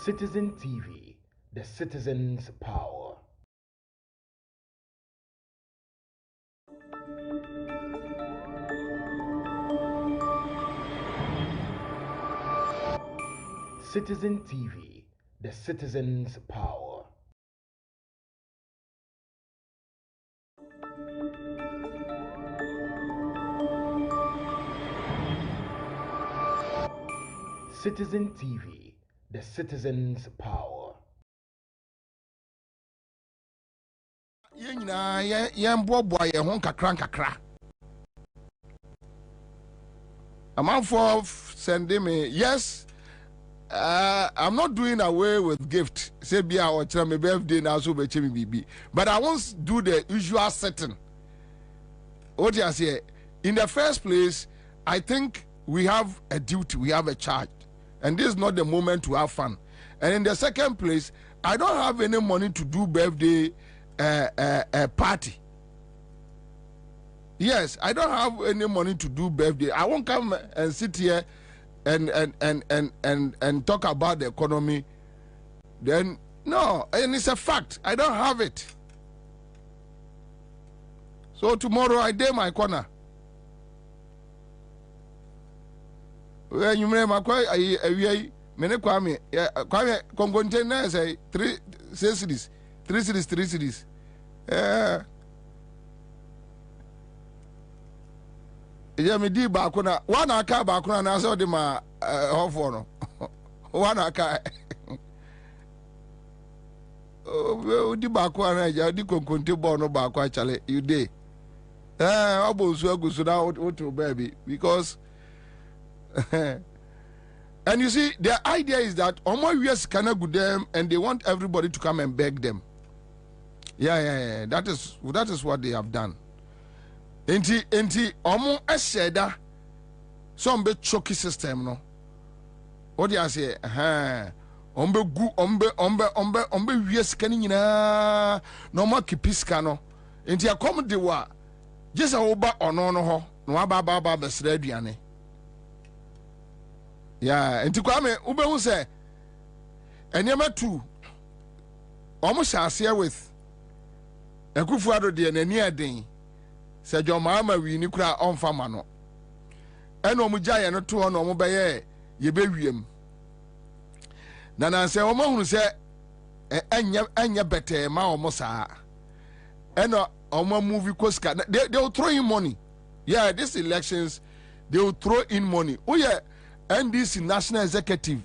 Citizen TV, the citizen's power. Citizen TV, the citizen's power. Citizen TV, the citizen's power. A man for sending me, yes, I'm not doing away with gift. Say be our my birthday now, so be. But I won't do the usual setting. What you say? In the first place, I think we have a duty, we have a charge. And this is not the moment to have fun. And in the second place, I don't have any money to do birthday party. Yes, I don't have any money to do birthday. I won't come and sit here and talk about the economy. Then no, and it's a fact. I don't have it. So tomorrow I dare my corner. When you remember, I mene Kwame Congontena say 3 cities. Yeah, me di bakuna. One aka bakuna na say the ma hofo no. One aka. Oh, di bakuna na ja di konkonte ball no bakwa chale you dey. Obosu agusu na what baby because and you see, the idea is that Omo yes can go them and they want everybody to come and beg them. Yeah. That is what they have done. Enti Omo eseda some be choky system no. What do you say? Ombe yes can nyina no more kipiska no. Enti akom de wa just a oba ono no ho no aba besra aduane. Yeah, and to Kwame, Ube who say, and number 2, almost as here with a good father, dear, and near day, said your mamma, we knew on Famano. And Omujay and 2 on Omobaye, ye baby him. Nana say, Omo who say, and ya better, ma almosa. And Omo movie Koska, they'll throw in money. Yeah, these elections, they'll throw in money. Oh, yeah. And this national executive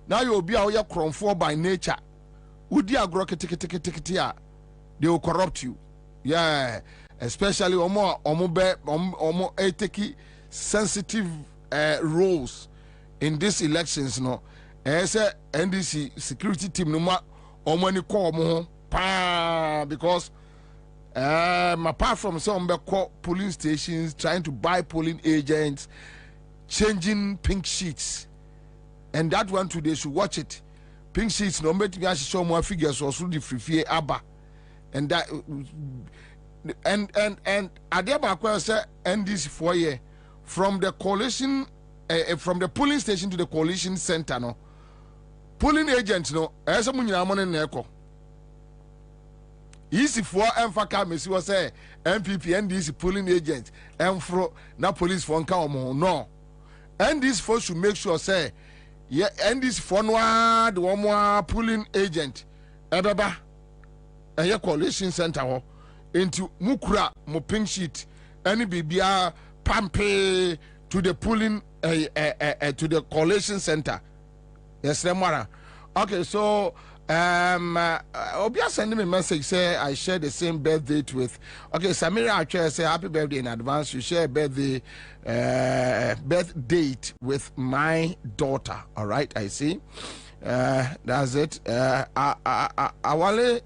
now you'll be out here for by nature. Udi agro ticket they will corrupt you. Yeah, especially omo ethic sensitive roles in these elections. No, as a NDC security team no ma omo ni call omo because apart from some polling stations trying to buy polling agents. Changing pink sheets, and that one today they should watch it. Pink sheets no make me show more figures or through the free ABBA, and that and Adeba say end this 4 year from the coalition from the polling station to the coalition center. No polling agents no as a munya money neko. Easy for Mfaka Messi was say MPP NDC polling agents and fro na police for no. And these folks should make sure say, yeah, and this for the one more polling agent, Ebaba, and your coalition center into Mukura, mo pink sheet, any BBR pampe to the polling to the coalition center. Yes, Remara. Okay, so Obia sending me a message say I share the same birth date with Samira actually say happy birthday in advance. You share birth date with my daughter. All right, I see. That's it. Awale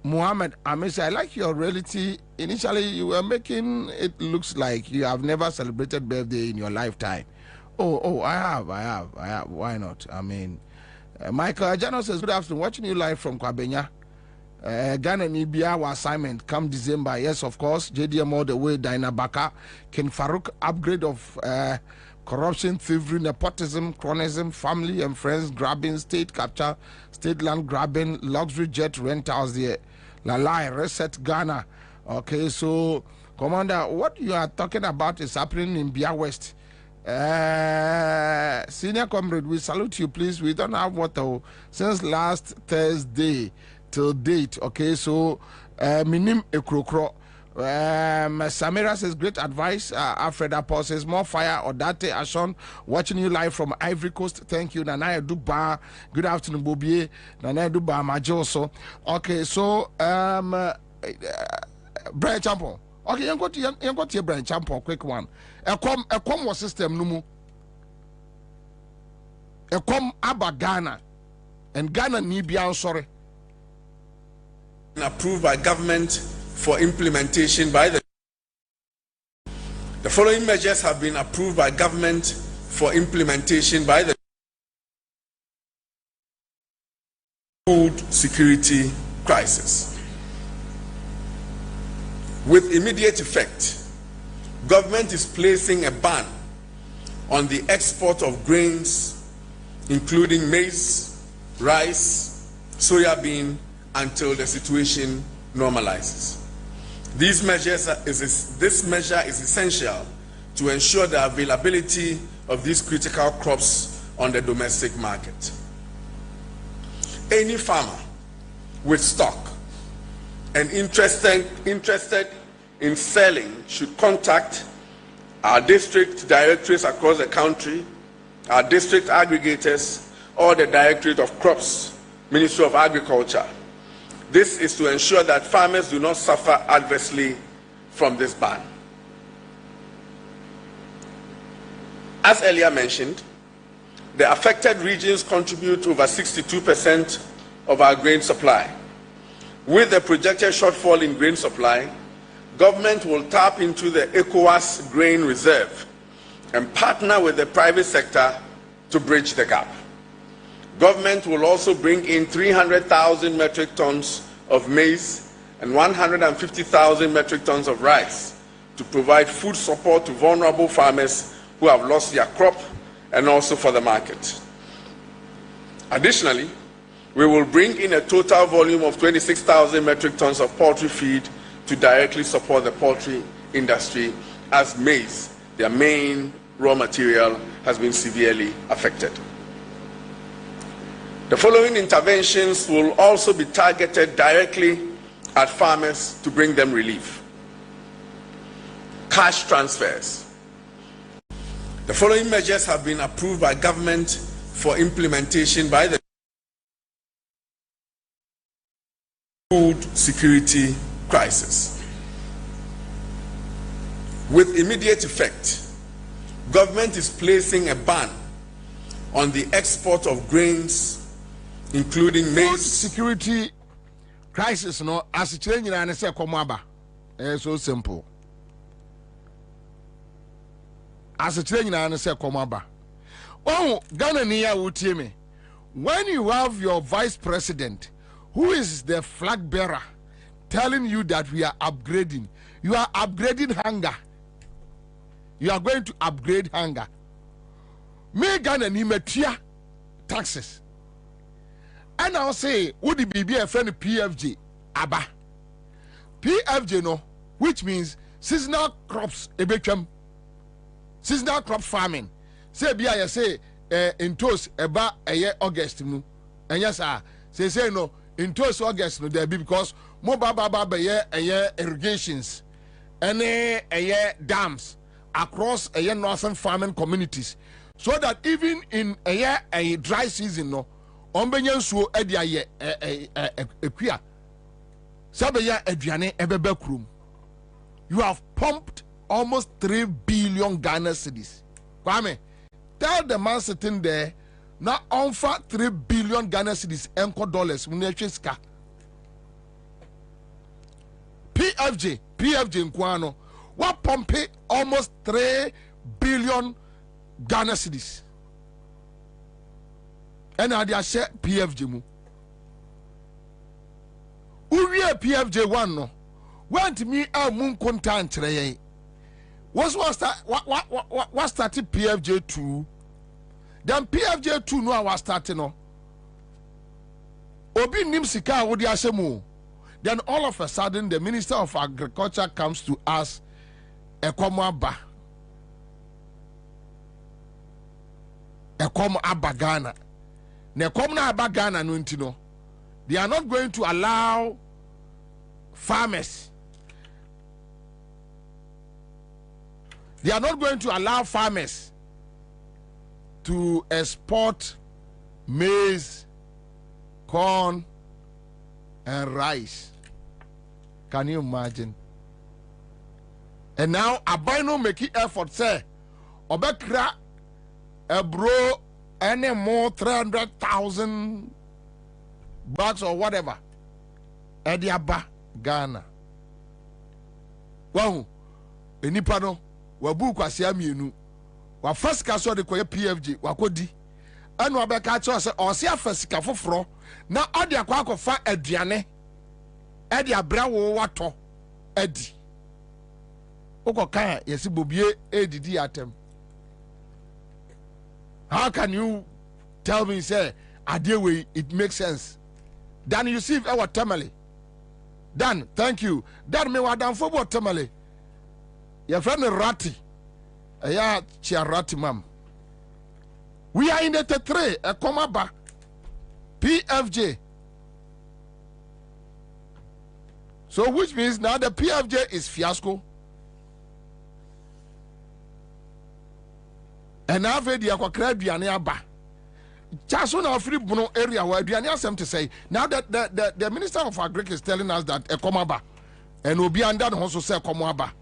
Muhammad Amish, I like your reality. Initially you were making it looks like you have never celebrated birthday in your lifetime. Oh, I have. Why not? I mean, Michael Ajano says, good afternoon. Watching you live from Kwabena. Ghana Nibia, our assignment come December. Yes, of course. JDM all the way. Dina Baka. Ken Farouk upgrade of corruption, thievery, nepotism, cronyism, family and friends grabbing, state capture, state land grabbing, luxury jet rentals, the Lalai, Reset Ghana. Okay, so Commander, what you are talking about is happening in Bia West. Senior comrade, we salute you, please. We don't have water since last Thursday till date. Okay, so minim ekrokro. Samira says great advice. Alfred Paul says more fire. Odate Ashon watching you live from Ivory Coast. Thank you. Nanaya Duba. Good afternoon, Bobie. Nanaya Duba Majoso. Okay, so Brian Champon. Okay, you got your Brian Champon. Quick one. A com system numu. A com aba Ghana and Ghana ni bian sorry. Approved by government for implementation by the following measures have been approved by government for implementation by the food security crisis. With immediate effect, government is placing a ban on the export of grains including maize, rice, soya bean until the situation normalizes. This measure is essential to ensure the availability of these critical crops on the domestic market. Any farmer with stock and interested in selling should contact our district directorates across the country, our district aggregators, or the Directorate of Crops, Ministry of Agriculture. This is to ensure that farmers do not suffer adversely from this ban. As earlier mentioned, the affected regions contribute over 62% of our grain supply. With the projected shortfall in grain supply, government will tap into the ECOWAS grain reserve and partner with the private sector to bridge the gap. Government will also bring in 300,000 metric tons of maize and 150,000 metric tons of rice to provide food support to vulnerable farmers who have lost their crop and also for the market. Additionally, we will bring in a total volume of 26,000 metric tons of poultry feed to directly support the poultry industry as maize, their main raw material, has been severely affected. The following interventions will also be targeted directly at farmers to bring them relief. Cash transfers. The following measures have been approved by government for implementation by the food security crisis. With immediate effect, government is placing a ban on the export of grains including maize. Food security crisis, no, as it's changing and say komaba. It's so simple. As it's changing and say komaba. Oh, Ghana niya utime. When you have your vice president, who is the flag bearer, telling you that we are upgrading, you are upgrading hunger. You are going to upgrade hunger. Me Ghana ni metia taxes. And I'll say, would it be a friend PFJ? Abba. PFJ no, which means seasonal crops, seasonal crop farming. Say, be I say, in toast, about a year August. And yes, say no, in toast August, no, there be because more baba a year irrigations, and a year dams across a year northern farming communities. So that even in a year a dry season, no. Ombenyansuo edia ye equia sabeya aduane ebebe krum. You have pumped almost 3 billion Ghana cedis. Kwame, tell the man sitting there now offer 3 billion Ghana cedis enko dollars munechweska. PFJ nkwano what pump almost 3 billion Ghana cedis. And I share PFJ mu. Uriye PFJ one no. Want me a moon content reye. what started PFJ2? Then PFJ2 no was starting no. Obi nim sika wodi asemu. Then all of a sudden the Minister of Agriculture comes to us ekomo aba. Ekomo aba Ghana. Ne ekomo na aba Ghana no ntino. They are not going to allow farmers. They are not going to allow farmers to export maize, corn, and rice. Can you imagine? And now Abino making effort say, Obekra bro any more 300,000 bucks or whatever. Ediaba Ghana. Wow, enipano wabu kwasia mienu. Wa first kaso de koye PFG wakodi. Anu abeka cho se osi afasika foforo na ode akwa akofa aduane. Edi abra wo wato edi. Okoka yesi Bobie edidi atem. How can you tell me say adewe it makes sense? Dan you see our tamale. Dan, thank you. Dan me wa dan fobo tamale. Your friend Rati. Yeah, Rati mam. We are in the Tertiary, a comma PFJ. So which means now the PFJ is fiasco. And now the aqua ba. Just on our free bono area where we are to say now that the Minister of Agriculture is telling us that a comma and will be under also say comma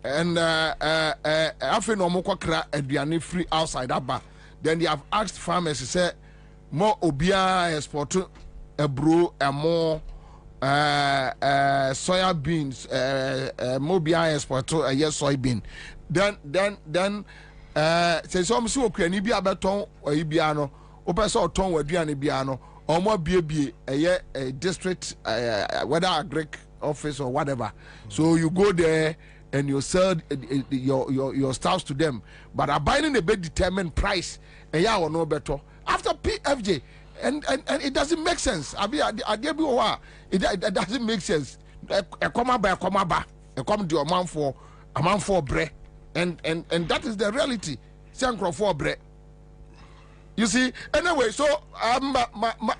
and after no more kra aduane free outside aba. Then they have asked farmers to say more obia export a bro and more soya beans more obia export a yes soybean. Then say some so kwani bi abeton oyibiano opese oton waduane biano or more bie a district whether agric office or whatever. So you go there and you sell your stuff to them, but are buying a bit determined price a year or no better after PFJ, and it doesn't make sense. It doesn't make sense. A comma to a man for bread, and that is the reality. Sancro for bread. You see, anyway. So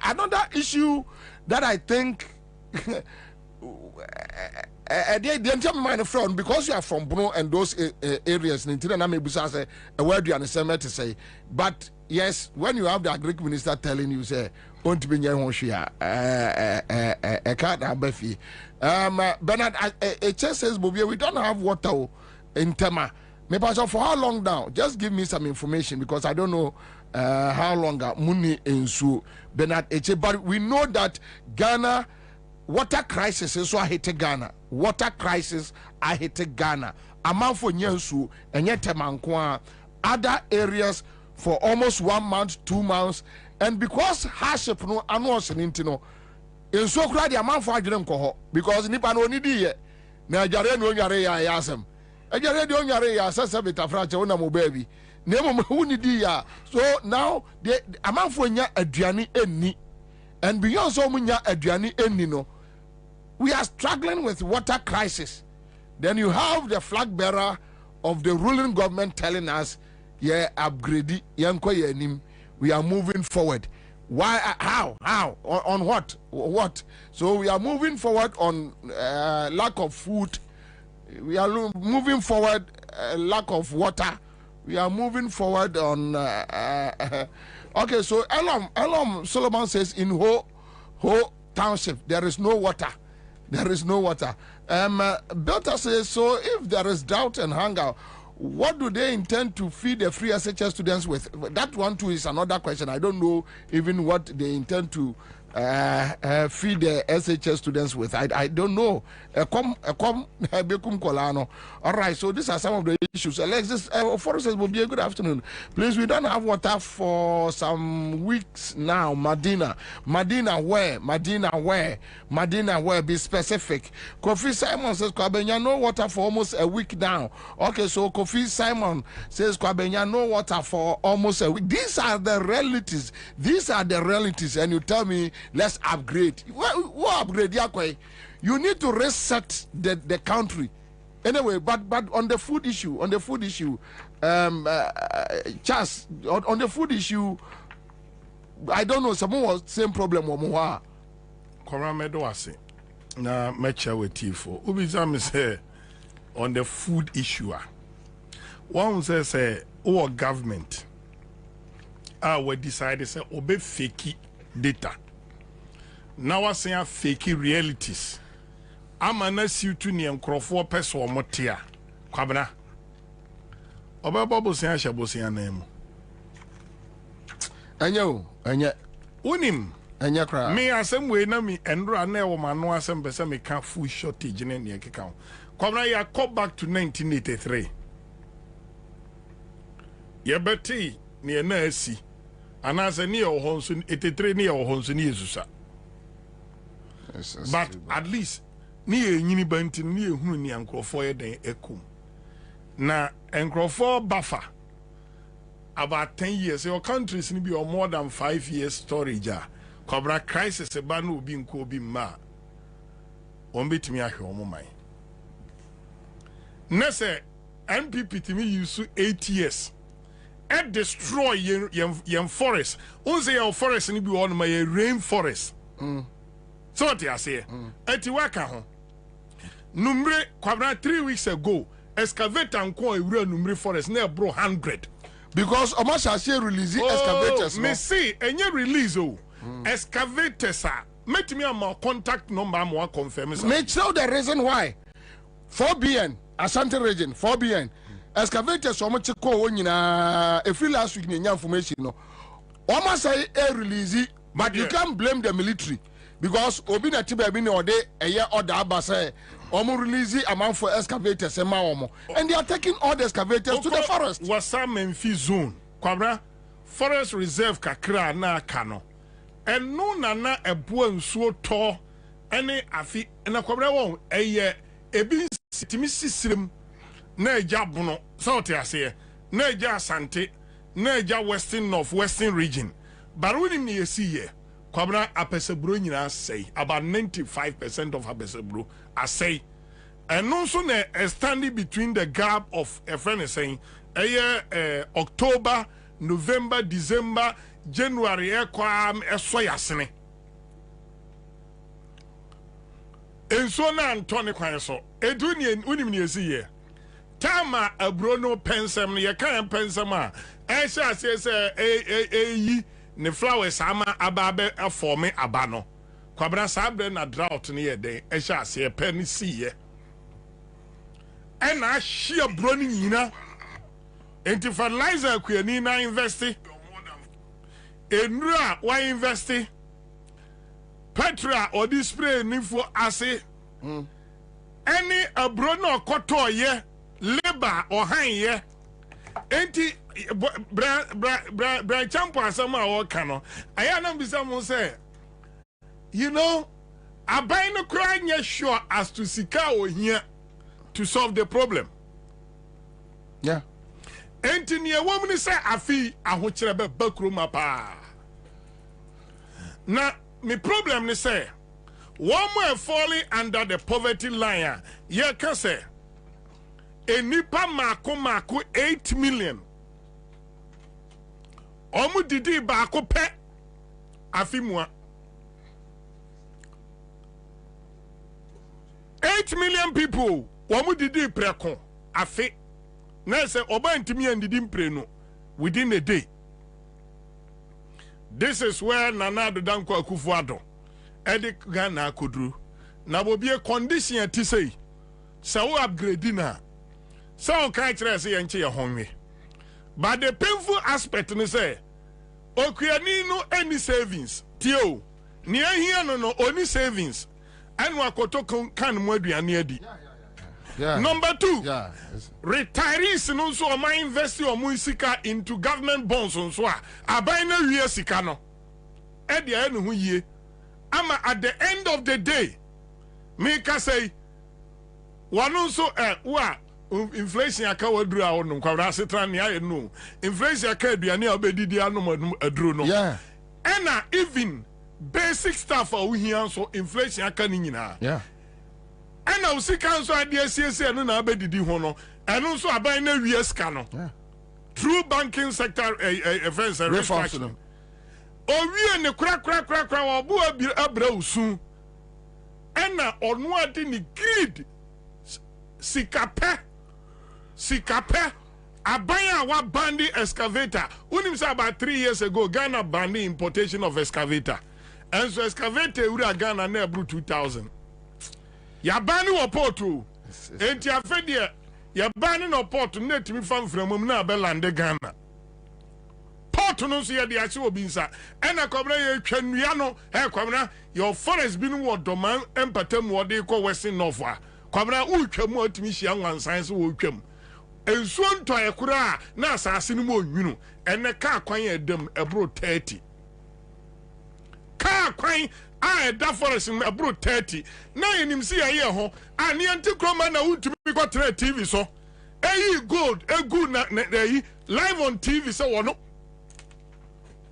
another issue that I think. They tell me my friend because you are from Bruno and those areas. Word you understand to say, but yes, when you have the agric minister telling you say, "Want to be near Honshia," a card Abefi. Bernard, it just says, "Bobie, we don't have water in Tema." Maybe for how long now? Just give me some information because I don't know how long Muni in Su Bernard. But we know that Ghana. Water crisis is what hit Ghana. Water crisis I hit Ghana. Amount for Nyansu and yet other areas for almost 1 month, 2 months, and because hardship no announce intino. In so crowd the amount for didn't go because Nipan only did na jare no yare ya yasem. A jare do yare ya sasa beta fracha ona mo baby. Nemo mo di ya. So now the amount for nya aduane enni. And beyond so munya aduane enni no. We are struggling with water crisis. Then you have the flag bearer of the ruling government telling us, yeah, upgrade, we are moving forward. Why? How? On what? What? So we are moving forward on lack of food. We are moving forward lack of water. We are moving forward on. Okay, so Elam Solomon says in Ho Township there is no water. There is no water. Belta says, so if there is drought and hunger, what do they intend to feed the free SHS students with? That one too is another question. I don't know even what they intend to feed the SHS students with. I don't know. All right, so these are some of the issues. Alexis, Foresters will be a good afternoon. Please, we don't have water for some weeks now. Madina where? Be specific. Kofi Simon says, Kwabena, no water for almost a week now. Okay, so Kofi Simon says, Kwabena, no water for almost a week. These are the realities. And you tell me, let's upgrade. What upgrade? You need to reset the country. Anyway, but on the food issue, Chas, on the food issue, I don't know, someone was same problem with Moha. Koramedoase. Na mecha with tifo. Ubizam say on the food issue. One says our government we decided say obey fake data. Now I say fake realities. Amana siutu ni enkrofo peso omotia. Kwabena. Oba bobo se ahabo se anam. Anya. Unim. Anya kra. Me asem we na mi enro na e wo mano asem pese me ka food shortage ne ne keka. Kwabena ya come back to 1983. Ye beti ni na asi. Anase ni o honso 83 ni o honso ni Yesusa. But at least ni enyini banti ni ehunu ni ankrofo ye den ekum. Na ankrofo buffer about 10 years. Your countries ni be more than 5 years storage. Cobra crisis e ba no obi nko obi ma. Ombetimi ahwe omo man. Nese NPP timi use 8 years. And destroy yen forest. Unse your forest ni be on my rain forest. So what I say? Eti waka ho. Numre Kwabena 3 weeks ago, excavator nko ewura numre forest na bro 100. Because Omasha say release excavators. Me see enye release excavators are. Met me my contact number am confirm. Me tell the reason why. 4BN Ashanti region 4BN excavators so much ko nyina e free last week nya information no. Omasha say release but you can't blame the military. Because obi na tiba bi ne ode eye order abase omo release amount for excavators e ma omo and they are taking all the excavators to the forest. Wasa Memphis zone Kwabena forest reserve kakra na aka no eno na ebo nsuo to ene afi na Kwabena won eye ebi sitimi sisirem na eja bono so te ase na eja asante na eja western northwestern region baruni ni esi ye Kwabena apesebro nyina say about 95% of apesebro are say and also na standing between the gap of a friend is saying October, November, December, January esoyasene enso na Antony kwan so eduni unim ni esi ye tama abro no pensem ye kan pensem a sha say yi ne flowers ama ababe forme abano Kwabena sabre na drought ne ye den sha say pen see ye and I share brony nyina enti fertilizer kwani na invest enura wa invest petra or this spray ni for ase any abro no koto ye labor or han ye enti bra champo asama o kano aya na bisa mo say you know abai no kra nya sure as to sika o here to solve the problem. Yeah. Engineer woman say afi ahokyere be bakroma pa. Na me problem ni say one more falling under the poverty line. Ye can say enipa mako 8 million. Omu didi baako pe afi mua 8 million people. Wamu didi preko afi na se oba ntimi andidi mpre no within a day. This is where Nana Danko Akufo-Addo edi Ghana kodru na bobie condition ati say wo upgrade na so kan kire say yenche ye honwe but the painful aspect ni say okuani no any savings tio Near here no only savings. And wakoto kan mo aduane adi. Yeah. Number 2. Yeah. Retirees no so o ma invest o mo sika into government bonds on so aban na wie sika no. E de enu hu yie. Ama at the end of the day, me ka say one so wa inflation aka waduru a wonu kwabra setran ne aye no. Inflation aka aduane a obedidi anom aduru no. Yeah. And even basic stuff are here so inflation aka ni nyina. Yeah. And now see council idea CSC no na abedidi ho no. And also aban na wie sika no. Yeah. Through banking sector offense restructuring. Owie ne kra obu abra usu. And na onu ade ni greed sikape abaya wa bandi excavator. Unim say about 3 years ago Ghana banned the importation of excavator. And so excavator ura Ghana na ebru 2000. Ya bani wo portu. Enti afedie ya bani no portu na timi fam from na be lande Ghana. Portu no so ye de ache obi nsa. Ena kobra ye twanua no, Kwabena your forest bi no wo doman empatam wo de ko western north a. Kwabena utwam atimi hia nwansan so wo twam. Ensuo ntɔe kura na asase no mu onwunu ene ka kwan edam ebro 30 ka kwan a eda forest no ebro 30 na enim si ye ho ani anti kroma na untumi ko tra TV so eyi gold egu na eyi live on TV so wono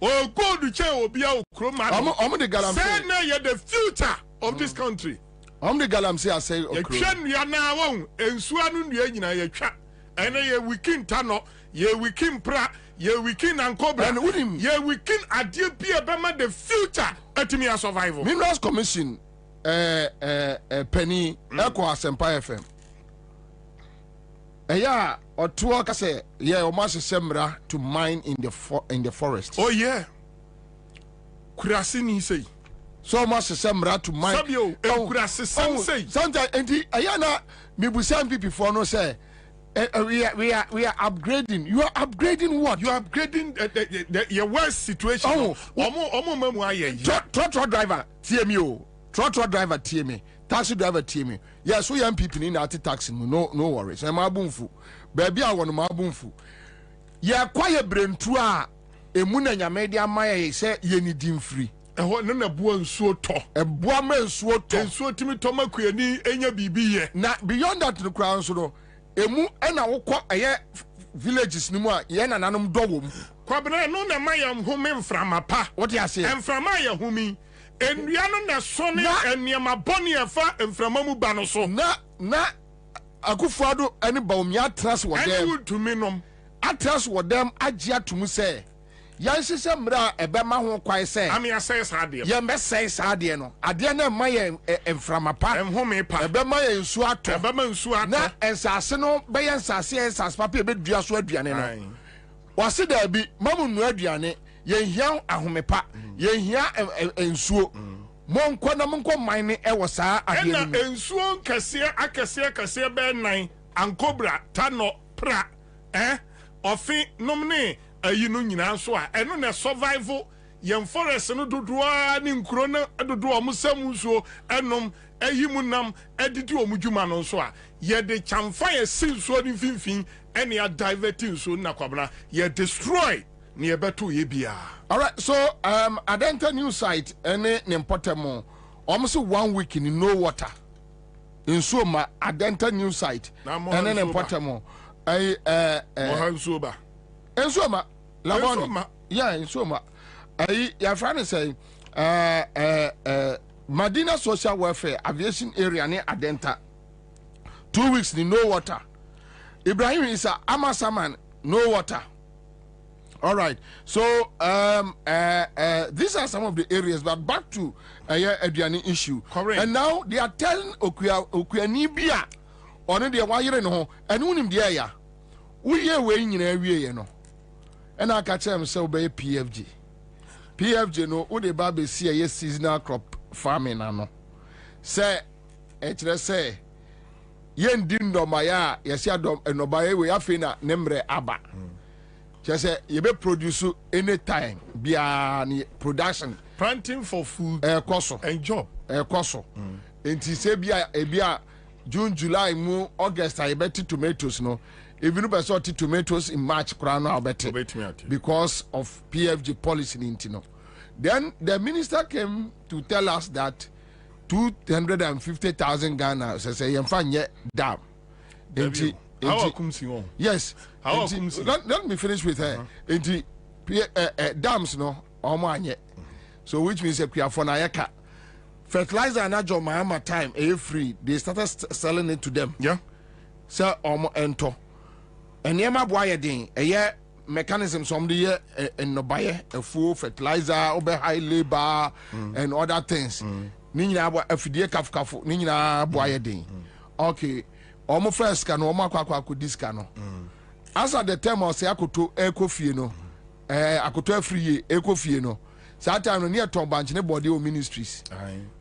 o gold che obi a kroma Omo de galam say na ye the future of this country omo de galam say asay okro ye twa nua na won ensuo anu nua nyina ye twa ene ye wikin tano ye wikin pra ye wikin ankobra ye wikin adie bia bema the future atimi a survival. Minerals Commission penny Echo Asempa FM eya otuo ka say ye o ma semra to mine in the forest. Oh yeah, kurasi ni say so ma semra to mine sabio kurasi say sometimes enti eya na mibusan people for no say we are upgrading. You are upgrading what? You are upgrading your worst situation. Omo memu aye. Trotro driver TMO. Trotro driver TME. Taxi driver TME. Yes, we young people in that taxi. No worries. I'm abunfu. Baby, I want to abunfu. Ya kwaye brentua. Emuna nyamedia maya say ye ni dim free. Eho no na bua nsuo to. Ebua ma nsuo to. Nsuo timi to makua ni enya bibi ye. Na beyond that the crown so no. Emu ena wokọ eye villages ni mu a ye nananom do wo mu Kwabena no na mayam humi mframa pa what you say mframa ya humi enua no na sone eniema boni efa mframa mu ba no so na akufuado eni baomi atras wo dem eni wutumi nom atras wo dem agye atumu say yan hyehyɛ mra ebema ho kwai say ami asɛ saade ye mbɛsɛ saade no ade na maye mframa pa humi pa ebema ye nsu ato ebema nsu ato na ensase no bɛyɛ ensase papa ebedua so aduane no wase da bi mamu nu aduane ye hia ahomepa ye hia ensuo monko na monko mine ewo saa ade no na ensuo akese be nan ankobra tano pra ofi nomne ayi no nyina so a eno na survival yem forest no dodoa ni nkuro na dodoa musam nsuo enom ayi mu nam edidi omudwuma no so a ye de chamfa ye sinsuo ni finfin ene ya diverting so na Kwabena ye destroy ni ebeto ye bia. All right, so Adenta new site ene ne potemo almost 1 week in no water in Soma Adenta new site ene ne potemo Mohansuba in Soma Laboni yeah in Soma your friend say Madina social welfare aviation area ne Adenta 2 weeks in no water. Ibrahim is a Amasaman no water. All right. So these are some of the areas, but back to Ediani issue. Correct. And now they are telling Okuyanibia on the wire no and unim the aya. We are weighing in every year no. And I catch them so by PFG. PFG no ude baby see a seasonal crop farming no. Say say yen dindo maya yesi adom enobaye we afina nemre aba. Just say you be produce anytime bia ni production planting for food and job. Enti se bia June, July, August I bet tomatoes no. Even if I saw tomatoes in March, I'll bet it because of PFG policy in Intino. Then the minister came to tell us that 250,000 Ghana say dam. Yes. Let me finish with her. Dams no so which means we are for Nayaka. Fertilizer and Ajo Mahama time free. They started selling it to them. Yeah. So ento. And yema boy din mechanism some the year and no buy a full fertilizer over high labor and other things. Nina abo afidie kafu nina boy din. Okay. Omo first can omo akwa diska no. As at the time I say akoto ekofie no. Akoto free ekofie no. That time near Tom Banch ne body of ministries.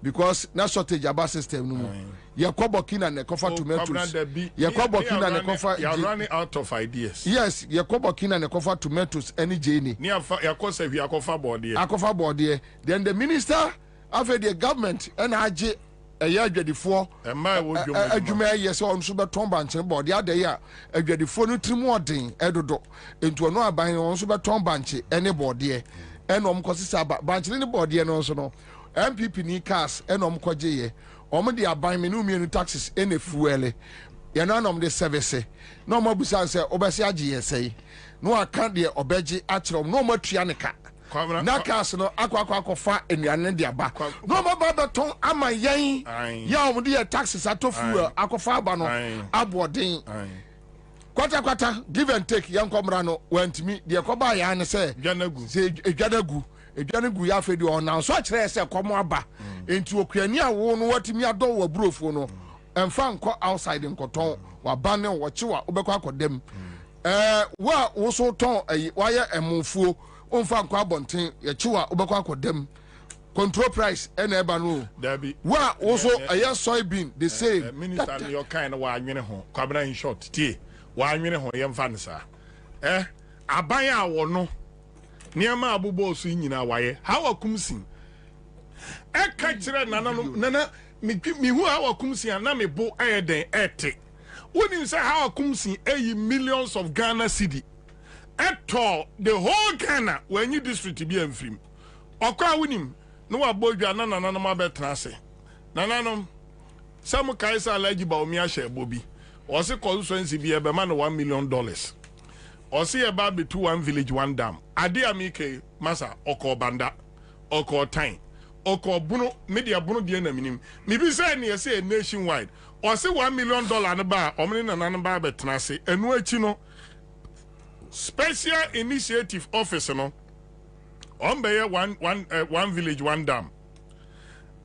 Because na shortage about system no. You Burkina and cover tomatoes. You Burkina and cover. You are running out of ideas. Yes, you Burkina and cover tomatoes any journey. Near you cover body. I cover body. Then the minister after the government and AJ a year before. And my would you may yes on super Tom Banch body other year a year before no trimording edodo into a no buying on super Tom Banch anybody. And consist bunch in the body and also no MPP ni cars and kwaje the abime no taxes any fuel ya none the service no more busan say obesia GSA no account the obeji atrom no more trianica na cars no akwa fa enuane de aba no more babaton ama yen ya the taxes atofu akofa aba no abodin Kwata give and take young comrano went me the koba ya ne say edwanagu ya fedi on now so kire say komo aba enti okuani a wo no watimi ado wa brofo no emfa nko outside nkoton wa bane wo chiwa obekwa akodem wa wo so ton wa ye emufuo omfa nko abonten ye chiwa obekwa akodem control price and eba no wa wo so soybean the same minister your kind wa anwene ho Kwabena in short tie wa anwene ho ye mfa nsa aban a wo no niema abubo so nyina waye ha wakumsin ka kire nana mi hu ha wakumsin na me bo ayeden ete woni say ha wakumsin millions of Ghana cedi eto the whole Ghana when you district bi amfrim okwa wonim no wabodwa nana no mabetra se nananom some kaisa alaji ba omi ahye Bobie o se constituency bi e be ma no $1 million or see about be 1 village 1 dam. Ade amike masa oko banda oko time oko bunu media bunu de na minim. Me bi say na say nationwide. Or say $1 million na ba omni na na ba betena se enu achi no special initiative office no on be one village 1 dam.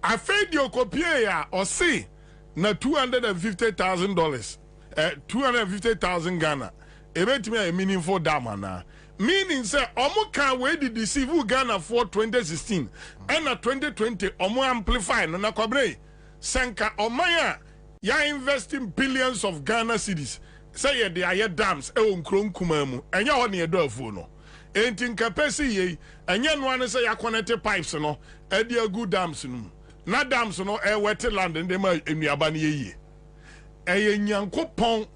I fed your copy ya or say na $250,000 250,000 Ghana. A meaningful dam meaning say omo can we deceive Ghana for 2016 and 2020 omo amplify no na Kwabena senka omaya ya investing billions of Ghana cedis say ye dey dams e onkron kuma mu enya ho ne do afu no enti nkapesi ye enya no an say ya connect pipes no e dey good dams no na dams no e wet land ndem enuaba ne ye e nyankopon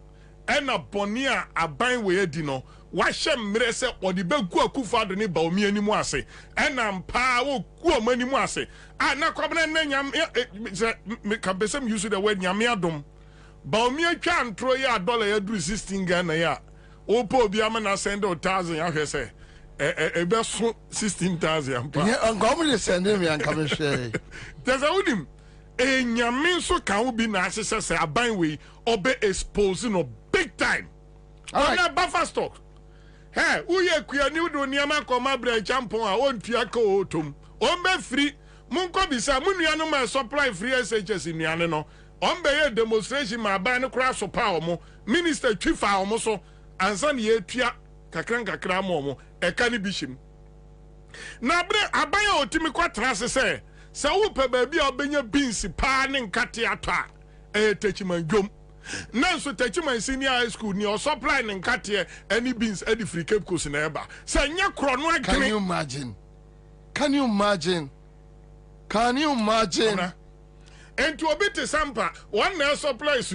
ena bonia aban we edi no wahye mre se odi begu akufado ne ba omi animu ase ena mpa wo ku omi animu ase na Kwabena na nyam me kabesem use the word nyame adom ba omi atwa antro ya dollar ya duru 16 Ghana ya opo obi ama na send 1000 ya hwe se be so 16,000 ampa yeah ngom send me an come share there's a udim nyame so kan wo bi na asese se aban we obe expose no big time. All right. Buffer stock. Hey, uye kuya ni udo niyama koma bre champon a on tuya ko otom. Ombe free. Munko bisa munu ma supply free SHS nuane no. Ombe ye demonstration ma aban no kra so pa omo. Minister twifa omo so ansa ne ye tua kakra mo eka ni bishim. Na bre aban ya otimi kwatra se wo pe ba bia obenya beans pa ne nkate atwa techiman dwom. Nanso Tertiary senior high school ni o supply ne nkate any beans edi free Cape Coast na eba say nya kro no agene. Can you imagine Can you imagine? And to a bit of sampa, one now supplies.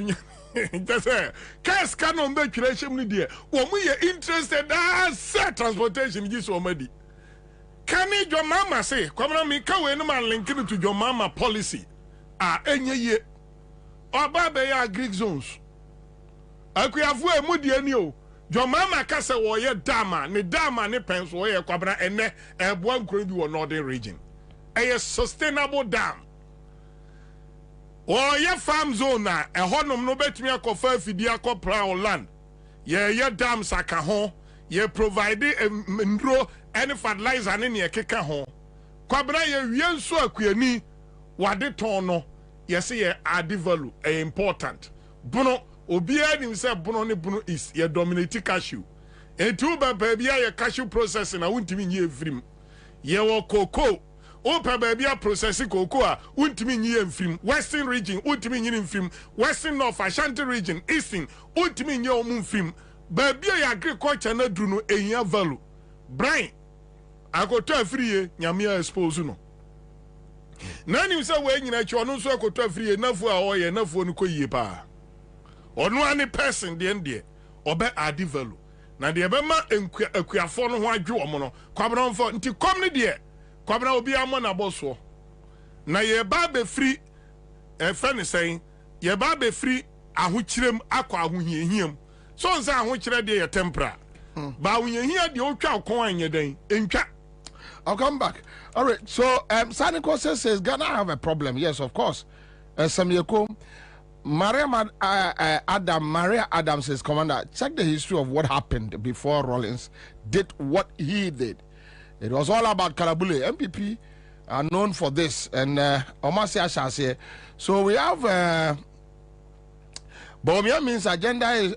Just say, cast canon be creation media. When we are interested, set transportation is already. Can it your mama say, come on, me, can we no man link it to your mama policy? Any year. Or Baba Greek zones. I could have way moody and you. Your mama casa warrior dama, ne pens warrior Kwabena, and one could do a northern region. A sustainable dam. Or your farm zone, a honum no bet me a confer fidiaco plow land. Ye dam sakaho, ye provide a mendro any fertilizer and your kicker home. Kwabena ye yen so a queenie, what de tono, yes, ye add value, a important. Bono, Obia himself, Bono ne Bono is ye dominate cashew. And two baby a cashew processing, I won't mean ye film. Ye wo cocoa. Opa baby processing cocoa, ultimate year film, Western region, ultimate year film, Western North Ashanti region, Eastern, ultimate year moon film, baby agriculture na druno a year value. Brian, I go to a free Yamia expose no. None you say when you actually no so go to a free enough for our enough for no yepa. Or no any person the end or bet I develop. Now the Abema and Quia no white Joe mono, come on for until come dear. Kwabena obi amon aboso na ye ba be free friend saying ye ba be free ahokyirem akwa ahohiehiem so nsa ahokyire de ye tempera ba ahohiehia de otwa kon anye den entwa. I'll come back. All right, so Saniko says Ghana have a problem. Yes, of course. Samyeko Maria Adams says, Commander, check the history of what happened before Rawlings did what he did. It was all about Kalabule. MPP are known for this. And Omasi Ashase. So we have Bawumia means agenda is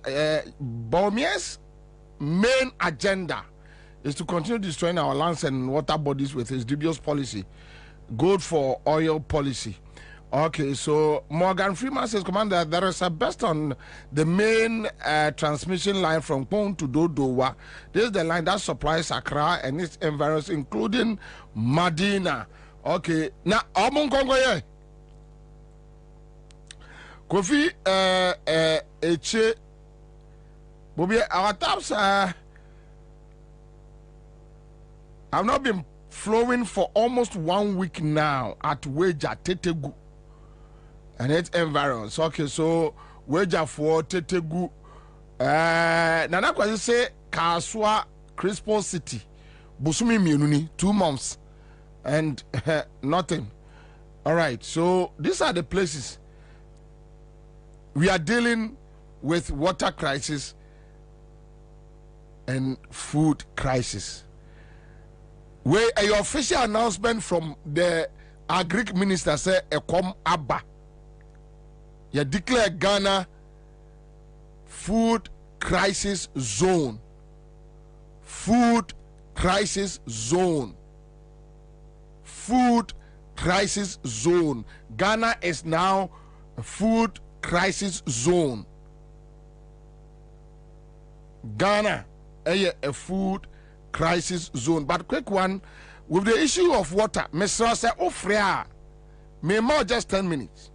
Bawumia's main agenda is to continue destroying our lands and water bodies with his dubious policy. Gold for oil policy. Okay, so Morgan Freeman says, Commander, there is a best on the main transmission line from Pong to Dodowa. This is the line that supplies Accra and its environs, including Medina. Okay, now, Kofi, Eche, Bobie, our taps have not been flowing for almost 1 week now at Weja Tetegu and its environs. Okay, so Weja for Tetegu. Nana Kwasi say Kaswa Crispo City, Busumi Miununi, 2 months and nothing. All right, so these are the places we are dealing with: water crisis and food crisis. Where a official announcement from the Agric Minister said, "Ekom Abba, you declare Ghana food crisis zone. Food crisis zone. Food crisis zone. Ghana is now a food crisis zone. Ghana, a food crisis zone." But quick one, with the issue of water, Mr. say, "Oh, Freya, may more just 10 minutes."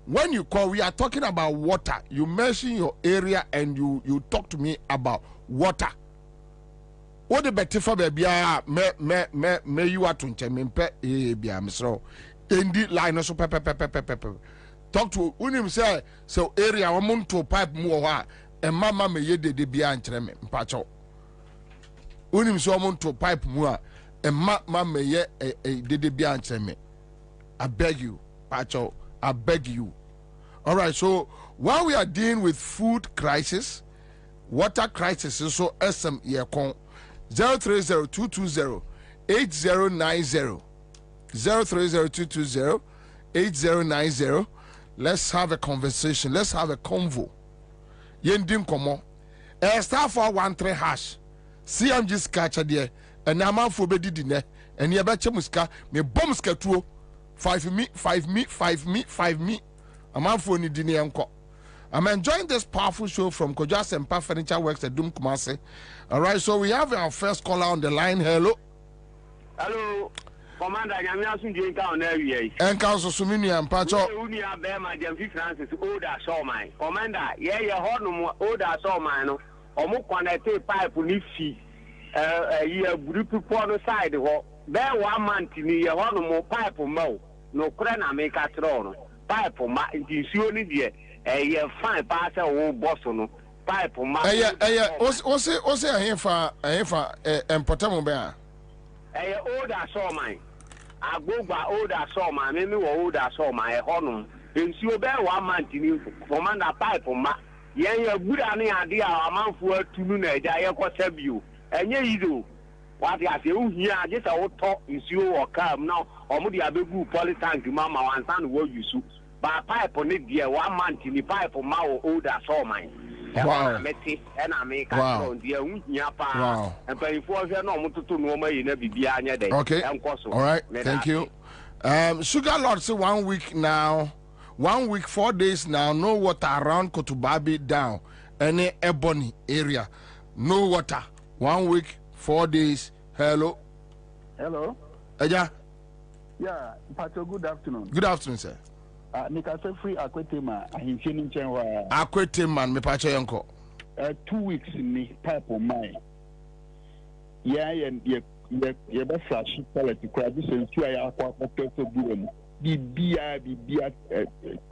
When you call, we are talking about water. You mention your area and you talk to me about water. What the better for baby? Me you are to me Mr. Indi line so pepe. Talk to unim say so area one to pipe more and mama me ye de bia nkyereme mpacho. Unim so one to pipe more and mama me ye de bia nkyereme. I beg you, Pacho, I beg you. All right, so while we are dealing with food crisis, water crisis, so SM Yekon 030-220-8090. 030-220-8090. Let's have a conversation. Let's have a convo. Yendim komo. Star 413 hash. CMG skacha there. And I'm out for bedi dine. And ye betcha muska. Me bomb skatuo. 5 me. I'm out for ni dine yanko. I'm enjoying this powerful show from Kojas and Pa Furniture Works at Dum Kumase. All right, so we have our first caller on the line. Hello. Hello. Commander, I'm not in the town area. And Council Sumini and Pacho. Unia Bema, Jemfi Francis, Oda saw mine. Commander, yeah, your horn, Oda saw mine. Or more connected pipe with fee. A group of on side. There 1 month in the horn more pipe or mo. No crana make a throne. Pipe for my intuition, a fine passer or Boston. Pipe for my. What's it a heifer and Potamo Bear? Oda saw mine. I go by Oda saw my maybe Oda saw my honor. In so bear 1 month in you, Commander Pipe for my. Yeah, you're good idea. A month for 2 minutes. I have you. And yeah, you do. What I say, here, just a old talk is you or come now, or maybe a big group polytank to Mamma and Son will you so. But pipe on it, dear, 1 month in the pipe for my Oda saw mine. Wow. And I make wow. Wow. And pay for your normal to normal in every day. Okay. All right. Thank you. Sugar Lord say 1 week now. 1 week, 4 days now. No water around Kotubabi down. Any Ebony area. No water. 1 week, 4 days. Hello. Hello. Eja. Yeah, Pacho, good afternoon. Good afternoon, sir. Nika say free Akwetema, ahimfini nchenwa. Akwetema, me pacho yanko. 2 weeks ni pipe on mine. Yeah, ye be flash quality crowd. This is why I akwa koketo buren. Bibia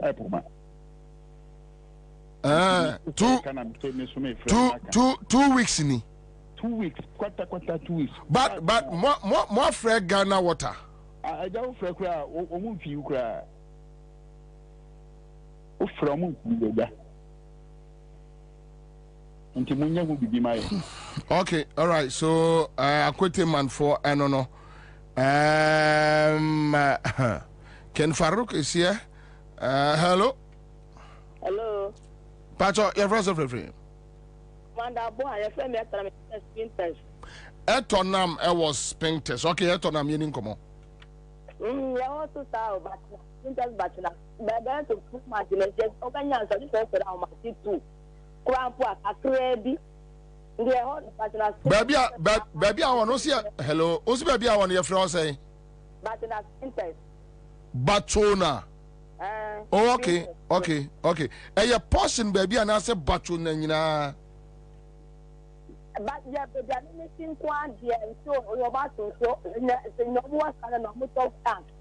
pipe on mine. 2 weeks ni. 2 weeks, quarter 2 weeks. But more fresh Ghana water. I don't fresh cry. Omu fi ukra. From okay, all right. So I quit him man for I don't know. Ken Farouk is here. Hello. Hello. Pacho, your first of everything. Manda boy, your friend me at spin test. Etonam was spin test. Okay, Etonam you didn't come on. I want to start but spin test but bẹ́ẹ̀ tó fún màjìlẹ̀jẹ̀ ọ̀gá sọ nípa ẹ̀sẹ̀ àwọn màjì tù kúránpù àkàkúrẹ́ bí ndí ẹ̀họ́ bàtìnà spin. bẹẹbi àwọn ó sì hello ó sì bẹẹbi àwọn yẹ fúnra ọsẹ yìí. bàtìnà spin test. Batona. Oh, okay. Ẹyẹ portion bẹẹbi àná sẹ Batona nyinaa. Yẹ bẹẹbi àná ní sí nkú adìẹ nso ọba tó nso ẹnyẹ ọmọ wa sáré na ọmọ tó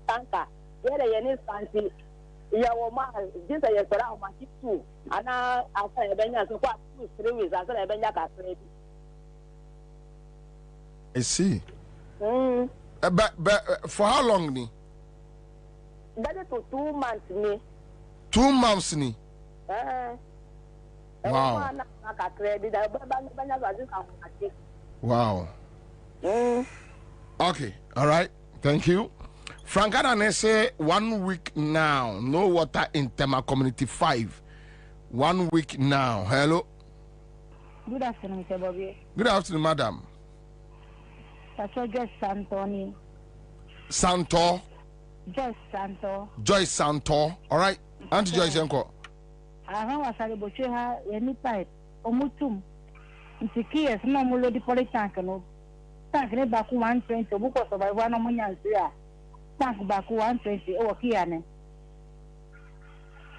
tanka yẹ dẹ yẹ ní santi. Yeah, well, this is around my two. And now after a benya, so what 2 3 weeks after a benya got ready. I see. But for how long? Ni? Better to 2 months. Ni. 2 months. Ni. Wow. Wow. Okay. All right. Thank you. Frankana say 1 week now. No water in Tema Community 5. 1 week now. Hello. Good afternoon, Mr. Bobie. Good afternoon, madam. Joyce Santoni. Santo. Joyce Santo. Joyce Santo. All right. Auntie Joyce Yanko. I was a bocheha any pipe. Omutum. It's a no mulo di polytank no. Tank ne baku 120. Buko survive one of my tank back 120 or Kiane.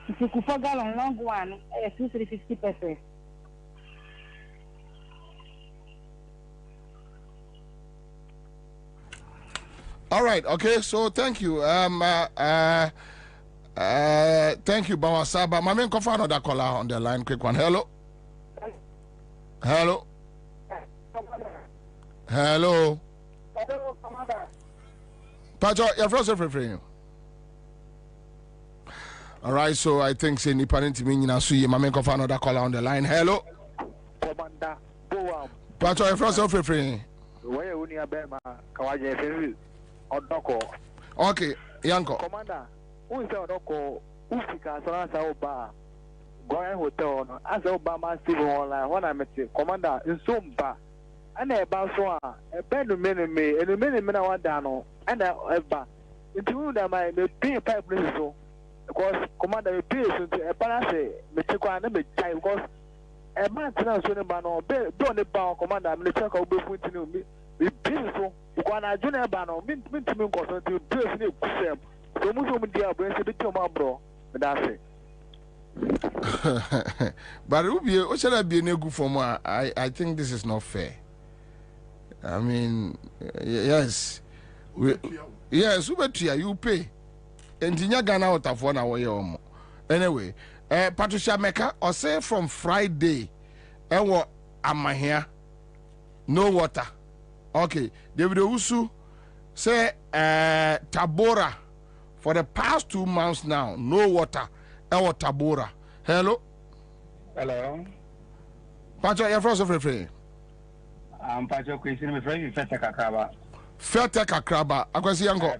If you could forget on long one, 250%. All right, okay, so thank you. Thank you, Bawa Saba. My main confirm another caller on the line. Quick one. Hello. Hello. Hello. Hello, Commander. Pacho, your first everything. All right, so I think say ni parent me na so ye mama ko fa another caller on the line. Hello. Commander, Boam. Pacho, your first everything. Where uni abema kawaje fevi odoko. Okay, Yanko. Commander, who is odoko? Ufika sana sa oba. Goyen hotel no. As oba ma Steve online. When I met Commander in Sumba. Ana eba so a ebe no me na wada no. Ana eba. Ntiwu da mai me pay pipe place so. Because Commander me pay so eba say me take kwa na me chai because eba tina so ne ba no be do ne ba Commander me check obe funti no me pay so Kwana junior bano, mint to me constantly place in a so much dear brain to the bro. That's it. But what should I be a good for more? I think this is not fair. I mean, yes. Yes, you pay. And in your Ghana out of 1 hour or more. Anyway, Patricia Mecca, or say from Friday, what am I here? No water. Okay, David Usu say Tabora for the past 2 months now, no water. Tabora. Hello. Hello. Patricia, you're first of all. I'm Patricia Christian, my friend, Fete Kakraba. Fete Kakraba, I can see Uncle.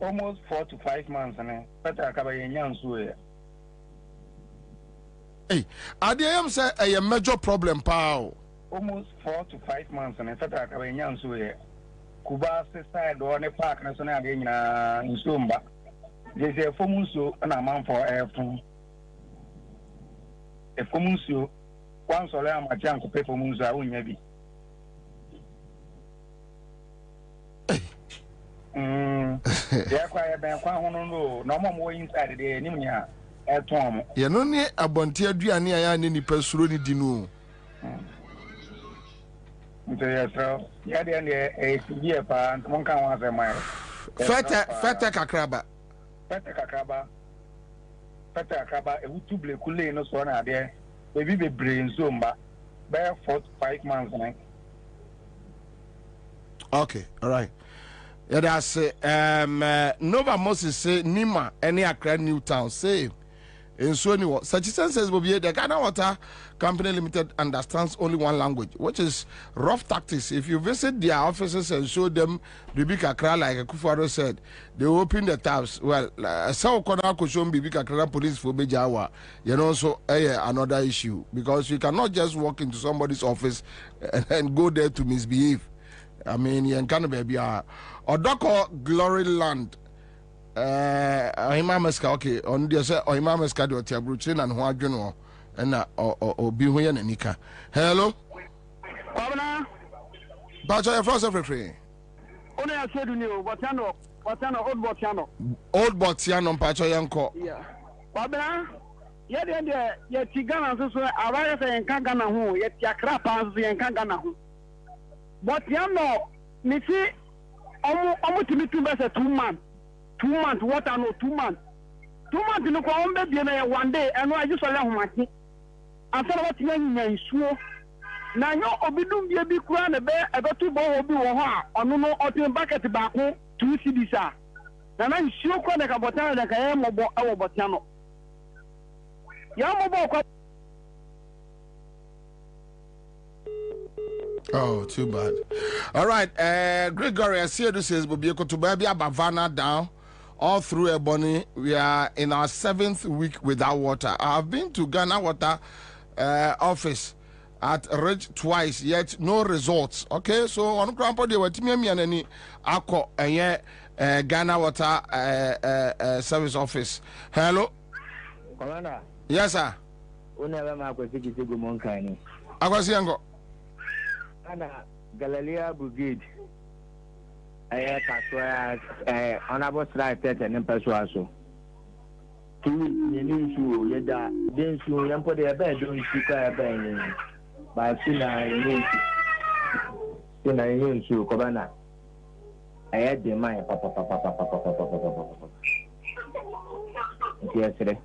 Almost 4 to 5 months, and Fete Kakraba in Yansue. Hey, I am say a major problem, pal. Almost 4 to 5 months, and Fete Kakraba in Yansue. Kuba side or the park national in Sumba. They say Fomuso and a man for airphone. A Fomuso, once or I'm a junk to pay for Musa, won't maybe. Yeah, quiet, no more inside the Nimia at home. You know, near a bontia Diania and any person dinu. Yeah, then a year, and one can was a mile. Fete Kakraba. Fete Kakraba, a Wutubli Kule no son are there. Maybe the brain Zumba, bear 4 to 5 months. Okay, all right. Yeah, that's Nova Moses say Nima any Accra New Town say in so anyway. Such says Bobie the Ghana Water Company Limited understands only one language, which is rough tactics. If you visit their offices and show them Bibi Kakra, like Akufo-Addo said, they open the taps. Well, so Kona could show Bibi Kakra police for Bejawa. You know, so another issue because you cannot just walk into somebody's office and go there to misbehave. I mean, you can't be a Odoko Glory Land. Ohimameska, okay, on the say Ohimameska do Tiabruchin and Huajuno and Obihuyan and Nika. Hello, Kwabena. Bacha, your first everything. Only I said to you, Botiano, Old Botiano. Old Botiano, Pacha Yanko. Yeah. Kwabena, yet Tigana, so I write and Kangana who, yet Yakrapa and Kangana who. But you know, me see, almost to me 2 months, 2 months. 2 months, what I know, 2 months. 2 months, you know, one day, and I just allow my thing. I thought what you mean, sure. Now, you obedum be a big crown, a bear, a two ball will be or no, or to back at the back home, 2 cities. And I'm sure about that I am about our Botano. Yamabo. Oh, too bad. All right, Gregory, I see this is Bobie Kotubabia Bavana down all through Ebony. We are in our 7th week without water. I have been to Ghana Water office at Ridge twice, yet no results. Okay, so on Grandpa, they were Timmy and any Ako and Ghana Water service office. Hello, Commander. Yes, sir. Never mind. I was young. Ana Galilea Brigade. I have honorable strike and persuasion. 2 years to Yeda, then soon you put a bed doing Chica Bang by Sina to Kwabena. I had the mind, Papa. Yesterday.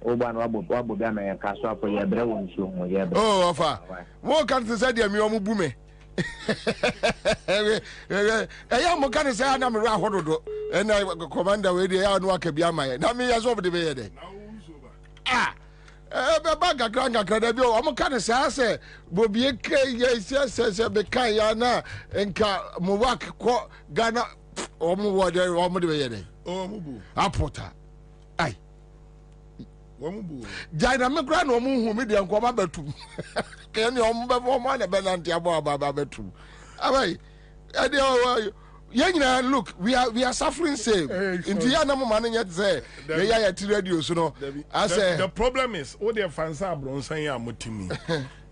Oban Wabu Gama and Castle for your brown shoe. Oh, Ofa. What can you say, dear Miomubume? I am a kind of say, I'm a rahodo, and I commander with the Anwaka Biama. Now, me as over the way. Ah, Baga Granga Cadabio, I'm a kind of say, I say, Bobie, yes, Bekayana, and Muwak, Ghana, or Muwa, or Mudu. Oh, Mubu. Apota. Aye. Jaina me grant no mu hu me de nkoma batum ke ne o mbe fo mo na benanti abo baba batum abai e de yanyina look we are suffering same into ya na mo man nyet say ya ti radio so no I say the problem is all the fans are bronsan ya motimi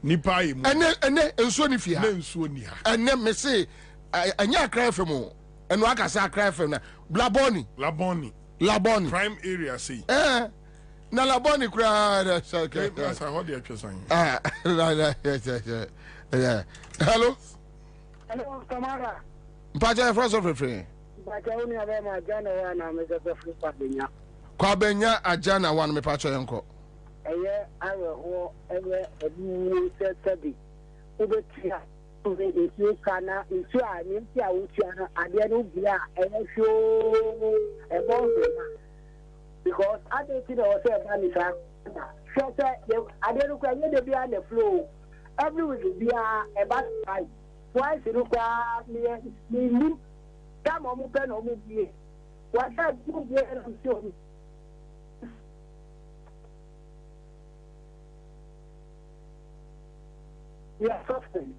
nipa yi mu ene enso ni fia enso ni ha ene me say anya Accra FM and waka say Accra FM na Laboni prime area see na Laboni kra that's how they are saying hello Tamara mpacha first of free mpacha uni abema jana wana ameza free Kwabena Kwabena ajana wana me pacha yanko eye awe ho eye ebu sebi ubetia isi kana isi ani ti awutia ade no bia eye show because I don't think I was a banisa. So I didn't quite need to be on the flow. Every week be a bad fight. Twice you look at me. Come on, open on me. What I do there and show me. Yeah, something.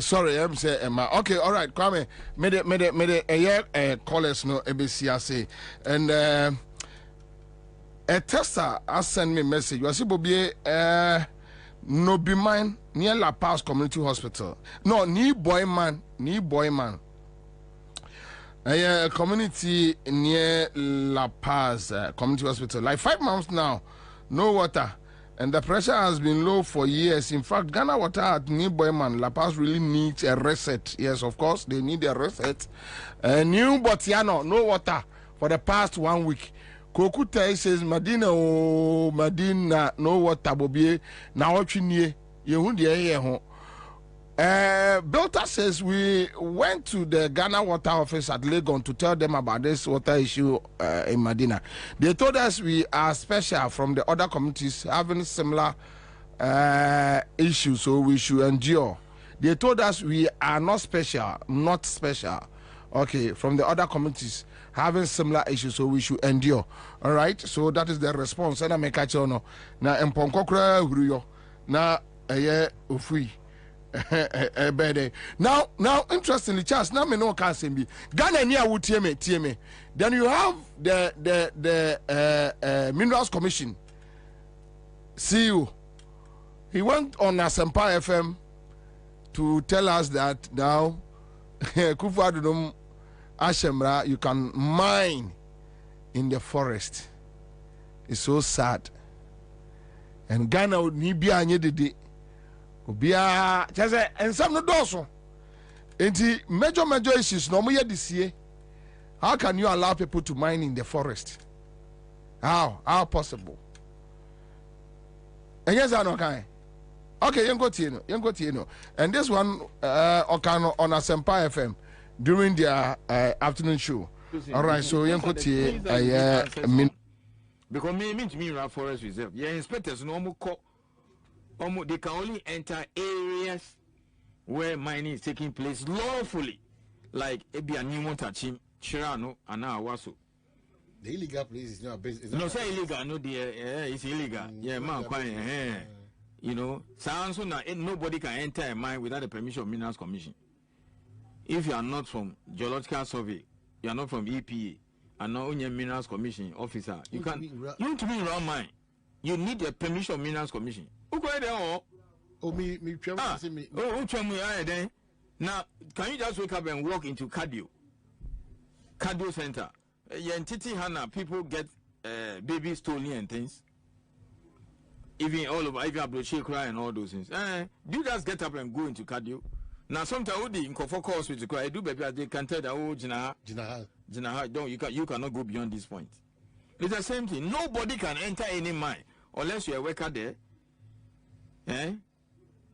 Sorry, I'm saying Emma. Okay, all right, Kwame. Made it callers no ABCC and a tester has sent me message. You see, Bobie no be mine near La Paz Community Hospital. No, ni boy man. A community near La Paz Community Hospital. Like 5 months now, no water. And the pressure has been low for years. In fact, Ghana Water at New Boyman, La Paz really needs a reset. Yes, of course, they need a reset. New Botiano, no water for the past 1 week. Kokuta says, Madina, no water, Bobie. Now, what you need, you Belta says we went to the Ghana Water office at Legon to tell them about this water issue in Medina. They told us we are special from the other communities having similar issues, so we should endure. They told us we are not special. Okay, from the other communities having similar issues, so we should endure. All right, so that is the response. And I make a chono na emponkokra huruyo na ufui. Now, interestingly, Charles, now me no can be Ghana near would TMA. Then you have the Minerals Commission CEO. He went on Asempa FM to tell us that now Kufuadunum Ashemra, you can mine in the forest. It's so sad. And Ghana would need be a Obia chese ensam no doso enti major issues no mo ye this year. How can you allow people to mine in the forest? How possible? And yes, I know kind. Okay, you go to no. And this one Okano on Asempa FM during their afternoon show. All right, so you go to because me to me forest reserve. Yeah, inspectors no more they can only enter areas where mining is taking place lawfully, like Ebi and New Montachim, Chirano, and Awaso. The illegal place is not based. No, say illegal. No, it's illegal. Yeah, man, you know, sounds so now nobody can enter a mine without the permission of Minerals Commission. If you are not from Geological Survey, you are not from EPA, and not only Minerals Commission officer, you can. You need to be around mine. You need the permission of Minerals Commission. Now, can you just wake up and walk into cardio center? Titi Hana, people get babies stolen and things. Even all over, even Abroche cry and all those things. Do you just get up and go into cardio? Now, sometimes in Kofoko hospital, I do baby, they can tell that Jinaha, don't you cannot go beyond this point. It's the same thing. Nobody can enter any mine unless you're a worker there.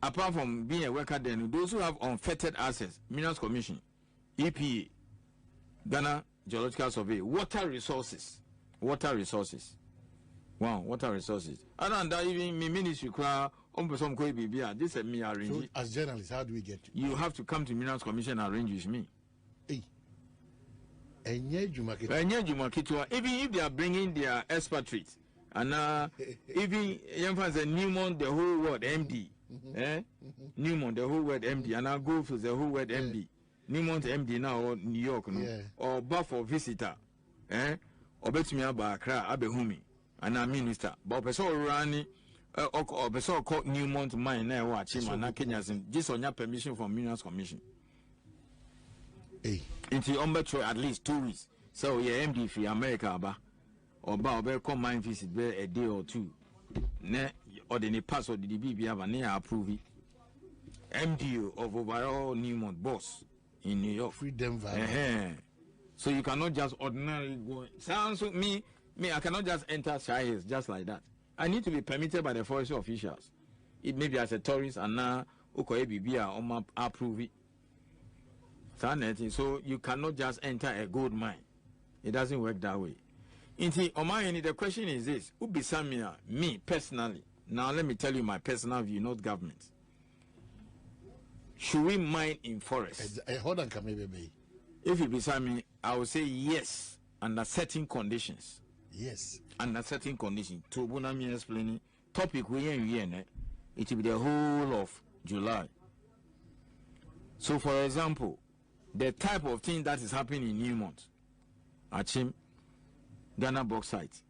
Apart from being a worker then those who have unfettered access, Minerals Commission, EPA, Ghana Geological Survey, water resources. Wow, water resources. I don't know even me ministry cry some this is me arrange. So as journalists, how do we get you? You have to come to Minerals Commission and arrange with me. Even if they are bringing their expatriates. And even the Newmont, the whole word MD. Newmont, the whole word MD. And I go for the whole word MD. Newmont MD now or New York, no? Or Buffalo visitor. Or bet me about Accra, Abehumi. And I'm minister. But person running or so called Newmont mine now watch him and Kenya's just on your permission from Minerals Commission. Into umber at least 2 weeks. So yeah, MD for America or come mine visit a day or two. Ne or the pass or the DB have an approve it. MD of overall Newmont boss in New York. Freedom So you cannot just ordinarily go. Sounds to me, I cannot just enter Shires just like that. I need to be permitted by the forestry officials. It may be as a tourist and now approve it. So you cannot just enter a gold mine. It doesn't work that way. The question is this: Ubisamia, me personally. Now let me tell you my personal view, not government. Should we mine in forests? Hold on, baby. If you beside me, I will say yes under certain conditions. Yes. Under certain conditions. To Bonami explaining topic we it will be the whole of July. So for example, the type of thing that is happening in Newmont, Achim, Ghana bauxite,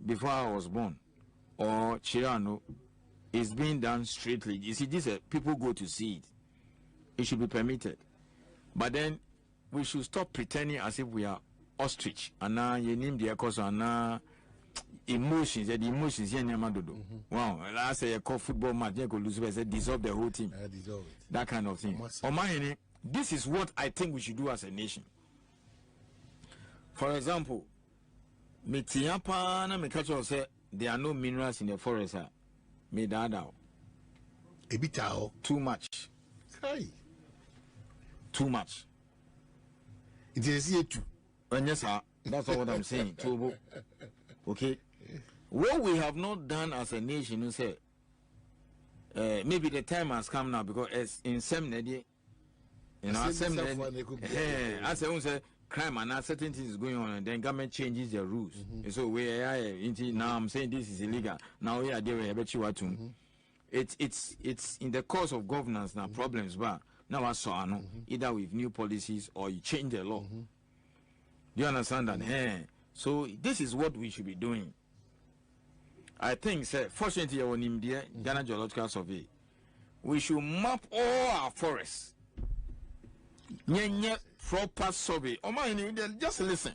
before I was born, or Chirano, is being done straightly. You see, this people go to see it. It should be permitted. But then we should stop pretending as if we are ostrich. And now you name the cause and now emotions. The emotions here wow, last say a call football match, you could lose, dissolve the whole team. That kind of thing. This is what I think we should do as a nation. For example, Mitiapa and say there are no minerals in the forest. Too much. Too much. It is here too. Yes, sir. That's all what I'm saying. Okay. What we have not done as a nation, you say, maybe the time has come now because as in some you know, as say crime and certain things is going on, and then government changes their rules. And so now I'm saying this is illegal. Now we are there. It's in the course of governance now problems, but now I saw either with new policies or you change the law. Do you understand that? So this is what we should be doing. I think, sir, fortunately, on India, Ghana Geological Survey, we should map all our forests. Proper survey. Just listen.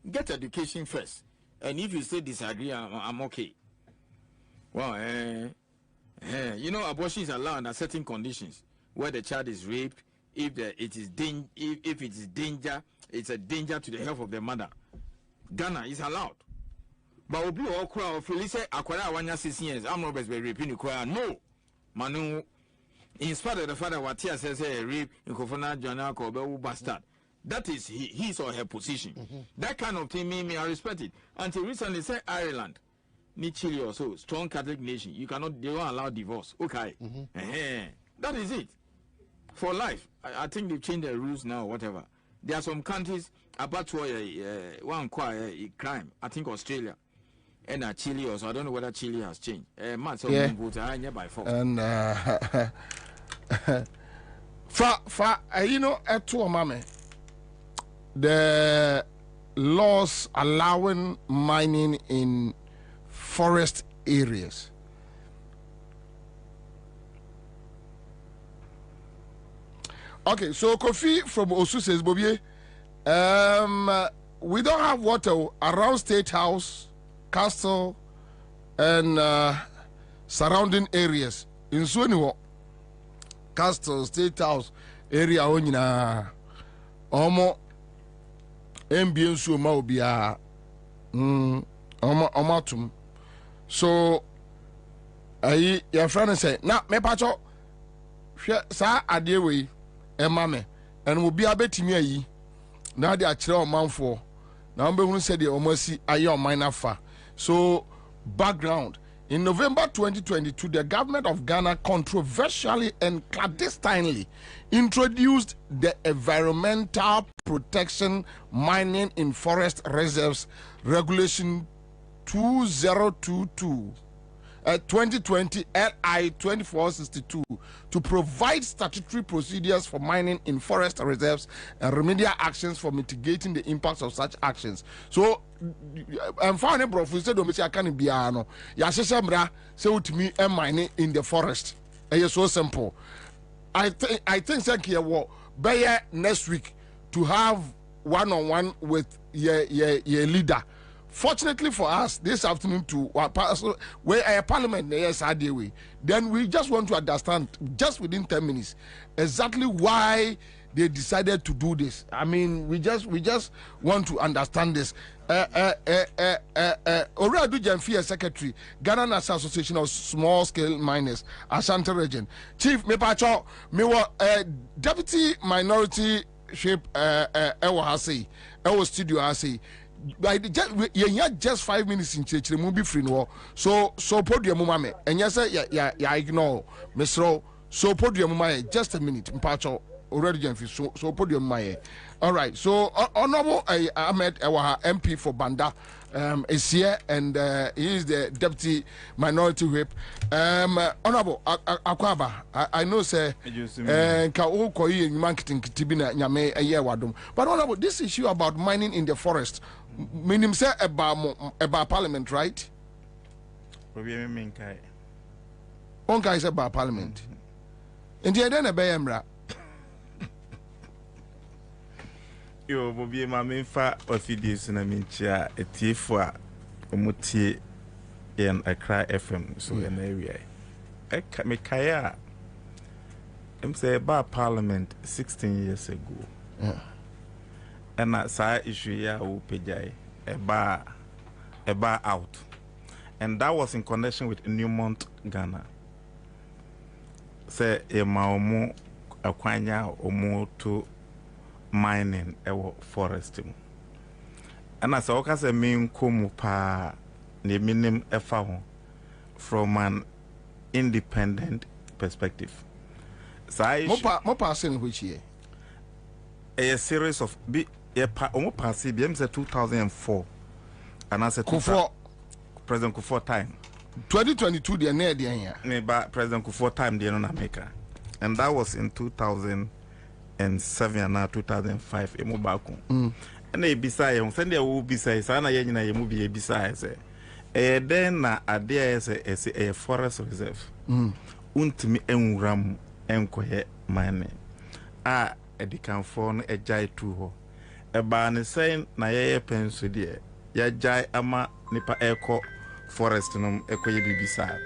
Get education first. And if you still disagree, I'm okay. Well, you know, abortion is allowed under certain conditions where the child is raped. If it is danger, it's a danger to the health of the mother. Ghana is allowed. But we'll be all crowd. If you say, Akwara 1 year 6 years, I'm not best be raping the crowd. No, Manu. In spite of the fact that what he says, rape in Kofana Jana Kobe bastard. That is his or her position. That kind of thing, me, I respect it. Until recently, say Ireland, ni Chile or so, strong Catholic nation, they don't allow divorce. Okay. That is it. For life. I think they've changed the rules now, whatever. There are some countries, apart from one crime, I think Australia. And Chile also, I don't know whether Chile has changed. By force. And you know, at two mame, the laws allowing mining in forest areas. Okay, so Kofi from Osu says, Bobie, we don't have water around State House, Castle, and surrounding areas. In Swaniwo, Castle, State House, area onina, omo, ambience maubia, omatum. So, your friend say, na me pacho, sa adewe. Emame and will be a bit me now they are chill man for now who said the almost ayo minor fa. So background in November 2022 the government of Ghana controversially and clandestinely introduced the Environmental Protection Mining in Forest Reserves Regulation 2022 2020 LI 2462 to provide statutory procedures for mining in forest reserves and remedial actions for mitigating the impacts of such actions. So I'm finding a professor Domestic can be ano. Yasheshamra say to me and mining in the forest. It's so simple. I think here what by next week to have one-on-one with your leader. Fortunately for us, this afternoon too, where a parliament yes way, then we just want to understand just within 10 minutes exactly why they decided to do this. I mean, we just want to understand this. Oradu Jamfia Secretary, Ghana National Association of Small Scale Miners, Ashanti Region. Chief Mepacho, me Deputy Minority Shape Ewa Hase, Ewa Studio Hase. Just 5 minutes in church, the movie free no. So podium mama, and yes, ya ignore Mr. So podium mama, just a minute, Mpacho. Already so podium my all right, so honorable Ahmed Ewaha MP for Banda is here, and he is the deputy minority whip. Honorable Akwaba, I know say marketing tibina nyame a year wadum, but honorable, this issue about mining in the forest meaning say about parliament, right? Onka is about parliament. In the end, a Yo, Bobie, my main fa of videos in a mincha, a T4, Muti, and a cry FM, so an area. I Mikaya, I'm say about Parliament 16 years ago. And that side issue, ya, Upejai, a bar out. And that was in connection with Newmont, Ghana. Say, a Maomo, a Kwanya, or more to mining ewo foresting. And as I say, mean come pa the minimum effort from an independent perspective. So I more passing which year a series of almost passing BM 2004 and I said President Kufuor time 2022 the near the year President Kufuor time the America, and that was in 2007 and now 2005 emobako and e beside on send will beside sana ye nyina ye mu bi beside say then na ade say a forest reserve untimi enwuram enkoye mane a edikan for no ejai tu ho e ba ne say na ye penso de ya jai ama nipa eko forest no ekoye bibisa.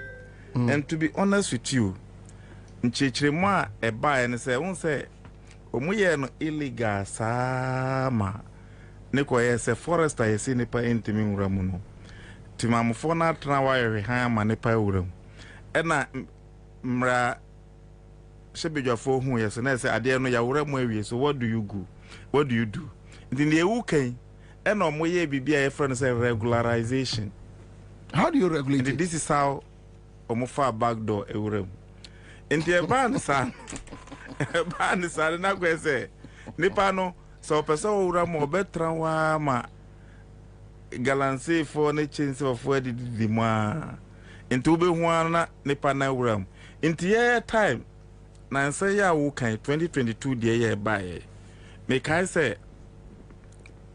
And to be honest with you, nchechiremu a e ba ne say won say omuye no illegal sama ne koye se forester ye si nipa intimi nwuramu no timamfo na tena waye han ma nipa wuram ena mra shebedwafo hu ye so na se ade no ya wuramu awie. So what do you do in the EU kan ena omoye bibia ye friend say regularization. How do you regulate it? This is how omofa backdoor e wuram enti e ban sa ban sa na go say nipa no so person wura mo betra wa ma galanse for ne chinse of where did the ma into be na nipa na wura enti ye time na say ya wo kan 2022 de ye buy me kai say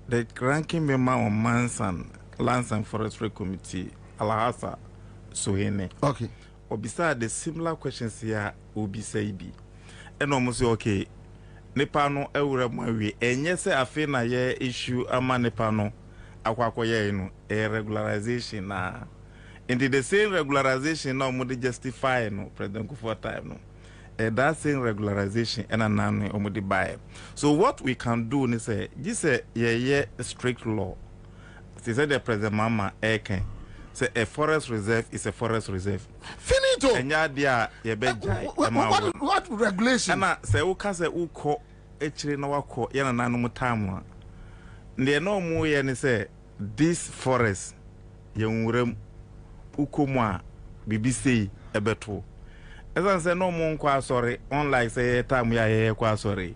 the ranking member on Mansan Lands and Forestry Committee Alahasa Sohene. Okay. Or beside the similar questions here will be say be. And almost okay. Nepano eura mwe and yes I feel na ye issue ama nepano akwako ye no a regularization na. Indeed the same regularization no mo justify no President Kufuor time no. That same regularization and anane omudi buy. So what we can do is say this ye strict law. They said the President Mama Eken say a forest reserve is a forest reserve. Finito. And ya dia ye beja. What regulation? And say uka say uko echiri na wako yana nanu mutamu. Ndiye no mu ye ni say this forest ye nwurem uko mwa BBC ebeto. As say no mu kwa sorry unlike say time ya ye kwa sorry.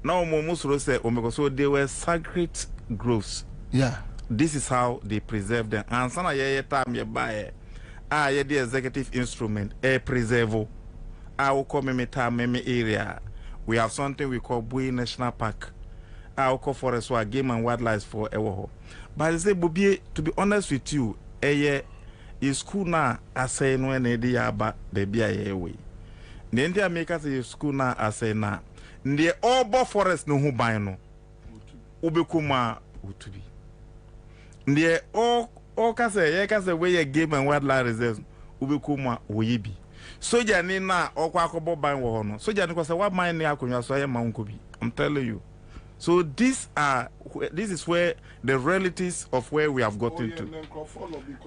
No mu musuro say omekoso they were sacred groves. Yeah. This is how they preserve them. And some ye time ye buy yeah, the executive instrument preserve our community area. We have something we call Bui National Park. Our call forest for game and wildlife for Ewoho. But I say, Bobie, to be honest with you, is school now. I say no any idea about the BIA. The India makers is school now. I say na. The all forest no who buy no. Ubekuma utubi. The all kase where game and wildlife reserves. Ubekuma uyibi. Soja ni na okwa akobo ban wo no. Soja ni kwase what mine ni akonwa so ya mankobi. I'm telling you. So this is where the realities of where we have gotten to.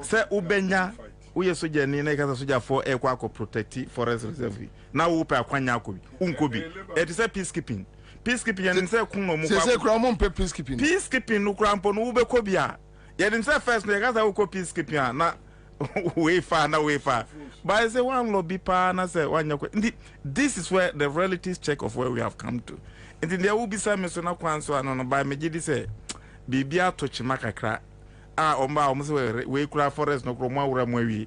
Say ubenya uye soja ni na kasa soja for ekwa ko protect forest reserve. Na wo pe akwanya akobi. Unkobi. It is a peacekeeping. Peacekeeping and say kunno mu kwa. Say kra mo pe peacekeeping. Peacekeeping no kra mpo no ube ko bia. Ye dem say first no kasa wo ko peacekeeping na way far. But I say one lobby pa na say one. This is where the realities check of where we have come to. And then there will be some mesona kwanso anono by me gidi say bibia to chima kakra omba omse we kura forest no kromo awura mwawi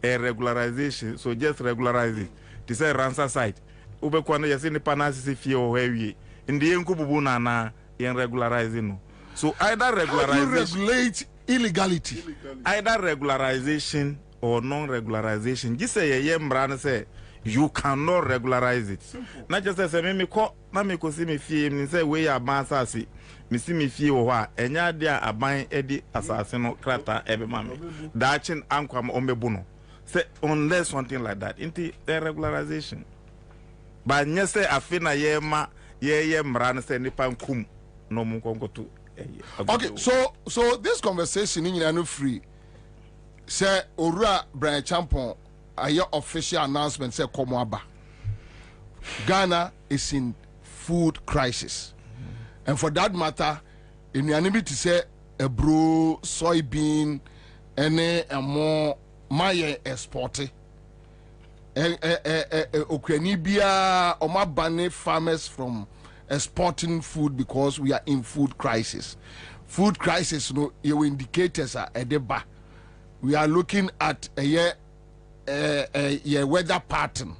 regularization, so just regularize it. This is Ansah site ube kwa no yesi ni panasi fie o hewi ndi enku bubu na yen regularize no. So either regulate illegality, either regularization or non-regularization. Just say ye mbran say you cannot regularize it. Not just say me ko na me ko see me fie me say we ya ban asase me see me fie wo ha enya dia aban edi asase no krata ebe mame dachin ankwam ombebu no say unless something like that into the regularization. But nye say afina ye ma ye mbran say nipa nkum no mu konko to. Okay, so this conversation in no free. Say Ora Brian Champon, your official announcement say Komwaba. Ghana is in food crisis. And for that matter, in the enemy to say a bro, soybean, any more my exported. Okrenibia or my banning farmers from exporting food because we are in food crisis. Food crisis, no, your indicators are at the back. We are looking at a year weather pattern.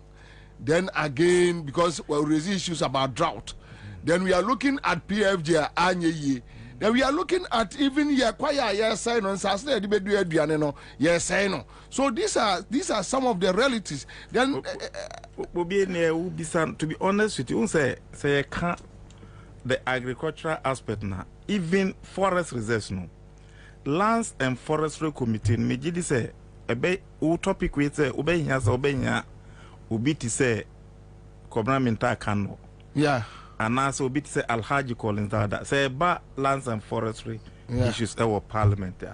Then again, because we raise issues about drought. Then we are looking at PFJ anye. Then we are looking at even yes. So these are some of the realities. Then to be honest with you, say can't the agricultural aspect now, even forest reserves no. Lands and Forestry Committee me gidi say ebe u topic we say obenya obi ti say Kwabena minta kano. Yeah. And also obi ti say Alhaji Collins that say ba lands and forestry issues our parliament.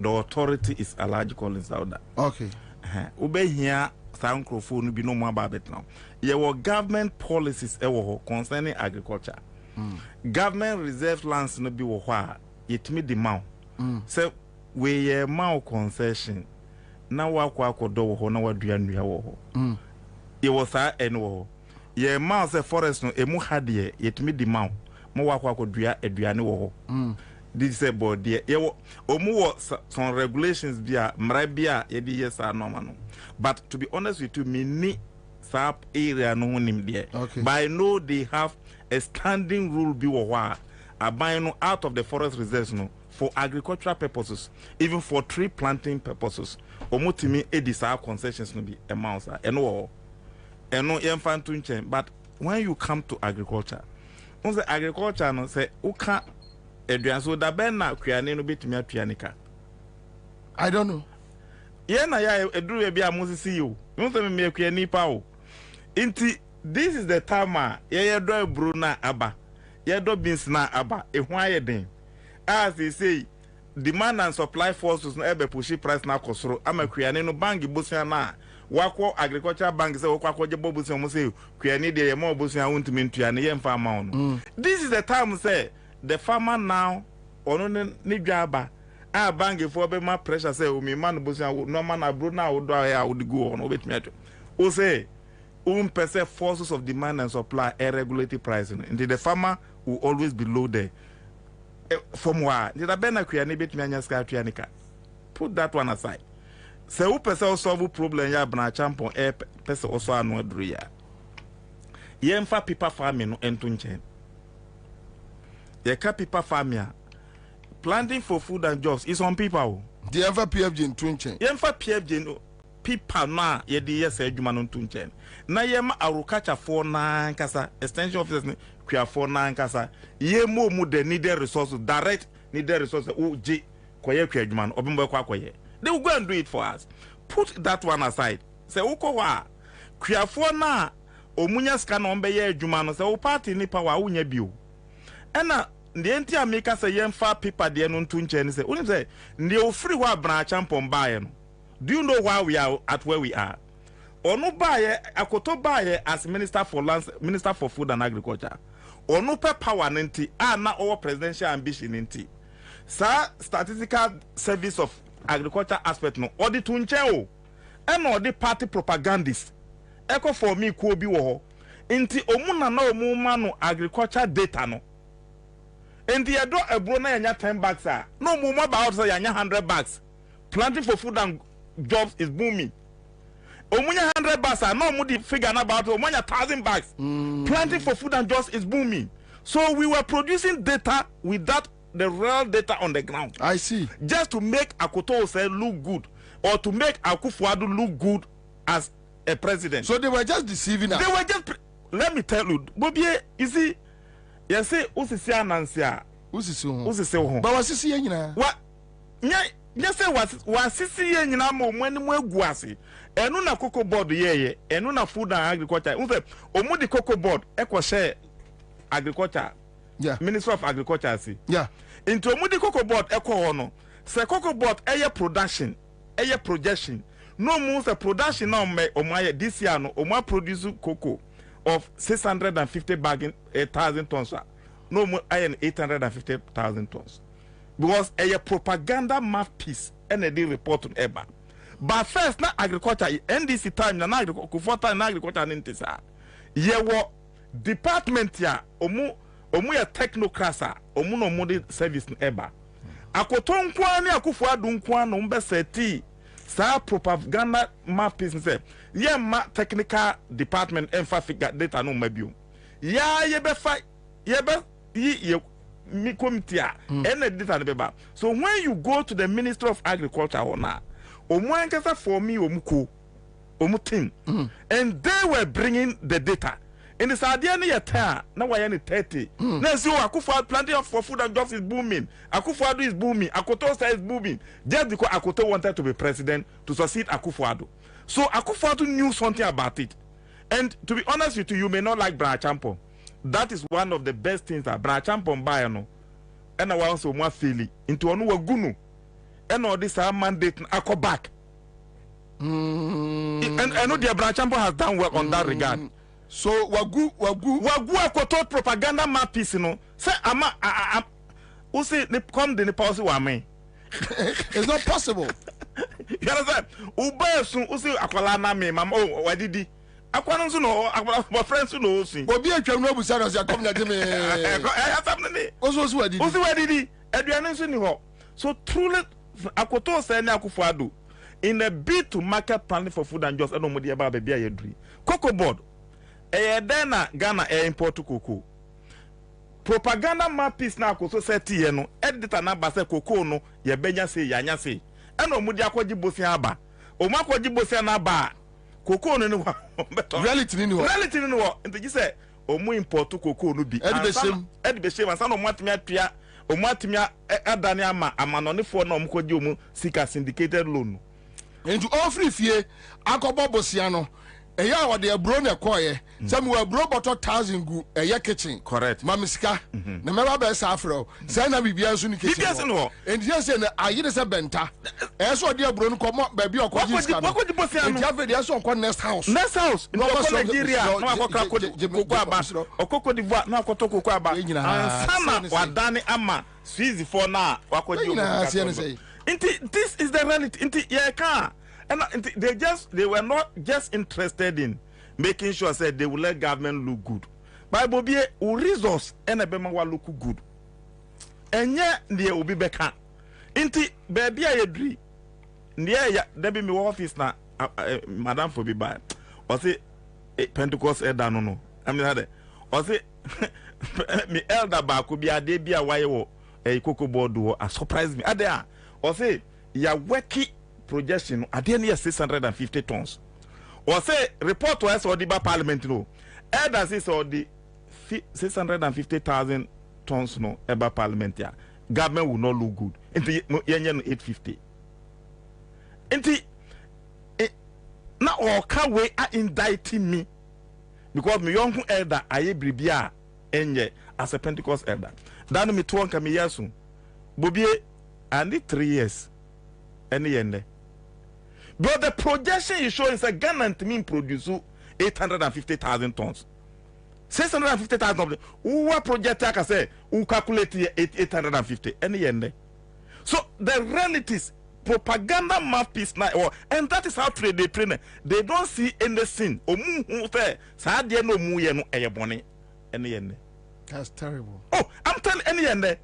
The authority is Alhaji Collins that. Okay. Obenya sound microphone bi no more about it now. Your government policies concerning agriculture. Government reserve lands no bi wo hwa yetimi demand. So we ma concession na wakwa akodo wo ho na wadua nnua wo ho. Ye wo sa eno ye ma se forest no emu hade yetimi demand mo wakwa akodua aduane wo ho. This say board ye wo omu wo some regulations bia mra bia ye di yes are normal no. But to be honest with you, me ni sap area no nim there. Okay. But I know they have a standing rule bi wo ho a buy no out of the forest reserves no for agricultural purposes, even for tree planting purposes. Omotimi edisa concessions no be amounts eno yemfantu nchen. But when you come to agriculture, on the agriculture no say uka eduan so da ben na kuane no betimi atuanika. I don't know. Ye na ya eduru e bia mosisi you. You say me kuani pa o. Inti this is the time ye do ebru na aba. Ye do beans na aba. Ehwan ye den. As they say, demand and supply forces no ebe push price na kosoro ama kuane no bank bosia na wako agricultural bank say wako je bobusia mo say kuane de mo bosia wontumi ntuane ye mfa ma no. This is the time say the farmer now ono ni dwaba a bank for be ma pressure say o me man bosia no man na bro na wo do ya wo go on obetumi ato o say percent forces of demand and supply a regulatory pricing and the farmer will always be low there. From where did I bena kuane betumi anya ska atuanika? Put that one aside. se wo pese solve problem ya bra champon pese also anu aduru ya ye mfa paper farming no ento nchen ye ka paper farming planting for food and jobs is on people the ever PFG in twinchen ye mfa PFG no people na ye de yes adwuma no nto nchen na ye ma agriculture for na nkasa extension officers ni kwa for na nkasa ye mo mu the needed resources direct needed resources o je koye kwa adwuma no obimbo kwa koye they will go and do it for us. Put that one aside. Say uko wa kwa na omunya ska na ombe ye adwuma no say o party ni power unya bio ena ndi enti ameka say yemfa paper de no ntu nche ni say uni say ndi o free wa bra champon bae no. Do you know why we are at where we are? Onu bae akoto bae as minister for lands, minister for food and agriculture. Onu pe power nti na our presidential ambition nti. Sa statistical service of agriculture aspect no odi tunche o ena odi party propagandist eko for me ku obi wo ho nti omuna na omuma no agriculture data no nti yedo ebro na yanya 10 bags a no omuma ba out say yanya 100 bags planting for food and jobs is booming omunya 100 bags a no omudi figure na about omunya 1000 bags planting for food and jobs is booming so we were producing data without the real data on the ground. I see. Just to make Akoto say look good or to make Akufo-Addo look good as a president. So they were just deceiving us. They were just let me tell you, Bobie, you see, you say usisi anansia. Usisi ho. But wasisi ye nyina. What? Nya say wasisi ye nyina mo mwani mu egu ase. Enu na cocoa board ye. Enu na food and agriculture. Unse omudi cocoa board ekwo share agriculture. Yeah. Minister of Agriculture see. Yeah. Into omudi cocoa board ekwo no. Se cocoa board eye production, eye projection. No more the production now me omaye this year no oma produce cocoa of 650 bagging 1,000 tons. No more iron 850,000 tons. Because a propaganda mouthpiece and a deal report on EBA. But first na agriculture NDC time na agriculture na agriculture nintisa. Ye wo department ya omu ya technocrats omu no mode service EBA. Akoto nkwa ni Akufo-Addo nkwa no mbe seti sa propaganda mouthpiece say ye ma technical department emphatic data no mabio. Ya ye be fa ye be ye mi committee and data beba. So when you go to the Minister of Agriculture or na omu ankasa for me omuko omu team and they were bringing the data. In the Sardinia year time, now we are 30. Now see Akufo-Addo planting for food and jobs is booming. Akufo-Addo is booming. Akoto is booming. Just because Akoto wanted to be president to succeed Akufo-Addo. So Akufo-Addo knew something about it. And to be honest with you, you may not like Bra Champon. That is one of the best things that Bra Champon buy no. And I want so more feeling into anu wagunu. And all this mandate ako back. And I know the Bra Champon has done work on that regard. So wagu akoto propaganda mouthpiece no say ama who say they come the policy wa me. It's not possible. You understand? Uba sun who say akwala na me mama oh wadidi akwa no so no akwa friends no so obi atwam no busa no say come na dem oso wadidi aduane so ni ho. So truly akoto say na Akufo-Addo in a bid to market planning for food and jobs no mo dey ba bia yedri cocoa board na Ghana import cocoa. Propaganda mouthpiece na akoso set ye no editor na ba se cocoa no ye benya se yanya se. Ena omudi akwaji bosi aba. Omu akwaji bosi na ba. Cocoa no ni reality ni wo. Reality ni wo. Nti say omu import cocoa no bi. Edi be shame ansa no omu atimi atua. Omu atimi adane ama amanonefo na omu kwaji omu sika syndicated loan. Nti all free fie akobo bosi ano. Eya wa de abro na koye some we abro bottle 1,000 gu eya kitchen correct mamisika na meba be sa afro say na bibia so ni kitchen no and you say na ayide se benta e so de abro no komo ba bi okoji ska no and you have so on next house no Nigeria no akokra koko aba okoko divoire no akoto koko aba ansana wadane ama squeeze for na wakoji this is the reality inti ye ka. And they were not just interested in making sure that they will let government look good. But Bobie, resource and a bema wa look good. And yet they will be back. Inti baby I agree. ya debi me office na madam for be by or say Pentecost elder no I mean that or say me elder ba ko bi ade bi a waye wo cocoa board wo surprise me ade or say ya working projection ade near 650 tons or say report was or the parliament no elders is or the 650,000 tons no eba parliament ya government will not look good into yenye no 850 into na or can we are indicting me because me young elder aye bribia enye as a Pentecost elder dan me to nka me yasu Bobie I need 3 years any yende but the projection is showing a Ghana to me produce 850,000 tons 650,000 who project I say who calculate 850 any yende so the realities propaganda mouthpiece now and that is how they train they don't see anything omu hu say sa de no mu ye no eyebone any yende that's terrible. Oh, I'm telling any yende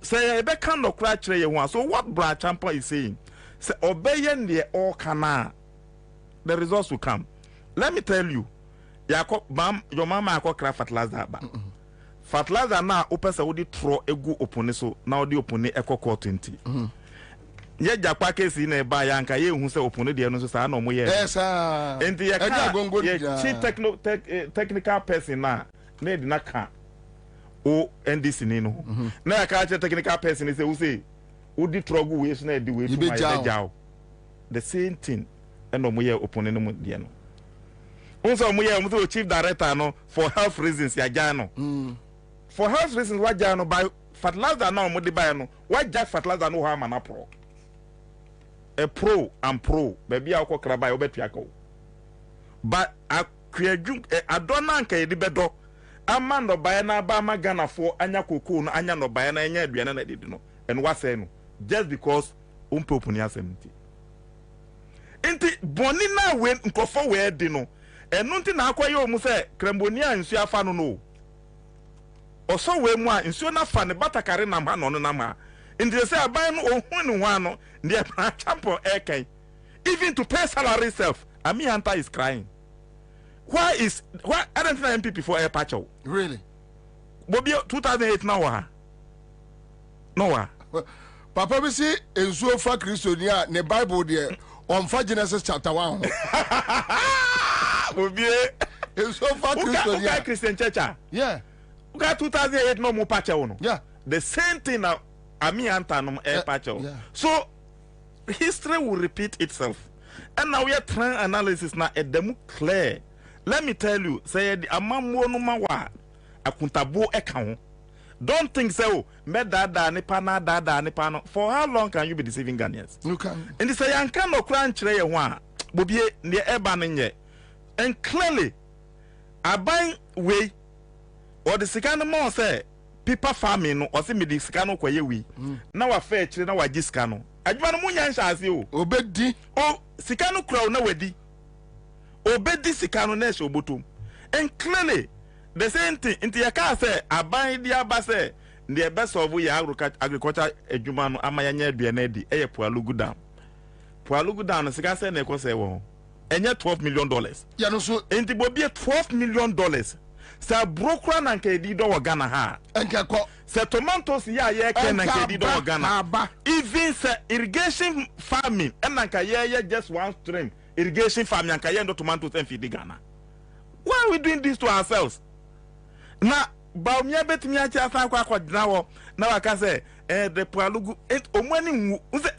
say e be kan no kra kire ye ho so what Brad Champa is saying say obey ye all kana the results will come. Let me tell you Yako bam your mama akọ kra fertilizer ba fertilizer na opese wo di tro egu opone so na wo di opone ekọ 20 ye jakwa kesi na ba ya nka ye hu se opone de no so sa na omo ye yes ah enti ye technical person na di na ka o NDC ni no na ya ka technical person say wo say wo di tro gu we so na di we to my jaw the same thing and omo ye opone no mo de no unso mu ye chief director no for health reasons ya jano for health reasons wa jano by fertilizer na mo de buy no wa jack fertilizer no ha mana pro a pro and pro baby akọ kraba yo betua ko but akwadwu adona nka ye de bedo amando buy na ba ma Ghana for anya kokoo no anya no buy na anya aduane na de no and wa say no just because umpopuni asemti enti boni na we nkofo we de no enu nti na akwaye omu se krembonia nsu afa no no oso we mu a nsu na fa ne batakare na ma no na ma ndi se aban no ohun ni ho ano ndi champo ekai even to pay salary self Ami Ansah is crying. Why I don't think MPP for air patcho really Bobie 2008 now no papa we see ensuo fa Christonia ne Bible there on Genesis chapter 1 Bobie ensuo fa Christonia Christian church yeah uka 2008 no mo patcho no yeah the same thing now Ami Ansah no air patcho so history will repeat itself and now we are trying analysis now at them clear. Let me tell you, say the amamwo no mawa akuntabo eka. Don't think so. Me dada nipa na dada nipa no. For how long can you be deceiving Ghanaians? You can. And they say yanka no kran chire ye ho a Bobie ne eba no nye. And clearly aban we or the sika no mo say people farming no or say me the sika no kwaye wi. Na wa fair chire na wa gi sika no. Adwa no munya nsa ase o. Obedi. O sika no kura na wadi. Obedi sika no na ehye obotom. And clearly the same thing inti yaka say aban dia ba say the best of we agriculture adwuma no amanya aduane di eye Pualugu Dam. Pualugu Dam no sika say na ekose wo. Enye $12 million. Ya no so inti Bobie $12 million. Sa brokra na nke di do Ghana ha. Enke ko se tomatoes ya ye ke na nke di do Ghana. Even se irrigation farming and na nke ye just one stream. Irrigation farming and kayendo tomatoes and feed Ghana. Why are we doing this to ourselves? Na ba mi abetimi achi afa kwa dinawo na waka say the Pualugu omani uze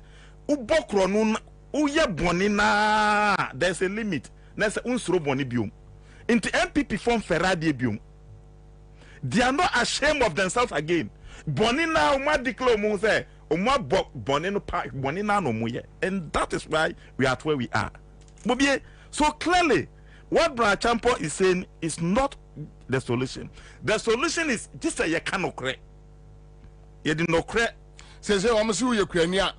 ubokro no uye boni na there's a limit. Na say unsuro boni biom. Into MPP form Ferradi biom. They are not ashamed of themselves again. Boni na uma declare mo say uma boni no pa boni na no mo ye. And that is why we are where we are. Bobie, so clearly, what Brad Champo is saying is not the solution. The solution is just a yakano cre. You didn't know cre. Says, I'm a Syria Ukrainian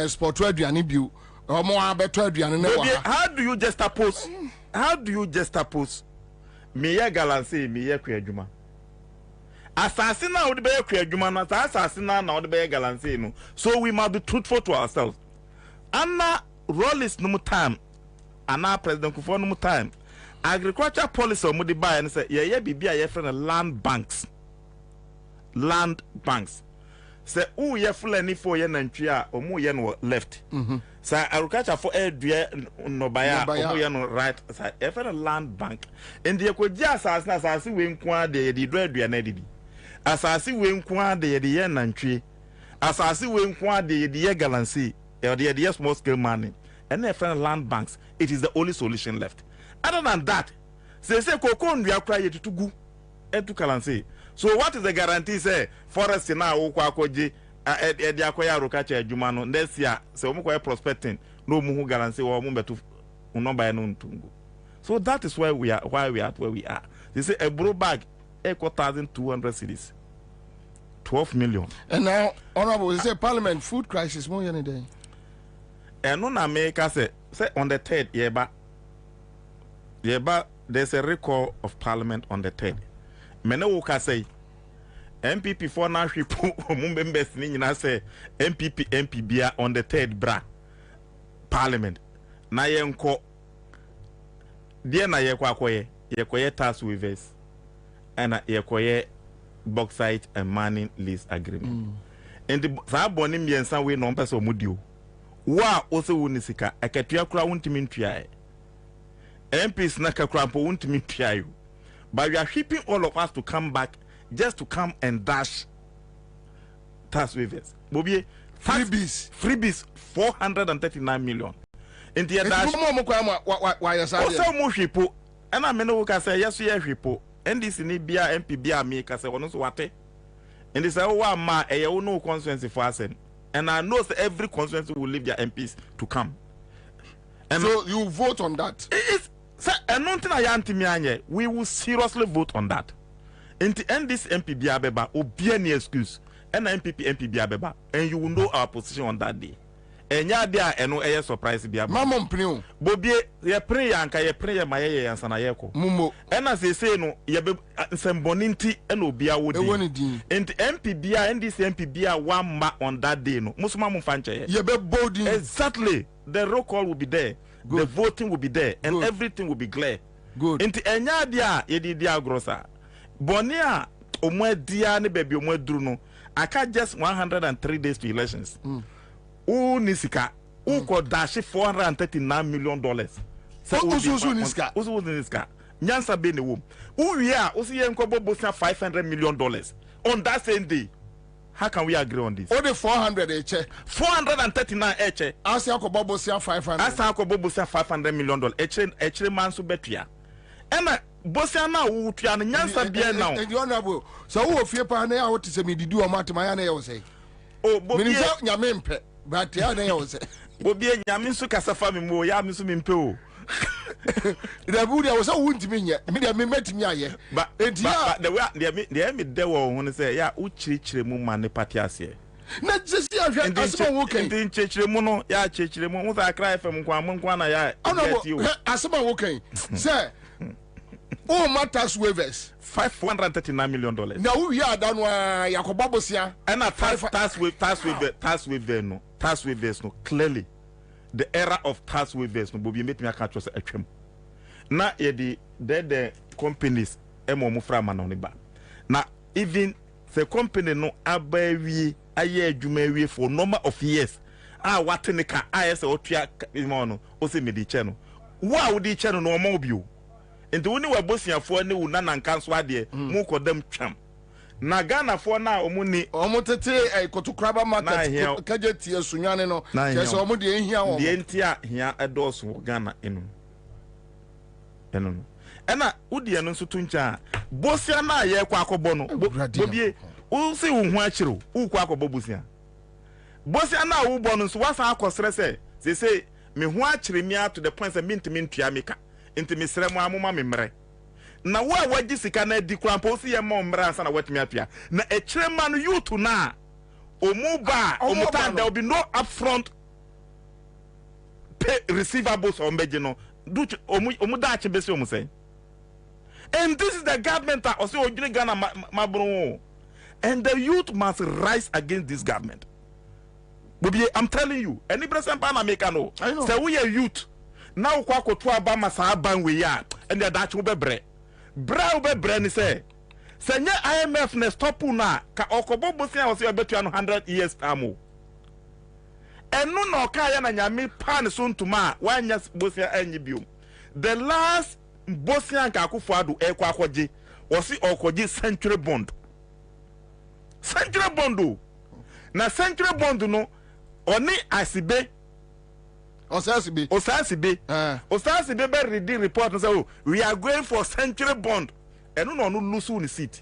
sport aduane biu. Omo abeto aduane na wa. How do you just oppose? How do you just oppose? Me ye galanse me ye kwadwuma. Assassin na would be kwadwuma no assassin na would be galanse no. So we must be truthful to ourselves. Anna Rollis no time Anna President Kufuor no time agriculture policy or mudi buy and say yeah bibia ye friend land banks say who ye fulani for ye nantria omu ye no left say agriculture for edua no buy omu ye no right say ye friend land bank and ye ko dia asase we nko ade ye do edua na didi asase we nko ade ye nantwie asase we nko ade ye galancy or the small scale money and ye friend land banks. It is the only solution left. Other than that, they say Koko Ndua cry to go and to Kalansi. So what is the guarantee? Say forest now Okwakoji Ediakoya Rokacha Jumano next year, so Omukoya prospecting, no Muhu guarantee or Mumbetu Unomba Tungu. So that is where we are where we are. They say a bro bag 1,200 cities. 12 million. And now, Honorable, they say Parliament food crisis more than a day. And on America say on the 3rd, there's a recall of Parliament on the 3rd. Menewuka say MPP for now people members ni say MPP on the 3rd bra Parliament. Na yenko dia na yekoye tax waivers and yekoye bauxite and mining lease agreement. And the saboni miensa we no person mudio. Wa ose wunisika akatua kura wuntimi ntua MPs na kakura mpo wuntimi ntua yo, but we are shipping all of us to come back just to come and dash tax waivers. Bobie freebies 439 million in the dash why you say so mo hwipo and I meno ka say yes ye hwipo NDC ni bia MP bia me ka say wono so wate and they say oh wa ma e ye no constituency for us. And I know that every constituency will leave their MPs to come. And so you vote on that? We will seriously vote on that. And to end this MP Biabeba, or be any excuse, and MP Biabeba, and you will know our position on that day. And ya there and no air surprise Biabeba. Mamma Prio, Bobie, ye pray anka ye pray my and Sanayeko. Mumo, and as they say, no, ye be some boninti and Obia would and MPBA and this MPBA one ma on that day. No, Musmamu Fancha, ye be boarding exactly. The roll call will be there, the voting will be there, and everything will be clear. Good. Into enya dia ye di dia grossa. Bonia omwe dia ne baby omwe druno. I can't just 103 days to elections. Nisika uko dashi $439 million. Nisika nyansa be ne wom. Uya osi yenko bobosia $500 million on that same day. How can we agree on this? Only 400 eche. 439 eche. Asa ko bobosia 500. Asa ko bobosia $500 million. Eche manso betua. Ena bosia na wo tua nyansa bia now. And you honorable. So wo fie pa na ya wo tise me didi o matema ya na ya wo say. Oh Bobie nyame mpe. But ya na ya wo say. Bobie nyame nso kasafa me mo ya me nso me mpe o. The budia was so wontimi nye. Me dey me metimi aye. But the way they me dey wo ho say ya uchirichire mu ma ne party ase. Na jesi ahwe asema wo kan. Ndi chechire mu no ya chechire mu musa akra FM nkwa na ya. Asema wo kan. Say oh matters waivers $539 million. Now we are done Yakobabosia and a tax waivers no clearly the era of tax waivers no Bobie make me catch us a trim. Na ye the companies emo mufra manoniba. Na even the company no abawi aye adwuma for number of years. What in the car IS or tia mono o se me di channel. Wa wo di channel no mo bio. Enti woni wa bosia fo ne wuna nan kanso ade mu kodam twam na Ghana fo na omutete kotukraba market kageti esunwane no kese omu de ehia wo de entia hia edoso Ghana enu ena udi enu nso tuncha bosia na ye kwa akobo no Bobie wo se wo hu akiro wo kwa akobo bosia na wo bo no nso wasa akosere se me hu akire mi to the point say mintimi ntua meka inti misre mu amuma memre na wo waji sika na di krampo si ye mo mra ansa na watimi apia na ekire ma no youth na omuba omuta there will be no upfront pay receivables on beje no do omuda achi besi omuse. And this is the government that also odwene Ghana mabro, and the youth must rise against this government. Bobie, I'm telling you, any person pan America no. Say we are youth. Now kwa to Obama sa ban we ya and the Dutch will be bre. Bra will be bre ni say. Say nye IMF ne stop na ka okobo bosia was your bet 100 years amu. Enu no ka ya na nyame pan so ntuma wanya bosia enyi biom. The last bosia ka Akufo-Addo ekwa akwaje was okoje century bond. Century bond na century bond no oni asibe Osasibe be reading report and say, oh, we are going for century bond. And no lose in the seat.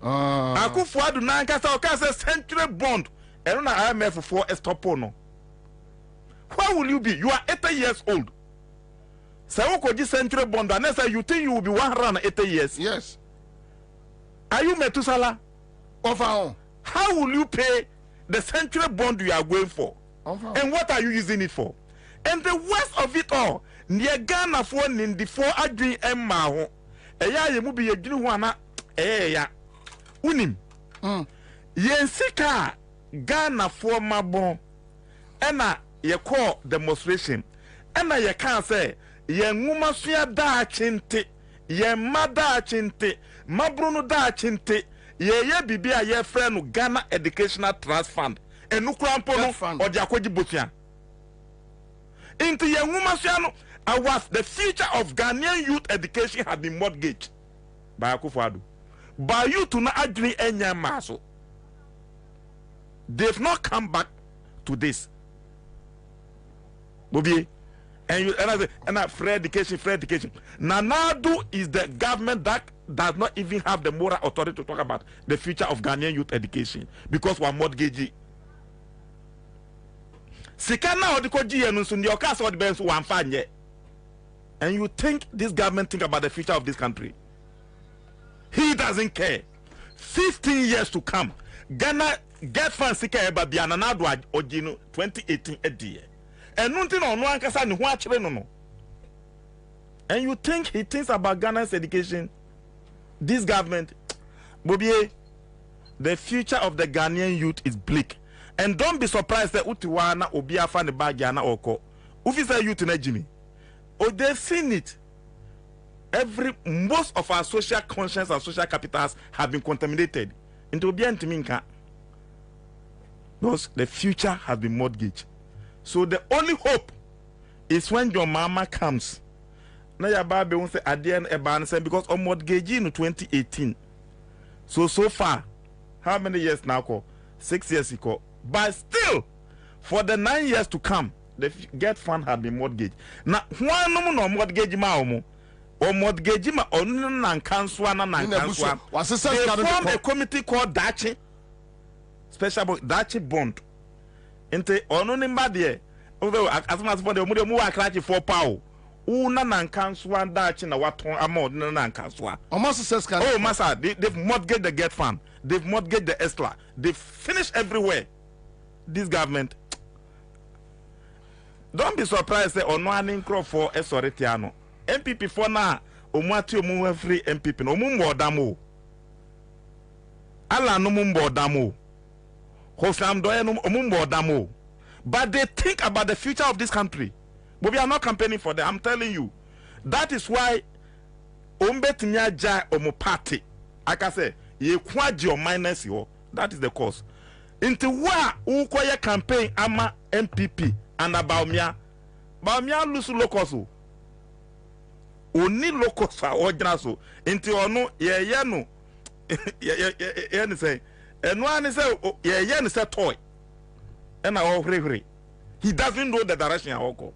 Akufo-Addo na nkasa say century bond. And no IMF for a stop no. Where will you be? You are 80 years old. Say okoji century bond and say you think you will be 180 years? Yes. Are you Metusala? Over. How will you pay the century bond you are going for? And what are you using it for? And the worst of it all, near Ghana for Nindi for Adri and Maho. Eya ye mubi ye jini wana ya unim. Yensika Ghana for mabon. Ena ye call demonstration. Ena ye can say ye nguma suya da chinte. Ye mada chinte. Mabruno da chinte. Ye bibia ye friend Ghana Educational Trust Fund. And no crampo or the Akwaji Botia. Into young woman, the future of Ghanaian youth education had been mortgaged by Akufo-Addo. By you to not agree any maso. They've not come back to this. Bobie, and free education. Nanadu is the government that does not even have the moral authority to talk about the future of Ghanaian youth education because we are mortgaged. Sikana odikoji enunsu ndi okasa odbensu wamfanye. And you think this government think about the future of this country? He doesn't care. 15 years to come. Ghana get fancy care about Biana Nadu Ojino 2018 ediye. And nothing on one kasa ni huachire no. And you think he thinks about Ghana's education? This government, Bobie, the future of the Ghanaian youth is bleak. And don't be surprised that Utiwana Obiafa ne Bagiana Oko. Ufisa youth in Jimmy. Oh, they've seen it. Most of our social conscience and social capitals have been contaminated into Obiantiminka. Because the future has been mortgaged. So the only hope is when your mama comes. Now your baby won't say Adian Eban because on mortgage in 2018. So far, how many years now? 6 years ago. But still, for the 9 years to come, the get fund had been mortgaged. Now, why no mortgage ma or mortgage ma or nan kanswa na kanswa? They form a committee called Dachi, special Dachi bond. Inte ono nimba de. Although as much for the mu akrachi for power. Una nan kanswa Dachi na waton amount nan kanswa. Almost says oh, massa, they've mortgaged the get fund. They've mortgaged the ESLA. They've finished everywhere. This government, don't be surprised that on one crop for a soretiano MPP for now, Omwati Omu free MPP no mumbo damo. Ala no mumbo damo. Hosam doye no mumbo damo. But they think about the future of this country. But we are not campaigning for them. I'm telling you. That is why Ombetinya Jai Omo party. Like I say, ye kwaji or minus yo. That is the cause. Into wa ukoye campaign ama MPP and Baumia lose locoso. Oni locosa or janaso. Into ono ye no ye say and one say ye say toy. And I free. He doesn't know the direction I walk.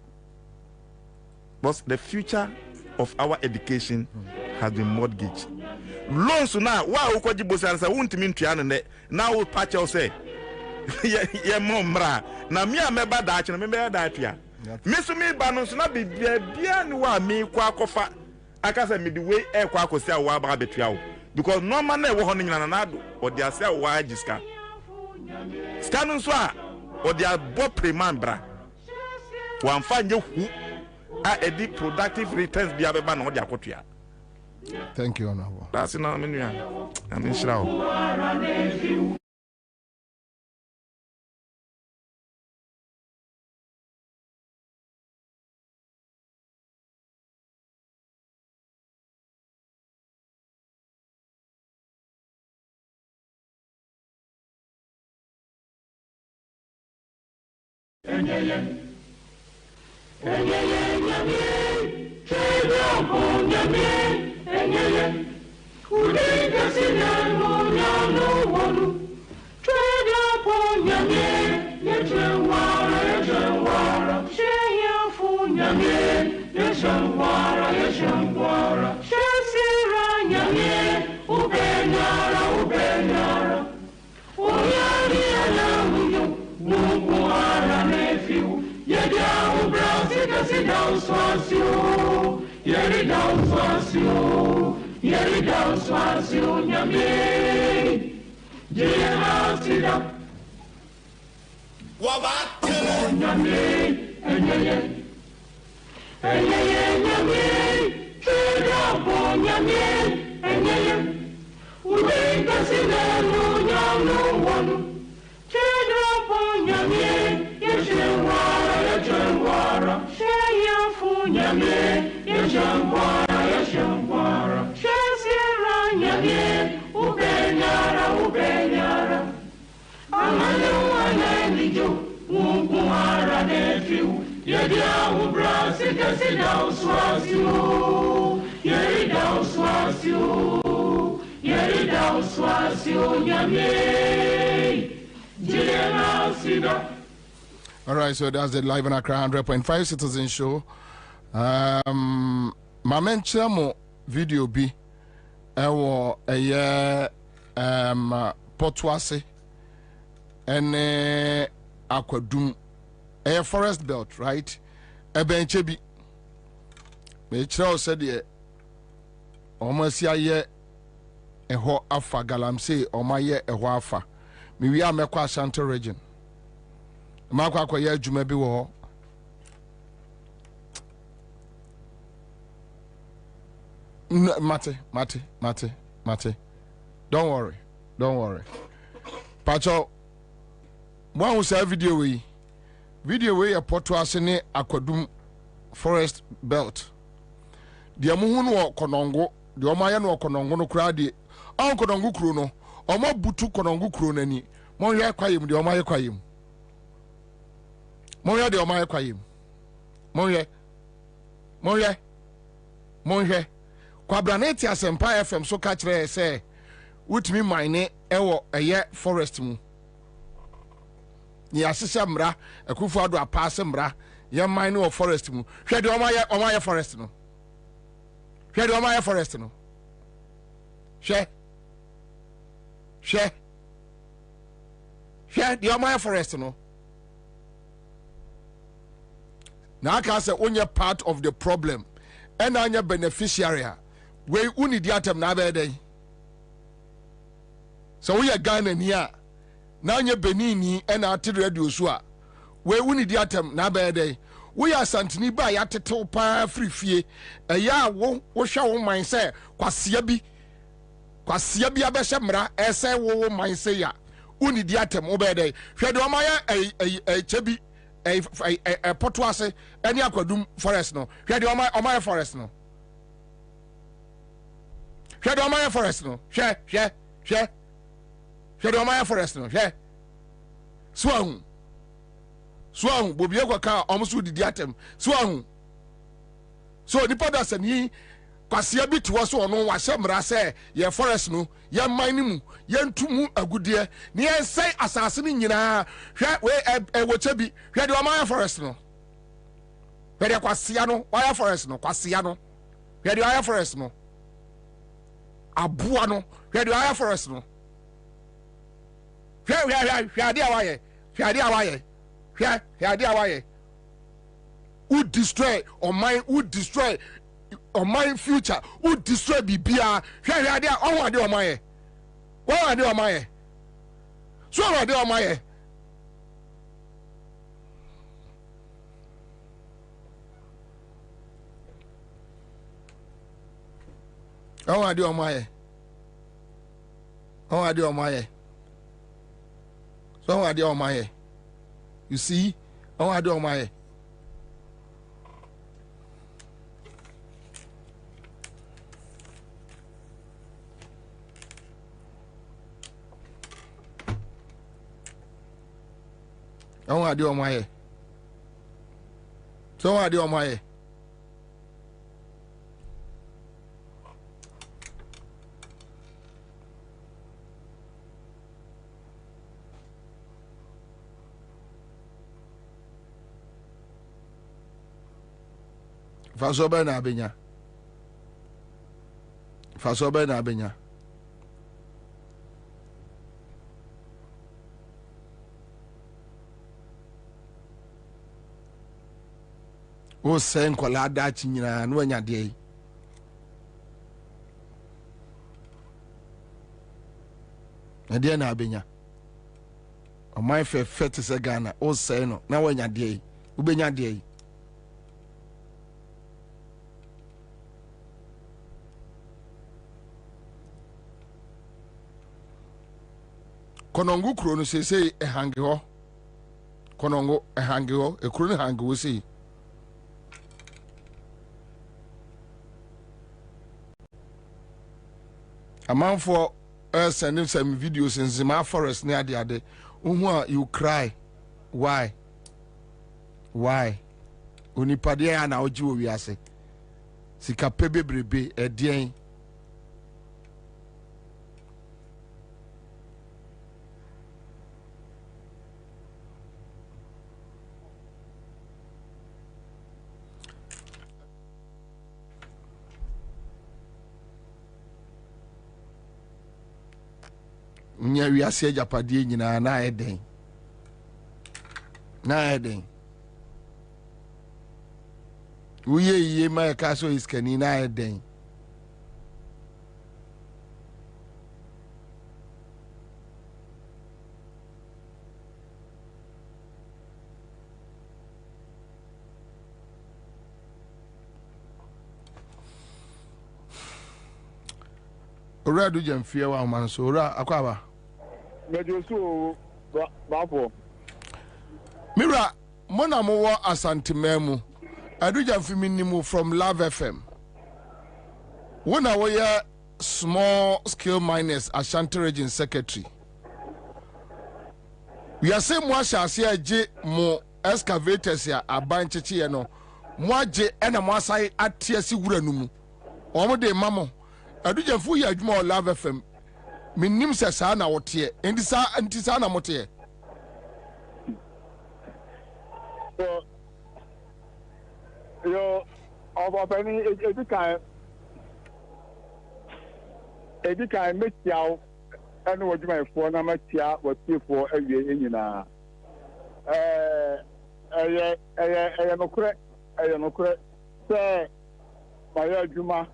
But the future of our education has been mortgaged. Loans now, why ukoji bosan say won't mean to now patch or say ye momra na me ameba da achi na me da atua me so me ba no so na bia ni wa me kwa kofa aka say me the way e kwa akosi awa ba betua wo because normal na e wo ho no nyina na do o de ase awa agiska ska no so a o de abo preman bra wan fa nye hu a edi productive returns bia be ba na o de akotua. Thank you, Honorable. That's enough. I'm in Shroud. All right, so that's the Live in Accra 100.5 Citizen Show. My mention mo video bi ewo Potwase ene Akwadum forest belt, right? Ebenche bi me kira o said ye almost ye eho afa galamsey omaye eho afa me wi amekwa Ashanti region makwa akoye adwuma bi wo Mate. Don't worry. Pacho, one who say video we a Potwase ne Akwadum forest belt. The amuhunu wo konongo, the omaya no konongo no kra de. On konongo kro no, omo butu konongo kro nani. Mon ye kwayem de omaya kwayem. Mon ye de omaya kwayem. Mon ye. Kwabena ti Asempa FM so ka kire say wutimi mine ewo eye forest mu ni asesa mra akufo ado apase mra ye mine wo forest mu hwe de omaye forest no hwe de omaye forest no hwe de omaye forest no na aka say onye part of the problem and anya beneficiary we uni di atem na be dey so we are Ghana ni a na anya Benini and ati radio so a we uni di atem na be dey we are Santini ba ya tetew pa frifie eya wo hwa wo man say kwasea bi abehye mra ese wo man say ya uni di atem wo be dey hwe de o ma ya chebi Potwase any Akwadum forest no hwe de o ma forest no hwe de o ma forest no hwe de o ma forest no hwe so Bobie kwaka omso didi atem so nipa da sani kwasea bi to so no wa hyemra se ye forest no ye man ni mu ye ntumu agudie ne ye sei asase ni nyina hwe we ewoche bi hwe de o ma forest no hwe de kwasea no wa forest no kwasea no hwe de o forest no aboa no hwe de o forest no hwe ade awaye who destroy or mind, who destroy or mind future, who destroy bibia. Hwɛ ade a ɔho ade ɔmayɛ. Wɔn ade ɔmayɛ. So ade ɔmayɛ. Ɔho ade ɔmayɛ. Ɔho ade ɔmayɛ. So ade ɔmayɛ. You see, I do my. I do my. So what do you Fasobe na abenya. Fasobe na abenya. O sen kwala dachi nyina no anya de. Na de na abenya. O my fe se Ghana o sen no na wanya de. Ubenya de. Konongo kuro no sese ehange ho. Konongo ehange ho, ekuro no hange wo sei. A man for sending some videos in Zima Forest near the other. You cry. Why? Unipadia na oji wo wiase. Sika pebe brebe edien. Nya wiase ajapadie nyina na eden. Na eden. Uye ma kaso iskani na eden. Ora do jamfie wa man so ora akwaba. Mejosu bafo. Mira, mona mo wo asantememu. Aduja Fiminimu from Love FM. When I was small scale miners Ashanti Region Secretary. We are saying moi shall J mo excavators ya abanchichi ya no. Moi J ena moi sai atiasi wuranumu. Omo de mamo. Aduja fu ya juma Love FM. Minim se sa na wotie. Enti na motie. So yo of any edikan metia and what my phone na metia what for awie nyina no kure say my adwuma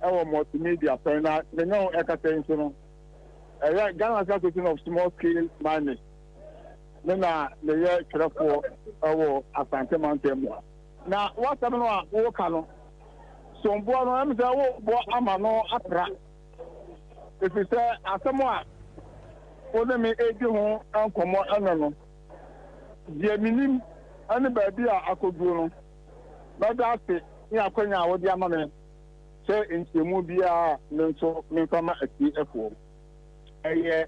our multimedia partner me no ekata nso no Ghana Association of Small Scale Miners na ye twerefo awo Asante Mountain na what am no wo ka no so mbo no am say wo bo ama no apra if you say asemo a wo na me edi ho ankomo ana no die minim ani ba bi a akoduo no na da ate ni akwanya wo di ama me say ntemu bi a me nso me fama ati efo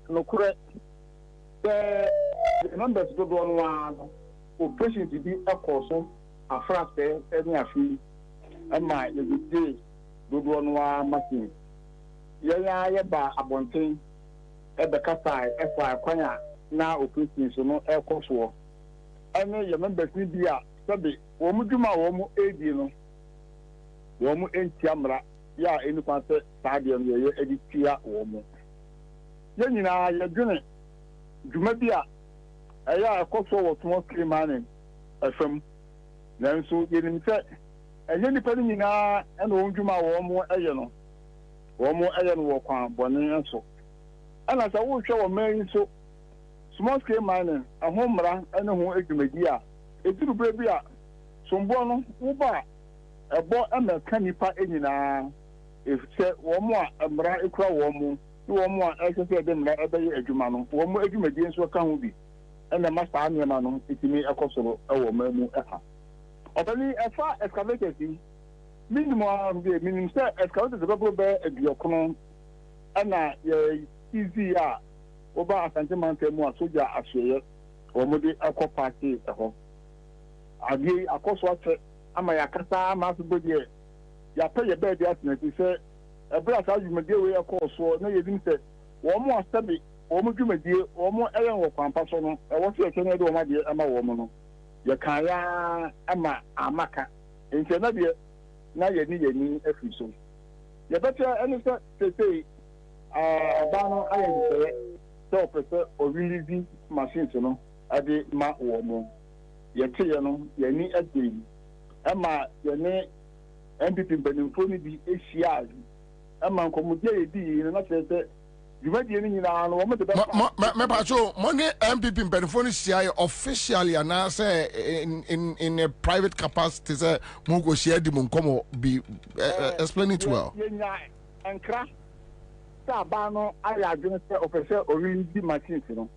no kure the numbers do no operation to be a course afraste any afi ama the day do no machine ya ba abonten e be kasa e fa kwanya na operation so no e koso any your members ni bia sabe wo mu dwuma wo mu edi no wo mu entiamra ya eni kwase saade no ye editia wo mu ye nyina ye dwene dwuma bia eya koso wo small scale mining afam nanso yenim se enye nipa ni nyina ena wo dwuma wo mu eye no wo kwan bone enso ana sa wo hwe wo man so small scale mining ahomra ene ho edwumadi a eturu bre bia sombo no wo ba ebo emeka nipa enyina efse wo mu a emra ekura wo mu a ekese de mra ebeye adwuma no wo mu adwumadi enso ka ho bi ena master anema no itimi ekosoro ewo mamu eha obani efa excavators minimum say excavators be be eduokono ena ye easy a oba Asante Mountain mu asoja ahweye wo mu de akọ party eho agi akoso ate ama yakasa ama so bodie ya pay your bed atnati say e bra sa dwumadie we ekoso na yedim say wo mo asabi wo mo dwumadie wo mo eyen wo kwampa so no e wo se ekene de wo ma de ama wo mo no ye kan ya ama amaka enti na de na ye ni afi so ye better any say ba no ayen say so person o release machines no ade ma wo mo ye tie no ye ni ade ama ye ne MPP benimfo ni bi ehia ama nkomodie ye di na say dwumadie ni nyina no wo mo de be me pacho money MPP benimfo ni share officially and say in a private capacity say mo go share di mo nkomo be explain it well yenya enkra sa ba no aya adwene say ofese orili di machines no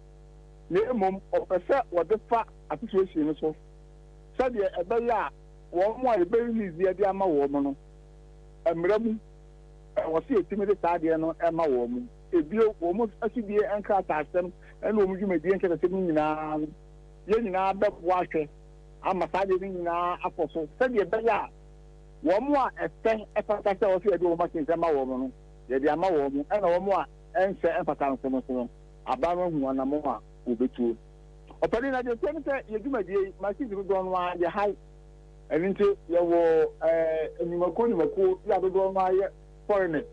le emom ofese wo de fa association no so sabe e be ya wo mo e be release ye de ama wo mo no emramu wo se etimide saade no e ma wo mo ebio wo mo asibie enka tasem ene wo mo dwumadie enka tasem nyina ye nyina be bo ahwe ama saade ni nyina afoso sabe e be ya wo mo a efe efata se wo se e de wo machine se ma wo mo no ye de ama wo mo ene wo mo a ense efata nso no aba no hu ana mo a obetuo opani na de temi se ye dwumadie machine do no a ye high eninti ye wo enimako ya do no a ye foreigner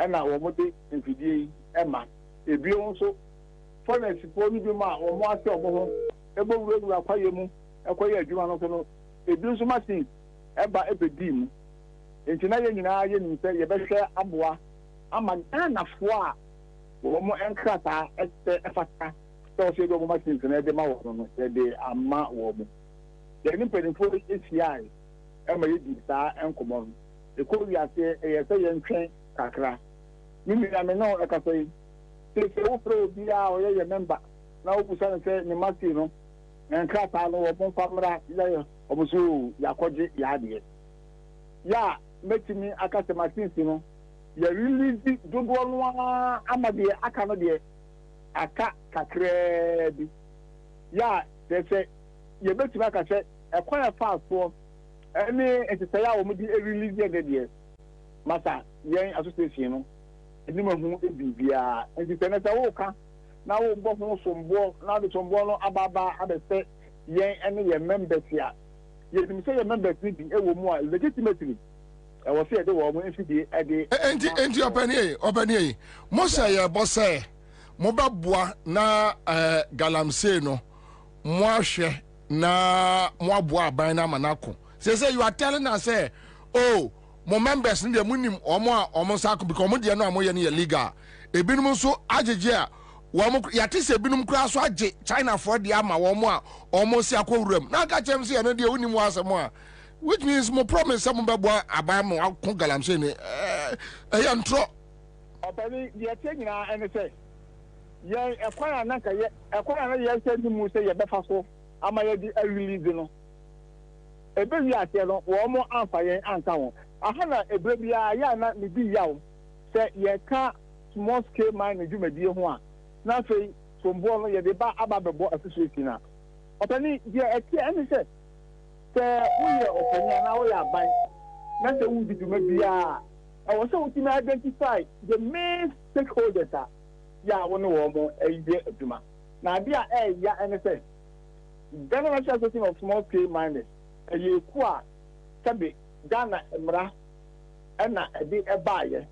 ena wo mo de mfidie ema ebio nso foreigners po ni bi ma wo mo ase obo ho ebo wura akwaye mu akwaye adwuma no so no ebio nso machine eba ebedi mu enti na ye nyina ye nim se ye behwe aboa ama na fo a wo mo enkrata efata so se do mo machine na de ma wo no ye de ama wo mo ye ni pedifo ACI ema ye di sa enkomo ekọ wi ase ye se ye ntwen kakra mimi na me no ekasoi se wo pro bia o ye member na wo kusa se ni machine no enkrata no wo famra ya obusu yakoje ya de ya metimi akase machine no ya release dodo no amade aka no de aka kakra bi ya se ye betimi akase ekwa fa so eni etisa ya wo mudi release de masa yen association no eni mahu bibia etisa na sa wo ka na wo gbo fun sombo na de sombo no ababa abese yen eni ye members ya ye dim say ye members bi ewo mu a legitimately e wo say de wo mu enfidi e de enti opani mo say ye bo say mo ba boa na galamsey no mo ahwe na mo aboa aban na manako say you are telling us say oh mo members ni de munim omo sako because mo de no amoye ne legal ebinum so ajeje a wo mo yate se ebinum kura so aje China for de ama wo mo a omo si akowuram na ka chem se no de unim asem a which means mo promise some be boa aban mo akon galamse ni ya ntro opani de tie nyina ene se ye ekwan na ka ye ekwan na ye se ni mu se ye be fa so ama ye di release no ebe wi ate no wo mo amfa ye anka won aha na ebre bia ya na me bi yawo se ye ka small scale mine dwumadie ho a na fei sombo no ye de ba ababebo association na opani ye ete ene se wo ye opani na wo ya ban na se wo di dwumadie I was able to identify the main stakeholders ya one woman a year duma. Now dia ya NSA. Ghana National Association of Small Scale Miners a year kwa sabi Ghana emra ena edi ebaye.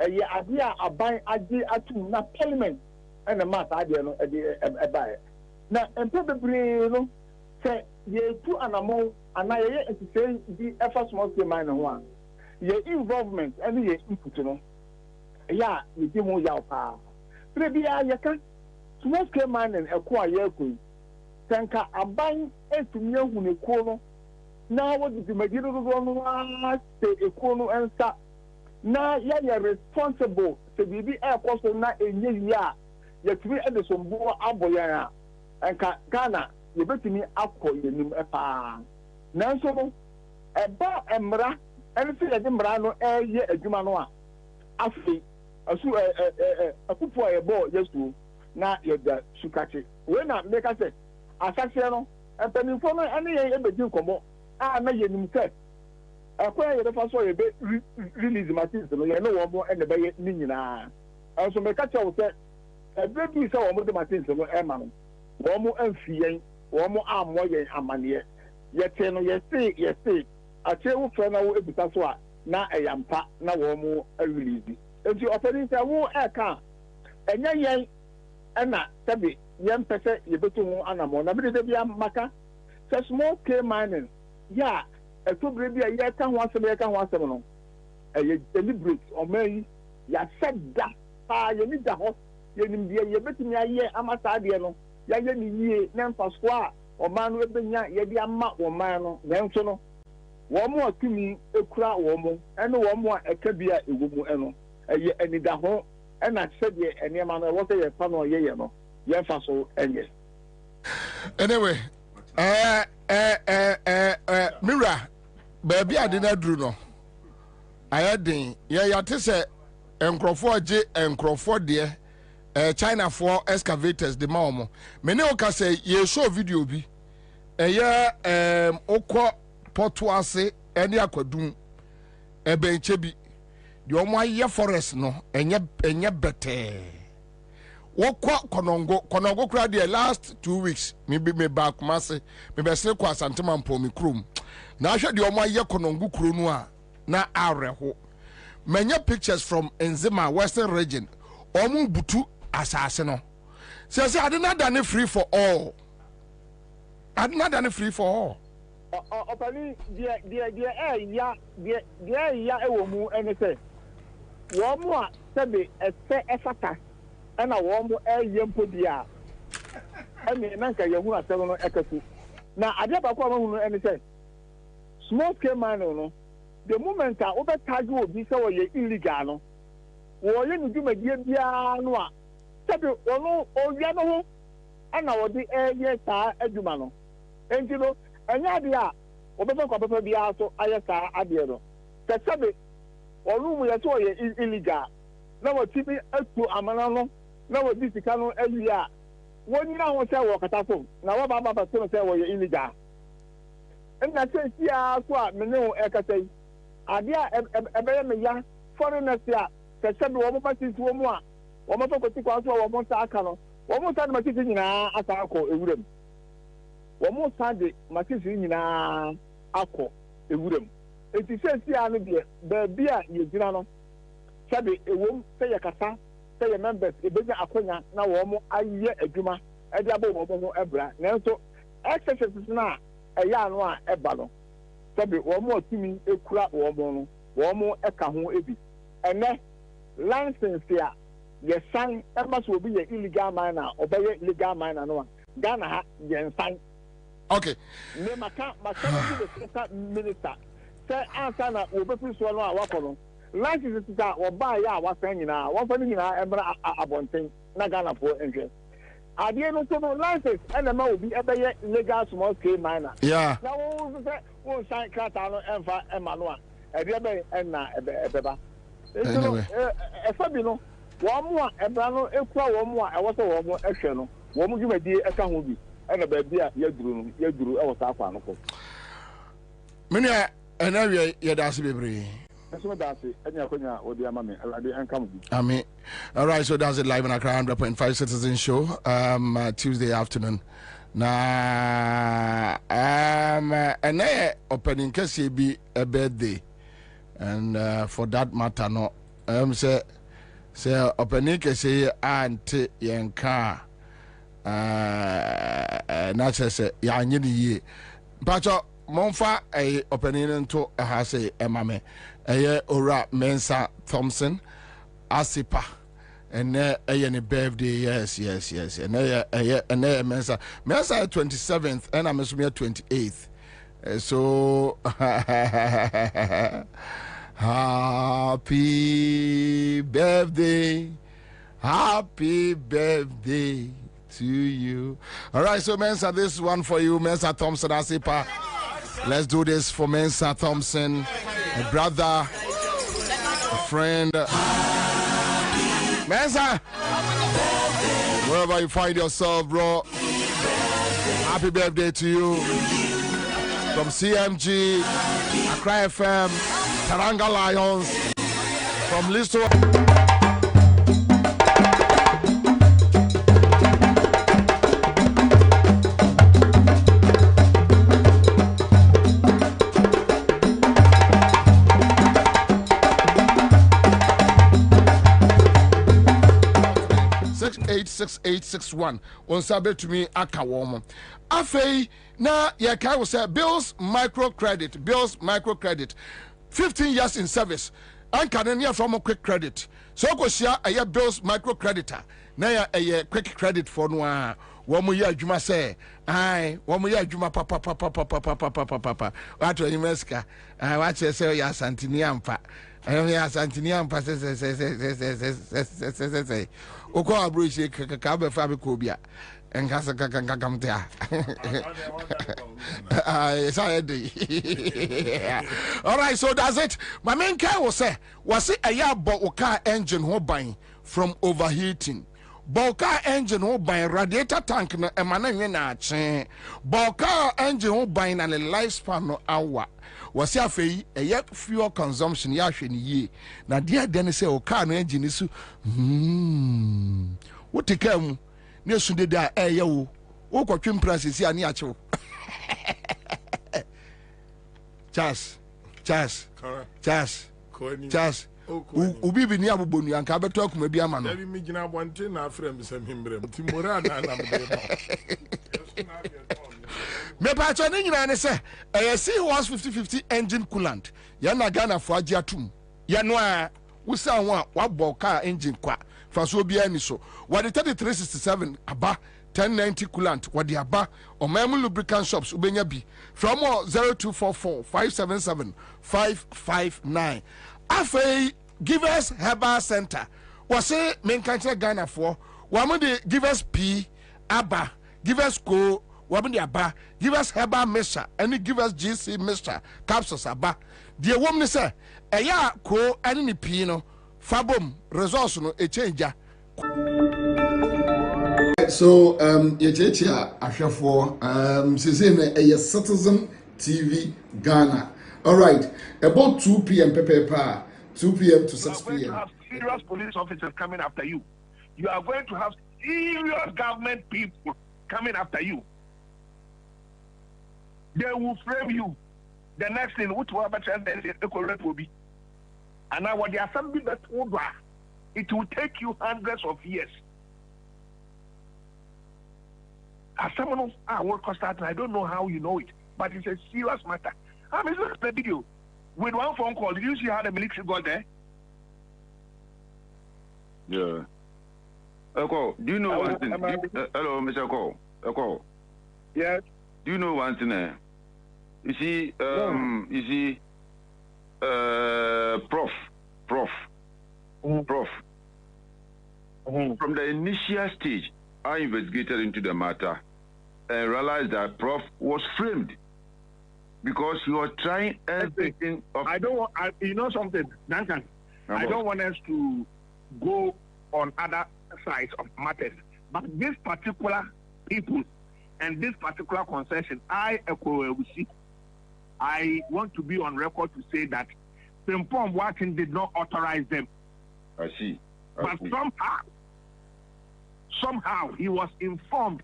A year adia aban adi atum na parliament ena mata adia no edi ebaye. Na empebebre no se ye tu anamo anaye enti di effort small scale miner ho your involvement and your input no ya you give mo yaw pa prebia ya ka small scale mining ekwa ya ku tanka aban etumi ahu ne ko no na wo di magiro do no se eko no ensa na ya responsible se bibi ekoso na enye ya ya tumi edesombo aboya anka Ghana ye betumi akọ yenim pa nanso no eba emra and see the Mbrano ye a Jumanoa. Afi, a su a cupo a ball, yes, to now you're the Sukachi. When I make us say, Assassino, and Penifona, any ever do come na yenim se akwa ye defa so ye be release machines no ye no wo mo ene be ye ni nyina also me ka chawo se ebe bi se wo mo de machines no e ma no wo mo amfien wo mo ammo ye amane ye te no ye say ache wo fe na wo ebita so a na eyampa na wo mo release enti operi se wo e ka enya yen ena tabi yen pese ye betu ho anamo na bi de bia maka se small scale mining ya etobere bia ye ka ho asem no ye deliberate o mai ya sedda pa ye ni da ho ye nim bia ye betumi aye amasa de no ya ye ni yie na mfaso a o man no ebenya ye de ama o man no nenso no wo mo atumi ekura wo mo ene wo mo a eka bia ewo mu eno ye anida ho ena sede enema no wo se ye pa no ye no ye mfaso enye anyway Mira baby ade na duru no ayadin ye yate se enkrofo age enkrofo de China for excavators de ma omo mene o ka se ye show video bi okọ porto ase ene akwadum ebenche bi de omo aye forest no enye bete wokọ konongo kura de last 2 weeks me back mase me be se kwa santema mpo mi krom na ahwe de omo aye konongo kuro no a na areho many pictures from Enzima Western region omo butu asase no say I did not done free for all. I did not done free for all. Opani dia ewo mu ene se wo mu a sebe efata na wo mu yempo dia ene na nka yehu asem no ekasu na ade ba ko ma ene se small scale mining no the moment a obe tag obi se wo ye illegal no wo ye ni dwumadie bia no a sebe ono owia no ho ana wo de ye saa adwuma no enti no enya de a obefa kwa papa bia so aye saa ade no sebe onu mu ye so ye illegal na wo tibi atu amana no na wo disika no ayi a woni na ho se wo katafo na wo ba ba so se wo ye illegal nna se sia so a mene o ekatai ade a ebeye me ya foreigners a sebe wo mo pati wo mu a wo mo to koti kwa so wo mo ta aka no wo mo ta de makisi nyina aka akọ ewuram wo mo ta de makisi nyina akọ ewuram enti se sia no de ba bia ye gyina no sebe ewom se ye kasa se ye members ebeja akonya na wo mo aye adwuma e de abo wo mo ebra nanso exercises na eya no a eba no sebe wo mo atumi ekura wo mo no wo mo eka ho ebi ene license ya ye san eba so obi ye illegal miner obeye legal miner no Ghana ha ye san okay ne maka no the minister say Ansah na obefi so no a wakono license ta oba ya wasan nyina won fa nyina ebra abonten na Ghana for enhwe ade no so no license ena ma obi ebeye legal small scale miner yeah na wo say wo san krata no emfa ema no a ebe ebe na ebeba anyway efabi no wo mo a ebra no ekura wo mo a ewo so wo mo ehwe no wo mo dwumadi eka ho bi ena ba bia yaduru ewo sa akwa no ko mene enawe yedase bebre so that's it enya konya odi amame alade enkam bi amen. All right, so that's it live on Accra 100.5 Citizen Show Tuesday afternoon na and opening kesi be a birthday and for that matter no say opening kesi ante yenka na say ya nyini ye pacho monfa opening into ha say emame ora Mensa Thompson Asipa and any birthday yes and Mensa 27th and I'm assuming 28th so happy birthday to you. All right, so Mensa, this is one for you, Mensa Thompson Asipa. Let's do this for Mensa Thompson, a brother, a friend. Mensa, wherever you find yourself, bro, happy birthday to you. from CMG, Accra FM, Taranga Lions, from Listo. 6861 on sabe to me aka womo afei na ye kai wo say bills microcredit 15 years in service anka ne near from quick credit so ko shia aye bills microcreditor na ya quick credit for no a wo mo ya adwuma say ai wo mo ya adwuma papa wato yimeska wa che say ya santini amfa ya santini amfa se oko abroche ka be fa be ko bia enkasa kakamtea all right, so that's it. My main car was say a ya bo car engine ho ban from overheating. Car engine ho ban radiator tank no emana na ache. Car engine ho ban na the lifespan no hour. Was ya fei a fuel consumption ya hwe ni ye. Na dia den say o car no engine isu what take am ne sunde da ya wo wo kwatwe prices ya ni ache. Charles ubi bi ni abobonu anka beto akuma bi ama no Dabi mi gina bonte na afrem sem himbrem timora na na me me pa cho ni nyina ne se see was 50-50 engine coolant ya na Ghana fo agi atum ya no a wusa ho a wabọ car engine kwa fa so bi ani so what the 3367 aba 1090 coolant what the aba or memu lubricant shops ubenya bi from 0244 577 559 afei give us herbal center was say main country Ghana for one de give us P aba give us co one de aba give us herbal mixture and give us GC mixture capsules aba the woman say eya co any P no fabom resource no e change. So yechechi ahwefo sese na Citizen TV Ghana. All right, about 2 p.m. 2 p.m. to 6 p.m. You are going to have serious police officers coming after you. You are going to have serious government people coming after you. They will frame you. The next thing, which will be. And now what the assembly that over, it will take you hundreds of years. As someone I work constantly, I don't know how you know it, but it's a serious matter. I mean, look at the video. With one phone call, did you see how the military got there? Yeah. Eko, do you know one thing? Hello, Mr. Eko. Yes. Do you know one thing? You see, Prof. From the initial stage, I investigated into the matter and realized that Prof was framed. Because you are trying everything. You know something, Duncan? I don't want us to go on other sides of matters. But this particular people and this particular concession, I want to be on record to say that Pimpom Watson did not authorize them. I see. But somehow he was informed.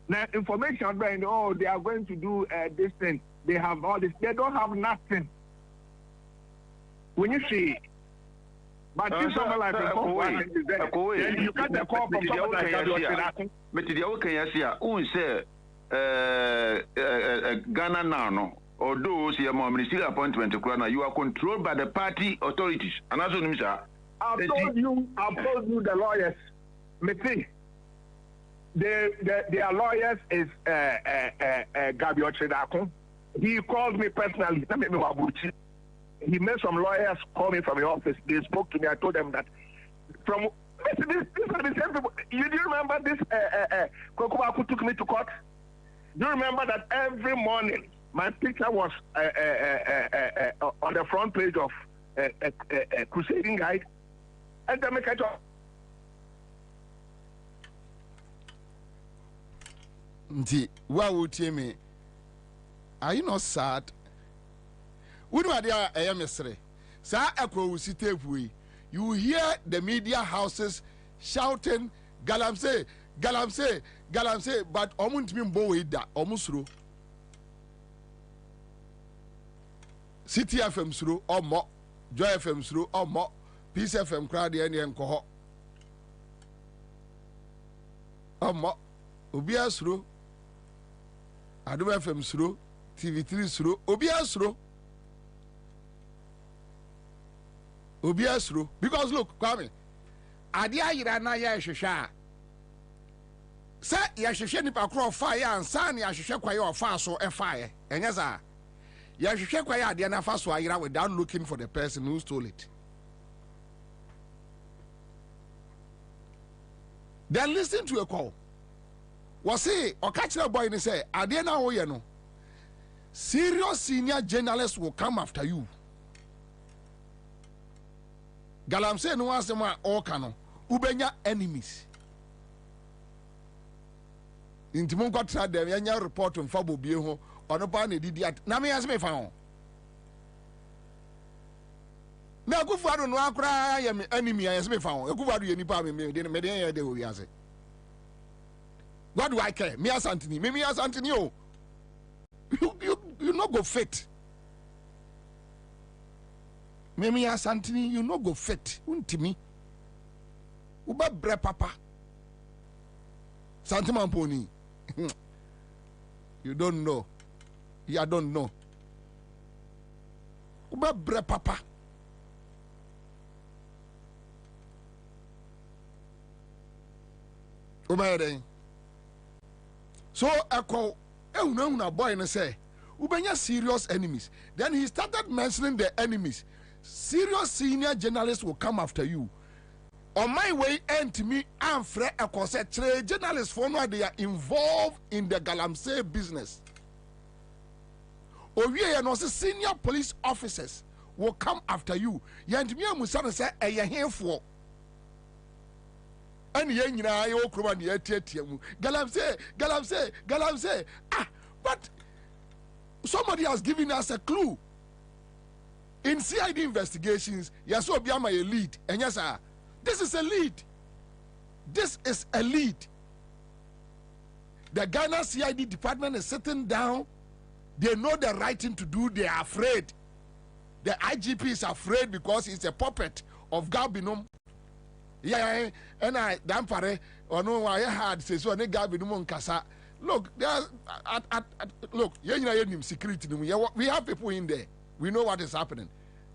Now information being, they are going to do this thing. They have all this. They don't have nothing. When you see, but if someone like then you get the call from someone like that. But the okay, I say, Ghana now, although your ministerial appointment, you are controlled by the party authorities. And that's what I've told you the lawyers. Their lawyers is Gabi Ochedakun. He called me personally. He made some lawyers call me from the office. They spoke to me. I told them that from these are the same people. Do you remember this? Kokobaku took me to court. Do you remember that every morning my picture was on the front page of a crusading guide? And then make a job. Nti wa wotie me Are you not sad? Wouldn't I am yesterday? Sir, you hear the media houses shouting, Galamse, Galamse, Galamse, but Omunt Mimboida, Omusro. City FM through or more, Joy FM through or more, Peace FM crowd and cohort. Or more, Ubia through, Adu FM through, TV3 through, Ubia through. Obvious through because look, Kwame, Adia Irana Yasha. Say Yasha nipa crow fire and San Yasha Quayo fast or a fire. And yes, Yasha Quaya Diana Faso Ira without looking for the person who stole it. Then listen to a call. Was he or catch a boy and say, Adiana Oyano, serious senior journalists will come after you. Galamse no asema all kano ubenya enemies intimon kwatra dem yanya report on Bobie ho ono pa na didi at na me aseme fa ho na kufu ado no akra ya me enemy aseme fa ho kufu ado ye nipa me de me de de o wiase what do I care me asantini me asantini o you not go fit. Mimi asantini, you no go fit. Untimi. Uba bre papa. Santiman pony. You don't know. You don't know. Uba bre papa. Uba ere. So ako una boy and say, Ubenya serious enemies. Then he started mentioning the enemies. Serious senior journalists will come after you. On my way, and to me, I'm Fred Ecoset. Journalists for now they are involved in the Galamsey business. Or we are not senior police officers will come after you. Yantimia Musana say, "A here for." And yen na yo kruba ni etietiamu. Galamsey. Ah, but somebody has given us a clue. In CID investigations, yes, Obiama a lead. And yes, sir, this is a lead. This is a lead. The Ghana CID department is sitting down. They know the right thing to do. They are afraid. The IGP is afraid because he's a puppet of Gabinum. Yeah, and I damn pare or no, I had says so. Gabinum Kasa. Look, there's look. Security. We have people in there. We know what is happening.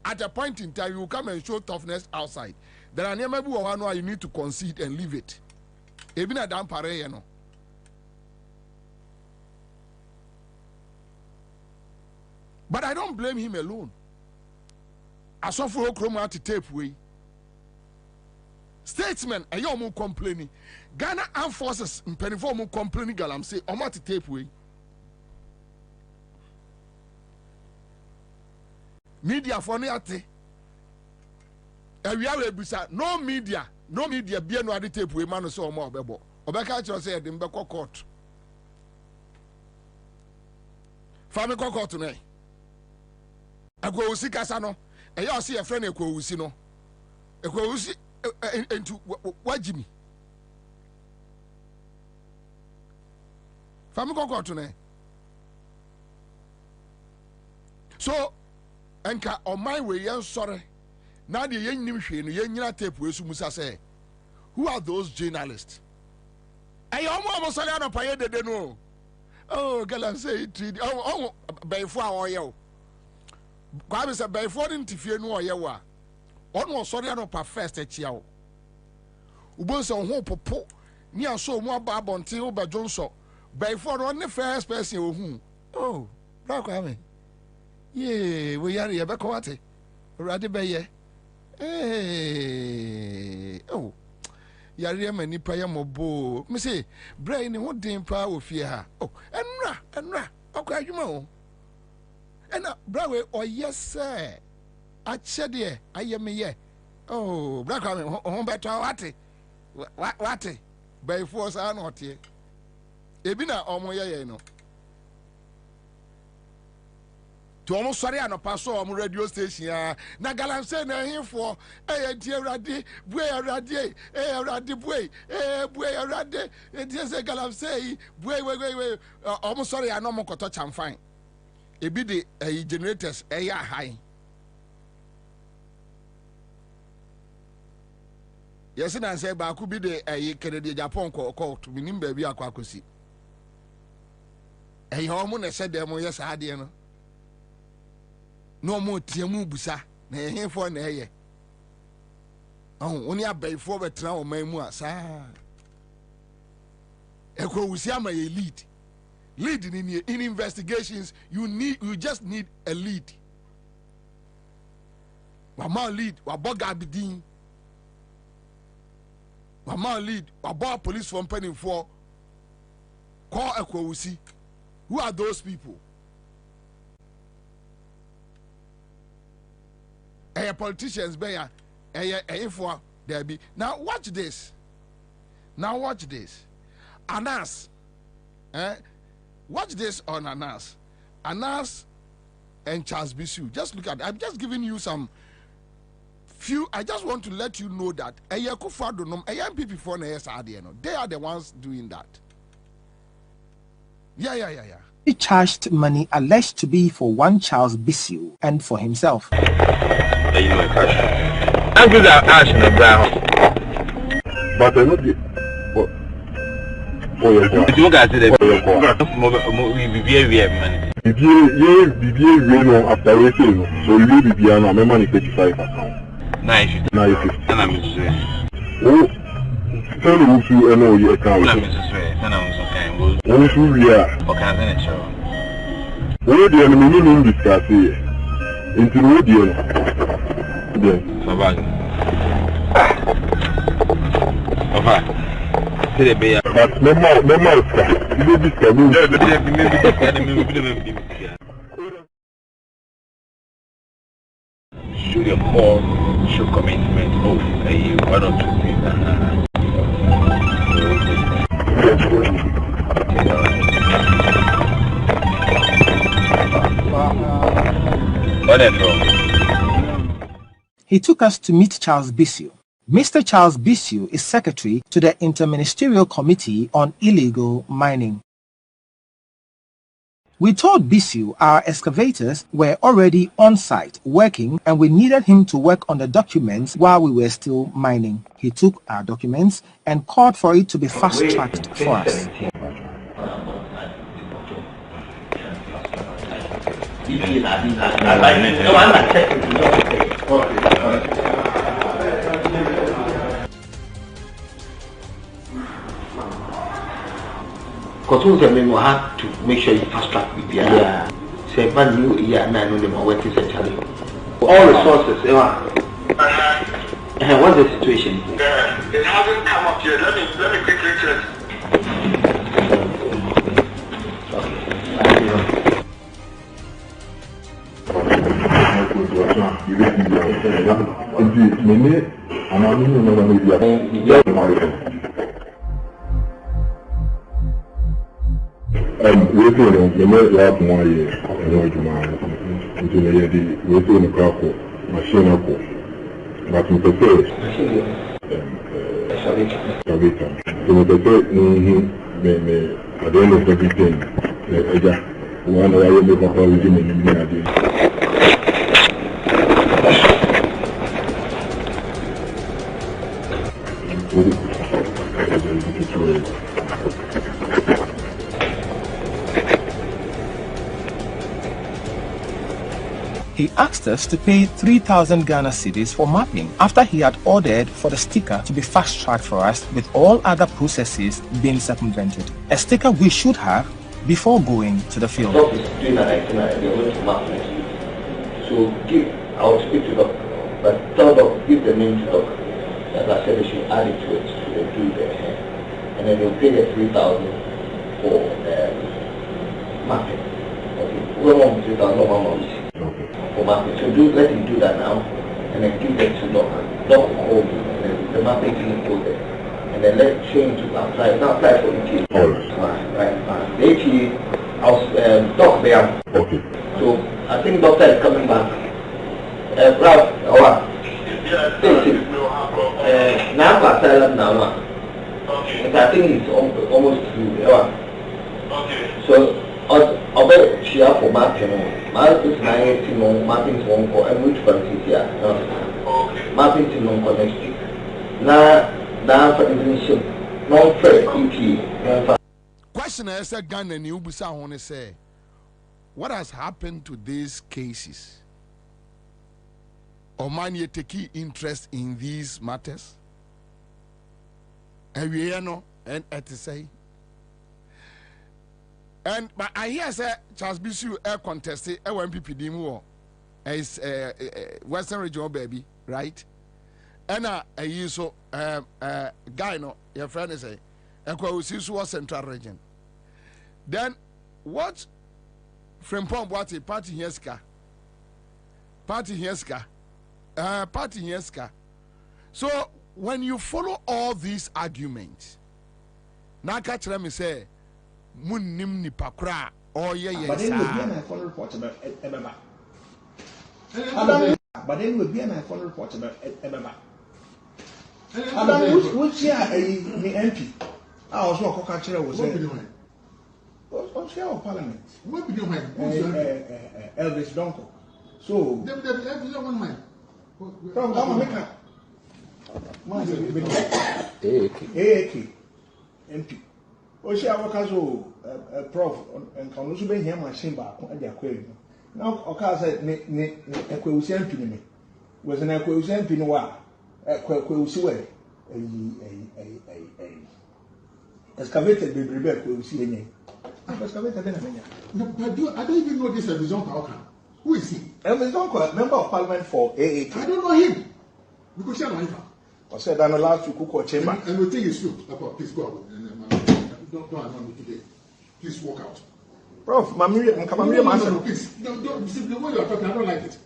At a point in time, you come and show toughness outside. There are never one you need to concede and leave it. Even a damn pare, you know. But I don't blame him alone. I saw for Okroma to tape way. Statesmen, a young complaining. Ghana Armed Forces in Peniform complaining, Galam say, I'm at tape way. Media for neate. No media be no ade tape we man so mo obebo. Obeka chiro say dem be court. Fami court na. Agwo usi kasa no. E ya se e friend ekwo usi no. Ekwo usi entu wajimi. Fami court na. So enka on my way yen sorry. Now the yen nim hwe no yen nyina tape we su musa say, who are those journalists? Ay omo sorry no paye dede no. Oh, Galan say it. Oh, bayfo a oye. Kwame say bayfo ntifie no oye wa. Ono sorry no pa first echia wo. Ubon say ho popo ni aso mu aba abonte wo ba jonso. Bayfo no ne first person ohun. Oh, bra Kwame. Yeah, we are here. Bekwate, ready be ye. Hey, oh, yare mani prayer mobo. Me say, brain who din pa ofie ha. Oh, enra. Okay, adwuma o. Ena brawe o yes sir. Ache de ayeme ye. Oh, bra kwa me ho beto wate. By force an otie. Ebi na omo ye no. to almost sorry and a pastor on radio station. Na galamsey na here for dear Raddy, Bue Raddy, Raddy, Bue Raddy, it is a galamsey, Bue, almost sorry, I no more touch and fine. It be the generators, high. Yes, and I say, but I could be the Kennedy Japan call to me, baby, I could see. A hormone said them, yes, I did. No more Tiamu Busa, nay, for an air. Oh, only a bay forward now, my moasa. Echo Usiama, a lead. Leading in investigations, you just need a lead. Wama lead, Waboga Abidin. Wama lead, Wabo police from Penny for. Call Echo Usi. Who are those people? Politicians, for there be. Now watch this. Anas. Watch this on Anas. Anas and Charles Bisu. Just look at it. I'm just giving you some few. I just want to let you know that they are the ones doing that. Yeah. He charged money alleged to be for one Charles Bisu and for himself. I'm good at ash in the ground. But I know the. You guys did it. After waiting, so you will be on my money 35 account. Nice. And I'm oh, tell me if you know your account. Oh, we are. Oh, the enemy discuss here. Into the audio. Yes. But memo, you be coming. Show your call, show commitment. Oh, hey, one or two things. He took us to meet Charles Bisu. Mr. Charles Bisu is secretary to the Interministerial Committee on Illegal Mining. We told Bisu our excavators were already on site working and we needed him to work on the documents while we were still mining. He took our documents and called for it to be fast-tracked for us. Because we have to make sure you fast track with the say, but new year, and I know them what is actually all resources. What's the situation? It hasn't come up yet. Let me quickly check. Waiting on the last 1 year, I know you man, until the waiting on the car, machine, but in the first, so the first, at the end of everything, one hour, you make a holiday in the He asked us to pay 3,000 Ghana cedis for mapping after he had ordered for the sticker to be fast-tracked for us with all other processes being circumvented. A sticker we should have before going to the field. So I'll speak to Doc, but tell Doc, give the name to Doc. As I said, they should add it to it, so they do their hair. And then they'll pay the 3,000 for mapping. Okay, we want 3,000 for mapping. So let him do that now, and then give them to Doc. Doc will call you, and then the mapping team will go there. And then let change to apply. Now apply for ETA. Right. The ETA, Doc there. Okay. So I think doctor is coming back. Ralph, what? Now I tell him now. Okay. I think it's almost through. So, I'll bet she have for Martin. Martin is 19, Martin's one for and which country here? Martin's in non next week. Now for definition, non fair QT. Question I said Ghana and Ubusa want to say, what has happened to these cases? Or man you take interest in these matters? And we know and at the say. And but I hear say Charles Bisu air contested MPP demo as Western Region baby, right? And I use so guy no your friend is a Kwabena Central Region. Then what from what a party Hieska? So when you follow all these arguments, now catch them say Munim ni pakra or yeah. But then would be an iPhone report about Emma. But then would be an iPhone report about Emma. Which year the MP? I was not culture was saying. On chair of Parliament. What be doing? Elvis Donko. So, MP. O ṣe awakaso prof and kan so be hia machine ba ko ade akwari now oka say ne ekwewusi MP ni me was na ekwewusi MP ni wa ekwewusi we excavated be brebe ekwewusi enye excavated na menya no but I don't even know this Elvis Donko. Who is he? Elvis Donko, member of Parliament for AAK. I don't know him because she am I said that last week cook chamber and we think it's true. Please go out. Don't annoy me today. Please walk out. Prof, no, please. Don't see the way you are talking, I don't like it.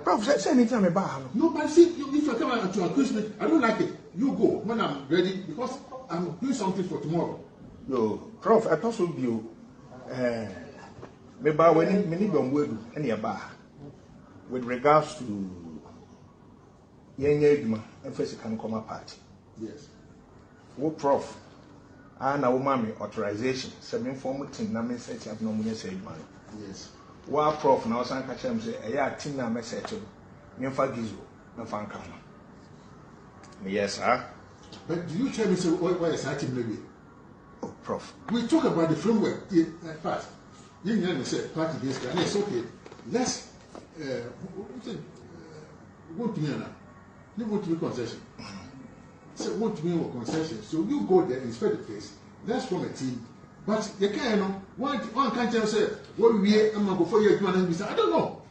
Prof, say anytime about no, but see, if you come out to accuse me, I don't like it. You go when I'm ready because I'm doing something for tomorrow. No, Prof, I thought would be maybe when many don't any bar with regards to young and first can come apart. Yes. What Prof? And our mommy authorization. Some formal thing, na me set up no money said man. Yes. Wa Prof now san catch him say, "Eh, tin na message. Me fa gizo, me fa nka." Yes, sir. But do you tell me so why is that maybe? Oh, Prof. We talk about the framework. First, you know, say party this guy. It's okay. Let's go to me now. You want to be concession. So what to me or concession? So you go there, inspect the place. Let's form a team. But you can't know. One can't just say, "What we I'm gonna go for you." I don't know.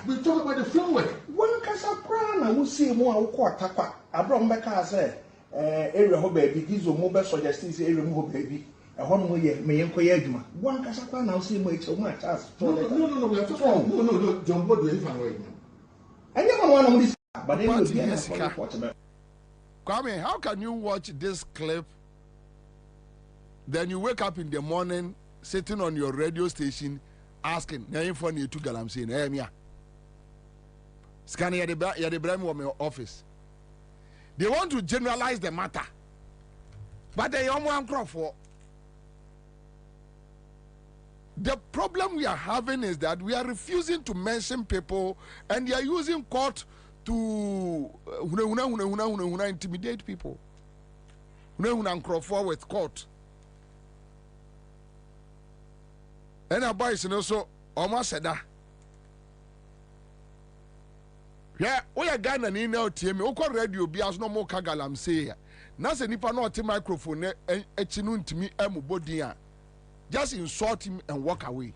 We talk about the framework. One can say, "Prana, we see more. We call Takwa." Abraham Becker say, "Area ho baby, gizo mobile suggestions. Area ho baby. A home mo ye me yenko ye adwuma." One can say, "Prana, we see more. It's so much as." No. We are talking. No. John Bobie, if I'm right. And you want one of these, but then we be Kwame, how can you watch this clip, then you wake up in the morning, sitting on your radio station, asking, "Name for you to galam saying, hey, Mia." Scanning at the Brahmi of my office. They want to generalize the matter, but they don't want crop for. The problem we are having is that we are refusing to mention people, and they are using court to intimidate people. With court. And our boys also almost said that. Yeah, we are Ghana in now team. Oko radio be as no more kagalam say. Na se nipa no te microphone echinu ntimi emubodian. Just insult him and walk away.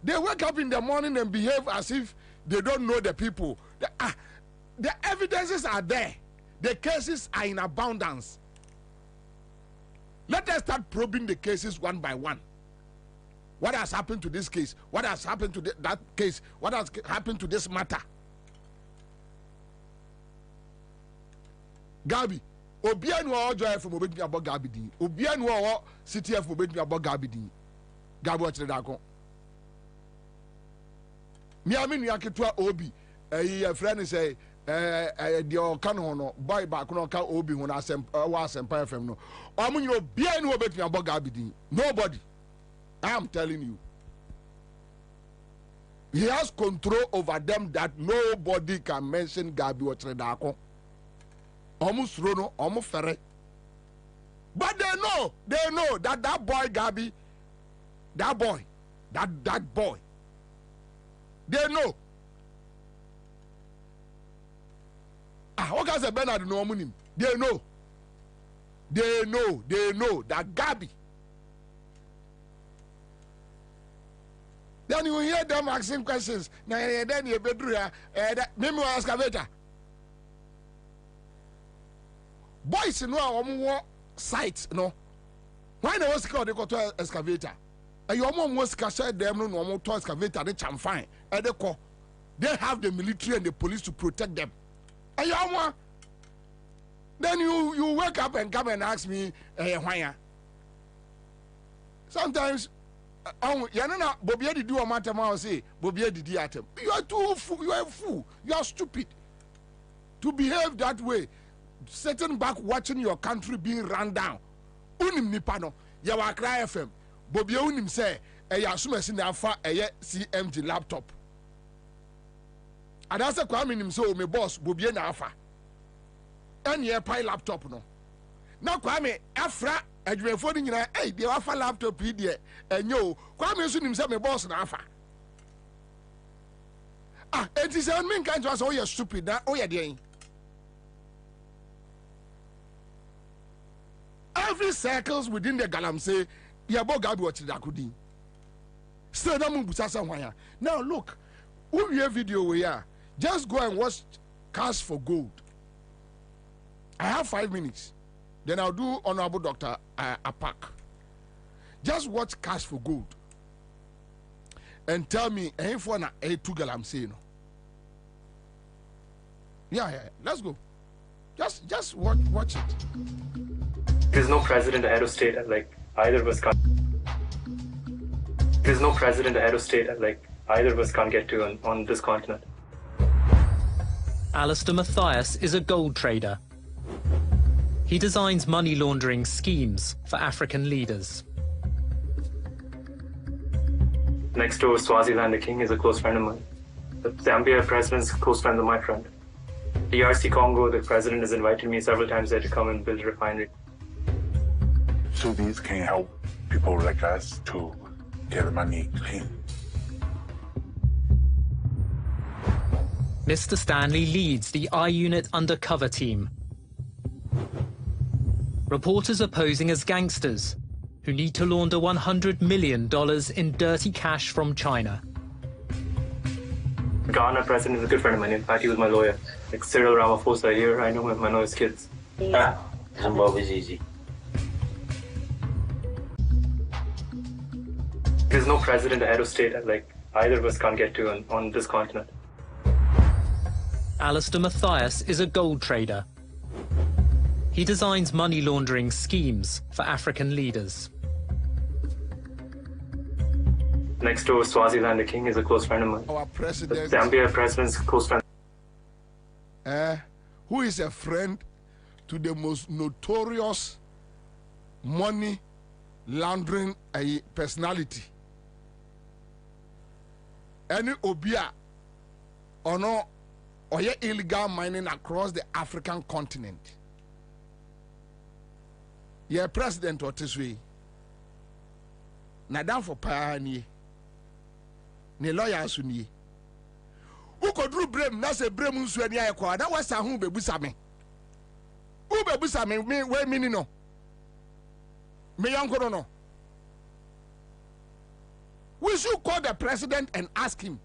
They wake up in the morning and behave as if they don't know the people. The evidences are there. The cases are in abundance. Let us start probing the cases one by one. What has happened to this case? What has happened to that case? What has happened to this matter? Gabi, Obianu or joy from obeying about Gabi. Obianu or CTF obeying about Gabi. Gabi ochire dako mi aminu yaketwa obi a friend say the okano no boy back no ka obi ho na asem wa asempa fm no omunyo bia ni obetumi abo Gabi din nobody. I am telling you, he has control over them that nobody can mention Gabi ochire dako almost rono almost ferre. But they know that boy Gabi, that boy, they know. What can I say? Bernard no money. They know that Gabi. Then you hear them asking questions. Then you bedroom. Maybe excavator. Boys know what sites no. Why they was called they go to excavator? And your mom was cashed them no more to excavator. They can fine. And they have the military and the police to protect them. And your mom. Then you wake up and come and ask me why. Sometimes. Yanana Bobie did do a matter say Bobie did atem. You are too fool, you are a fool, you are stupid to behave that way, sitting back watching your country being run down. Unim nipano yawa cry FM Bobie unim say assume si na fa CMG laptop and that's a kwame nim so me boss Bobie na afa and ye pi laptop no na kwame afra adwefo ni nyina dey afa laptop yi de enyo kwame so nim say me boss na afa it is a mean kind of so you stupid na o ye dey every circles within the galamsey yabo Gabi ochire dako din still na mu busasa hwan. Now look, who hear video we are just go and watch Cash for Gold. I have 5 minutes. Then I'll do Honorable Dr. Apak. Just watch Cash for Gold and tell me for na two galamsey no. Yeah, let's go. Just watch it. There's no president ahead of state like either of us can't. There's no president ahead of state like either of us can't get to on this continent. Alistair Mathias is a gold trader. He designs money laundering schemes for African leaders. Next door, Swaziland, the king, is a close friend of mine. The Zambia president is a close friend of my friend. DRC Congo, the president has invited me several times there to come and build a refinery. So these can help people like us to get the money clean. Mr. Stanley leads the I-Unit undercover team. Reporters are posing as gangsters who need to launder $100 million in dirty cash from China. Ghana president is a good friend of mine. In fact, he was my lawyer. Like Cyril Ramaphosa here, I know him, I know his kids. Zimbabwe is easy. There's no president ahead of state like either of us can't get to on this continent. Alistair Mathias is a gold trader. He designs money laundering schemes for African leaders. Next door, Swaziland, the king, is a close friend of mine. Our president. The Zambia president's a close friend. Who is a friend to the most notorious money laundering personality? Any obia or no, or illegal mining across the African continent. You're president or this way. Now for pioneer. Ne lawyer suni. Who could do brem? Na se brem unsu eni ayekwa. That was who be busa me. Who be busa me? Me we mini no. Me yanko no. We should call the president and ask him.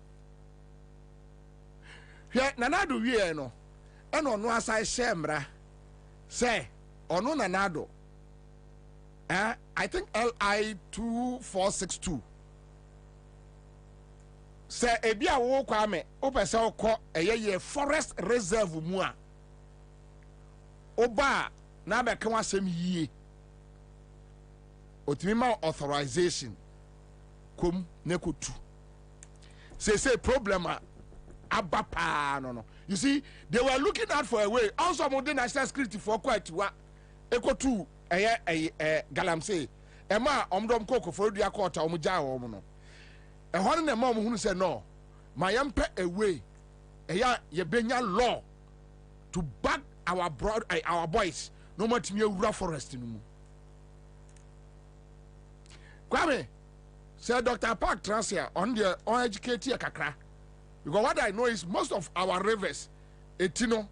Here nanado wie no. Eno no asai shemra. Say ono nanado. I think LI 2462. Say ebia wo kwame opese okọ ye forest reserve mu a oba na be kan asem yie otimi ma authorization kom nekotu say problem abapa no. You see, they were looking out for a way. Also, the national security for quite what ekotu galamsey. Emma omdom koko for dia quarter omuja omuno. E hon na mom hu say no. My yampe away. Ye benya law to back our boys no matter me ura forest no mu. Kwame say Dr. Park Transia on the uneducated kakra. Because what I know is most of our rivers, etino,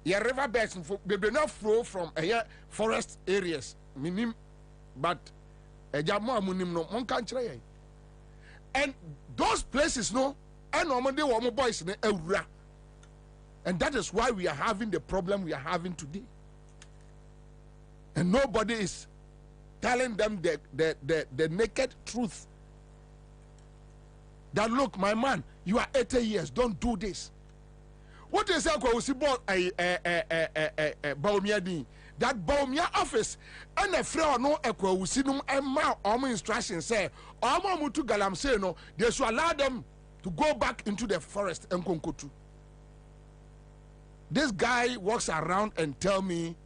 your river beds, they do not flow from forest areas. Minim, but and those places, no, and normally one boys in area, and that is why we are having the problem we are having today. And nobody is telling them the naked truth. That look, my man, you are 80 years. Don't do this. What is that? We see Bobie that Bobie office and a friend no equal. We see them and my instructions say, "Omo mutu galam say no. They should allow them to go back into the forest and konkotu." This guy walks around and tell me,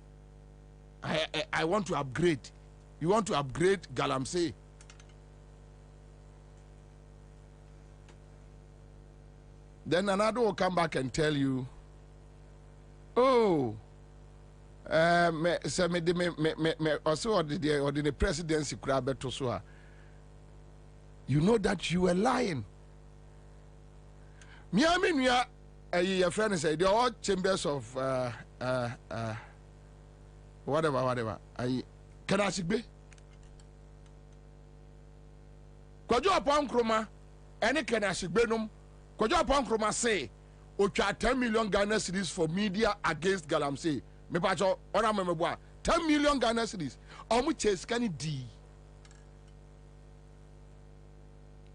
"I want to upgrade. You want to upgrade Galamsey?" Then another will come back and tell you, oh, also the presidency you know that you were lying. Me, I mean, your friend said they're all chambers of whatever. Can I be? Kwajo upon Kroma, any can I be? Kwajo upon Kroma say, Ocha 10 million Ghana cedis for media against Galamsey. Me pacho, ora me boa. 10 million Ghana cedis. Omu chase can D.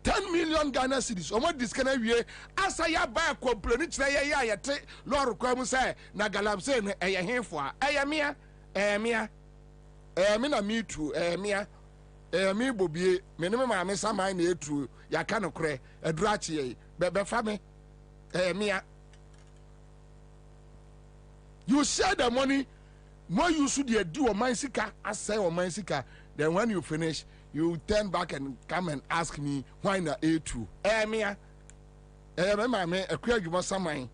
10 million Ghana cedis. Omo diskana wie. Asa ya ba complain chira ya yete. Lord kwa mu say na Galamsey no eye henfo a. Eye mia. Me na me too. Mia. Me Bobie. Me ne me ma me saman na etru. Ya ka no kre. Edurachi ye. Be fa me. Mia. You share the money, more you should do a mansika, I say or mansika. Then when you finish, you turn back and come and ask me why not A2. Mia. Me a queer you must summon.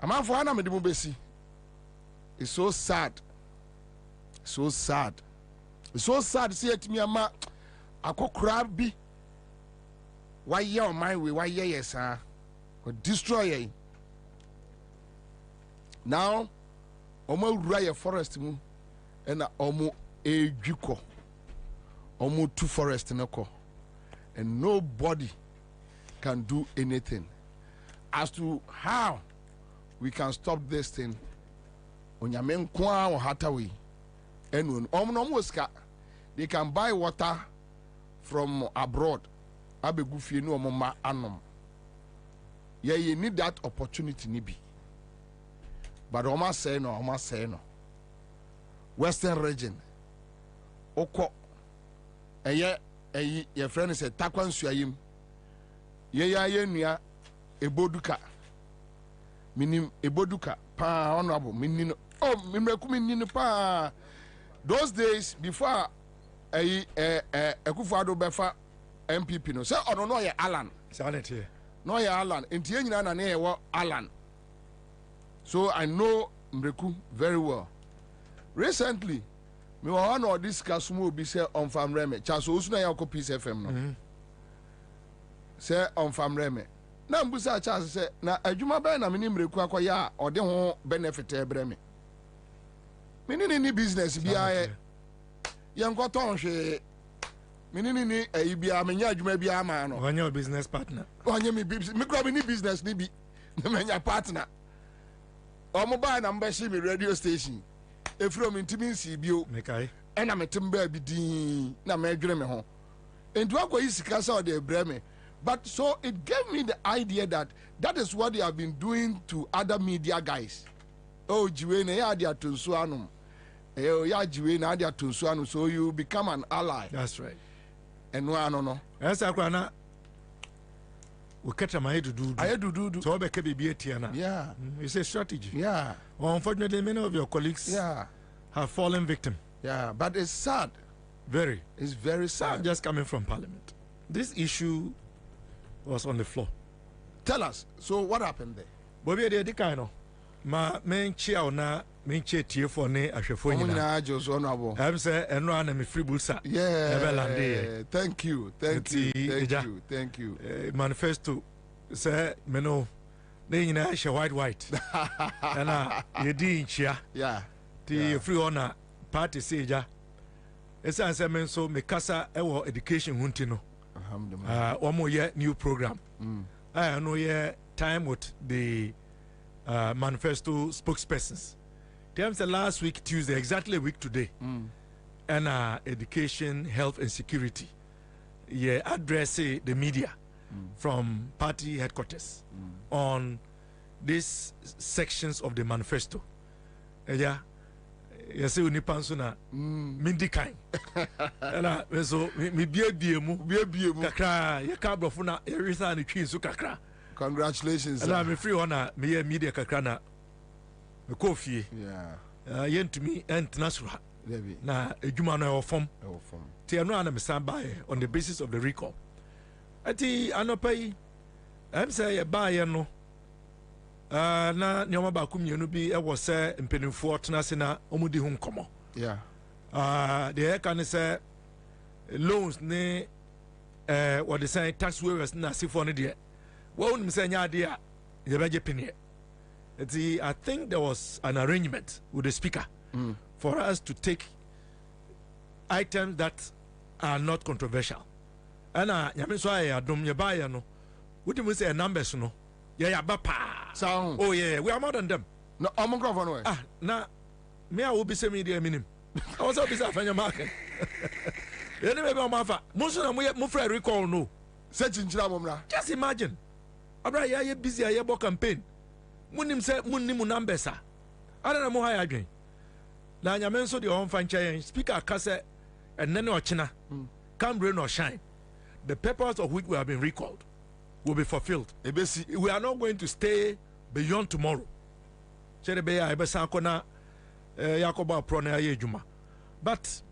A man for Anna Medibubesi. It's so sad. So sad. It's so sad to see it me a could crabby. Why ye on my way? Why ye, yes, sir? Or destroy ye. Now, omo raya forest mu, and omo ejiko, omo two forest noko, and nobody can do anything. As to how we can stop this thing, onyamen kwa or hatawi, and omo they can buy water from abroad. Abe gufi no omo anom. Yeah, you need that opportunity, nibi. But Oma say no. Western region. Oko. Your friend said, Takwan Suayim. Ye nua Eboduka. Minim Eboduka. Pa honorable. Minino. Oh, Mimreku pa. Those days before Akufo-Addo befa MPP no. Say no ye Alan. Say no ye Alan. Enti nyina na ne ye Alan. So I know Mreku very well. Recently, me one or discuss more be say on farm reme. Chaso usuna ya ko Peace FM no. Say on farm reme. Na mbusa chance say na adwuma ba na me ni Mreku akoya o de ho benefit e bre me. Me ni business bia ye nko ton hwe. Me ni ayi bia me nya adwuma bia ma no. Wanya business partner. Wanya me business. Me kro me ni business ni bi. Me nya partner. Omoba na mbashi me radio station efro me ntimi nsi bio mekai ena metemba bi din na me dwene me ho entu akoyi sika sa o de bre me. But so it gave me the idea that is what they have been doing to other media guys. Oh jiwe na ya dia tonso anum So you become an ally. That's right. And no. That's a we catch a my do. I do. So be Tiana. Yeah. It's a strategy. Yeah. Well, unfortunately, many of your colleagues have fallen victim. Yeah, but it's sad. Very. It's very sad. I'm just coming from Parliament. This issue was on the floor. Tell us. So what happened there? Bobie de kind of ma main chair na main chair tie for ne ahwefo nyina. Just honorable. I'm say eno na me free busa. Yeah. Thank you. Manifesto say me no ne nyina she white. Na ye di nchia. Yeah. The free honor party say ja. Esa say me so me kasa e wo education hunti no. Alhamdulillah. Omo ye new program. I know ye time with the Manifesto spokespersons. Them said last week Tuesday, exactly a week today, and education, health and security. Yeah, address the media from party headquarters on these sections of the manifesto. Yeah, you see we nipansuna mindi kind. And so me biemu kakra ye ka brofo na erisa na twi nso kakra. Congratulations. And I'm free honor me media kakrana me coffee. Yeah. Yen to me international. Na ejuma no form. Ti anu ana me stand by on the basis of the recall. Ati anopai am say buy no. Na nyoma ba kumienu bi e wo se mpenimfo tena se na omudi hu nkomo. Yeah. The can say loans ne what they say tax waivers na sifo ne de. Well, I think there was an arrangement with the speaker for us to take items that are not controversial. And what do you say numbers? No, yeah, oh yeah, we are more than them. No, I'm going to now me, I will be sending media minimum. I was always a friend market. Anyway, most of them we have recall no. Just imagine. Abra ya busy ya bo campaign munim se munnim numbers a adana mo ha ya dwen na nyame nso de on fanche speaker ka se enne ne ochina come rain or shine the purpose of which we have been recalled will be fulfilled. We are not going to stay beyond tomorrow. Chere be ya ebesan kona yakoba pro na ya ejuma but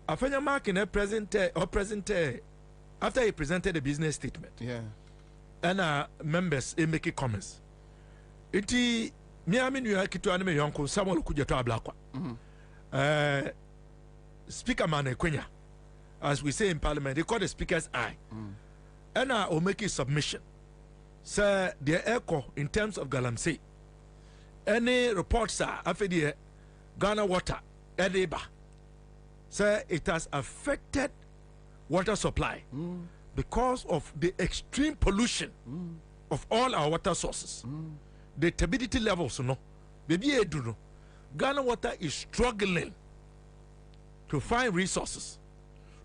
afanya mark in a present after he presented the business statement. Yeah. And members make comments. Iti miami nuya kitu anime yonko Samuel kujeto ablakwa. Speaker man kwenya, as we say in Parliament, they call the speaker's eye. And will make a submission. Sir, the echo in terms of Galamsey. Any reports are after the Ghana water, Edeba. Sir, it has affected water supply. Because of the extreme pollution of all our water sources, the turbidity levels, baby, Ghana water is struggling to find resources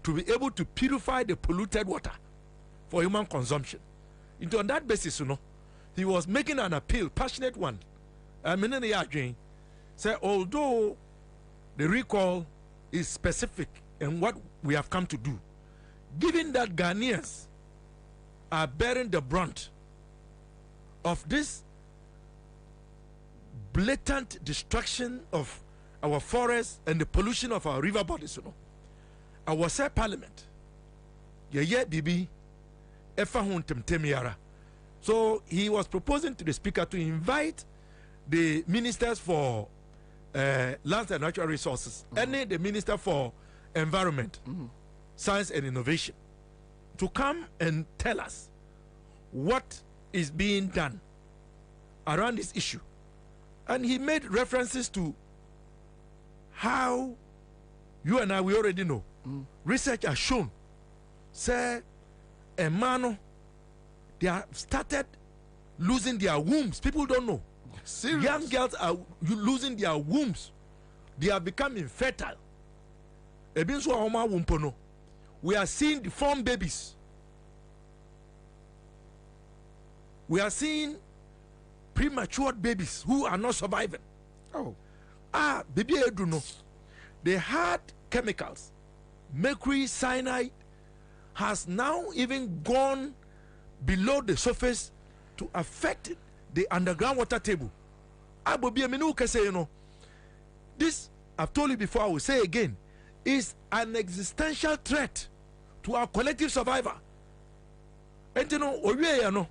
to be able to purify the polluted water for human consumption. And on that basis, he was making an appeal, passionate one. Say, although the recall is specific in what we have come to do, given that Ghanaians are bearing the brunt of this blatant destruction of our forests and the pollution of our river bodies, our say Parliament, Bibi, so he was proposing to the Speaker to invite the ministers for lands and natural resources, and the Minister for Environment, Science and Innovation, to come and tell us what is being done around this issue. And he made references to how you and I, we already know. Research has shown, say, a man, they have started losing their wombs. People don't know. Serious? Young girls are losing their wombs. They are becoming fertile. We are seeing deformed babies. We are seeing premature babies who are not surviving. Baby Eduno. The hard chemicals, mercury, cyanide, has now even gone below the surface to affect the underground water table. This, I've told you before, I will say again, is an existential threat to our collective survival. And you know,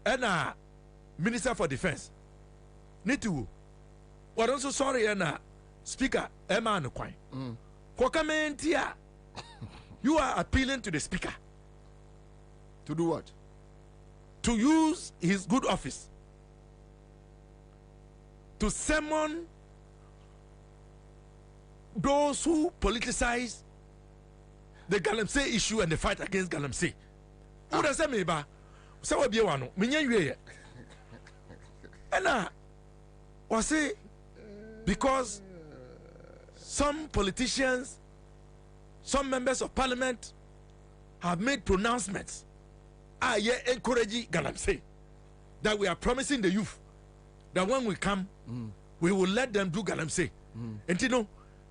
and Minister for Defense, need to, what also sorry, and Speaker, Emma Nkwai. You are appealing to the Speaker. To do what? To use his good office to summon those who politicize the Galamsey issue and the fight against Galamsey. Who does that mean? So what be one? And was it because some politicians, some members of parliament have made pronouncements encouraging Galamsey that we are promising the youth that when we come, we will let them do Galamsey. And you know,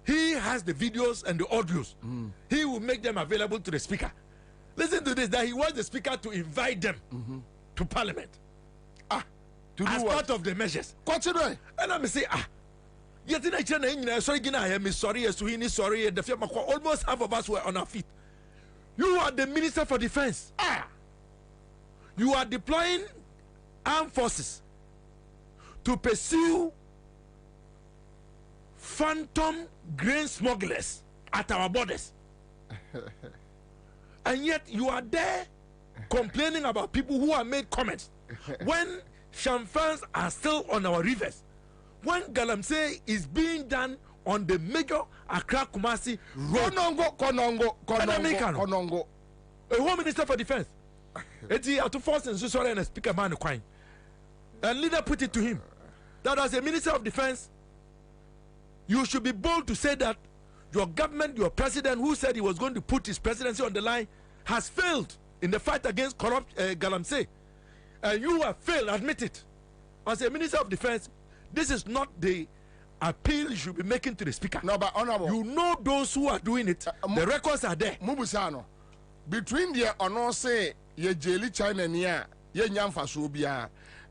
he has the videos and the audios. He will make them available to the speaker. Listen to this, that he wants the speaker to invite them to parliament. To do as what? Part of the measures. Consider. And I'm say, yet in a sorry, sorry, almost half of us were on our feet. You are the Minister for Defense. You are deploying armed forces to pursue phantom grain smugglers at our borders. And yet you are there complaining about people who have made comments when champagnes are still on our rivers, when Galamsey is being done on the major Accra Kumasi road. Konongo. A Home Minister for Defense. Eti to force and sorry and Speaker man Kwai. And leader put it to him that as a Minister of Defense, you should be bold to say that your government, your president, who said he was going to put his presidency on the line, has failed in the fight against corrupt Galamsey. And you have failed, admit it. As a Minister of Defense, this is not the appeal you should be making to the Speaker. No, but honorable, you know those who are doing it. The records are there. Mubusano. Between the honor say ye jeli China niya ye nyamfa sobia.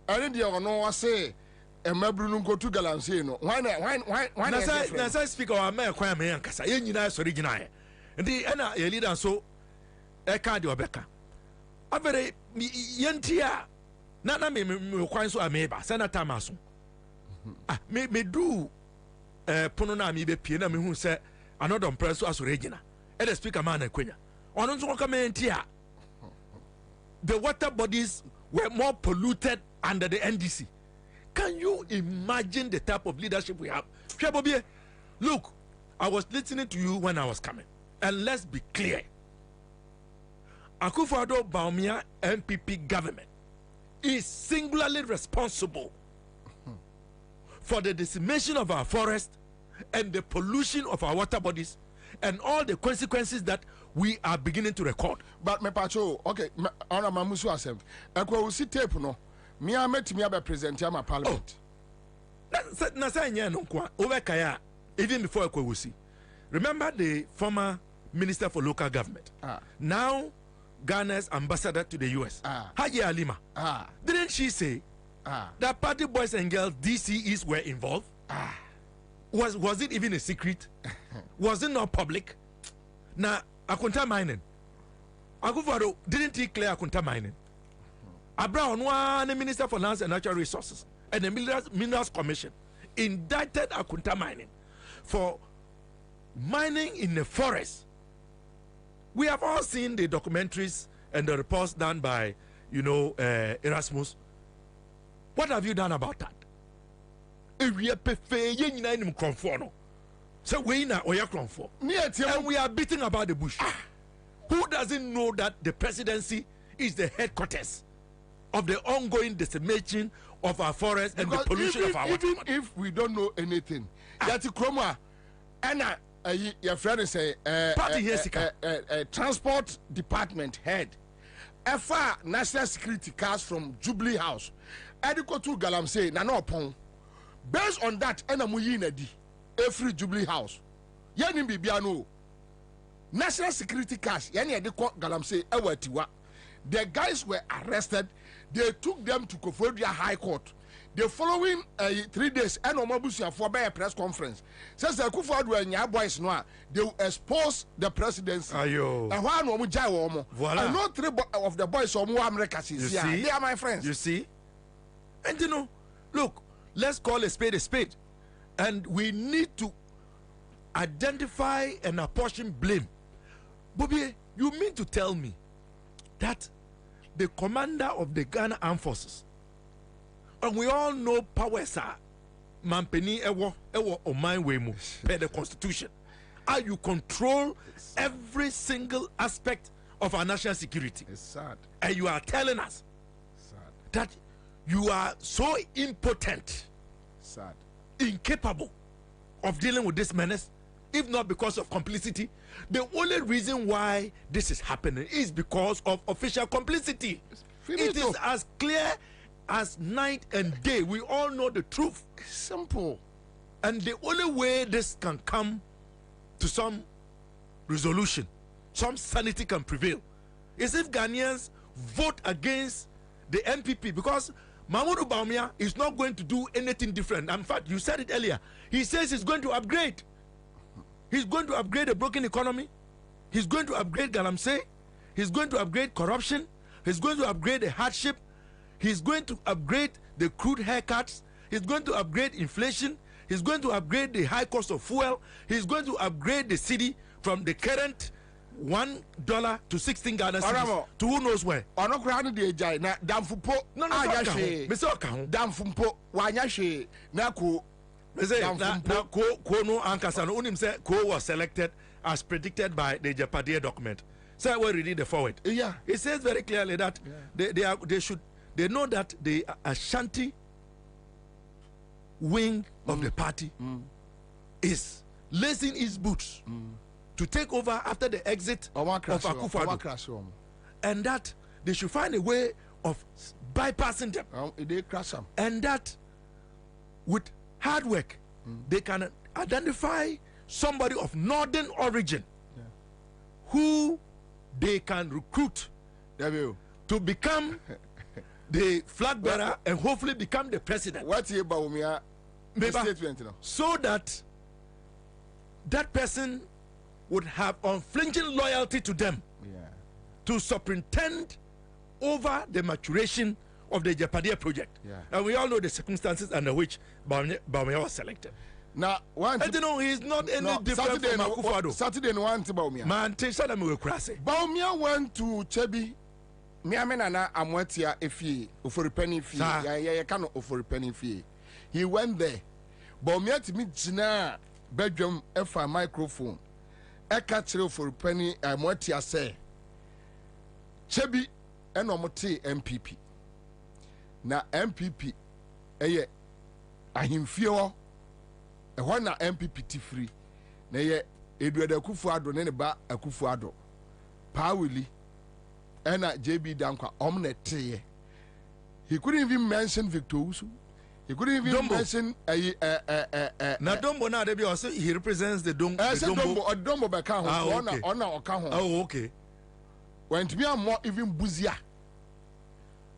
And the honor say a mebrunun go to Galamsey no. Why? Nasa Speaker wa me kwa me yankasa. Ye nyina so original. Ndi ena ye leader so e ka de obeka. Avere yentia na me kwan so ameba senator maso. Me do pono na me be pie na me hu se another press so original. E the Speaker man akwanya. Ono nso ka me ntia. The water bodies were more polluted under the NDC. Can you imagine the type of leadership we have? Bobie, look, I was listening to you when I was coming. And let's be clear. Akufo-Addo Bawumia MPP government is singularly responsible for the decimation of our forest and the pollution of our water bodies and all the consequences that we are beginning to record. But me pacho, okay, ona mamusu asem. Ekwa usi tape no. Me met me be present my parliament. Na say nya no kwa overkaya even before ekwa usi. Remember the former Minister for Local Government. Now Ghana's ambassador to the US. Haji Alima. Didn't she say that party boys and girls DCEs were involved? Was it even a secret? Was it not public? Now Akunta mining. Akufo-Addo didn't he clear Akunta mining? Abraham Onwa, the Minister for Lands and Natural Resources, and the Minerals Commission indicted Akunta mining for mining in the forest. We have all seen the documentaries and the reports done by, Erasmus. What have you done about that? And we are beating about the bush. Who doesn't know that the presidency is the headquarters of the ongoing decimation of our forests and the pollution of our water? Even if we don't know anything, Yati Kroma, Anna, your friend say, transport department head, FA National Security cars from Jubilee House, Ediko to Galamsey, Nano Pong, Based on that, enamuyi na di every Jubilee House. Yani bibiano. National security cash. Yani ade ko galamsey ewatiwa. The guys were arrested. They took them to Koforidua High Court. The following 3 days, and Omabusia for a press conference. Says the Kufuor and boys no, they will expose the presidency. Ayo. And one woman jai woman. Voila. I know 3 of the boys from America. You see? They are my friends. You see? And you know, look, let's call a spade. And we need to identify and apportion blame. Bobie, you mean to tell me that the commander of the Ghana Armed Forces, and we all know powers are mampeni ewo oman wemu per the constitution, how you control every single aspect of our national security. It's sad. And you are telling us that you are so impotent, incapable of dealing with this menace, if not because of complicity. The only reason why this is happening is because of official complicity. It is as clear as night and day. We all know the truth. Simple. And the only way this can come to some resolution, some sanity can prevail, is if Ghanaians vote against the MPP, because Mahmoud Bawumia is not going to do anything different. In fact, you said it earlier. He says he's going to upgrade. He's going to upgrade a broken economy. He's going to upgrade galamsey. He's going to upgrade corruption. He's going to upgrade the hardship. He's going to upgrade the crude haircuts. He's going to upgrade inflation. He's going to upgrade the high cost of fuel. He's going to upgrade the city from the current $1 to 16 Ghana cedis to who knows where. Ono kura de ejai na damfupo anya hwe. Me se oka Damfumpo wanya hwe na ko. Me se na ko no ankasa no unim se ko was selected as predicted by the Jeopardy document. So we read the forward. Yeah. It says very clearly that they know that the Ashanti wing of the party is lacing its boots to take over after the exit of Akufo-Addo, and that they should find a way of bypassing them, and that with hard work they can identify somebody of northern origin who they can recruit to become the flag bearer and hopefully become the president. What's here, Bawumia? Statement, so that that person would have unflinching loyalty to them, to superintend over the maturation of the Jeopardy project. And we all know the circumstances under which Bawumia was selected. Now, one, and you know, he's not any different from Akufo-Addo. Saturday, no one to Bawumia. Man, Bawumia went to Chebi. Miamenana Amwatia Efi, Uforipenny fee, Yakano Uforipenny fee. He went there. Bawumia to meet Jina, bedroom, F5 microphone. Ekachiro for penny, Amwatia say. Chebi, and Omote MPP. Na MPP, ahim fio, a one MPP free. Na ye, Edward Akufo-Addo, Neneba Akufo-Addo. Pawili. And JB Dankwa omnete. He couldn't even mention Victor Usu. He couldn't even mention na Dombo na debi also he represents the Dombo. Dombo beka ho ona oka ho. Oh, okay. When to be more even buzier.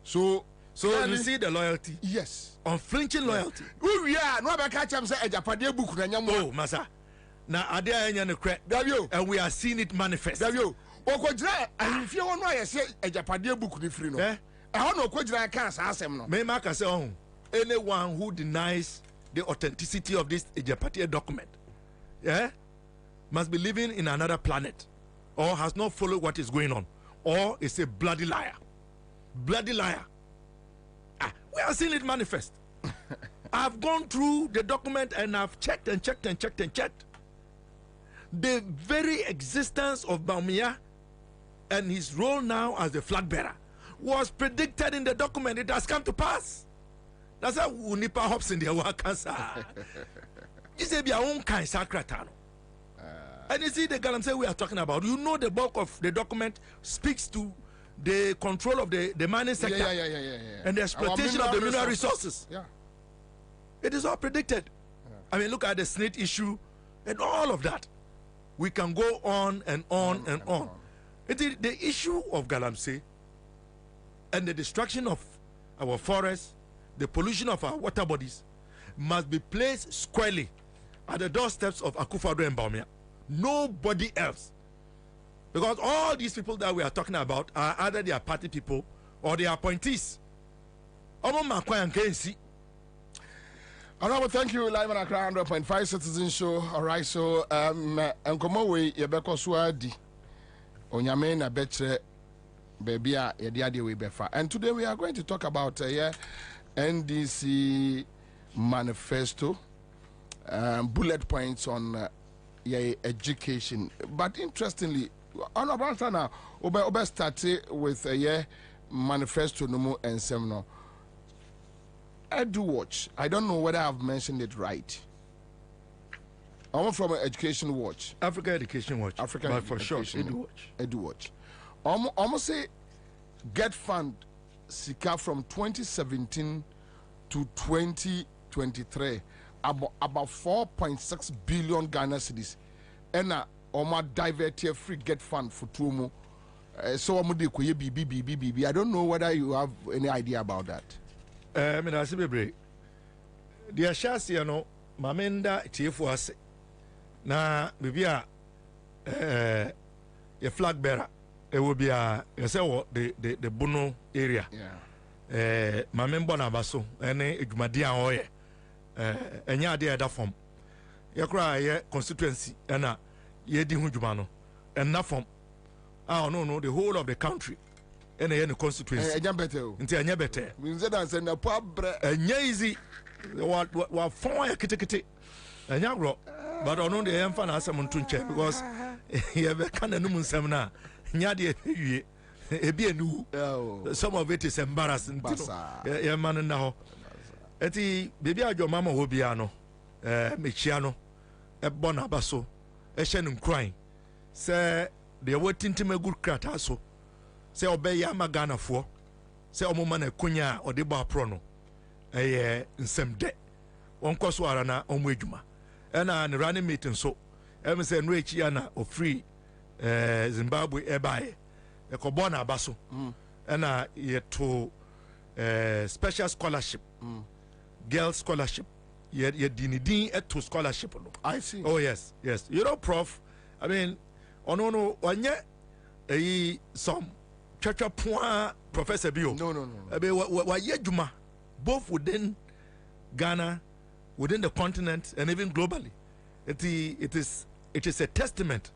So you see the loyalty. Yes. Unflinching loyalty. We are no beka cham say ejapade book na nyam. Oh, masa. Na ade anya ne kre. And we are seeing it manifest. Okojira ahimfie wono ayese ejapade book ni free no eh no okojira kan sa asem no me maka say on anyone who denies the authenticity of this ejapade document must be living in another planet or has not followed what is going on or is a bloody liar. We are seeing it manifest. I've gone through the document and I've checked the very existence of Bawumia and his role now as the flag bearer was predicted in the document. It has come to pass. That's how Unipa hops in the Wakansa. You say, be our own kind sacratano. And you see the galamsey we are talking about. You know, the bulk of the document speaks to the control of the mining sector and the exploitation of the mineral resources. It is all predicted. I mean, look at the SNIT issue and all of that. We can go on and on and on. The issue of Galamsey and the destruction of our forests, the pollution of our water bodies, must be placed squarely at the doorsteps of Akufo-Addo and Bawumia. Nobody else. Because all these people that we are talking about are either their party people or their appointees. Honorable, thank you. Live on Accra 100.5 Citizen Show. All right, so Nkomowe yebeko swadi onyame na betre baby a yedi we befa. And today we are going to talk about NDC manifesto, bullet points on education. But interestingly, Honorable Ansah now obe started with manifesto no and seminar. Edu Watch. I don't know whether I've mentioned it right. I'm from Education Watch. Africa Education Watch. African but for sure, Education Edu Watch. Edu Watch. Almost say get fund Sika from 2017 to 2023 about 4.6 billion Ghana cedis. And divert free get fund for Tumo. So I don't know whether you have any idea about that. I mean, I see the Ashasi, you know, Mamenda, Chief na maybe a flag bearer. It will be a the Bono area. Yeah. Mamembo na baso, ene Igmadia oye. Enya de other form. Yakra constituency, ena yedi hunjumano, and na form. Oh no, the whole of the country. Any constituency. Enya better. Means that answer na pobre. Enya easy. Wa fon ya kitikiti. Enya gro. But ono de yemfa na asem ntunche because ye be kan anu nsem na nya de ewie. Ebi enu. Some of it is embarrassing. Ye man na ho. Eti bebi adwo mama ho bia no. Mechia no. Ebo na baso. Ehye no nkran. Se de wotintim agur krata so. Say obey ya magana for say omoma na kunya ode ba pro no nsem de won koso ara na omo adwuma na ne running meeting so em say no echi ya na o free Zimbabwe ebae e ko bona abaso na ye to special scholarship girl scholarship ye dinidin to scholarship no. I see. Oh yes you know prof I mean ono onye some Chacha point Professor Bio. No. Juma, both within Ghana, within the continent, and even globally. It is a testament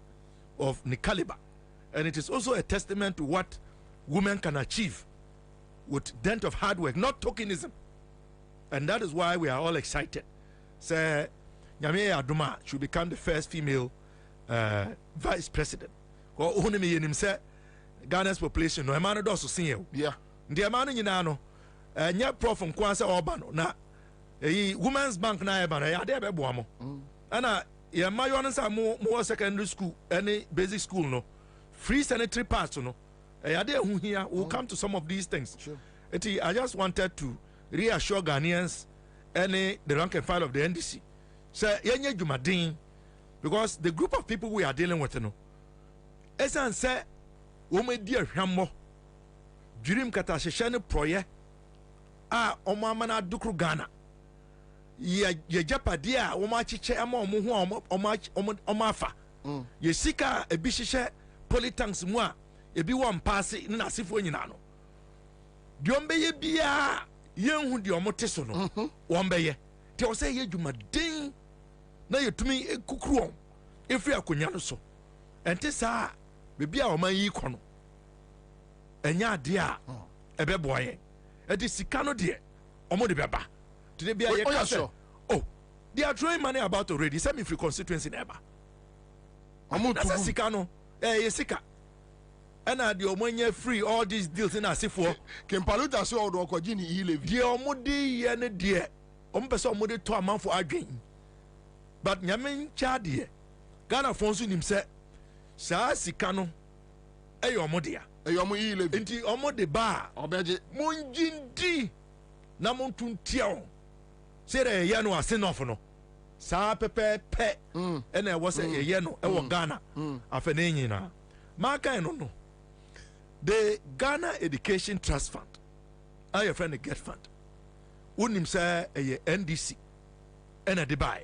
of the caliber, and it is also a testament to what women can achieve with dint of hard work, not tokenism. And that is why we are all excited. Say, Nyame Aduma should become the first female vice president. Ghana's population no emano do so sen yeah ndi emano nyina no nya prof nkwanse oba no na women's bank na eba na ya de bebo amo ana ye mayo no sa mo secondary school any basic school no free sanitary pads no ya de hu here we'll come to some of these things. Sure. I just wanted to reassure Ghanaians the rank and file of the NDC say yenye jumadin because the group of people we are dealing with no esan say Wome dear Hammo Dream Katashane Proye Omamana Dukru Ghana Ye Japadia Omachiche Amo Omafa Ye Sika a Bishishe Politanks Moi a be one passy in Asifuinano Diombe ye bia young who diomotesono Wombe Tell say ye Juma ding na you to me a cookroom if you are Kunyano so and Tessa Baby, our man econo. And ya dear, a beboy. A disicano dear, Omo de Baba. Today be a castle. Oh, they are throwing money about already. Send me free constituency in Eba. That's a sicano, sika. And I do when free all these deals in Asifo. Can Paluta so old Okojini E-Levy? Dear Omodi and dear. Ompeso Modi to a month for again. But Yamin Chadi, Ghana Fonsun himself. Sa sikano eyo modia eyo mo E-Levy nti omo de ba obeje monjindi na montuntia say the year no asin off no sa pepe and I was a year no Ghana afene nyina maka no the Ghana Education Trust Fund I your friend get fund unim say a NDC and a Dubai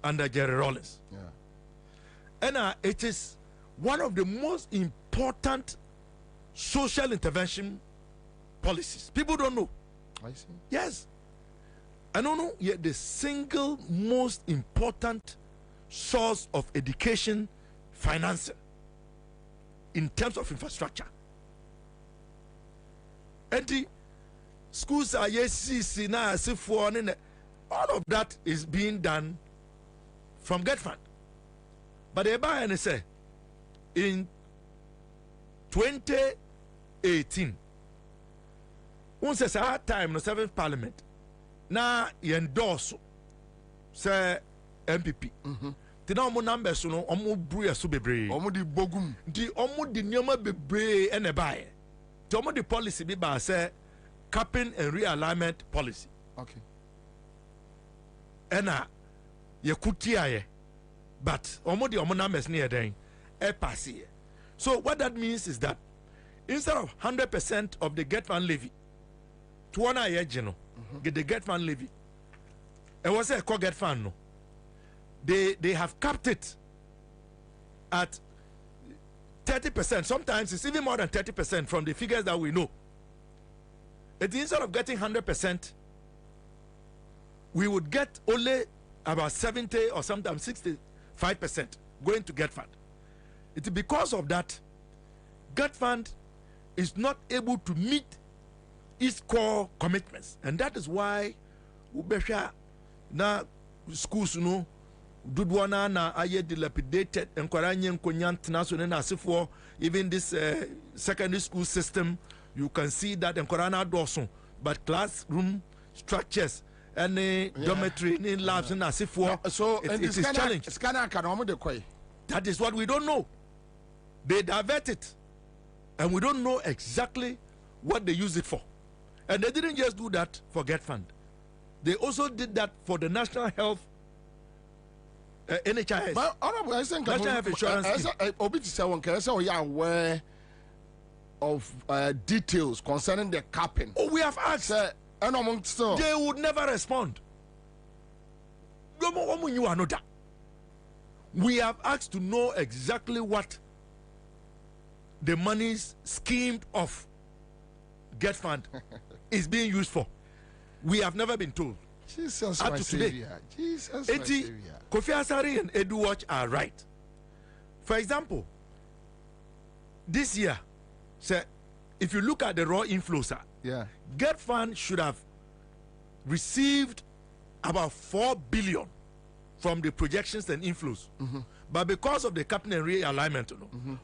under Jerry Rawlings and it is one of the most important social intervention policies. People don't know. I see. Yes. I don't know yet the single most important source of education financing in terms of infrastructure. And the schools are all of that is being done from Get Fund. But they buy and say in 2018, once it's our time, the 7th Parliament, now you endorse say MPP. The no numbers, no, brew so bebre. Di bogum. The di nyama bebre and a buy. The the policy be by say capping and realignment policy. Okay. And ye kutia but the numbers near then pass here. So what that means is that instead of 100% of the Get Fund levy, to one year get the Get Fund levy, it was a Get Fund no. They have capped it at 30%. Sometimes it's even more than 30% from the figures that we know. Instead of getting 100%, we would get only about 70 or sometimes 65% going to Get Fund. It's because of that, Get Fund is not able to meet its core commitments. And that is why Ubesha na schools no Dudwana na aye dilapidated and Kwaranye Nkonyant national nasifo even this secondary school system you can see that in Korana Dawson but classroom structures and dormitory in labs and nasifo so it is challenged. That is what we don't know. They divert it and we don't know exactly what they use it for. And they didn't just do that for Get Fund. They also did that for the National Health NHIS. But honorable, I think National Health Insurance Scheme. Are aware of details concerning the capping. Oh, we have asked. They would never respond. We have asked to know exactly what the monies schemed of Get Fund is being used for. We have never been told. Jesus, up to today. Jesus, Kofi Asari and Edu Watch are right. For example, this year, sir, if you look at the raw inflows, Get Fund should have received about 4 billion from the projections and inflows. But because of the capping and realignment,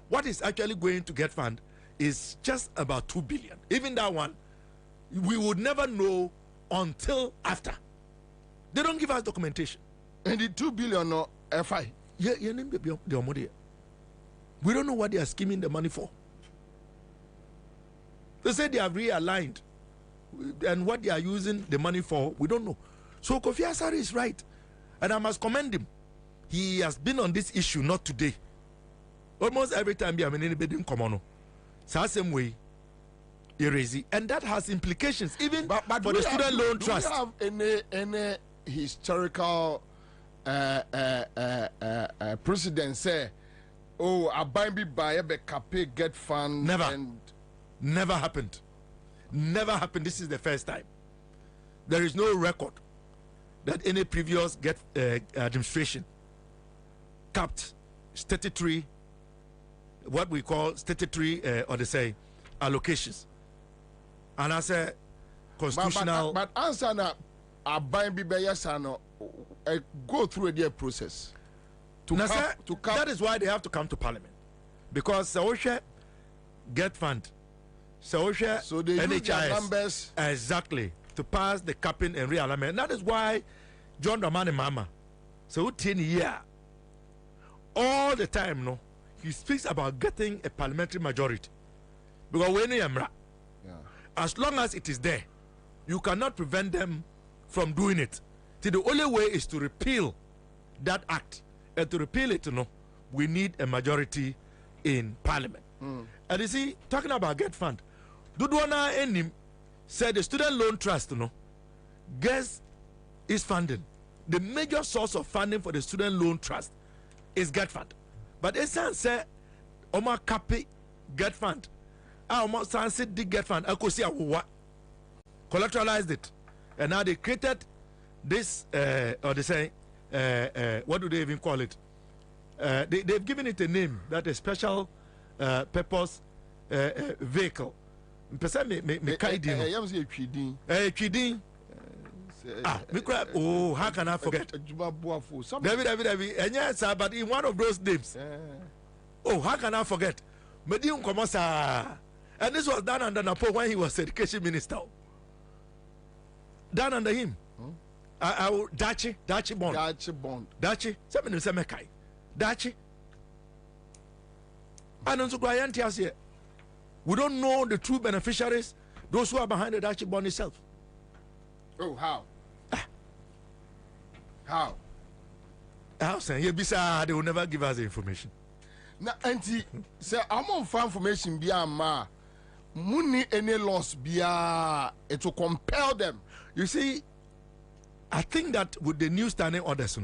what is actually going to Get Fund is just about 2 billion. Even that one, we would never know until after. They don't give us documentation. And the 2 billion no FI. Yeah, we don't know what they are scheming the money for. They say they have realigned, and what they are using the money for, we don't know. So Kofi Asari is right, and I must commend him. He has been on this issue not today. Almost every time we have anybody come on, same way, easy, and that has implications even for the student loan trust. Do you have any historical precedent say, oh, a bimbi buy be cape Get Fund? Never happened. Never happened. This is the first time. There is no record that any previous administration capped statutory, what we call statutory or they say allocations. And I say constitutional. But Ansah na a bimbi buy no go through a dear process. That is why they have to come to Parliament, because Socio Get Fund. So they use their numbers exactly to pass the capping and realignment. That is why John Dramani Mama, so 10 years, all the time, no, he speaks about getting a parliamentary majority. Because when as long as it is there, you cannot prevent them from doing it. See, the only way is to repeal that act. And to repeal it, we need a majority in Parliament. And you see, talking about Get Fund, Dudwana Enim said the student loan trust, gets is funding. The major source of funding for the student loan trust is Get Fund. But Ansah said, Oma Kapi Get Fund. Oma Sansi did Get Fund. Akosi Awa collateralized it. And now they created this, or they say, what do they even call it? They've given it a name, that a special purpose vehicle. Oh, how can I forget? David, and yes, but in one of those names. Oh, how can I forget? Medium Komosa. And this was done under Napo when he was education minister. Done under him. Dachi bond. Dachi. Seven say Mekai. Dachi. And also here. We don't know the true beneficiaries, those who are behind the Dachi bond itself. Oh, how? How? How saying they will never give us the information. Now, auntie, say I'm on for information bia ma. Money any loss bia it will compel them. You see, I think that with the new standing orders,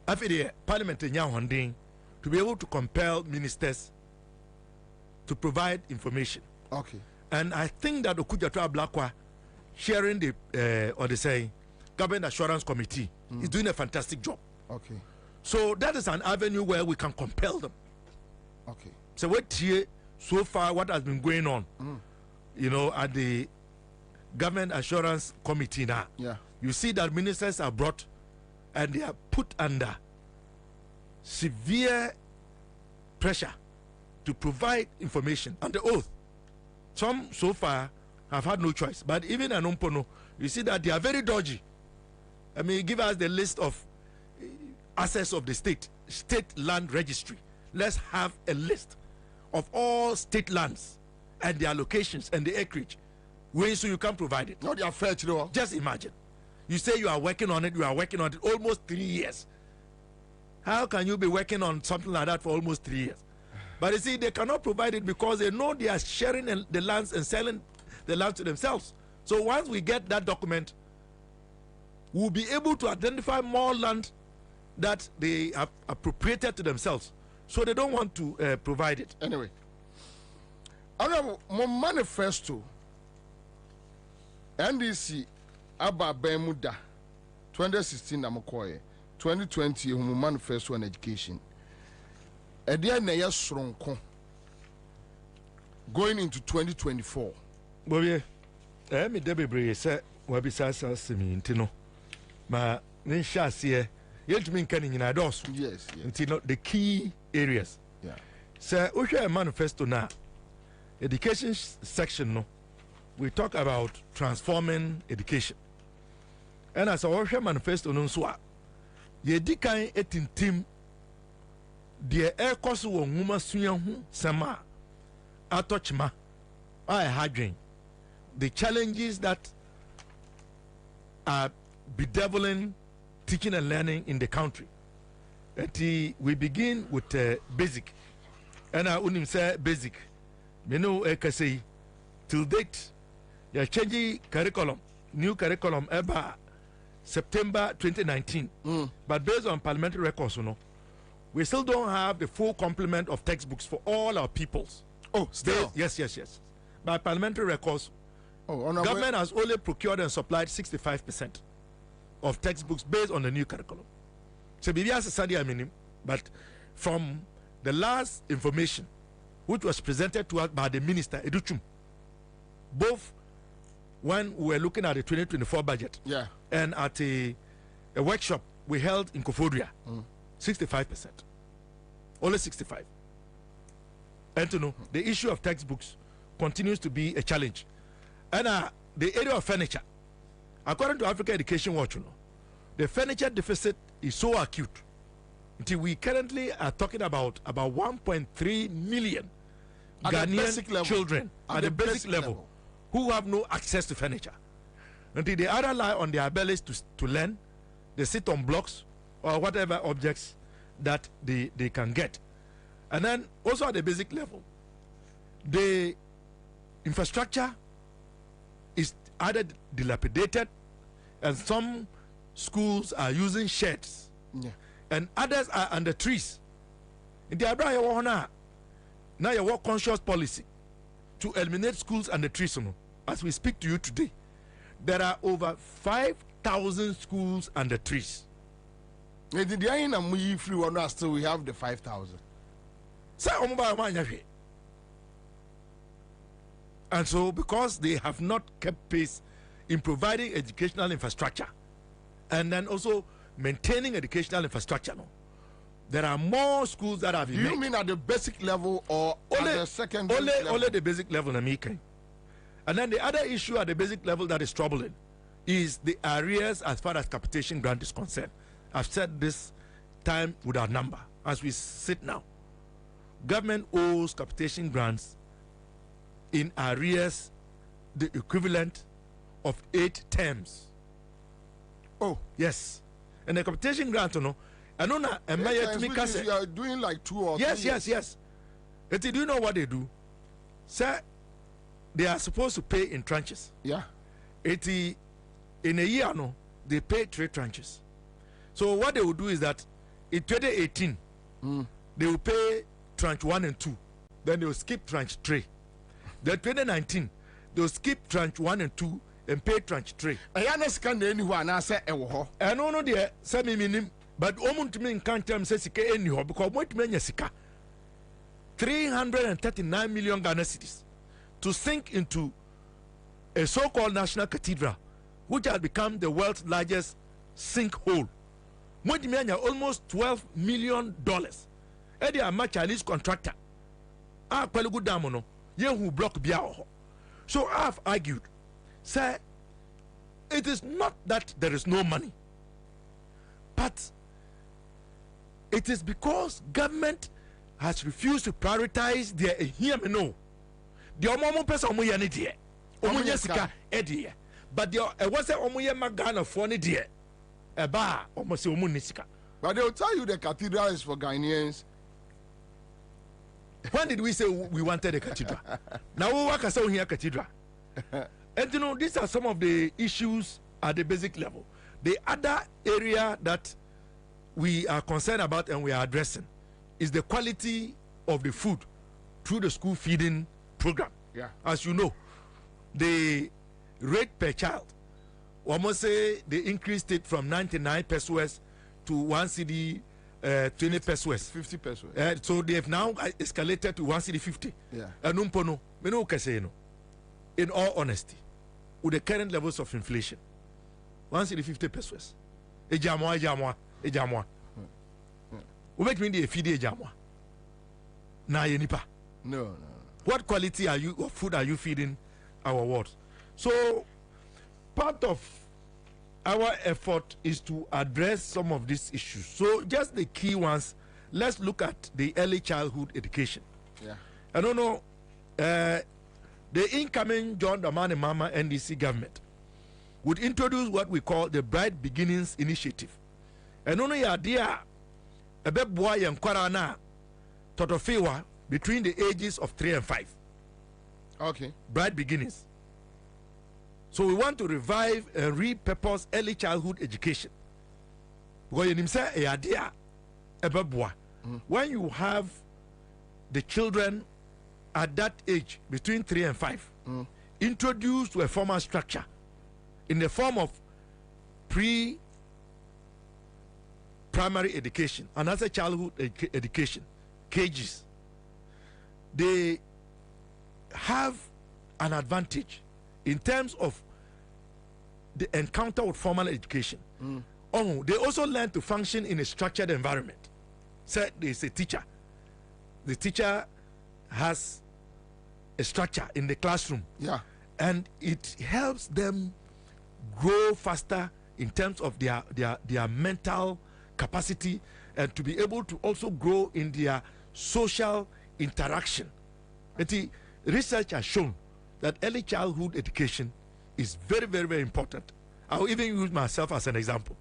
after the Parliamentary to be able to compel ministers to provide information. Okay. And I think that Okudjatoa Blakwa sharing the or they say Government Assurance Committee is doing a fantastic job. Okay. So that is an avenue where we can compel them. Okay. So what here so far what has been going on, at the Government Assurance Committee now. Yeah. You see that ministers are brought and they are put under severe pressure to provide information under oath. Some so far have had no choice, but even an Umpono, you see that they are very dodgy. I mean, give us the list of assets of the state land registry. Let's have a list of all state lands and their locations and the acreage. When so you can provide it. Not your fair, Just imagine. You say you are working on it almost 3 years. How can you be working on something like that for almost 3 years? But you see, they cannot provide it because they know they are sharing the lands and selling the land to themselves. So once we get that document, we'll be able to identify more land that they have appropriated to themselves. So they don't want to provide it. Anyway, my manifesto, NDC, Abba Bemuda, 2016, Namokoye, 2020, manifesto on education. Going into 2024. Bobie, me Debbie say, Wabisa Simi, Intino. Ma, Ninshasia, yet mean canning in Ados. Yes, yes. The key areas. Yeah. Sir, we share a manifesto now. Education section, no. We talk about transforming education. And as our manifesto, no, so ye dikai etin team. The air cost will woman swing sama atochma I hadrin the challenges that are bedeviling teaching and learning in the country. We begin with basic, and I wouldn't say basic. Me know say till date you're changing curriculum, new curriculum about September 2019. But based on parliamentary records, we still don't have the full complement of textbooks for all our pupils. Oh, still? Yes. By parliamentary records, government has only procured and supplied 65% of textbooks based on the new curriculum. So, but from the last information, which was presented to us by the minister, Educhum, both when we were looking at the 2024 budget and at a workshop we held in Kofodia, 65%. Only 65. And to know, the issue of textbooks continues to be a challenge. And the area of furniture, according to Africa Education Watch, the furniture deficit is so acute until we currently are talking about 1.3 million Ghanaian children at the basic level who have no access to furniture. Until they either lie on their bellies to learn, they sit on blocks or whatever objects that they can get. And then also at the basic level, the infrastructure is either dilapidated, and some schools are using sheds, and others are under trees. In the Abra, now you work conscious policy to eliminate schools under trees. As we speak to you today, there are over 5,000 schools under trees. Still we have the 5,000. And so, because they have not kept pace in providing educational infrastructure and then also maintaining educational infrastructure, there are more schools that have been made. You mean at the basic level or only, at the secondary level? Only the basic level, Namika. And then the other issue at the basic level that is troubling is the arrears as far as capitation grant is concerned. I've said this time without number. As we sit now, government owes capitation grants in arrears the equivalent of 8 terms. Oh, yes. And the capitation grant, you are doing like 2 or 3 years. Yes. But do you know what they do? Sir, they are supposed to pay in tranches. Yeah. In a year, they pay 3 tranches. So what they will do is that in 2018, they will pay tranche 1 and 2. Then they will skip tranche 3. Then 2019, they will skip tranche 1 and 2 and pay tranche 3. No, dear, send me. But to me can't tell me sika anyhow because what me sika 339 million Ghana cedis to sink into a so-called national cathedral, which has become the world's largest sinkhole. What me almost $12 million. Eddie a Chinese contractor. Quite good damono. Ye who block biao. So I've argued, sir, it is not that there is no money, but it is because government has refused to prioritize their hear me no. The omo person omo ya ne die. Omo nya sika edie. But the was say omo ya magana for ne die. Eba omo say omo ne sika. But they will tell you the cathedral is for Ghanaians. When did we say we wanted a cathedral? Now we work as here cathedral. And you know, these are some of the issues at the basic level. The other area that we are concerned about and we are addressing is the quality of the food through the school feeding program. Yeah. As you know, the rate per child, almost say they increased it from 99 pesos to 1 cedi 20 pesos. 50 pesos. So they have now escalated to 1 cedi 50. Yeah. In all honesty, with the current levels of inflation, 1 cedi 50 pesos. Ejamwa. We make me the feed ejamwa. Na yenipa. No. What quality of food are you feeding our wards? So part of our effort is to address some of these issues. So just the key ones. Let's look at the early childhood education. Yeah. I don't know. The incoming John Dramani Mahama NDC government would introduce what we call the Bright Beginnings Initiative. And only idea a bit boy and Kwarana Totofewa between the ages of 3 and 5. Okay. Bright Beginnings. So we want to revive and repurpose early childhood education. Because you say a idea a bit boy. When you have the children at that age between 3 and 5 introduced to a formal structure in the form of pre-primary education and as a childhood education, KGs, they have an advantage in terms of the encounter with formal education. They also learn to function in a structured environment. Say there's a teacher. The teacher has a structure in the classroom. Yeah. And it helps them grow faster in terms of their mental capacity and to be able to also grow in their social interaction. Research has shown that early childhood education is very, very, very important. I'll even use myself as an example.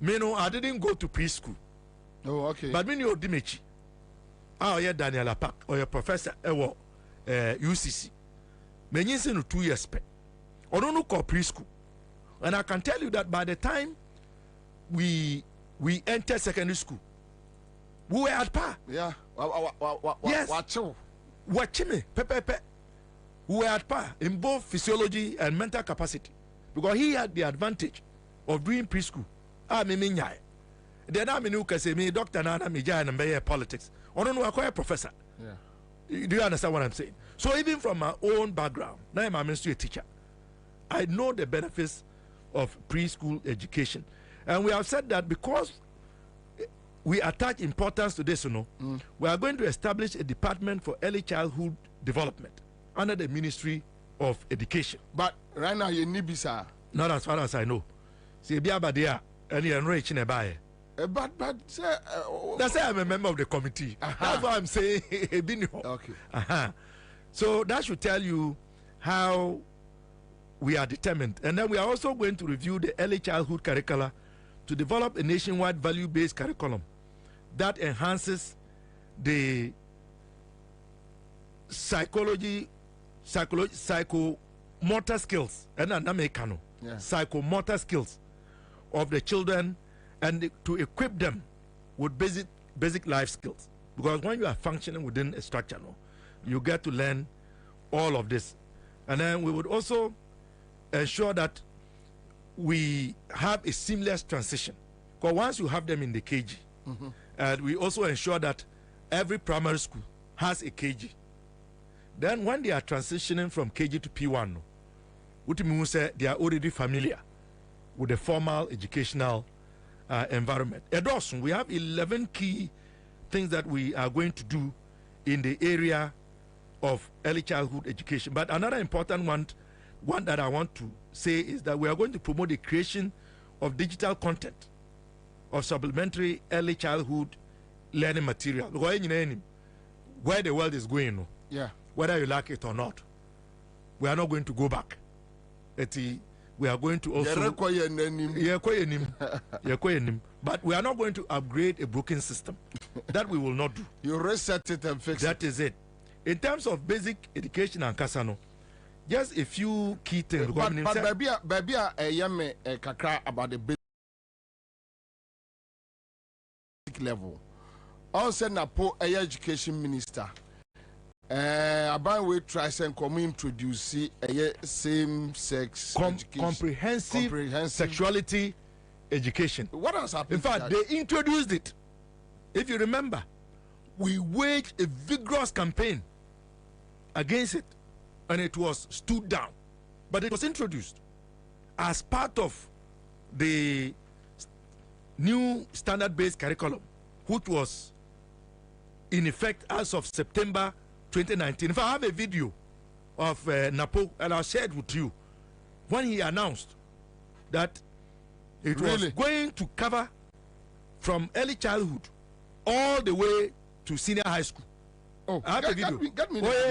Me no, I didn't go to preschool. Oh, okay. But me no Dimechi. Yeah, Daniel Apak or your professor UCC. Me nyinse no 2 years pe. Or no call preschool. And I can tell you that by the time we entered secondary school, we were at par. Yeah. Yes. Watch me. Pepe. We were at par in both physiology and mental capacity. Because he had the advantage of doing preschool. Then I mean, you can say, me, Dr. Nana, me, Jaya, and politics. Or no, I call a professor. Yeah. Do you understand what I'm saying? So, even from my own background, now I'm a ministry teacher. I know the benefits of preschool education. And we have said that because we attach importance to this, we are going to establish a department for early childhood development under the Ministry of Education. But right now, you need visa. Not as far as I know. See, Biabadia, and you're enriched in a buyer. But that's why I'm a member of the committee. That's why I'm saying. Okay. So that should tell you how we are determined. And then we are also going to review the early childhood curricula to develop a nationwide value-based curriculum that enhances the psychomotor skills and psychomotor skills of the children, and to equip them with basic life skills. Because when you are functioning within a structure, you get to learn all of this. And then we would also ensure that we have a seamless transition. Because once you have them in the KG, and we also ensure that every primary school has a KG. Then when they are transitioning from KG to P1, what means they are already familiar with the formal educational environment. Adults, we have 11 key things that we are going to do in the area of early childhood education. But another important one that I want to say is that we are going to promote the creation of digital content of supplementary early childhood learning material. Where the world is going, whether you like it or not, we are not going to go back. We are going to also but we are not going to upgrade a broken system. That we will not do. You reset it and fix it. That is it. In terms of basic education and Kasano, just a few key things. But baby, kakra about the basic level. Also, Napo education minister. About we try and come introduce a same-sex comprehensive sexuality education. What has happened? In fact, they introduced it. If you remember, we waged a vigorous campaign against it, and it was stood down. But it was introduced as part of the new standard-based curriculum, which was in effect as of September 2019. If I have a video of Napo, and I'll share it with you, when he announced that it was going to cover from early childhood all the way to senior high school. Oh, I have a video.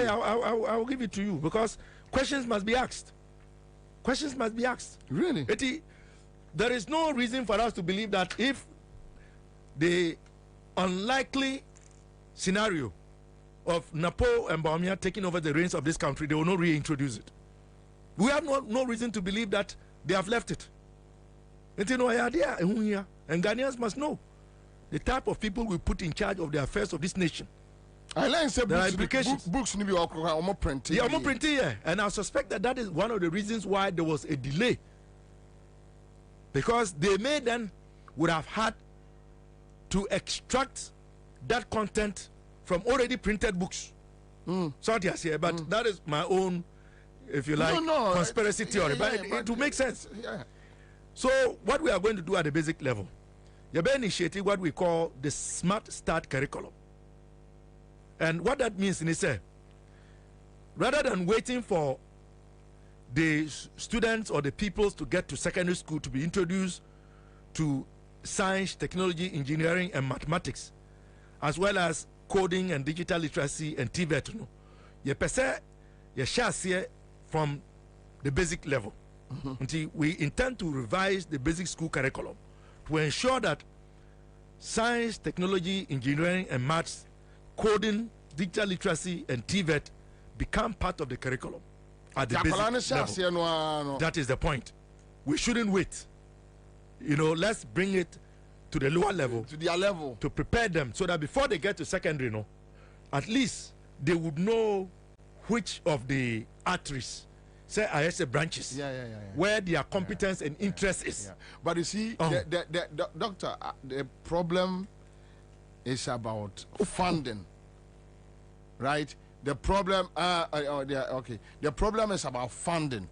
I'll give it to you, because questions must be asked. Questions must be asked. Really? There is no reason for us to believe that if the unlikely scenario of Napo and Bawumia taking over the reins of this country, they will not reintroduce it. We have no reason to believe that they have left it. And Ghanaians must know the type of people we put in charge of the affairs of this nation. I learned some there are implications. Books need to be printed. Yeah, printed. Yeah, and I suspect that is one of the reasons why there was a delay, because they may then would have had to extract that content from already printed books. But that is my own, if you like, conspiracy theory. But it will make sense. Yeah. So what we are going to do at the basic level, you're initiating what we call the Smart Start curriculum. And what that means is, rather than waiting for the students or the pupils to get to secondary school to be introduced to science, technology, engineering, and mathematics, as well as coding and digital literacy and TVET, you share from the basic level. Until we intend to revise the basic school curriculum to ensure that science, technology, engineering, and maths, coding, digital literacy, and TVET become part of the curriculum at the basic level. That is the point. We shouldn't wait. Let's bring it to the lower level, to their level, to prepare them so that before they get to secondary, at least they would know which of the arteries, say I say branches, where their competence and interest is. But you see, the doctor, the problem is about funding, right? The problem, the problem is about funding,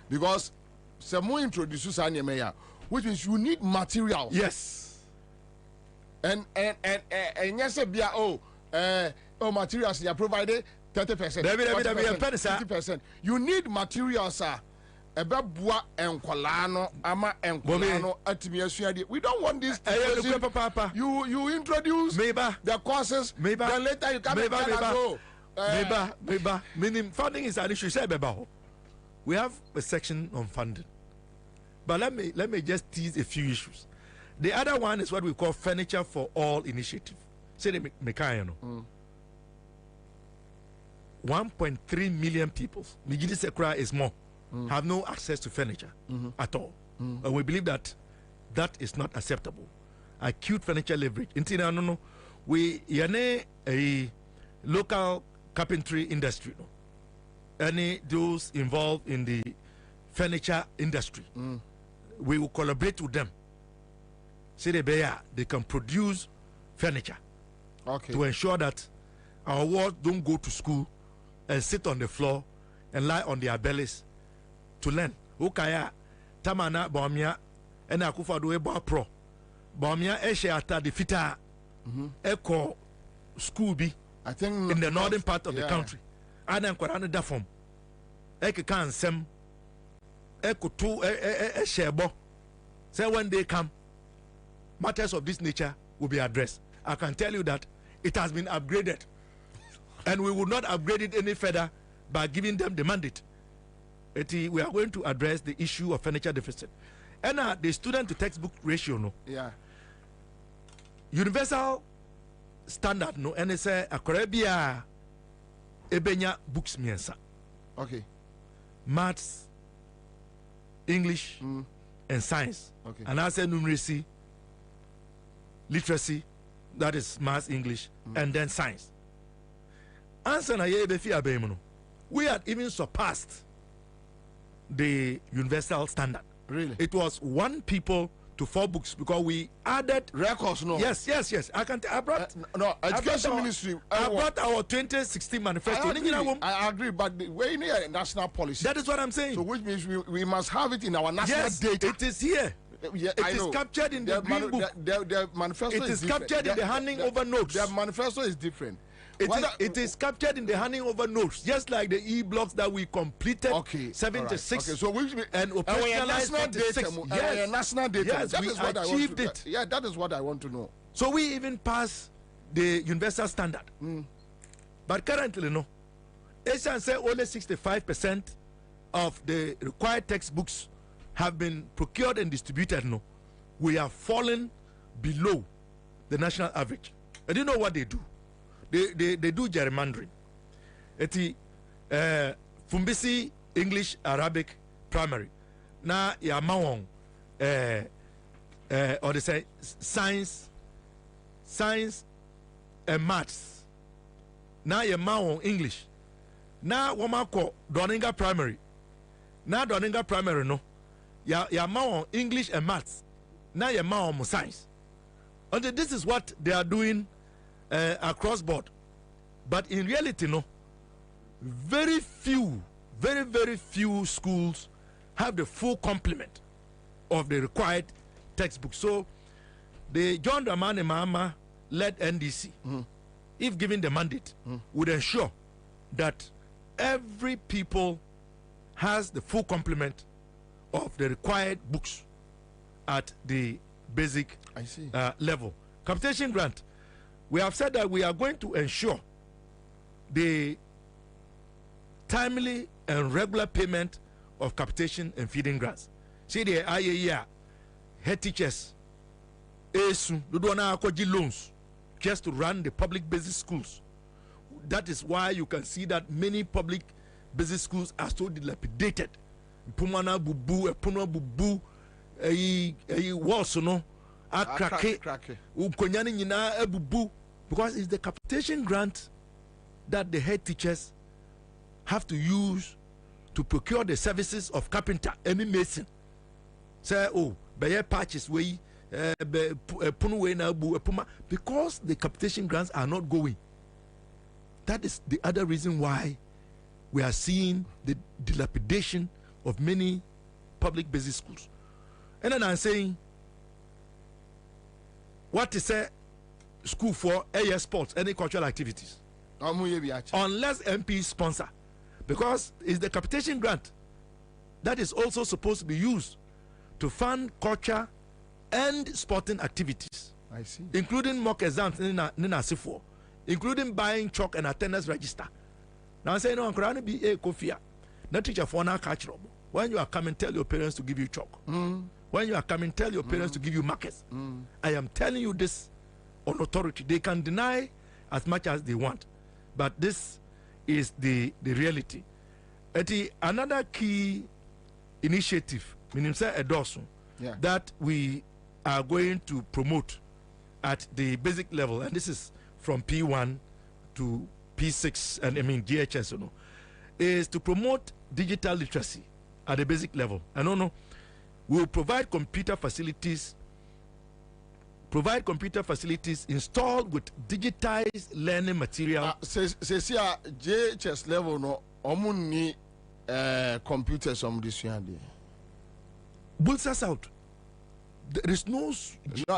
because some introduces an which means you need material. Yes. And yes, materials they are provided 30%. 50%. You need materials, Ebabua and Kwalano, Ama and Kwalano, Atimiasuadi. We don't want this. You introduce the courses, then later you come and tell us, meaning funding is an issue. We have a section on funding, but let me just tease a few issues. The other one is what we call furniture for all initiative. Say the Mekayano. 1.3 million people, Nigidi Sekra is more, have no access to furniture at all. And we believe that is not acceptable. Acute furniture leverage. We yane a local carpentry industry. Any those involved in the furniture industry, we will collaborate with them. See they can produce furniture to ensure that our wards don't go to school and sit on the floor and lie on their bellies to learn. Ukaya tamana bomia and akufa do eba pro bomia eshe ata the fita echo school be I think in the northern part of the country. And then Korana da form eke kan sem eko to shebo say when they come matters of this nature will be addressed. I can tell you that it has been upgraded. And we will not upgrade it any further by giving them the mandate. We are going to address the issue of furniture deficit. And the student to textbook ratio, universal standard, and it's a Caribbean ebenya books miensa. Okay. Maths, English, and science. Okay. And I say numeracy, literacy, that is maths, English, and then science. Ansah we had even surpassed the universal standard. Really? It was 1 people to 4 books because we added records. No. Yes. I can. I brought Education Ministry. I brought our 2016 manifesto. I agree, but we need a national policy. That is what I'm saying. So which means we must have it in our national data. It is here. It is captured in the green book. The manifesto is captured in the handing over notes. The manifesto is different. It is captured in the handing over notes, just like the e-blocks that we completed 76. Okay, so and operationalized national data. Yes, national data. Yes, that we is what achieved I it. Yeah, that is what I want to know. So we even passed the universal standard. But currently, no. Asian say only 65% of the required textbooks have been procured and distributed. No, we have fallen below the national average. And you know what they do? They do gerrymandering. Fumbisi English Arabic primary. Na ya mawon or they say science and maths. Na ya mawon English. Na wamako Doninga primary. Na Doninga primary no. Ya mawon English and maths. Na ya mawon science. And this is what they are doing across board. But in reality, no, very few schools have the full complement of the required textbooks. So the John Dramani Mahama led NDC, if given the mandate, would ensure that every people has the full complement of the required books at the basic level. Capitation grant. We have said that we are going to ensure the timely and regular payment of capitation and feeding grants. See the IAEA head teachers, ESU, loans just to run the public basic schools. That is why you can see that many public basic schools are so dilapidated. Pumana bubu, Puno bubu, Walsono, Akrake, Ukonyani Nina, Bubu, because it's the capitation grant that the head teachers have to use to procure the services of carpenter, any mason. Say, oh, by patches way, Puno way now, because the capitation grants are not going. That is the other reason why we are seeing the dilapidation of many public basic schools. And then I'm saying, what is a school for AS sports, any cultural activities? Unless MP sponsor. Because it's the capitation grant that is also supposed to be used to fund culture and sporting activities. I see. Including mock exams, including buying chalk and attendance register. Now I'm saying, no, I'm going to be a kofia. Not teacher for now catch trouble. When you are coming, tell your parents to give you chalk. When you are coming, tell your parents to give you markers. I am telling you this on authority. They can deny as much as they want, but this is the reality. Another key initiative, that we are going to promote at the basic level, and this is from P1 to P6, and I mean GHS, is to promote digital literacy at the basic level. I don't know. We will provide computer facilities installed with digitized learning material. GHS level no omuni computers on this year. Bulsa South. There is no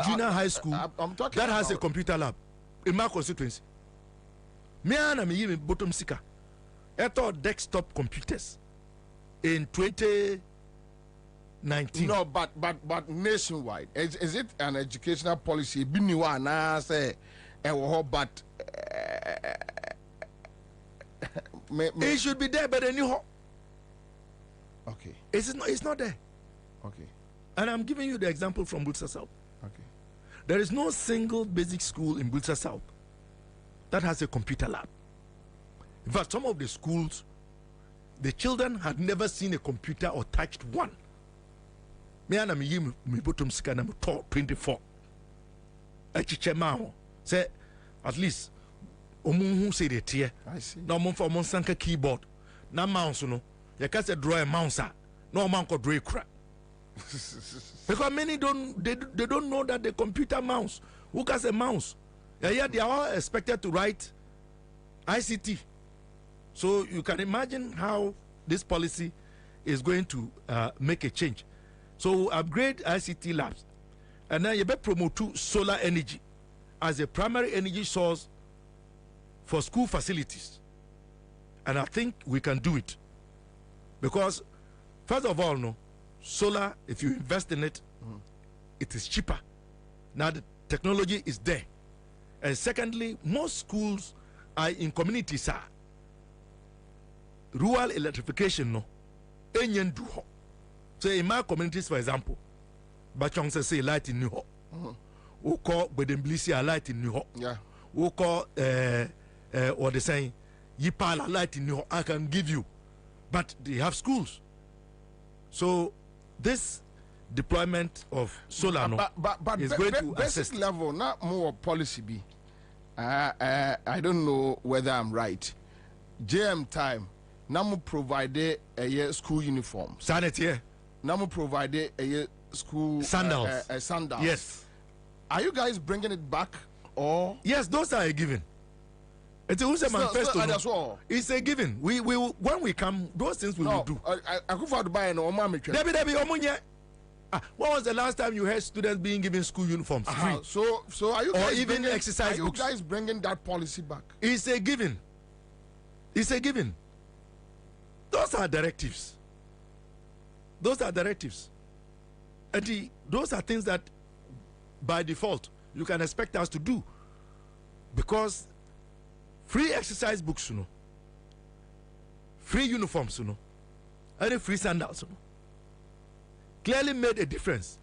junior high school that has a computer lab in my constituency. Me and me even bottom seeker. I thought desktop computers in 2019. No, but nationwide, is it an educational policy? Say, but it should be there, but anyhow. Okay. It's not there. Okay. And I'm giving you the example from Bulsa South. Okay. There is no single basic school in Bulsa South that has a computer lab. In fact, some of the schools, the children had never seen a computer or touched one. Me and me bottom scan I'm 24. Say at least who say the tier. I see. No mon for mon sanka keyboard. Na mouse no. You can't say draw a mouse. No man could draw a crap. Because many they don't know that the computer mouse. Who has a mouse? Yeah, they are all expected to write ICT. So you can imagine how this policy is going to make a change. So upgrade ICT labs, and then you better promote solar energy as a primary energy source for school facilities. And I think we can do it, because first of all, no, solar, if you invest in it, it is cheaper. Now the technology is there. And secondly, most schools are in communities. Rural electrification, no, enyen do ho. So in my communities, for example, Bachong say light in New Ho. We call Bedemblisi light in New Ho. Yeah. We call what they saying Yipala light in New Ho. I can give you, but they have schools. So this deployment of solar is going to assist. Level, not more policy be. I don't know whether I'm right. JM time. Namu provided a school uniform. Sanitary. Namu provided a school sandals. Sandals. Yes. Are you guys bringing it back or? Yes, those are a given. It's a manifesto. It's a given. We will, when we come, those things we will do. I could afford to buy an Omami. When was the last time you heard students being given school uniforms free? So are you guys even exercise books? Are you guys bringing that policy back? It's a given. It's a given. Those are directives. Those are directives. And those are things that by default you can expect us to do, because free exercise books, free uniforms, any free handouts clearly made a difference,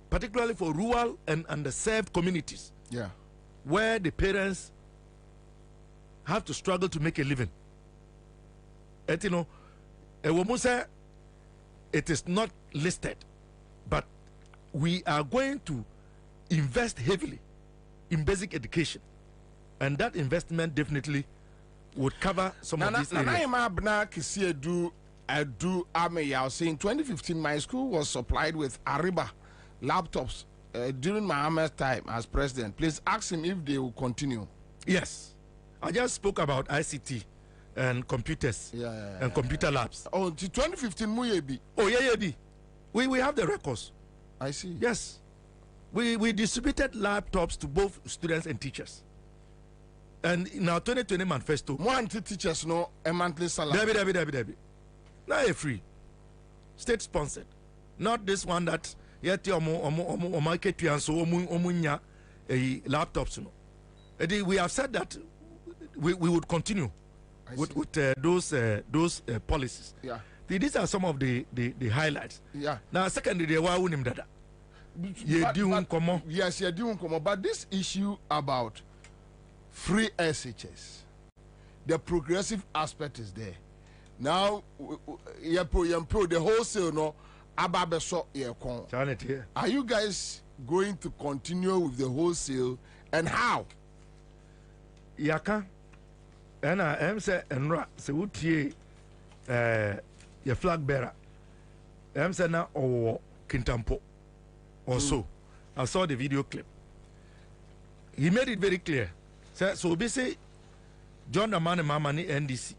particularly for rural and underserved communities. Yeah. Where the parents have to struggle to make a living. And you know, a woman said it is not listed, but we are going to invest heavily in basic education, and that investment definitely would cover some of these areas. I was saying 2015 my school was supplied with Ariba laptops during Mohammed's time as president. Please ask him if they will continue. Yes, I just spoke about ICT and computers and computer labs. Oh, 2015 Muyebi. Oh yeah. We have the records. I see. Yes, we distributed laptops to both students and teachers. And in our 2020 manifesto, one teachers no a monthly salary. Debbie. Not a free, state sponsored. Not this one that yet omo market and so omunya a laptops no. We have said that we would continue with those policies. Yeah. These are some of the highlights. Yeah. Now secondly, the why unim dada. Yes, you're doing come. But this issue about free SHS, the progressive aspect is there. Now, the wholesale no ababeso yekon. Are you guys going to continue with the wholesale, and how? Yaka, and I am say enra se utie your flag bearer. I am say na o Kintampo also. I saw the video clip. He made it very clear. So be say John the man and mama ni NDC.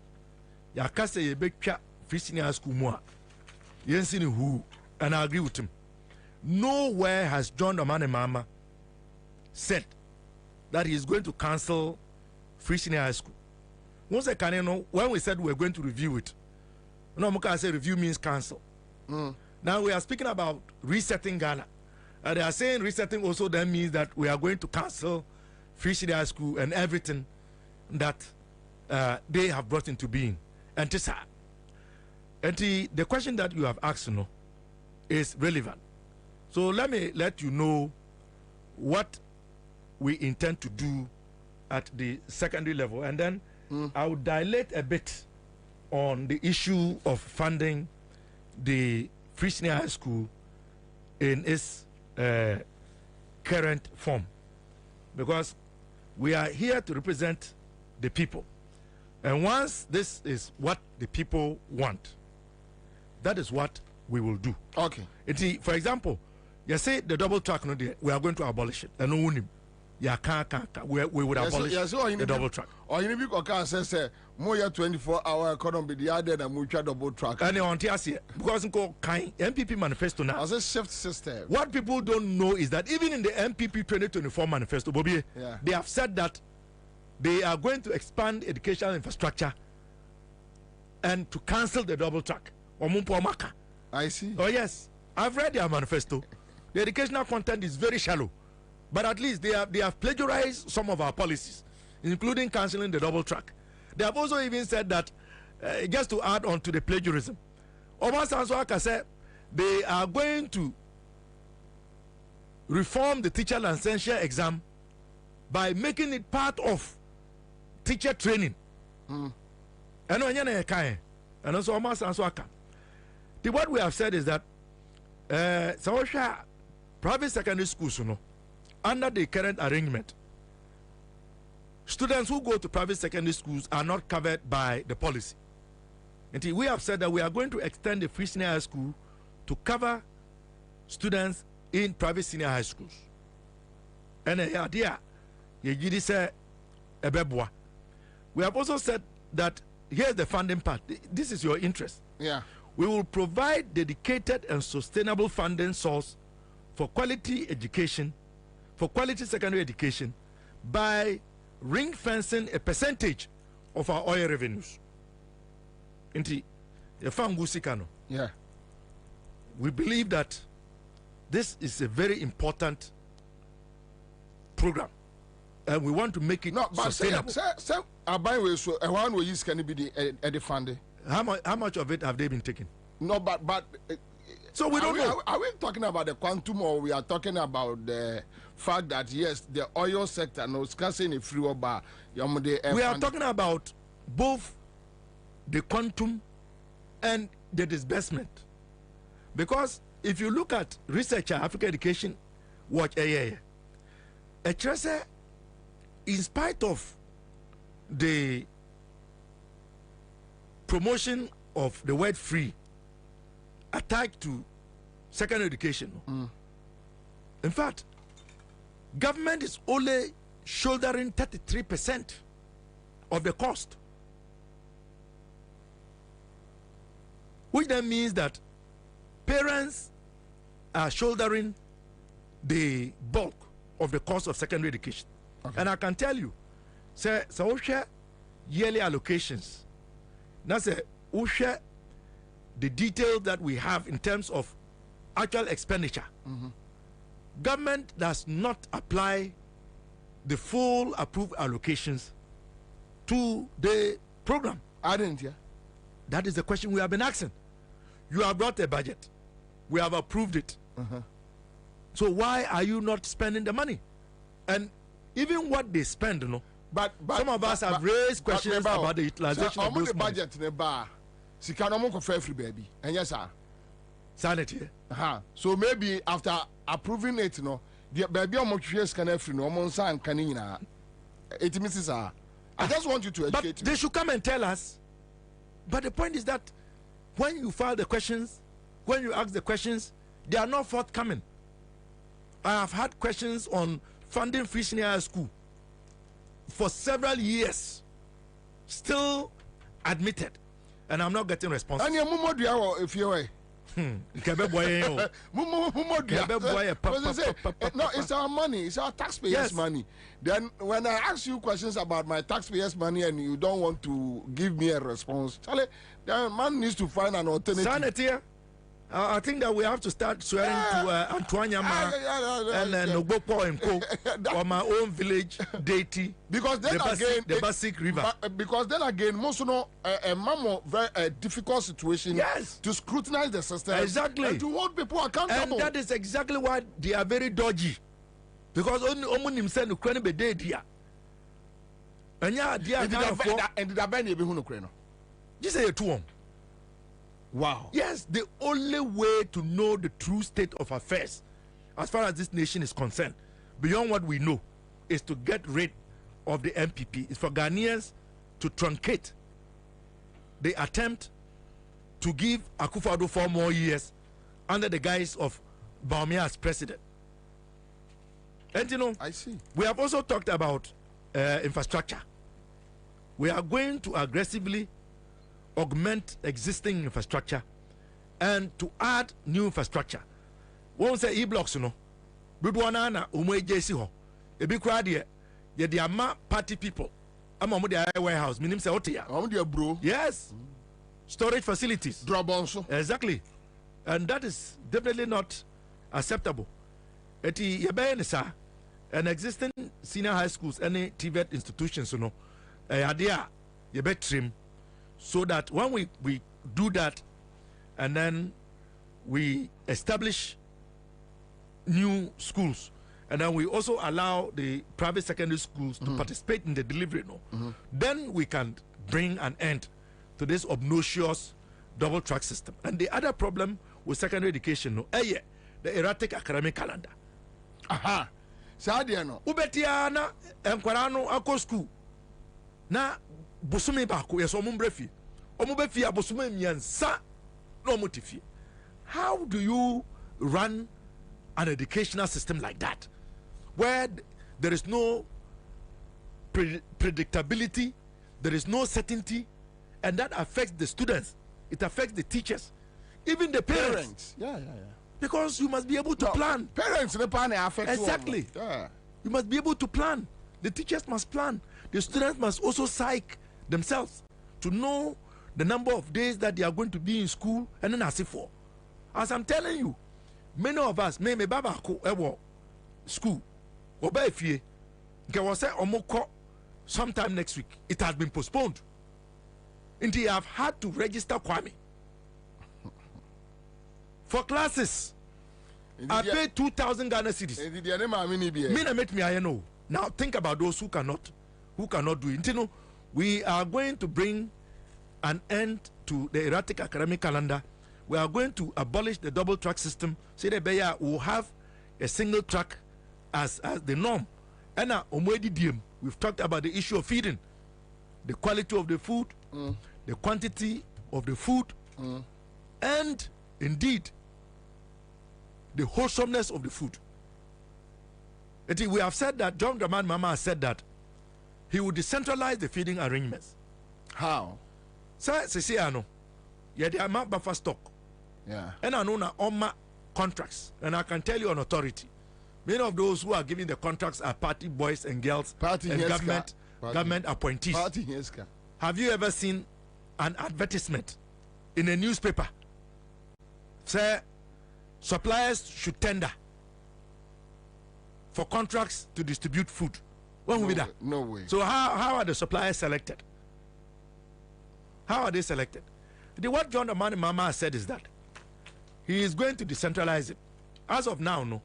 Ya kase ye betwa free senior school mu a yensi ni who, and I agree with him. Nowhere has John the man and mama said that he is going to cancel free senior high school. Once I know when we said we were going to review it, no muka say review means cancel. Now we are speaking about resetting Ghana. They are saying resetting also then means that we are going to cancel free senior high school and everything that they have brought into being. And the question that you have asked is relevant. So let me let you know what we intend to do at the secondary level, and then I will dilate a bit on the issue of funding the free senior high school in its current form, because we are here to represent the people. And once this is what the people want, that is what we will do. Okay. For example, you say the double track, we are going to abolish it. And we would abolish the double track. Or you need to say, more 24-hour economy, the other than mutual double track. And on TSC, because MPP manifesto now. As a shift system. What people don't know is that even in the MPP 2024 manifesto, Bobie, they have said that they are going to expand educational infrastructure and to cancel the double track. I see. Oh yes, I've read their manifesto. The educational content is very shallow, but at least they have plagiarized some of our policies, including cancelling the double track. They have also even said that, just to add on to the plagiarism, Obasanjo said they are going to reform the teacher licensure exam by making it part of teacher training. And also Obasanjo. What we have said is that private secondary schools, under the current arrangement, students who go to private secondary schools are not covered by the policy. And we have said that we are going to extend the free senior high school to cover students in private senior high schools. And we have also said that here's the funding part. This is your interest. Yeah. We will provide dedicated and sustainable funding source for quality education, for quality secondary education, by ring fencing a percentage of our oil revenues. Yeah. We believe that this is a very important program, and we want to make it sustainable. How much of it have they been taking? No, but so we don't know. Are we talking about the quantum, or we are talking about the fact that yes, the oil sector no scarcely in free bar. We are talking about both the quantum and the disbursement, because if you look at Researcher Africa Education Watch, in spite of the promotion of the word free attached to secondary education, in fact, government is only shouldering 33% of the cost, which then means that parents are shouldering the bulk of the cost of secondary education. Okay. And I can tell you, so we share yearly allocations. Now, we share the detail that we have in terms of actual expenditure. Government does not apply the full approved allocations to the program. I didn't hear. That is the question we have been asking. You have brought a budget. We have approved it. So why are you not spending the money? And even what they spend, you know, but some of us have raised questions about the utilization of those budget in the bar. Free baby. And yes, sir. Sanity. So maybe after approving it, you know, the baby on motivation can free no more san canina. It misses I just want you to educate me. They should come and tell us. But the point is that when you file the questions, when you ask the questions, they are not forthcoming. I have had questions on funding free senior high school for several years, still admitted, and I'm not getting responses. And if you no, it's our money, it's our taxpayers' money. Then when I ask you questions about my taxpayers' money and you don't want to give me a response, Charlie, the man needs to find an alternative. Sanity. I think that we have to start swearing to Antoine Yama and Nobopo and Co. or my own village deity, because then the Basic River. Because then again, most of a very difficult situation to scrutinize the system. Exactly. And to hold people accountable. And that is exactly why they are very dodgy. Because only himself no be dead here. And yeah, they are and did I be who no crane? Just say to wow. Yes, the only way to know the true state of affairs as far as this nation is concerned, beyond what we know, is to get rid of the MPP. It's for Ghanaians to truncate the attempt to give Akufo-Addo 4 more years under the guise of Bobie as president. And you know, I see. We have also talked about infrastructure. We are going to aggressively augment existing infrastructure and to add new infrastructure. Won't say e-blocks, you know. Budwana umwe JC ho. Ebi kradi ye the ama party people. Ama mo the warehouse. Minim say otia. Bro. Yes. Storage facilities. Drop also. Exactly. And that is definitely not acceptable. Eti yebe nisa an existing senior high schools, any TVET institutions, you know, idea yebe trim. So that when we do that and then we establish new schools and then we also allow the private secondary schools to participate in the delivery, then we can bring an end to this obnoxious double track system. And the other problem with secondary education, the erratic academic calendar. Sadiano. Ubetiana and Kwarano Ako school. Na Busumi Baku, yes, Omumbefi. Omubefi Abosumi Miansa no motifi. How do you run an educational system like that? Where there is no predictability, there is no certainty, and that affects the students, it affects the teachers, even the parents. Yeah. Because you must be able to plan. Parents, the plan affects. Exactly. Yeah. You must be able to plan. The teachers must plan. The students must also psych themselves to know the number of days that they are going to be in school and then as for. As I'm telling you, many of us, me baba ko ewo school, oba efie, nke was say omoko sometime next week. It has been postponed. And they have had to register Kwame. For classes, I pay 2,000 Ghana cedis. Now think about those who cannot do it. You know, we are going to bring an end to the erratic academic calendar. We are going to abolish the double track system. Say that we will have a single track as the norm. And now, we've talked about the issue of feeding, the quality of the food, the quantity of the food, and indeed the wholesomeness of the food. We have said that John Dramani Mahama has said that he would decentralize the feeding arrangements. How? Say ano. Yeah, the amount buffer stock. Yeah. And I know now contracts, and I can tell you on authority, many of those who are giving the contracts are party boys and girls and government appointees. Have you ever seen an advertisement in a newspaper? Say suppliers should tender for contracts to distribute food. When will be that? No way. So how are the suppliers selected? How are they selected? What John Dramani Mahama has said is that he is going to decentralize it. As of now,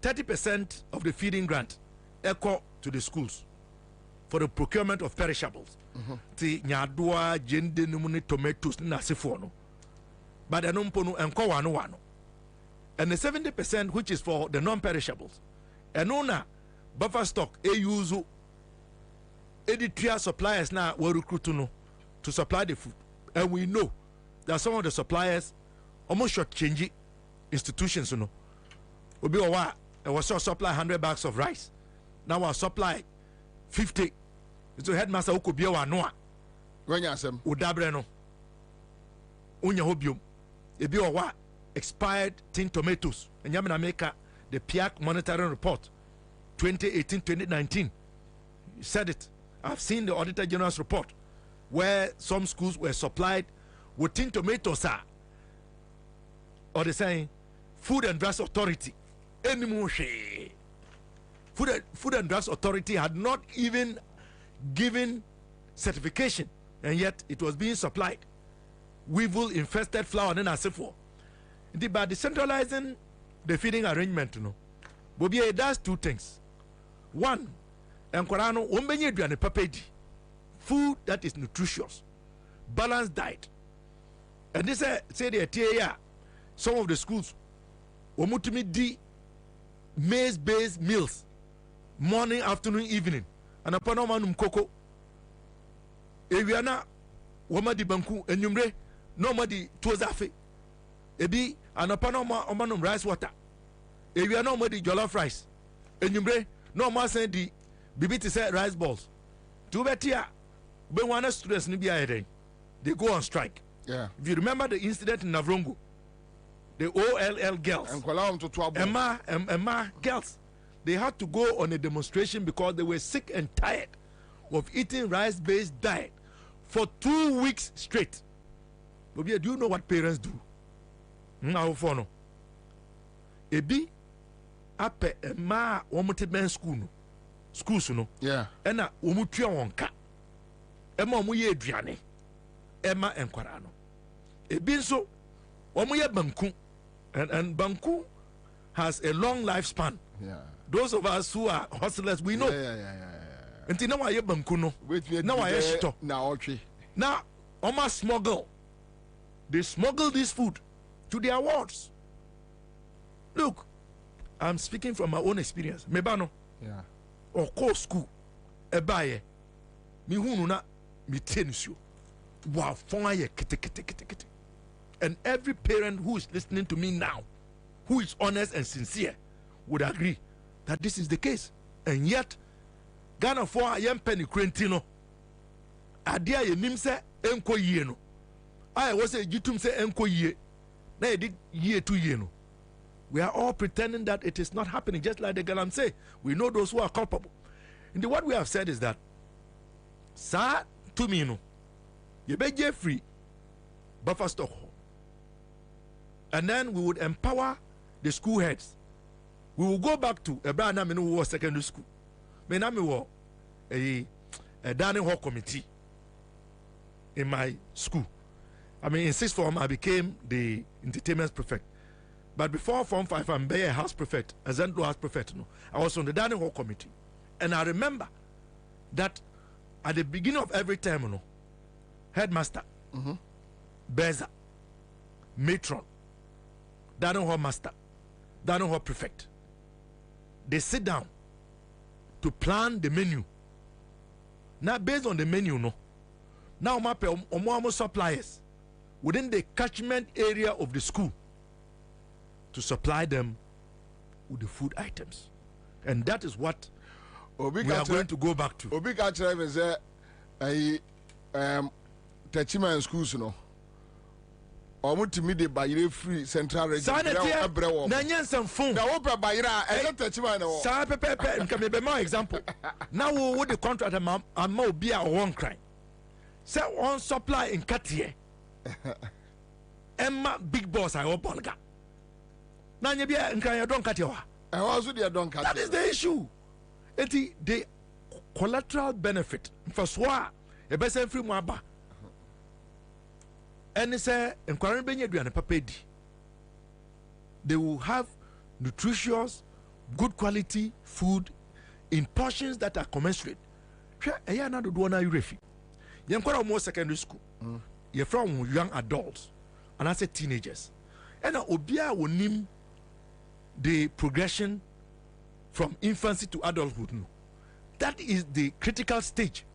30% of the feeding grant echo to the schools for the procurement of perishables. Ti nyadua, jende, numuni, tomatoes, nasifono. But the numpono enko wano. And the 70% which is for the non-perishables. And ona buffer stock yuzu editorial suppliers now were recruited to supply the food. And we know that some of the suppliers almost short changing institutions, will be a while. I was supply 100 bags of rice. Now I supply 50. So headmaster who could be a noa. When you say Udabreno Unya hobium. It be a while expired tin tomatoes. And Yamina Maker, the PIAC monitoring report 2018-2019 said it. I've seen the Auditor General's report where some schools were supplied with tin tomatoes, or they saying Food and Drugs Authority. Food and Drugs Authority had not even given certification, and yet it was being supplied. Weevil infested flour and as for. By decentralizing the feeding arrangement, Bobie, it does two things. One, Enkorano umbenye duane papedi. Food that is nutritious, balanced diet. And this say the TAA, some of the schools omutumi di maize-based meals, morning, afternoon, evening. And upon omanum cocoa. Eviana wama di banku enyumre no ma di tozafe. Ebi and upon omanum rice water. Eviana ma di jollof rice. Enyumre no ma send di bibiti say rice balls. To betia when one students they go on strike. Yeah. If you remember the incident in Navrongo, the OLL girls, Emma girls, they had to go on a demonstration because they were sick and tired of eating rice-based diet for 2 weeks straight. Bobia, do you know what parents do? Now for no. Ebi ape Emma womuti school no. Schools no. Yeah. Ena womutua wonka. Emma omuye aduane. Emma enkwara no. Ebi nso omuye banku. And banku has a long lifespan. Yeah. Those of us who are hustlers, we know. Until now, I banku no. Now I shito. Now, Oma smuggle. They smuggle this food to their wards. Look, I'm speaking from my own experience. Mebano. Yeah. Or call school. Ebaye. Mi hununa mi tenusio. Wa fonga kete. And every parent who is listening to me now, who is honest and sincere, would agree that this is the case. And yet, Ghana for a young penny crentino. Adia ye nimse enko ye no. I was a jitum se enko ye. Na did year 2 year no. We are all pretending that it is not happening, just like the Galam say. We know those who are culpable. And what we have said is that, sa to me no, you be free buffer stock. And then we would empower the school heads. We will go back to a brand name who was secondary school. Me na me wo a dining hall committee in my school. I mean, in sixth form, I became the entertainment prefect. But before Form 5, I'm a house prefect, a Zendlo house prefect. No, I was on the dining hall committee. And I remember that at the beginning of every term, you know, headmaster, Beza, matron, dining hall master, dining hall prefect, they sit down to plan the menu. Now, based on the menu, no, now my suppliers within the catchment area of the school to supply them with the food items. And that is what we are going to go back to. Obi Kachra is Tertiary schools, no. Or to me the Bayre free central region. Nanyan phone. The Opa Bayra, I Tertiary. Sa pepe, can be my example. Now what the contract and more be a one crime. Say on supply in Katie. Emma big boss I open. Now you be in Kaya don't cut your. I also the don't cut. That is the issue. The collateral benefit for swa a best free mwaba. And say inquiry benye duane papedi. They will have nutritious, good quality food in portions that are commensurate. Eya na do na yurefi. Yen kwara more secondary school. You're from young adults and I say teenagers. And obia wonim the progression from infancy to adulthood. No. That is the critical stage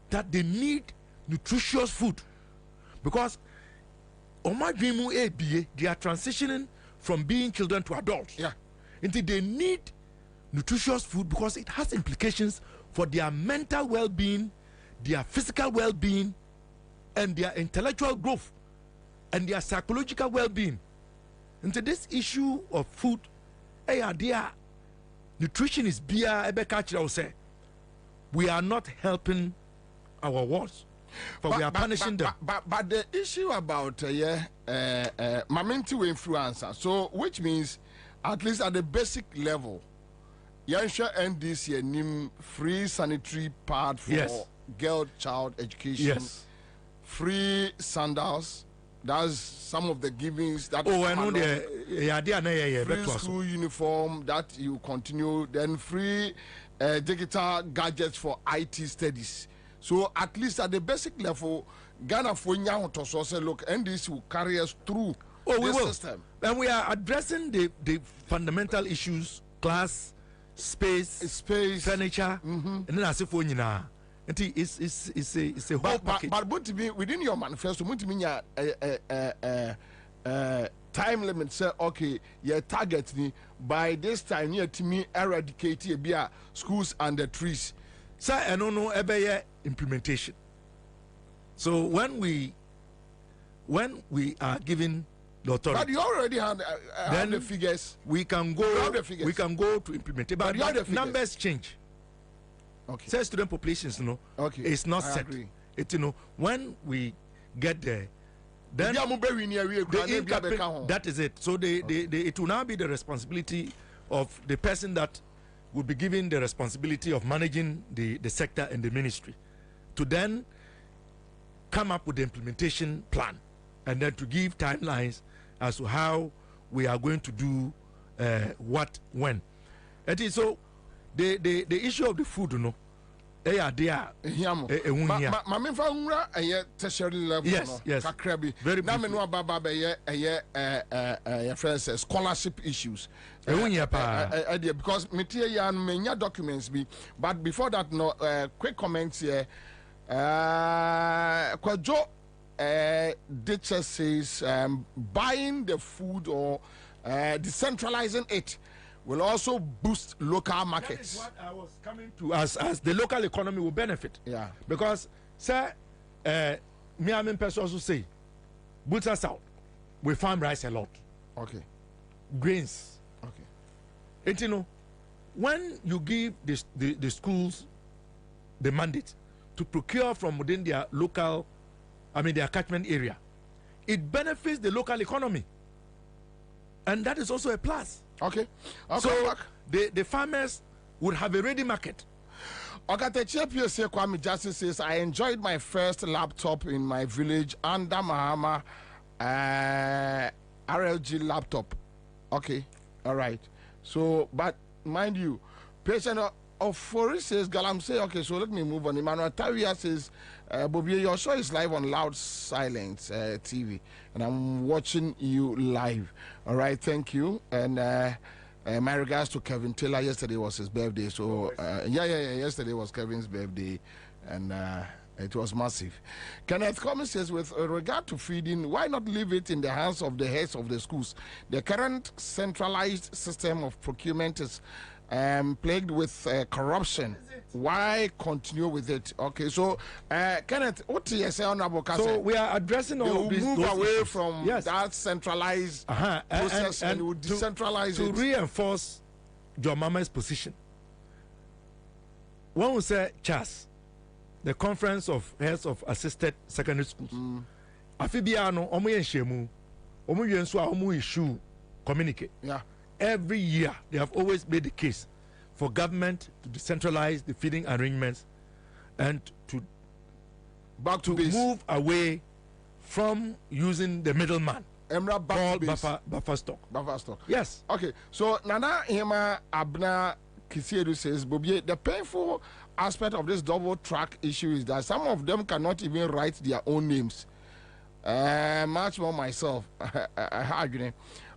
that they need nutritious food. Because they are transitioning from being children to adults. Yeah. Until they need nutritious food because it has implications for their mental well-being, their physical well-being, and their intellectual growth, and their psychological well-being. Into this issue of food, nutrition is beer. We are not helping our wards. But we are punishing them. But the issue about Maminti influencer, so which means at least at the basic level, Yansha NDC nim free sanitary pad for girl child education. Yes. Free sandals. That's some of the givings that I know free school uniform that you continue, then free digital gadgets for IT studies. So at least at the basic level, Ghana for now to say, look, and this will carry us through this system. And we are addressing the fundamental issues: class, space, furniture, and then as if it's a whole package. But to be within your manifesto, to mean time limit. Say okay, your target me by this time you to me eradicate schools under trees. So I don't know about implementation. So when we are given the authority, but you already have then the figures. We can go. We can go to implement it. But numbers change. Okay. Say student populations, okay, it's not I set. Agree. It when we get there, then the income, that is it. So it will now be the responsibility of the person that will be given the responsibility of managing the sector and the ministry to then come up with the implementation plan and then to give timelines as to how we are going to do what when. It is so the issue of the food, tertiary level. Yes. Very scholarship issues. Because many documents be. But before that, quick comments here. Kwajo Ditcher says buying the food or decentralizing it will also boost local markets. That is what I was coming to as the local economy will benefit. Yeah. Because, sir, me and person also say, Buta South, we farm rice a lot. Okay. Grains. Okay. And when you give the schools the mandate to procure from within their local, their catchment area, it benefits the local economy. And that is also a plus. Okay. So the farmers would have a ready market. Tertiary PSA Kwame Justin says, I enjoyed my first laptop in my village under Mahama RLG laptop. Okay, all right. So, but mind you, patient of Forest says, Galam say, okay, so let me move on. Emmanuel Tawia says, Bobie, your show is live on Loud Silence TV, and I'm watching you live. All right, thank you. And my regards to Kevin Taylor. Yesterday was his birthday, so yesterday was Kevin's birthday, and it was massive. Kenneth Cummins says, with regard to feeding, why not leave it in the hands of the heads of the schools? The current centralized system of procurement is plagued with corruption. Why continue with it? Okay, so Kenneth, what do you say, Honorable Kase? So we are addressing all of these. Move away from that centralized process and we'll decentralize to it. To reinforce John Mama's position. One will say, CHAS, the Conference of Heads of Assisted Secondary Schools. Afibiano, Omu Yenshemu, Omu Yensua, Omu Ishu, communicate. Yeah. Every year, they have always made the case for government to decentralize the feeding arrangements and to move away from using the middleman. Called buffer stock. Buffer stock. Yes. Okay. So Nana Hema Abna Kisiedu says, Bobie, the painful aspect of this double track issue is that some of them cannot even write their own names. Much more myself.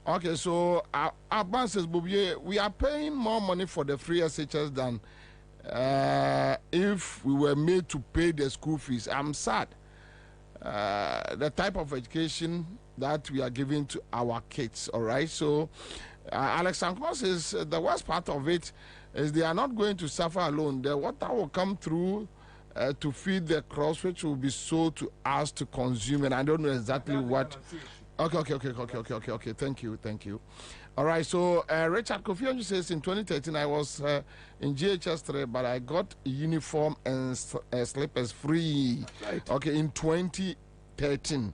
Okay, so Abban says, Bobie, we are paying more money for the free SHS than if we were made to pay the school fees. I'm sad. The type of education that we are giving to our kids, all right? So Alex Sankos says, the worst part of it is they are not going to suffer alone. The water will come through to feed the crops, which will be sold to us to consume, and I don't know exactly what. Okay. Thank you. All right. So Richard Kofi says, in 2013 I was in GHS 3, but I got a uniform and slippers free. Right. Okay, in 2013.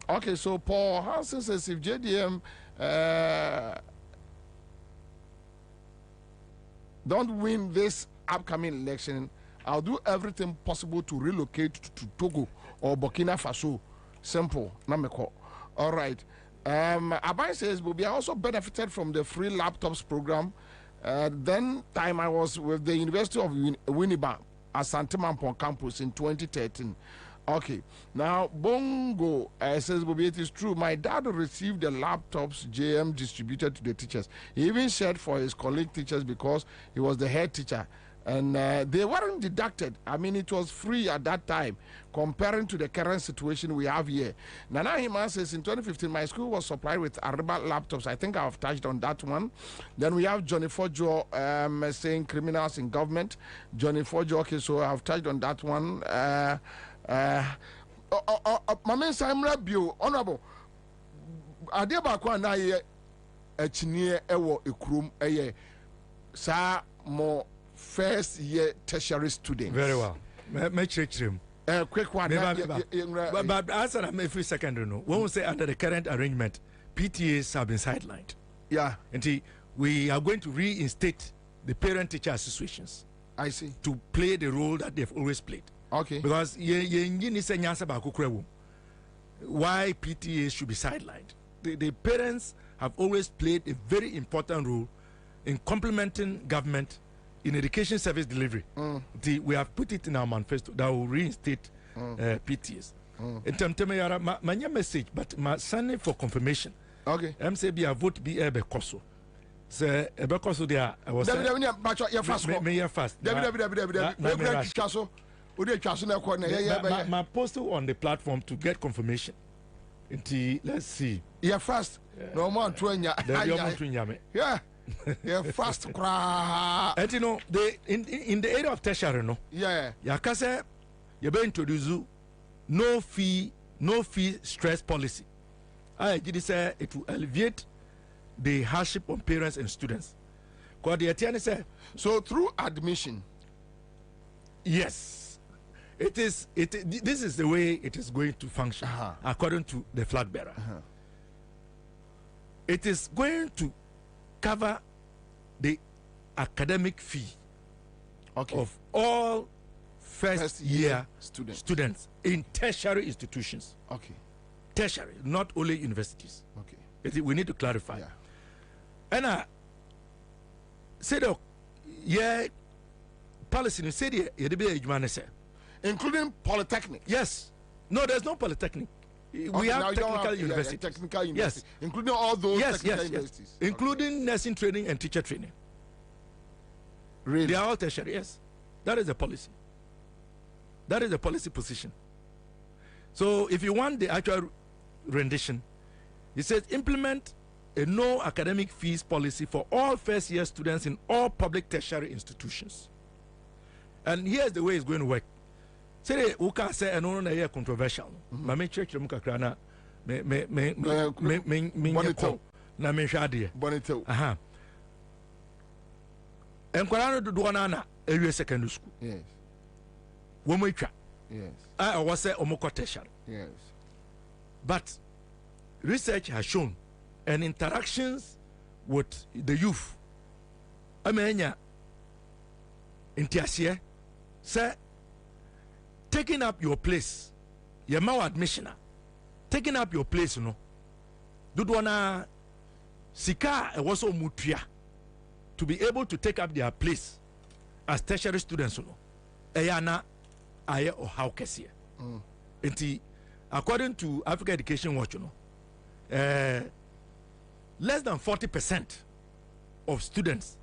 Okay. So Paul Hansen says, if JDM don't win this upcoming election, I'll do everything possible to relocate to Togo or Burkina Faso. Simple. Nameko. All right. Abai says, Bobie, I also benefited from the free laptops program. Then time I was with the University of Winnipeg at Santimampon campus in 2013. Okay. Now, Bongo says, Bobie, it is true. My dad received the laptops JM distributed to the teachers. He even shared for his colleague teachers because he was the head teacher. And they weren't deducted. I mean, it was free at that time, comparing to the current situation we have here. Nana Hima says, in 2015, my school was supplied with Ariba laptops. I think I've touched on that one. Then we have Johnny Fojo saying criminals in government. Johnny Fojo, okay, so I've touched on that one. My man Simon Bio, Honorable. Adeba na ye echnie ewo ekrum eye sa mo first year tertiary students. Very well. Quick one. But answer them every second. No. When we say under the current arrangement, PTAs have been sidelined. Yeah. And we are going to reinstate the parent-teacher associations. I see. To play the role that they've always played. Okay. Because why PTAs should be sidelined. The parents have always played a very important role in complementing government in education service delivery. We have put it in our manifesto that will reinstate PTAs. In terms of my message, but my sending for confirmation. Okay. MCB vote be ebe koso. So ebe koso there. I was saying. My postal on the platform to get confirmation. Let's see. Yeah, fast. No more 20. Yeah. Yeah, fast cry. And you know, in the area of tertiary, no. Yeah. Yakase, you be introduce no fee stress policy. I did say it will alleviate the hardship on parents and students. Because the attorney said, so through admission. Yes, it is. This is the way it is going to function, according to the flag bearer. It is going to cover the academic fee of all first year students in tertiary institutions. Okay. Tertiary, not only universities. Okay. We need to clarify. Yeah. And I said, yeah, policy, you said, including polytechnic. Yes. No, there's no polytechnic. We have technical universities. Technical universities. Yes. Including all those technical universities. Including nursing training and teacher training. Really? They are all tertiary, yes. That is the policy. That is the policy position. So if you want the actual rendition, it says implement a no academic fees policy for all first year students in all public tertiary institutions. And here's the way it's going to work. Say uka say no na controversial. Ma me church mu kakra na me na me hwade. Bonito. Aha. Enkwara no dodo na ewie secondary school. Yes. Wo mo twa. Yes. I was say omo tertiary. Yes. But research has shown and interactions with the youth. Amenya intiasie say taking up your place, your mau admissioner, taking up your place, you know. Dudwana sika was mutia to be able to take up their place as tertiary students, you know. Ayana aye or how kesia. According to Africa Education Watch, you know, less than 40% of students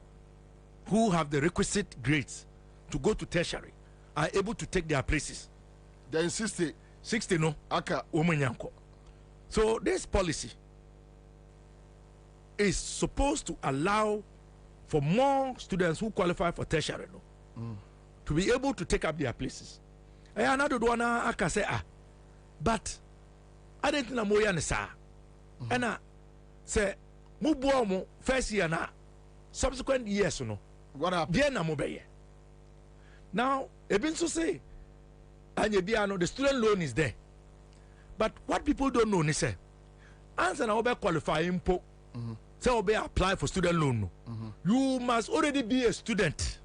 who have the requisite grades to go to tertiary are able to take their places. Then 60 no aka omanyanko. So this policy is supposed to allow for more students who qualify for tertiary to be able to take up their places. Another one aka say but I didn't know moya ne sa. And say mubuomo first year na subsequent years no. What happened? Bien na mobeye. Now, Ebinso say, and the student loan is there. But what people don't know, they say, Ansah na obe qualify impo, say obe apply for student loan. You must already be a student.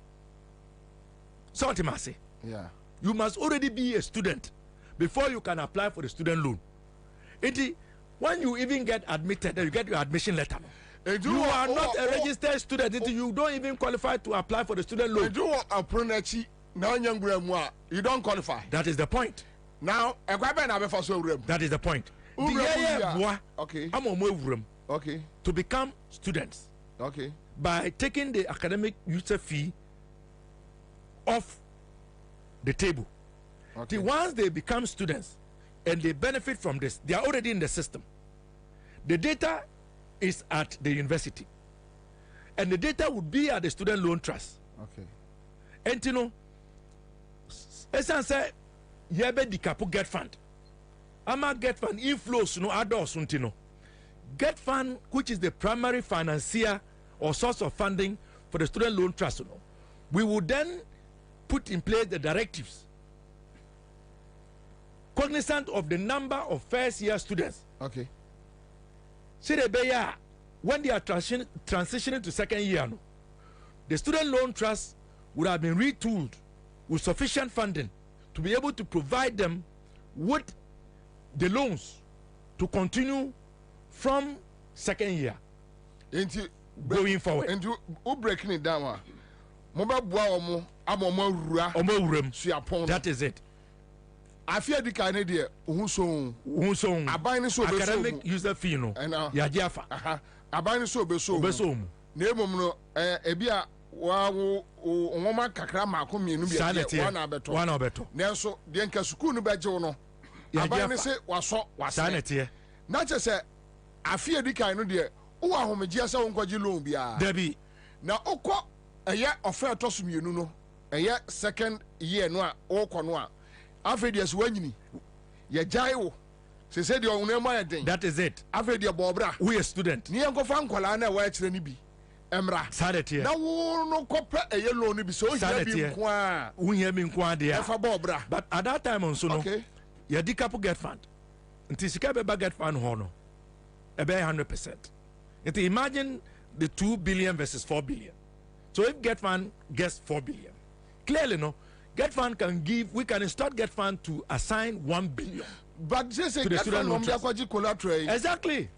So what I say? Yeah. You must already be a student before you can apply for the student loan. When you even get admitted, you get your admission letter. You are not a registered student until you don't even qualify to apply for the student loan. You don't qualify. That is the point. Now, that is the point. Okay. Okay. To become students. Okay. By taking the academic user fee off the table. Okay. Once they become students and they benefit from this, they are already in the system. The data is at the university, and the data would be at the student loan trust. Okay. And you know, say yebe dikapu get fund. Ama get fund inflows no adults untino. Get fund, which is the primary financier or source of funding for the student loan trust. You know, we will then put in place the directives cognizant of the number of first year students. Okay. When they are transitioning to second year, the student loan trust would have been retooled with sufficient funding to be able to provide them with the loans to continue from second year going forward. And you breaking it down. That is it. I fear the kind of idea who's academic user fee no yajiafa abani so beso name no ebia wa woma kakra maako mienu bia one abeto nenso de nka school no beje no abani se waso sanete na che se afia di kan no de wo ahomegye se wo nkwaji loan bia dabi na okọ eye offer to so mienu no eye second year no a okọ no a afedias wanyini ye jaiwo se said your name den. That is it. Afedia bobra. We a student. Ni enko fan kwala na wa kire ni bi. Emra. Sadetie. Na wo no kope yellow ni bi so hia bi nko a. Unhia mi nko a dia. Efa bobra. But at that time on so no. Okay. Ye di capital get fund. Nti sika be get fund ho no. E be 100%. Nti imagine the 2 billion versus 4 billion. So if get fund gets 4 billion clearly, no, Get Fund can give, we can instruct Get Fund to assign 1 billion. But just say to the student loan trust. Collateral. Exactly.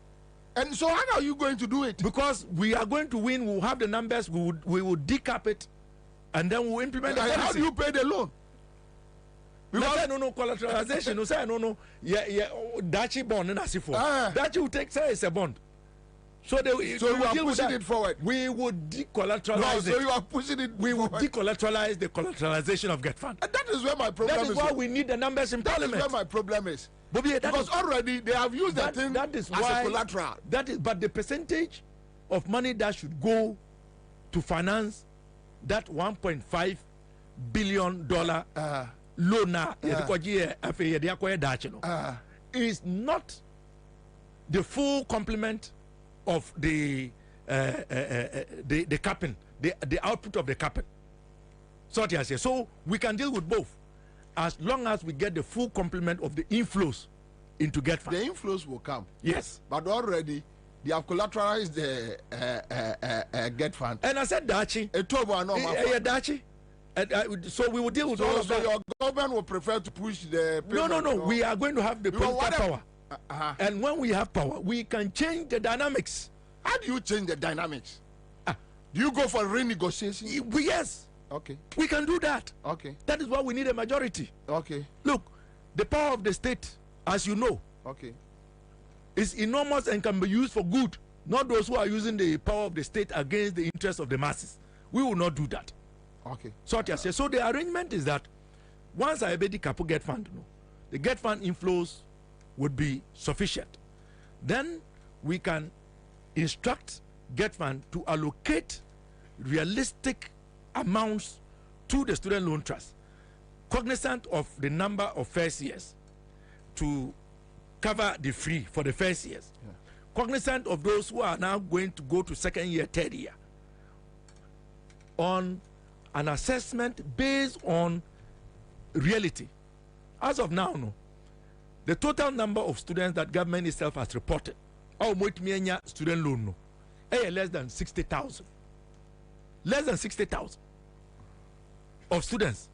And so how are you going to do it? Because we are going to win, we'll have the numbers, we will decap it, and then we'll implement the policy. How do you pay the loan? Because no collateralization, no say no, Dachi bond and asifo. Dachi will take say it's a bond. So you are pushing it forward. We would decollateralize it. So you are pushing it. We will decollateralize the collateralization of Get Fund. And that is where my problem is. That is why we need the numbers in Parliament. That is where my problem is. Bobie, because already they have used that thing as a collateral. That is, but the percentage of money that should go to finance that $1.5 billion loan is not the full complement of the capping, the output of the capping. So we can deal with both as long as we get the full complement of the inflows into Get Fund. The inflows will come. Yes. But already they have collateralized the Get Fund. And I said Dachi. Dachi. So we will deal with all of that. So your government will prefer to push the payment. No. We are going to have the political power. And when we have power, we can change the dynamics. How do you change the dynamics? Do you go for renegotiation? Yes. Okay. We can do that. Okay. That is why we need a majority. Okay. Look, the power of the state, as you know, is enormous and can be used for good. Not those who are using the power of the state against the interests of the masses. We will not do that. Okay. So the arrangement is that once I obey the Capo Get Fund, the Get Fund inflows would be sufficient. Then we can instruct Get Fund to allocate realistic amounts to the student loan trust, cognizant of the number of first years to cover the fee for the first years, cognizant of those who are now going to go to second year, third year, on an assessment based on reality. As of now, the total number of students that government itself has reported, student loan, less than 60,000. Less than 60,000 of students.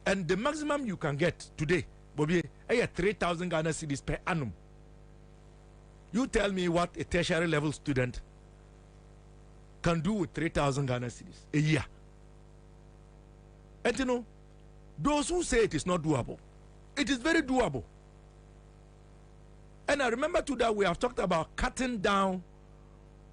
And the maximum you can get today, Bobie, 3,000 Ghana cedis per annum. You tell me what a tertiary level student can do with 3,000 Ghana cedis a year. And those who say it is not doable, it is very doable. And I remember too that we have talked about cutting down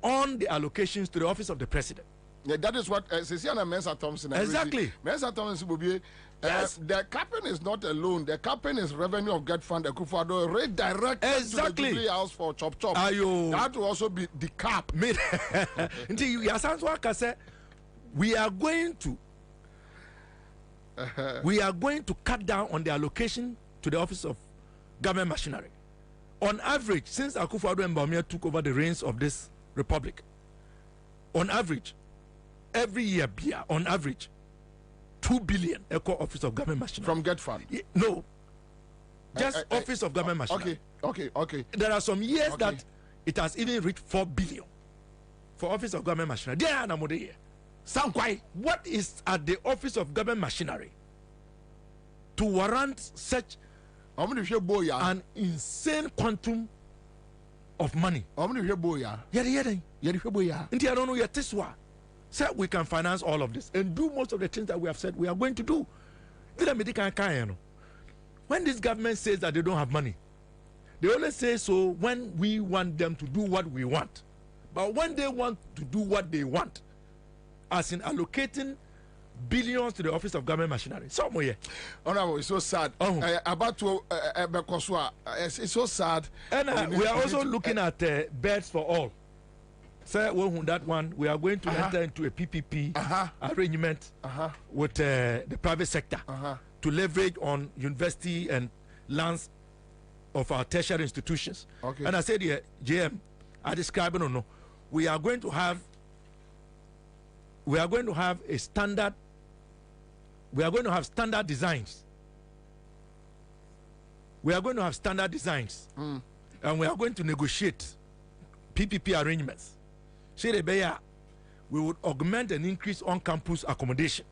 on the allocations to the office of the president. Yeah, that is what Cecilia Mensah Thompson. Exactly. Mensah Thompson will be. Yes. The capping is not a loan. The capping is revenue of Get Fund. Ekufo-Addo redirected to the Jubilee House for chop. That will also be the cap. We are going to cut down on the allocation to the office of government machinery. On average, since Akufo-Addo and Bawumia took over the reins of this republic, on average, every year, on average, 2 billion echo office of government machinery. From Get Fund? No. Just office of government machinery. Okay. There are some years that it has even reached 4 billion for office of government machinery. What is at the office of government machinery to warrant such an insane quantum of money? So we can finance all of this and do most of the things that we have said we are going to do. When this government says that they don't have money, they only say so when we want them to do what we want. But when they want to do what they want, as in allocating billions to the office of government machinery, somewhere. Honorable, it's so sad. It's so sad. And we are also looking at beds for all. So that one, we are going to enter into a PPP arrangement with the private sector to leverage on university and lands of our tertiary institutions. And I said here, JM, I described we are going to have a standard. We are going to have standard designs. We are going to have standard designs, and we are going to negotiate PPP arrangements. We would augment and increase on-campus accommodation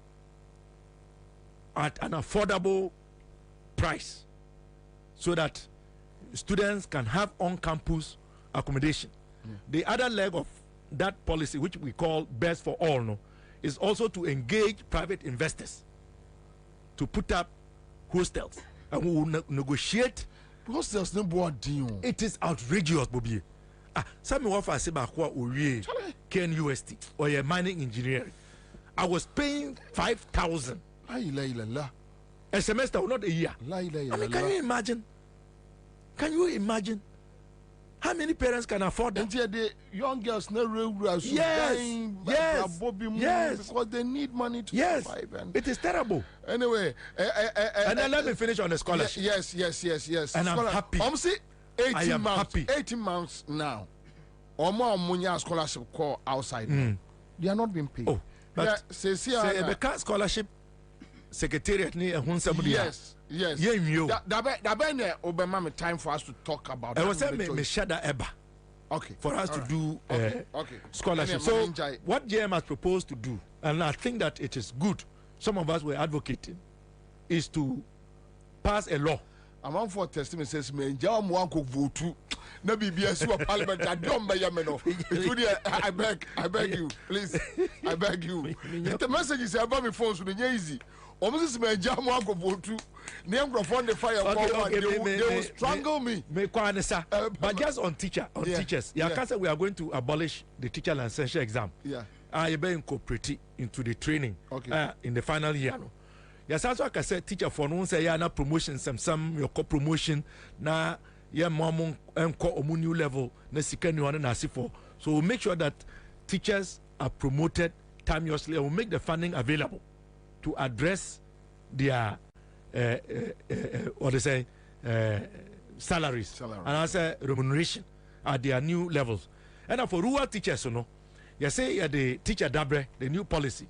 at an affordable price so that students can have on-campus accommodation. The other leg of that policy, which we call best for all, no, is also to engage private investors to put up hostels, and we will negotiate. Hostels no board deal. It is outrageous, Bobie. Some of us say Ken UST or a mining engineering. I was paying 5,000 a semester, not a year. Can you imagine? Can you imagine? How many parents can afford that? And the young girls no real yes, because they need money to survive. And it is terrible. Anyway, and then let me finish on the scholarship. Yes. And I'm happy. I'm see 18 months. Happy. 18 months now. Or more money scholarship call outside. They are not being paid. Oh, but say a scholarship secretariat near somebody. Yes. That be Obama time for us to talk about. I was saying me shada eba. Okay. For us to do scholarship. So what JM has proposed to do, and I think that it is good, some of us were advocating, is to pass a law. I'm on for testimony says me jam one could vote to no BBS or Parliament. I don't buy I beg you, please. I beg you. The message is about my phones with the easy. Almost me jam one could vote to name from the fire. They will strangle me. But just on teachers. Yeah, I can't say we are going to abolish the teacher licensure exam. Yeah. I be incorporate into the training in the final year. Yes, also I can say teacher for no say na promotion some your co-promotion na ya mom enko new level na sika new na for. So we'll make sure that teachers are promoted timeously and we'll make the funding available to address their what they say salaries and also remuneration at their new levels. And for rural teachers, you say the teacher dabre, the new policy.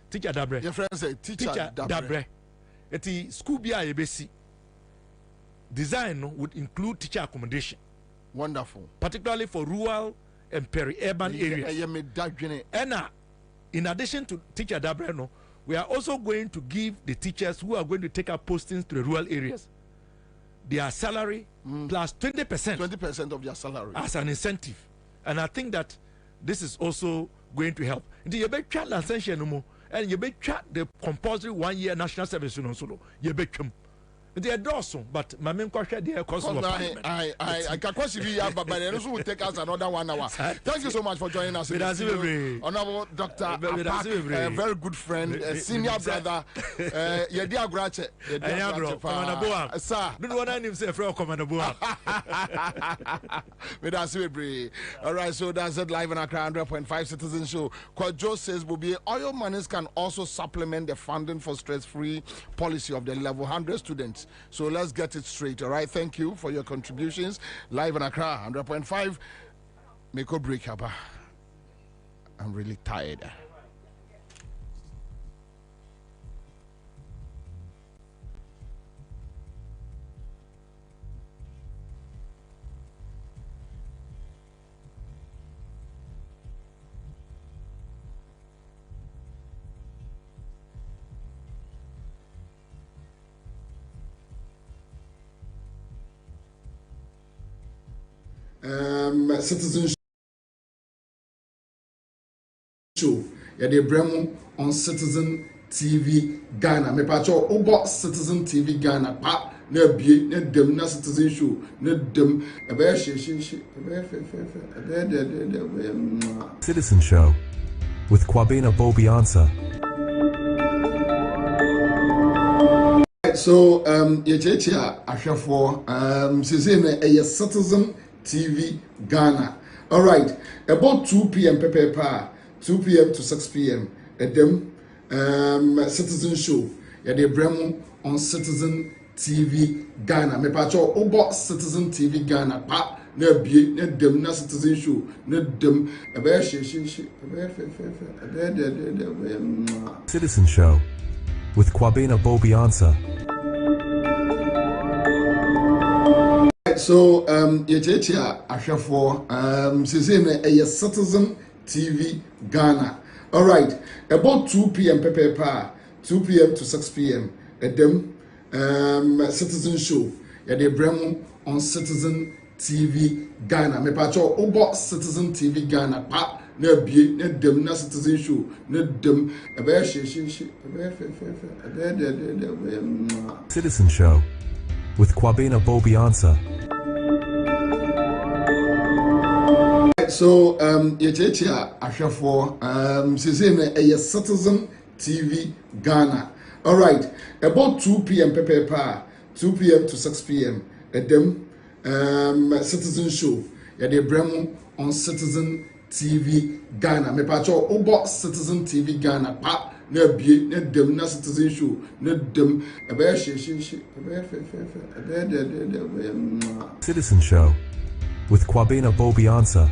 Teacher dabre. Your friend say teacher dabre. Eti school bia yebesi. Design would include teacher accommodation. Wonderful. Particularly for rural and peri-urban areas. And in addition to teacher dabre, we are also going to give the teachers who are going to take up postings to the rural areas their salary plus 20%. 20% of their salary as an incentive. And I think that this is also going to help. You be chat licensure no more, and you be chat the compulsory 1 year national service no solo. You be chum. They are awesome, but my main question there cost of I can question you, but it also will take us another 1 hour. Thank you so much for joining us. Honorable Dr. Apak, a very good friend, a senior brother. Yedia Grache. Sir, don't want to say from Commander Boa. All right, so that's it live in Accra 100.5 Citizen Show. Kwajo says, Bobie, oil monies can also supplement the funding for stress-free policy of the level 100 students. So let's get it straight, all right? Thank you for your contributions. Live in Accra 100.5. Make or break, Haba. I'm really tired. Citizen Show. Yeah, they bring on Citizen TV Ghana. Me pacho obo Citizen TV Ghana pa na bie na dem na Citizen Show na dem ebe Citizen Show with Kwabena Bobie Ansah. So yecheche ahwefo sese na a Citizen TV Ghana. All right, about 2 p.m. 2 p.m. to 6 p.m. At them Citizen Show. Yeah, they bring on Citizen TV Ghana. Me pacho obo Citizen TV Ghana pa na bie na dem na Citizen Show na dem Citizen Show with Kwabena Bobie Ansah. So yecheche ahwefo sese na a Citizen TV Ghana. All right, about 2 p.m. 2 p.m. to 6 p.m. Edem Citizen Show. Yade bremu on Citizen TV Ghana. Me pacho obo Citizen TV Ghana pa na bie na dem na Citizen Show na dem ebe Citizen Show with Kwabena Bobie Ansah. So yechechia ahwefo sese na Citizen TV Ghana. All right, about 2 p.m. Pepe 2 p.m. to 6 p.m. Edem Citizen Show. Yade bremu on Citizen TV Ghana. Me pacho obo Citizen TV Ghana pa na bie na dem na Citizen Show na dem ebe Citizen Show with Kwabena Bobie Ansah.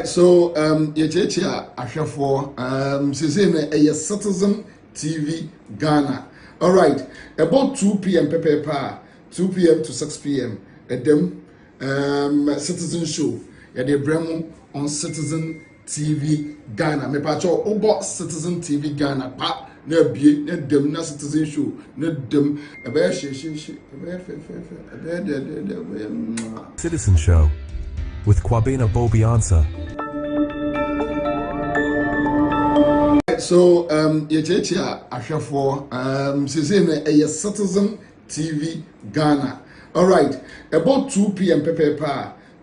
So yechechia ahwefo sese na Citizen TV Ghana. All right, about 2 p.m. Pepe 2 p.m. to 6 p.m. Edem Citizen Show. Yade bremu on Citizen TV Ghana. Me pacho obo Citizen TV Ghana pa na bie na dem na Citizen Show na dem ebe Citizen Show with Kwabena Bobie Ansah. So yechechia ahwefo sese na Citizen TV Ghana. All right, about 2 p.m. Pepe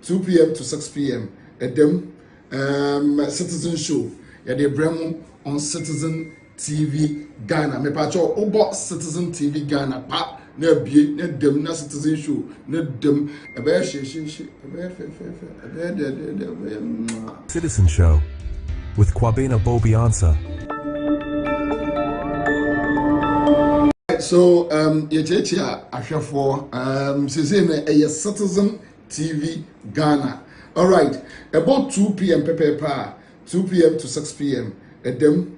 2 p.m. to 6 p.m. Edem Citizen Show. Yade bremu on Citizen TV Ghana. Me pacho obo Citizen TV Ghana pa na bie na dem na Citizen Show na dem ebe Citizen Show with Kwabena Bobie Ansah. So yechechia ahwefo sese na Citizen TV Ghana. All right, about 2 p.m. Pepe 2 p.m. to 6 p.m. Edem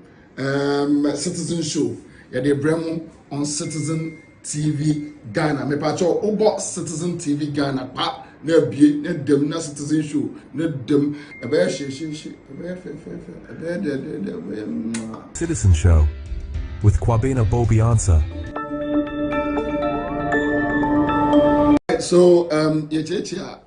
Citizen Show. Yade bremu on Citizen TV Ghana. Me pacho obo Citizen TV Ghana pa na bie na dem na Citizen Show na dem ebe Citizen Show with Kwabena Bobie Ansah. So yechechia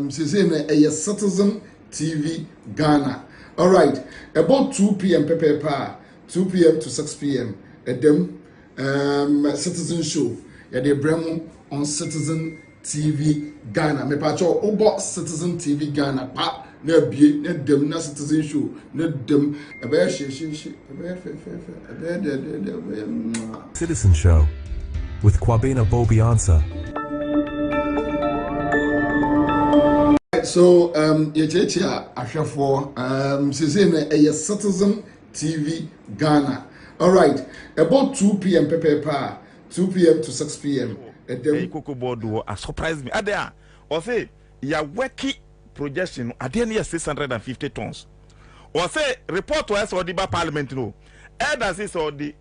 sese na Citizen TV Ghana. All right, about 2 p.m. Pepe 2 p.m. to 6 p.m. Edem Citizen Show. Yade bremu on Citizen TV Ghana. Me pacho obo Citizen TV Ghana pa na bie na dem na Citizen show na dem ebe Citizen Show with Kwabena Bobie Ansah. So yechecha ahwefo sese na Citizen TV Ghana. All right, about 2 p.m. 2 p.m. to 6 p.m. Cocoa board will surprise me. Adea, or say, ya working projection, adea 650 tons. Or say, report to us or the Parliament, no. Elders is or the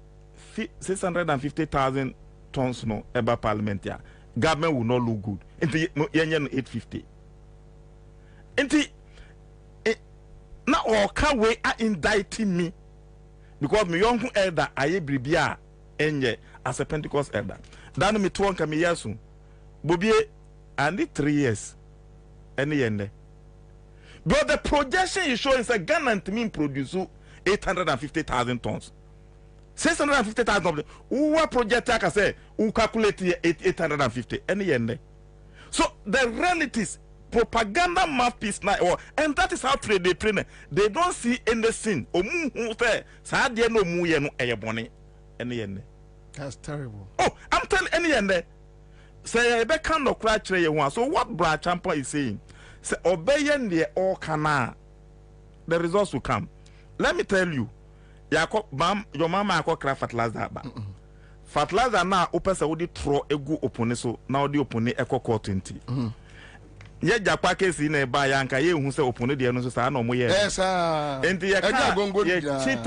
650,000 tons, no, about Parliament, yeah. Government will not look good. Into 850. Into now, or can't wait at indicting me. Because my young elder, I bribia enye as a Pentecost elder. Then me tuan kami yasu. Bobie, I need 3 years. Any ende. But the projection is showing is a Ghana to me produce 850,000 tons. 650,000 tons. Who project I say? Who calculate 850? Any ende. So the realities. Propaganda mouthpiece now, and that is how they train. They don't see anything. That's terrible. Oh, I'm telling any end. Say, I can't no cry. So what Brad Champa is saying? Say, obey the all cana. The results will come. Let me tell you, your mama I cry fertilizer. Fertilizer now opens a woody throw a good opponent. So now the opponent echo court 20. Ye jakwa kesi na eba ya nka ye hu se opone de no so sa na omo ye yes ah enti ye ka chief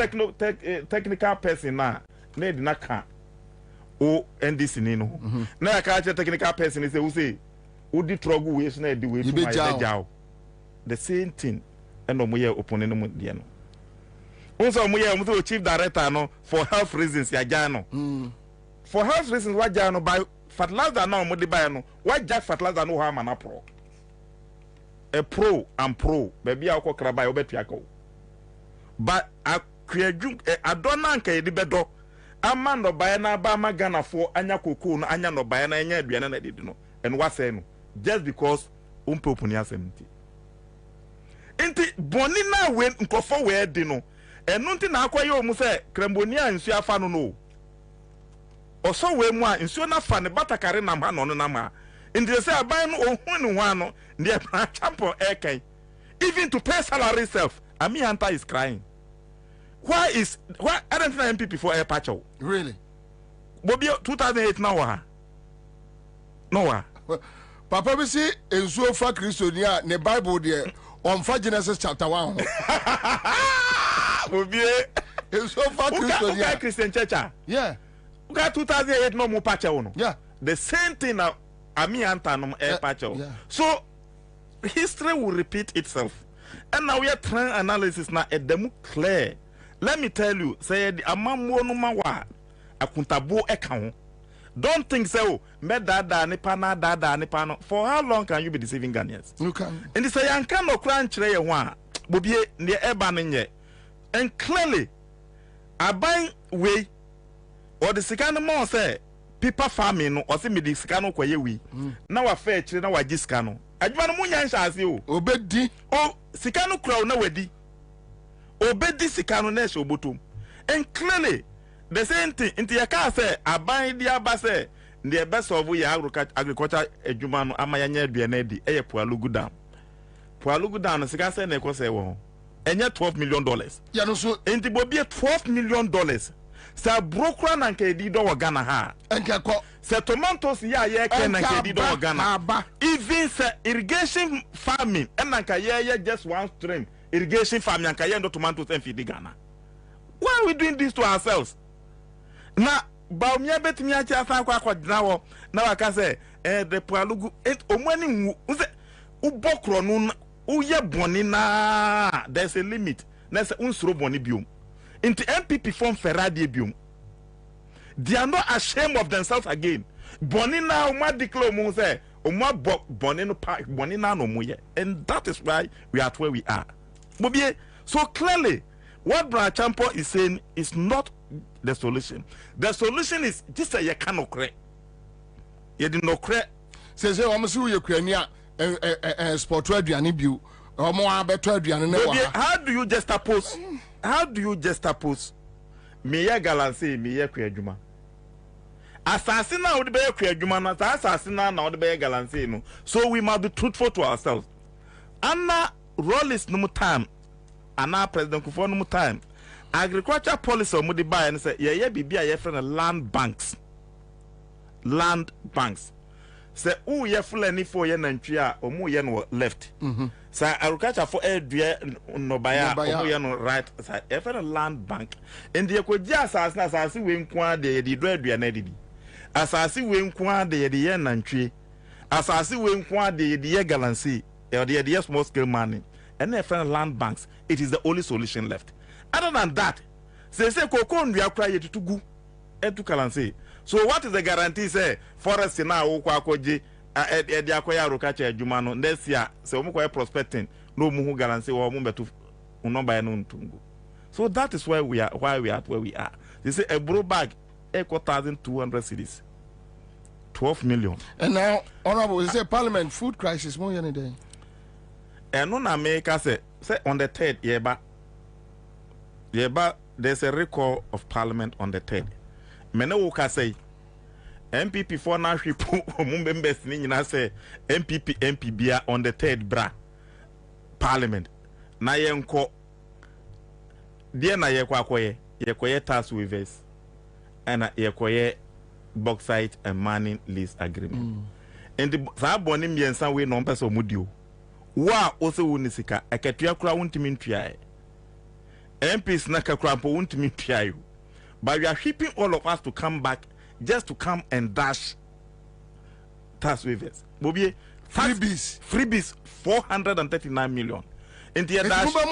technical person na e di na ka o NDC ni no na ya ka technical person say who say who di trouble we so na di we to my jaw the same thing and omo ye opone no mo de no unso omo ye omo say chief director no for health reasons ya ja no for health reasons wa ja no by fertilizer na omo de buy no wa ja fertilizer no ha ma na pro a pro and pro baby I cry by obetiako but a creaju a donanka e bedo amando by na ba magana for anya koko no anya no by na anya aduane na didi no and what say no just because umpopuni asemti enti boni na we nkofo we di no enu nti na akwaye o mu se krembonia nsu afa no no oso we mu a nsu na fa ne batakare na ma no no na ma. In the say aban no ohun no the champion airkai even to pay salary self Ami Ansah is crying. Why I don't know MPP for air patcho really Bobie 2008 now no papa we see enso fa Christonia ne Bible there on fa Genesis chapter 1 Bobie enso fa Christonia Christian church yeah uka 2008 no mo patcho no yeah the same thing now Ami Ansah no air patcho so history will repeat itself and now we are trying analysis now at them clear. Let me tell you, say the amamwo no mawa akuntabo eka. Don't think so. Me dada nipa na dada nipa no. For how long can you be deceiving Ghanaians? You can. And they say you can no cry chire ye ho Bobie ne eba ne nye. And clearly aban we or the second more say people farming no or say me the second kwaye we. Na wa fair chire na wa giska no. Adwuma no munya nsa ase o. Obedi. O sika no kura na wedi. Obedi sika no na ehye obotom. And clearly the same thing inti ya ka say aban di aba say the best of we agriculture adwuma no amanya aduane di eye Pualugu Dam. Pualugu Dam no sika say na ekọ say wo. Enye $12 million. Ya no so inti Bobie $12 million. Sa brokra na nke di do Ghana ha. Enke ko se tomatoes ya ken na nke di do Ghana. Even say irrigation farming and na ye just one stream. Irrigation farming and kayendo tomatoes and feed Ghana. Why are we doing this to ourselves? Na baumia betimi achi afa kwa dinawo na waka say the Pualugu omani uze ubokro no uye boni na there's a limit. Na say unsuro boni biom. Into MPP form Ferrari biom. They are not ashamed of themselves again. Boni na uma declare mo say uma boni no pa boni na no mo ye. And that is why we are where we are. Bobie, so clearly, what Brad Champo is saying is not the solution. The solution is just a you cannot create. You did not create. say I'm so you Ukraine sport aduane biu. How do you just oppose? How do you just oppose? Me ya galanse me ya kwadwuma. Assassin na would be kwadwuma na assassin na would be galanse no. So we must be truthful to ourselves. Anna Rollis no time. Anna President Kufuor no time. Agriculture policy o mudi buy and say ye bibia ye friend land banks. Land banks. Say who ye full any for ye nantria o mu ye no left. Say agriculture for edua no buyer o mu ye no right side. Ye friend land bank. And ye ko dia asase we nko ade ye do edua na didi. Asase we nko ade ye de ye nantwie. Asase we nko ade ye de ye galancy. Ye de ye small scale mining. And ye friend land banks. It is the only solution left. Other than that, say koko ndua kra ye tutugu etu galancy. So what is the guarantee say forest na wo kwa akoje e de akoya agriculture adwuma no next year say wo kwa prospecting no mu hu guarantee wo mu betu number ya no ntungu. So that is why we are where we are. They say a bro bag 1,200 cedis. 12 million. And now honorable say parliament food crisis mo any day. And no na make say on the 3rd yeba there's a recall of parliament on the 3rd. Mene wo ka say MPP for na hwipo members ni nyina say MPP bia on the 3rd bra parliament na yenko die na yekoye tax waivers and yekoye bauxite and mining lease agreement and the sa boni miensa we no person mudio wa ose woni sika akatua kura wontimi ntua MPs na kakura mpo wontimi ntua. But we are shipping all of us to come back just to come and dash tax waivers. Bobie, freebies 439 million. In the dash. What's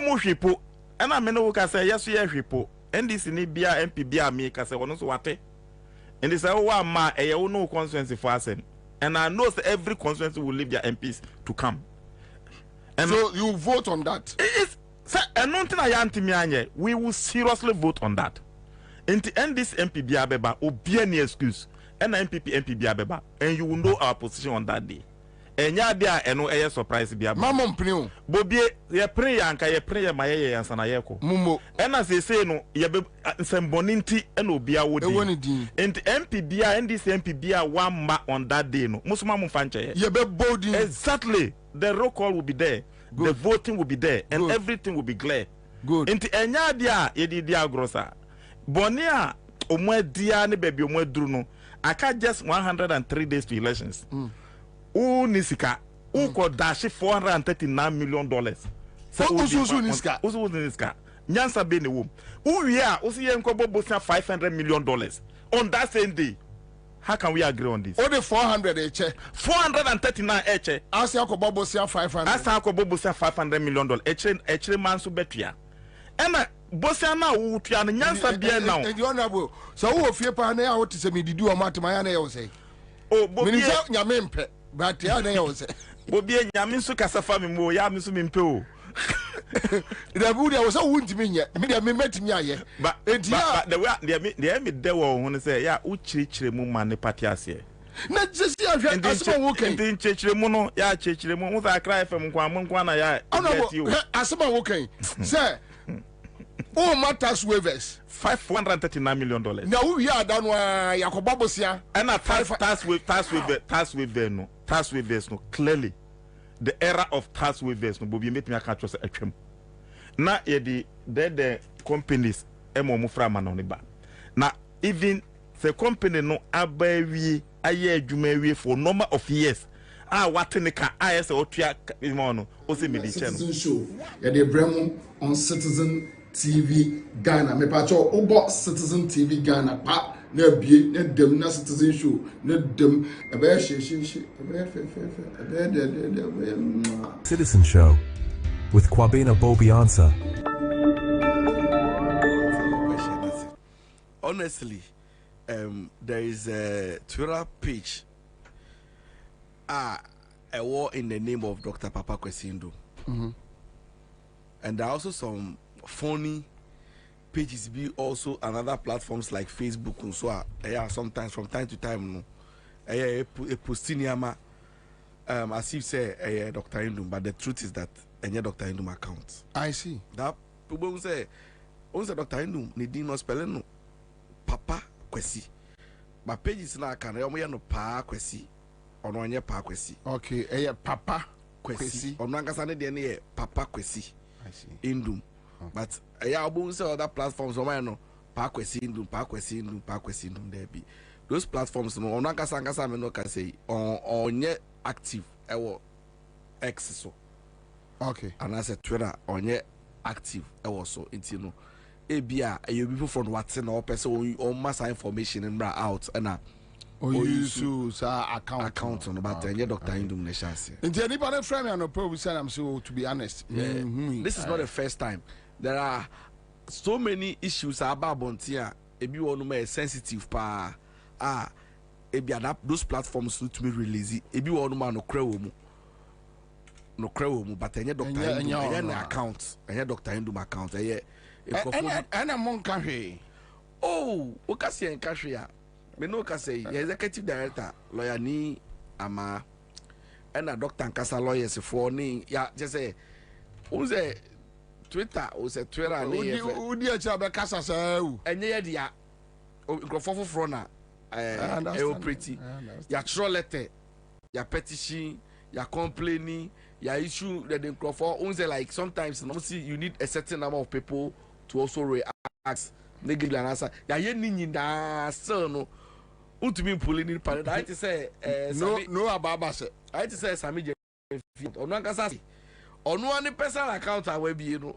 more shipo? And I mean, we can say yes, yes, shipo. And this in Bia MP Bia me can say one also what. And they say, oh, ma, I have no constituency for us. And I know that every constituency will leave their MPs to come. And so you vote on that. Sir, and nothing I am to we will seriously vote on that. And to end this MPB Abeba, or be any excuse, and MPB Abeba, and you will know our position on that day. And ya there and no air surprise be a mamma pneu. Bobie, ye pray and ye pray my and Sanayeko. Mumo, and as they say, no, ye be some boninti and obia would and MPB and this MPB one ma on that day, no, Musmamu Fanche. Ye be body exactly. The roll call will be there. Good. The voting will be there and good. Everything will be clear. Good. Inti enya dia yedi dia grossa. Bonia omwe dia ne baby omwe duru no. Aka just 103 days to elections. U nisika u ko dash $439 million. So usu nisika. Usu nisika. Nyansa be ne wom. U wi a usi ye nkobo bosia $500 million on that same day. How can we agree on this? Only 400 each. 439 each. Asa ko bobosia 500. Asa ko bobosia $500 million. Eche man so betua. Ena bosia na wo tua na nyansa bia now. E honorable. So wo fie pa na ya wo te se me didi o matema ya na ya wo say. Oh, Bobie nyame mpe. But ya na ya wo say. Bobie nyame so kasafa me mo ya me so me mpe o. The Buddha was a wound to me yet. Me met me aye. But the way the me there won say ya uchichire mu man patiase. Na just ya asema woken. Ndi chichire mu no ya chichire mu mu za cry fm nkwa na ya. Asema woken. Say oh matters waivers $539 million. Now we are done yakobabosia. And a tax waiver no. Tax waivers no clearly. The era of tax waivers no Bobie make me catch us atwem. Na ye the companies emo mu fra ma no ne ba. Na even the company no abawi aye adwuma wi for number of years. What ne ka say otua mo no o se me di channel. Show ye the bremo on Citizen TV Ghana. Me pa cho obo Citizen TV Ghana pa na bie na dem na Citizen Show na dem ebe Citizen Show with Kwabena Bobie Ansah. Honestly, there is a Twitter page a war in the name of Dr. Papa Kwesindo. And there are also some funny pages be also on other platforms like Facebook and so yeah, sometimes from time to time no a postiniama as if say Dr. Indum, but the truth is that any Dr. Indum account. I see. That people say Dr. Indum need no spelling no papa kwesi. My pages na can no pa kwesi or no nye pa kwesi. Okay, papa kwesi. Or no ankasa ne de papa kwesi. I see. Indum. But obo say other platforms no pa kwesi indum there be. Those platforms no ono ankasa me no can say onye active ewo X so. Okay. And as a Twitter onye active ewo so into no ebia people from what no person on mass information and out and use account on but Dr. Indum ne chance. Into anybody frame and no we said I'm so to be honest. This is not the first time. There are so many issues about Bontia. Ebi one more sensitive pa ebi those platforms to be released. Ebi one more no creo mu but Dr. Indum account Dr. Indum account and among country. Oh, okasi en country ya me no ka say executive director lawyer ni ama and Dr. Nkasa lawyers for ni ya just say who say Twitter o say Twitter ni udi a cha be kasa say enye ye dia grofofo fro na pretty ya throw letter ya petition ya complaining ya issue the grofo who say like sometimes you see you need a certain number of people to also react negative answer ya ye ni nyinda still no utumi pulling in panel I say no ababa say I say Sami je onu ankasa onu ani personal account awe bi no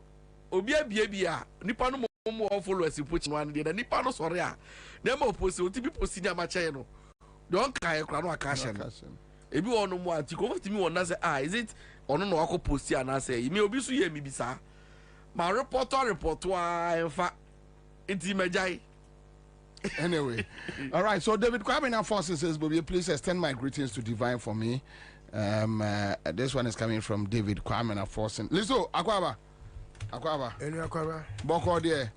obi abia nipa no mo followers put no an dey nipa no sorry a na ma post otimi post ni amache no don kai kra no akashe no ebi onu mo anti ko fatimi wona say is it onu no akọ post ana say me obi so ye mi bisa ma report enfa inti majai. Anyway, all right. So David Kwabena Forces says, Bobie, please extend my greetings to Divine for me. This one is coming from David Kwabena Forces. Listen, Akwaba. Boko there.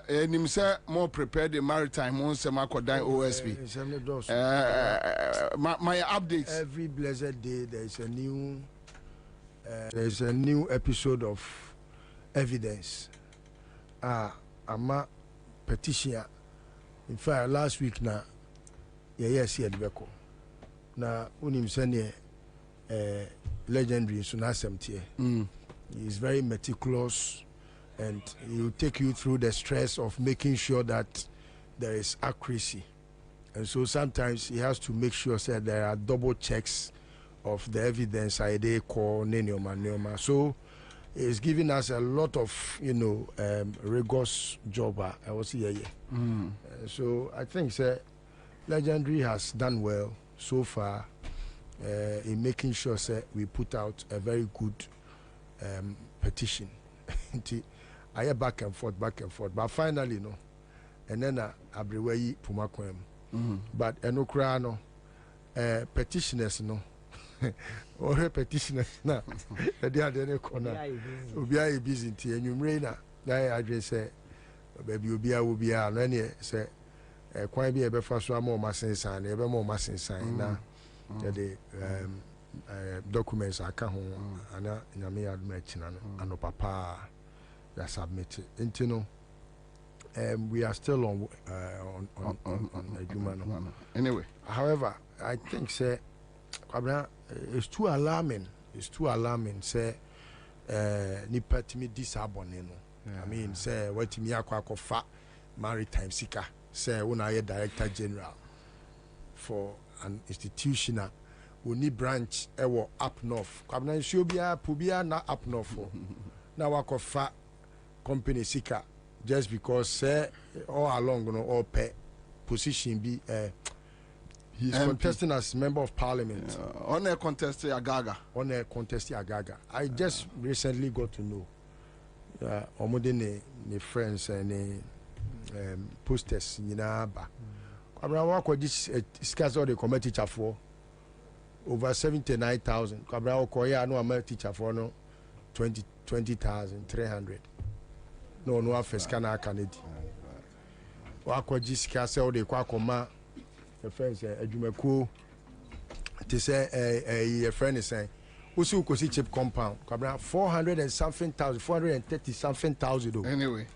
And him say more prepared the maritime on Semakodan OSP. My updates. Every blessed day there is a new episode of evidence. Petition. In fact, last week na yes here Beko. Na unim sene legendary Sunasem. He is very meticulous and he will take you through the stress of making sure that there is accuracy. And so sometimes he has to make sure that there are double checks of the evidence I dey call Neoma. So it's giving us a lot of, rigorous job. I was here. So I think Legendary has done well so far in making sure we put out a very good petition. I hear back and forth, but finally, and then Abriwei Pumakwem. But Enokrano petitioners, or petitioners now. They are the corner. Ubia busy and you raina. I address baby Ubia will be a any say quite be a before more massing sign, ever more massing sign now. The documents are come home and Yami admit and papa they submitted. We are still on anyway. However, I think it's too alarming. Say nipa timi disabone no. I mean say what me akwa fa maritime sika say when I director general for an institution we need branch ewo up north. Kwabena shobia pubia na up north for. Na wakofa company sika just because say all along all pay position be he's MP. Contesting as member of parliament. On a contest Agaga. I just recently got to know omode ne friends and posters nyina ba. Kwabena wako this discuss all the committee teacher for over 79,000. Kwabena wako ya no am teacher for no 20,300. No first kana kanedi. Wako discuss all the kwakoma the friend say adwumakuo te say a friend is saying usu kosi chip compound Kwabena 400 and something thousand 430 something thousand anyway.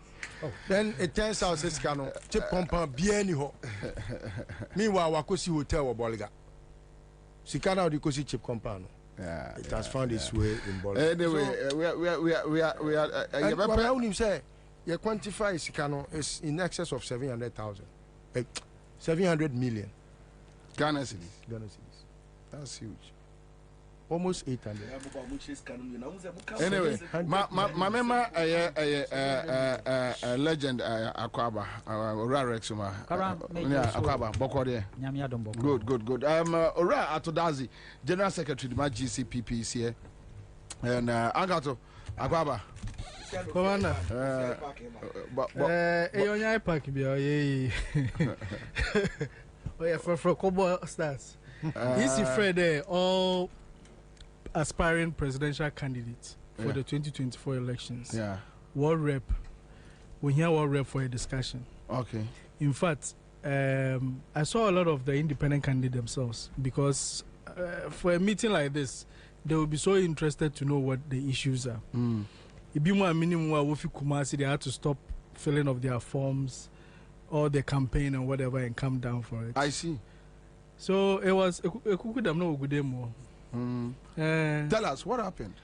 Oh. Then it turns out this cano chip compound bien ho. Meanwhile, Wakosi Hotel or Bolga. Sikana or the Kosi chip compound. Yeah, it has found its way in Bolga. Anyway, so, we are. I only say you quantify Sikano is in excess of 700,000, 700 million Ghana cedis. That's huge. Almost 800. Anyway, my member a legend Akwaba Ora Rexuma. Akwaba Bokode. Good. Ora Atodazi, General Secretary my GCPP is here. And Agato Akwaba. Commander. Eyonya park bi oye. Oye for Kobo stars. Easy Friday all aspiring presidential candidates for the 2024 elections. Yeah. World Rep. We hear World Rep for a discussion. Okay. In fact, I saw a lot of the independent candidates themselves because for a meeting like this, they will be so interested to know what the issues are. If you want minimum Wofi Kumasi, they had to stop filling of their forms or the campaign and whatever and come down for it. I see. So it was a good demo. Tell us what happened.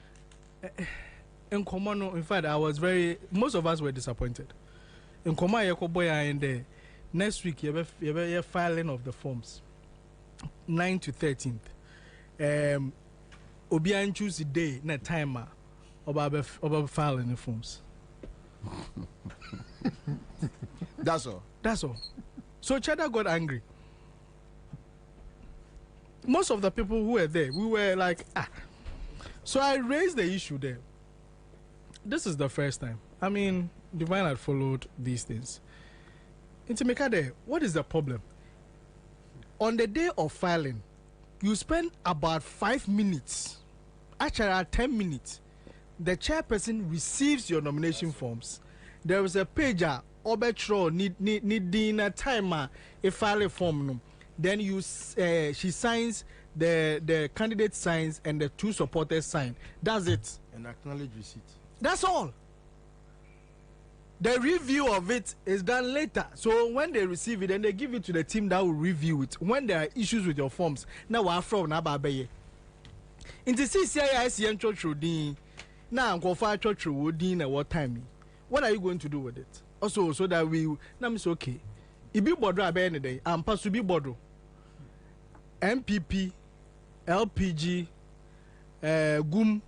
In Komano, in fact, most of us were disappointed. In Komano, Yakoboya, and the next week, you have filing of the forms 9 to 13th. Obian choose the day, not timer, about filing the forms. That's all. So Cheddar got angry. Most of the people who were there, we were like, So I raised the issue there. This is the first time. I mean, Divine had followed these things. Intimekade, what is the problem? On the day of filing, you spend about 5 minutes, actually 10 minutes. The chairperson receives your nomination forms. There is a pager, obetro, need a timer, a file form. Then she signs, the candidate signs, and the two supporters sign. That's it. And acknowledge receipt. That's all. The review of it is done later. So when they receive it, then they give it to the team that will review it. When there are issues with your forms, now we're from Nababaye. In the CCIS and church routine, now I'm going to church routine at what time? What are you going to do with it? Also, so that now it's okay. If you border at any day, I'm supposed to be border. MPP, LPG, GUM,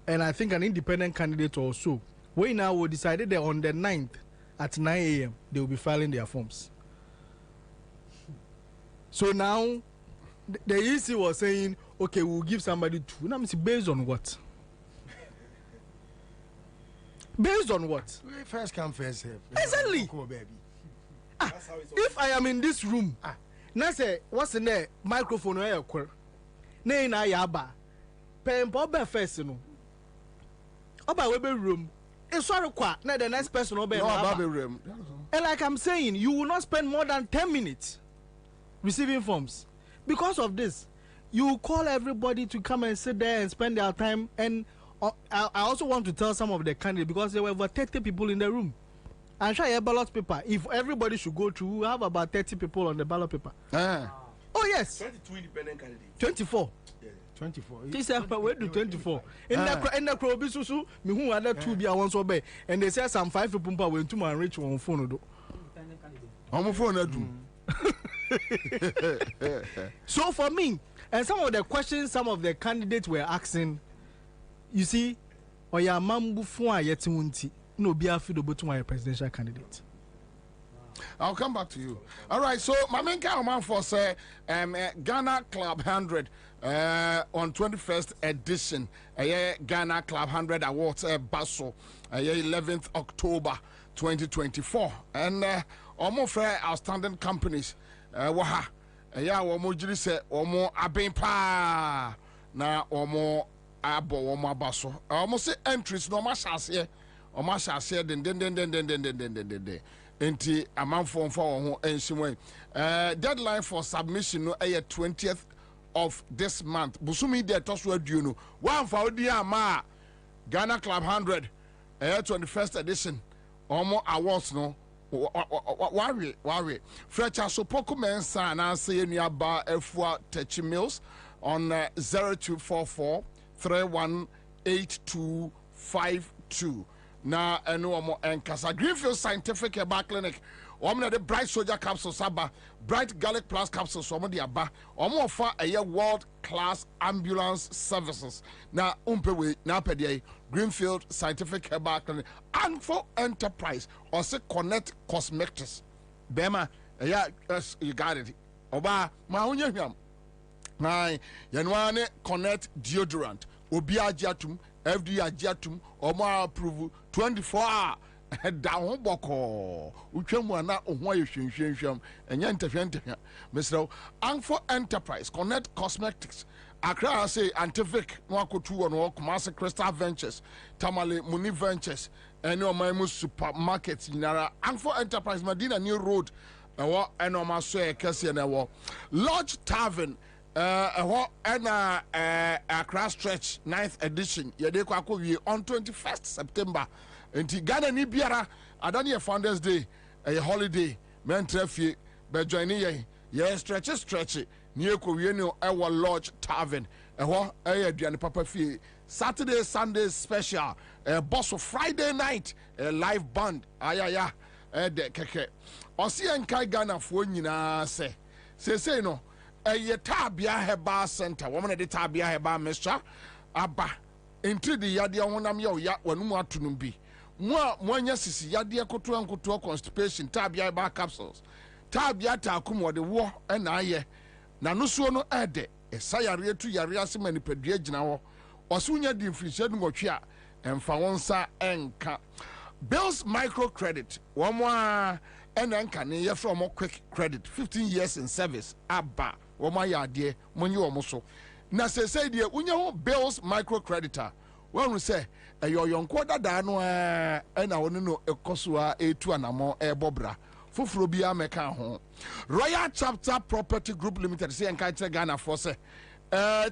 and I think an independent candidate also. We now will decided that on the 9th at 9 a.m. they will be filing their forms. So now the EC was saying, okay, we'll give somebody two. Now, based on what? Based on what? First come, first serve. Exactly. If I am in this room, now say, what's in there? Microphone or air? Nay, na yaba. Pen Bob first, no. Oba webe room. It's sorry, now the next person will be room. And like I'm saying, you will not spend more than 10 minutes receiving forms. Because of this, you call everybody to come and sit there and spend their time. And I also want to tell some of the candidates, because there were over 30 people in the room. I'm sure a ballot paper, if everybody should go through, we have about 30 people on the ballot paper. Oh, yes. 22 independent candidates. 24. Yeah, 24. He said, we do 24. In the crowd, me who other two be one so bad. And they said some 5 people went to my rich on phone. On phone, So for me, and some of the questions some of the candidates were asking, you see, or your mambu for yet no be afraid to my presidential candidate. I'll come back to you. All right, so my main man for say Ghana Club 100 on 21st edition, Ghana Club 100 Awards Basso, 11th October 2024, and almost outstanding companies. Waha, omo jiri se omo aben pa na omo abo omo abaso. Omo se entries no ma shase. Den. enti amanfo mfa wo ho enhimwe deadline for submission no 20th of this month busumi de toso aduo no wanfa odi ama Ghana Club 100 21st edition omo awards no worry Frecha Sopoko Mensa na say nuaba efua Techi Mills on 0244 318252 na eno omo enkasa Greenfield Scientific Herbal Clinic omo the Bright Soldier capsules aba Bright Garlic Plus capsules omo de aba omo offer a world class ambulance services na umpewe na pede Greenfield Scientific Herbal Clinic and for enterprise or say Connect Cosmetics bema yes you got it oba ma onye hwam na yenwane Connect deodorant obi agiatum FD agiatum omo approve 24 hour down boko utwemu ana ohwa yehwenhwenhwem enye ntefentefia mesro Anfo Enterprise Connect Cosmetics Accra say Antivic no akotu no Kumasi Crystal Ventures Tamale Muni Ventures ene omaimu supermarket nyara Anfo Enterprise Medina New Road ewo ene omaso ekese na ewo Lodge Tavern ewo ena Accra Stretch 9th edition yede kwa wie on 21st September enti Ghana ni biara adani a Founders Day a holiday men trafie be join ye stretch ni ekowie ni ewo Lodge Tavern eho aduane papa fie Saturday Sunday special boss of Friday night live band ayaya de keke osi enkai Ghana fo nyina se no ye tabia Herbal Center woman de tabia Herbal Mixture aba enti de yade honam ya wanum atunum bi mo sisi yade koto constipation tabia Herbal capsules tabia takum wo de wo na aye na no so no ede esayare tu yare ase manipadua gina ho osunya di mfirise du ngotwe a emfa wonsa enka Bills Microcredit womo a enka ne ye from quick credit 15 years in service aba womo ya ade monye womo so na sesei de unya ho Bills Microcreditor wonu se eyoyonko dada no na wonu no ekoso a etu anamo ebobra foforo bi ameka ho Royal Chapter Property Group Limited say enka Ghana for say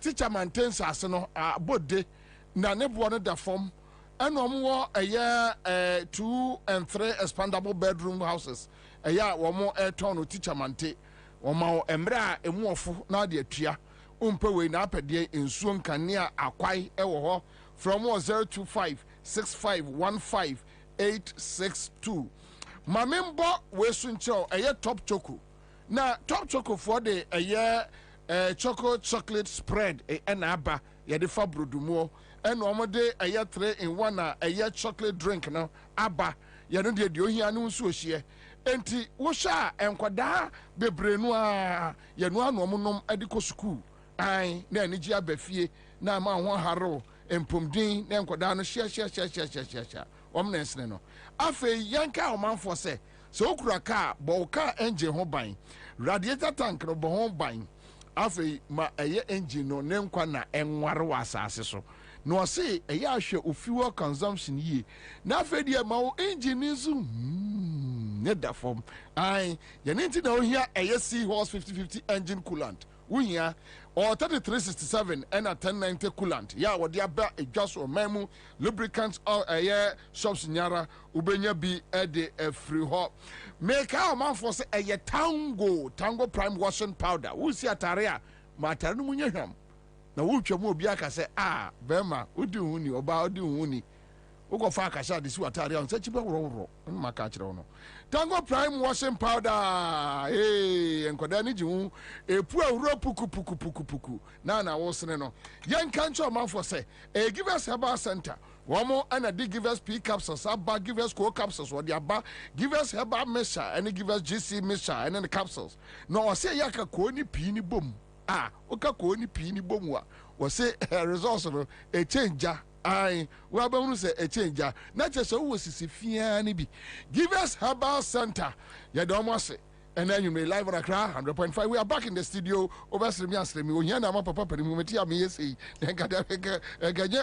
teacher maintains ase no bode na nebo no da form eno omwo 2 and 3 expandable bedroom houses womo turn teacher mante womo emra emuofo na de atua umpewe na apede ensuo nkanea akwai ewo ho from 025 6515862 Mamembo wesuncho top choco na top choco for the chocolate spread enaba ye de fabrodumo en omode 3-in-1 chocolate drink no aba ye no de ohia no nso ohie enti wo sha enkwada bebrenu a ye no anom nom adiko school ai na anigi abafie na ma ho haro empomdin na enkwada no hia omnensne no afe yanka omanfo se okura ka bo ka engine ho ban radiator tank no bo ho ban afe ma engine no ne nkwa na enware wasase so no se ahwe fuel consumption yi na afe die ma o engine nzu ne da form ai ye nti na ohia Seahorse 5050 engine coolant wuhia or 3367 and a 1090 coolant ya wodi aba edwaso memu lubricants shops nyara ubenya bi de free ho make our man for say tango prime washing powder we see atare a matare no munye hwam na wutwa mu obi aka say bema odi huni oba odi huni uko fa aka sha disi atare a nsa chibe woro maka kire no tango prime washing powder enkoda ni jiwu epu awuro puku na wo sene no yen kancho man for say give us Herbal Center womo ana di give us P capsules aba give us co capsules wo di aba give us Herbal Mixture and give us GC Mixture and the capsules no say yaka ko ni pi ni bom oka ko ni pi ni bom wa wo say results no e change ai wa ba hunu se e change na che so wo sisi fia ni bi give us Herbal Center ya do mo ase and then you may live on Accra 100.5 we are back in the studio obasremi asremi ohia na ma papa pari mu meti am yesi nkada gaje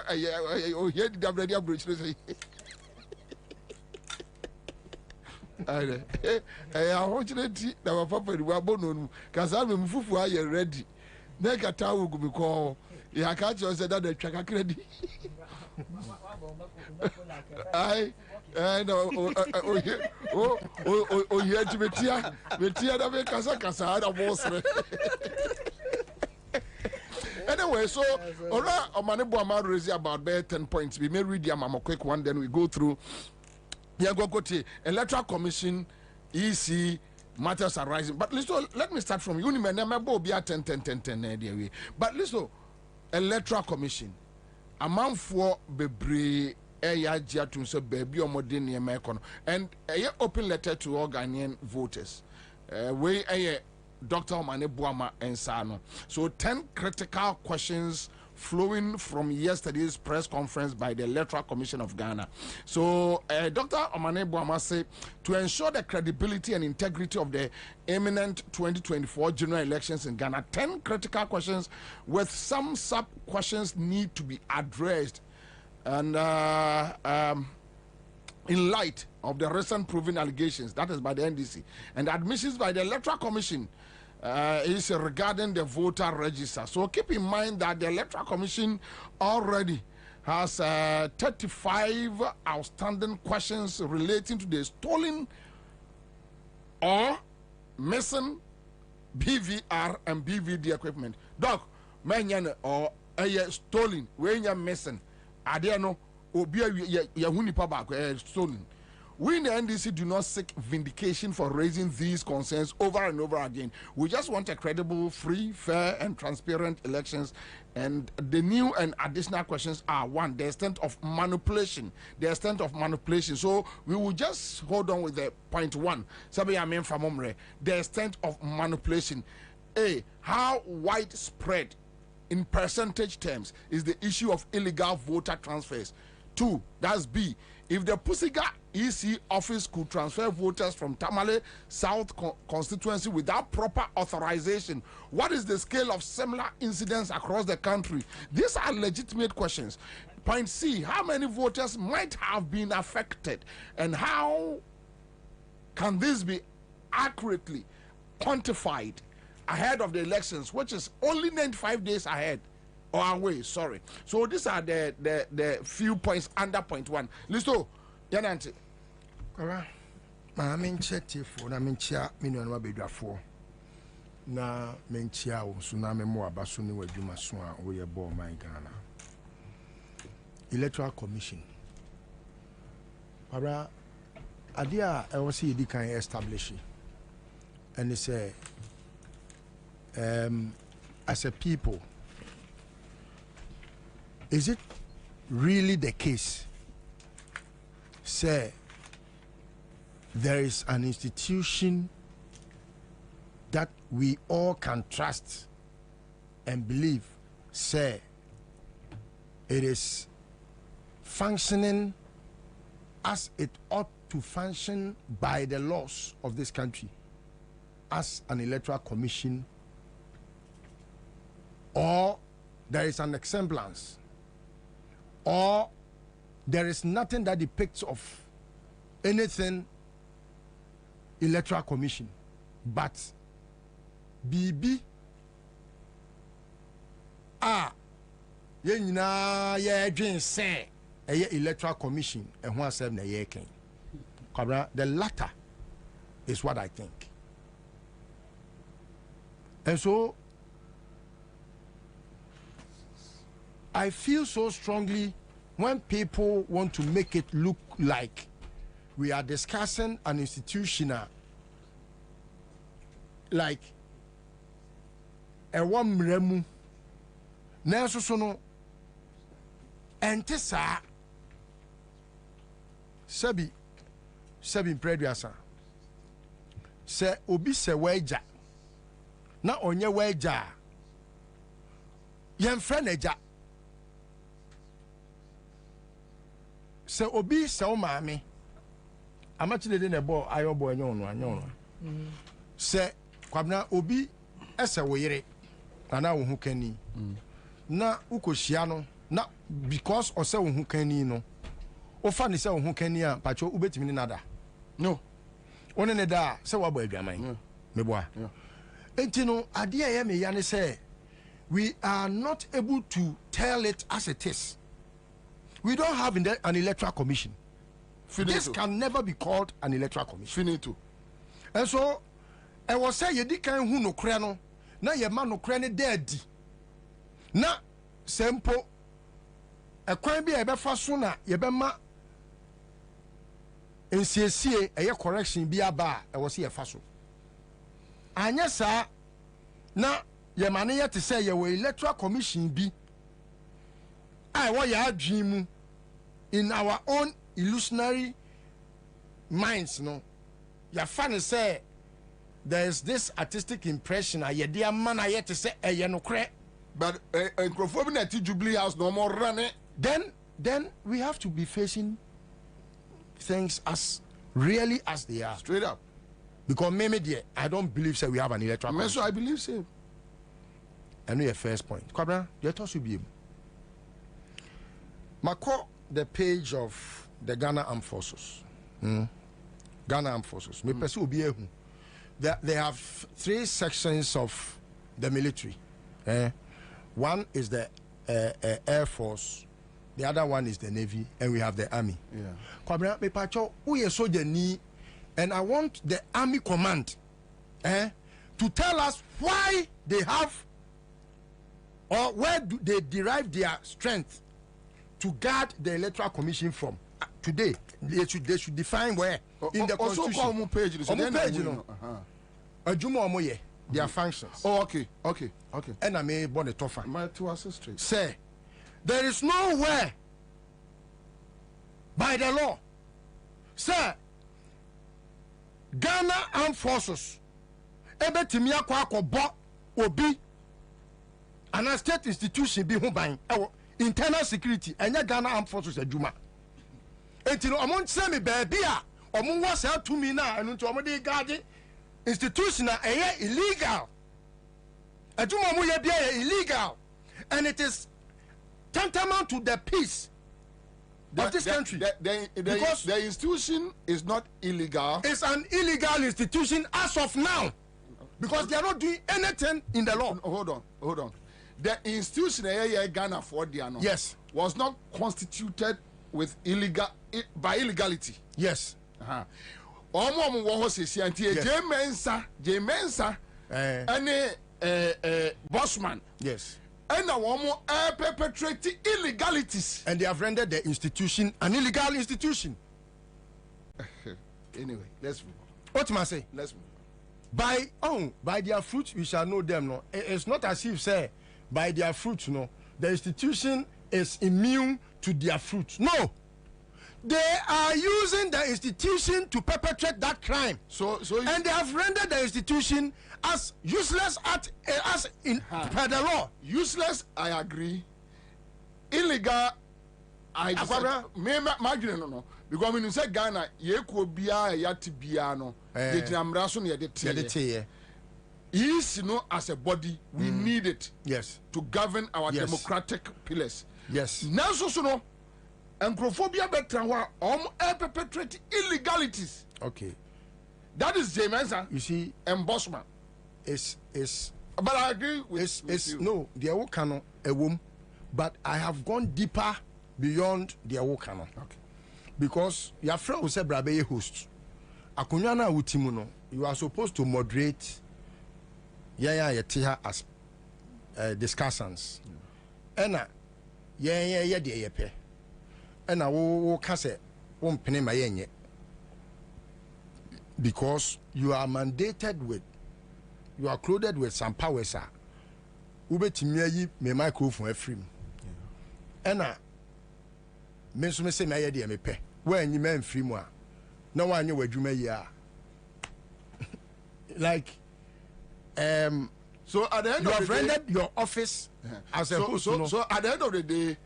ohia di dabradi abrochire sei Unfortunately, our papa were born because I'm Fufu are ready. Nekata will be called. Yeah, I can't just say that the track credit. I know. Oh, you had to be tear that make Casa out of boss. Anyway, so Ora Omanebo raised about 10 points. We may read them a quick one, then we go through. Electoral Commission, EC matters arising. But listen, let me start from you. Bobie 10. But listen, Electoral Commission, a month for Bebre. Baby or modern and a open letter to all Ghanaian voters. We Dr. Manifesto and Ansah. So 10 critical questions flowing from yesterday's press conference by the Electoral Commission of Ghana. So Dr. Manifesto said to ensure the credibility and integrity of the imminent 2024 general elections in Ghana, 10 critical questions with some sub questions need to be addressed. And in light of the recent proven allegations, that is by the NDC, and admissions by the Electoral Commission is regarding the voter register. So keep in mind that the Electoral Commission already has 35 outstanding questions relating to the stolen or missing BVR and BVD equipment. Doc, or stolen, when you're missing. I don't know. Stolen. We in the NDC do not seek vindication for raising these concerns over and over again. We just want a credible, free, fair, and transparent elections. And the new and additional questions are: one, the extent of manipulation. The extent of manipulation. So we will just hold on with the point one. The extent of manipulation. A, how widespread in percentage terms is the issue of illegal voter transfers. 2, that's B. If the Pusiga EC office could transfer voters from Tamale South constituency without proper authorization, what is the scale of similar incidents across the country? These are legitimate questions. Point C, how many voters might have been affected, and how can this be accurately quantified ahead of the elections, which is only 95 days ahead or away? Sorry. So these are the few points under point one. Listo, Yananti. Alright. I mean, for na menchia minu na bedwa for na menchia o so na memo abaso ni wadwuma so a wo ye bo man Ghana. Electoral Commission. Para adia I was see di kan establish and they say as a people, is it really the case, say, there is an institution that we all can trust and believe, say, it is functioning as it ought to function by the laws of this country as an electoral commission, or there is an exemplance, or there is nothing that depicts of anything electoral commission, but BB dream say electoral commission and one seven a king. The latter is what I think. And so I feel so strongly when people want to make it look like we are discussing an institutional, like a one remu nanso so no ente saa sabi preduasa se obi se waja na onye waja yen friend eja se obi se o maame amachile de ne bo ayobo anyo se Kwabena obi ese wo yire ana wo hu kani na ukohia no na because ose wo hu kani no o fa ni se wo hu kani a pacho ubetimi ni nada no One ne da say wa boy adwaman. Me boa. Enti no ade a me ya ne say we are not able to tell it as it is. We don't have an electoral commission. Finito. This can never be called an electoral commission. Finito. And so I was saying you kan hu no kra no na ye ma no kra ne dead. Na sempo e kwan bi e be fa so na ye be ma nsiesie eye correction bi aba e was ye fa so. Anya sa na ye ma ne ye te say ye we electoral commission bi I wa ya adwin in our own illusionary minds, no. Your fan say there's this artistic impression. I dear man, I yet to say a no crack, but Kwabena at Jubilee House no more running. Then we have to be facing things as really as they are. Straight up. Because maybe I don't believe so we have an electoral commission. I believe so. And your first point. Kwabena, let us be able. Mako the page of the Ghana Armed Forces. Ghana Armed Forces. They have 3 sections of the military. One is the Air Force, the other one is the Navy, and we have the Army. Kwabena, me pacho, we are soldier ni, and I want the Army Command to tell us why they have or where do they derive their strength to guard the Electoral Commission from. Today, they should define where in the Constitution. Their functions. Oh, okay. And I may born a tougher. My 2 assistants say there is nowhere by the law, sir, Ghana Armed Forces ebetimia kwa bo obi an a state institution be who by internal security and Ghana Armed Forces adwuma enti no amon say me baby a omo wa say to me na enu to omo dey guard institution na illegal adwuma mo ye bia illegal, and it is tantamount to the peace of this country. Because the institution is not illegal. It's an illegal institution as of now because they are not doing anything in the law. Hold on. The institution Ghana for Diano was not constituted with by illegality. Yes. Mensa any Bossman. Yes. And now perpetrating illegalities. And they have rendered the institution an illegal institution. Anyway, let's move. What must I say? Let's move. By their fruits we shall know them. No, it's not as if say by their fruits, no, the institution is immune to their fruits. No, they are using the institution to perpetrate that crime. And they have rendered the institution as useless as in per the law. Useless, I agree. Illegal, I imagine no. Because when you say Ghana, ye ko bia yati bia no. The jamraso ne yede is as a body we need it to govern our democratic pillars. Now so and Crophobia betra perpetrate illegalities. Okay. That is James. You see, embossment is but I agree with you. No, the Awokano a womb, but I have gone deeper beyond the Awokano. Okay. Because your friend will say Brabe host. Akunyana Utimuno, you are supposed to moderate as discussants. Ena de yepe. Ena wo kase won pene mayenye. Because you are mandated with, you are clothed with some powers, sir. Ubetimi me microphone free. Ena me so me say me de me pe. When you men free mo. No one you wadwuma ya. Like so at the end you of have the rendered day, your office as a host. So at the end of the day,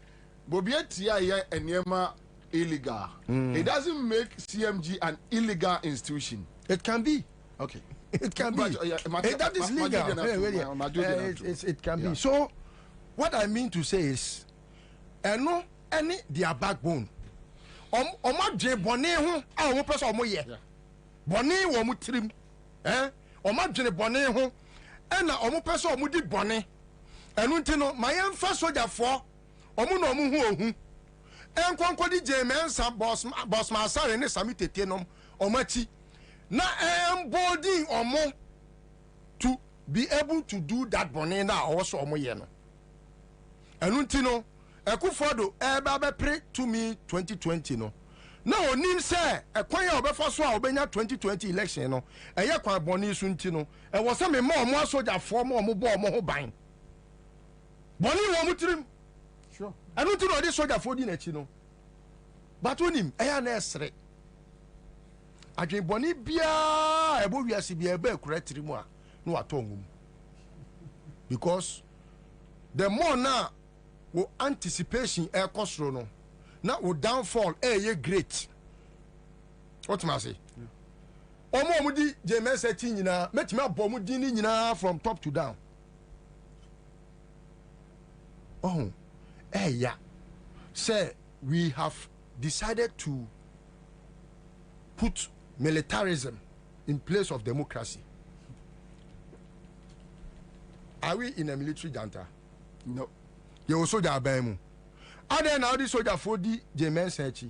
Bobie Tia and Yema illegal. It doesn't make CMG an illegal institution. It can be. Okay. It can be. That is legal. It can be. So what I mean to say is no their backbone. Oma je bone ho a omo person omo ye. bɔne wɔ mo tirim ɔmo adwene bɔne ho ɛna ɔmo pɛ sɛ ɔmo di bɔne ɛno nti no ma yɛmfa sogyafoɔ ɔmo na ɔmo ho ohu ɛnkɔnkɔ di gye Ansah boss Masare ne Sami Tete nom ɔmo akyi na ɛmbodi ɔmo to be able to do that bɔne na ɔwɔ so ɔmo yɛ no ɛno nti no Akufo-Addo ɛba bɛpere to me 2020 no na onim sɛ ɛkwan a ɔbɛfa so a ɔbɛnya 2020 election no ɛyɛ kwan bɔne so nti no ɛwɔ sɛ me ma ɔmo asogyafoɔ ma ɔmo bɔ ɔmo ho ban bɔne wɔ mo tirim sure ɛno nti na ɔde sogyafoɔ di n'akyi no but onim ɛyɛ na ɛsere adwen bɔne biara ɛbɔ wiase bia ɛbɛ akura tiri mu a na watɔ ngum because the more na wo anticipation ɛkɔ soro no na wo downfall ɛyɛ great what ma say ɔmo di jemese ti nyina metimi abɔ mo di ni nyina from top to down oh ɛya say we have decided to put militarism in place of democracy. Are we in a military junta? No. You soldier abemu. Are there now the soldier for the Jemen Sechi?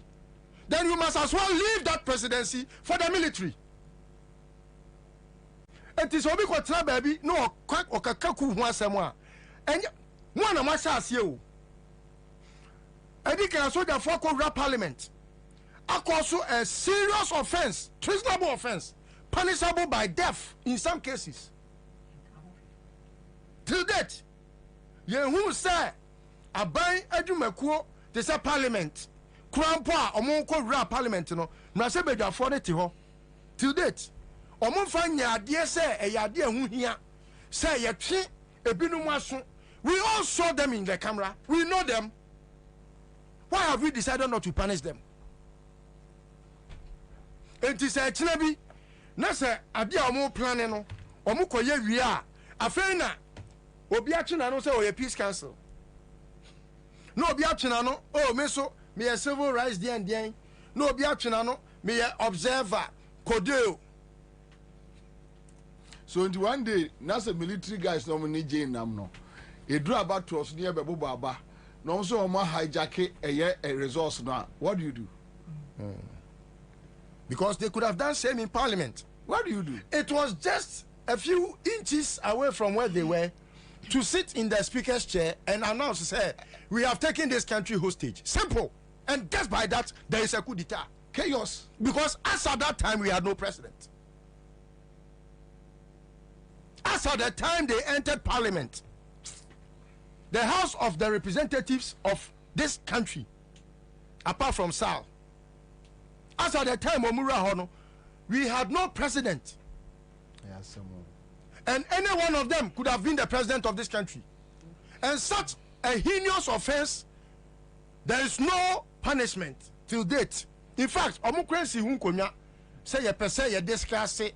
Then you must as well leave that presidency for the military. It is obi kwa baby no okakaku ho asemo a. And one of my says you. Edika soldier for ko parliament. Also a serious offense, treasonable offense, punishable by death in some cases. Till date, who say aban adwumakuo te say parliament krampo a omo ko wura parliament no na se bedwafo ne te ho till date omo fa nya ade se eyade hu hia se yetwe ebinum aso. We all saw them in the camera, we know them. Why have we decided not to punish them? Enti se kina bi na se ade a omo plan no omo koye wi a afei na obi atwena no say o ye peace council. No obi atwena no oh me so me a civil rights den. No obi atwena no me a observer kodeo. So in one day na say military guys no money jail nam no. E draw about to us near bebo aba. No so omo hijack a resource now. What do you do? Because they could have done same in parliament. What do you do? It was just a few inches away from where they were to sit in the speaker's chair and announce, say, we have taken this country hostage. Simple. And just by that, there is a coup d'etat. Chaos. Because as at that time, we had no president. As at the time they entered parliament, the House of the Representatives of this country, apart from Sal, as at the time Omura Hono, we had no president. And any one of them could have been the president of this country. And such a heinous offense, there is no punishment till date. In fact, Omukrensi Hunkonya say ye pese ye discuss it.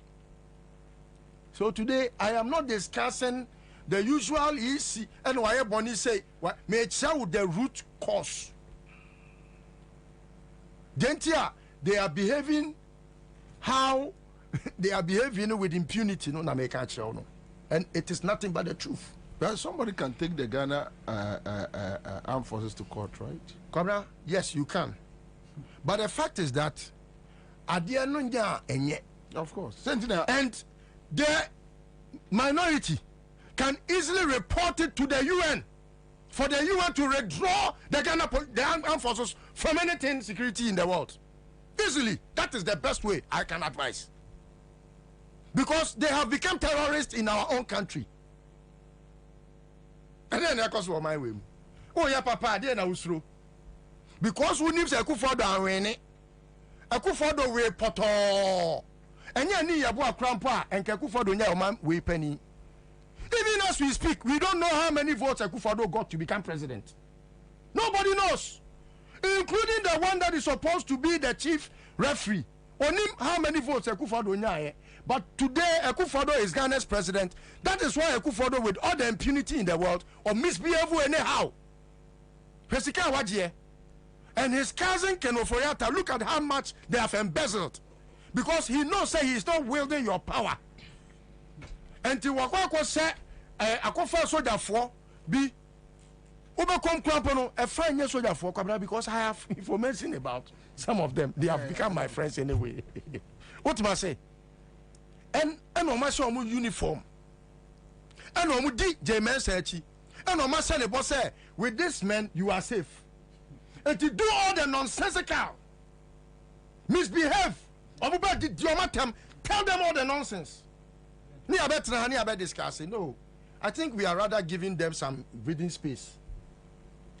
So today I am not discussing the usual issue and why Bonnie say what may show the root cause. Gentia, they are behaving how they are behaving with impunity, no, and it is nothing but the truth. Well, somebody can take the Ghana armed forces to court, right? Kwabena, yes, you can. But the fact is that of course, and the minority can easily report it to the UN for the UN to withdraw the Ghana armed forces from anything security in the world. Easily. That is the best way I can advise. Because they have become terrorists in our own country. And then I cost my way. Oh yeah, Papa, then I was through. Because we need Akufo-Addo and Wene. Akufo-Addo we poto. And ya ni yabo akrampa and Akufo-Addo nya man we penny. Even as we speak, we don't know how many votes Akufo-Addo got to become president. Nobody knows. Including the one that is supposed to be the chief referee. Only how many votes Akufo-Addo nya. But today, Akufo-Addo is Ghana's president. That is why Akufo-Addo, with all the impunity in the world, or misbehave anyhow. And his cousin Ken Ofori-Atta, look at how much they have embezzled. because he knows say he is not wielding your power. And the wakwa say akofa soldier for be Ubekom Krampono a fine soldier for Kwabena because I have information about some of them. They have become my friends anyway. What must I say? And on my son uniform. And on di J-Man Sechi. And on my son the boss say with this man you are safe. And to do all the nonsensical misbehave. Tell them all the nonsense. Ni abet discussing. No. I think we are rather giving them some breathing space.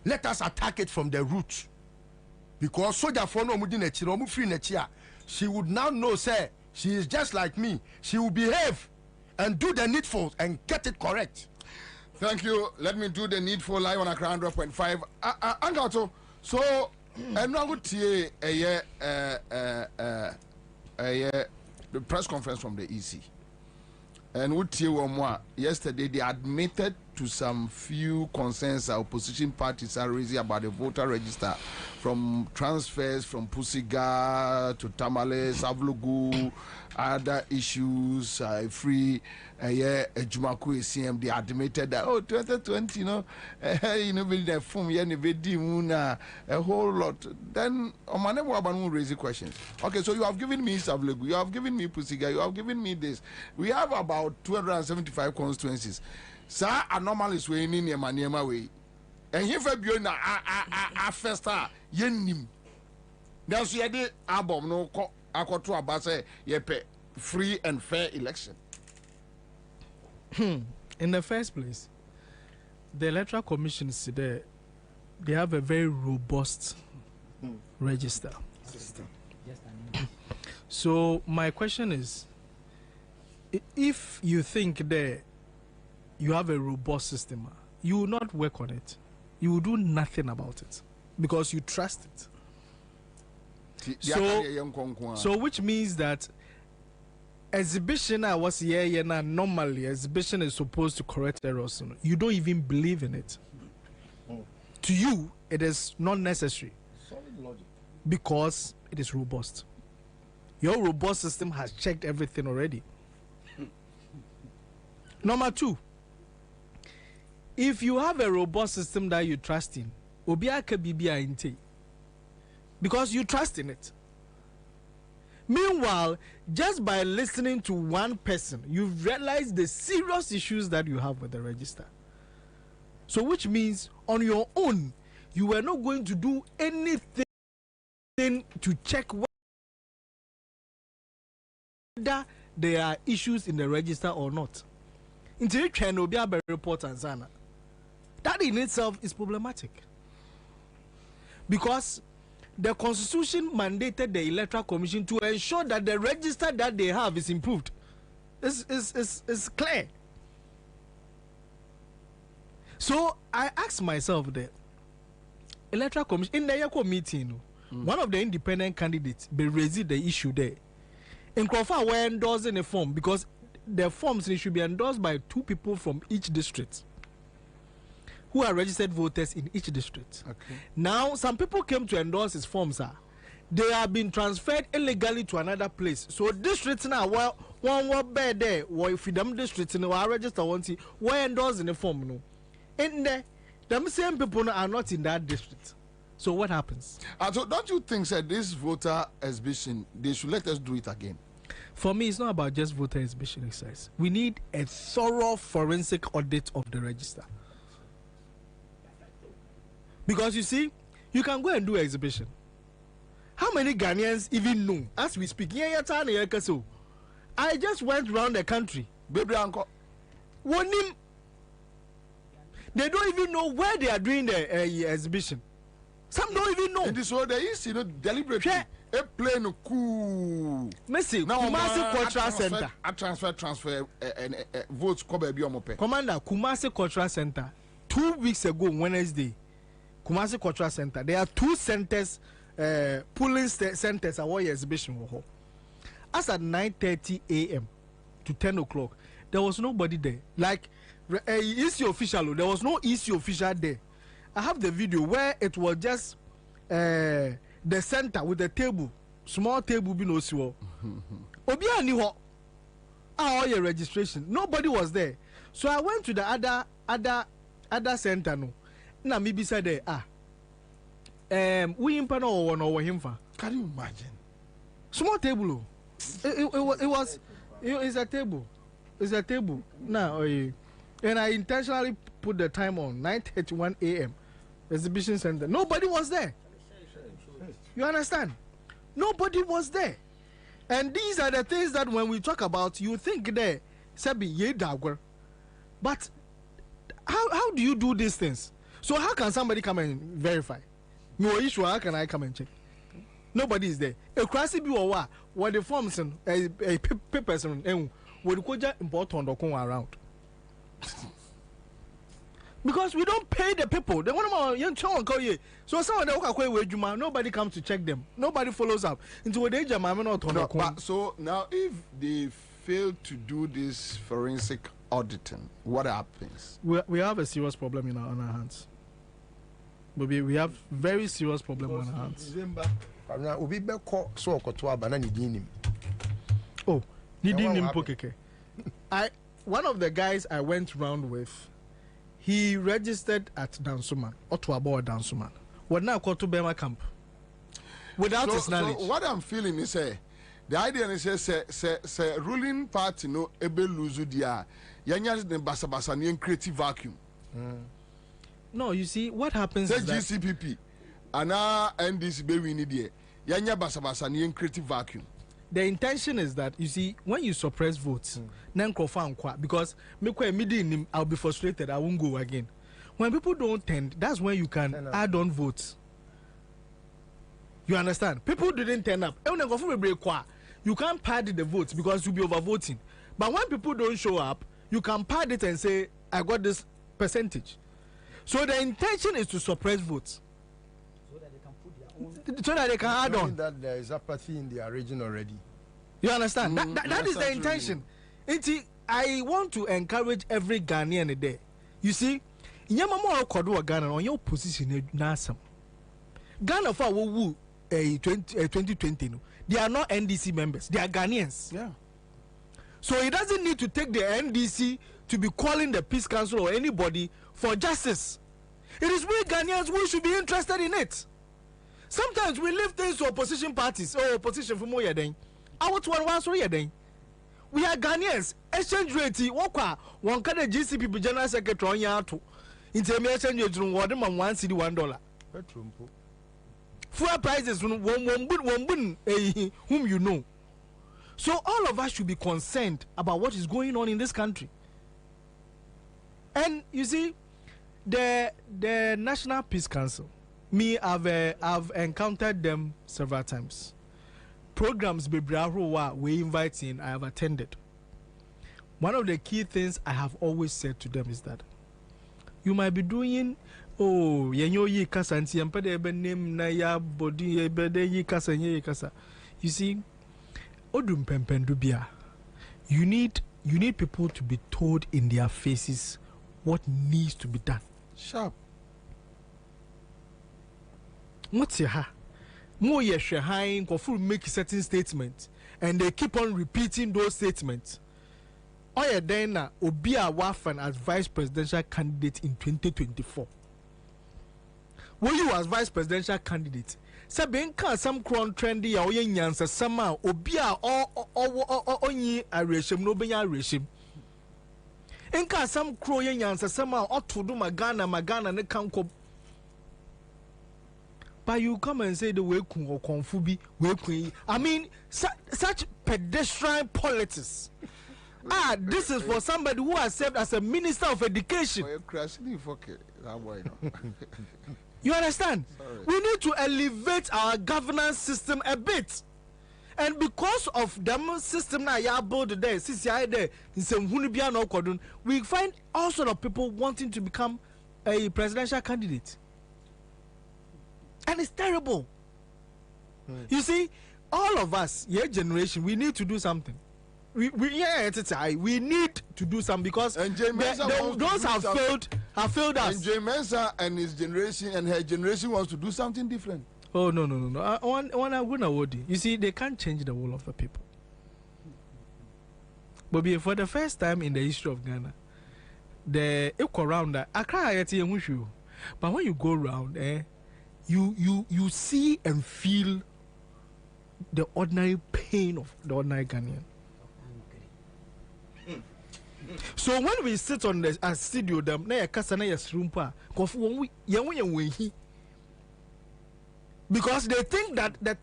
Let us attack it from the root. Because soldier for no mudi nechira, mu free nechia. She would now know, say, she is just like me. She will behave and do the needful and get it correct. Thank you. Let me do the needful live on Accra 100.5. Angato, so and I would see the press conference from the EC. And what yesterday they admitted to some few concerns our opposition parties are raising about the voter register, from transfers from Pusiga to Tamale, Savlugu, other issues, free Jumaku CM. They admitted that 2020, you know, the form, a whole lot. Then Omane raising questions. Okay, so you have given me Savlugu, you have given me Pusiga, you have given me this. We have about 275 constituencies. Sir, anomalies we in your maniema way. And if I be na a festa yenim. That's why the album no akoto abase yepe free and fair election. In the first place, the Electoral Commission is there. They have a very robust register system. So my question is, if you think that you have a robust system, you will not work on it. You will do nothing about it because you trust it. So which means that exhibition I was here now, normally exhibition is supposed to correct errors. You don't even believe in it. To you, it is not necessary because it is robust. Your robust system has checked everything already. Number two, if you have a robust system that you trust in, because you trust in it. Meanwhile, just by listening to one person, you've realized the serious issues that you have with the register. So which means on your own, you were not going to do anything to check whether there are issues in the register or not. Until you can report Ansah. That in itself is problematic. Because the Constitution mandated the Electoral Commission to ensure that the register that they have is improved. It's clear. So I asked myself the Electoral Commission in the Yako meeting, one of the independent candidates raised the issue there. In Crawford were endorsing a form because the forms should be endorsed by 2 people from each district who are registered voters in each district. Okay. Now, some people came to endorse his forms. They have been transferred illegally to another place. So districts now, well, one were bed there, or freedom districts in our register one see were endorsed in the form. No, and the same people are not in that district. So what happens? So don't you think that this voter exhibition, they should let us do it again? For me, it's not about just voter exhibition exercise. We need a thorough forensic audit of the register. Because you see, you can go and do exhibition. How many Ghanaians even know as we speak? I just went around the country. Baby uncle. They don't even know where they are doing the exhibition. Some don't even know. And this what they is, deliberately. A plane cool. Messi, Kumasi Cultural Center. A transfer votes Commander, Kumasi Cultural Center. 2 weeks ago, Wednesday, Kumasi Cultural Center. There are 2 centers, polling centers at one exhibition. As at 9:30 a.m. to 10 o'clock, there was nobody there. Like EC official, there was no EC official there. I have the video where it was just the center with the table small table be no siwo. Obi ani ho. All your registration. Nobody was there. So I went to the other center no. Na me be said there we impa no one over him for. Can you imagine? Small table. It's a table. It's a table. Now, and I intentionally put the time on 9:31 a.m. Exhibition center. Nobody was there. You understand? Nobody was there. And these are the things that when we talk about, you think there, Sabi ye dagwer. But how do you do these things? So how can somebody come and verify? No issue. How can I come and check? Nobody is there. A crisis be or what the forms and a papers and what the important around. Because we don't pay the people. They want more young children call you. So some of them nobody comes to check them. Nobody follows up. Into the age of not. So now if they fail to do this forensic auditing, what happens? We have a serious problem on our hands. Bobie, we have very serious problem on our hands. Oh, one of the guys I went round with, he registered at Dansuman, Otuabo Dansuman. We're now called to Bema camp. Without his knowledge. So what I'm feeling is the idea is ruling party no ebe luzu dia yanya the basa ni creative vacuum. No, you see what happens is GCPP and NDC be we need there yanya basa ni creative vacuum. The intention is that, you see, when you suppress votes, because I'll be frustrated, I won't go again. When people don't tend, that's when you can add on votes. You understand? People didn't turn up. You can't pad the votes because you'll be overvoting. But when people don't show up, you can pad it and say, I got this percentage. So the intention is to suppress votes. So that they can add on. That there is apathy in their region already. You understand? That is the intention. I want to encourage every Ghanaian there. You see, Ghana on your position Nasam. Ghana for 2020, they are not NDC members. They are Ghanaians. Yeah. So it doesn't need to take the NDC to be calling the Peace Council or anybody for justice. It is we Ghanaians who should be interested in it. Sometimes we leave things to opposition parties. Oh, opposition for more than our one. We are Ghanaians. Exchange rate, one kind of GCP General Secretary on Yato. Intermediate exchange rate, $1 cedi $1. Fuel prices, whom you know. So all of us should be concerned about what is going on in this country. And you see, the National Peace Council. Me, I've encountered them several times. Programs we invite in, I have attended. One of the key things I have always said to them is that you might be doing ye kasa nti empede ebe name na ya body ebe ye kasa nye kasa. You see, odum pempendu bia. You need people to be told in their faces what needs to be done. Sharp. What's your more yeshahain kofu make certain statements and they keep on repeating those statements. Oya Dena Obia Wafan as vice presidential candidate in 2024. When you as vice presidential candidate, Sabenka some crown trendy ya oye nyansa sama Obia onyi areshim no benya areshim. Enka some crow nyansa sama otudu magana ne kanko. But you come and say the way or konfubi, I mean, such pedestrian politics. This is for somebody who has served as a minister of education. You understand? Sorry. We need to elevate our governance system a bit. And because of the system now you build there, we find all sort of people wanting to become a presidential candidate. And it's terrible. You see, all of us, your generation, we need to do something. We need to do something because those have failed us. And Jay Mensah and his generation and her generation wants to do something different. Oh no. You see, they can't change the will of the people. But for the first time in the history of Ghana, the equal round that but when you go around, you see and feel the ordinary pain of the ordinary Ghanaian. So when we sit on the studio, them because they think that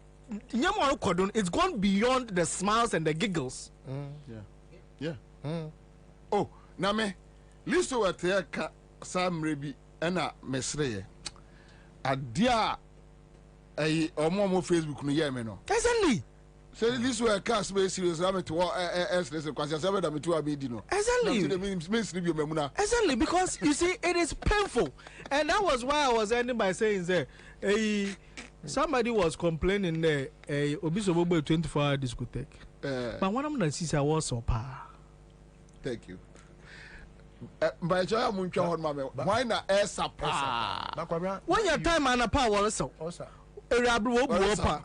it's gone beyond the smiles and the giggles. Yeah. Oh, now me, listen what they Sam Rebi and Mesre. A dear a more Facebook no yemeno. Exactly. So this way cast me serious to Exactly, because you see it is painful. And that was why I was ending by saying that somebody was complaining there Obisobo 24-hour discotheque. But one of them says I was so pa. Thank you. By joy, I'm going to why not Ansah? When your time and a power also. Arabu Opa.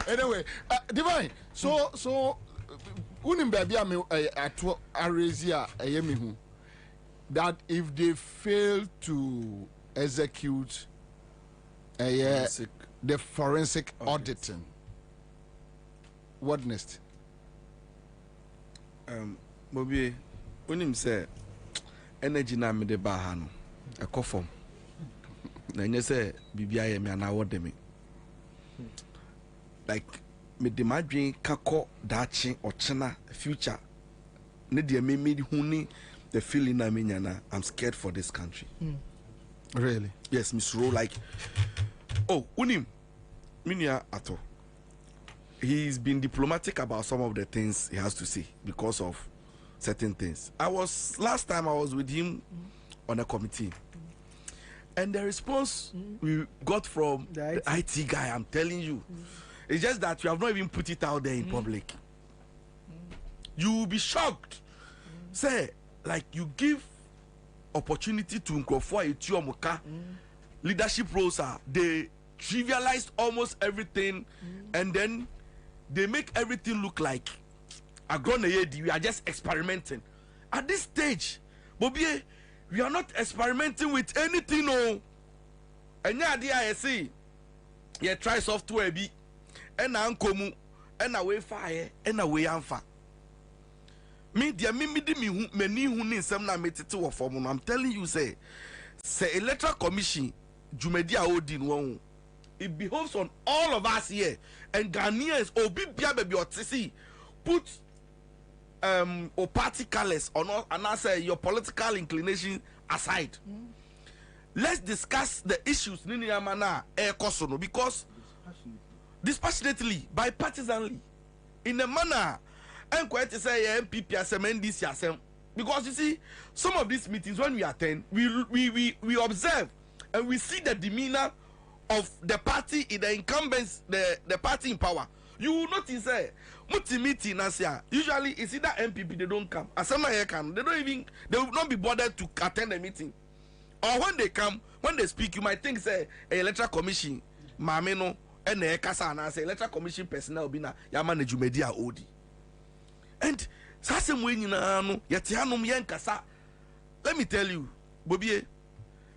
Anyway, Divine. So, unim baby at Aresia Ayemihu that if they fail to execute the forensic auditing, what next? Bobie, unim say energy na me de ba ha no ekofom na nye say bibia ye me na wode me like me de madwen kako dachi ochena future ne de me huni the feeling na me nyana I'm scared for this country. Really? Yes, Miss Ro, like oh unim minia ato he's been diplomatic about some of the things he has to say because of certain things. Last time I was with him on a committee, and the response we got from the IT guy, I'm telling you, it's just that you have not even put it out there in public. You will be shocked. Say, like you give opportunity to Nkrofo Etiomoka leadership roles they trivialized almost everything, and then they make everything look like we are just experimenting. At this stage, Bobie, we are not experimenting with anything, no. And yeah, I see, you try software be, and now come, and away fire, and away anfa. Me, dear, me, many who need some na made it to form. I'm telling you, say Electoral Commission, Jumedia Odin one. It behoves on all of us here, and Ghanaians, baby, or put or party colors or not, and I say your political inclination aside. Let's discuss the issues because dispassionately, bipartisanly, in a manner, and quite to say MPP as NDC. Because you see, some of these meetings when we attend, we observe and we see the demeanor of the party in the incumbents, the party in power. You will notice meeting Ansah. Usually it's either MPP they don't come. Assembly can they will not be bothered to attend the meeting. Or when they come, when they speak, you might think say Electoral Commission, Mameno, and Kasa and say Electoral Commission personnel be na Yamane Jumedia Odi. And Sasem Winino, Yatianum Yankasa. Let me tell you, Bobie,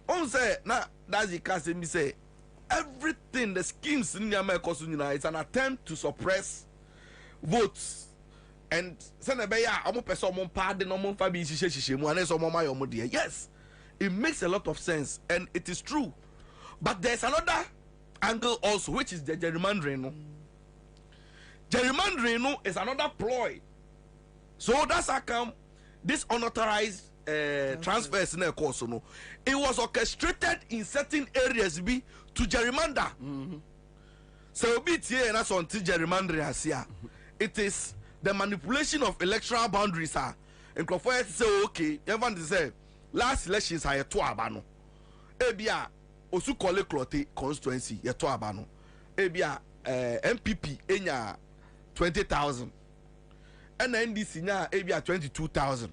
on say na that's the case me say everything, the schemes in Yamakosunina, it's an attempt to suppress votes. And yes, it makes a lot of sense and it is true. But there's another angle also, which is the gerrymandering. Gerrymandering is another ploy. So that's how come this unauthorized transfers in a course. It was orchestrated in certain areas to gerrymander. So bit here and that's until gerrymandering here. It is the manipulation of electoral boundaries. And Kwabena say okay, everyone say last elections are to abano. Ebia osu kole clote constituency ye to abano. Ebia MPP enya 20,000. And NDC nya ebia 22,000.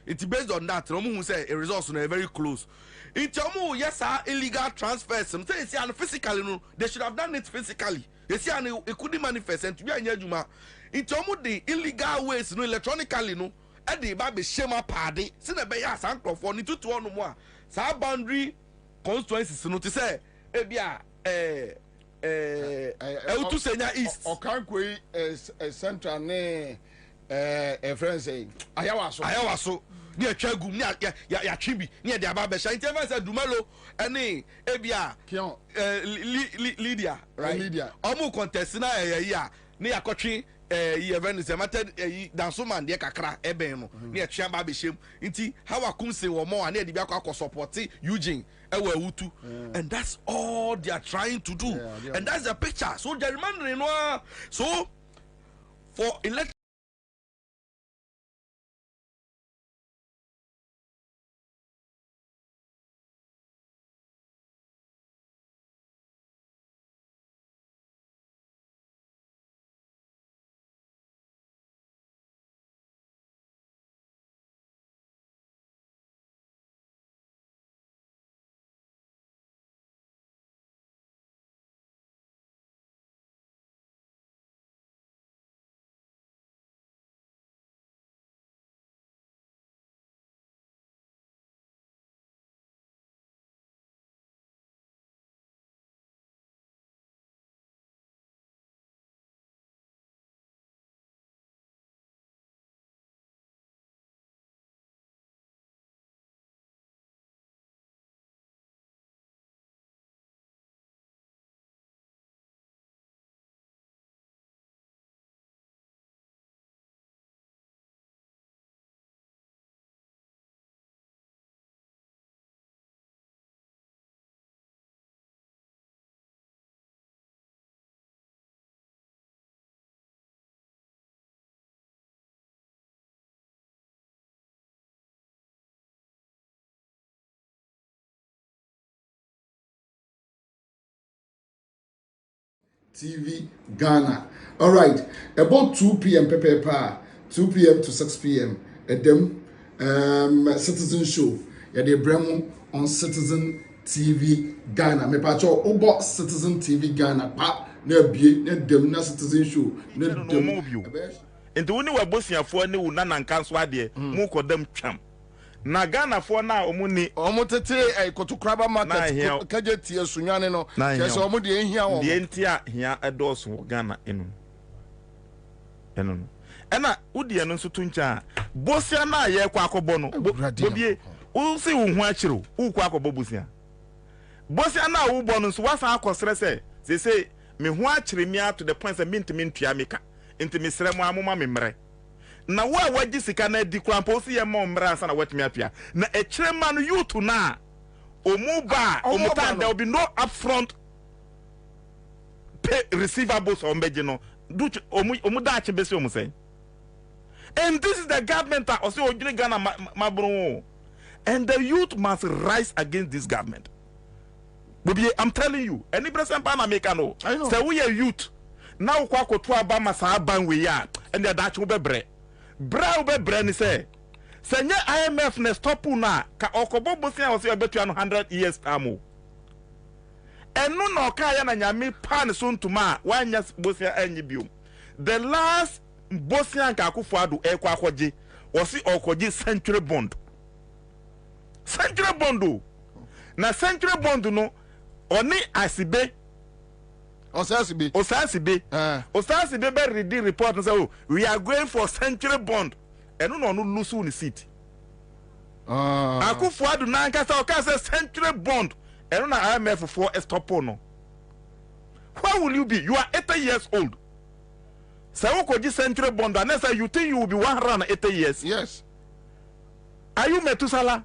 It's based on that. Who say a results are very close. In Tomu, yes, illegal transfers. Some say physically, no, they should have done it physically. They say it couldn't manifest and to be a Juma. In Tomu, the illegal ways, no, electronically, no, and the baby shema party. Sinabaya Sanko for Nitu to one more. Sa boundary constituencies, no, to say, Ebia, to Senya East. Or can't we central name. A friend saying, Ayawaso, near Chagum, ya Chibi, near the Ababa Shine, said Dumelo, and Ebia, Lydia, right? Lydia. Omu contestina, ya, near Cochi, event is a matter, Dansuman, dear Kakra, Ebeno, near Chambabi Shim, inti, how I come say or more, and near the Bako support Eugene, Utu, and that's all they are trying to do, and that's the picture. So, the remainder, so for election. TV Ghana. All right, about 2 p.m. 2 p.m. to 6 p.m. At them Citizen Show. Yeah, they bring on Citizen TV Ghana. Me pacho obo Citizen TV Ghana pa na bie na dem na Citizen Show na dem. Enti woni wa bosiafo ne wo nana nkanso ade mu kodam twam. Na Ghana for na omuni omotete kotukraba market kaje tie sunwane no kese omudi ehia wo de entia hia edoso Ghana enu ena udie no nso tuncha bosia na ye kwa akobo no bobie wo se wo hu akiro wo kwa akobo bosia na wo bo no nso wasa akosere se me hu akire mi to the point say mintimi ntua meka ntimi sere mu amoma memre na wa waji sika na di krampo si ye mo mra ansa na watimi apia na echirema no youth na omuba omutan there will be no upfront pay receivables on beje no do omuda ache besi omuse. And this is the government that also Ghana mabro, and the youth must rise against this government. Bobie, I'm telling you, any person pana make no. Say we are youth now kwa ko to aba masa ban we ya and the dachi will be bre ni say nye IMF ne stop na ka okobo bosia o say betu 100 years amu enu na oka ya na nyame pan so ntuma wanya bosia anyi biom. The last bosia ka Akufo-Addo ekwa akoje osi okoje century bond na century bond no oni asibe Osasibe be read the report and say, oh, we are going for century bond. And no lose on the seat. Akufo-Addo na nkasa o say century bond. And no IMF for estopo no. Where will you be? You are 80 years old. Say okoji century bond and say you think you will be 180 years. Yes. Are you Methuselah?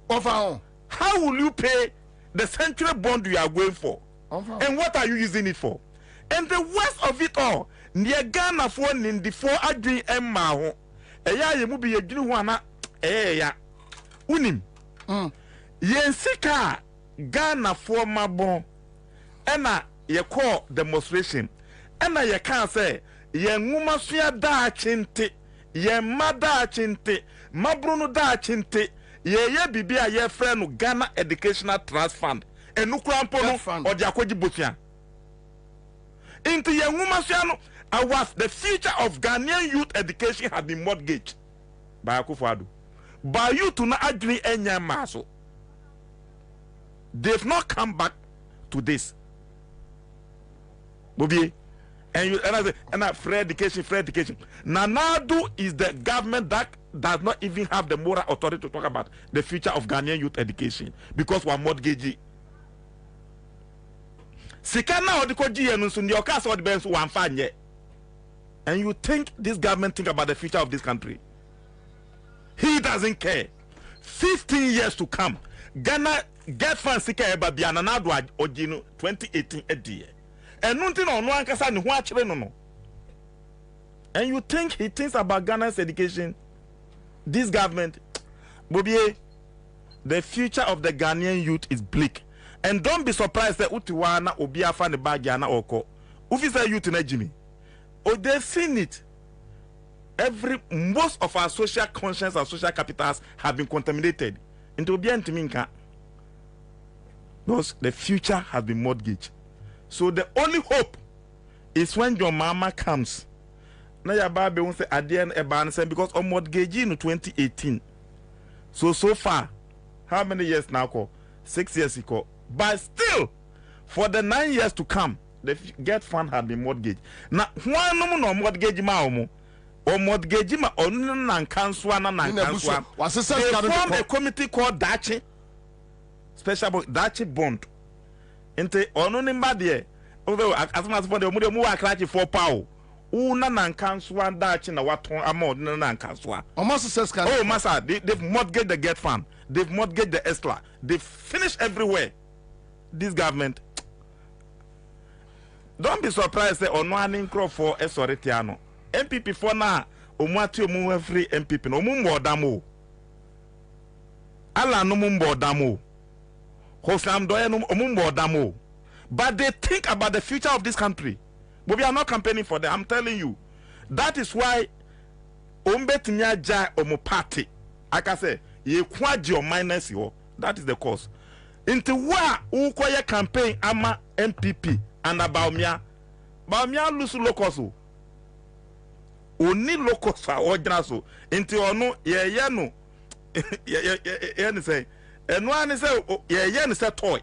How will you pay the century bond you are going for? And what are you using it for? And the worst of it all, near Ghana for in the 4 adwin emma ho. Eya ye mu bi yedwini ho ana ya. Unim. Yensika Ghana for mabon. Ena ye call demonstration. Ena ye kan say ye nwuma sua da chinte. Ye mada chinte mabruno da chinte ye bibi a ye friend no Ghana Educational Trust Fund enu krampo no odi akogi botua into ye nwuma no the future of Ghanaian youth education has been mortgaged by Akufo-Addo. By you to not agree enya maso. They've not come back to this. Bobie, and I say, free education. Nanadu is the government that does not even have the moral authority to talk about the future of Ghanaian youth education because we're mortgaging. Sikana odikoji enunsu ndi okasa odbensu wamfanye. And you think this government think about the future of this country? He doesn't care. 15 years to come. Ghana get fancy eba biana na do ojino 2018 edie. And nothing on one kasa ni ho akire no. And you think he thinks about Ghana's education? This government, Bobie, the future of the Ghanaian youth is bleak. And don't be surprised that Utiwana Obiafa ne Bagiana Oko. Ufisa youth in Jimmy. Oh, they've seen it. Most of our social conscience and social capitals have been contaminated into Biantiminka. Because the future has been mortgaged. So the only hope is when your mama comes. Now your baby won't say at the end because on mortgage in 2018. So far, how many years now? 6 years ago. But still, for the 9 years to come, the get fund had been mortgaged. Now, one no mortgage ma or mortgage ma or nan kanswa na nan kanswa. They form a committee called Dachi, special Dachi bond. Inte ono nimba there. Although as much for the mu akrachi for power. Una nan kanswa Dachi na waton amod nan kanswa. Almost says oh massa, they've mortgaged the get fund. They've mortgaged the ESLA. They've finished everywhere. This government. Don't be surprised that on one crop for a soretiano. MPP for now, Omati Omu free MPP no mumbo damo. Allah no mumbo damo. Hoslam doya no mumbo damo. But they think about the future of this country. But we are not campaigning for them. I'm telling you. That is why Ombetinya Jai Omo party. I can say, ye kwaji or minus yo. That is the cause. Into wa ukoye campaign ama MPP. And about Baumia lose locoso. Only locosa or grasso. Into ono, ye no. Ye say, and one say, ye say toy.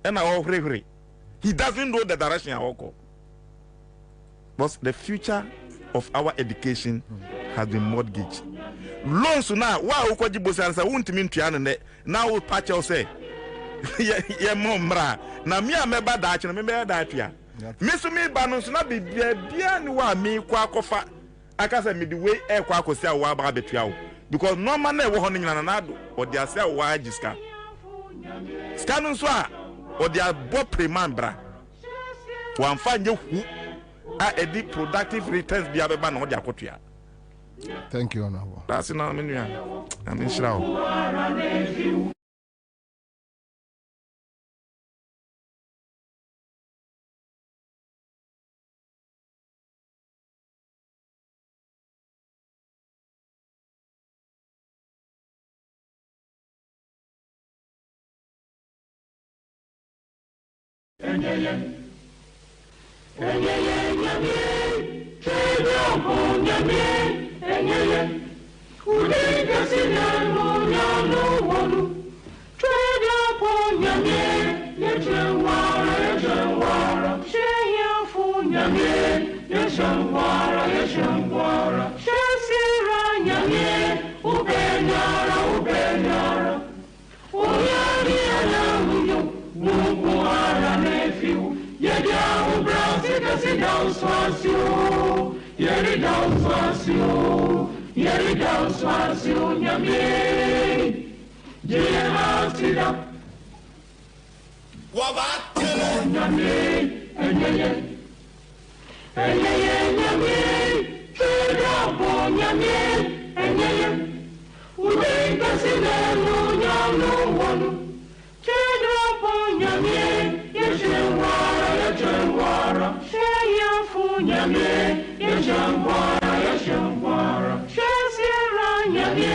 And I all free. He doesn't know the direction I go. But the future of our education has been mortgaged. Loans now, why Ukojibo answer won't mean to now patch or say. Ye momra na mi ameba da achi na me be da atua me so me ba no so na bia ni wa mi kwa kofa aka say me the way e kwa akosi a wa ba betua wo because normal na e wo ho nyina na do o dia say wa agiska ska no so a o dia bo preman bra wan fa nye hu a edi productive returns bia be ba na o dia akotua. Thank you, honorable. That's enough me nua am inshallah. Nyame,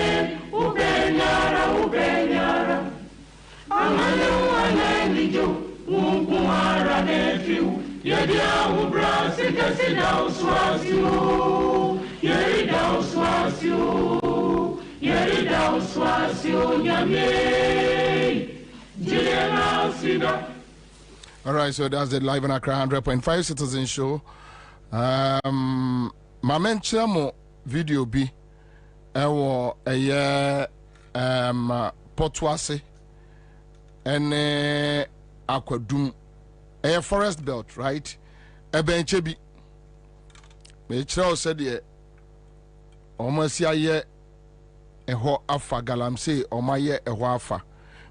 All right, so that's the live in Accra 100.5 Citizen Show. My mention mo video bi ewo Potwase ene Akwadum forest belt, right? Ebenche bi me kire said ye omasia ye eho afa galamsey omaye eho afa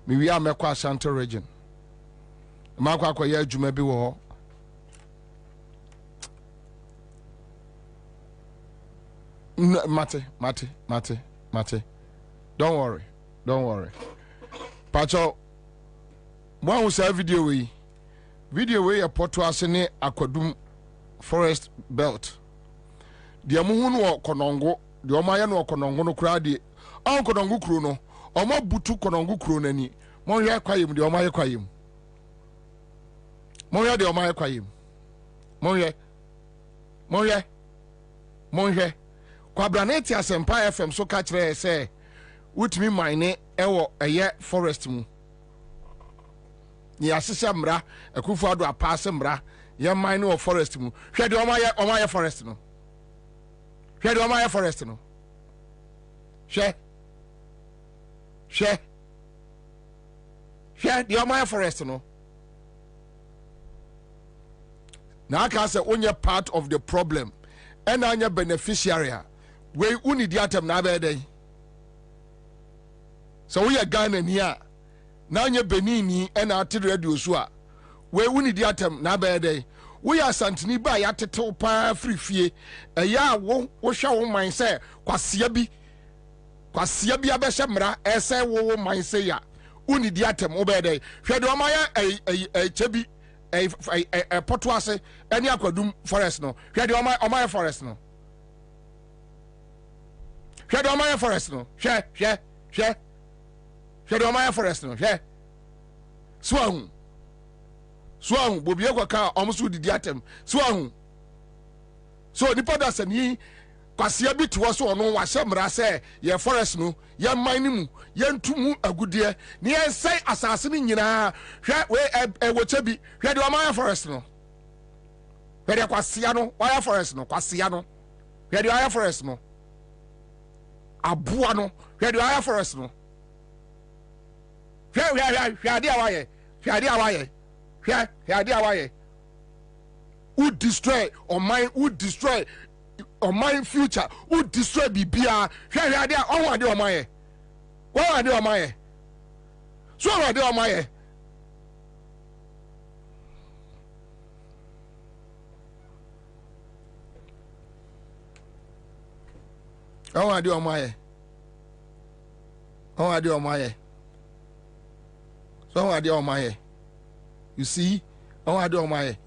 me wi amekwa Ashanti region makwa akoye adwuma bi wo Mate. Don't worry. Pacho, one who say video we a Potwase ne Akwadum forest belt. The amuhunu wo konongo, the omaya no konongo no kra de on konongo kro no, omo butu konongo kro nani. Mo hwe kwayem de omaya kwayem. Mo hwe de omaya kwayem. Mo hwe Kwabena ti Asempa FM so ka kire say wutimi mine ewo eye forest mu ni asese mra akufu ado apase mra ye mine wo forest mu hwe de omaye forest no hwe de omaye forest no hwe de omaye forest no na aka say onye part of the problem and anya beneficiary we uni di atem na abede so we are Ghana here na anya benini and ati radio so a we uni di atem na abede we are santini ba ya tetew pa free fie eya wo hwa wo man say kwasia bi abehye mra ese wo man say ya uni di atem obede hwe de omaya chebi Potwase any Akwadum forest no hwe de omaya forest no hwe de omaya forest no hwe de omaya forest no hwe so ahu Bobie kwaka omso didi atem so ahu so nipa da sani kwasia bi to so no wa hyemra se ye forest no ye mine mu ye ntumu agudie ne ye sei asase ni nyina hwe we woche bi hwe de omaya forest no hwe de kwasia no wire forest no kwasia no hwe de wire forest no aboa no hwe de wire forest no hwe ade awaye would destroy or mind future would destroy bibia hwe ade onwade omaye so onwade omaye you see onwade omaye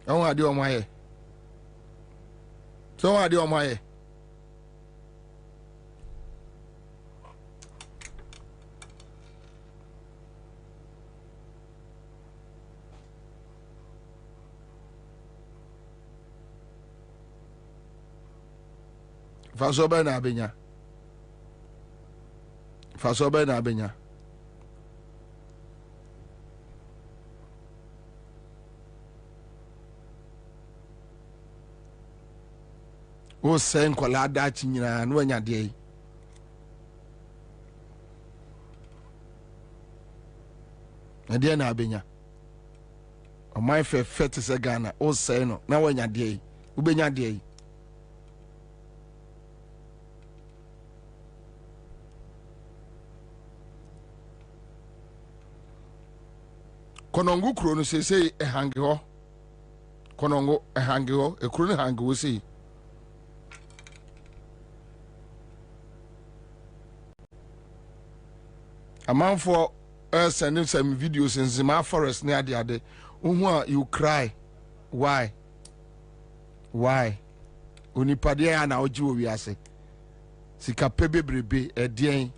onwade omaye so onwade omaye Fasobe na abenya o sen kola da chinyina no anya de na abenya o my fe te se Ghana o sen no na wanya de ubenya de konongo kro no sese ehange ho konongo ehange ho ekro no hange wo sei amanfo sending some videos in Zima forest near the other you cry why why onipade ya na oji wo wiase sika pebebrebe edien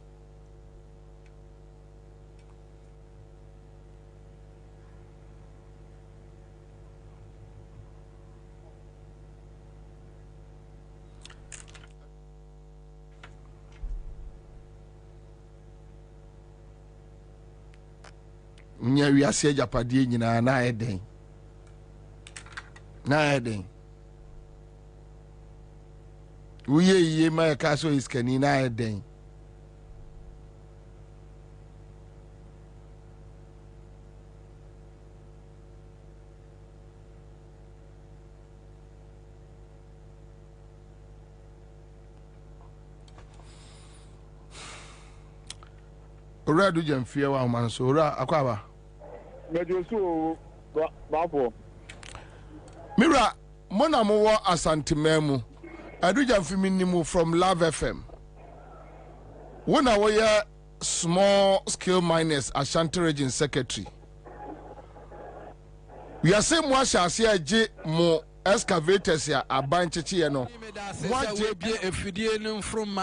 nya wiase japade nyina na eden uye ma kaso iskani na eden ora do jamfie wa man so ora akwaba mejosu bafo mira mona mo wo asantememu aduja mfiminimu from Love FM wona wo ya small scale miners Ashanti region secretary we are say mo ahase age mo excavators ya abancheche ye no mo je bie efidie no from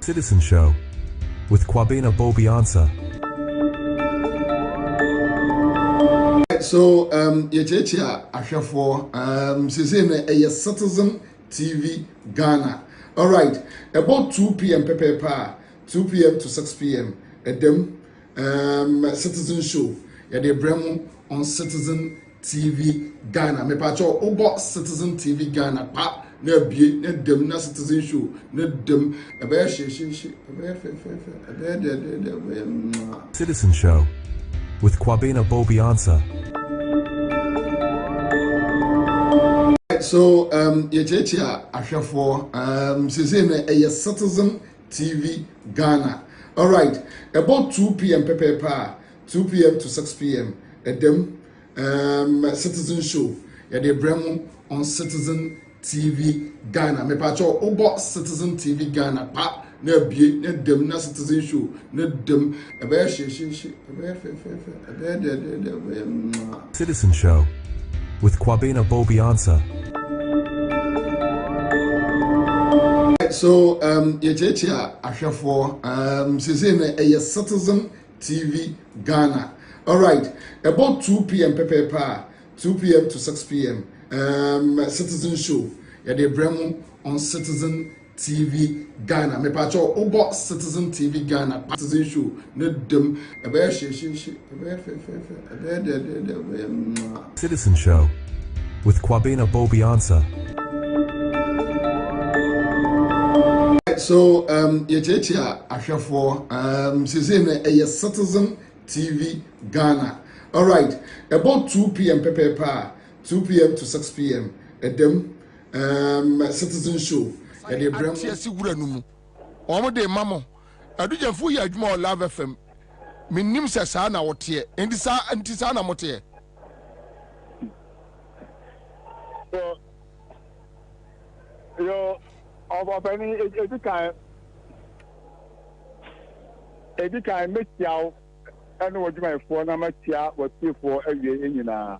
Citizen Show with Kwabena Bobie Ansah. So yechechia ahwefo sese na Citizen TV Ghana. All right, about 2 p.m. pepepa 2 p.m. to 6 p.m. Edem Citizen Show de bremo on Citizen TV Ghana. Me pacho obo Citizen TV Ghana pa na bie na dem na Citizen Show na dem ebe Citizen Show with Kwabena Bobie Ansah. So yechechia ahwefo sese na Citizen TV Ghana. All right, about 2 p.m. pepepa 2 p.m. to 6 p.m. Edem Citizen Show de bremo on Citizen TV Ghana. Me pacho obo Citizen TV Ghana pa na bie na dem na Citizen Show na dem ebe Citizen Show with Kwabena Bobie Ansah. So yechechia ahwefo sese na Citizen TV Ghana. All right, about 2 p.m. pepepa 2 p.m. to 6 p.m. Citizen Show de bremo on Citizen TV Ghana. Me pacho obo Citizen TV Ghana Citizen Show na dem ebe Citizen Show with Kwabena Bobie Ansah. So yechechia ahwefo sese na Citizen TV Ghana. All right, about 2 p.m. pepepa 2 p.m. to 6 p.m. Edem Citizen Show de bremo tiesi wura numu omo de mamo aduja fu ya adwuma Love FM minnim se sa na wote enti sa na mote yo of any edikan metiaw eno wadwumayfo na matia watiefo awie enyina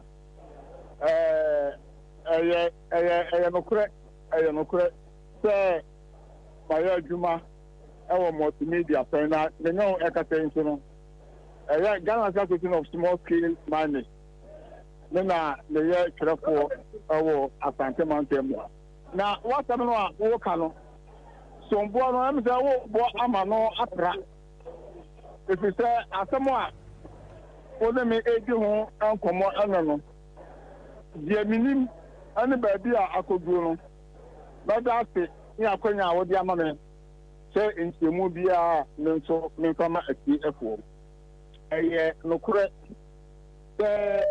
nokure se maya adwuma ewo multimedia pena nenyo ekaten so no Ghana Association of Small Scale Miners na ye krefo ewo Asante Mountain na wata no a wo ka no so mbo no am se wo bo ama no apra efise asemo a wole me edi ho ankomo ana no die minim ane ba bi a akoduo no ba da se ni akonya a wodi ama me se ntiemu bia ne nso me fama ati efo nokure the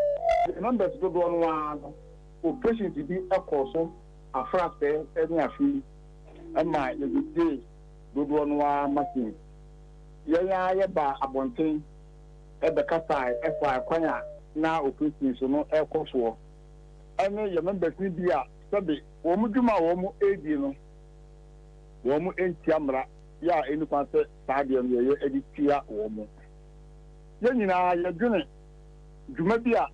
numbers do no no operation bi ekoso afrase eni afi ama ye do no machine ye ba abonten ebe kasai efa akwanya na operation so no ekoso ɛne yɛ members ni bi a sɛbi wɔn dwuma a wɔn edi no wɔn ntia mmara yɛ a enipa sɛ saa deɛ no yɛyɛ ɛde tia wɔn yɛn nyinaa yɛdwene dwuma bi a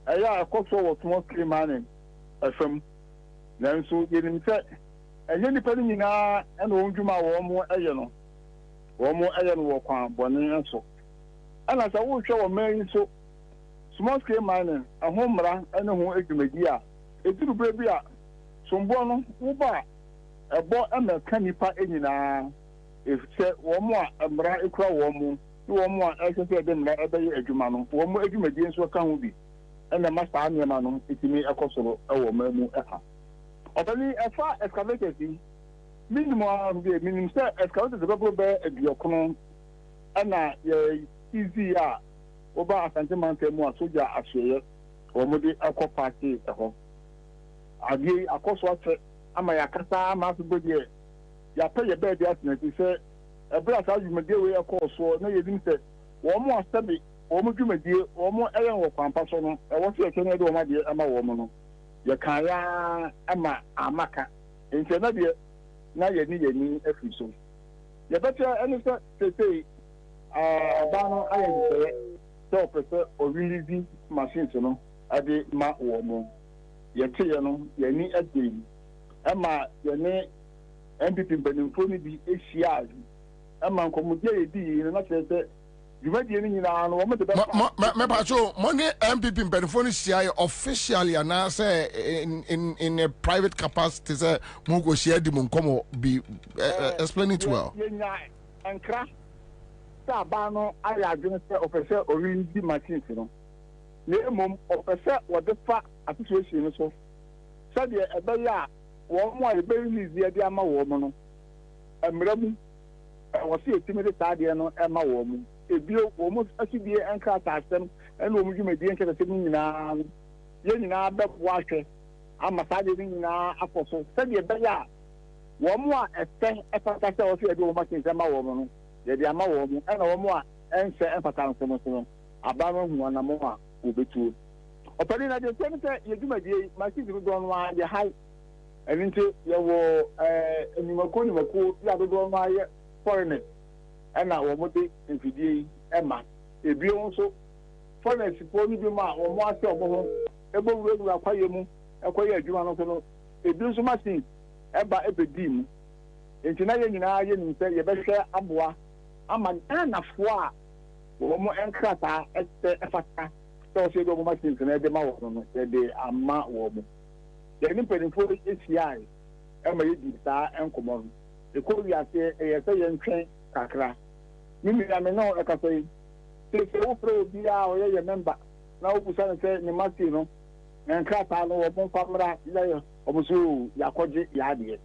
ɛyɛ a ɛkɔ so wɔ small scale mining ɛfam nanso yɛnim sɛ ɛnyɛ nipa no nyinaa ɛna wɔn dwuma a wɔn ɛyɛ no wɔ kwan bɔne nso ɛna sɛ wohwɛ wɔ mmaa yi so small scale mining ɛho mmara ɛne ho adwumadi a ɛduru berɛ bi a somboɔ no woba a ɛbɔ ɛmɛka nipa nyinaa ɛfisɛ wɔn a mmara ekura wɔn mu ne wɔn a ɛhwɛ sɛ ɛde mmara ɛbɛyɛ adwuma no wɔn adwumadi nso ka ho bi ɛna ma saa nneɛma no ɛtumi ɛkɔ soro ɛwɔ mmaa mu ɛha ɔbɛni ɛfa excavators yi minimum de minim sɛ excavators bɛbɔ bɛyɛ aduɔkono ɛna yɛ easy a woba asante mantam mu a soja ahyeɛ wɔn de akɔ paati ɛhɔ adeɛ akɔ so atɛ ama yɛakasa ama afebɔ deɛ yɛapɛ yɛ bɛɛ de atena ti sɛ ɛberɛ a saa dwumadie wei ɛkɔɔ soɔ na yɛdim sɛ wɔn a sɛbi wɔn dwumadie wɔn ɛyɛ wɔ kwampa so no ɛwɔ sɛ yɛkyɛ no de wɔn adeɛ ama wɔn no yɛkan ya ama amaka nkyɛn na deɛ na yɛni afiri so yɛbɛkyɛ ɛne sɛ sesei ɔbaa no ayɛ nsɛyɛ sɛ ɔpɛ sɛ ɔrelease machines no ɛde ma wɔn mo yɛteɛ no yɛni agye yi ɛma yɛne npp mpanimfoɔ no bi ahyia ɛma nkɔmmɔdi a yɛdi yi no na kyerɛ sɛ dwumadie no nyinaa no wɔn de bɛfa mɛpacho mo ne npp mpanimfoɔ no hyia yɛ officially anaasɛ in a private capacity sɛ mo kɔ hyia di mo nkɔmmɔ bi explain it well. yɛnya nkra sɛ abaa no ayɛ adwene sɛ ɔpɛ sɛ ɔrelease machines no na mmom ɔpɛ sɛ wɔde fa association no so sɛdeɛ ɛbɛyɛ a wɔn a yɛbɛrelease yɛde ama wɔn no mmerɛ mu ɛwɔ sɛ yɛtumi de saa adeɛ no ɛma wɔn mu ebio wɔn asidie nkrataa asɛm ɛna wɔn dwumadie nkrataa no nyinaa yɛn nyinaa bɛboa ahwɛ ama saa adeɛ no nyinaa akɔ so sɛdeɛ ɛbɛyɛ a wɔn a ɛsɛ ɛfata sɛ wɔsɛ yɛde wɔn akyɛn nsɛm ama wɔn no yɛde ama wɔn mu ɛna wɔn a ɛnsɛ ɛfata nsɛm no aba no hu anamo a wɔbɛtuo ɔpɛni na deɛ sɛ ne sɛ yɛ dwumadie machines no dodoɔ no a yɛ hae ɛno nti yɛwɔ nimakuo yɛ adodoɔ no ayɛ foreigners ɛna wɔn de mfidie yi ɛma ebio nso foreigners foɔ no bi mu a wɔn asɛ wɔn ho ɛbɛwurawura akɔyɛ mu ɛkɔyɛ adwuma no so no ebio nso machines ɛba ɛbɛdii mu nti na yɛn nyinaa yɛ nim sɛ yɛbɛhwɛ aboa ama ghanafoɔ a wɔn nkrataa ɛsɛ ɛfata sɛ wɔsɛ yɛde wɔn machines no ɛde ma wɔn no yɛde ama wɔn yɛne mpanimfoɔ ahyia ɛma yɛdi saa nkɔmmɔ no ɛkɔ wiase ɛyɛ sɛ yɛntwɛn kakra ne mmiriame no ɛkasa yi sɛ wofrɛ obiara ɔyɛ yɛ member na wobusa no sɛ ne machine no nkrataa no wɔn mfa mmra yɛyɛ wɔn so yɛakɔgye yɛadeɛ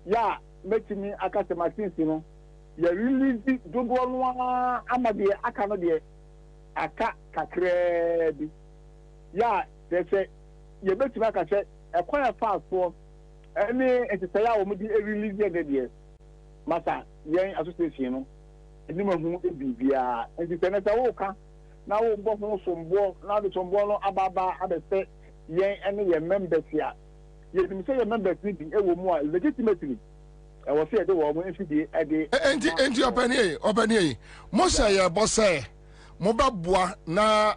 yɛ a mɛtumi aka sɛ machines no yɛrelease dodoɔ no ara ama deɛ aka no deɛ aka kakraa bi yɛ a sɛ sɛ yɛbɛtumi aka sɛ ɛkwan a ɛfa soɔ ɛne ɛtesɛeɛ a wɔn de release yɛ deɛ masa yɛn association no anim ahu biribiara nti sɛ ne sɛ woka na wobɔ ho somboɔ na de somboɔ no ababa abɛsɛ yɛn ɛne yɛn members a yɛnim sɛ yɛn members no bi ɛwɔ mu a legitimately ɛwɔ sɛ yɛde wɔn mo mfidie ɛde enti ɔpɛni yi mo sɛ yɛbɔ sɛ mobɛboa na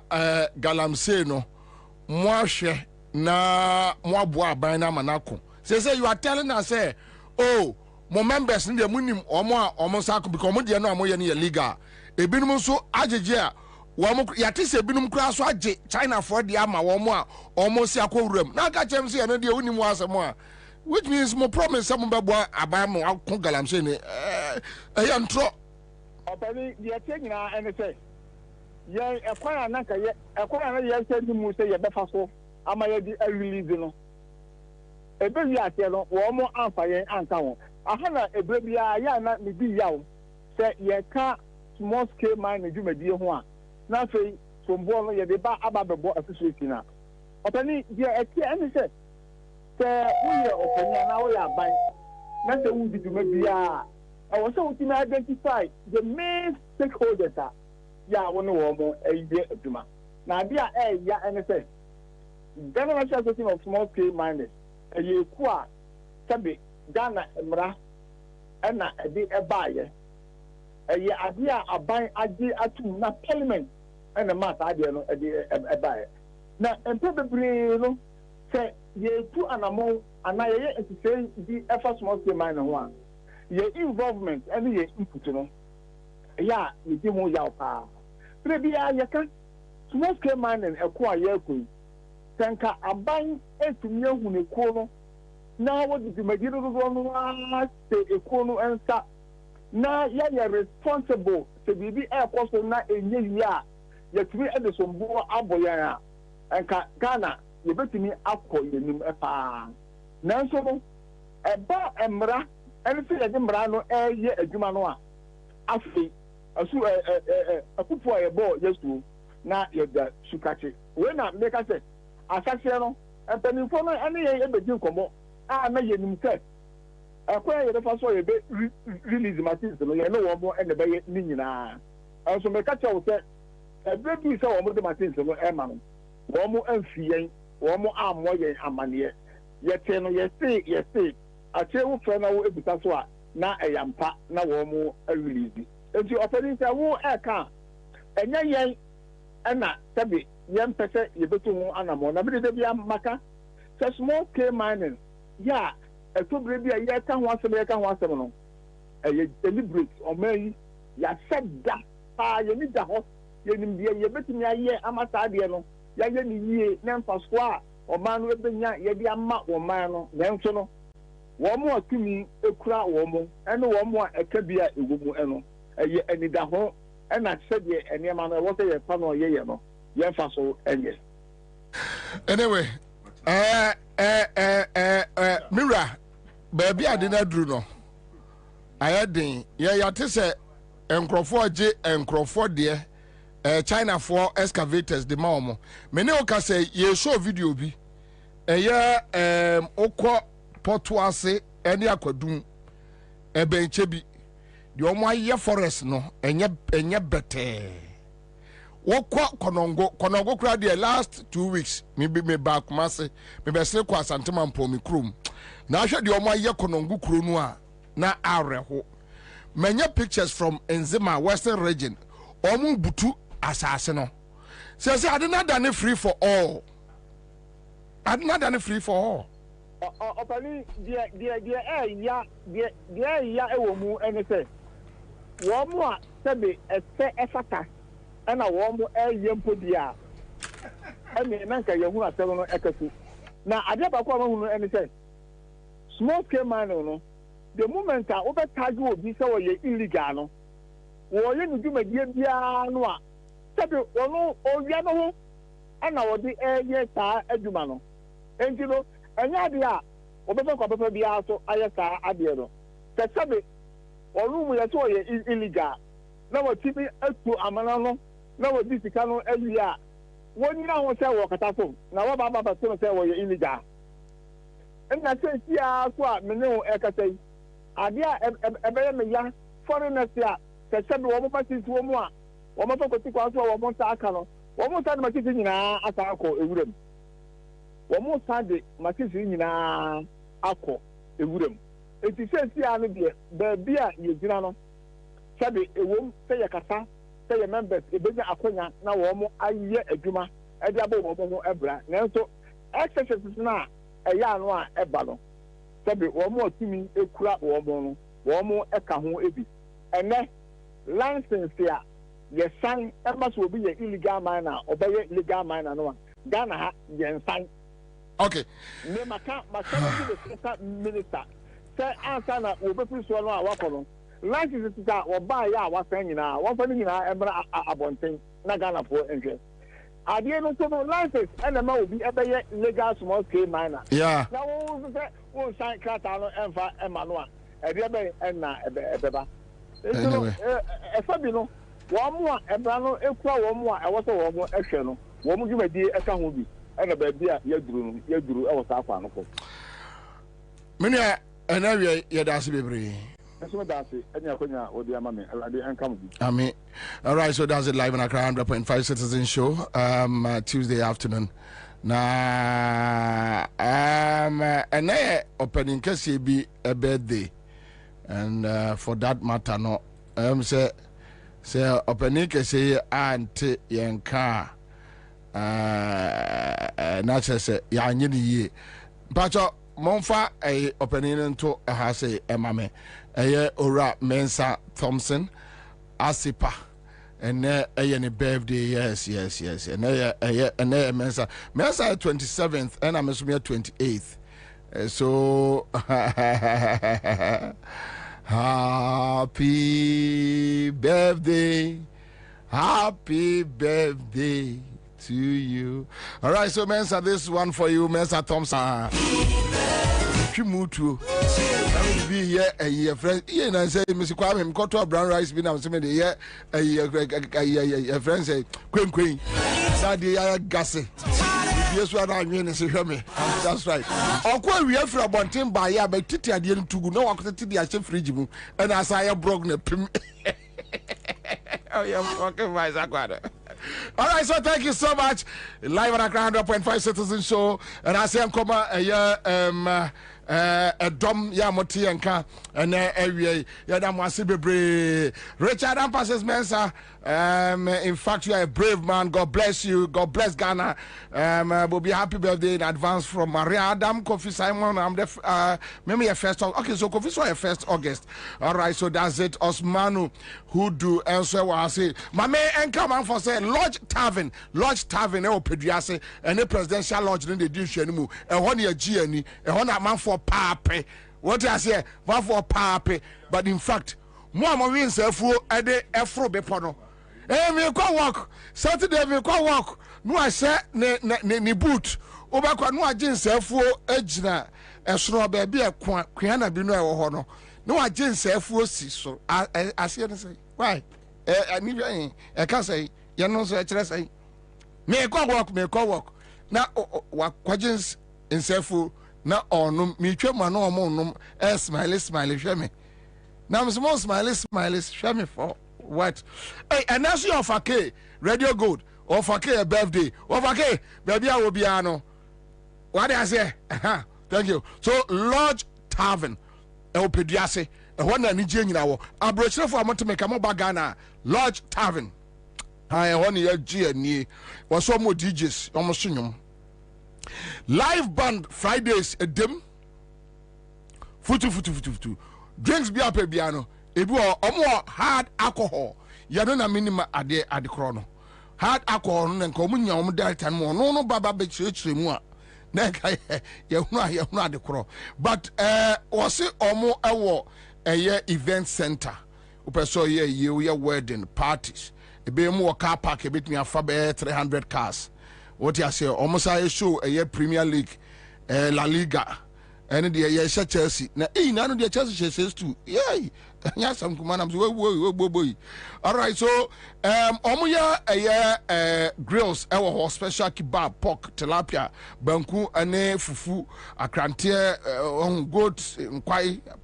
galamsey no mo ahwɛ na mo aboa aban na ama n'ako say you are telling us say oh mo members ni de munim omo a omo sako because omo de no amo ye ne legal ebinum so agege a wo mo yate se ebinum kura so age China for de ama wo mo a omo si akowuram na aka chem se ye no de unim asem a which means mo promise some beboa aban mo akon galamse ni ya ntro opani de tie nyina ene say ye ekwan anaka ye ekwan na ye se di mu say ye befa so ama ye di release no ebe wi ate no wo mo amfa ye anka ho aha na ebre bia ya na me bi yawo se ye ka small scale mine dwumadie ho a na fei sombo no ye de ba ababebo association na opani ye etie ene se wo ye opani na wo ya ban na se wo di dwumadie I was able to identify the main stakeholders. Yeah, one of them a year. Now, there, yeah, and I say, Ghana National Association of Small Scale Miners, a year qua, Sabi, Ghana, Emra, and a day a buyer. A year idea a buy idea to na parliament and a mass idea a buyer. Now, and probably, say, ye two and among, and I say the effort small scale miner one. Your involvement and your input, yeah, you do more yapa. Maybe I can small scale mining acquire your queen. Tanka a buying a to me who a corner. Now, what is the material one? Say a corner and start. Now, you're responsible to be a person not a year. Yet, we at the Sombo Aboya and Ghana, you bet me up for you a pa. Now, so a bar emra. Anything that Dembrano year a Jumanoa. Afi, a put for a ball, yes, to now you're the Sukachi. When I make a say, Assassino, and then for any ever do come on. I may himself. I quite the first way a bit release my sister, you know, more and the bay Nina. Also, make a child said, a baby saw more than my sister, Emma. One more and feeling, one more arm, more and money. Yet, yes, say. I tell you, friend, I will be that's why now I am part now more release. If you open it, I won't account. And then, and not Sabi, young person, you better more animal. Nobody to be a maca. So small scale mining. Yeah, a two baby a year can once American once a month. A deliberate or may ya said that. You need the horse. You need the better me a year. I'm a Tadiano. Ya ye, name for squaw or man with the ya mat or man, then so. One more to me, a crowd woman, and one more a cabia, a woman, and the home, and I said, yeah, and your man, was a panel, yeah, no, yeah, faso, and yes. Anyway, Mira, baby, I didn't do no. I had the, yeah, to say, and Crawford J and Crawford, dear, China for excavators, the mom. Many can say, ye show video be, okwa. Portuase any aquadum a benchebi. The Omaya forest no, and yet better. What Konongo cried the last 2 weeks, maybe me back, Massey, maybe still quite Santaman Pomi Crum. Now, should the Omaya Konongo Krunua, na Areho. Many pictures from Enzima, Western region, Omu Butu Assassino. Says I did not done it free for all. I did not done it free for all. Opani dear a woman and say, one more sabi a fata and a warm air yampodia. I mean, Nanka Yahoo 7 Ekasu. Now, I never come and say, small scale man, the moment I over tag will be so illegal. Or you do my dear Bianoa. Sabi, or Yano, and I will be a year Edumano. And you know, and idea, Obama be also Ayasa Adiano. Sabi, or room we are so illegal. Now, what TV to Amanano, now what this cano every year. One year I was a walk at home. Now, what about say you're illegal? And I say, yeah, what Mino Eka Adia Ebeya, foreigners here, Sabi, one more since 1 more. One more to take out one more Sakano. One more time, my kitchen in Atako, a wooden. One more Sunday, my kitchen in Ako, a wooden. It is says here, the beer you know. Sabi, a woman say a cassa, say a member, a business Aquina, now one more a year a Juma, a double or Ebra. Now, so exercises now a yarn one a ballon. Sabi, one more to me, a crap one more a cahu ebi. And then, license here, your son, must will be an illegal miner, or by a legal miner, no one. Ghana, your son. Okay. My minister. Say Ansah will be put on our work. License is that or buy ya was saying now. One for me now, Abonting, Nagana for interest. I didn't know license, and the will be a legal small scale miner. Yeah. Now, we'll sign Catano and Emmanuel. A rebel and a beba. A Fabino, one more, a brano, a crow, one more, I was a one more action. One more, you may be a can and a baby, you drew our Safano. Many an area, yeah, that's baby. I mean, all right, so that's it live on a 100.5 Citizen Show, Tuesday afternoon. na ene opening kese bi a birthday, and for that matter no say opening kese ante yenka na say ya nyini ye pacho monfa opening nto ha say emame ora Mensa Thompson Asipa. And any birthday, yes. And Mensa 27th, and I'm assuming 28th. So happy birthday to you. All right, so Mensa, this one for you, Mensa Thompson. Chimutu. Be here a year, friend. Ian and say, Mr. Kwame, got to brown rice. Be now some of the year a friend say, Queen. Sadly, I gassy. Yes, what I mean is, hear me. That's right. Or quite we have for about 10 by ya, but Titi, I didn't to no one could tell the fridge, and as I have broken a pim. Oh, you're fucking my Zaquada. All right, so thank you so much. Live on a 100.5 Citizen Show, and I say I'm coming a dom yamoti enka and area yadam wasibebre Richard Ampasses Mensa. In fact, you are a brave man. God bless you. God bless Ghana. Bobie, happy birthday in advance from Maria Adam Kofi Simon. I'm the maybe a first. Okay, so Kofi saw a 1st August. All right, so that's it. Osmanu who do answer was say my man enka man for say Lodge Tavern Pediase and the presidential lodge in the edition mu e ho na GNI e ho na man for pape. What I say, man for pape, but in fact, more win selfu e de efro bepono. Me go work Saturday, me go work no I say ne boot obakwa no agin selfu agina esoro ba bia kwa na bi no e wo ho no agin selfu si so ase ne say why ani bi e ka say ye no so e kire say me go work na wakwagen selfu na onum me twema na omonum smile hwe me na me smile hwe me for what? Hey, and that's your fake radio good or fake birthday or fake baby I will be ano. What I say? Thank you. So Lodge Tavern Pediase one and Nigeria abroad for a to make a mobile Ghana Lodge Tavern. I want your GNE was some more DJs almost live band Fridays a dim futu drinks be up a piano. Ebi omo hard alcohol ya no na minima ade krono hard alcohol no nka omo nya omo direct an mo no baba be chire mu a na ka ya hunu ade kro but was omo ewo event center upeso ye wedding parties ebe mu car park ebit me afa be 300 cars what you say omo say show Premier League La Liga and the Chelsea na na no the Chelsea says too yeah. Yes, some command. Boy. All right, so grills, our special kebab, pork, tilapia, banku, ane fufu, akrantie, goat,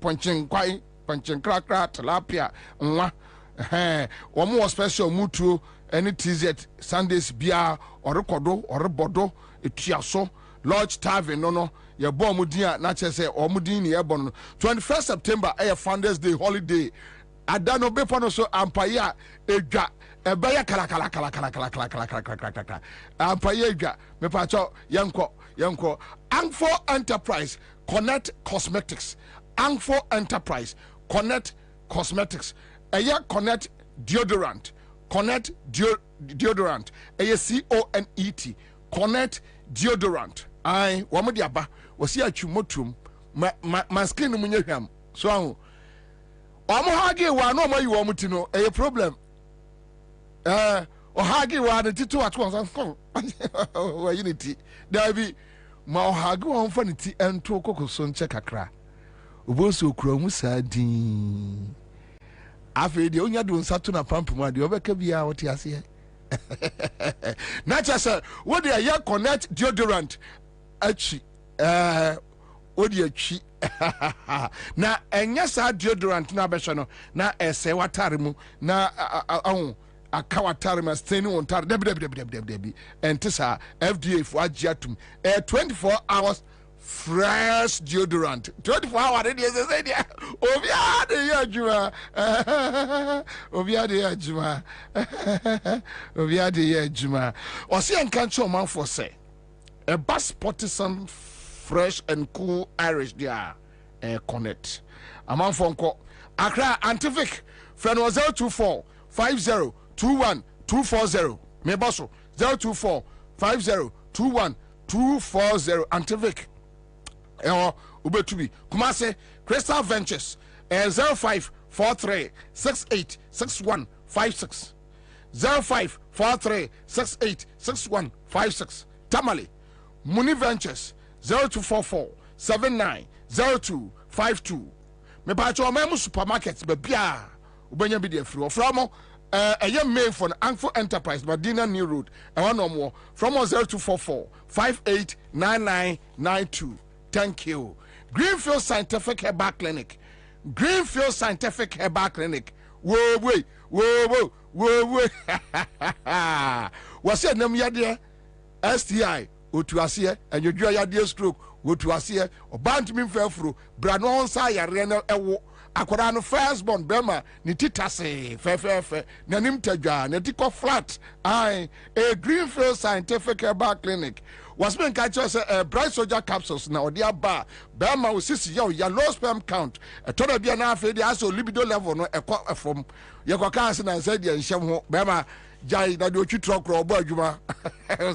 punching, cracker, tilapia, one more special mutu, any TZ, Sundays beer, or recordo, or bodo, a tiaso, Lodge Tavern, no. Your bomb mudia, not just say, or mudini, 21st September, Founders Day holiday. I don't know, Bepano, so Ampaya, a baya kala. Ampaya, Mepacho, Yanko, Angfo Enterprise, Connect Cosmetics, Angfo Enterprise, Connect Cosmetics, Connect Deodorant, Connect Deodorant, CONET, Connect Deodorant. I wamodiaba wasi atwumotum ma skin mu nyehwam so ahu omo hage wa no mayi wo muti no e problem o hage wa de titu atwo so wa unity dabi ma o hage wo mfa ne ti ento kokoso nche kakra oboso okura mu sadin afi de onya do nsato na pampum ade obeka bia wote ase na chasa wo de ya Connect Deodorant achi odi achi na enya sa deodorant na behwe no na ese watare mu na akawatare ma stay on tar debi and tisa FDA for agiatum 24 hours fresh deodorant 24 hours ready as I said obia de yajuma obia de yajuma obia de yajuma osi enkancho man for say a bipartisan fresh and cool Irish there connect among fonko Accra Antific friend was 024 50 21 240 me bosso 024 50 21 240 Antivic ubetubi Kumase Crystal Ventures 05 43 68 61 56 05 43 68 61 56 Tamale Muni Ventures 0244 79 02 52 me pacho memu supermarkets be bia ubenya bi de free from a young man for Angfo Enterprise, Medina New Road, and one or more from 0244 589992. Thank you. Greenfield Scientific Herbal Clinic. Greenfield Scientific Herbal Clinic. Whoa. What's your name, Yadia? STI, Utuasia, and your Yadia stroke, Utuasia, or Bantamin Felfru, Branon Saya, Reno, Ewo. Akwara no firstborn bema ni titase fe na nim tadwa na tiko flat a Greenfield Scientific Herbal Clinic was been catch us bright soldier capsules na odi aba bema wo sisi ya low sperm count toda bia na afi dey aso libido level no ekọ from ye kwa kan se na say dey nhyem ho bema jai na de otwi trokro obo adwuma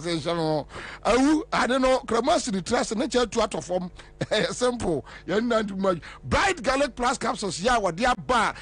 se nhyem ho awu ade no kramas ni trust na che to atofom simple ya na bright garlic plus capsules ya wode aba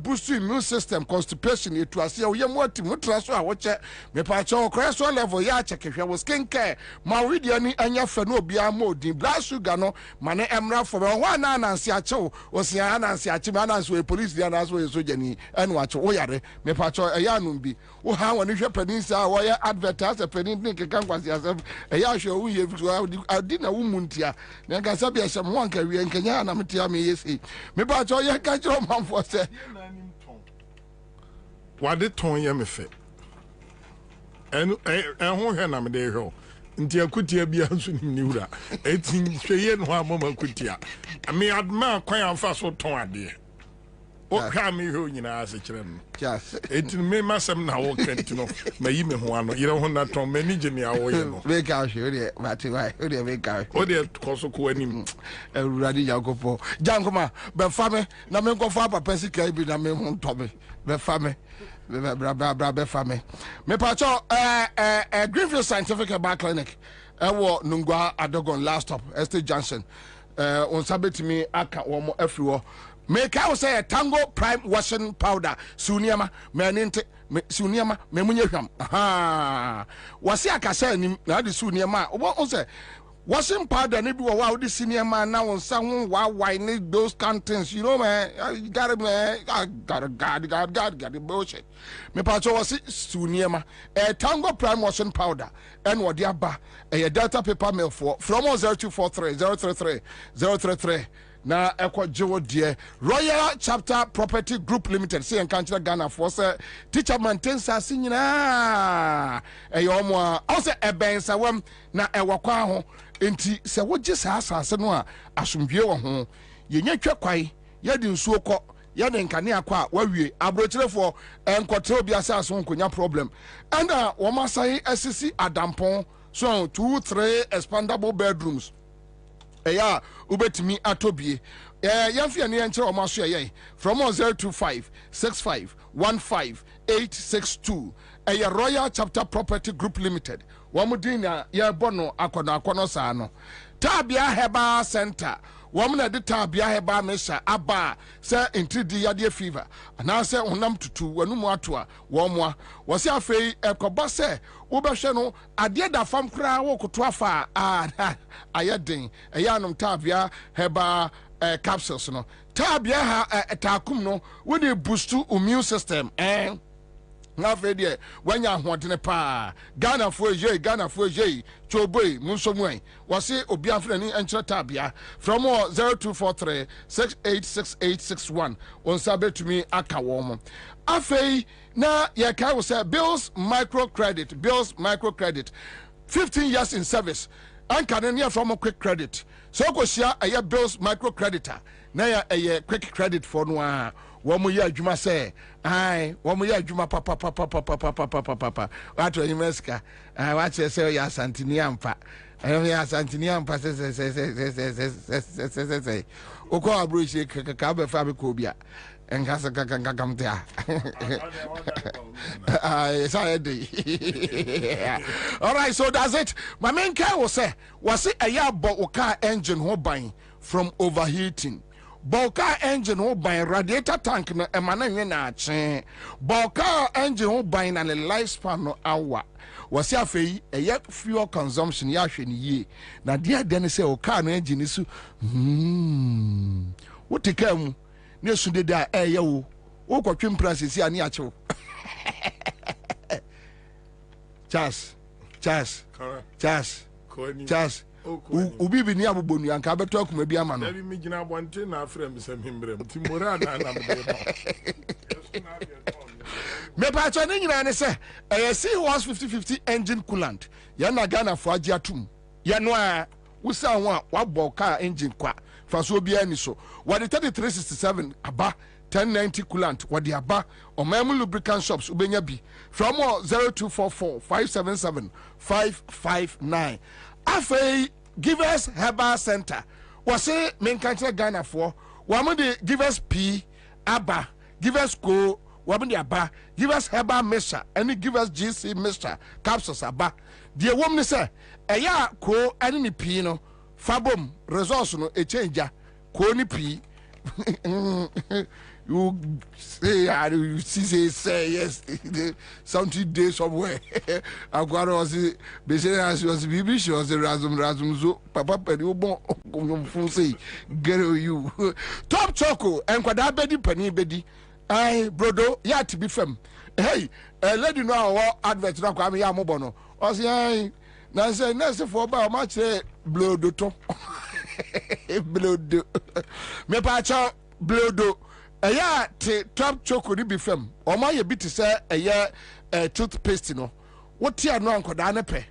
boost immune system constipation etu ase ya yem wati mu trust a wo che me pa che cholesterol level ya check hwe wo skin care ma we ni anya fa no obi amodin blood sugar no mane emra for ho na anansi a chew o se anansi a che me anansi we police dia na so we sojani enu a che wo yare me pa che ya anum bi wo ha woni hwe panin sa wo ya advertise panin ni kekan kwasi asem ya hwe wo ye adi na wo muntia na ga sabi asem ho anka wie nkenya na metia me yesi me ba che ya ka che man for se wade ton ye me fe en ho hwe na me de hwe nti akutia bia nso ni wura etin hweye no amama akutia me adma kwan amfa so ton ade o ka me hwe nyina ase kire no yes etin me masem na wo kenti no mayi me ho ano yire ho na ton mani gye a wo ye no we ka hwe de mati wai o de we ka o de koso ko anim ewurade yakopo jankoma be fa me na me nkofo papa sika bi na me ho ntobe be fa me bra family me pacho Greenfield Scientific Herbal Clinic wo Nungwa Adogon last stop Estate Junction on sabetimi aka wo everywhere me ka say Tango Prime washing powder suniama meninte suniama memunye hwam aha wasi aka say ni na de suniama wo say washing powder ni bi wo wa odi senior na won sa won wa need those contents you know man you got it man God the bullshit me pa cho wasi senior Tango Prime washing powder and what dia ba Delta paper mill for from 0243 033 na ekwa jewo die Royal Chapter Property Group Limited say en kanchira Ghana for say teacher maintain sa sinyina omo a say ebensa wam na ewakwa ho enti se woje sa asase no a asomdwe wo ho yenya twa kwai yedi nsuo kɔ yedi nkane akwa a wawie abrochirefo enkotre obi asase nkonya problem and wo masai asisi adampon so 2-3 expandable bedrooms eya ubetimi atobie yamfia ne enche o maso ye from 025 65 15 862 eya Royal Chapter Property Group Limited wamudin na ye bono akono saa no Tabia Herbal Center wamna de Tabia Herbal mesha aba se intridi yade fever na se honam tutu wanumu atoa womwa wose afei ekoba se wobehwe no ade da fam kra wo koto afa ayeden eyanom Tabia Herbal capsules no Tabia ha takum no we dey boost immune system na fedie wanya hoɔdene pa Ghana fo eje choboi munsomwe wase obi afrani enkyere Tabia from 0243 686861 on sabetumi aka wo mo afei Now, yeah, can we say bills microcredit, 15 years in service, and can from a quick credit. So go share a bills microcreditor. Now a quick credit for no one more year, Juma say, aye, 1 year, Juma papa. What to Imeska? I watch say, ya Santiniampa. I am ya Santiniampa say, Oko Abrushi, Kabe Fabicobia. And Casa come there. All right, so that's it. My main car was it a year bought car engine who buying from overheating. Car engine who buying radiator tank no emana chain. Car engine who buying and a lifespan no hour. Was ya fee a year fuel consumption yashin ye. Now dear Dennis say car engine is what take care. Ne sunde da ye wo kwatwem prices ya ne achew Charles ubi bi ni abobonu anka beto akuma bi ama no Dabi mi gina bonte na afrem semhimbrem timora na na mbe me pa cho ne nyina ne se C-Horse 5050 engine coolant ya na Ghana fo agi atum ya no a wusa ho a wabɔ car engine kwa faso bia ni so what the 3367 aba 1090 coolant what the aba or memu lubricant shops ubenya bi from 0244 577 559 afei give us herbal center was say main country Ghana for one de give us P aba give us go one de aba give us herbal mixture and give us GC mixture capsules aba the woman say eya ko ani ni P no fabom resource no e change ko ni P you say yes something day somewhere agwaro was business was bibish was razum zo papa pedi obon fun say get you top choco en kwada bedi pani bedi ai brodo ya to be fam hey lady no our advert na kwa me ya mobo no o say ai na say next for ba ma che blodo to blodo me pa cha blodo eya te top choco ni bi fam o ma ye bi te say eya toothpaste no wote anu ankoda na pe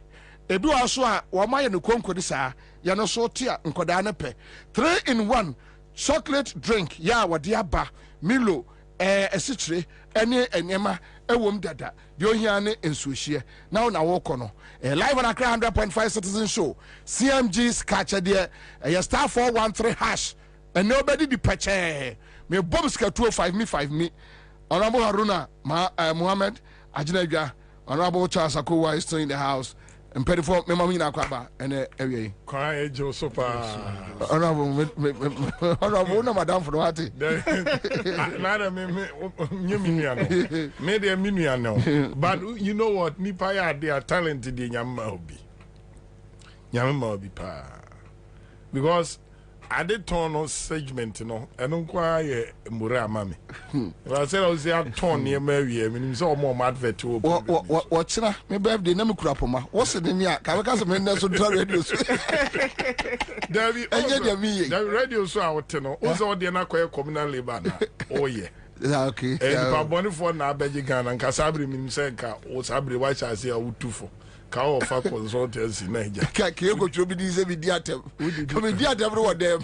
ebi wa so a o ma ye no konkodi saa ya no so te ankoda na pe 3-in-1 chocolate drink ya wode aba Milo esichire ene enema ewom dada de ohia ne ensuohie na na wo kono live on Accra 100.5 citizen show CMG's catcher there star 413 hash and nobody be patche me Bobie 205 me Honorable Haruna Muhammad Ajinagwa Honorable Charles Akowa is still in the house and petty for me mama na kwaba and area kwa jo super honorable na madam for what na me nyeminuano me de minuano but you know what nipa ya they are talented de nyamma obi pa because I did turn on segment no eno kwa ye mure amame I said I was there turn near Mary me so more advert o chira me birthday na me kura poma wo se ne ya ka ka se me na so do radio so David the radio so out no o so de na kwa communal labor na oh yeah okay and pa boni for na abeji Ghana nka sabri mi se nka o sabri wa cha se a utufo ka o fa consultancy Niger ka ke go tro bi di se bi di atem ko bi di atem ro dem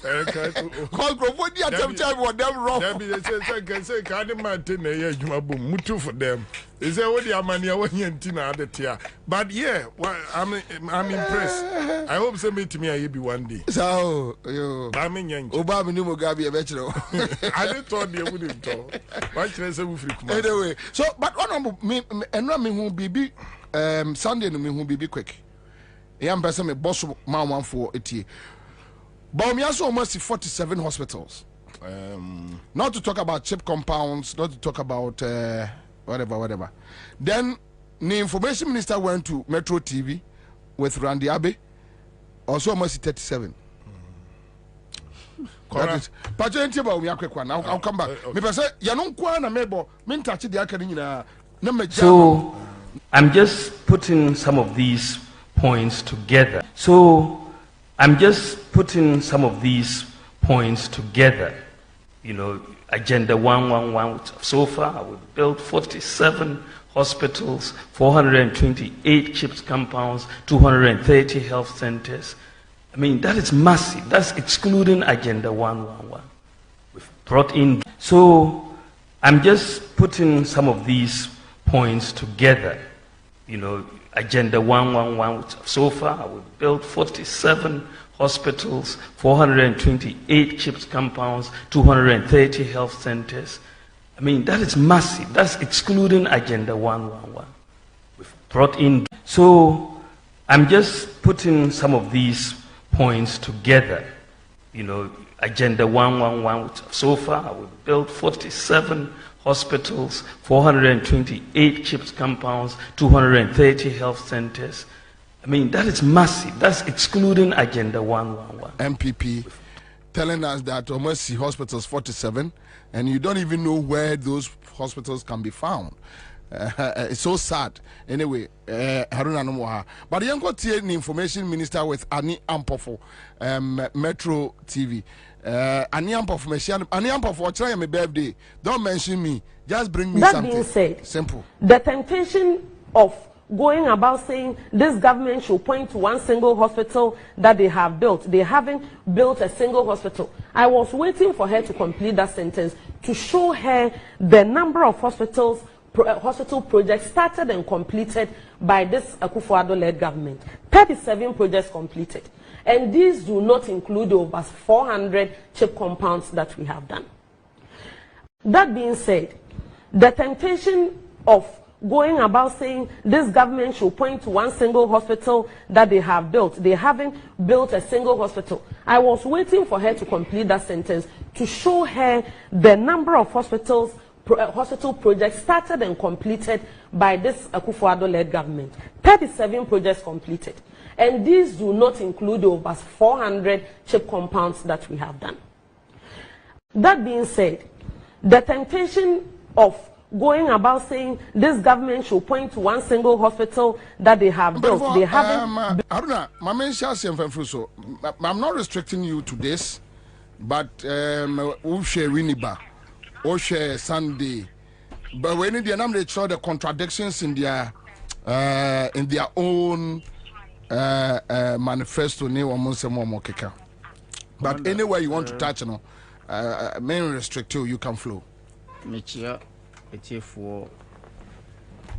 call go for di atem time wo dem ro dem bi say ka de man te na ye adwuma bom mutu for them is say what the amani a wanya ntina adetia but yeah well, I'm impressed I hope say meet me I be one day so yo ba me nyanche oba me ni mo gabi e be kire I didn't thought they wouldn't talk why kire say we free kuma anyway so but one me enra me hu bibi Sunday no me hu bibi quick yam person me boss man one for etie but me also almost 47 hospitals not to talk about cheap compounds not to talk about whatever then the information minister went to Metro TV with Randy Abe also almost 37 but I'll come back me person ya no kwa na mebo me ntachi de aka nyina na meja so I'm just putting some of these points together. You know, Agenda 111. So far, we've built 47 hospitals, 428 CHIPS compounds, 230 health centers. I mean, that is massive. That's excluding Agenda 111. We've brought in. So I'm just putting some of these points together. You know, Agenda 111. So far, we've built 47 hospitals, 428 CHIPS compounds, 230 health centers. I mean, that is massive. That's excluding Agenda 111. We've brought in. So I'm just putting some of these points together. You know, Agenda 111. So far, we've built 47 hospitals, 428 CHIPS compounds, 230 health centers. I mean, that is massive. That's excluding Agenda 111. MPP telling us that almost see hospitals 47, and you don't even know where those hospitals can be found. It's so sad. Anyway, Haruna Nomoha. But the young the information minister with Ani Ampofo, Metro TV. Ani Ampofo, watch my birthday. Don't mention me. Just bring me something. That being said, simple. The temptation of going about saying this government should point to one single hospital that they have built. They haven't built a single hospital. I was waiting for her to complete that sentence to show her the number of hospital projects started and completed by this Akufo-Addo-led government. 37 projects completed. And these do not include over 400 chip compounds that we have done. That being said, the temptation of going about saying this government should point to one single hospital that they have built. They haven't built a single hospital. I was waiting for her to complete that sentence to show her the number of hospital projects started and completed by this Akufo-Addo-led government. 37 projects completed. And these do not include over 400 chip compounds that we have done. That being said, the temptation of going about saying this government should point to one single hospital that they have built. They haven't. Aruna, I'm not restricting you to this, but share Winiba, share Sunday, but when they show the contradictions in their own manifesto, but anywhere you want to touch, main restrict you can flow. For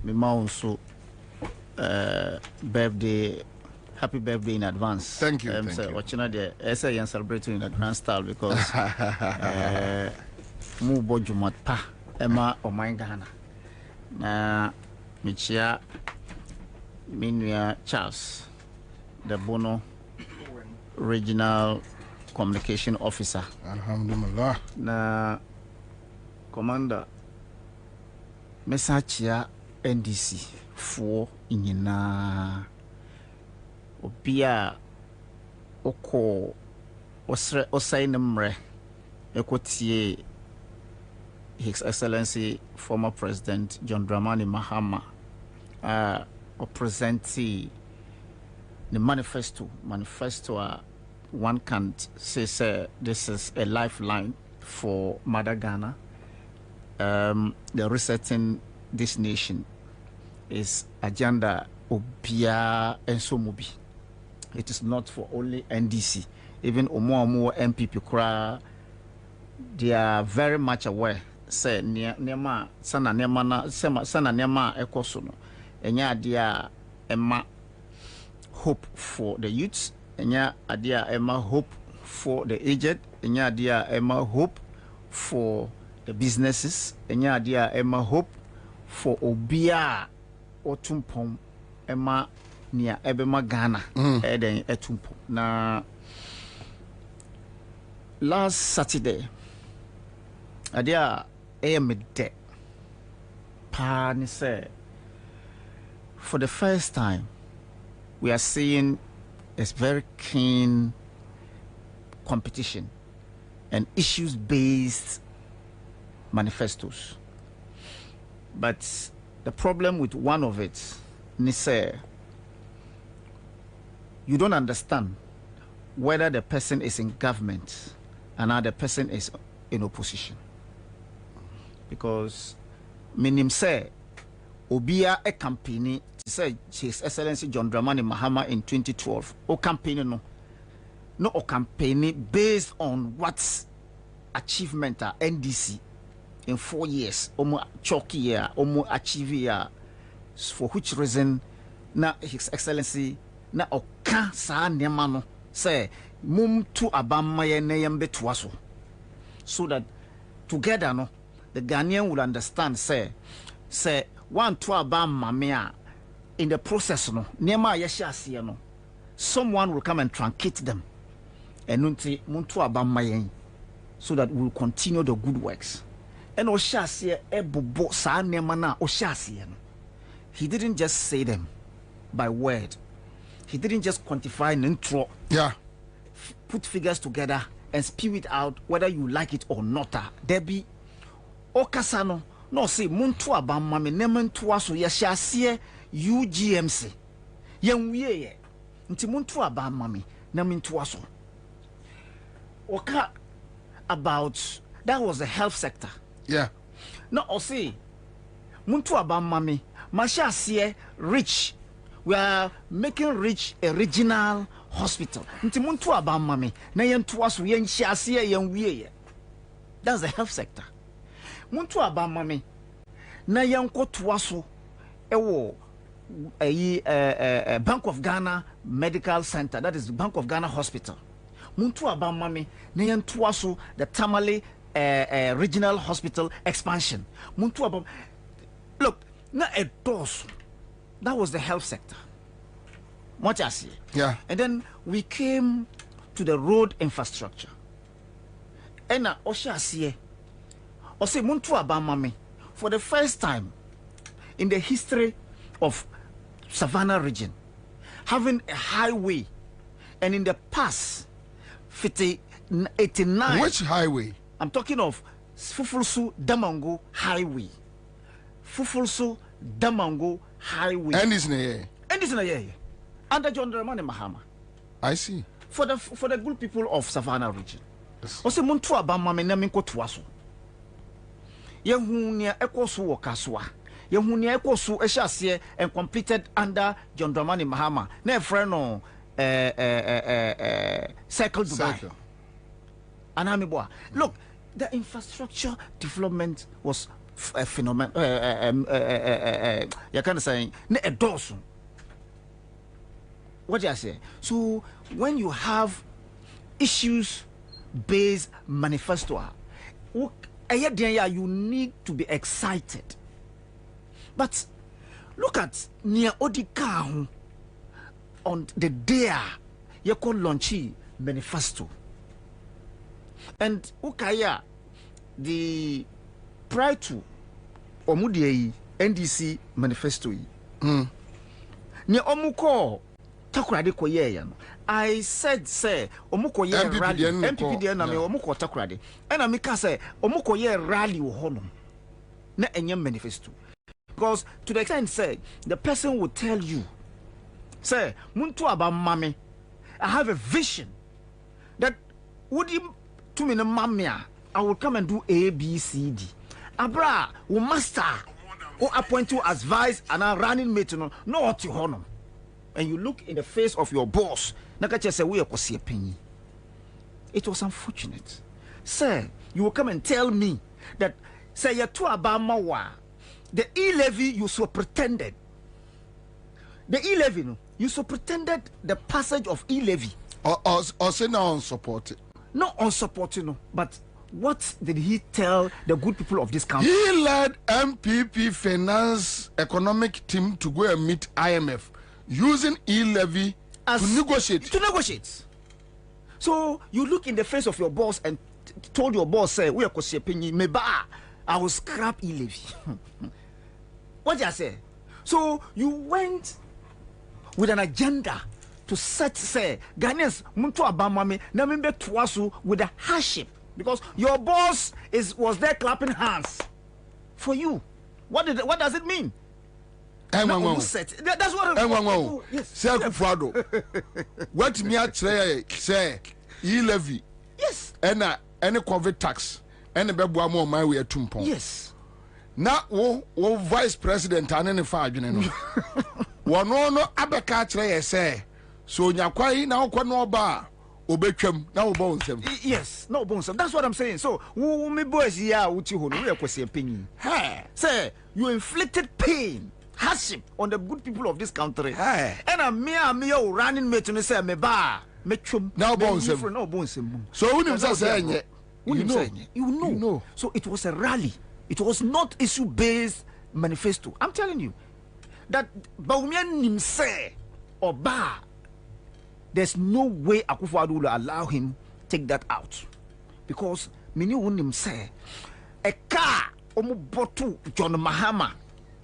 my mom's birthday, happy birthday in advance. Thank you. Watching the essay and celebrating in a grand style because mu bojumat pa Emma or my Ghana. Na Michia Minya Charles, the Bono Regional Communication Officer. Alhamdulillah. Na Commander Messachia NDC for inyina obia oko osainmre ekotie His Excellency former President John Dramani Mahama presenti the manifesto one can't say this is a lifeline for Mother Ghana. The resetting this nation is agenda obia and somubi. It is not for only NDC. Even more MPP kura, they are very much aware. Say nema sana nema ekosono. Enya dia ema hope for the youths. Enya dia ema hope for the aged. Enya dia ema hope for the businesses. Enya dia ema hope for obia otumpom ema nia ebema Ghana eden etumpom. Na last Saturday adia ayemede pa ni say for the first time we are seeing a very keen competition and issues based manifestos. But the problem with one of it is say you don't understand whether the person is in government and now the person is in opposition. because minim say obia a campaign say His Excellency John Dramani Mahama in 2012 o campaign no o campaign based on what's achievement NDC in 4 years omo chalky year omo achieve year, for which reason na His Excellency na oka sa nema no say mum to abama ye na yembe toaso, so that together no the Ghanaian will understand say one to abama me in the process no nema yesha ase no someone will come and truncate them and nunti mum to abama ye, so that we will continue the good works. And Oshasi ebobo sa nema na Oshasi no, he didn't just say them by word. He didn't just quantify an intro. Yeah. Put figures together and spew it out whether you like it or not. There be Okasano. No say muntu abama me nemen tuaso yashasiye UGMC. Yenwiye. Nti muntu abama me nemen tuaso. Oka about that was the health sector. Yeah. No say muntu abama me mashasiye rich. We are making rich a regional hospital. Nti muntu abama me na yentuaso yenshasiye yenwiye. That's the health sector. Muntu abama me na yanko tuaso ewo Bank of Ghana Medical Center, that is the Bank of Ghana Hospital. Muntu abama me na yantuaso the Tamale Regional Hospital expansion. Muntu abama, look, na a doors. That was the health sector. What I see. Yeah. And then we came to the road infrastructure. And Osha see. Ose muntu abama me for the first time in the history of Savannah region having a highway, and in the past 89. Which highway? I'm talking of Fufulsu Damango Highway. Fufulsu Damango Highway. And it's in here. And it's in here. Under John Dramani Mahama. I see. For the good people of Savannah region. Ose muntu abama me na minko tuaso. Yehunia ekosu wakaswa. Yehunia ekosu eshasiye and completed under John Dramani Mahama. Ne freno Circle Dubai. Anamiboa. Look, the infrastructure development was a phenomenon. You can say ne edosu. What do I say? So when you have issues-based manifesto, you need to be excited. But look at near Odika on the day you call launchy manifesto. And Ukaya, the prior to Omudi NDC manifesto. Near Omuko. I said, say, Omuko ye rally, MPP na me Omuko takrade. And I make say, Omuko ye rally honum. Na enyem manifesto. Because to the extent say, the person will tell you, say, muntu abamame, I have a vision that would you to me mamia, I will come and do A, B, C, D. Abra, will master, or appoint you as vice and a running mate, no what you honor. And you look in the face of your boss, it was unfortunate. Sir, you will come and tell me that, say, you're too abamawa. The E-Levy, you so pretended. The E-Levy, no, you so pretended the passage of E-Levy. Or say now unsupported. Not unsupported, no, but what did he tell the good people of this country? He led MPP finance economic team to go and meet IMF. Using E-Levy to negotiate. So you look in the face of your boss and told your boss, say, we are I will scrap E-Levy. What did I say? So you went with an agenda to set, say, Ghanaians muntu abamame na membe tuasu with a hardship, because your boss was there clapping hands for you. What does it mean? That's what yes. Say what me say E-Levy. Yes. And any COVID tax and the babu more my way to yes. na wo vice president ane ne fa adwene no wono no abeka kire ye say so nyakwai na okọ no oba obetwam na wo bon nsem. Yes, no bon nsem. That's what I'm saying. So wo me boys here uti ho no we kwese penyi. Hey, say you inflicted pain, hardship on the good people of this country. Hey, and me you running mate no say me ba me twam. Na bon nsem. No bon nsem. So unim say enye. You know. So it was a rally. It was not issue-based manifesto. I'm telling you that Bawumia Nimse or Ba, there's no way Akufo-Addo will allow him take that out because many Nimse a car omubotu John Mahama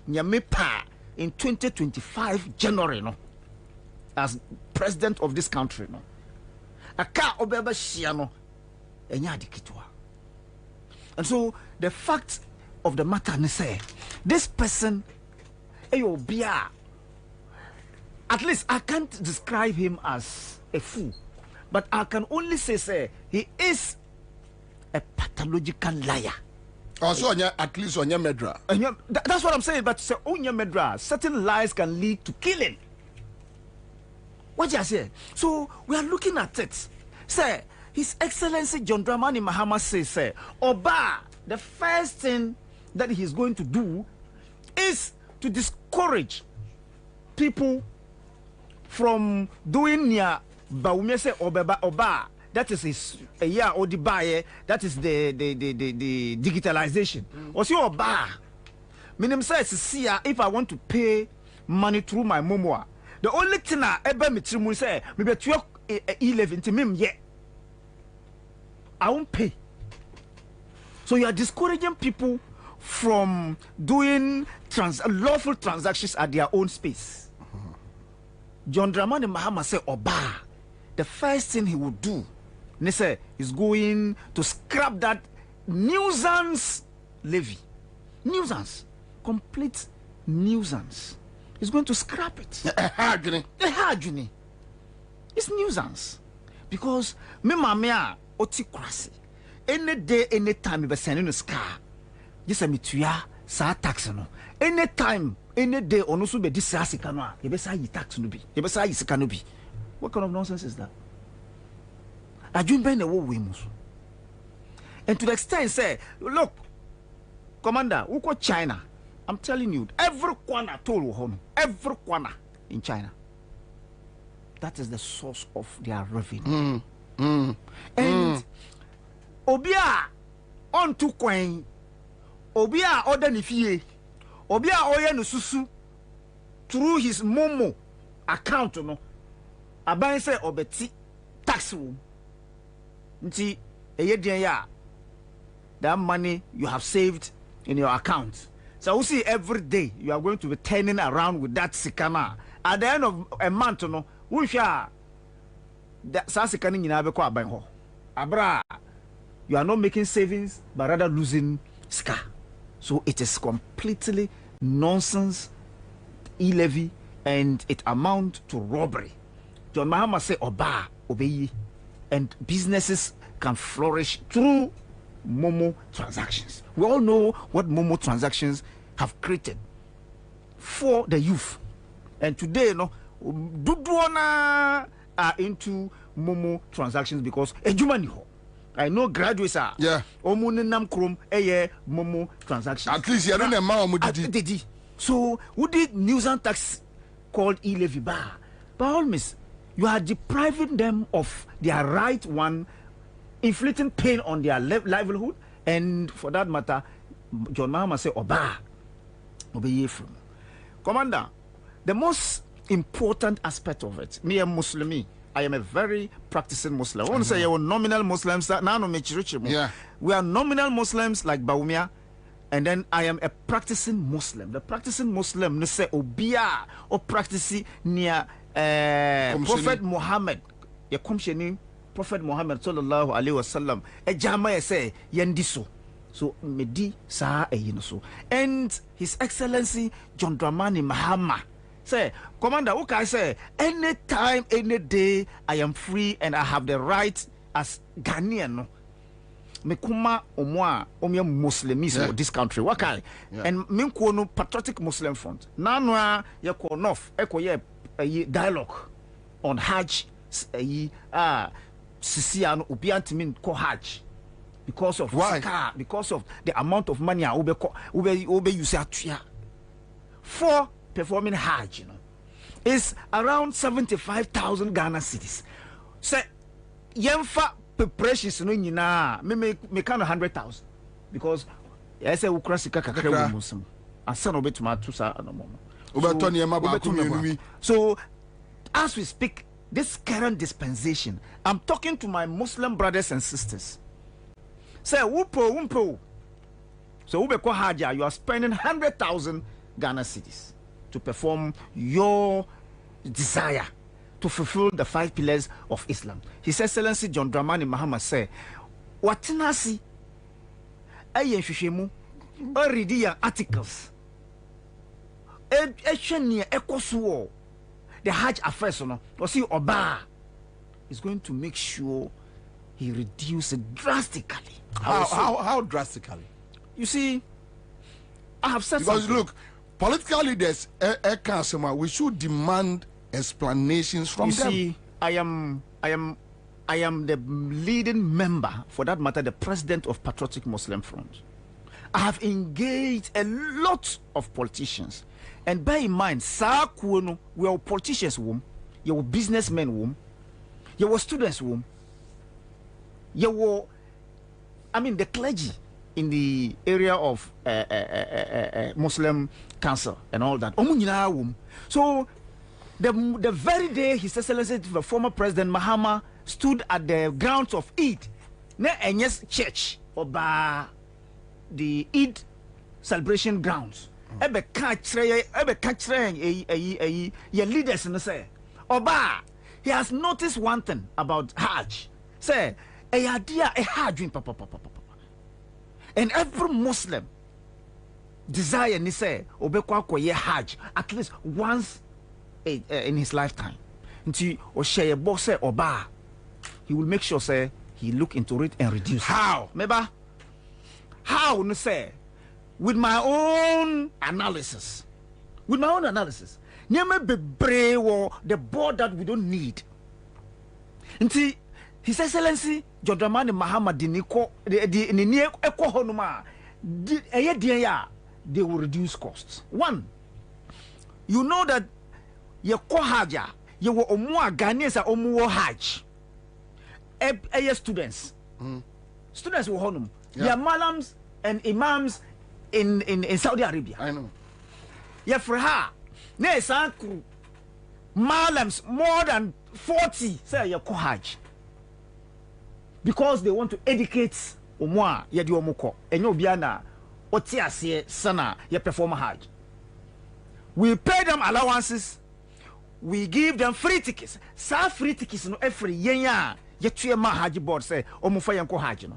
Nyamepa in 2025 January no as president of this country no a car obeba shiano enya dikitwa. And so the fact of the matter is say this person at least I can't describe him as a fool, but I can only say he is a pathological liar. Also at least on your medra. That's what I'm saying, but say on your medra certain lies can lead to killing. What you say? So we are looking at it. Say His Excellency John Dramani Mahama says Oba, the first thing that he's going to do is to discourage people from doing near Bawumia Oba. That is his or the buyer. That is the digitalization. Also Oba. Minim says see if I want to pay money through my momoa, the only thing I ever meet him say me bet you E-Levy into me yet. I won't pay. So you are discouraging people from doing lawful transactions at their own space. John Dramani Mahama said, Oba, the first thing he will do, he said, is going to scrap that nuisance levy. Nuisance. Complete nuisance. He's going to scrap it. It's nuisance. Because me mamia otikrasi. Any day, any time, you be sending a scar. Just a mituya sa tax no. Any time, any day, on also be this asikano. You be say you tax no be. You be say you sikano be. What kind of nonsense is that? I dream by the way musu. And to the extent say, look, Commander, who call China? I'm telling you, every corner told home, every corner in China. That is the source of their revenue. And Obia on to coin, Obia order nifie, Obia oya no susu through his Momo account no. Aban say obeti tax room. Nti ya that money you have saved in your account. So we see every day you are going to be turning around with that sikana. At the end of a month, no, we shall that sikana in Abeko Abenho. Abra, you are not making savings, but rather losing ska. So it is completely nonsense, E-Levy, and it amounts to robbery. John Mahama say, Oba, obey, and businesses can flourish through Momo transactions. We all know what Momo transactions have created for the youth. And today, no, Duduana are into Momo transactions because I know graduates are. Yeah. Omunenam krom Momo transactions. At least you don't know So who did nuisance tax called E-Levy bar? By all means, you are depriving them of their right one, inflicting pain on their livelihood, and for that matter, John Mahama say, Oba, obey from. Commander, the most important aspect of it, me a Muslim, I am a very practicing Muslim. I want to say you're nominal Muslims. Yeah. We are nominal Muslims like Bawumia, and then I am a practicing Muslim. The practicing Muslim, no say Obia or practicing near Prophet Muhammad. Ya komsheni Prophet Muhammad sallallahu alaihi wasallam. E jama say yendiso. So medi sa so. And His Excellency John Dramani Mahama say, Commander, okay, say anytime, any day I am free and I have the right as Ghanaian mekuma omwa omya Muslims in this country wakale and minko no patriotic Muslim front nanwa ye ko north ekoye dialogue on Hajj sisia no obi antimi ko Hajj because of why? Because of the amount of money ube use atuya for performing Hajj, you know, is around 75,000 Ghana cedis. So yemfa preparations no nyina me kind of 100,000 because I say ukrasika kakra wo musum asa no betuma to sa no. So as we speak this current dispensation, I'm talking to my Muslim brothers and sisters. Say wumpo. So ubeko haja, you are spending 100,000 Ghana cedis to perform your desire to fulfill the 5 pillars of Islam. His Excellency John Dramani Mahama say, "Watinasi ayen hwehwemu already articles ehwenia ekoso the Hajj affairs no or see Oba is going to make sure he reduces it drastically." How drastically? You see, I have said because something. Look, political leaders, we should demand explanations from them. See, I am the leading member, for that matter, the president of Patriotic Muslim Front. I have engaged a lot of politicians, and bear in mind, we are politicians, you are businessmen, you are students, you are, the clergy in the area of Muslim Council and all that. So the very day His Excellency the former President Mahama stood at the grounds of Eid, church or the Eid celebration grounds, your leaders in the say, Oba, he has noticed one thing about Hajj. Say, a Hajj, and every Muslim desire ni say obekwa koye Hajj at least once in his lifetime. Until Osheye boss say Oba, he will make sure say he look into it and reduce. How? Meba? How no say? With my own analysis. Nyame bebre the board that we don't need. Until His Excellency John Dramani Mahama they will reduce costs. One, you know that your kohaja, you will omwa Ghanaians omuwo Hajj. Students. Students will honum. Your malams and imams in Saudi Arabia. I know. Yeah, for her. Ne sanku malams more than 40 say your kohaj. Because they want to educate omwa yedi omuko. Enyo biana otiase sana ye perform Hajj. We pay them allowances. We give them free tickets. Sa free tickets no every yenya ye ma Hajj board say omufa yanko Hajj no.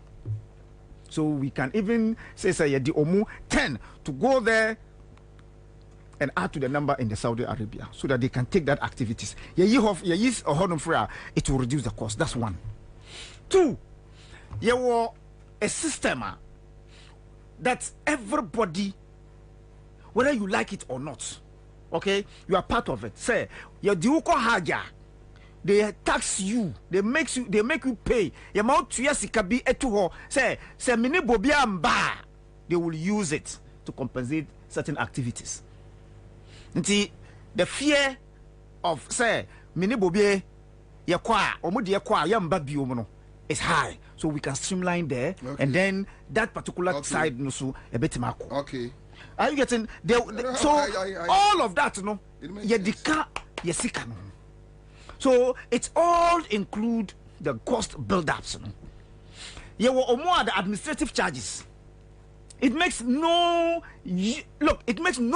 So we can even say yedi omu 10 to go there and add to the number in the Saudi Arabia so that they can take that activities. It will reduce the cost. That's one. Two, you were a system that everybody, whether you like it or not, okay, you are part of it. Say, your diuko haja, they tax you, they make you pay. Your mouth to yasikabi etuho. Say mini bobia mba, they will use it to compensate certain activities. Nti the fear of say mini bobie yakwa omudi yakwa yamba biomo is high, so we can streamline there, and then that particular side no so a bit mako. Okay. Are you getting so all of that no yedika yesika no. So it's all include the cost build-ups no. Yewo omo the administrative charges. It makes no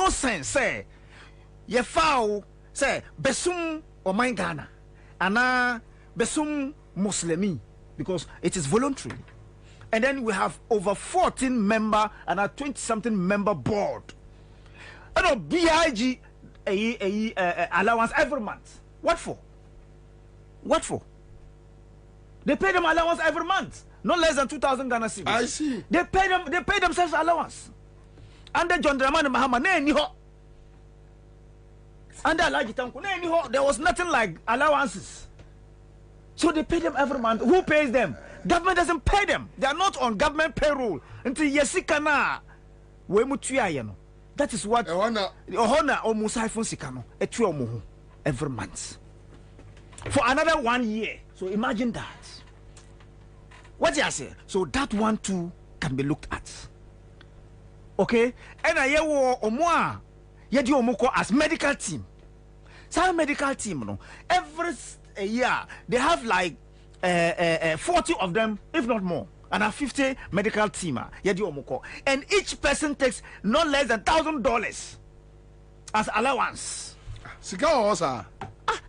sense say ye foul say besum or my Ghana ana besum Muslimi because it is voluntary, and then we have over 14 member and a 20-something member board. And a BIG allowance every month. What for? They pay them allowance every month, not less than 2,000 Ghana cedis. I see. They pay themselves allowance. Under John Dramani Mahama, under Alaji Tanko, there was nothing like allowances. So they pay them every month. Who pays them? Government doesn't pay them. They are not on government payroll until yesikana we mutuya. That is what ohona omusai sikano etu every month for another 1 year. So imagine that. What do you say? So that one too can be looked at. Okay, and I yewo omwa yedi omoko as medical team. So medical team, no, every year they have like 40 of them, if not more, and a 50 medical team. Yedi omoko, and each person takes not less than $1,000 as allowance.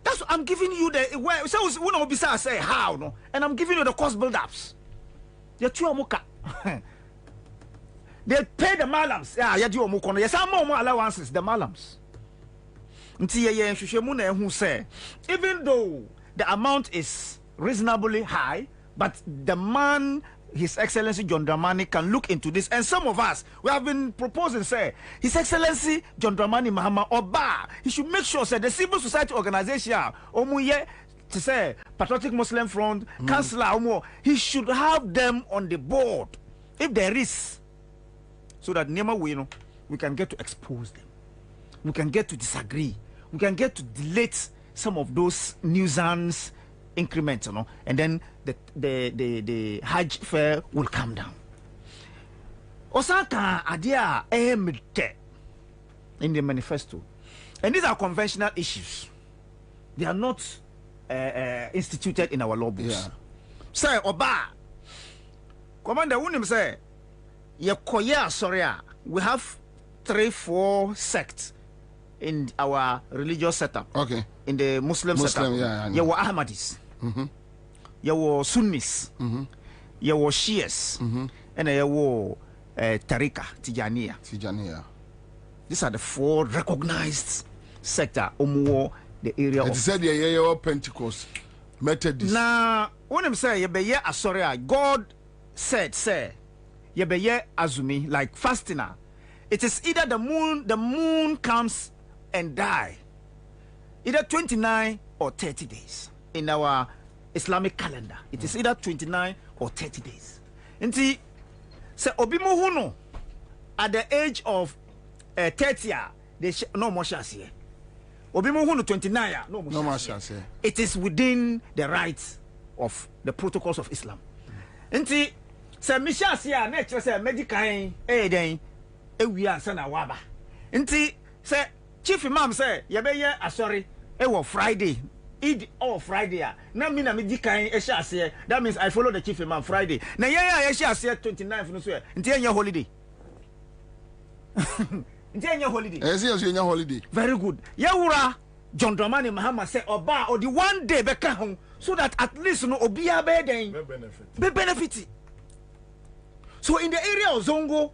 That's I'm giving you the where. So we know besides say how no, and I'm giving you the cost build-ups. The two omoka. They pay the malams. Yeah, yedi omokono. Yes, some more allowances. The malams. Who say even though the amount is reasonably high, but the man, His Excellency John Dramani, can look into this. And some of us, we have been proposing, say, His Excellency John Dramani Mahama Oba, he should make sure, say, the civil society organization, Omuye, to say, Patriotic Muslim Front, Councillor Omo, he should have them on the board, if there is, so that we can get to expose them. We can get to disagree. We can get to delete some of those nuisance increments, and then the Hajj fare will come down. Osaka adia emite in the manifesto, and these are conventional issues. They are not instituted in our law books. Yeah. Say Oba, Commander Unim say, Yekoya Soria, we have 3-4 sects in our religious setup. Okay. In the Muslim setup. Yeah, you were Ahmadis. You were Sunnis. You were Shias. And you were Tariqa, Tijaniya. These are the 4 recognized sector the area of. Said the Pentecost Methodist. Now, when I'm saying Yebeye Asoria, God said, say, Yebeye Azumi, like fasting. It is either the moon comes and die, either 29 or 30 days in our Islamic calendar. It is either 29 or 30 days. And see, so Obimuhuno at the age of 30, they no more shall see. Obimuhuno 29, no more shall see. It is within the rights of the protocols of Islam. And see, so Misha see a nature say medical then we are sana waba. And see, say Chief Imam say yebeye sorry Friday. Eid or Friday. Now me na me dikan e that means I follow the Chief Imam Friday. Na e share 29th no so. Nti enya holiday. Nti enya holiday. Yes, enya holiday. Very good. Yewura John Dramani Mahama say Oba or the one day beka ho so that at least no obia be den be benefit. So in the area of Zongo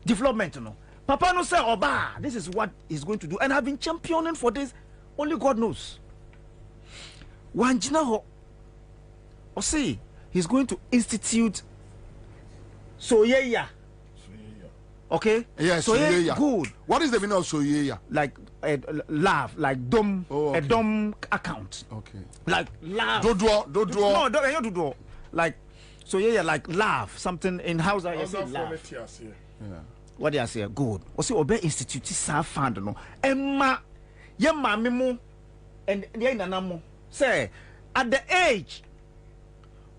development no. Papa no say Oba, this is what he's going to do, and I've been championing for this. Only God knows. Wanjina or see, he's going to institute Soyeya. Okay? Yes, Soyeya. Good. What is the meaning of Soyeya? Like laugh, like dumb, a dumb account. Okay. Like laugh. Dodo. No, like Soyeya, like laugh. Something in house I say laugh. Yeah. What do I say? Good. Also, Obe Institute sa fund no. Emma, ye mami mo, and ye nanamo. Say, at the age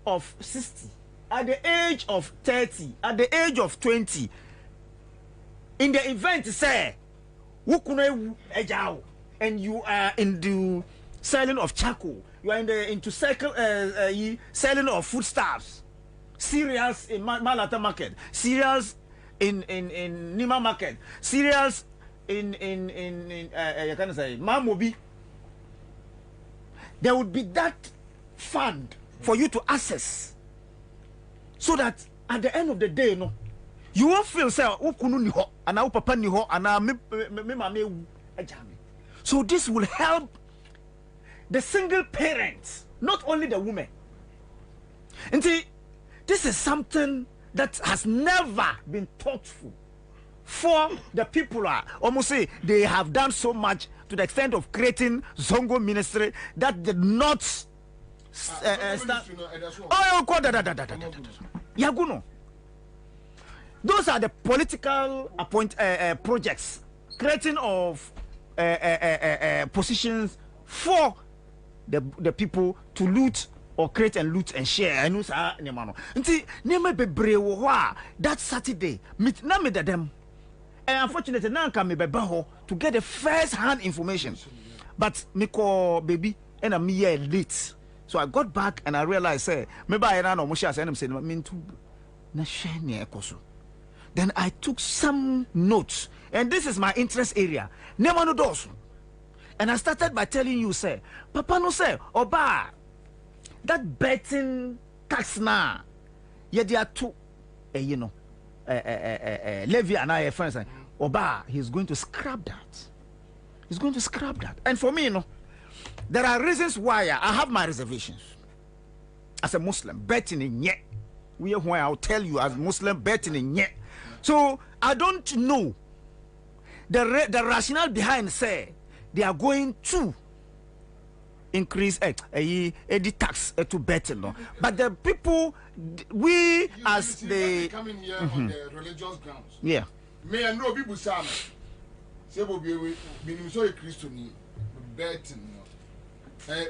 of 60, at the age of 30, at the age of 20, in the event, say, wukune ejao, and you are in the selling of charcoal, you are into selling of foodstuffs, cereals in Malata market, cereals in Nima market, cereals in you can say Mamobi. There would be that fund for you to access, so that at the end of the day, no, you won't feel say ukunu ni ho ana upapa ni ho ana me mame ejame. So this will help the single parents, not only the women. This is something that has never been thoughtful for the people. Almost say they have done so much to the extent of creating Zongo ministry that did not Yaguno. Those are the political projects, creating of positions for the people to loot or create and loot and share. I know that Saturday, meet them. And unfortunately, now come to get the first-hand information. But Miko baby and I'm here late. So I got back and I realized, maybe I ran on Musha and I'm saying, then I took some notes, and this is my interest area. Never know those. And I started by telling you, Papa no say, Oba, that betting tax na, yeah, there are two, Levy and I, friends, Oba, he's going to scrap that. He's going to scrap that. And for me, there are reasons why I have my reservations. As a Muslim, betting in yet. We are why I'll tell you as Muslim betting in yet. So I don't know the rationale behind they are going to increase the tax to betting. No? But the people, we as the coming here on the religious grounds. Yeah. May I know people say Bobie meaning so a Christian betting.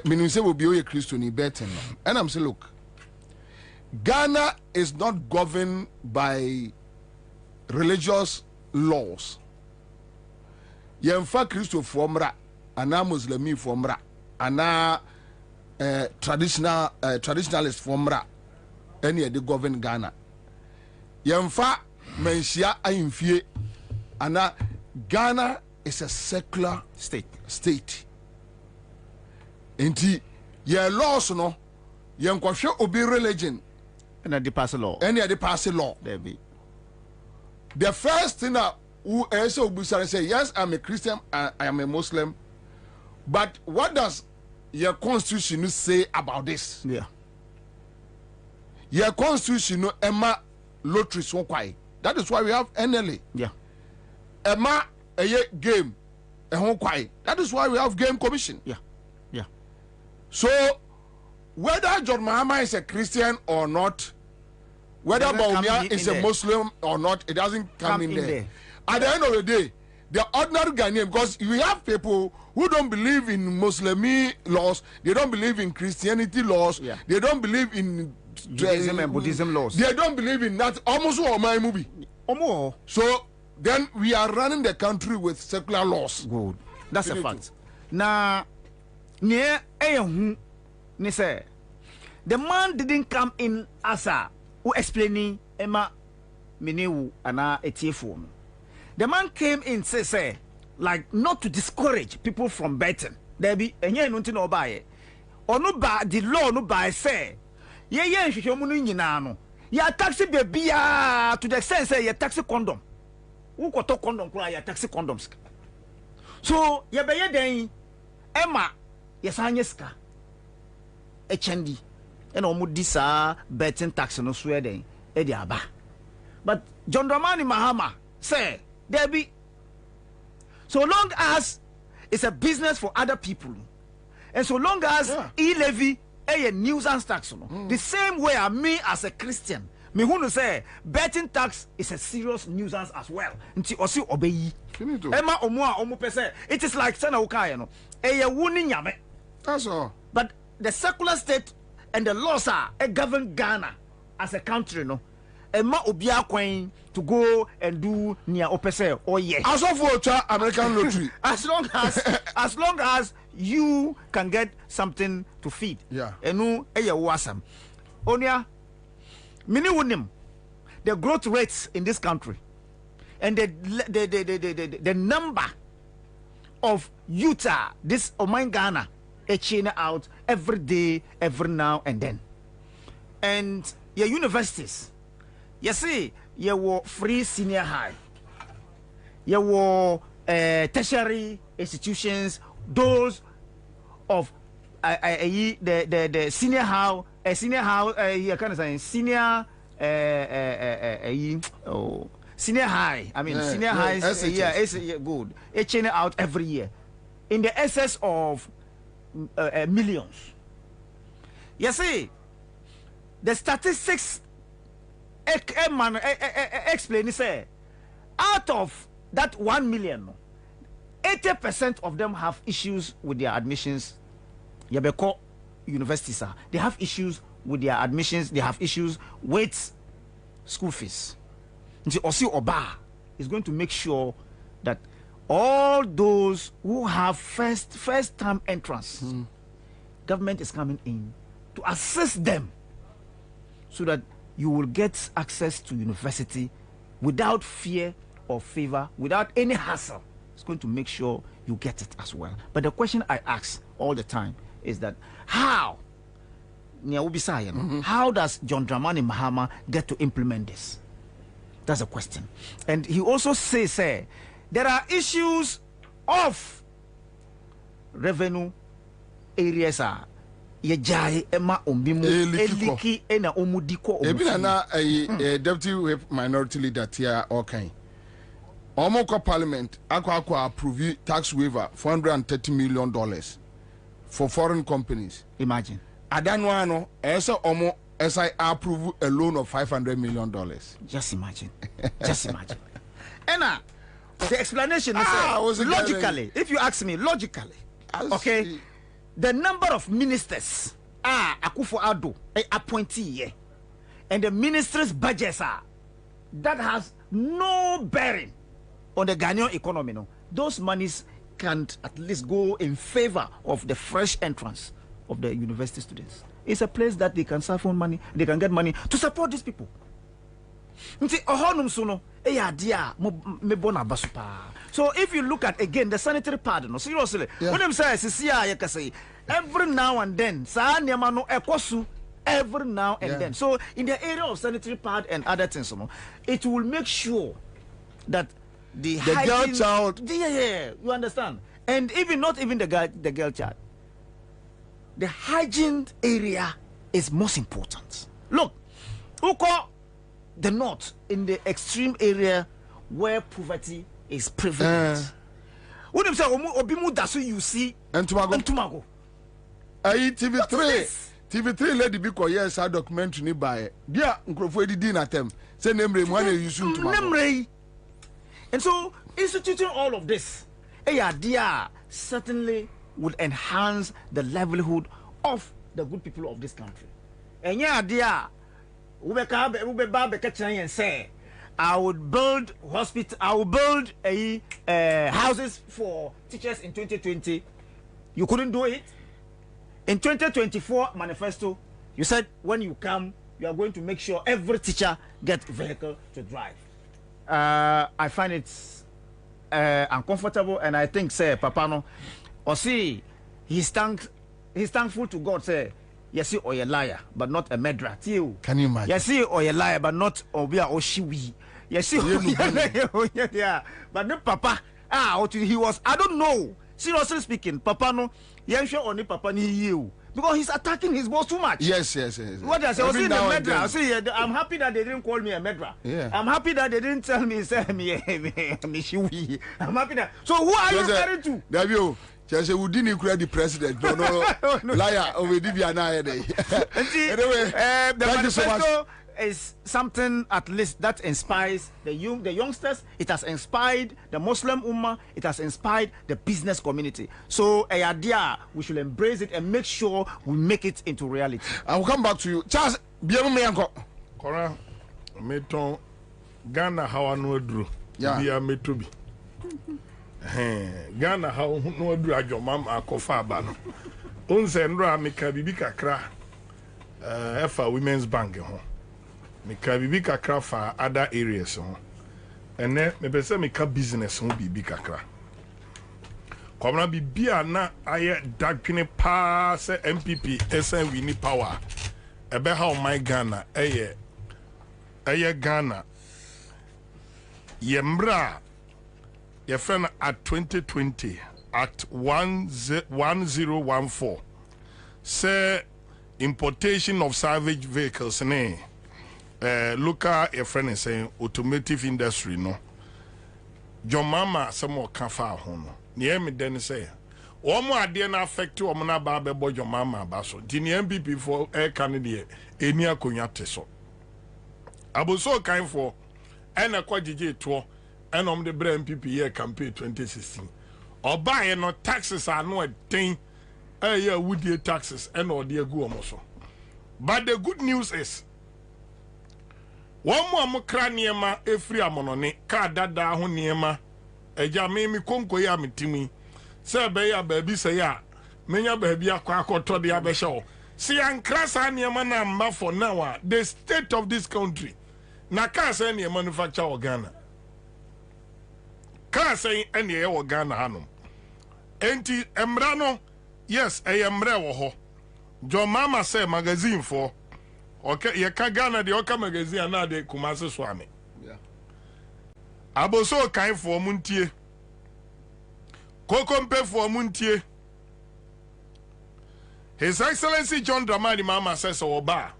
Meaning say Bobie a Christian betting. And I'm saying, look, Ghana is not governed by religious laws. Yemfa Christo formra, ana Muslimi formra, ana traditionalist formra, any of the govern Ghana. Yemfa menshia ayimfie, ana Ghana is a secular state. Inti ye laws no, yenkwahwe obi religion. And the pass law. Any of the pass law. There be. The first thing that who also say, yes, I'm a Christian, I am a Muslim, but what does your constitution say about this? Yeah. Your constitution, Emma lottery so quiet. That is why we have NLA. Yeah. Emma a game, a home quiet. That is why we have Game Commission. Yeah. Yeah. So whether John Mahama is a Christian or not, whether Baumia is a Muslim or not, it doesn't come in there. At the end of the day, the ordinary Ghanaian, because we have people who don't believe in Muslimi laws, they don't believe in Christianity laws, they don't believe in Judaism and Buddhism laws. They don't believe in that. Almost all my movie. So then we are running the country with secular laws. Good. That's a fact. Now, near ni say the man didn't come in as a who explaining Emma Minewu ana etiefo. The man came in say like not to discourage people from betting. There be enye no nti na obaye. Onu ba the law no by say ye nhwehwemu no nyina no. Ya taxi bebia to the extent say ye taxi condom. Who koto condom kura ya taxi condoms. So ye be ye den Emma ye sanye ska. HND and almost this betting tax no Sweden aba. But John Dramani Mahama say there be so long as it's a business for other people and so long as E-Levy a nuisance tax the same way me as a Christian me who say betting tax is a serious nuisance as well nti osi obeyi ema omo pese it is like sana ukaye no wuni nyame. That's all. But the secular state and the laws are govern Ghana as a country, no. Emma obia kwen to go and do near opese or yes. As of American lottery. as long as you can get something to feed. Yeah. Enu eye wasam. Onia mini wunim the growth rates in this country and the number of youth this Oman Ghana chain out every day, every now and then. And your universities, you see, you were free senior high, you were tertiary institutions, those of the senior high a senior house, here kind of saying senior, senior high. I mean, senior high is good. It's churning out every year in the excess of millions. You see, the statistics explain say out of that 1 million, 80% of them have issues with their admissions. Yabeko universities they have issues with their admissions. They have issues with school fees. Osi Oba is going to make sure that all those who have first time entrance, government is coming in to assist them so that you will get access to university without fear or favor, without any hassle. It's going to make sure you get it as well. But the question I ask all the time is that how does John Dramani Mahama get to implement this? That's a question. And he also says there are issues of revenue areas yejai ema ombimu eliki ena omudiko ebina na deputy whip minority leader tia okay omoko parliament akwa approve tax waiver $430 million for foreign companies. Imagine adanwa no esa omo SI approve a loan of $500 million. Just imagine. Just imagine. And the explanation is logically, if you ask me, logically, okay, the number of ministers Akufo-Addo appointee, and the ministers' budgets that has no bearing on the Ghanaian economy. No, those monies can at least go in favor of the fresh entrance of the university students. It's a place that they can serve on money, they can get money to support these people. So if you look at again the sanitary pad, no, seriously, when them say every now and then, every now and then. So in the area of sanitary pad and other things, it will make sure that the girl child, you understand, and even not even the girl child. The hygiene area is most important. Look, Uko, the north, in the extreme area where poverty is prevalent. What them say, Obimu Dasu, you see, and Tumago. TV3 lady because yes, our documentary by dear Uncle did at them. Say name one you soon to and so instituting all of this, certainly would enhance the livelihood of the good people of this country. And say, I would build hospital, I will build houses for teachers in 2020. You couldn't do it. In 2024 manifesto, you said when you come, you are going to make sure every teacher gets vehicle to drive. I find it uncomfortable, and I think, say, Papano, or see, he's thankful to God, say, yes, or a liar, but not a murderer. Can you imagine? Yes, or a liar, but not Obia or Shiwi. Yes, yeah, but no Papa. He was, I don't know. Seriously speaking, Papa no, sure only Papa ni you. Because he's attacking his boss too much. Yes. What I say, I see the murderer. I'm happy that they didn't call me a murderer. Yeah. I'm happy that they didn't tell me, say me Shiwi. I'm happy that. So who are you referring to? Davio, just we didn't credit the president. No. Liar. We did be an eye. Anyway, the manifesto is something at least that inspires the youngsters. It has inspired the Muslim Ummah. It has inspired the business community. So a idea, we should embrace it and make sure we make it into reality. I will come back to you, Charles. Kora, meton Ghana how no dru. Bia metubi. Ghana how no dru ajo mam akofa aba no. Onse ndro ameka bibi kakra. Efa Women's Bank ho. Meka bibi kakra for other areas ho. Ene me pese meka business ho bibi kakra. Kwabena bibia na aye dagwene pa se MPP esen we ni power. Ebe how my Ghana eye Ghana yembra ye friend at 2020 Act 1014 say importation of salvage vehicles local a friend is saying automotive industry no John Mama some more kafa hono near me then say omo ade na affect omo na ba be bojo mama ba so di ne MPP for air candidate eni akonya teso aboso kan for ena kwagige to ena om de bra MPP year campaign 2016 oba ye no taxes are no den yeah woodie taxes ena ode agu omo so. But the good news is one more mokra niema efri amonone ka dada ho niema eja me konko ya mitimi se be ya baabi se ya menya baabi akwa akoto de abehye si ankra sa niema na mma for now the state of this country na ka say niema manufacture o Ghana ka say ene ye wo Ghana hanom enti emra no yes emra wo ho John Mama say magazine for okay ye ka Ghana de oka magazine na de Kumasi Swami yeah aboso kan for muntie kokompe for muntie His Excellency John Dramani Mama says oba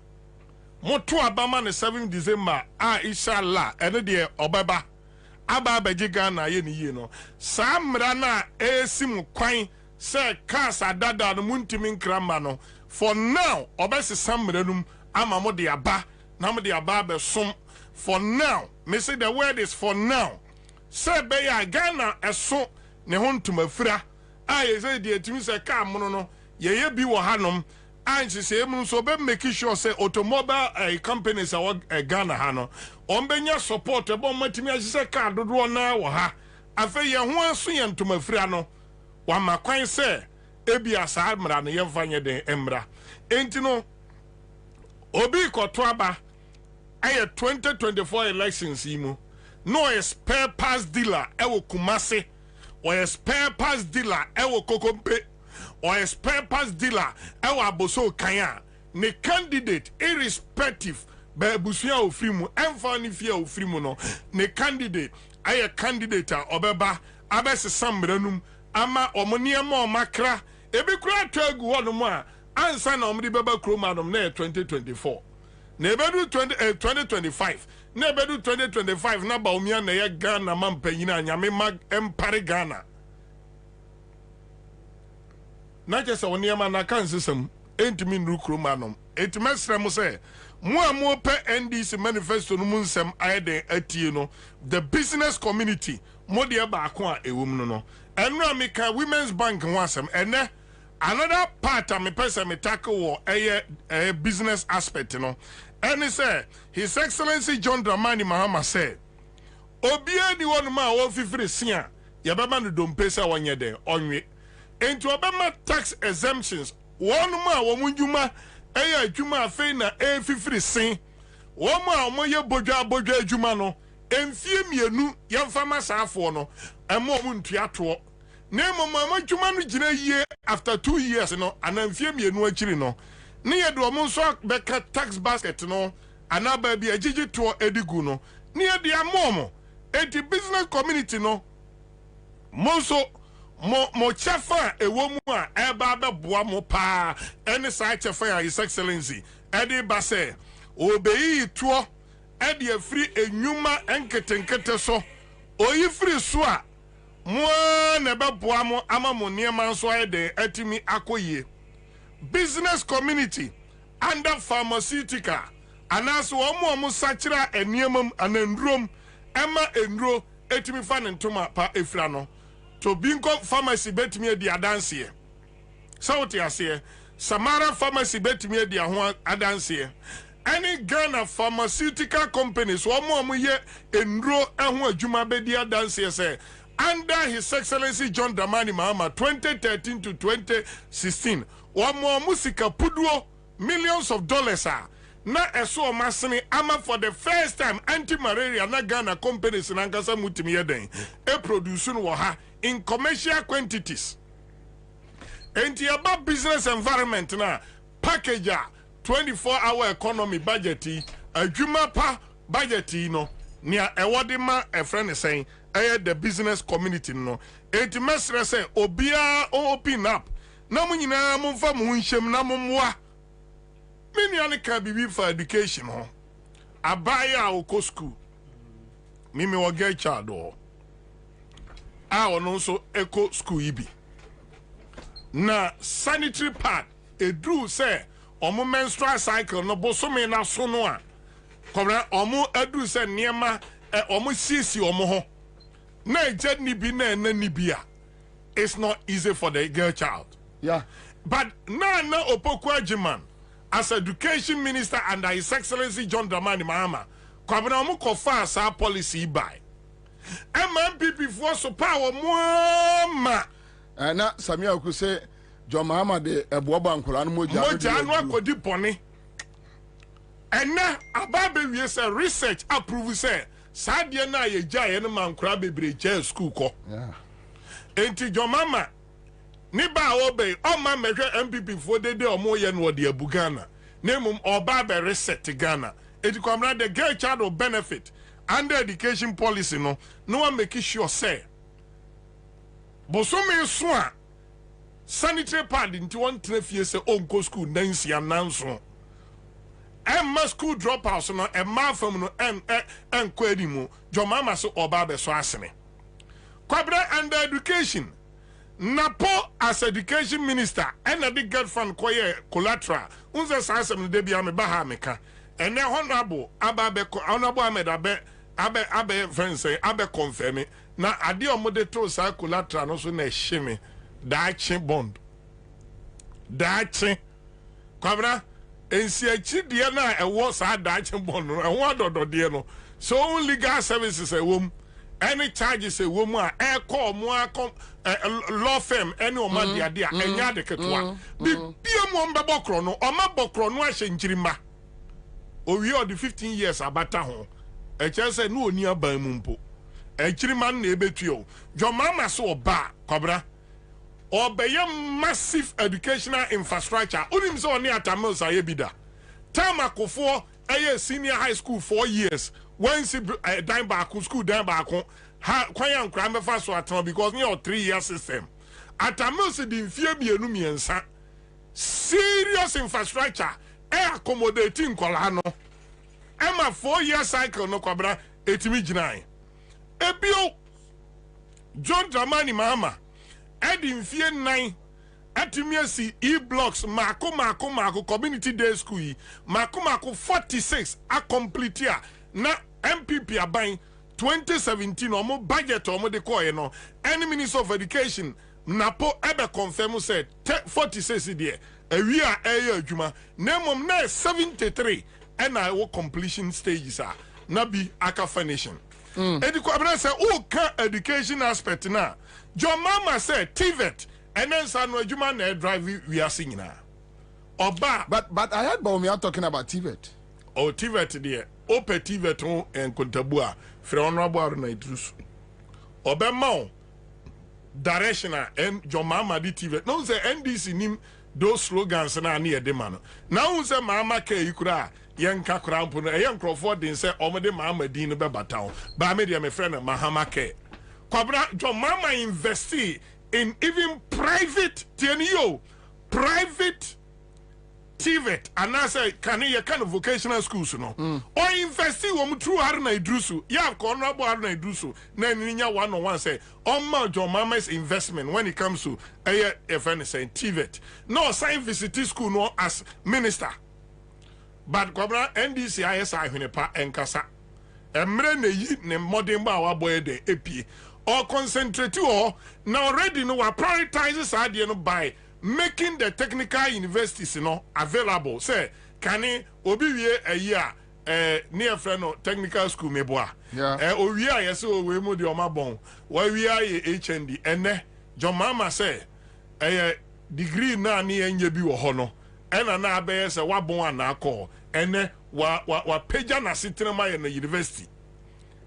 moto abama ne 7 December inshallah ene de obeba aba beji Ghana ye ni yi no samra na esim kwan se kasa dada no muntimi nkrama no for now obesi samranum ama mo de aba na mo de aba be som for now me say the word is for now say be ya Ghana eso ne hontuma fira ye say de etimi say ka mo no ye bi wo hanom anchi say mu so be make sure say automobile companies are Ghana ha no ombenya support e bo matimi say ka dodo na wo ha afa ye ho aso ye ntuma fira no wa makwan say ebi asa mra no ye mfanye den emra enti no obi koto aba aye 2024 elections imu no a spare parts dealer ewo Kumasi or a spare parts dealer ewo Kokompe or a spare parts dealer ewo Aboso Kanya ne candidate irrespective ba busuya ofrimu emfa ni fia ofrimu no ne candidate aye candidate obeba abese samranum ama omoniema omakra ebi kura twegu hono mu a Ansah na omri baba kromadom na 2024 na ebedu 2025 na ebedu 2025 na ba omia na ye Ghana mampanyina anyame mag empare Ghana na chese oniema na kan sesem entimi nru kromadom etimesre mo se mo amo pe NDC manifesto no mun nsem ayede atie no the business community mo de ba ako a ewum no enu amika women's bank ho asem ene another part of me person me tackle a business aspect, you know. And he said, His Excellency John Dramani Mahama said, Obia di one ma wo fifiri sia, yababa no dom pesa wanye den onwe. Into obama tax exemptions, one ma wo munjuma adwuma afei na fifiri sin. One ma wo ye bodwa adwuma no, enfie mienu yemfama saafo no, emo muntua to. Nemo mama dwuma no gina yie after 2 years no anamfie mienu akiri no ne ye do mo so beka tax basket no anaba bi agigi to edigu no ne ye de amomo enti business community no mo so mo chafa ewo mu a eba beboa mo pa ene sa chafa His Excellency edi ba se obeyi to edi afri enwuma enketenkete so oyi free so a mo na beboa mo ama mo niema so ayede atimi akoye business community under pharmaceutical anaso omo sachira eniemam anandrom ema enro etimi fa ne ntoma pa efra no to binko pharmacy betimi edi adanse so what you say Samara pharmacy betimi edi ho adanse any Ghana pharmaceutical companies omo ye enro ehun adwuma bedi adanse say under His Excellency John Dramani Mahama 2013 to 2016 omo musika puduo millions of dollars na eso masini ama for the first time anti-malaria na Ghana companies na nkasa mutimi yeden produce no ha in commercial quantities enti about business environment na package 24-hour economy budget adwuma pa budget no nia ewode ma e friend saying the business community no enti mesre say obia open up na munyina mumfa mu nhyem na mumwa many only can be for education. I buy our school. Mimi will get child or I will also echo school ibi. Na sanitary pad a drew say omo menstrual cycle no bosome na so no a kobra omo adu say niema omo sisi omo ho na ejed ni bi na ni bia. It's not easy for the girl child. Yeah. But na Opoku Ajiman as education minister under His Excellency John Dramani Mahama kwabena omo kofa sa policy by MMPP for so power more na Samia Oku say John Mahama de eboba nkola no moja anu akodi pone ena ababe wie say research approve say sadie na ye jaye no mankora bebre je school ko yeah enti John Mahama ni ba obey o ma mehwe MPP for de omo ye no de abugana nemum oba be reset Ghana enti kwamra the girl child will benefit under education policy no one make sure say bosome so a sanitary pad into one trefie say onko school nansi ananso emma school dropouts no emma fam no en kwadi mu jomama so oba be so asene kwabra under education napo as education minister and the get fund koye collateral unze sasem de bia me baha meka ene honorable ababe honorable Ahmed abe friends say abe confirm na ade omode to sa collateral no so na ehime daachi bond daachi kwabra ensi achi de na ewo sa daachi bond no ewo adodo de no so legal services ewom any charges ewom a e call mo law firm any o ma de ade a enya de ketwa bi mo mbebo kro no o ma bokro no ahye njirima owie o de 15 years abata ho e chese no oni aban mu mpo e chirima na ebetuo jomama so oba kwabra obeye massive educational infrastructure unim so oni atamil sa ye bida tamakofo eye senior high school 4 years when si dine back school dine back ha kwanya nkra mefa so atam because me 3 year system atamil se di mfie bienu miensa serious infrastructure accommodating kola no Emma 4 year cycle no kwabra etimi ginai ebio John Dramani Mahama edi mfie 9 atimi asi e-blocks mako community day school yi mako 46 a complete ya na MPP aban 2017 omo budget omo de koye no any minister of education napo ebe confirm say 46 there ewi a eye adwuma nemom na 73 and I will completion stages are not be aka finishing. Kwabena say education aspect na. John Mama said TVET and then San Wajuma na drive we are singing now. Oba but I heard Bobie talking about TVET. Oh TVET there. Ope TVET and Kontabua from Honorable na Idrusu. Oba Mao directional and John Mama di TVET. No say NDC nim those slogans na near the man. Now say Mama ke ikura yanka krampo no yankrofo din say omode Mama din no be bataw ba me dia me friend Mahama ke kwabra John Mama invest in even private TNO private TVET and I say can you kind of vocational schools no or invest wom true Haruna Idrusu ya ko Honorable Haruna Idrusu na ninya 101 say on John Mama's investment when it comes to if anything TVET no sign visit school no as minister. But kwabra NDC ISI hwenepa enkasa emre na yi ne modern ba wa boy de epie or concentrate or now already no wa prioritize sade no by making the technical universities no available say can obi wie ayi a near friend no technical school meboa o wie a yes o we mu de o ma bon wa wie a HND ene John Mama say degree na ne enye bi wo ho no ena na abeye se wabon anako ene wa peja na sitrema ye na university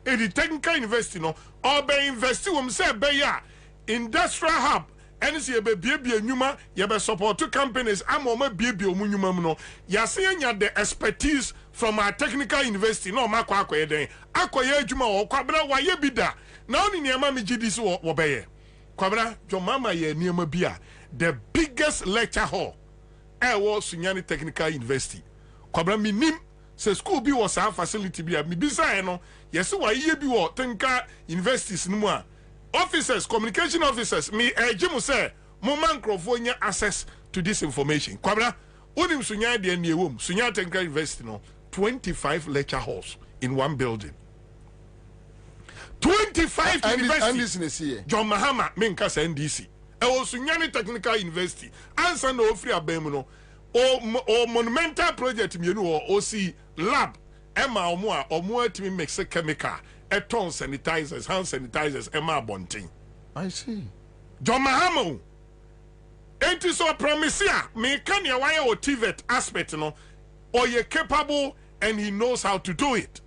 e di technical university no obe university wom se be ya industrial hub ene se be bie nyuma ye be support to companies amoma bie omunyuma mu no ya se nya the expertise from our technical university no makwa akoye den akoye adwuma wo kwabra wa ye bida na oni niam me gidi so wo be ye kwabra John Mama ye niam bia the biggest lecture hall was Sunyani Technical University. Kwabra minim se school bi was a facility bi a mi bisa no yes wa ye bi wo tenka universities no mu a officers communication officers me ejimu say mo man crofo nya access to this information. Kwabra unim sunya de ne ewom sunya tenka university no 25 lecture halls in one building. 25 universities. John Mahama menka sa NDC. E wo sunya technical university. Ansah na ofri abem no. O monumental project mienu o OC lab Emma omo atimi mix chemical eton sanitizers hand sanitizers Emma bonting. I see. John Mahama enti so promise ya me kan ya why o TVET aspect no or ye capable and he knows how to do it.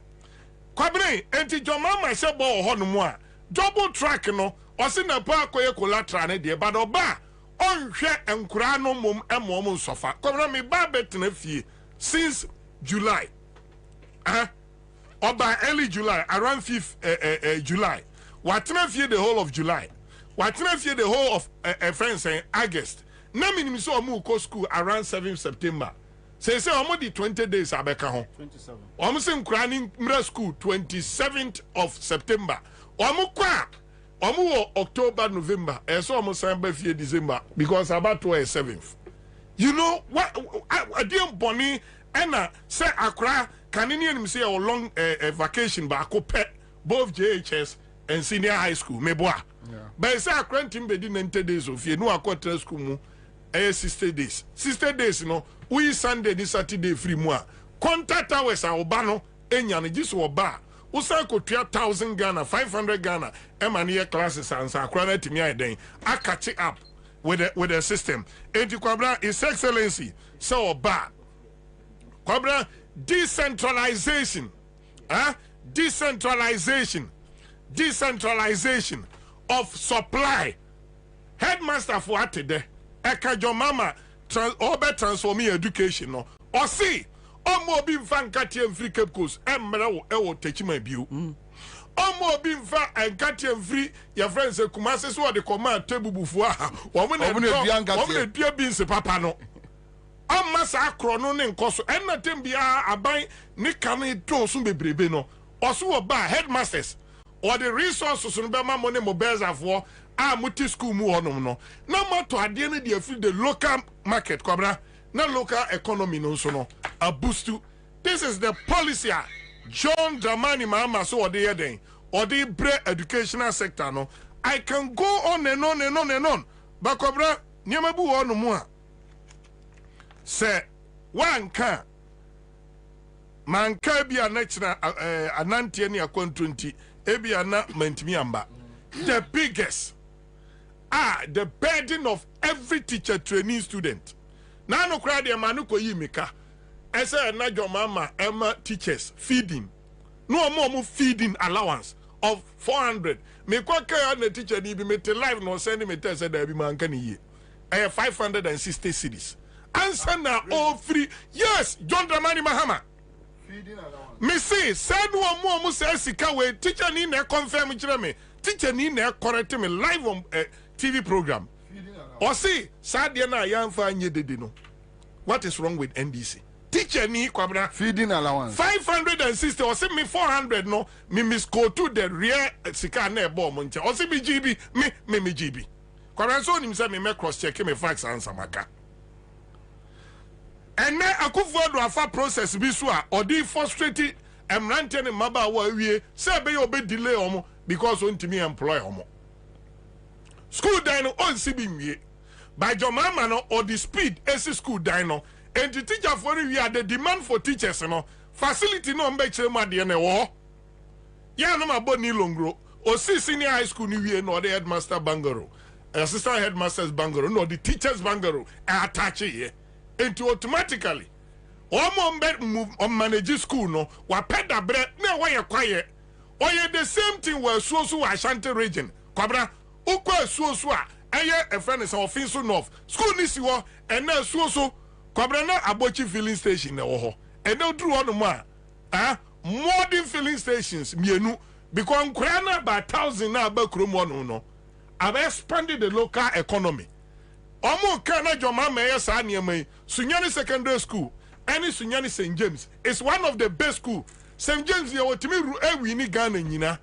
Kwabena enti John Mahama se bo ho no mo a double track no o se na pa akoye collateral ne de but oba onhwe enkura no mom emom sofa kwabena me ba betena fie since July by early July around 5th July watena fie the whole of July watena fie the whole of friends saying August na minim so omu ko school around 7th September say omo di 20 days abeka ho 27 omo se nkura ni mra school 27th of September omo kwa omo October November so omo san ba fie December because about 7th you know what adiem boni ena say akra kanini enim say a long vacation ba akopɛ both JHS and senior high school meboa but say akra ntim be di 90 days of fie no akɔtra school mu 60 days no we Sunday ni Saturday free mu a contact hours a oba no enya no giso oba usa ko 1,000 Ghana 500 Ghana emane classes Ansah akra na timi aden a catch up with the system enti Kwabena His Excellency so oba Kwabena decentralization of supply headmaster for atede eka jo mama transform education no o see omo obi mfa nkati emfri Cape Coast emre wo e wo techima biu omo obi mfa nkati emfri your friends Kumase so de command tebubufu a wo mo na bia binse papa no amma sa akro no ne nkoso enna tembia aban ne kan do so bebrebe no oso wo ba headmasters or the resources no be ma mo ne mobilizafo a muti school mu honom no na moto ade ne de afi the local market Kwabena na local economy no so no a boost to this is the policy John Dramani Mahama so ode yeden ode bre educational sector no I can go on and on and on and on but Kwabena niam bu honom a say one can man can be a natural anantie ne akwantunti ebi ana mantimi amba the biggest the burden of every teacher trainee student na no kra de manu ko yimika ese na jomama emma teachers feeding no more feeding allowance of 400 me kwa ka na teacher ni bi me te live no send me tell say da bi man kan yi 560 cedis Ansah na all free. Yes, John Dramani Mahama. Me say, said one more say sika we teacher ni na confirm me. Teacher ni na correct me live on TV program. Or see, sad na yamfa nye dede no. What is wrong with NDC? Teacher ni Kwabena feeding allowance 560 or say me 400 no me miss go to the real sika na ebo mo nche. Or say me GB me GB. Kwabena so nim say me cross check me facts Ansah maka. And now akufo do afa process bi so a odi frustrated emrante ne maba wa wie say be you be delay omo because on timi employ omo school dan on si bi wie by jomama no or the speed esi school dan no and the teacher for we are the demand for teachers no facility no mbe kire ma de na wo ya no mabo ni longro o si senior high school ni wie no the headmaster bangaro assistant headmasters bangaro no the teachers bangaro attach here into automatically move on manage school no wa peda bre na wa ye kwaye oye the same thing we so Ashanti region Kwabena ukwa so a eye a friend is offensive north school ni si wo and na so Kwabena na Abochi filling station na wo ho and na dru on mo a modern filling stations mienu because nkura na ba 1000 na ba kromo no have expanded the local economy. Omo kana joma meye sa niamai sunyani secondary school any Sunyani St. James is one of the best school. St. James you want me we ni Ghana nyina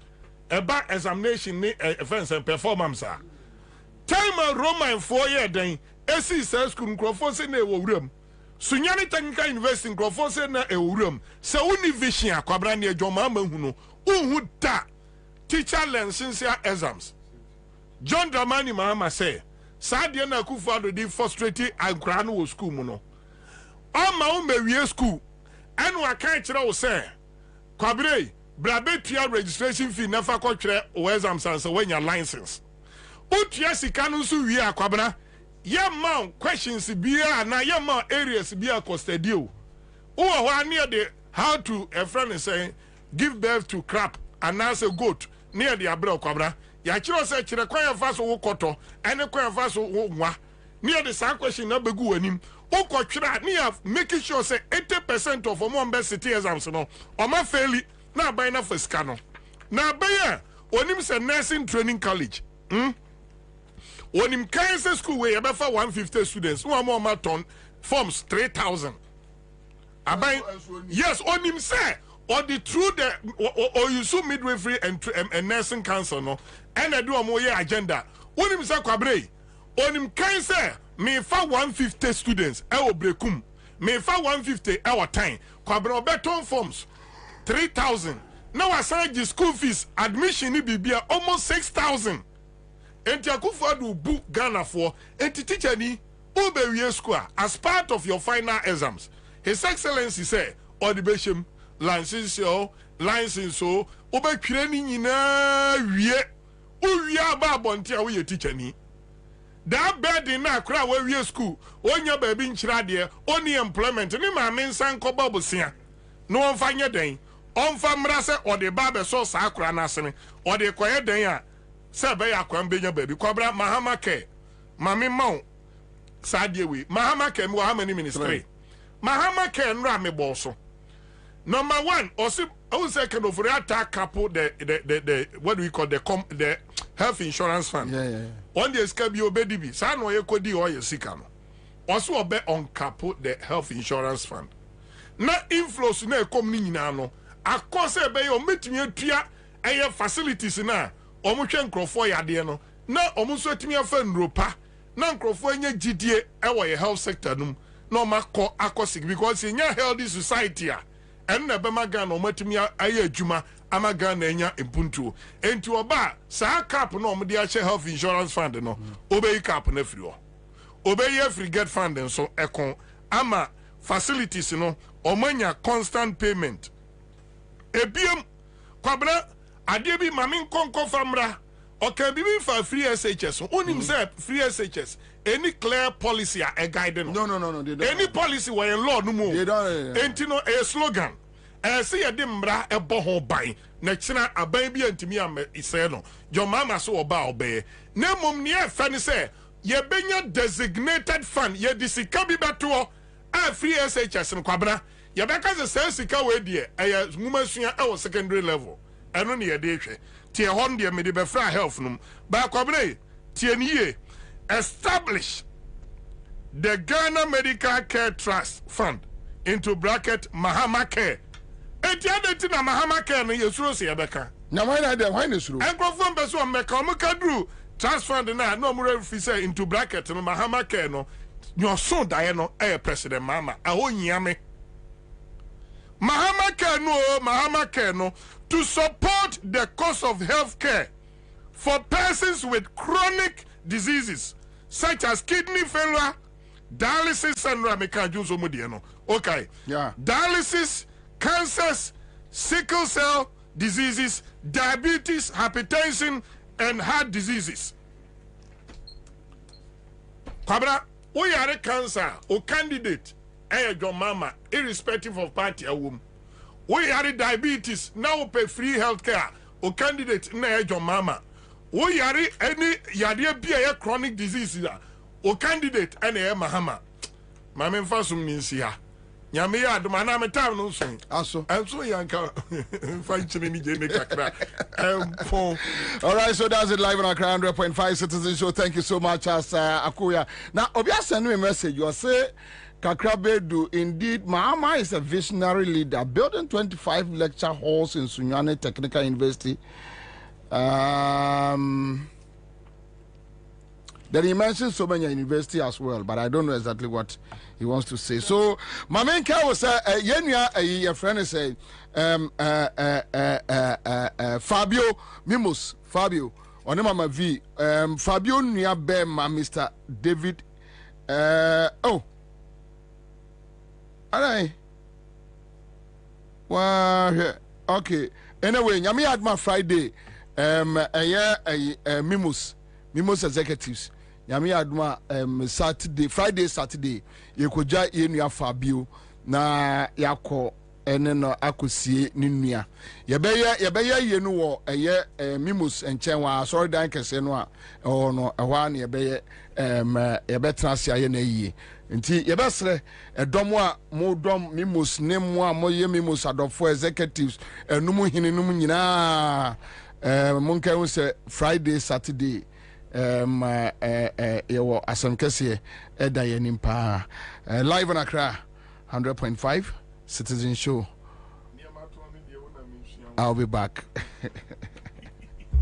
about examination ni offense and performance. Time a Roman 4 year then AC school microphone say na e room. Sunyani Technical University microphone say na e room. Se uni vision Kwabena ne adwoma mahu no unhu da teacher license exams. John Dramani Mahama say Sadia na Akufo-Addo di frustrated ankra no school mu no. Oma o mewie school and wa kan kire wo say Kwabena brabetua registration fee na fa ko kire o exams and so when your license. Utia sika no so wie Kwabena ye ma questions bia na ye ma areas bia costadio. Who are near the how to a friend is saying give birth to crap and as a goat near the abro Kwabena. Ya chiro say chire kwan fa so wo koto ene kwan fa so wo nwa near the same question na begu anim wo kotwira near making sure say 80% of Omombe city exams no oma faili na ban na fiska no na ban onim say nursing training college onim Kansas school we ebefa 150 students who am ton forms 3000 aban yes onim say or the through the or you so midwifery and nursing council no and I do a more agenda. Onim say Kwabena onim kan say me fa 150 students e obrekum me fa 150 our time Kwabena obeton forms 3000 now aside the school fees admission ni bibia almost 6000 enti Akufo-Addo book Ghana for enti teacher ni obewie school as part of your final exams. His Excellency say or the beshem license so obetwire ni nyina wie owie aba abonte a we teacher ni that burden na akra we wie school onya ba bi nkyira de oni employment ni ma me nsan ko babosia no onfa nye den onfa mra se ode ba be so sa akra na asene ode koye den a se be ya kwan be nya ba bi Kwabena Mahama ke mame maw sa de we Mahama ke mi wa ha mani ministry Mahama ke nra me boso. Number one, also, I would say kind of attack couple the what do we call the health insurance fund. Yeah. On the escape you obedi. Sa no ye kodi or ye sika no. Also obe on couple the health insurance fund. Na inflows na come ni nyina no. Akose be yo metimi atua eye facilities na omo hwe nkrofo yade no. Na omo so atimi afa nropa. Na nkrofo anya gidie e wo ye health sector num. No makọ akosik because in your healthy society and na bema Ghana omatimi aye adwuma ama Ghana enya impuntu enti oba sa cap no omde a health insurance fund no obey cap na free obey free get fund so ekon ama facilities no omanya constant payment ebiem Kwabena ade bi mame konko famra okay bibi for free SHS onim say free SHS any clear policy a guide no they don't. Any policy where law no more They don't. enti no a slogan say ye de mra e bo ho ban na kina aban bi antimi am ise no your mama so oba obey na mom ne e fa ne say ye benya designated fund ye disika bi beto a free SHS no Kwabena ye beka say sika we de e ngumasua e secondary level eno ne ye de hwe tie hon de me de be fra health no ba Kwabena tie niye establish the Ghana Medical Care Trust Fund into bracket Mahama Care. Etiadeti na Mahama Care no yesuro se yebeka. Na why na dem why na suro? Enkrofo mbeso omeka omukadru trust fund na no mo refi say into bracket no Mahama Care no your son die no president mama ahonyame. Mahama Care no to support the cost of health care for persons with chronic diseases such as kidney failure, dialysis and okay. Yeah. Dialysis, cancers, sickle cell diseases, diabetes, hypertension, and heart diseases. Kwabena, we are a cancer or candidate, your mama, irrespective of party or womb. We are a diabetes, now pay free health care or candidate, your mama. We are any yadia be a chronic disease or candidate and a Mahama. My main first means here. Yamia, the man I'm a town also. Also, I'm so young. All right, so that's it live on our Crown 100.5 Citizen Show. Thank you so much, Ansah Akuya. Now, Obia send me a message. You say Kakrabedu, indeed, Mahama is a visionary leader, building 25 lecture halls in Sunyane Technical University. Then he mentioned so many university as well, but I don't know exactly what he wants to say. So, my main car was a friend is Fabio Mimos, Fabio, on Mama V, Fabio Niabe, Mr. David. Oh. Alright. Well, okay. Anyway, Nyami Adma Friday. Mimos executives. Nyami Adma Saturday, Friday, Saturday. Yekoja yenu Fabio na yako eneno akosie ninnua. Yebeye yenu wo Mimos enchenwa sorry dan kese no a no ehwa na yebetra aye na yie. Nti yebesre edomo a modom Mimos nemu a moye Mimos adofo executives enumu hinenum nyina monka hu se Friday Saturday yewo asem kese eda yenim pa live on Accra 100.5 Citizen Show. I'll be back.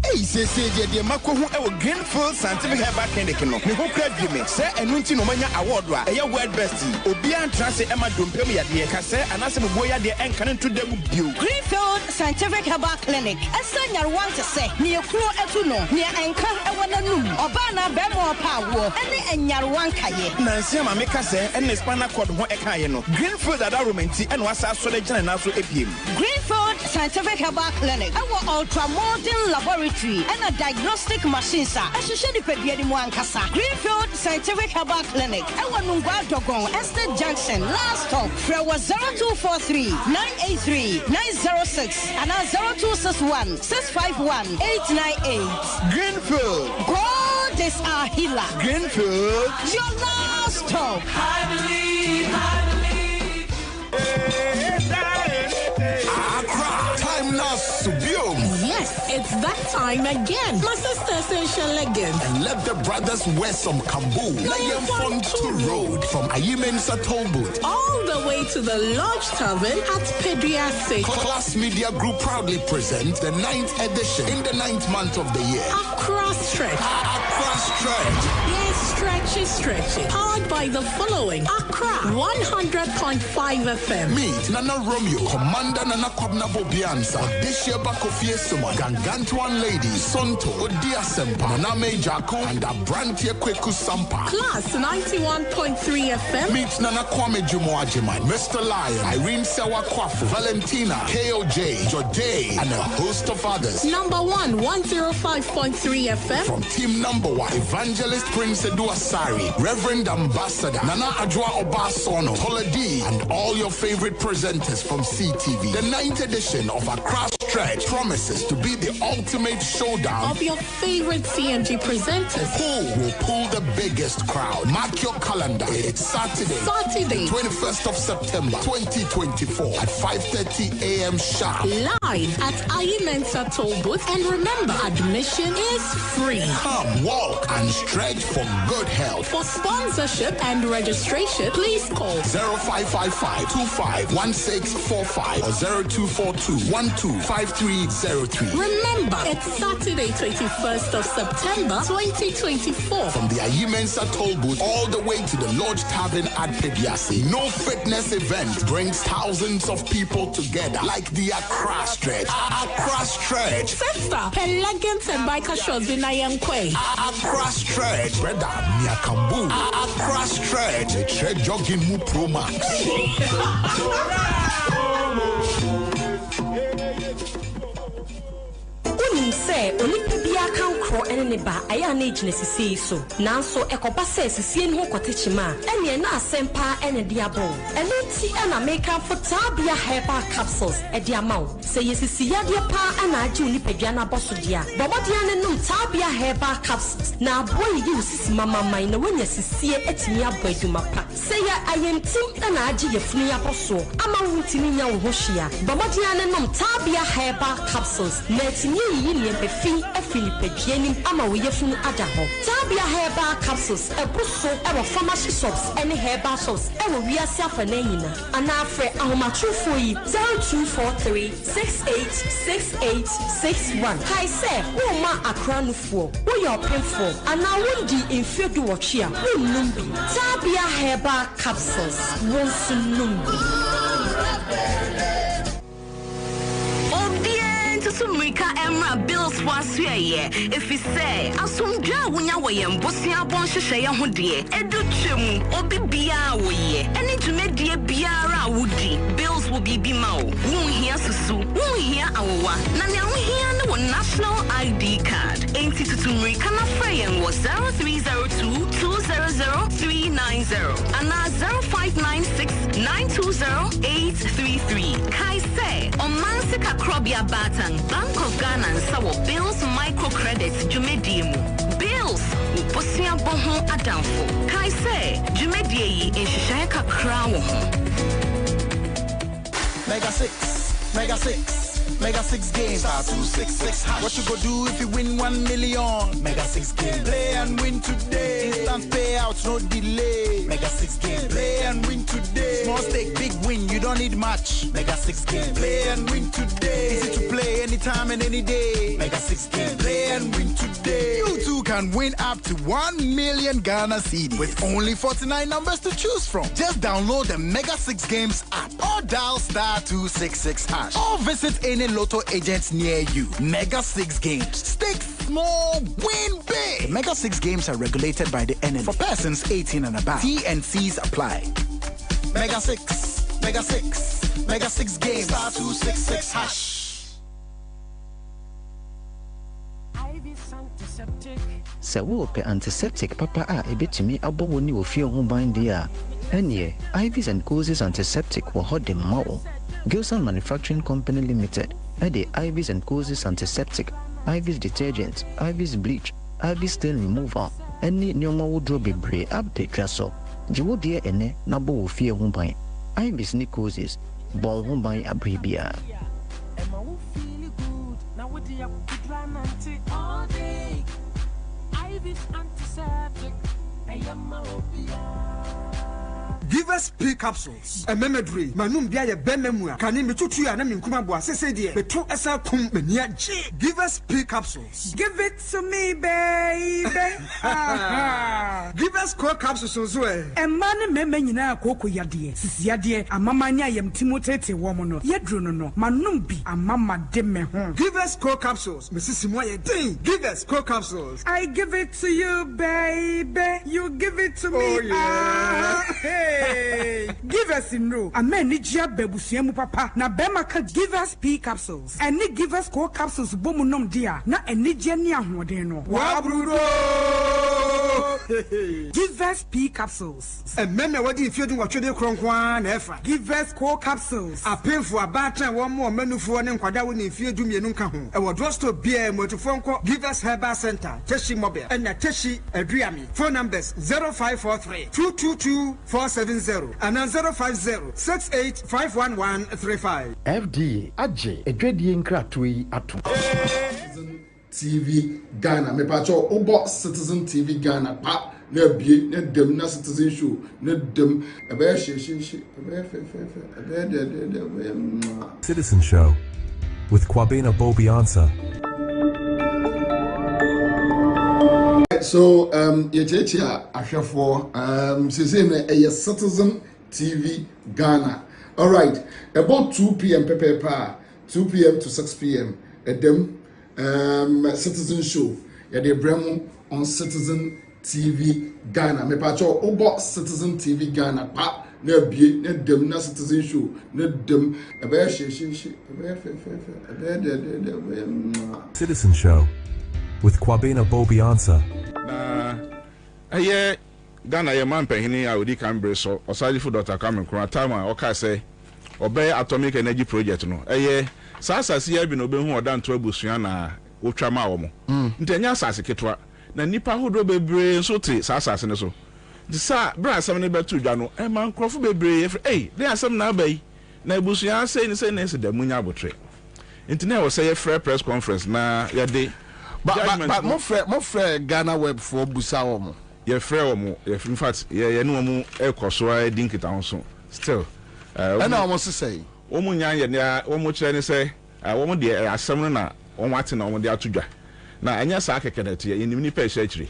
Hey, say the Mako who Greenfield Scientific Herbal Clinic. Me who crave me, say, and Nunti no mania award, a word bestie, Obian Transit Emma Dumpemia, the Cassa, and Assam Boya, the Encanon to the Butte. Greenfield Scientific Herbal Clinic. A son you want to say, near Kro Etuno, near Anchor, Ewananu, Obana, Bemo Power, and Yarwankaye. Nansima Mekase, and Espana Quad Ekayeno. Greenfield Adarumenti, and was a solid and also APM. Greenfield Scientific Herbal Clinic. Our ultra modern laboratory. And a diagnostic machines are associated with Kasa. Greenfield Scientific Herbal Clinic. Our Nungwa Dogon, Estate Junction, last stop. Frewa 0243 983 906 and 0261 651 898. Greenfield. God is our healer. Greenfield. Your last stop. I believe. Time now, Subium. Yes, it's that time again. My sister Essential Legend. And let the brothers wear some Kabul. Lion Fun to Road from Ayimensa Tollbooth. All the way to the Lodge Tavern at Pedriase. Class Media Group proudly presents the 9th edition in the 9th month of the year. Accra Stretch. Accra Stretch. Yes, stretch it. Powered by the following. Accra 100.5 FM. Meet Nana Romeo, Commander Nana Kwabena Bobie Ansah, Odishia Bakofie Suma, Gangantuan Lady, Sonto, Odia Sempa, Naname Jako, and Abrantia Kweku Sampa. Class 91.3 FM. Meet Nana Kwame Jumoajiman, Mr. Lion, Irene Sewa Kwafu, Valentina, KOJ, Jode, and a host of others. Number 1, 105.3 FM. From team number 1, Evangelist Prince Edu Asari, Reverend Ambassador, Nana Ajwa Obasono, Toladi, and all your favorite presenters from CTV. The 9th edition of Accra Stretch promises to be the ultimate showdown of your favorite CMG presenters. Who will pull the biggest crowd? Mark your calendar. It's Saturday, the 21st of September, 2024 at 5:30 a.m. sharp. Live at Ayimensa Tollbooth. And remember, admission is free. Come, walk, and stretch for good health. For sponsorship and registration, please call 0555-251645 or 0242-125303. Remember, it's Saturday, 21st of September, 2024. From the Ayimensa Tollbooth all the way to the Lodge Tavern at Pediasi. No fitness event brings thousands of people together like the Accra Stretch. Accra Stretch. Sister, elegant and biker shorts in Ayankwe. Accra Stretch. Brother, Miakambu. Accra Stretch. The Tre Jogging Mu Pro Max. Say, Olympic Biakan Crow and Neba, I am age necessary so. Now, so a copasses is seeing who cottagema, and ye na sempa and a diabo. And then see and a makeup for Tabia Hepa capsules at the amount. Say, yes, see ya, dear pa, and I do Nipediana Bossodia. But what Diana no Tabia Hepa capsules. Now, boy, you see Mamma mine when you see it at me up by Dumapa. Say, I am Tim and I do your Fnia Bosso. I'm a Wintiminia Hoshia. But what Diana no Tabia Hepa capsules. Let's me. Befi a Philippe enim ama wo yefunu ada ho tabia herbal capsules ebuso ewo pharmacy shops any herbal shops ewo wiase afa na nyina ana afre ahomatrofo yi 0243 686861 kai se wo ma akranufo wo your painful ana wundi infedu wochi a wo numbi tabia herbal capsules wo sunumbi Sumrika Emra bills was here. If you say, Asumja Wunya Wayam, Bosia Bon Shaya Hudie, Educhum, Obi Bia Waye, any to make dear Biara Woody, bills will be Bimao, won't hear Susu, won't hear Awa, Nanya here no national ID card. Ain't it to Sumrika Frayan was 0302 200390 and 0596 920 833. Kai say, on Mansika Krobia Batang. Bank of Ghana and Sawo Bills microcredits Jumediemu. Bills Uposia Bohon Adamfo. Kai say Jumedie in Shishaka Crown. Mega 6 games. Star 266 hash. What you go do if you win 1 million? Mega 6 games. Play and win today. Instant payouts, no delay. Mega 6 games. Play and win today. Small stake, big win. You don't need much. Mega 6 games. Play and win today. Easy to play anytime and any day. Mega 6 games. Play and win today. You too can win up to 1 million Ghana cedis with only 49 numbers to choose from. Just download the Mega 6 Games app or dial star 266 hash or visit any Lotto agents near you. Mega 6 Games. Stake small, win big. The Mega 6 Games are regulated by the NN for persons 18 and above. T&Cs apply. Mega 6 Games. Star 266 hash. Sɛ wopɛ antiseptic papa a ebetumi abɔ wo ni ofie ho ban dia ɛneɛ Ivy's and Causes antiseptic wɔ hɔ de ma wo. Gilson Manufacturing Company Limited ɛde Ivy's and Causes antiseptic, Ivy's detergent, Ivy's bleach, Ivy's stain remover ɛne nneɛma woduro bebree update twa so gye wo deɛ ɛnɛ na bɔ wo fie ho ban. Ivy's ne Causes bɔ ho ban abere biara. Give us P capsules. A memory. Manum bia ye benemu. Kani metutu ya na minkuma bo asese de. Beto esa kum menia G. Give us P capsules. Give it to me, baby. Give us core capsules so e. E mane meme nyina akoko yade. Sisi yade amama nya yem timotete wo mo no. Yedro no no. Manum bi amama de me ho. Give us core capsules. Mrs. Moye ding. Give us core capsules. I give it to you, baby. You give it to me. Yeah. Hey. Give us in no. A man need ya bebusiemu papa. Na bema ka give us P capsules. And ni give us core capsules bomunum dia. Na eni jeni ahwodeno. Wabrudo. Give us P capsules. And men what if you do what you do kronkwan efa. Give us core capsules. A painful about one more menu for an kwada woni if you do me nunka ho. E wo drugstore beer motofonko Give us Herbal Center. Teshi mobile. And na Teshi Adriami. Phone numbers 0543 222 470 and 050 68 FDA Aje Edwedi Nkratui Atu. TV Ghana me pacho obo Citizen TV Ghana pa na bie na dem na Citizen show na dem e be Citizen Show with Kwabena Bobie Ansah. So yechechi ahwefo say na Citizen TV Ghana. All right, about 2 p.m. 2 p.m. to 6 p.m. Edem Citizen Show. Yade bremo on Citizen TV Ghana. Me pacho obo Citizen TV Ghana pa na bie na dem na Citizen Show na dem Citizen Show with Kwabena Bobie Ansah. Ghana ye man pehini a odi Cambre so Osajifo Dr. Kwame Nkrumah time a oka say obey atomic energy project no sasase ya bi no be hu odanto abusua na wotwa ma wo mo ntanya asase ketwa na nipa hodo bebre so te sasase ne so disa bra asem ne betu dwa no man krofo bebre dey asem na abai na abusua say ne se da munya abotre ntine wo say free press conference na ya de But mo frɛ Ghana web for busa omo. Ye frɛ omo. In fact, ye no omo e koso din kita ho so. Still. And I almost say omo nya ye na omo kyerɛ ne say omo de asɛm na omo ate na omo de atodwa. Na anya sa akeke na tie enim ni pa ehya akiri.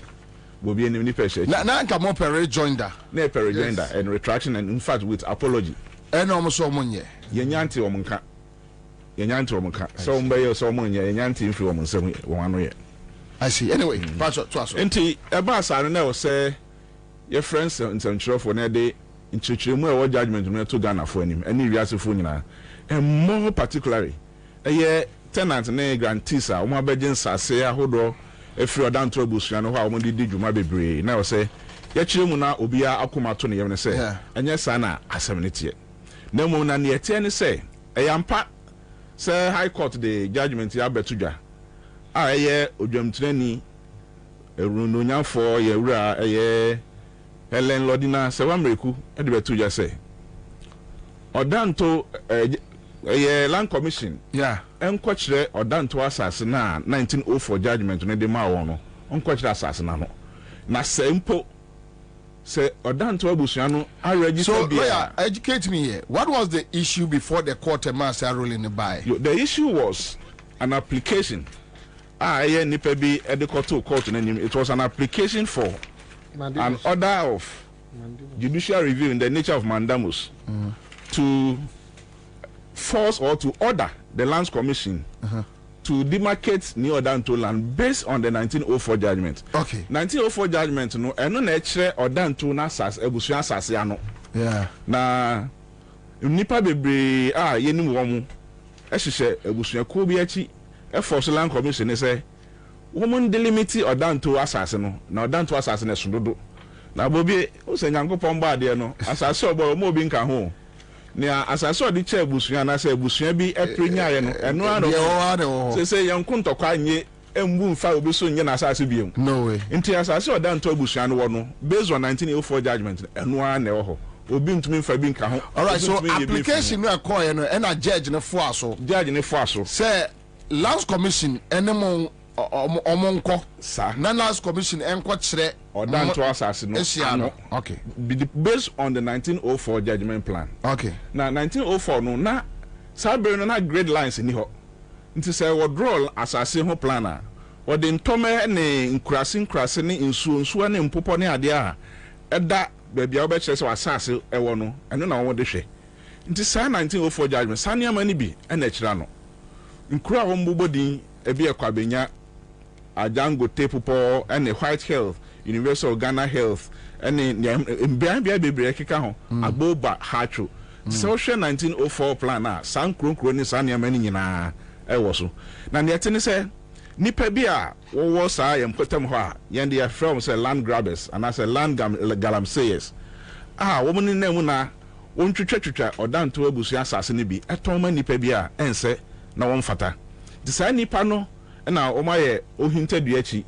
Bobie enim ni pa ehya akiri. Na nka mo per rejoinder. Na per rejoinder and retraction and in fact with apology. And almost so omo nye. Ye nyante omo nka. Ye nyante omo nka. So omo be so omo nye ye nyante mfiri omo nsem won ano ye. I see. Anyway, pastor to us. Enti eba asare na wo say your friends nsɛmkyerɛfo na de nkyerɛkyerɛmu a wɔ judgment no to Ghana fo anim ɛne wiasefo nyinaa and more particularly ɛyɛ tenant ne grantees a wɔn abɛgye nsase ahodoɔ efiri ɔdanto abusua no hɔ a wɔn de di dwuma bebree na wɔ sɛ yɛkyerɛmu na obiara akoma to ne yɛm ne sɛ ɛnyɛ saa na asɛm ne teɛ na mmom na ne ɛteɛ ne sɛ ɛyɛ ampa sɛ high court de judgment yɛ abɛto dwa a ɛyɛ odwamtirani erunonyafo yɛ wura ɛyɛ Helen Lodina Sewamreku e de betu ya say Odanto land commission enko kire Odanto asase na 1904 judgment no de ma won no enko kire asase na no na sempo say Odanto abusua no a register so lawyer, educate me here. What was the issue before the court master ruling by? The issue was an application nipa bi e de court na nim. It was an application for an order of judicial review in the nature of mandamus to force or to order the Lands Commission to demarcate New Odanto land based on the 1904 judgment. Okay. 1904 judgment no eno na ekire Odanto na sas ebusua asase ano. Yeah. Na nipa bebre yenim wo mu ehihye ebusua ko bi achi e force Land Commission ne say woman delimiti Odanto asase no na Odanto asase ne sododo na Bobie o se Nyankopon ba de no asase obo mo bi nka ho ne asase odi che abusua na se abusua bi eprenya no eno ano se yankontokwa nye embu mfa obi so nye na asase biem no way nti asase Odanto abusua no no based on 1904 judgment eno ano ho obi ntumi mfa bi nka ho. All right, so application no call no and a judge ne fo aso say Lands Commission enemo omonko sa Lands Commission enko kire Odanto asase no ano. Okay, based on the 1904 judgment plan. Okay, na 1904 no na sabre no na grade lines ni ho nti say withdraw asase ho plan a wode ntome ne nkurase ne nsuo ne mpopo ne ade a eda bebia obe kire se asase ewo no eno na wo de hwe nti sa 1904 judgment sania mani bi na kira no nkura wo mbobodin ebi e Kwabena Ajango Tepupo and White Health University of Ghana Health and mbia bebre keka ho aboba hacho so hwe 1904 plan a san kronkro ni san yamani nyina e wo so na ne yete ne se nipa bi a wo sa yam kotam ho a yende ya from say land grabbers and as a land galamseyers wo mun na mu na wontwetwetwa Odanto abusua asase ne bi eton ma nipa bi a ense na won fata disa nipa no na o maye ohintadu achi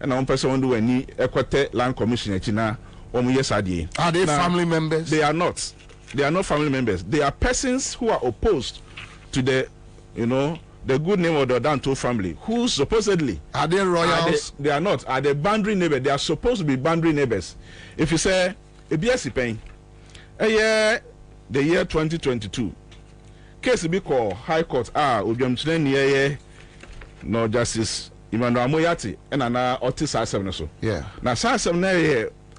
na won person do ani ekote Land Commission achi na o mu yesade. Are they family members? They are not family members. They are persons who are opposed to the the good name of the Odanto family, who supposedly are they royals? They are not. Are they boundary neighbors? They are supposed to be boundary neighbors. If you say ebiasi pen the year 2022 case be called High Court odwamtire ne no Justice Emmanuel Amoyati na Otis asem so. Yeah. Na sa asem na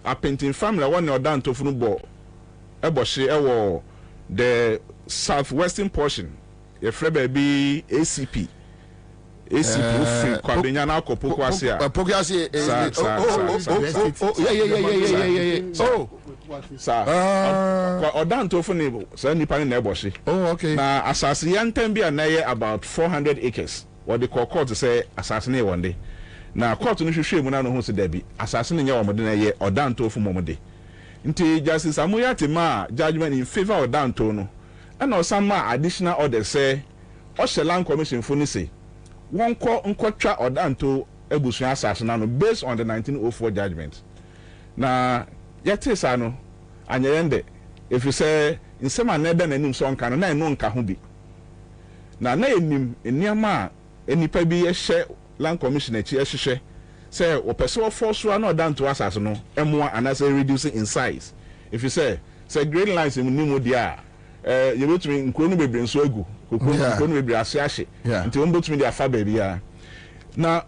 a painting family one Odanto funu bo ebohye ewo the southwestern portion ye freba bi ACP free Kwabena na akopoko ase a Pokiase Odanto funu so nipa ne ebohye. Oh, okay. Na asase yantam bi na about 400 acres. What the court say assassinate one day. Now court no hwehwe mu na no ho se da bi assassin nya wo mode na ye Odanto fu momode. Nti Justice Amoyati ma judgment in favor of Odanto no. And osama additional order say Land Commission fu ni say won nkotwa Odanto ebusua assassin no based on the 1904 judgment. Na yete sa no anyende if you say nsema na ebe na nim so nka no na eno nka ho bi. Na enim eniama enipa bi ehye land commission echi ehwehwe say o person force so na down to asase no emo and say reducing in size. If you say green lines in nimu dia you betumi nkuro no bebre nso agu nkuro no bebre ase ahye nti won betumi dia fa ba bia na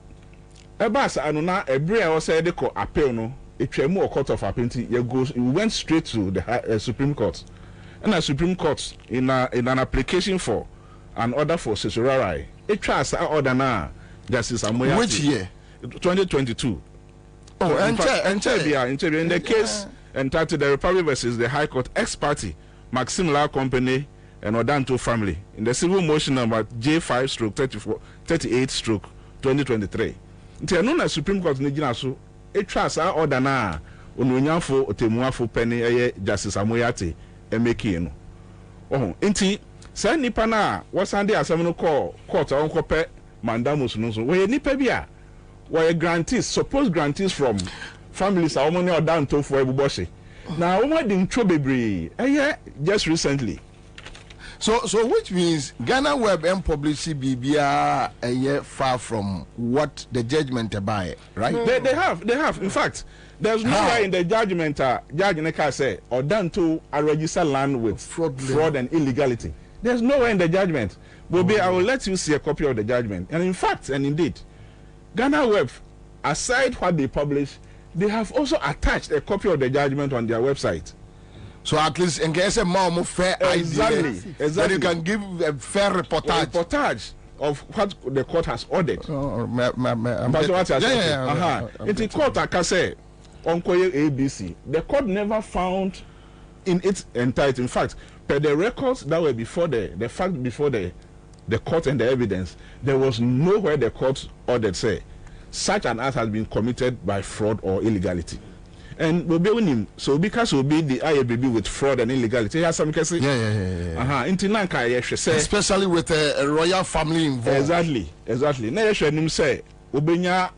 ebas anu na ebre a wo say de ko appeal no etwemu o court of appeal we went straight to the Supreme Court. And the Supreme Court in an application for an order for certiorari it tries order now Justice Amoyati. Which year? 2022. Oh, in the case entitled The Republic versus the High Court ex parte Maxim Law Company and Odanto family in the civil motion number J5/38/2023. Until the Supreme Court so it tries order now Onunyafo Otemuafo Penny Justice Amoyati emeki no. Oh, inti say nipa na wasande asem no court on kope mandamus no so we nipa bia we grantees supposed grantees from families a money or down to for everybody. Now we didn't show bebre just recently. So which means Ghana Web and Publicity BBA a year far from what the judgment by, right? No. They have. In fact, there's nowhere in the judgment Judge Neka say or done to a registered land with fraud and illegality. There's nowhere in the judgment. Bobie, I will let you see a copy of the judgment. And in fact, and indeed, Ghana Web, aside what they publish, they have also attached a copy of the judgment on their website. So at least in case a more fair idea, that you can give a fair reportage of what the court has ordered. It's a court I can say on ABC. The court never found in its entirety. In fact, per the records that were before the fact before the court and the evidence, there was nowhere the court ordered say such an act has been committed by fraud or illegality. And we'll be winning. So because we'll be the IABB with fraud and illegality, has some cases. Especially with a royal family involved. Exactly. Now you say Obenya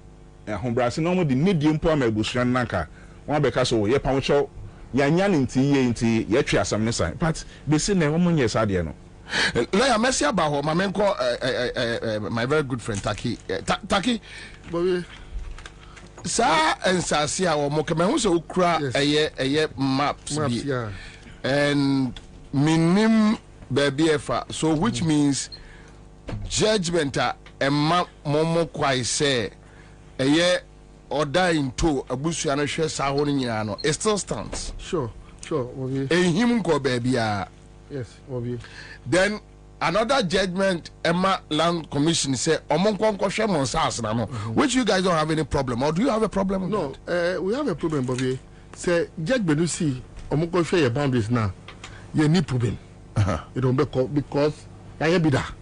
Hombrasi no the medium poor Mebusian Nanka. One because ye pancho yanyan inti ye tria some nessa. But they say ne woman yes adiano. Laya Messi about my very good friend Taki. Bobie. Sa Ansah see our mokame so ukra a maps and minim baby efa so which means judgment a map momo kwai say a order into abusu no hwe sa ho nyina no it still stands. Sure Bobie. Him go baby yes Bobie. Then another judgment Emma Land Commission say which you guys don't have any problem, or do you have a problem? No, we have a problem, Bobie. Say Judge Benusi omonko share your boundaries now. You need problem. You don't because I be that.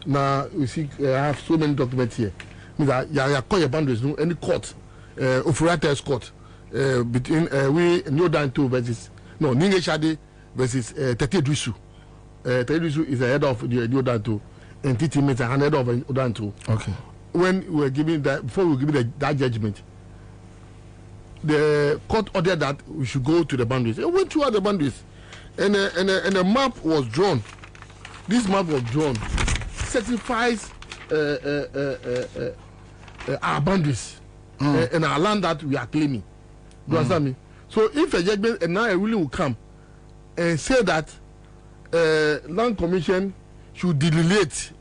Now you see I have so many documents here. Means that you call your boundaries no any court Ofurata's court between we New Dan 2 versus no Ningeshade versus Tertiary. Tertiary is the head of the Odanto, and TT means a head of Odanto. Okay. When we were giving that, before we were giving that judgment, the court ordered that we should go to the boundaries. It went through the boundaries, and a map was drawn. This map was drawn, certifies our boundaries and our land that we are claiming. Do you understand me? So if a judgment and now a ruling will come and say that Land Commission should delete.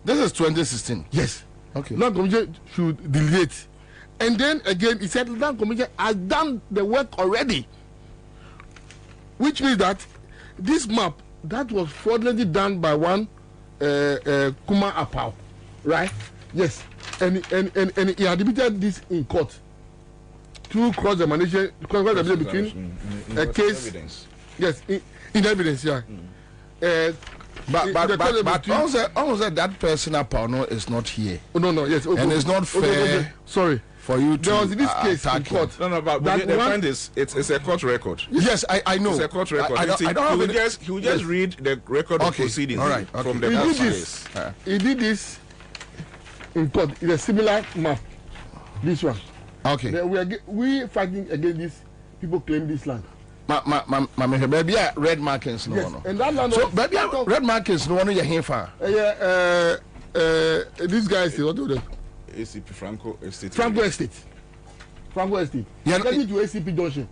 This is 2016. Yes. Okay. Land Commission should delete. And then again, he said Land Commission has done the work already. Which means that this map that was fraudulently done by one Kuma Apau, right? Yes. And he admitted this in court through cross-examination between a case. Evidence. Yes, in evidence, yeah. But almost that person Apauno is not here. Oh, no, yes. And it's not fair. Sorry. For you to there was this case in court. No, but the point is, it's a court record. Yes, I know. It's a court record. I don't have he will just read the record of proceedings from the court case. He did this in court. It's a similar map. This one. Okay. Then we fighting against this. People claim this land. Baby, red markings no. Yes, and that land. So baby, red markings no one you here for. This guy say what do they? ACP Franco Estate. Franco Estate. Yeah, get into ACP Junction.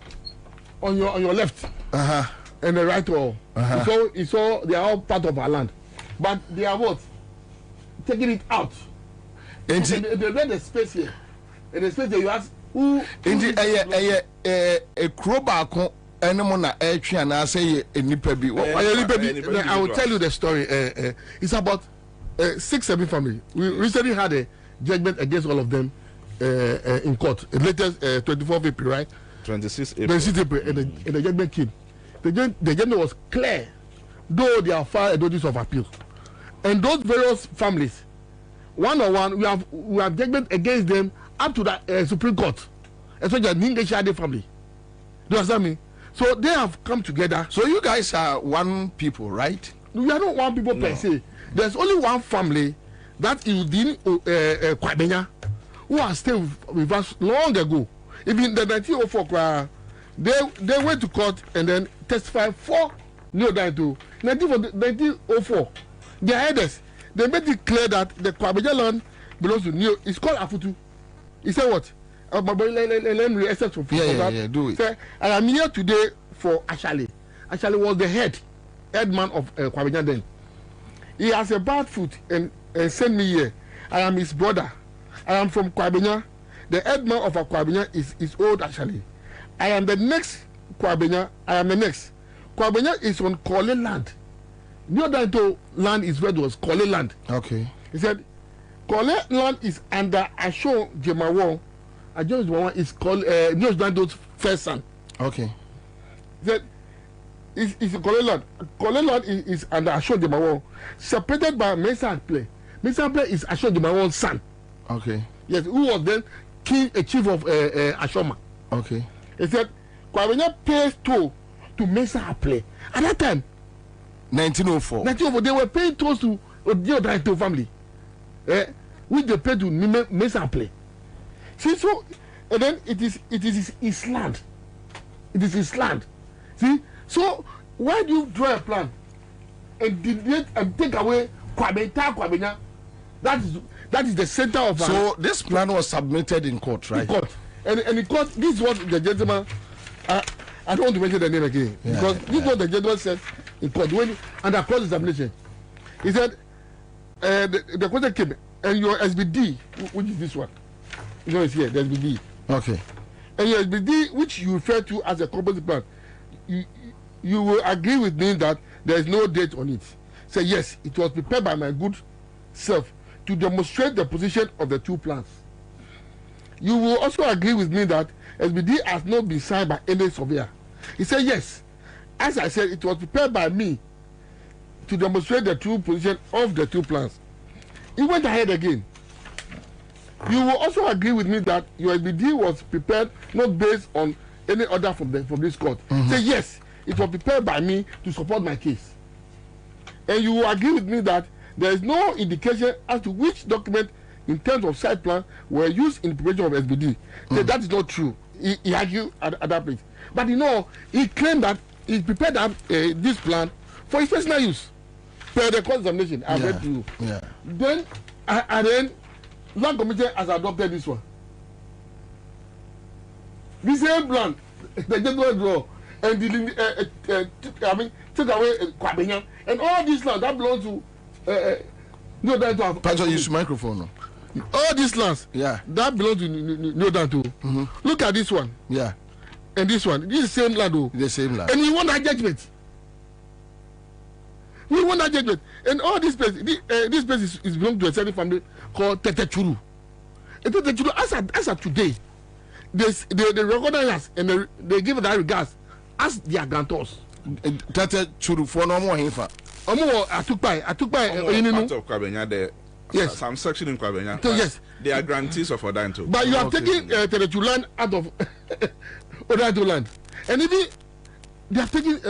On your left. And the right wall. So it's all they are all part of our land. But they are what? Taking it out. And they read the space here. And the space there you ask who a crowbar anyone and I say a nipebi. I will tell you the story. It's about 6-7 family. We recently had a judgment against all of them in court. The latest 24th April, right? 26 April. 26 April, and the judgment came. The judgment was clear, though they have filed a notice of appeal. And those various families, one on one, we have judgment against them up to the Supreme Court, especially the English family. Do you understand me? So they have come together. So you guys are one people, right? We are not one people per se. There's only one family that is in Kwabena, who are still with us long ago. Even the 1904, they went to court and then testified for Neo Daito. 1904, their headers, they made it clear that the Kwabena land belongs to Neo. It's called Afutu. He said what? Let me accept for that. Do it. Say, I am here today for Ashali. Ashali was the headman of Kwabena then. He has a bad foot and sent me here. I am his brother. I am from Kwabena. The headman of Kwabena is old actually. I am the next Kwabena. I am the next. Kwabena is on Kole land. Neo Daito land is where it was Kole land. Okay. He said, Kole land is under Asho Jemawo. Asho Jemawo is called Neo Daito's first son. Okay. He said, it's Kole land. Kole land is under Asho Jemawo, separated by Mesa Play. Mesa Play is Asho Jemawo's son. Okay. Yes, who was then a chief of Ashoma. Okay. He said, Kwabena pays toll to Mesa Play. At that time, 1904. 1904, they were paying tolls to the Daito family, which they paid to Mesa Play. See, so, and then it is his land. It is his land. See, so why do you draw a plan and delete and take away Kwabena? That is the center of. So this plan was submitted in court, right? In court, and in court, this is what the gentleman. I don't want to mention the name again because this is what the gentleman said in court when under cross examination. He said the question came and your SBD, which is this one, you know, it's here. The SBD. Okay. And your SBD, which you refer to as a composite plan, you will agree with me that there is no date on it. Say yes, it was prepared by my good self to demonstrate the position of the two plans. You will also agree with me that SBD has not been signed by any surveyor. He said yes. As I said, it was prepared by me to demonstrate the true position of the two plans. He went ahead again. You will also agree with me that your SBD was prepared not based on any order from this court. Say yes, it was prepared by me to support my case. And you will agree with me that there is no indication as to which document in terms of site plan were used in the preparation of SBD. That is not true. He argued at that place. But you know, he claimed that he prepared this plan for his personal use. Per the court examination, I read to you. Yeah. Then, Land Commission has adopted this one. The same plan, the general draw, and take away Kwabena, and all this land that belongs to. Neo Daito. Pastor, use microphone. No? All these lands, that belongs to Neo Daito. Look at this one. Yeah. And this one. This is the same land. The same land. And we want that judgment. We want that judgment. And all this place, this place is belongs to a certain family called Tertiary. And Tertiary, as of today, they recognize us and they give that regards as their guarantors. Tertiary for no more info. I took by part of Kwabena there. Yes. Some section in Kwabena. So, yes. They are grantees of Odanto. But you have taken Tertiary land out of Odanto land. And even they have taken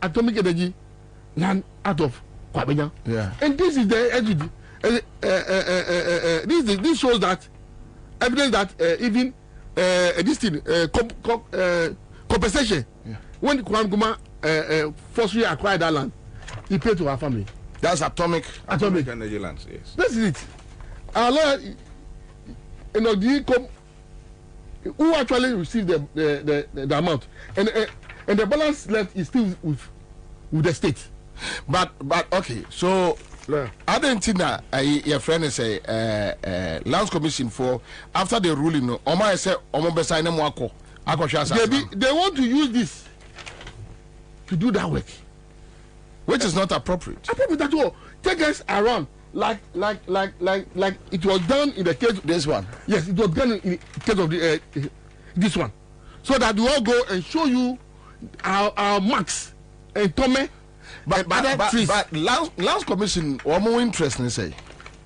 atomic energy land out of Kwabena. Yeah. And this is the this shows that evidence that even this thing compensation when Kwanguma forcefully acquired that land, he paid to our family. That's atomic energy lands. Yes. This is it. Our lawyer, the income, who actually received the amount, and the balance left is still with the state. But okay, so I don't think that your friend is a Lands Commission for after the ruling. They want to use this to do that work, which is not appropriate. Appropriate at all. Take us around like it was done in the case of this one. Yes, it was done in the case of this one, so that we all go and show you our marks and Tome. But Lands Commission, one more interesting say.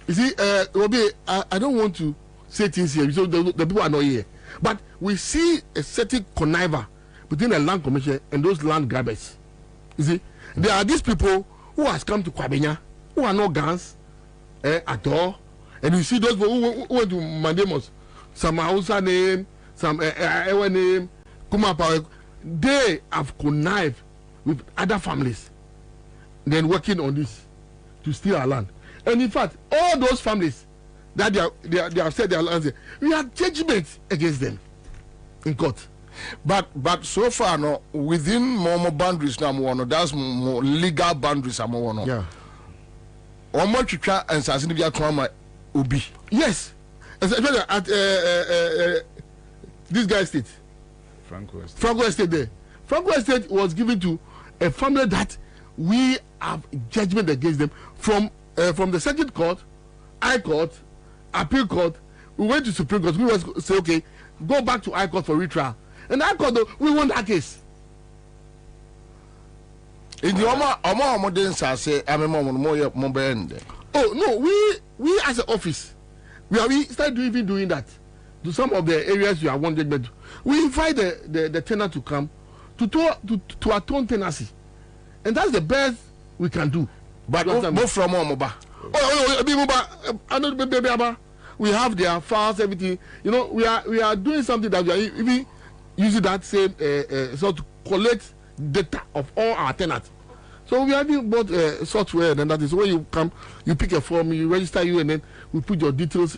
You see, Bobie, I don't want to say things here, so the people are not here. But we see a certain conniver between the Land Commission and those land grabbers. You see, there are these people who has come to Kwabena, who are no guns at all, and you see those people who went to Mandemos, some Hausa name, some Ewa name, Kumapa. They have connived with other families, then working on this to steal our land. And in fact, all those families that they have said their land, we have judgment against them in court. But so far, no, within more boundaries now, that's more legal boundaries. Yeah. And Ubi. Yes, especially at this guy's state. Franco Estate there. Franco Estate was given to a family that we have judgment against them from the Circuit Court, High Court, Appeal Court. We went to Supreme Court. We was say, okay, go back to High Court for retrial. And High Court, though, we won that case. In the oh no, we as an office, we started even doing that to some of the areas you have won judgment. We invite the tenant to come to atone tenancy, and that's the best we can do. But both from Moba. We have their files, everything. You know, we are doing something that we are even using that same so to collect data of all our tenants. So we have bought software, and that is when you come, you pick a form, you register you, and then we put your details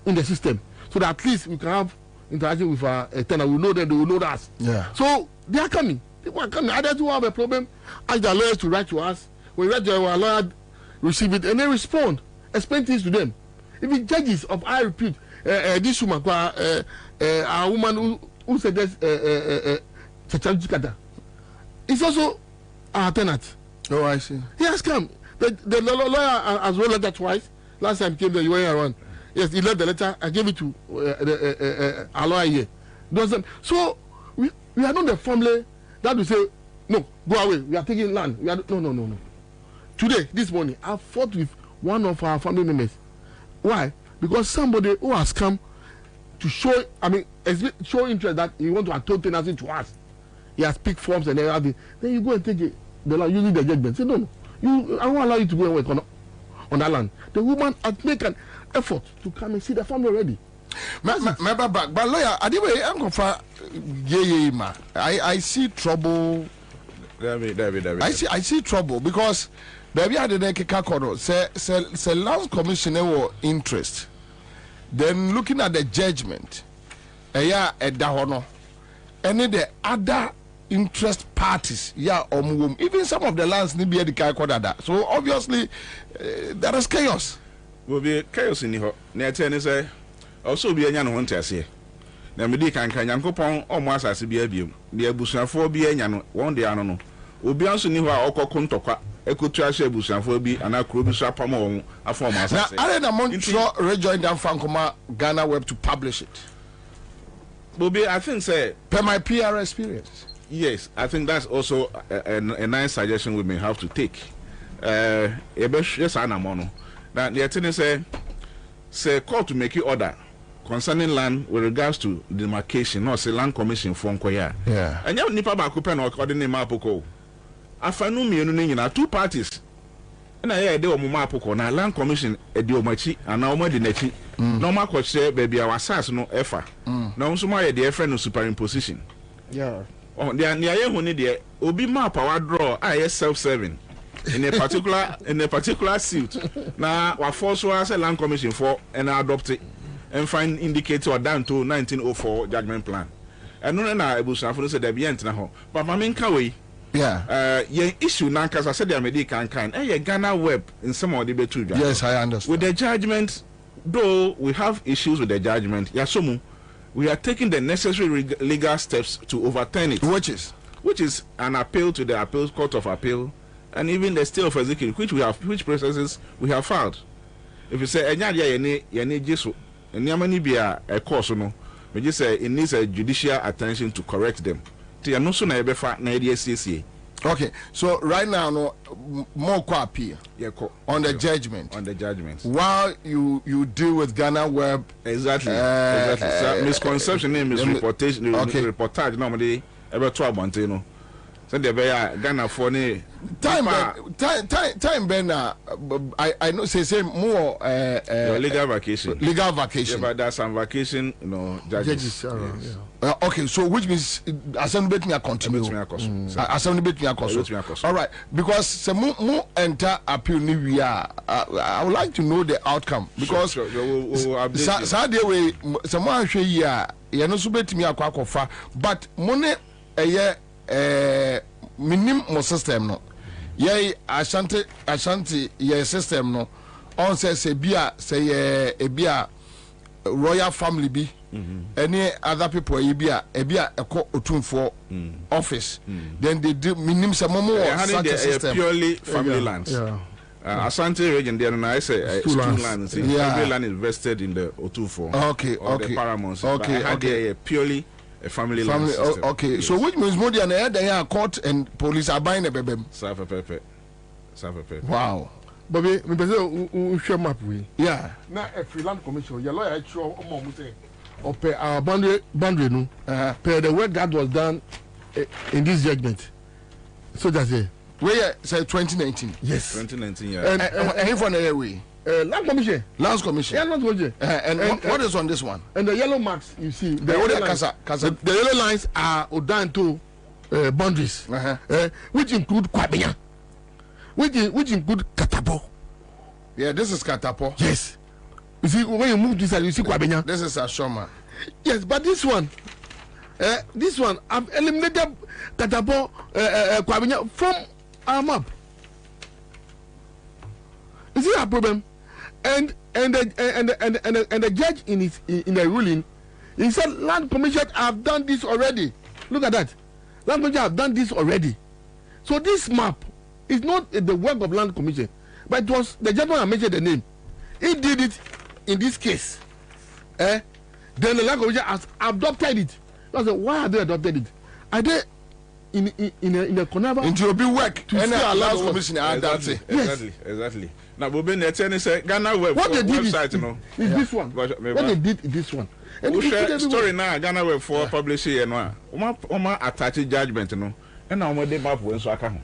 in the system, so that at least we can have interaction with our tenant. We know them, they will know us. Yeah. So they are coming. People are coming. Others who have a problem, ask their lawyers to write to us. We write to our lawyer, receive it, and they respond. Explain things to them. Even judges of high repute, this woman, a woman who said this, it's also our tenant. Oh, I see. He has come. The lawyer has wrote letter twice. Last time he came there, you were around. Yes, he left the letter. I gave it to our lawyer here. So we are not the family that will say, no, go away. We are taking land. We are no. Today, this morning, I fought with one of our family members. Why? Because somebody who has come to show, show interest that he want to atone tenancy to us. He has picked forms and everything. Then you go and take it. The land using the judgment. Say no. I won't allow you to go and work on that land. The woman has made an effort to come and see the family already. But lawyer, I see trouble. I see trouble because baby had the Kekakoro say Lands Commissioner were interest. Then looking at the judgment, and the other interest parties, even some of the lands need be the so obviously there is chaos. Will be chaos in the near say also be a young one to say. Now, me can Yankopon or Massa be a beam, the Abusan for be a yan one day. I don't know. Will be also new Oko Kuntoka, Eco Trash Abusan for be and I could be Sapamo a former. I don't rejoin down Francoma Ghana Web to publish it. Bobie, I think say per my PR experience. Yes, I think that's also a nice suggestion we may have to take. Yes, Anamono. Now, the attorney say court to make you order concerning land with regards to demarcation, not say Land Commission from Koya. Yeah. And you nipa ba kupen or coordinate mapoko. Afanu mi enu na two parties. And I hear they o mapoko na Land Commission e di omachi and na omo di nachi. No ma ko say baby our SARS no efa. Na nso ma ye the friend no superimposition. Yeah. Oh, they are near who need the obi map our draw is self-serving in a particular suit. Now we force us a Land Commission for and adopt it. and find indicator down to 1904 judgment plan. And no na ebusuafo say there be ent na ho. But mama nka we. Yeah. Ye issue na nka say the American kind. Ye Ghana web in some of the betu. Yes, I understand. With the judgment, though we have issues with the judgment, yasomu, we are taking the necessary legal steps to overturn it. Which is an appeal to the appeals court of appeal, and even the state of executive, which processes we have filed. If you say enya dia ye ne jesu, enya mani bia e course no, we just say it needs a judicial attention to correct them. Ti no so na ebe fa na e dey. Okay, so right now, no more appeal on the judgment. On the judgment. While you deal with Ghana Web, exactly. So misconception, misreportation, reportage. Normally, ever 12 months, you know. So the Ghana for time Ben, I know say more legal vacation. Legal vacation. Yeah, but there's some vacation, you know, judges. Okay, so which means assembly bet me a continue. Assembly bet me a cost. All right, because some more enter appeal ni we are. I would like to know the outcome because Saturday way someone say yeah, you know so bet me a kwakofa, but money minim mo system no ye ashanti ye system no on say bia say e bia royal family bi any other people ye bia e bia eko otumfo office then they do minim say momo such a system purely family lands. Asante region there na I say school lands. Every land is vested in the Otumfo. Okay. The Paramounts. Okay. Purely a family land system. Okay, yes. So which means more than a court and police are buying a baby. Wow. Bobie, me pese share map we. Yeah. Na a free land commission, your lawyer show omo mu say ope our boundary no. Per the work that was done in this judgment. So that's it. Where say 2019. Yes. 2019, yeah. And for the way. Land Commission. Lands Commission. Yeah, Land Commission. And what is on this one? And the yellow marks you see. The yellow lines are down to boundaries, which include Kwabena, which include Katabo. Yeah, this is Katabo. Yes. You see, when you move this side, you see Kwabena. This is Ashoma. Yes, but this one, I've eliminated Katabo, Kwabena from our map. You see our problem? And the judge in the ruling, he said Land Commission have done this already. Look at that. Land Commission have done this already. So this map is not the work of Land Commission, but it was the gentleman who mentioned the name. He did it in this case. Then the Land Commission has adopted it. I said, why have they adopted it? Are they in a connival? Into a big work. And the Land Commission exactly. Now, Bobie, say Ghana web. What they did website, is this one. What they did in this one. And we share story now. Ghana web for publishing here now. Oma attach judgment, no. And now we map when so aka.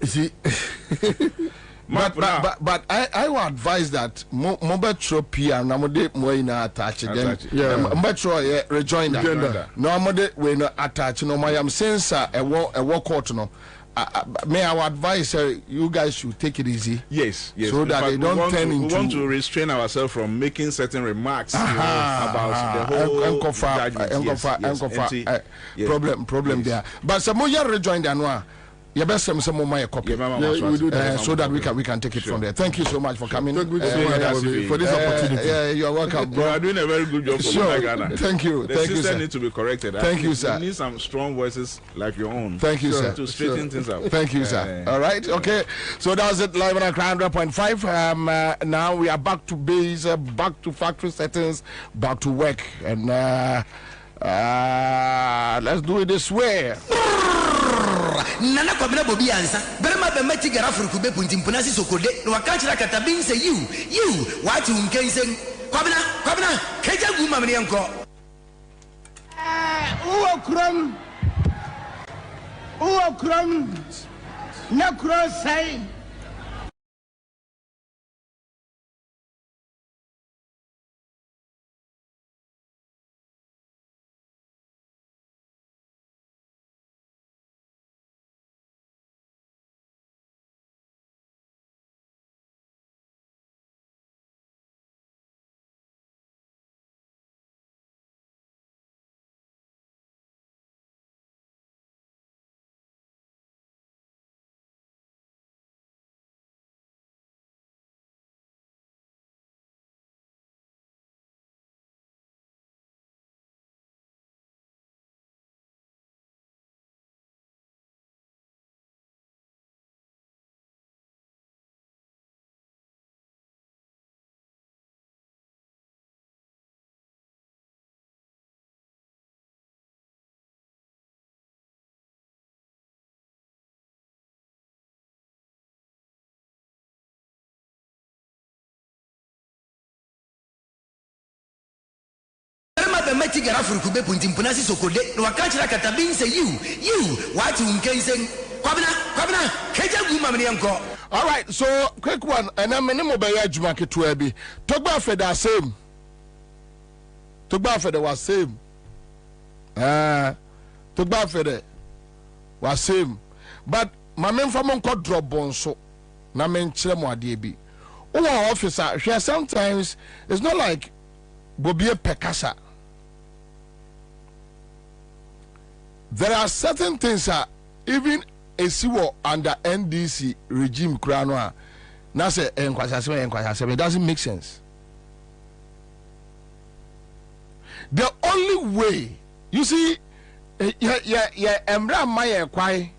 See. But I would advise that Metro PR namode mo ina attach then. Metro rejoinder. No amode we no attach no my am sensor e wo court no. May I advise you guys should take it easy. Yes. So that they don't turn into. We want to restrain ourselves from making certain remarks about the whole problem there. But some more rejoined and your best some more my copy. We do that so that we can take it from there. Thank you so much for coming. For this opportunity. You're welcome, bro. You are doing a very good job for Ghana. Thank you. The system needs to be corrected. Thank you, sir. We need some strong voices like your own. Thank you, sir. To straighten things out. Thank you, sir. All right. Okay. So that was it. Live on Accra 100.5. Now we are back to base, back to factory settings, back to work, and let's do it this way. Nana Kwabena Bobie Ansah. Berema be meti gara furuku be punti mpunasi sokode. No wakanchira katabin say you what you can say. Kwabena keja guma mni yanko. Uwo krom na cross meti gara furu kube punti mpunasi sokode no wakachira katabin say you what you can say kwabena keja gu mamne yanko. All right, so quick one, and I'm in Mobile Jumaki to Ebi. Togba for the same. Togba for the was same. Togba for the was same. But my men from Uncle drop bonso. Na men chilemo adiebi. Oh, officer, here sometimes it's not like Bobie Pekasa. There are certain things that even a siwo under NDC regime kranoa na say enkwasase it doesn't make sense. The only way you see emra maye kwai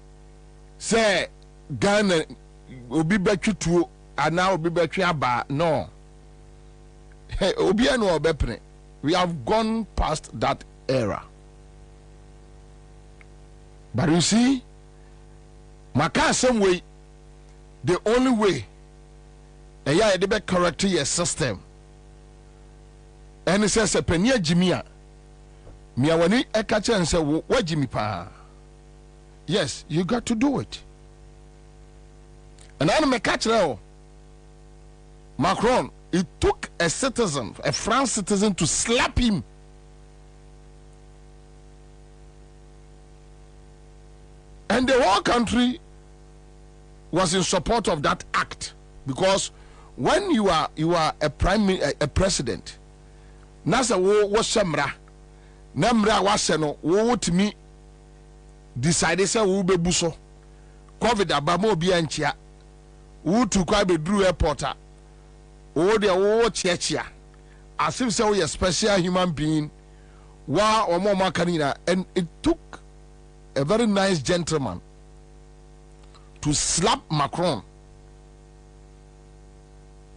say Ghana obi betwutuo ana obi betwe aba no obi eno obepre. We have gone past that era. But you see, Maka some way, the only way, they be correct your system. And it says a penny Jimia. Miawani ekacha and say, what Jimmy pa? Yes, you got to do it. And I'm a catch now. Macron, it took a citizen, a French citizen, to slap him. And the whole country was in support of that act, because when you are a president, nasa wo shamra namra waseno wo timi decide say wo bebuso covid abamo obi anchia wo tu kwa bedru airport wo de wo chiachia as if say we a special human being wa omo makanina. And it took a very nice gentleman to slap Macron.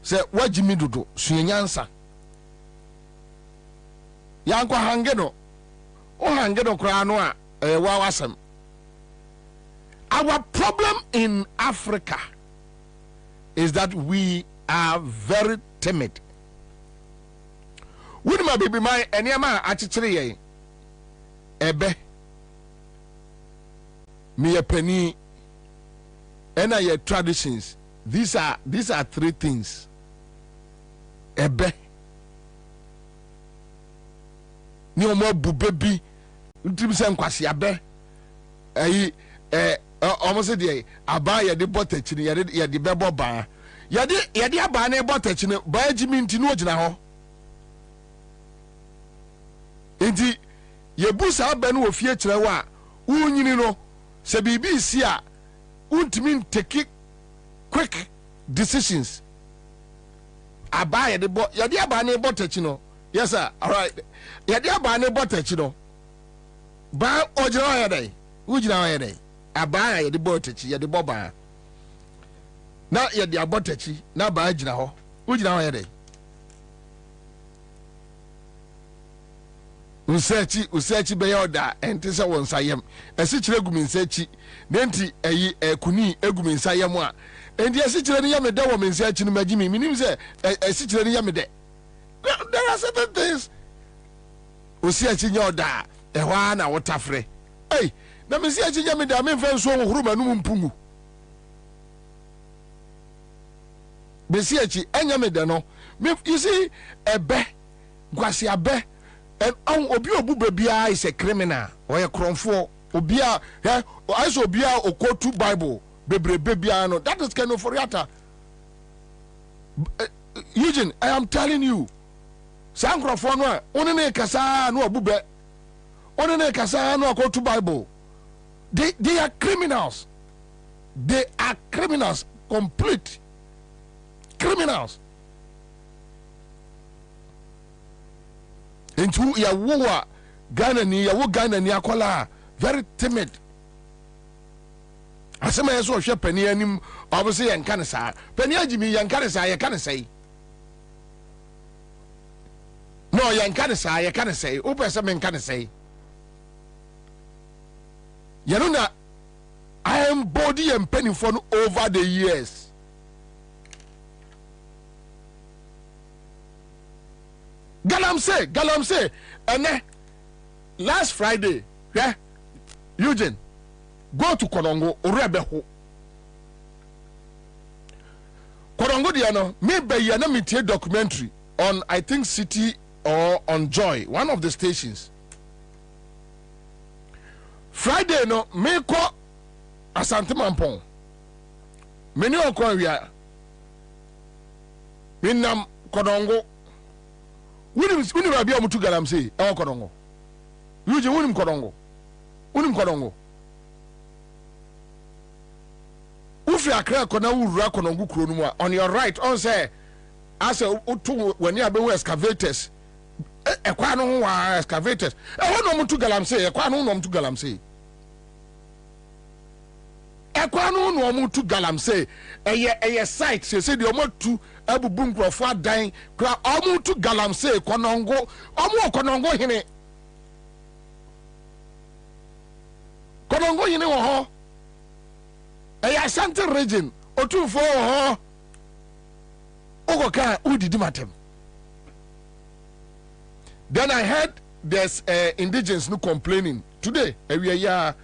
Say, what Jimmy do? Ansah. Yanko hangeno. O hangeno kranoa wawasem. Our problem in Africa is that we are very timid. With my baby, my enyama achichiri ebe. Me a penny and your traditions. These are three things. Ebe ni omo bubebi ntim se nkwase abe omo se de aba ye de botachini ye de bebo ba ye de aba na botachini ba jimi nti no ogina ho enti ye busa aba no ofie kire wa unyini no se bibi si a untimi take quick decisions. Aba ye de aba na botachino. Yes sir, all right. Ye de aba na botachino ba ogina ye dai ugina ye dai aba ye de botachi ye de boba na ye de abotachi na ba agina ho ugina ye dai usechi be yoda enti se won sayem esi kire gumi nsechi nenti eyi ekuni egumi nsayem a enti esi kire ni yame da wo mensechi no magimi minim se esi kire ni yame de. There are certain things usechi nyoda ehwa na wotafre hey na mensechi yame da me mfa nso huru manum mpungu mensechi enyame de no you see ebe gwasi abe. And obi obu bia is a criminal or a cromfo obia I so obia okotu Bible bebre bia no that is kind of foriata. Eugene, I am telling you san cromfo no oni na kasa no obube oni na kasa no okotu Bible they are criminals. They are criminals, complete criminals. Into ya wowa Ghana ni akola very timid. Asema yeso hwe pani anim obose yanka ne saa pani agimi yanka ne saa ye ka ne sai no yanka ne saa ye ka ne sai o pese men ka ne sai yanuna I am body and penny for over the years. Galam say, ene last Friday, yeah, Eugene, go to Konongo, Orebeho. Konongo diano, maybe you are not documentary on, I think, City or on Joy, one of the stations. Friday, no, me ko Asante Mampong. Many of Korea. Minam Konongo. Unim Rabia Mutu Galamse, El Konongo. Uji Unim Konongo. Unim Konongo. Ufi Akra Kona Ura Konongo Kronuma. On your right, on say, as a Utu when you have been excavators. Equano excavators. I want Mutu Galamse, Equano Nom to Galamse. Equano no to Galamse, a site, say the Omo to Abu Bunkro for dying, cry almost to Galamse, Konongo, Omo Konongo Hine. Konongo Hine ho. A Asante region, or 2 4 ho. Ogoka, Udi Dimatem. Then I heard there's indigenous no complaining today. We are,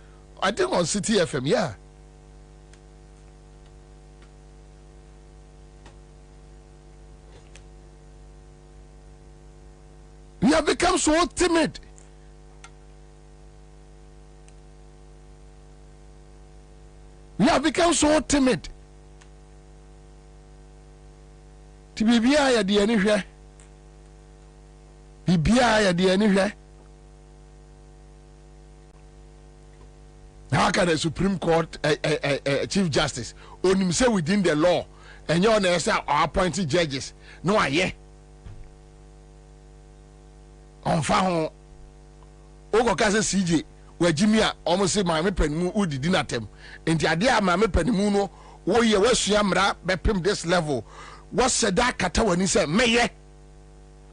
I think on City FM, yeah. We have become so timid. We have become so timid. Tibibia ya di anywhere. Bibia ya di anywhere. How can the Supreme Court Chief Justice only say within the law and you are appointed judges? No, I on fa ho kase CJ wa jimia almost say my panimu udi dinatem enti ade a my panimu no wo ye wasua mra bepem this level what said that kata wani say meye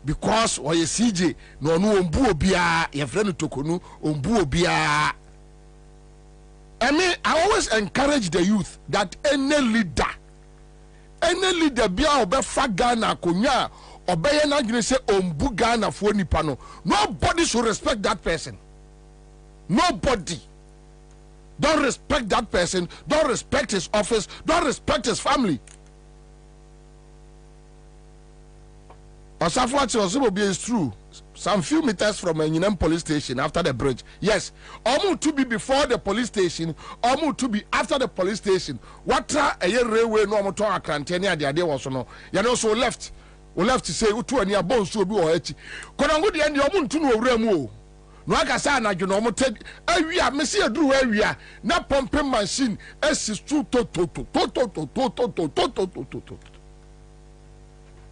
because or ye CJ no no ombu obia ye friend tokonu ombu obia. I mean, I always encourage the youth that any leader bia obefa Ghana konya obeye na gine say ombu Ghana for nipa no, nobody should respect that person. Nobody. Don't respect that person, don't respect his office, don't respect his family. Osafo is true. Some few meters from Enyinem police station after the bridge. Yes. Omu to be before the police station, omu to be after the police station. Watra a year railway no motor akrantenia the idea was no. You know so left. We left to say utu ani abon so bi o echi. Konango de ndi omu ntu no owura mu o. No aka sa na dwo no mo te awia mesi aduru awia na pumping machine esi to.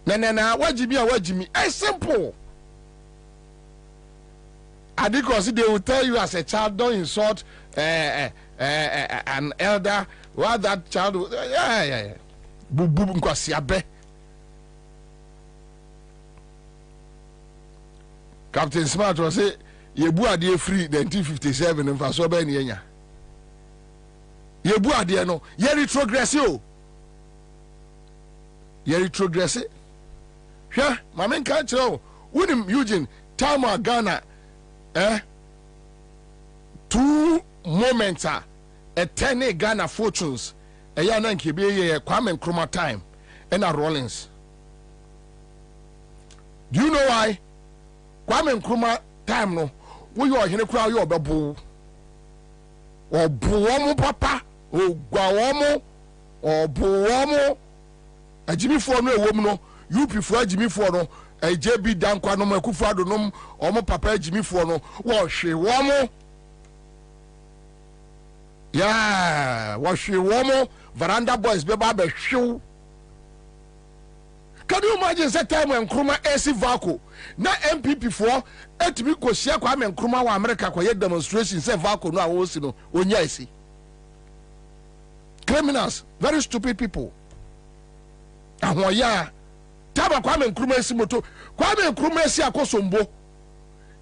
Na wajimi it's simple. Because they will tell you as a child, don't insult an elder. What that child, yeah. Bubu nkwasiabe. Captain Smart was say, "Yebu adie free 1957 in Fasobe Nienya. Yebu adie no, ye retrogressive. Ye retrogressive. Yeah, my main country. Wouldn't Eugene Tama Ghana? 2 moments a 10 Ghana fortunes a yana nkebe Kwame Nkrumah time and a Rollins. Do you know why? Kwame Nkrumah time no we are here crowd your babu or buomo papa or guawomo or buomo a Jimmy for no woman no you prefer Jimmy for no a JB Dankwa no Makufado no or papa Jimmy for no was she womo. Yeah, was she womo veranda boys beba show. Can you imagine that time when Nkrumah AC Vaco na MPP for et me ko share Kwame Nkrumah wa America kwa demonstration say Vaco no awosi no onya esi. Criminals, very stupid people. Ahoya Taba Kwame Nkrumah esi moto Kwame Nkrumah esi akosombo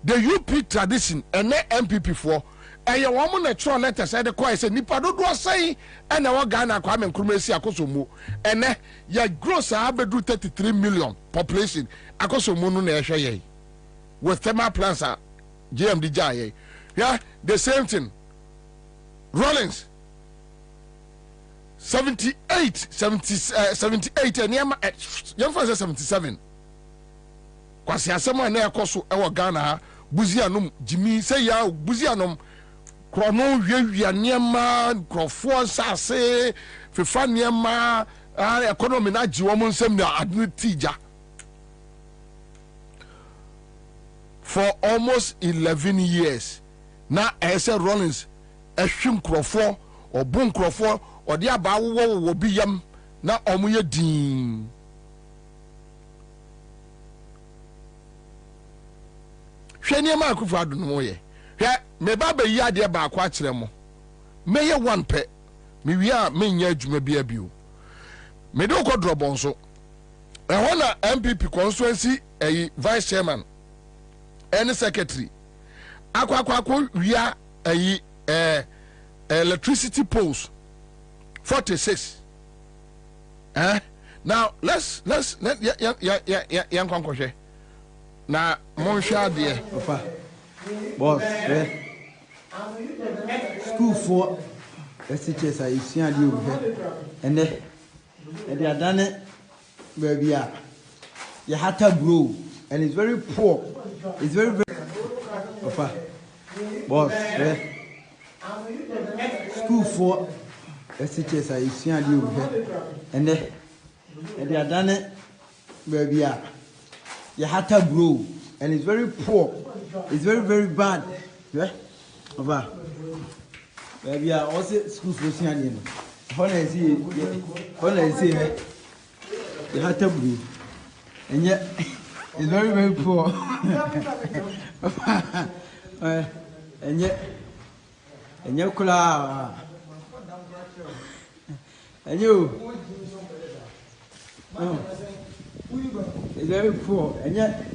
the UP tradition and MPP for a woman a tron letter said the choir said nipa do say and our Ghana Kwame Nkrumah esi akosombo and ya gross abedu 33 million population akosombo no na ehwe ye with thermal plants GMD Jaye. Yeah, the same thing. Rollins 78 and Yama 77. Kwasi asema na yakoso ewo Ghana ha buzianom Jimmy say ya buzianom krono wiawia niema krofo sase fefa niema economy na ji wo nsem na admitija for almost 11 years. Na ese Rollins ehwim krofo obun krofo odi aba wo bi yam na omuye din hwani ma akufu adu no ye hwe me baba yi ade ba kwa kire mo meye one pe me wi a me nya adwuma bia bio me do ko drobon so ehona na MPP constituency vice chairman and secretary akwa wia electricity poles 46. Now let's yankwankoshe na monhwa de papa boss school for SHS I see ade over and they are done baby you have to grow and it's very poor, it's very papa boss school for SHS I see ade over and they are done baby you have to grow and it's very poor, it's very bad. Yeah, papa baby also school for see ade no when I see you have to grow and yet it's very poor. And yet kula and you it's very poor and yet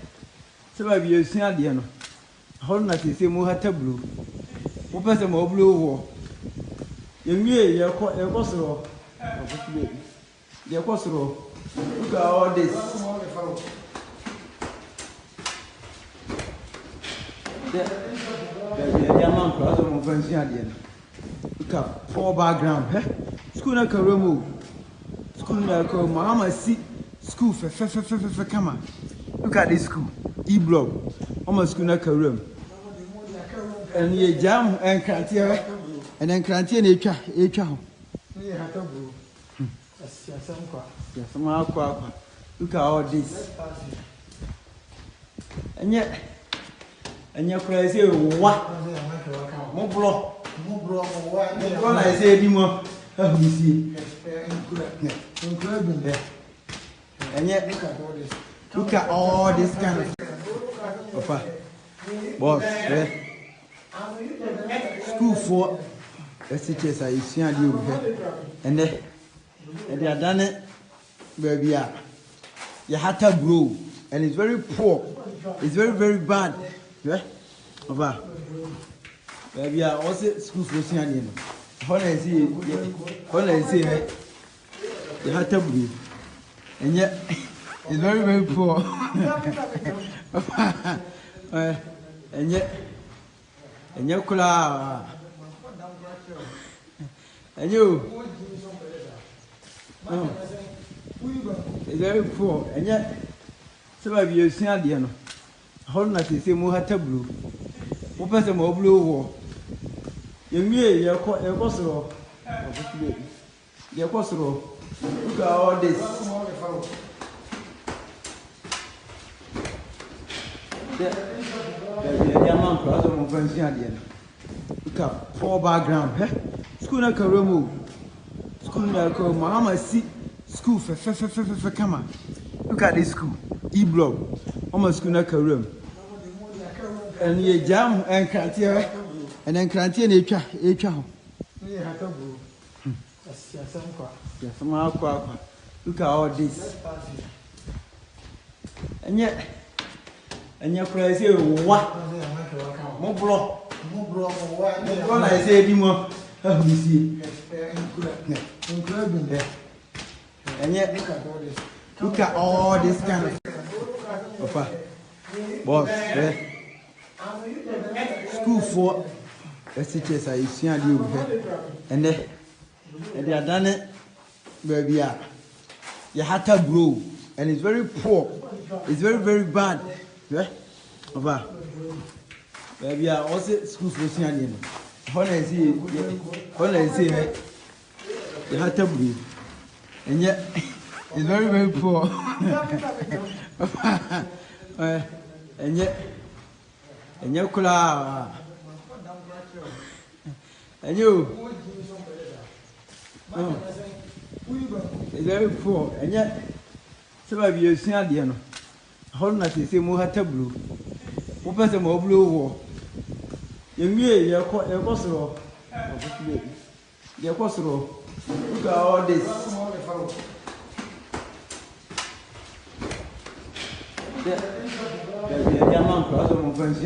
some of you see at the end how not to say more blue what person more blue war you knew your cost look at all this. The amount of other movements look at poor background. School na Karumu. School na Karumu. Mama see school for come on. Look at this school. E-block. Mama school na Karumu. And ye jam and Krantia and then Krantia echa. Look at all this. And yet you crazy what? Mobro. When I say anymore, have you see? And yet look at all this kind of boss. School for SHS I see and they are done it baby. You have to grow and it's very poor, it's very bad. Yeah, papa baby also school for see ade no when I see you have to grow and yet it's very poor. And yet kula and you it's very poor and yet some of you see ade no how not to say more blue what person more blue war you knew your cost look at all this. The amount of other movements look at poor background. School na Karumu. School na Karumu. Mama see school for come on. Look at this school. E-block. Mama school na Karumu. And ye jam and Krantia and then Krantia echa. Look at all this. And you're crazy what? Mobro. When I say anymore, have you see? And yet look at all this kind of boss. school for teachers are seeing you and they are done it, baby. You had to grow, and it's very poor. It's very, very bad. Yeah, over. Baby, I also school for seeing you. When I see it, you had to grow, and yet it's very, very poor. And yet, could and you, it's very poor, and yet, some of you see, I don't know, how much is a more tableau. What was a more blue war? You mean you're quite a possible. You're possible. Look at all this. Diamond cross of French.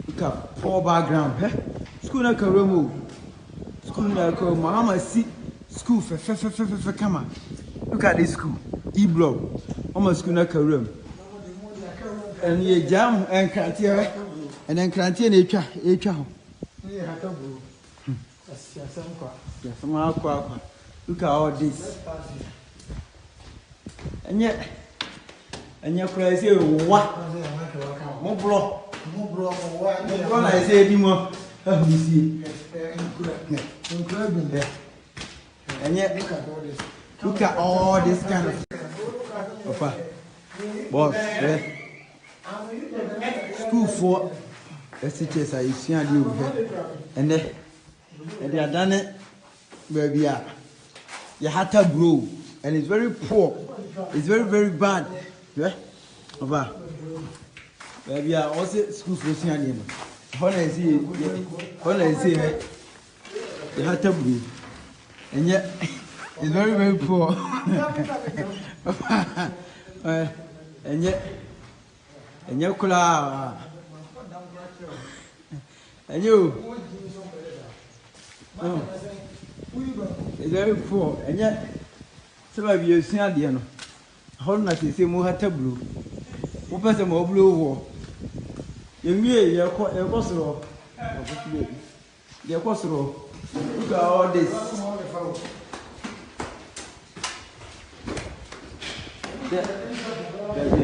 Look at poor background. School na Karumu. School na Mahama see school for Kama. Look at this school. E-block. Almost school na Karum. And ye jam and Crantier and then Crantier nature. Look at all this. And yet. And you're crazy, what? Mobro, I say, Dimo, have you seen? And yet, look at all this kind of boss, school for teachers are seeing you and they are done it, baby. You had to grow, and it's very poor, it's very, very bad. Yeah, over. Baby, I also school for seeing. When I see it, you have to breathe, and yet it's very, very poor. And yet could and you, it's very poor, and yet some of you see, you know. How much is a more tableau? What was a more blue war? You mean you're quite a possible. You're possible. Look at all this.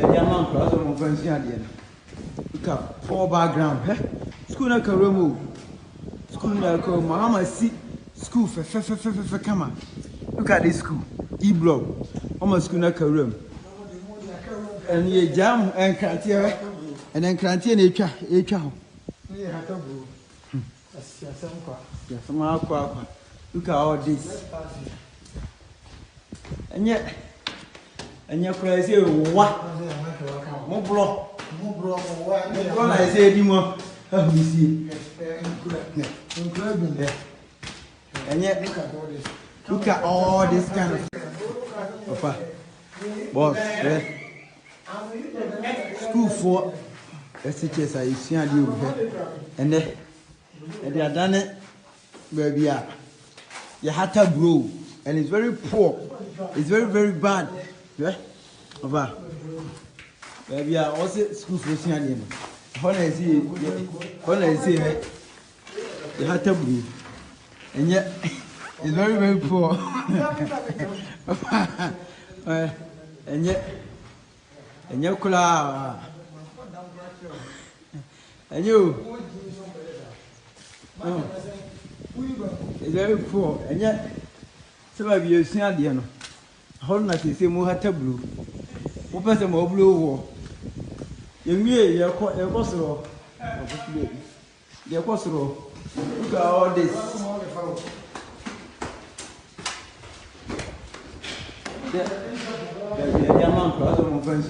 Diamond cross of French. Look at poor background. School na Karumu. School na Mahama see school for Kama. Look at this school. E-block. Almost school na Karum. And ye jam and Crantier and then Crantier nature. Look at all this. And yet, you're crazy, what? Mobro, I say, Dimo, have you seen? And yet, look at all this kind of boss, school for teachers are seeing you and they are done it, baby. You had to grow, and it's very poor, it's very, very bad. Yeah, over. Baby, I also school for seeing. When I see it, you had to grow, and yet it's very, very poor. And yet could and you, it's very poor, and yet some of you see, you know, how much is a more tableau? What was a more blue war? You mean you're quite a possible. You're possible. Look at all this. Diamond cross of French.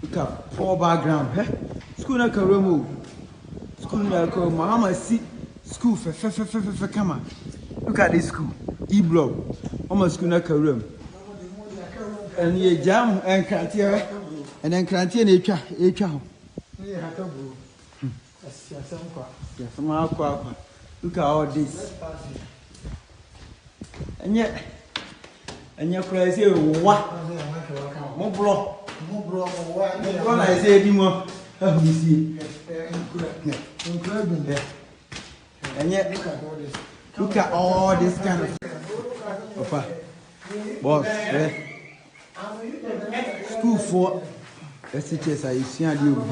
Look at poor background. School na Karumu. School na Mahama see school for Kama. Look at this school. E-block. Almost school na Karum. And ye jam and Crantier and then Crantier nature. Look at all this. And yet, you're crazy, what? Mobro, I say, Dimo, Have you seen? And yet, look at all this kind of boss. School for SHS, I see you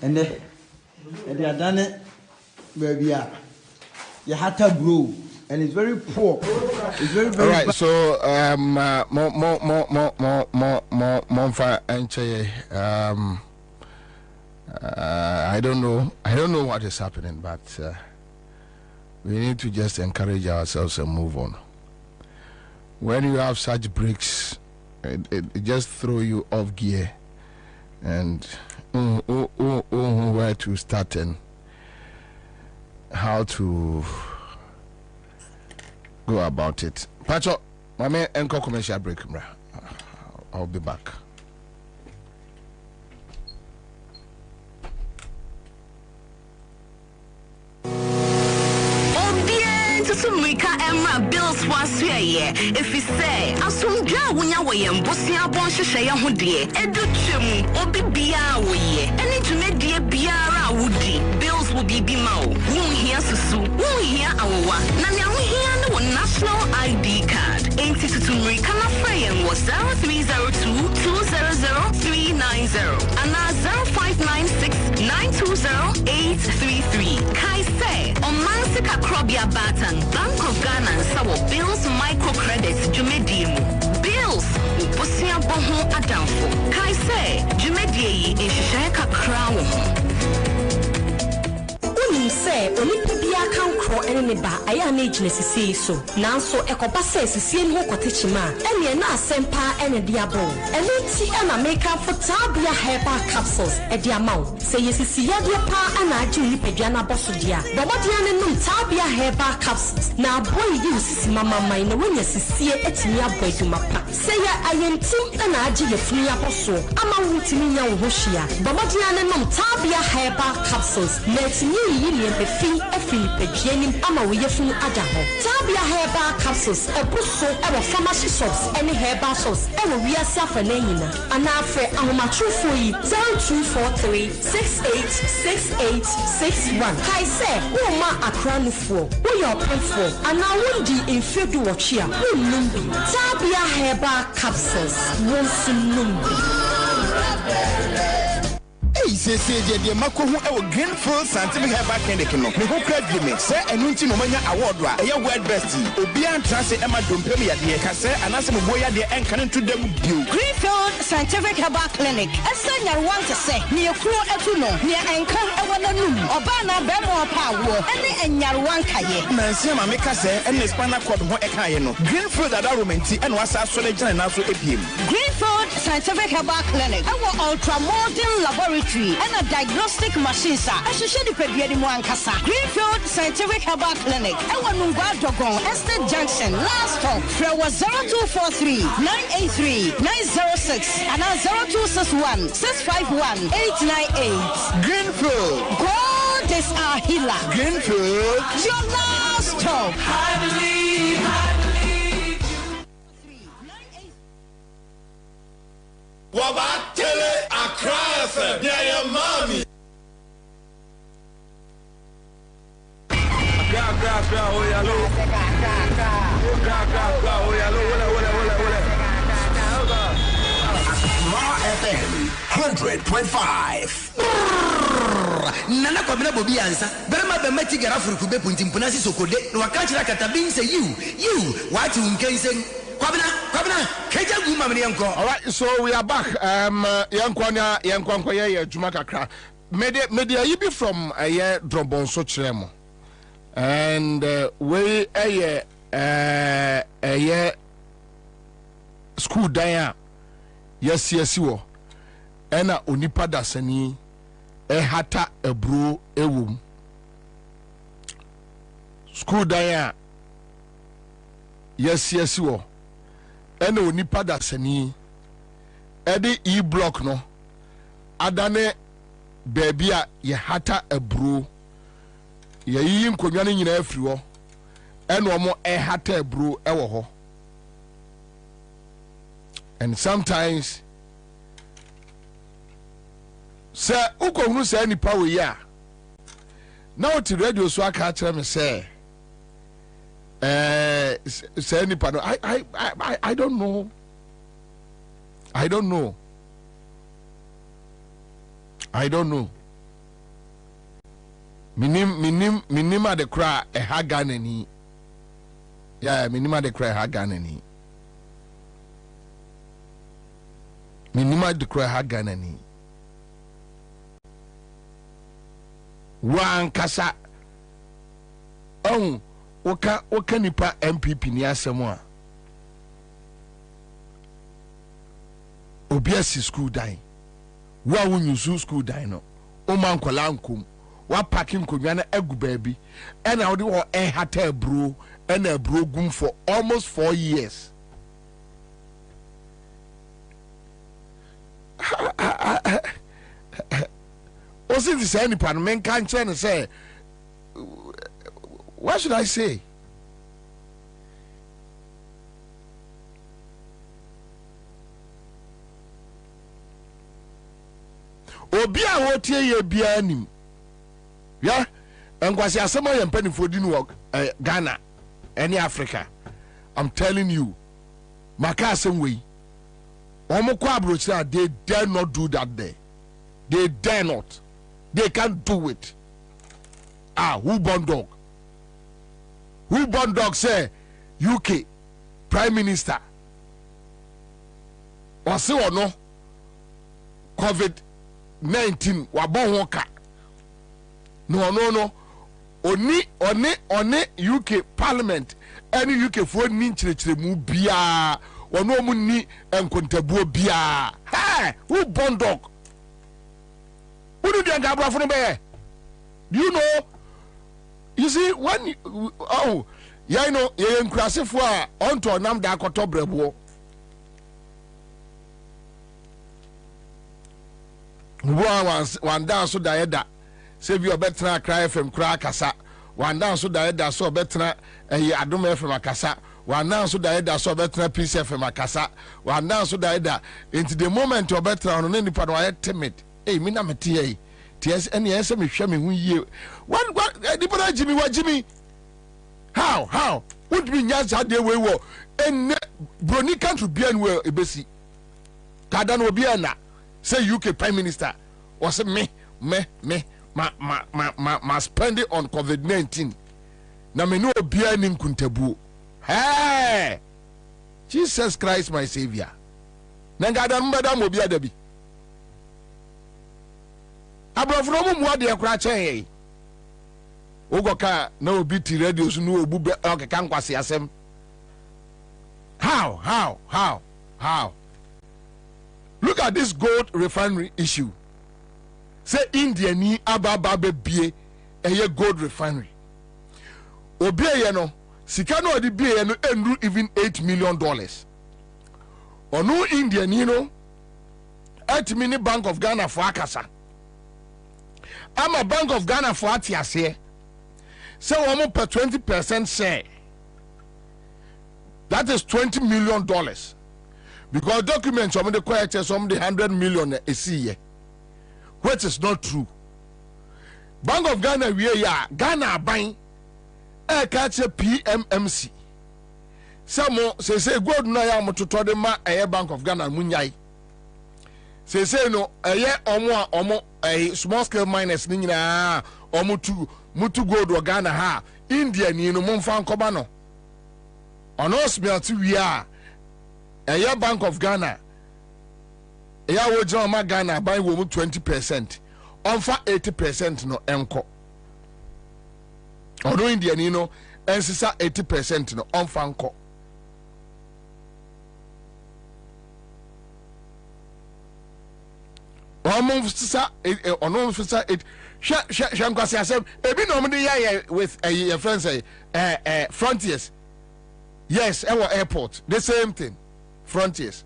and they are done it, baby. You had to grow, and it's very poor. It's very all right. So Monfa and I don't know what is happening, but we need to just encourage ourselves and move on. When you have such breaks, it just throw you off gear, and where to start and how to go about it. Pacho, my man, enko commercial break. I'll be back. Mika Emra bills was here. If you say, Asumja, when you were in Bosia Bonshaya Hoodie, Educhim, Obi Bia, any to make dear Biara Woody, bills will be Bimao, whom here Susu, whom here our Nanya here no national ID card. Ain't it to Mika Frame was 0302 200 and 0596 920 833. Kai say, on Mansika Krobia Batan. Bank of Ghana and Sawo Bills microcredits Jumedimu. Bills Uposia Boho Adamfo. Kai say Jumedi in Shaka Crown. Say, Olympia can crow any bar, I am agency say so. Now so Ecopa says, seeing who cotichima, and ye na sempa and a diabo. And let's see and a makeup for Tabia Hepa capsules at the amount. Say yes, see ya dear pa and I do Pediana Bossodia. But what you know Tabia Hepa capsules. Now boy use Mamma mine when you see it at me up to my pa. Say I am Tim and I do your free apostle. I'm a Witiminia Woshia. But what you know Tabia Hepa capsules. Let's me. The fee a Philip Jenny Amawiyafu Adaho. Tabia Herbal capsules, a busso, our pharmacy shops, any herbal shops, and we are suffering. And now for our true for you 0243 686861. I say, oh, ma a crown for, we are for, and now one D in field watch here, we numbi. Tabia Herbal capsules, one numbi. Say the Mako who Greenfield Scientific Herbal Clinic. Me who credit me, say and Unti Momania Award, a word bestie, Obian Transit Emma Dumpemia, the Cassa, and Ansah Boya, the Encanon to them. Greenfield Scientific Herbal Clinic. As soon as want to say, near Crew Etuno, near Anchor, Awanum, Obana, Bemo Power, and Yarwankaye. Mansima Mekase, and the Spana Quad Ekayeno. Greenfield Adarumenti, and was our Solejan and also APM. Greenfield Scientific Herbal Clinic. Our ultra modern laboratory. And a diagnostic machine, sir. I should show the Pediani Moankasa. Greenfield Scientific Herbal Clinic. Our Nunga Dogon, Estate Junction, last stop. There was 0243 983 906 and 0261 651 898. Greenfield. God is our healer. Greenfield. Your last stop. I believe. Wabatele Accra FM, yeah, mommy. FM 100.5. Nana Kwabena Bobie Ansah. Berema be meti gara furuku be punti mpunasi sokode. No wakachira katabin say you what you can say. Kwabena, keja guma mani yanko. All right, so we are back. Yanko ye Juma kakra. Media you be from a year Drobon so chiremo. And we a year school daya. Yes wo. Ena onipa dasani hata ebro ewum. School daya. Yes wo. Ena onipa dasani ede e-block no adane baby a ye hata ebro ye yi nkonwa ne nyina afiri ho ena omo hata ebro ewo ho. And sometimes Sir, uko hunu say ni power ya. Now to radio so aka tell me say say any pano. I don't know. I don't know. Minima de cry a haganani. Yeah, minima de cry haganani. Minima de cry haganani. Wan kasa. Oh, waka nipa MPP ni asemo. Obiasi school die. Wa wunyusu school die no. O man kwala nkum. Wa parking konwa na egu baabi. And I wo hata bro and a bro gum for almost 4 years. O si this any pan men can say what should I say? Obi a wotie ye bia nim. Yeah? Enkwasi asema ye mpanifo di no Ghana, any Africa. I'm telling you. Maka asem we. Omo kwa abrochira, they dare not do that there. They dare not. They can't do it. Who born dog? Who born dog say UK Prime Minister? Or say or no? COVID-19 wabon woka. No. Oni UK Parliament. Any UK for ninchire mu bia. Ono mu ni enkontabuo bia. Hey, who born dog? Who do you get from there? Do you know? You see, when you know, you're in crassi for onto a nam da kotobrebo. One down so da save your better cry from crackasa. One down so da so better a adome from a casa. One down so da so better piece from a casa. One down so da into the moment or better on any part of timid. Hey, mina matia. Yes, and yes, I'm shaming who you. What, Jimmy, what, Jimmy? How? Would be just how they were. And Brony country be anywhere, a basi. Kadan will be na. Say UK Prime Minister. Or say me, spend it on COVID-19. Na me no be in kuntebu. Hey! Jesus Christ, my Savior. Nangadan madam will be a debi. Abrafromu mu ade akura chen ogoka na obi ti radio so no obu okeka nkwase asem. How? Look at this gold refinery issue. Say India ni ababa bie eye gold refinery. Obi ye no sika no odi bie no endu even $8 million. Onu India ni no at mini Bank of Ghana for akasa. I'm a Bank of Ghana for Atiase. So I'm per 20% share. That is $20 million. Because documents some of the quiet some of the 100 million a year. Which is not true. Bank of Ghana we are Ghana buying a catch a PMMC. Some say good no ya to the ma a Bank of Ghana munyai. Say no a year omo a small scale miners ni nyina mutu gold wa Ghana ha India ni no momfa nkoba no ono smelt we are a year Bank of Ghana a year wo jama ma Ghana buy wo 20% onfa 80% no enko ono India ni no ensisa 80% no onfa nko. Shankwasi asem ebi no mde ya with your friends say Frontiers. Yes, our airport the same thing. Frontiers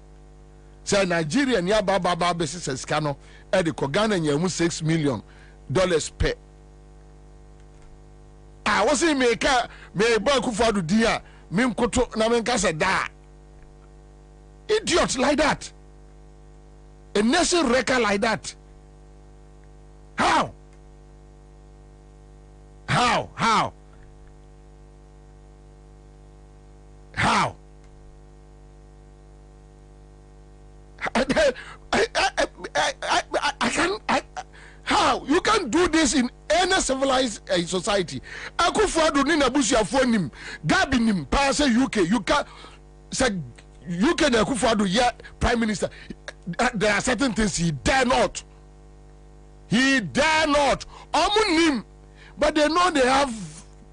say Nigeria near baba business scano e de Ghana nyamu $6 million per. Was he me bank for do dia me nkoto na me nkasa da idiot like that. A nation record like that. civilized society. Akufo-Addo ni na busuafo nim, Gabi nim, pa say UK, you can say UK na Akufo-Addo yeah prime minister. There are certain things he dare not. He dare not. Nim, but they know they have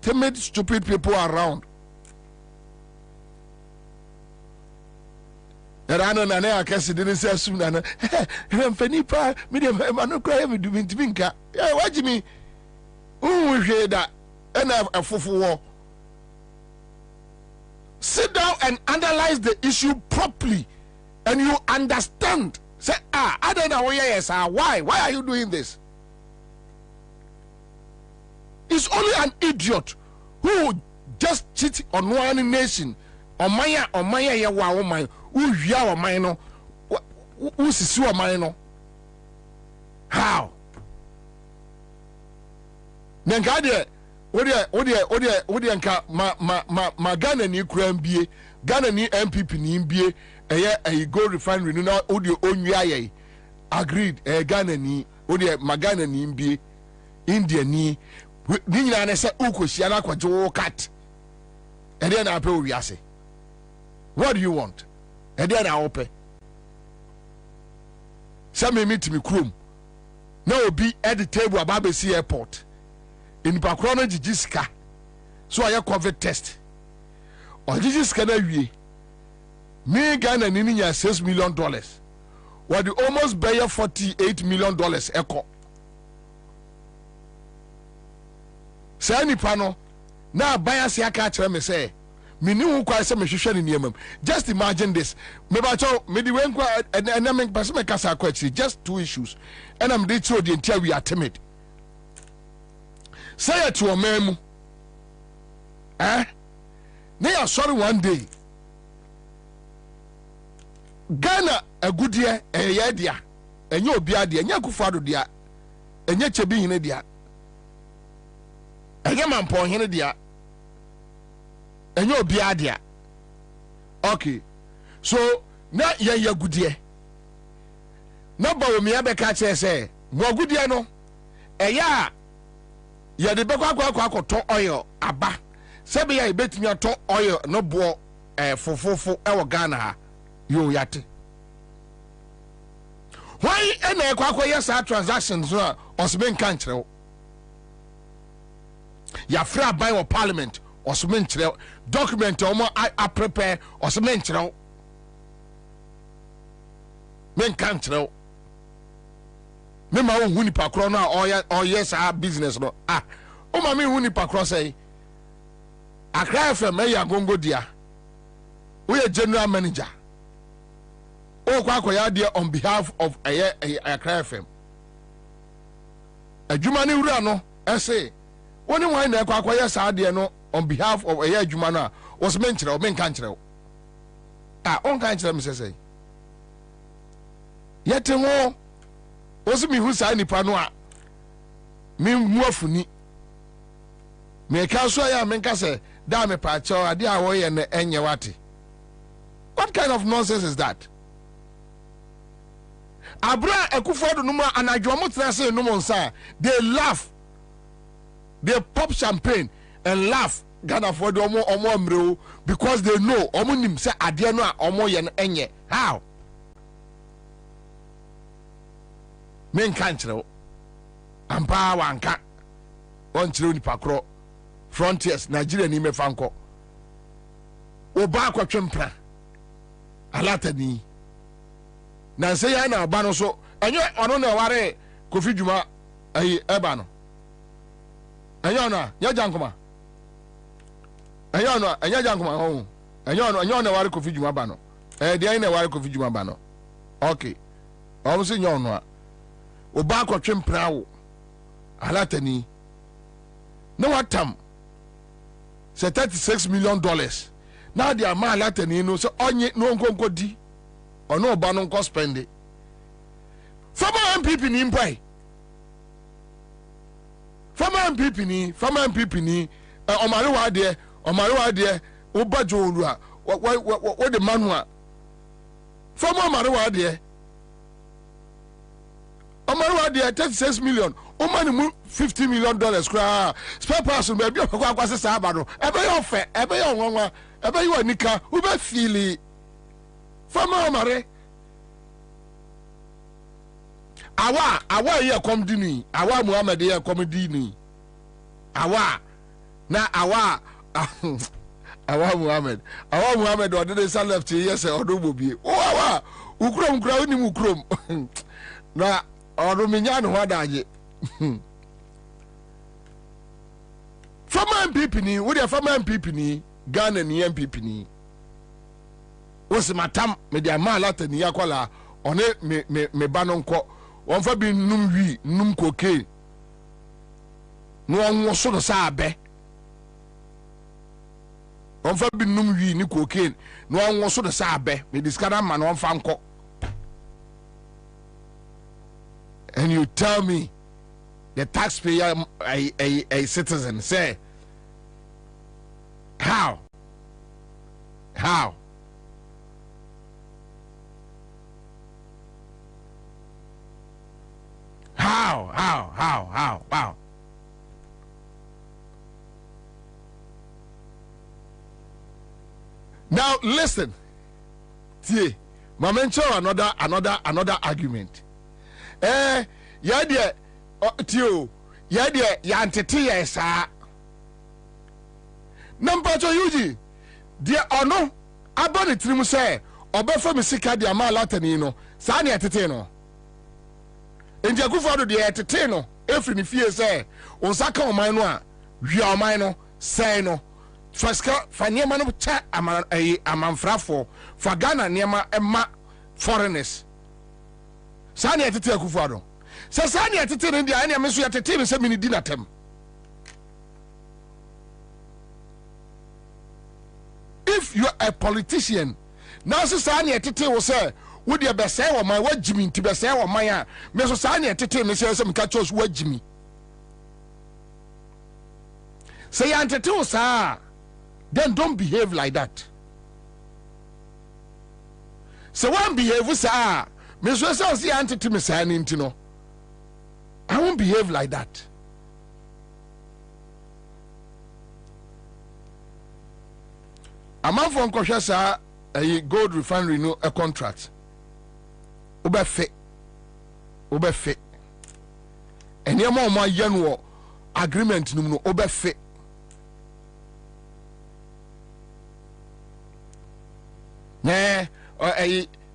timid, stupid people around. Rano na na akasi didn't say soon na mfanipa medium manu cry me do minka. Yeah, what me? Who hear that? And a fufu. Sit down and analyze the issue properly, and you understand. Say, I don't know why are you doing this? It's only an idiot who just cheat on one nation. On Maya, ya wa my who ya wa mine who is your mine. How? Nangade, Odia, ma Ghana ni Krambi, Ghana ni MPP ni MBA, a gold refinery, no audio on ya agreed, Ghana ni, Odia, ma Ghana ni MBA, India ni, Nina Nessa Uko, Siana Kwajo cat, and then I pay Yase. What do you want? And then I open. Some meet me crum. Now be at the table at Babesi Airport. In Pakrono Jijiska. So I have COVID test. Or Jijiska na wie. Me Ghana nini ya $6 million. What the almost buy $48 million echo. Say ni pano. Na buy si aka me say. Just imagine this. Just 2 issues. And I'm the entire we are timid. Say it to a memo. They are sorry one day. Ghana a good year, a year dear. And you'll be a dear, and you Akufo-Addo dear. And yet you be in a dear. And your man point in a dear. And you'll be idea. Okay. So now you're good year. No, but me abeka say, more good year no. Ya the beko to oil aba. Sabi ya bet me to oil no bo fofofo e Ghana ha. Yo yate. Why na yes transactions no osben kan kire. Ya fra buy of Parliament. Osman chire document omo I prepare osman chire men kan chire me ma wo huni pakro no or yes our business no o ma me huni pakro say Accra FM ya gongo dia we a general manager o kwa akoya dia on behalf of Accra FM adwuma ni wura no say woni wan na kwa akoya sa dia no on behalf of a year Jumana was mentioned or men country. On country, Mrs. Say. Yet more was me who signed the panoa. Me more funny. Me counsel ya menka say, Dame Pacho, a dear way and Enyawati. What kind of nonsense is that? Abra Akufo-Addo numa and I dramatic say no one say they laugh, they pop champagne and laugh. Ghana for the omo because they know omo nim say ade no a omo ye no enye. How? Men kan kire ampa wanka on kire ni pakro frontiers Nigeria ni mefa nko oba akwatwempra alatani na say ya na oba no so enye ono na ware Kofi Dwuma ayi eba no enye ono ya jankoma enyo anya jankoma ho enyo na ware Kofi Dwuma ba no de na ware Kofi Dwuma ba no okay o so nyo no a oba akwatwempra wo alatani no watam say $36 million now the amount alatani no so onye no nkonko di ono oba no nko spend it former MPP ni mpai former MPP ni Omarewa de obajo olu a what the manua former Omarewa now they are 36 million. O money $50 million kra. Spare parts will be kwa se sa ba no. Ebe yo fe, ebe yo nwanwa, ebe yo nika, u be feel fama omare. Awa ye kom dini, awa Muhammad ye kom dini. Awa na awa awa Muhammad or did they left yes or do Bobie. Oh awa ukrom kra ni mukrom. Na odo minya no hadaje. Former MPP ni, wo dey former MPP ni, Ghana ni MPP ni. Wo se matam me dey ma lata ni yakwala, one me banonko. Won fa bi num cocaine. No won so no sa abe. Won fa bi num wi ni cocaine. No won so no sa abe. Me discard man won fa nko. And you tell me the taxpayer a citizen say how now listen see mention another argument yeah dear tio yeah dear yantete yes number to yuji dear ono abone trimu say obefa misika dia ma latani no sa na yatete no enti akufado de yatete no efri ni fie say onsaka oman no a hwia oman no say no faska faniema no cha amanfrafo fa Ghana niema ema foreigners sa na yatete akufado sa na yatete no dia na meso yatete me se mini dinatem. If you are a politician, now Sani Tete will say, would you be say or my what Jimmy to be say or my Meso Sani Tete, Mr. Some catchers what Jimmy. Say Antete, sir, then don't behave like that. So one behave, sir, Mr. Sansi Antete, Miss Antino. I won't behave like that. A man from Koshasa, a gold refinery, no a contract. Obefe. And your mom, my young agreement, no obefe. Nah,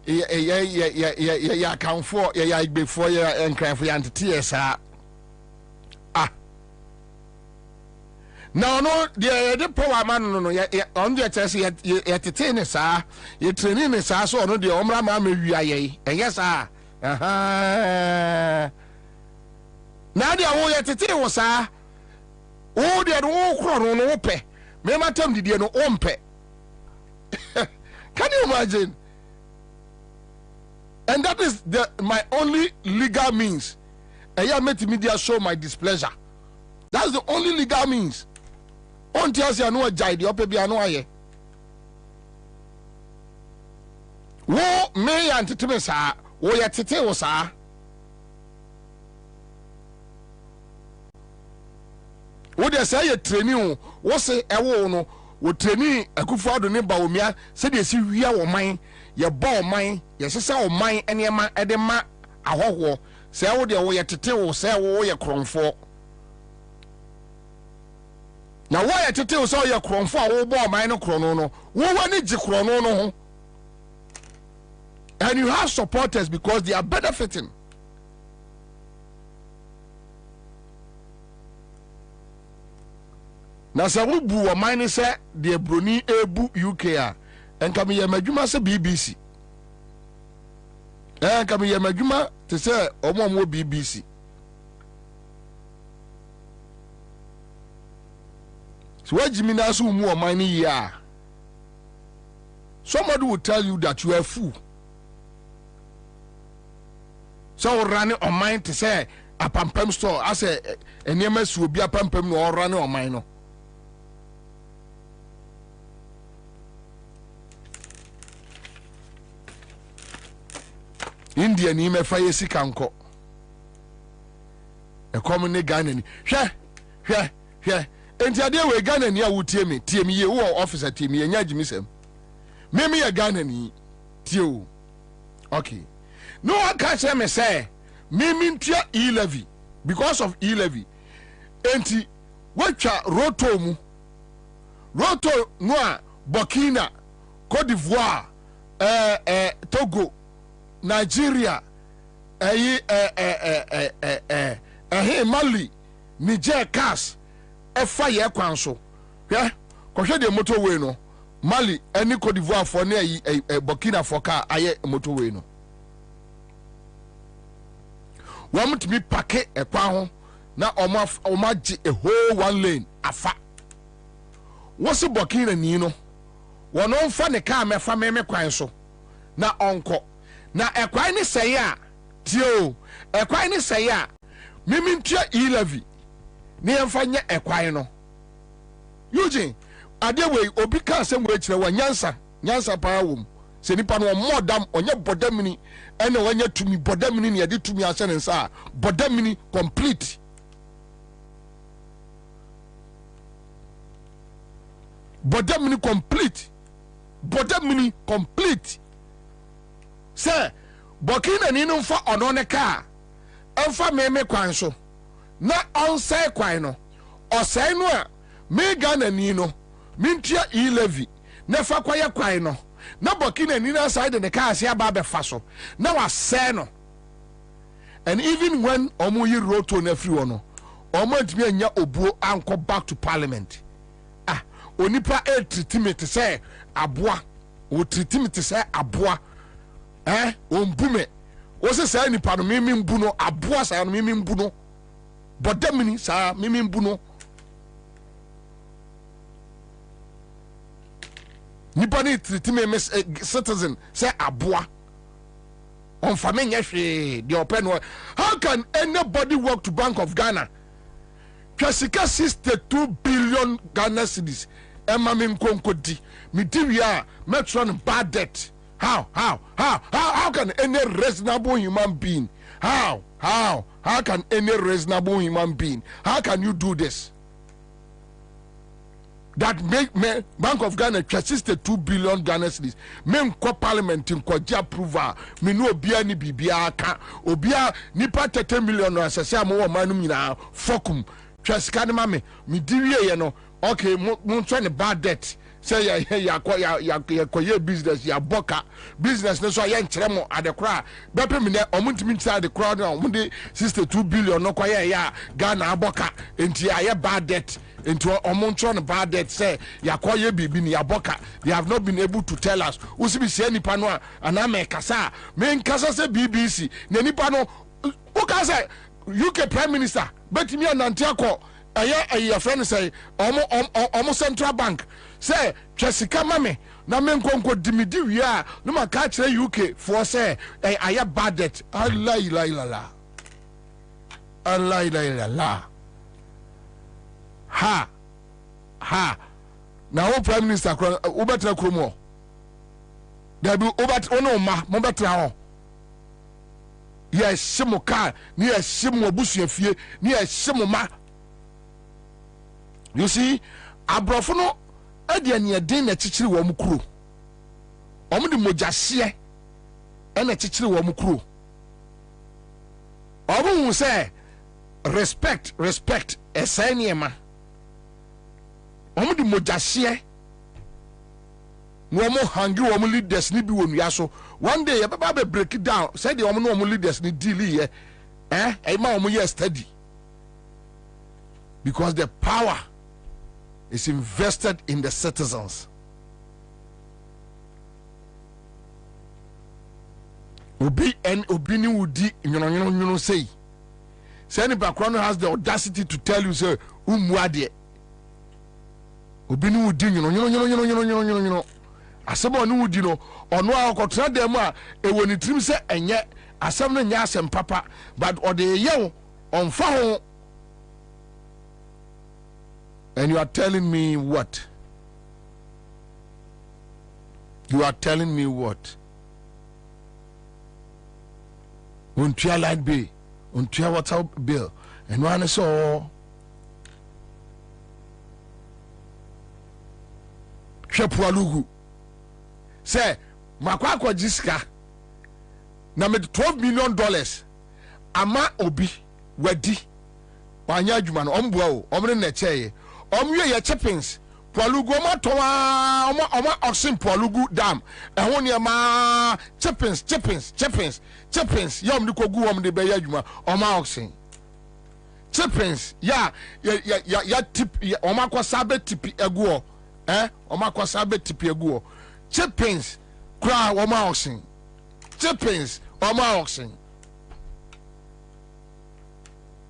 ya account for ya before ya and cry for your tears. Now no the power man no on the chest yet tete sa ye training sa so no de omra ma wi aye yes now the wo yet tete wo sa wo de wo kro no wo pe me matam didie no o mpe. Can you imagine? And that is my only legal means. I made media show my displeasure. That's the only legal means. On tells you no jide up be no aye. Wo me antitime sa wo ya tete wo sa. Wo de say ye training wo se ewo no wo training akufo do ne ba omia se de si wia wo man ye ba man ye sesa wo man enema ede ma ahoho se wo de wo ye tete wo se wo ye kronfo. Now why I tell you so your crown for all boy minor chrono no one needs the chrono no, and you have supporters because they are benefiting. Now so we bu a mine say the Bruni Ebu UK and come here majuma say BBC and come here majuma to say omo BBC. So what Jimmy Nasu more money ya? Somebody will tell you that you are a fool. So running on mine to say a pampem store. I say a nemes will be a pampem or running on mine. India ni me fire sikanko. a common Ghana ni hwɛ enti ade we Ghana ni a wotie me tie me ye wo officer tie me nya gimi sem me ye Ghana ni tie o okay no one can say me say me ntua E-Levy because of E-Levy enti watcha roto no a Burkina, Côte d'Ivoire, Togo, Nigeria, Mali, Niger, Cas, fire kwanso. Yeah, because the motorway no. Mali, any Côte d'Ivoire for near Burkina for car, aye motorway no. Want me packet a pound na omaji a whole one lane afa. What's a Burkina Nino? One on funny car me fa me kwan so na onko na ekwan ni say ya tio ekwan ni say ya mimi ntua E-Levy ne emfanya ekwan no Eugene adewe obi ka asem we kire wa nyansa pa wom se nipa no modam onye bodamini ene wanya tumi bodamini ne yade tumi ase ne nsa bodamini complete bodamini complete say Burkina ni no fa ono ne ka emfa meme kwan so na onsai kwan no osai no a me Ghana ni no mintia E-Levy na fa kwaye kwan no na Burkina ni na side ne ka ase aba be fa so na wa say no and even when omo yi roto na free ono omo ntimi anya obuo anko back to parliament onipa treatment say aboa o treatment say aboa ombume o se say nipa no mimi mbu no aboa say no mimi mbu no bodamini say mimi mbu no nipa ni treatment citizen say aboa on famenya hwe the open one. How can anybody work to Bank of Ghana Kasika 62 billion Ghana cedis Emma min konkodi mi diwia metron bad debt. How can any reasonable human being how can any reasonable human being how can you do this that make Bank of Ghana 62 billion Ghana cedis men ko parliament in ko approval me no obia ni bibia ka obia nipa 30 million no asese amwo manum nyina fokum twasika ne mame mi diwie ye no okay mo try ne bad debt say ya business ya boka business ne so ya nkyere mo adekora bepe me ne omuntimi nkyere adekora no mo de 62 billion no kwaye ya Ghana aboka enti ya bad debt enti omuntro ne bad debt say ya kwaye bibi ni ya boka they have not been able to tell us usibi se nipa no ana me kasa me nkasa se BBC ne nipa no o ka say UK Prime Minister but me anante akọ eye friend say omo Central Bank say twasika mame na me nkonko dimidi wi a no maka kire UK for say aye bad debt Allah ha na o Prime Minister o betra kromo da bi o bet ono ma mo betra ho yes mo ka ni yes mo abusuafie ni yes mo ma you see abrofo no ade ane den na chichiri wo mukuro omo de mojahye na chichiri wo mukuro omo hu say respect esaniema omo de mojahye no mo hangi wo mo leaders ni bi wonua so one day baba be break it down say the omo no mo leaders ni deal here e ma omo here study because the power is invested in the citizens. Obi ni wudi nyono say any background has the audacity to tell you say umwade obi ni wudi nyono asebo ni wudi no ono akotra dem a ewo ni trim se enye asem no nya asem papa but ode ye onfa ho. And you are telling me what? You are telling me what? Untia light bill, untia water bill, and one so Shepualugu say Makwakwa Jiska na me $12 million ama obi wadi wanya adwuma no ombua o omne na cheye omwe ye chippings Pualugu oma oxen Pualugu dam ehwo ne ma chippings yom ni kogu om de be ya adwuma oma oxen chippings ya tip oma kwasabe tipi eguo oma kwasabe tipi eguo chippings kra oma oxen chippings oma oxen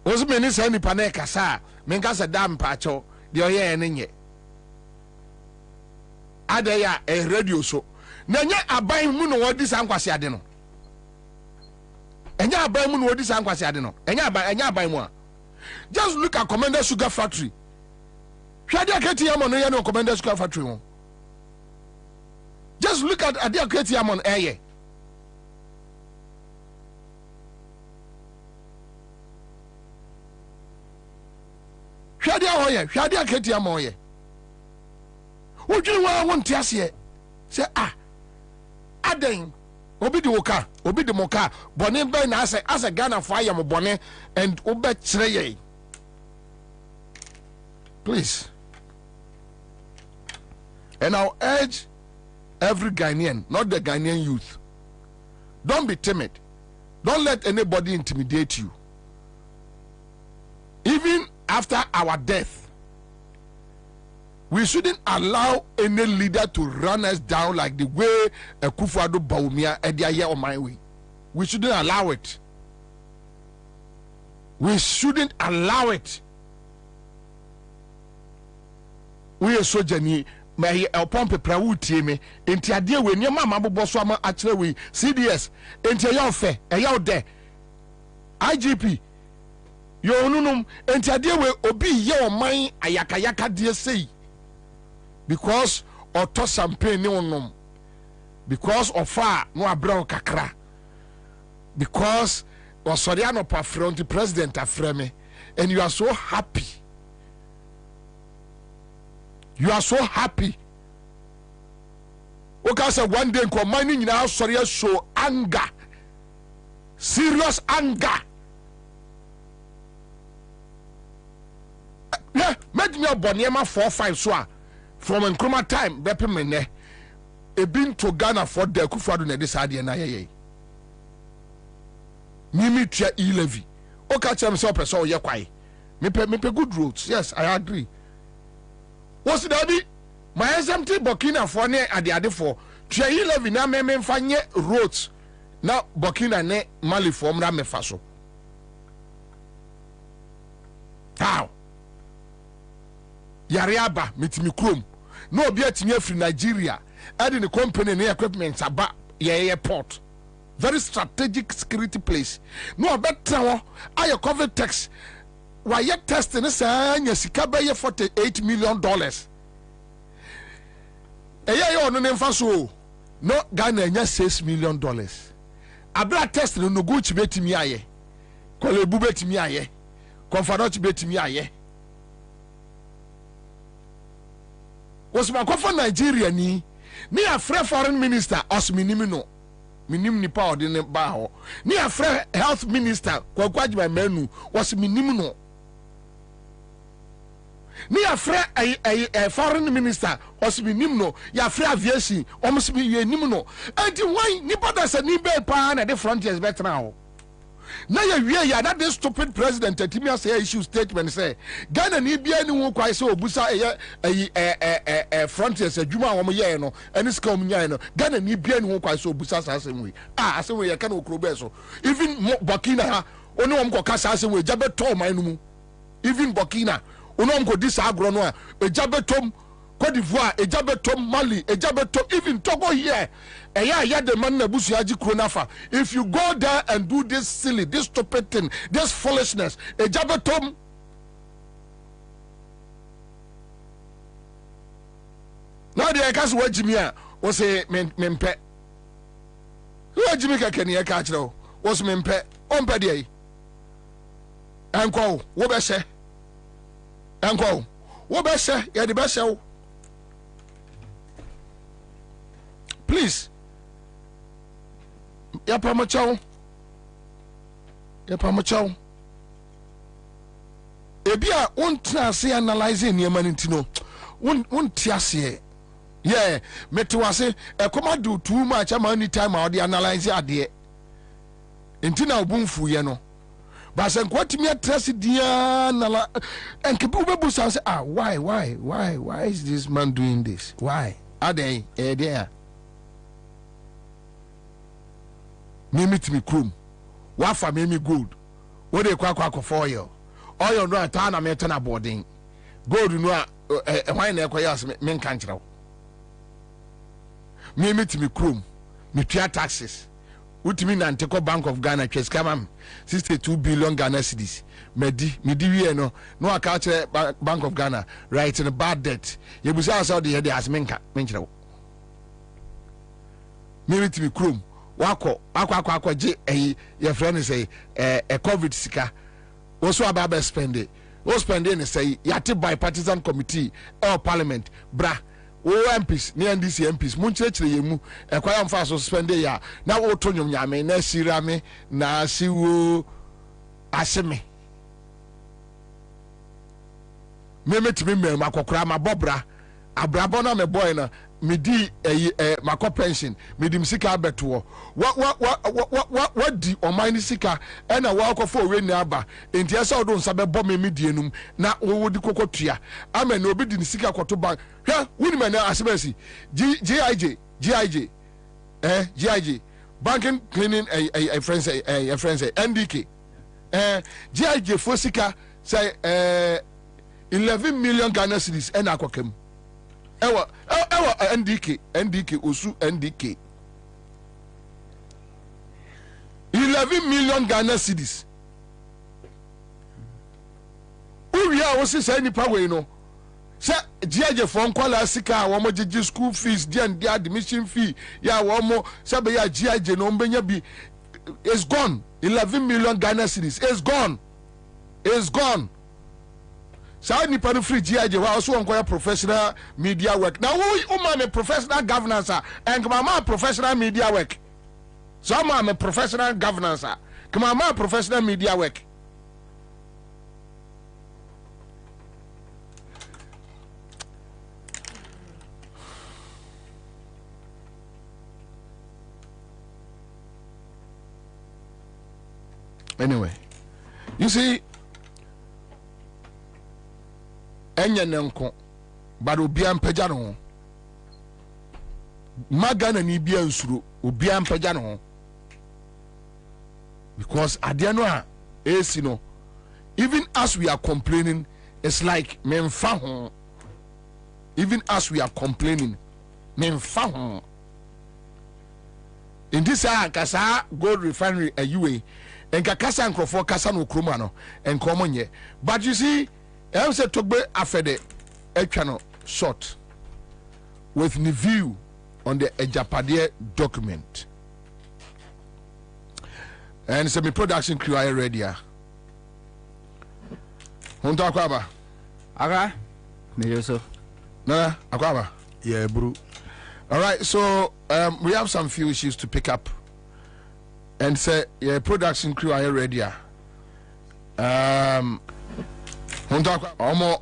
ozu meni sa ni pane kasa menka sa dam pacho de oye enye adaya radio so na nya aban mu no wodi sa nkwase ade no enya aban mu no wodi sa nkwase ade no enya aban mu a just look at Commander Sugar Factory hwade akati yamon no ye no Commander Sugar Factory ho just look at ade akati yamon eye hwade akati yamon ye wodwiri wa wonte ase say aden obi de woka obi de moka bone ben na ase Ghana for ayam bone and obe kire ye please. And I'll urge every Ghanaian, not the Ghanaian youth, don't be timid. Don't let anybody intimidate you. Even after our death, we shouldn't allow any leader to run us down like the way Akufo-Addo Bawumia Ediaye on my way. We shouldn't allow it. We shouldn't allow it. We are so geni may pompe prawutie me enti ade we niam amabobo so ama akere we CDS enti eya ofe eya ode IGP yo onunum enti ade we obi ye oman ayakayaka de sei because auto champagne ne onum because of far no abra kakra because osori anopa front president afreme and you are so happy. You are so happy. Okay, say one day combining now sorry show anger. Serious anger. Yeah, make me a boniema 4-5 so from Nkrumah time bepe mene e bin to Ghana for the Akufo-Addo na this ade na ye. Mimi tia E-Levy. Okay, tell me so person ye kwai. Me good roads. Yes, I agree. What's that be? My SMT Burkina for ne ade for tia E-Levy na me mfanye roads na Burkina ne Mali for mra me faso. How? Yariaba mitimi krom no obi atimi afri Nigeria ade ne company ne equipment aba ye port very strategic security place no obetra ho aye COVID tax why ye test ne sa nya sika ba ye $48 million ye ono ne mfa so no Ghana nya $6 million abra test no no go chi betimi aye kolebu betimi aye confederate betimi aye was my for Nigeria ni a free foreign minister os minimino minim nipa odi ne ba ho ni a free health minister kwakwaji by menu was minimino ni a free a foreign minister was minimno ya free aviation almost be minimno and why nipa da se ni be pa na the frontiers better now. Now you that this stupid president Timia say issue statement say Ghana ni bia ni wo kwai say obusa frontiers adwuma wo ye no eni ska om nya no Ghana ni bia ni wo kwai say obusa sa asem we asem we ye ka na okrobe so even Burkina ha oni wo mko kasa asem we jabe to man no mu even Burkina oni wo mko di sa agro no a jabe tom Côte d'Ivoire, Ejabetom, Mali, Ejabetom, even Togo here. The man Nebusiaji Kronafa. If you go there and do this silly, this stupid thing, this foolishness, Ejabetom. Now the Ekas word Jimmy was a mempe. Who are Jimmy Kenya catch now? Was mempe on Paddy. Enko, wo be she? Enko, wo be she? Ya di be she. Please. Ya pa mo chow. Ebia wontra se analyze niema ntino. Won tiase. Yeah, metwase ekoma do too much am anytime I dey analyze ade. Ntina obunfu ye no. But sen kwatimi atrase dia nala enke be bu say why is this man doing this? Why? Ade there. Me meet me krum. Wafa me gold. What they kwa for oil. Oil no ata na me turn boarding. Gold no why na kwaya me nka nkyerɛw. Me meet me krum. Me tua taxes. Utimi na nteko Bank of Ghana tweskama 62 billion Ghana cedis. Me di wie no aka kyerɛ Bank of Ghana right in a bad debt. You busa asa de as me nkyerɛw. Me meet me krum. Wako je your friend say a COVID sika also about spend it. O spend it say yati bipartisan committee or parliament bra o MPs ni NDC MPs mun chire yemu e kwa mfa so spend ya na o to nyom nyame na sirame na siwo aseme memetimi mem akokora ma bobra abrabo na me boy na midi mako pension midim sika beto what di o mine sika e na wa akofo we ni aba enti ese odo nsa bebo me medienum na wo di kokotua ama na obi di sika koto bank hwe woni me na asebasi GIJ banking cleaning a friend say NDK GIJ for sika say 11 million Ghana cedis e na akokem ewa NDK osu NDK 11 million Ghana cedis uria wo se say nipa we no se GIJ for nkwala sika wo mo gigi school fees and the admission fee ya wo mo se be ya GIJ no mbenya bi is gone 11 million Ghana cedis is gone Sa ni panu free GIJ wa also onkoya professional media work. Now who man a professional governance and mama professional media work. So I'm a professional governance. Come on, professional media work. Anyway, you see enye nenko but obia mpagya no ho magana ni bia nsuro obia mpagya no ho because ade no a esi no even as we are complaining it's like memfa ho even as we are complaining memfa ho in this kasa gold refinery ayuwe enka kasa nkrofo kasa no kroma no enkomo nye but you see I said to be afede channel short with the view on the Ejapade document. And it's a production crew I ready. Hunta Kwaba. Aga? Meyoso. Nah, Akwaba. Yeah, bro. All right, so we have some few issues to pick up. And say, yeah, production crew I ready. Omo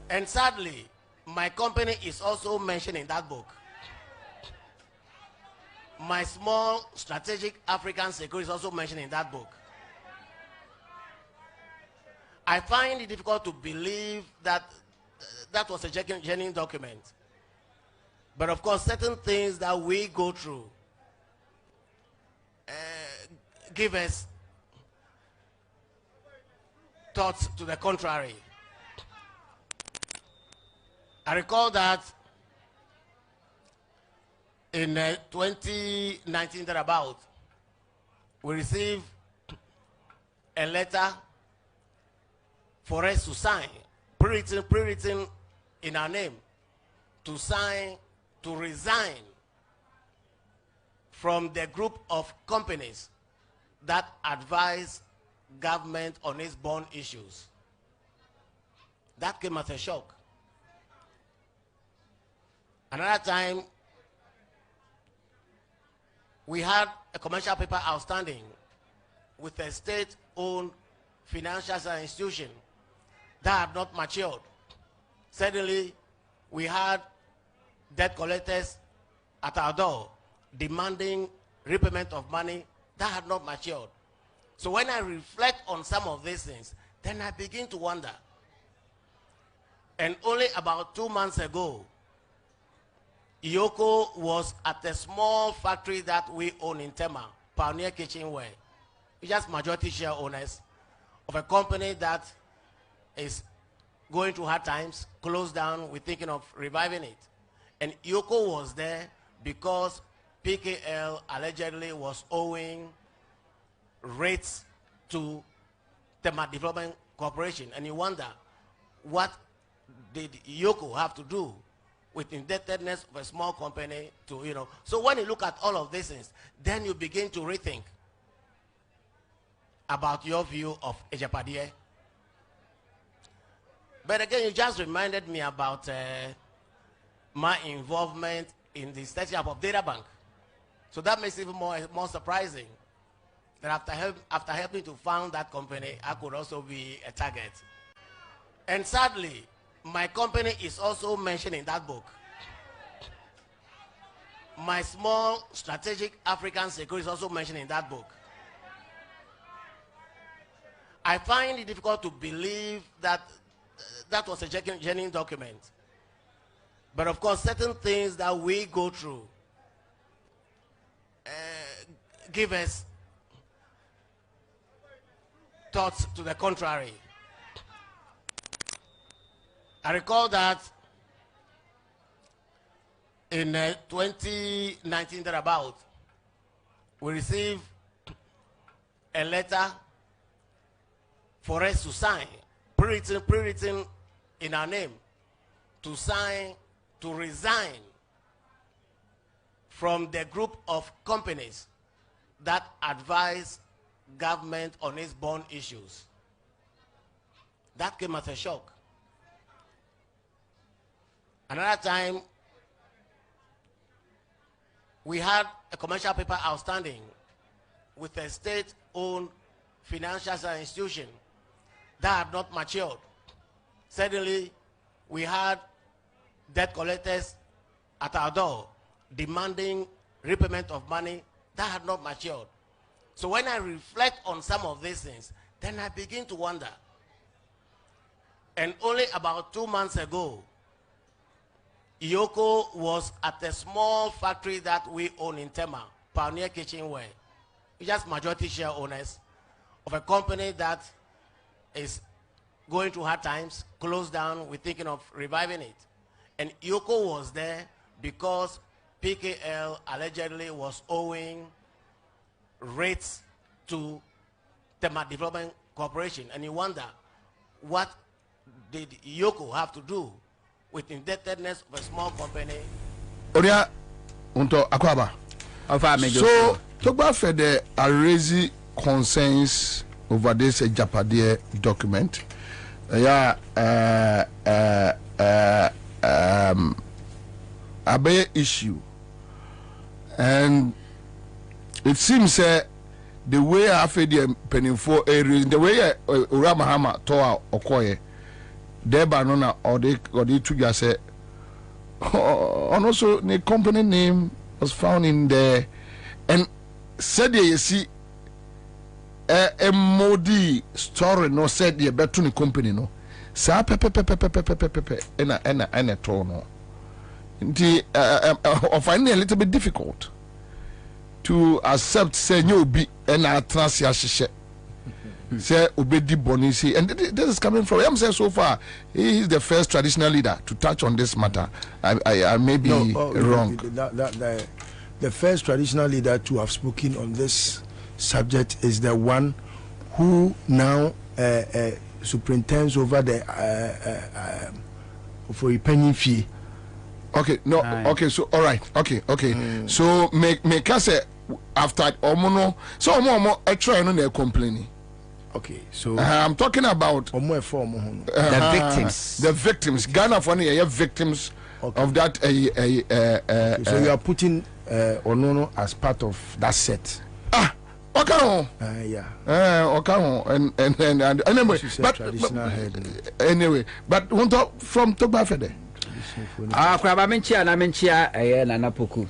and sadly, my company is also mentioned in that book. My small strategic African security is also mentioned in that book. I find it difficult to believe that that was a genuine document. But of course, certain things that we go through give us thoughts to the contrary. I recall that in 2019 thereabout, we received a letter for us to sign pre-written in our name to resign from the group of companies that advise government on its bond issues. That came as a shock. Another time, we had a commercial paper outstanding with a state-owned financial institution that had not matured. Suddenly, we had debt collectors at our door demanding repayment of money that had not matured. So when I reflect on some of these things, then I begin to wonder. And only about 2 months ago, Yoko was at a small factory that we own in Tema, Pioneer Kitchenware. We're just majority share owners of a company that is going through hard times, closed down. We're thinking of reviving it. And Yoko was there because PKL allegedly was owing rates to Tema Development Corporation. And you wonder, what did Yoko have to do with indebtedness of a small company to, So when you look at all of these things, then you begin to rethink about your view of Ejapadie. But again, you just reminded me about my involvement in the setting up of data bank. So that makes it even more surprising that after helping to found that company, I could also be a target. And sadly, my company is also mentioned in that book. My small strategic African security is also mentioned in that book. I find it difficult to believe that that was a genuine document. But of course, certain things that we go through give us thoughts to the contrary. I recall that in 2019 thereabout, we received a letter for us to sign, pre-written in our name, to resign from the group of companies that advise government on its bond issues. That came as a shock. Another time, we had a commercial paper outstanding with a state-owned financial institution that had not matured. Suddenly, we had debt collectors at our door demanding repayment of money that had not matured. So when I reflect on some of these things, then I begin to wonder. And only about 2 months ago, Yoko was at a small factory that we own in Tema, Pioneer Kitchenware. We're just majority share owners of a company that is going through hard times, closed down. We're thinking of reviving it. And Yoko was there because PKL allegedly was owing rates to Tema Development Corporation. And you wonder, what did Yoko have to do with indebtedness of a small company? Oria unto Akwaba. So talk about the raising concerns over this Japadie document. A big issue, and it seems the way I feel the penny for areas, the way Uramahama toa okoye, Deba nona or the two just say, and also the company name was found in there, and said you see a modi story no said the betuni company no sa pepe ena tono. I find it a little bit difficult to accept say you be ena transia shishe say obedi bonisi, and this is coming from him. Say so far he is the first traditional leader to touch on this matter. I may be wrong. The first traditional leader to have spoken on this subject is the one who now superintends over the for a penny fee. Okay, no, okay, so all right, okay. So make us say after omono, so omo try no they complaining. Okay, so I'm talking about the victims. The victims. Ghana for victims of that. So you are putting Onono as part of that set. Okay. Yeah. Okay. And anyway, but anyway, but want to from Tobafede. Kwaba menchia na menchia na napoku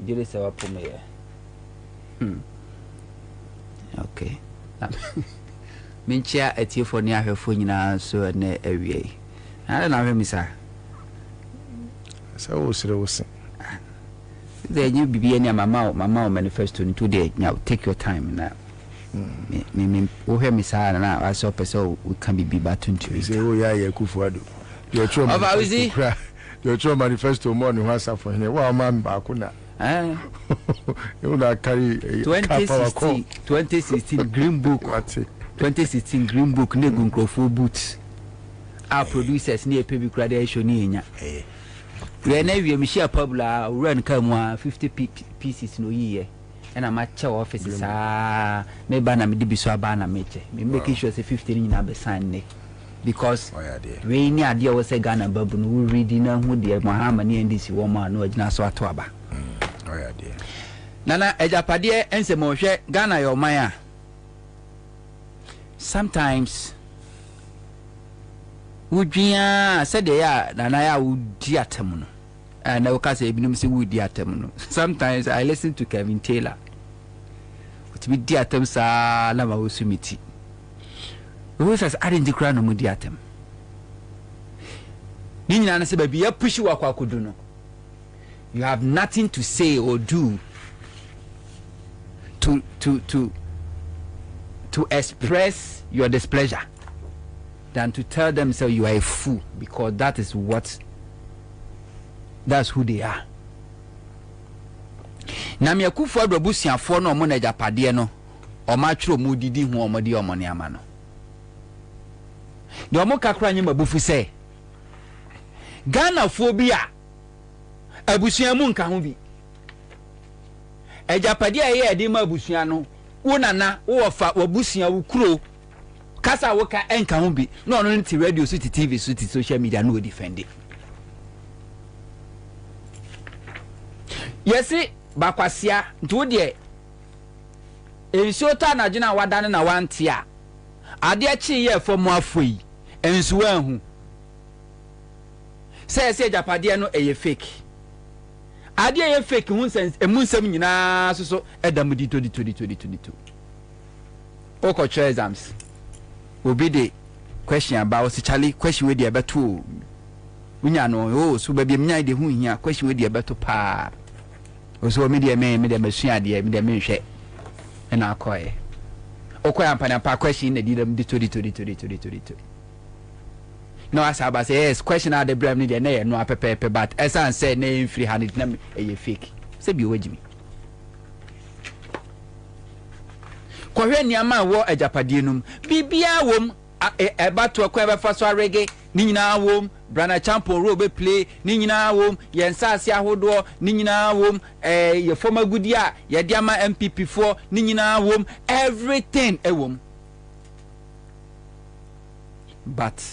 jere se wa pome okay menchia etiefo ne ahwefo nyina so na awie na hwe misa so wo sire wo se the new bibi ni mama manifesto into there now take your time na me wo hwe misa na aso person we can be batuntu you say oh yeah Kufuado your true manifesto more than what's up for here. Well, man, Bakuna. You will carry 2016 Green Book. 2016 Green Book, Negun Crofo Boots. Our producers near Pebby Gradation. We are never Michelle Pabla, run come 50 pieces no year. And I'm at your offices. Maybe I'm a Dibiswabana meche. Making sure 15 in a sign. Because we near the was a Ghana babu who reading who the Muhammad and this woman no na so atoaba. Nana ejapade ense mo hwe Ghana your maya. Sometimes wudua said ya nana ya wudi atem no. And I can say ebinum se wudi atem no. Sometimes I listen to Kevin Taylor. What be di atem sa na ma wosumiti. Who says I didn't declare no mudiatem? Nina say baby ya push wa kwa kuduno. You have nothing to say or do to express your displeasure than to tell them so you are a fool, because that's who they are. Na me Kufuado abusiafo no mo na japade no o ma twro mu didi hu o mo de o mo ne ama no. The Omo kakra nyima bufu say Ghana phobia abusua mu nka ho bi ejapade aye ade ma abusua no wo nana wo fa wabusua wo kuro kasa wo ka enka ho bi no no nti radio so ti TV so ti social media no defend it. Yesi bakwasia nto de ensiota na gina wadane na wantia ade achi ye fomu afoi ensu anhu say japade no eye fake ade eye fake hu sense emunsem nyina so edam di 2022 oko cho exams obi de question about Charlie question we dey beto unya no so ba bi mnya de hu hia question we dey beto pa so me dey mesua de me dey menhwe na akoye okoya mpana pa question na di dem di 2022 no asaba say yes question at the brand need na no apepepe but esan say na free hand na e fake say bi wagimi kohwe niama wo ajapade num bibia wom ebato akwa befa so arege ni nyina wom brana champion ro be play ni nyina wom yensase ahodo ni nyina wom ye former gudia ye diama MPP for ni nyina wom everything ewom but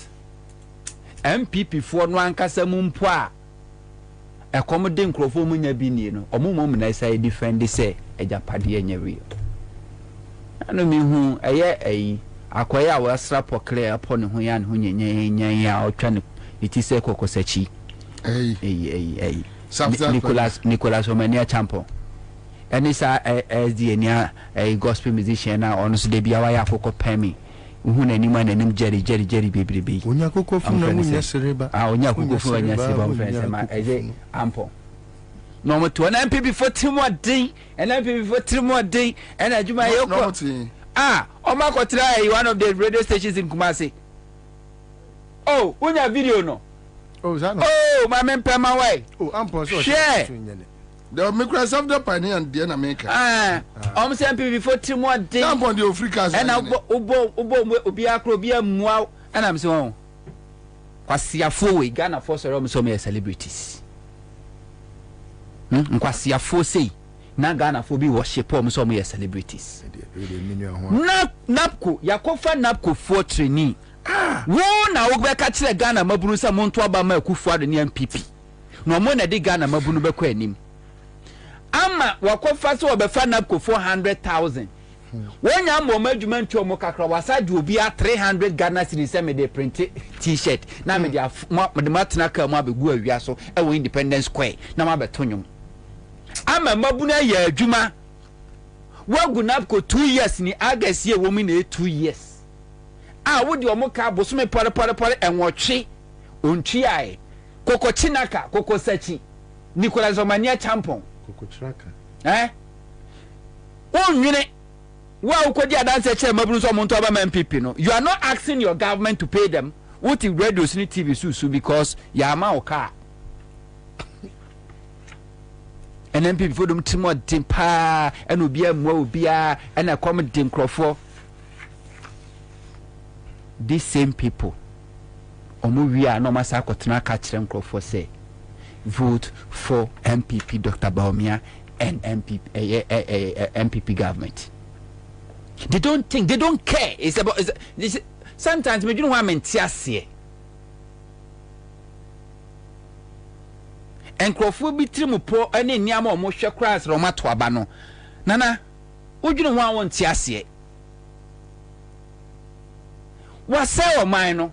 MPP for no ankasa mu mpo a ekomode nkrofo mu nya bi ni no omumom na sai defend say ejapade nya wi ano mi hu eye akoya a wasra pokre apo ne ho ya ne ho nyenyen ya otwa ne iti se kokosachi Nicolas Omania champion eni sa SD nia gospel musician na ono so de bia wa ya akoko pemi uhu na ni ma na nim jerry bebrebe onya akoko fu na munya sereba onya akoko fu nya sereba mfense ma eze ampo no mo to na MPP for timodin and MPP for timodin and adwuma yoko Oma Kotra is one of the radio stations in Kumasi. Oh, unya video no. Oh, Zano. Oh, my man Pema way. Oh, I'm so share. The Micro of the Pioneer and Diana Maker. Almost MP before 2 more days. I'm on the Africans. And I'll be a crobia mua, and I'm so. Kwasia Fowe, Ghana for some celebrities. Kwasia Fowe, na Ghana for be worship some celebrities. Napco, Yakofa Napco for trainee. Wọ́n na wọ́n bẹ ká kyerɛ Ghana mabunu sɛ mo nto aba ma Akufo-Addo ne MPP na ɔmo na de Ghana mabunu bɛkɔ anim ama wakɔfa sɛ wɔbɛfa NAPCO 400,000 wɔn nya mbɔ ɔmo adwuma ntu ɔmo kakra wasa de obi a 300 Ghana cedis sɛ me de print t-shirt na me de matena ka mo abɛgu awia so ɛwɔ Independence Square na ma bɛto nwom ama mabunu ayɛ adwuma wagu NAPCO 2 years ni August ye wɔ mu na 2 years. Wo di omo ka bosume pare enwotwe ontwi ai koko chinaka koko sachi Nicolas Omania champon koko chiraka onwene wa ukodi adanse che mabunu so monto aba MPP no. You are not asking your government to pay them what the radios ni TV susu because ya ma oka and MPP for them timo dimpa and obi amwa obi a and akom dim crofo. These same people, we are no massa kotena catching for say vote for MPP Dr. Baumia and MPP government. They don't think, they don't care. It's about sometimes we don't want to and Crawford be trimupo any niamo mosha crass romato abano. Nana, would you know want to Wasao mine.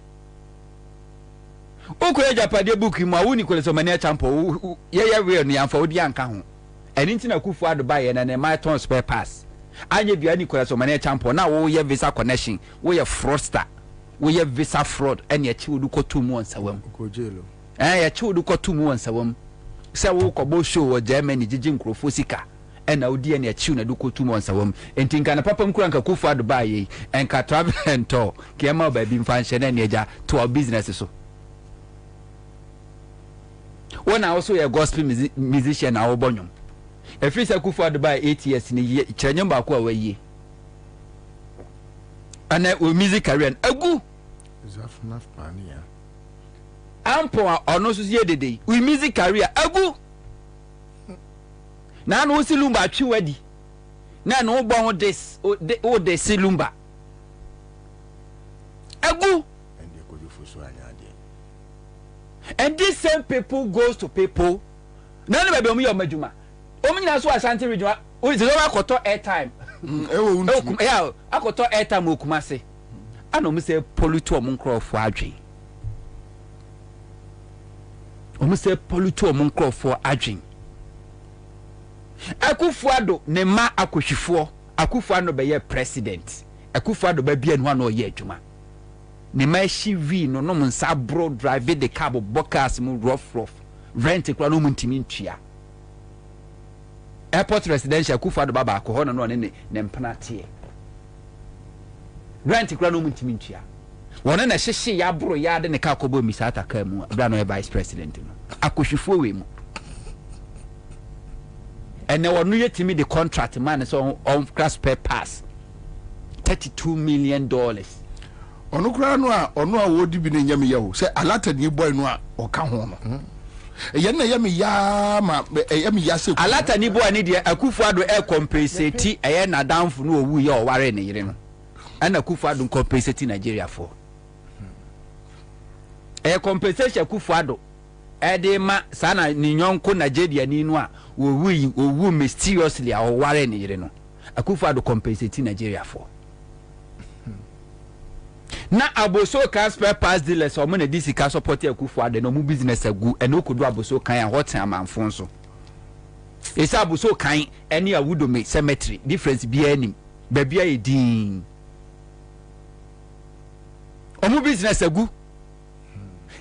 Okoye Japade book ma woni Nicolas Omania champo ye we ni amfa odi anka ho. Eni ntina Akufo-Addo buy na na my turn spare pass. Anye bia Nicolas Omania champo na wo ye visa connection, wo ye fraudster, wo ye visa fraud ene ye chiwudu kotu mu onsawam. Kojelo. Ye chiwudu kotu mu onsawam. Se wo kobo show wo Germany jiji nkrofo sika. Ena odi ene achiu na duko tu monsa wom enti nka na papa mkura nka Akufo-Addo baye enka travel and tour kema ba bi mfa na eja to our business so wona also a gospel musician na obonyom efiri se Akufo-Addo baye 8 years ni kyeranyem ba ko awaye ana o music career agu is enough pania ampo ono so ye dede we music career agu na no silumba atwi wadi na no bo this o de silumba agu and these same people goes to people na no be omu yo maduma omu nyina so Ashanti region o ze wa koto airtime ya akoto airtime okumase ana omu se pollute omu nkrofo adwen omu se pollute omu nkrofo adwen Akufo-Addo ne ma akohwifo Akufo-Addo be ye president Akufo-Addo be bia no na oye adwuma ne ma hwi no no nsa bro drive the cab bokas mu rough rent kura no muntimi ntua airport residential Akufo-Addo baba ko ho no ne mpana tie rent kura no muntimi ntua wona na hyehye ya bro ya de ne ka kobo misata ka mu bra no vice president no akohwifo we mu. And now no yet me the contract man so on class per pass $32 million. Onukura no a ono a wodi bi ne nyame yawo say alata ni boy no a oka ho no. Yen na yame ya ma yame ya se alata ni boy ni de Akufo-Addo compensate eye na danfo no owu ye o ware ne yire no. And Akufo-Addo compensate Nigeria for. Compensation Akufo-Addo edema sana ni nyonko Nigeria ni no a owu mysteriously a ware ne yire no. Akufo-Addo compensate Nigeria for. Na aboso ka spare pass dealers o mo na disi ka support Akufo-Addo no mu business agu eno kodu aboso kan a hot amanfo so. Esa aboso kan eni awudome cemetery difference bi anim ba bia edin. O mu business agu.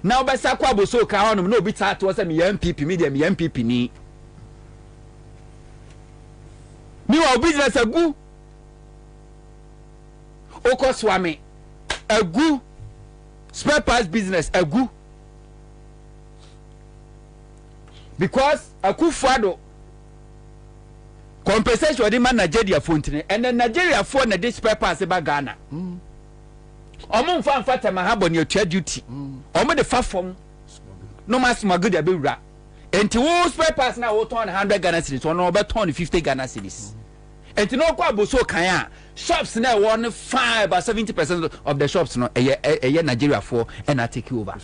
Na obesa kwa aboso ka honom na obi ta to se me MPP media me MPP ni. Mi wa business agu. Okoswame agu spare parts business agu because Akufo-Addo compensation odi man Nigeria fontine and then Nigeria for na this paper se ba Ghana omo mfa tema ha boni otua duty omo de fa fom no mas magudi abewura enti wo spare parts na wo turn 100 Ghana cedis or no be turn 50 Ghana cedis enti no kwa boso kan a shops na won 5 or 70% of the shops no eye Nigeria for and I take over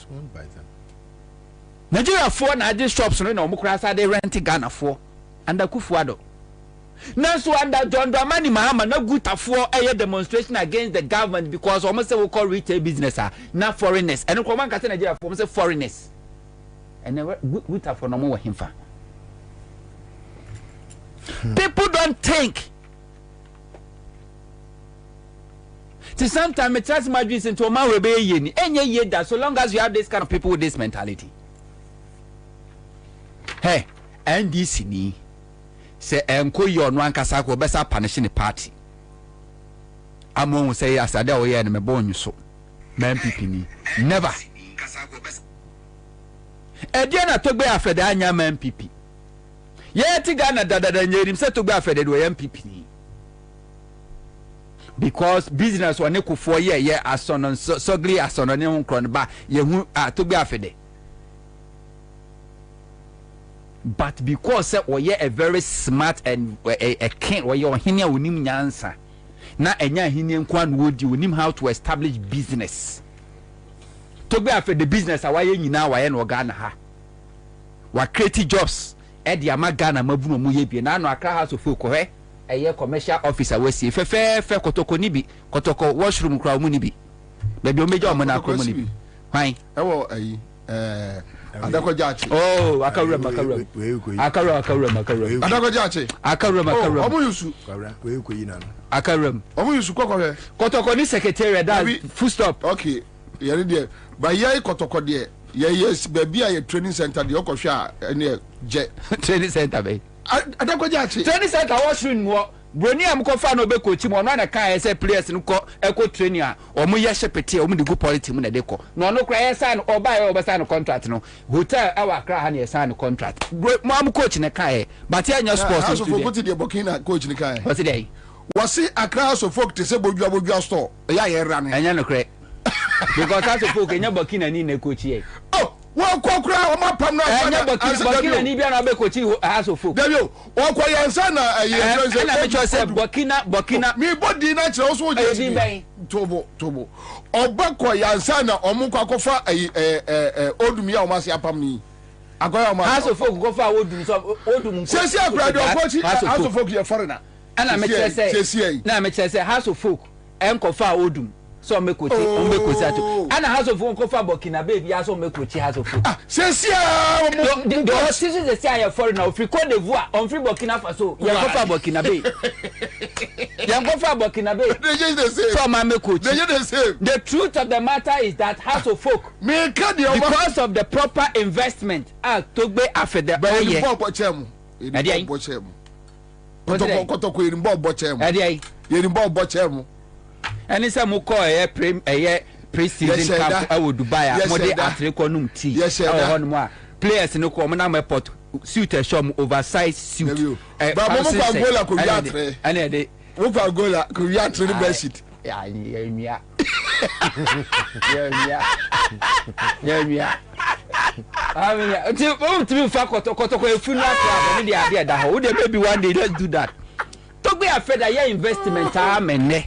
Nigeria for na these shops no omo kura sa de rent Ghana for under Kufuado now so under John Dramani Mahama na gutafo eye demonstration against the government because almost say we call retail business na foreigners and ko man ka say Nigeria for say foreigners and gutafo no mo himfa people don't think to sometimes it tries my dreams into man we be ye ni enye ye that so long as you have this kind of people with this mentality hey NDC ni say enko yo no ankasa ko besa punish ni party amon say asade o ye ne me bon so man pipi ni never Ediana Togbe afede anya man pipi ye ti Ghana dada nyerim say Togbe afede do ye MPP ni because business one ko for ye asono sogli asono ne ho kron ba ye hu Togbe afede but because we are a very smart and a king we are hinia onim nyansa na enya hinia nkwan wodi onim how to establish business to be after the business awaye nyina waye no Ghana ha wa create jobs e dia ma Ghana mabuno mu ye bi na no Accra House of Folk he eye commercial officer we si fe kotoko ni bi kotoko washroom kra mu ni bi baby o meja o mo na akro mu ni bi hwan ewo ayi Adakojachi. Oh, akaruram. Adakojachi. Akaruram. Omo yusu. Akaruram. Omo yusu kokore. Kotoko ni secretary that full stop. Okay. Yeri there. Ba yai kotoko there. Yes, baby a training center the okosha ene je. Training center be. Adakojachi. Training center washroom wo. Broni am ko fa no be coach mo no na kan say players no ko eko training a omo ye shepete omo de go politics mu na de ko no no kra ye sign oba ye oba sign contract no hotel awa kra ha na ye sign contract mo am coach ne kan but ye nya sports so for put the Burkina coach ne kan what's it was Accra so folk te say bodua store ya ye ra ne anya no kra because as folk enya Burkina ni na coach ye oh wọ́n kọ́ kura ọmọ pam náà ẹ̀yẹ́ Burkina ní bí ẹ̀rọ abẹ́ kò tí House of Folk. Dabi o wọ́n kọ́ yẹn nsá na ẹ̀yẹ́ ẹ̀jọ́ ẹ̀nà mi sọ Burkina. mi bọ́ di iná kyerẹ́ ọ̀sọ́ òjì ẹ̀sìn mi tóbo ọba kọ́ yẹn nsá na ọmọ kọ́ akọ́fà odùmí yà ọmọ àti apam ni akọ́yà ọmọ. House of Folk kọ́fà odùmí. sẹ́sì àkùrẹ́dì ọ̀pọ̀ House of Folk yẹ fọ́rìnà. ẹ̀nà mi kyerẹ́ sẹ́ House of Folk ẹ̀ ń kọ́fà odùmí. So me kochi ato ana House of Folk for Burkina baby aso me kochi House of Folk sesia the citizens they say are foreigner of Cote d'Ivoire on free Burkina Faso ya go for Burkina Bay so man me kochi the truth of the matter is that House of Folk because of the proper investment Togbe afede oye kotoko irimbo bochemu ẹni sẹ mo kọ ẹyẹ pre-season camp ẹwọ Dubai a mo de atirikọ num tea ẹwọ hɔ nom a players ni kọ ọmọ náà mọ airport suit ẹ̀ṣọ́ mu oversize suit ba mo kọ Angola kò yá àtẹrẹ ẹni ẹ̀dẹ mo kọ Angola kò yá àtẹrẹ ní bed sheet. yẹmia ti o ti mi fa kọtọkọ efu ní akọ àbọ̀ mi di adé ẹ̀dá hɔ o de maybe one day let's do that Togbe afẹ́dà yẹ investment a mẹ́nẹ́.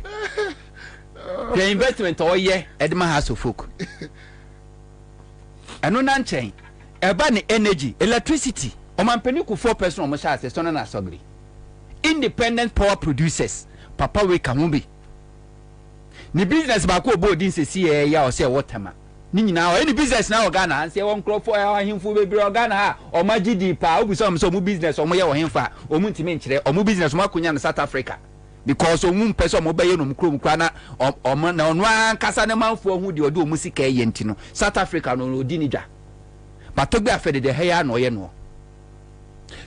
The investment or ye Edma House of Folk. And no nanchain. Ebani energy, electricity. Omampeni ku 4 person omo sha se na sogri. Independent power producers. Papa we kamumbi. Ni business ba ko bo din se si ya o se waterma. Ni nyina any business na Ghana an se won crop for ahimfu bebre Ghana ha o magidi pa obi so mo business omo ye wo hemfa omo ntime nkyere omo business omo akonya na South Africa. Because omu mpese omo be ye no mkrom kwa na omo na ono ankasa ne manfo hu de ode omu sika ye ntino South Africa no odi ni dwa but Togbe afede de heya no ye no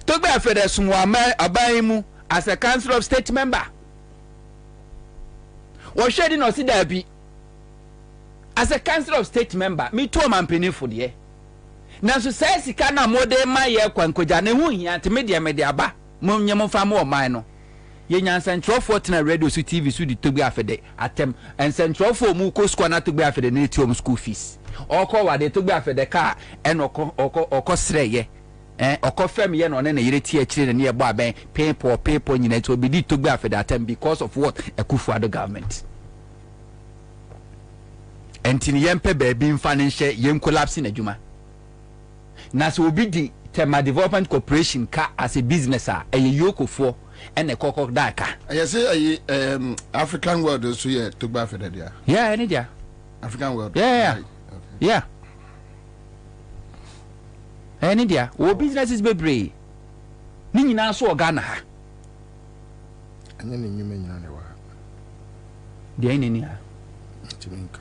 Togbe afede sunwa aban mu as a council of state member wo shedi no si da bi as a council of state member me to mampeni for de na so sai sika na mode ma ye kwankoja ne hu hia te media aba mom nyam fa mo man no ye nyansa ntrofo tena radio so TV so di togbe afede atem ense ntrofo mu ko school na togbe afede na etiom school fees okọ wade togbe afede ka enokọ sreye okọ fam ye no ne yere tie akire ne ye bo aben people nyina to be di togbe afede atem because of what Akufo-Addo government entini yempe baby mfa ne hye yem collapse na adwuma na so obi di Tema Development Corporation ka as a business yokofo and a cocoa daka. I say African world is here to buy for that. Yeah, any dia. African world. Yeah. Right. Okay. Yeah. Any dia. Wo businesses bebre. Ni nyina so Ghana ha. Anya ni nyume nyina ne wa. Dia ni ha. Ntiminka.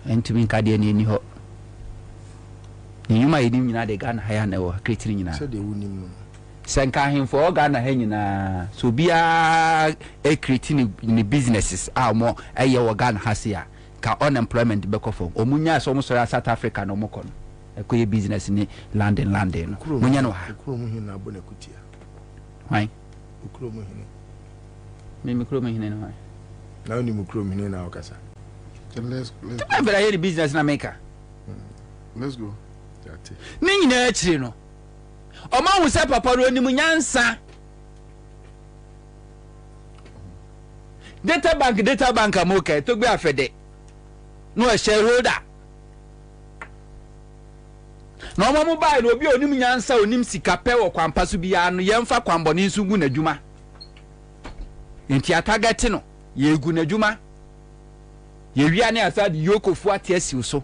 Ntiminka dia ni ho. Ni nyuma yedi nyina de Ghana ha ya na wo create nyina. So de woni mu. Senka himfo Ghana ha nyina so bia create ni businesses mo eye wo Ghana ha se ya ka unemployment be kofo omunya so mo so South Africa no mo kono ekoye business ni landing no munya no ha ukuro mu hina abona kutia hai ukuro mu hina me mikro mu hina no hai na oni mukuro mu hina na okasa let's but I business na maker let's go ni nyina akiri no Oma hu se papa ro ni mu nyansa data bank amoke to gbe afede no a shareholder no mo mobile obi onim nyansa onim sika pe wo kwampa so bia no yemfa kwamboni nsu gu nadwuma enti atagete no ye gu nadwuma ye wia ne asade yokofu atiasi so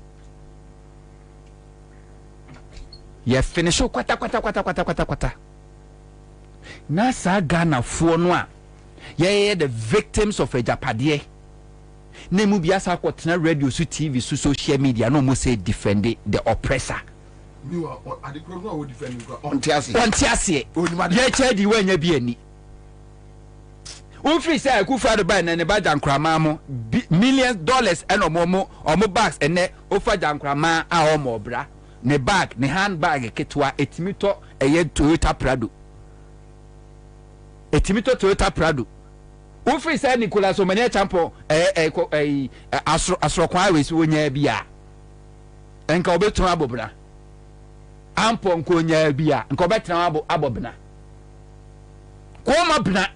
ye finish kwata na sa Ghana fo no a ye the victims of ejapade na mu bia sa kwotena radio so TV so social media no mo say defend the oppressor you are at the program we defend you on tiase ye chedi wanya bi ani unfree say Akufo-Addo buy na ne ba jankrama mo $millions and omo bags ene ofa jankrama a omo bra ne bag ne handbag ketwa etimito Toyota Prado unfree say Nicolas Omane champo asrokwa we si wonya bia enka obetun abobra ampo nko nya bia nka obetun abobna ko mabna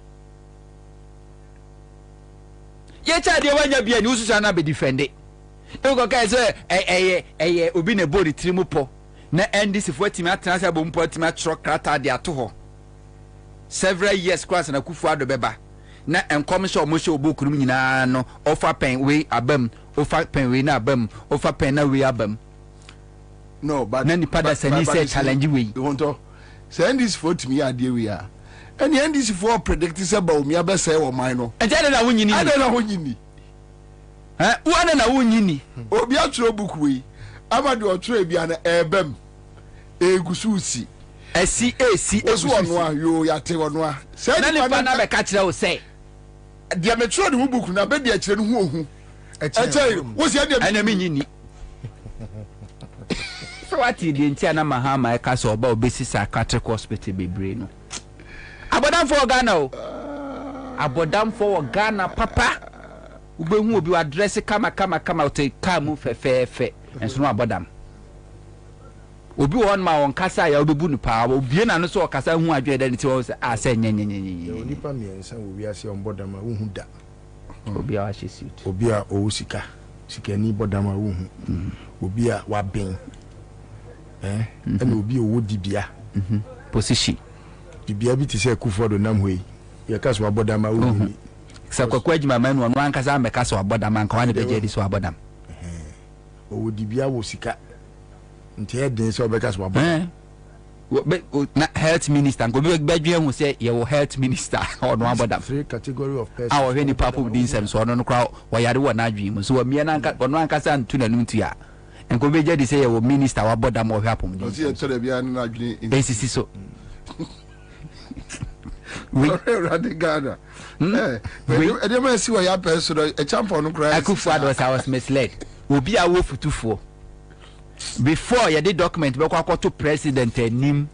ye cha de wanya bia ni ususa na be defend ego ka say obi ne body trimupo na NDC fo timi atena se bompo timi atro krata de ato ho several years class na Akufo-Addo beba na enkomsho mo show bokurum nyina no offer pen we abam offer pen we na abam offer pen na we abam no but na nipa da sani say challenge we wonto say NDC fo timi ade we a any NDC fo predict say ba omi abese wo man no ente na wonyini ade na wonyini wana na wonyini obi atro book we amade otro bia na ebam egususi AC osu ono a yo yate ono a say na na be ka kire wo say dia metro de book na be dia kire no hu ohu eche wo si dia ana menyini so what di ntia na mahama e ka so oba obesi psychiatric hospital bebre no abodam for Ghana o abodam for Ghana papa ubehu obi address kama te kamu fe enso no abodam obi won ma won kasa ya obebu nu pa obi na no so kasa hu adwe da ni ti wo se a se nyenyenyenye onipa miensa wo wi ase on bodam a wo hu da obi a wa she suit obi a o sika ni bodam a wo hu obi a wa ben and obi o wo dibia position dibia bi ti se Akufo-Addo nam hoi ye ka so abodam a wo hu sa kwakwa adwuma man no ankasa ameka so abodam anka wane beje di so abodam o wo dibia wo sika nti e den so obeka so abodam na health minister go be badwe hu say ye wo health minister or no abodam three category of persons our any papo din sem so no kra wo yare wo na adwi mu so wo mie na anka ono ankasa ntu na ntu ya enko beje di say ye wo minister wa abodam wo hwapom din o si e tere bia na adwi esisi so we already Ghana e dey see what ya person a champion no cry Akufo-Addo was misled obi a wo futufo before you did document be kwa to president anim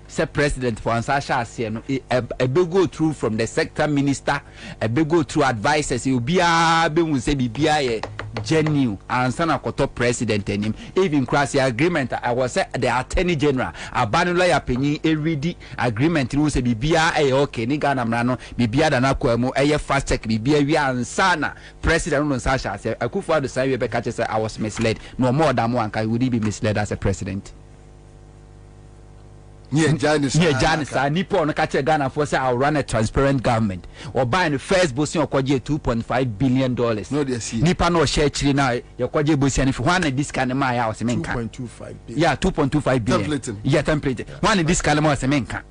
say president for Ansah Shase no a be go through from the sector minister, a be go through advisors, you be say be genuine Ansah na koto president enim even cross the agreement I was say the attorney general abanu lawyer penny e ready agreement no say bibia okay ni Ghana mra no bibia da na kwamu fast check bibia wi Ansah na president no Ansah Shase Akufo-Addo say we be catch say I was misled no more than one can would he be misled as a president. Yeah, Janice, Nipo on catch Ghana for say I'll run a transparent government or buy the first bossing or $2.5 billion. No, they see. Nipa no share chili now. Your kwaje bossing if one this kind of my house, 2.25 billion. Yeah, 2.25 billion. Template. Yeah, template. One this kind of my semenka.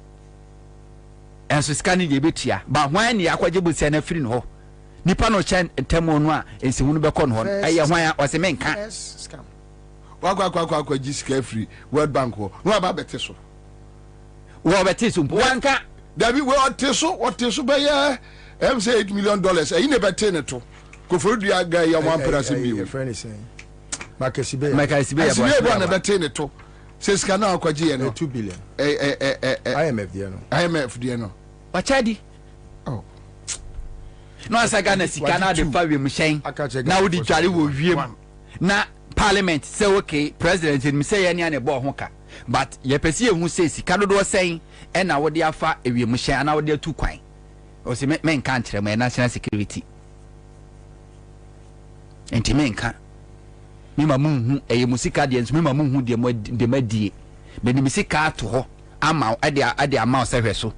And so scanning the bit here. But when you kwaje bossing a free no. Nipa no chen temo no and se wonu be kon ho. Aya hwan o semenka. Yes, scam. Wa jiska free World Bank ho. No aba bete so. Wanka David we oteso be ya say $8 million e ne bete ne to ko foru aga ya one person bi your friend is saying Makasibe ya na bete ne to say sika na akwaji ye no 2 billion IMF dia no wachadi oh no asaga na sika na de fa wi mu hyen na wo di tware wo wiem na parliament say okay president me say ya ne bo ho ka but ye pesi ehu say sika dodo sen e na wo de afa ewiem hyen na wo de atu kwan o se men kan kire me national security enti men kan mi ma munhu eye musika de enso mi ma munhu de madie be ni misika ato ho ama ade ama o se hweso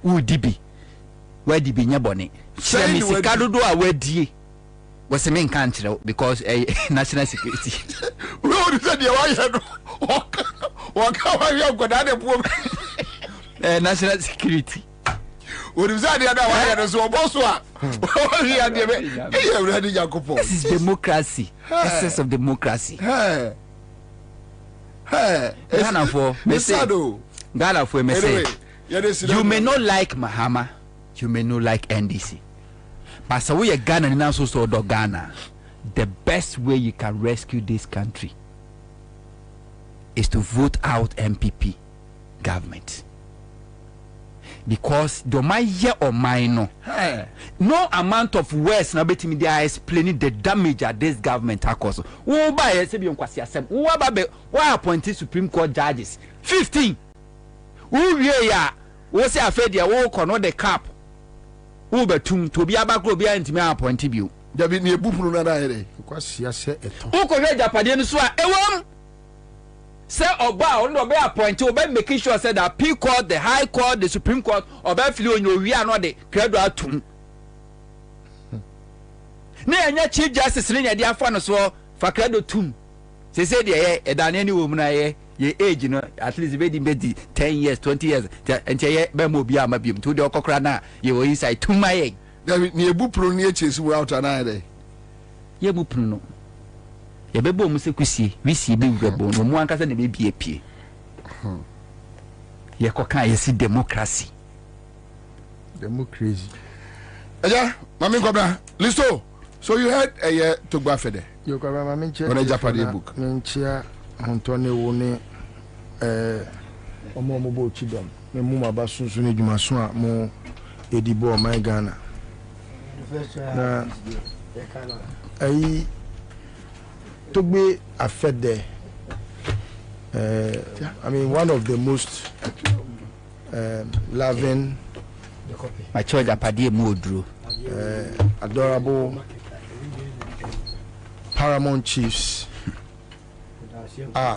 u dibi wadi bi nya bone se misika dodo a wadie was men kan kire because national security we would say the why national security. This is democracy. Essence of democracy. Ghana for me say you may not like Mahama, you may not like NDC, but so we are Ghana now so Ghana. The best way you can rescue this country is to vote out MPP government, because the my year or mine no amount of words na betimi they are explaining the damage that this government has caused. Who buy se bi nkwasi asem who appoint Supreme Court judges 15 who we ya wo se afedia wo kono the cap who betum to bi abakro bi antimi appoint bi David ni ebupunu na da here kwasi ase eto who ko hwe japade no so a ewom say oba on do be appoint oba making sure say that P court, the high court, the Supreme Court oba fili onyo wi ano de credo atum na enya chief justice ni nya de afa no so fa credo tum say de edane ni wo mu na ye age no at least be di 10 years 20 years enti ye be mo bi ama biom to de okokra na ye wo inside tum maye David ni ebupunu ni echesi wo out na there ye bupunu no ye bebo mu sekusie wisi be wurebo no mu ankasa ne be bie pie ye koka ye si democracy Eja mami Kwabena listo so you heard to gba fede yo Kwabena mami nche on a Japanese book nchia hontone wo ne omo bo chidom me mu maba sunsun ne dwumaso a mo edibo o my Ghana na ai Togbe Afede I mean one of the most loving my church apadi modro adorable paramount chiefs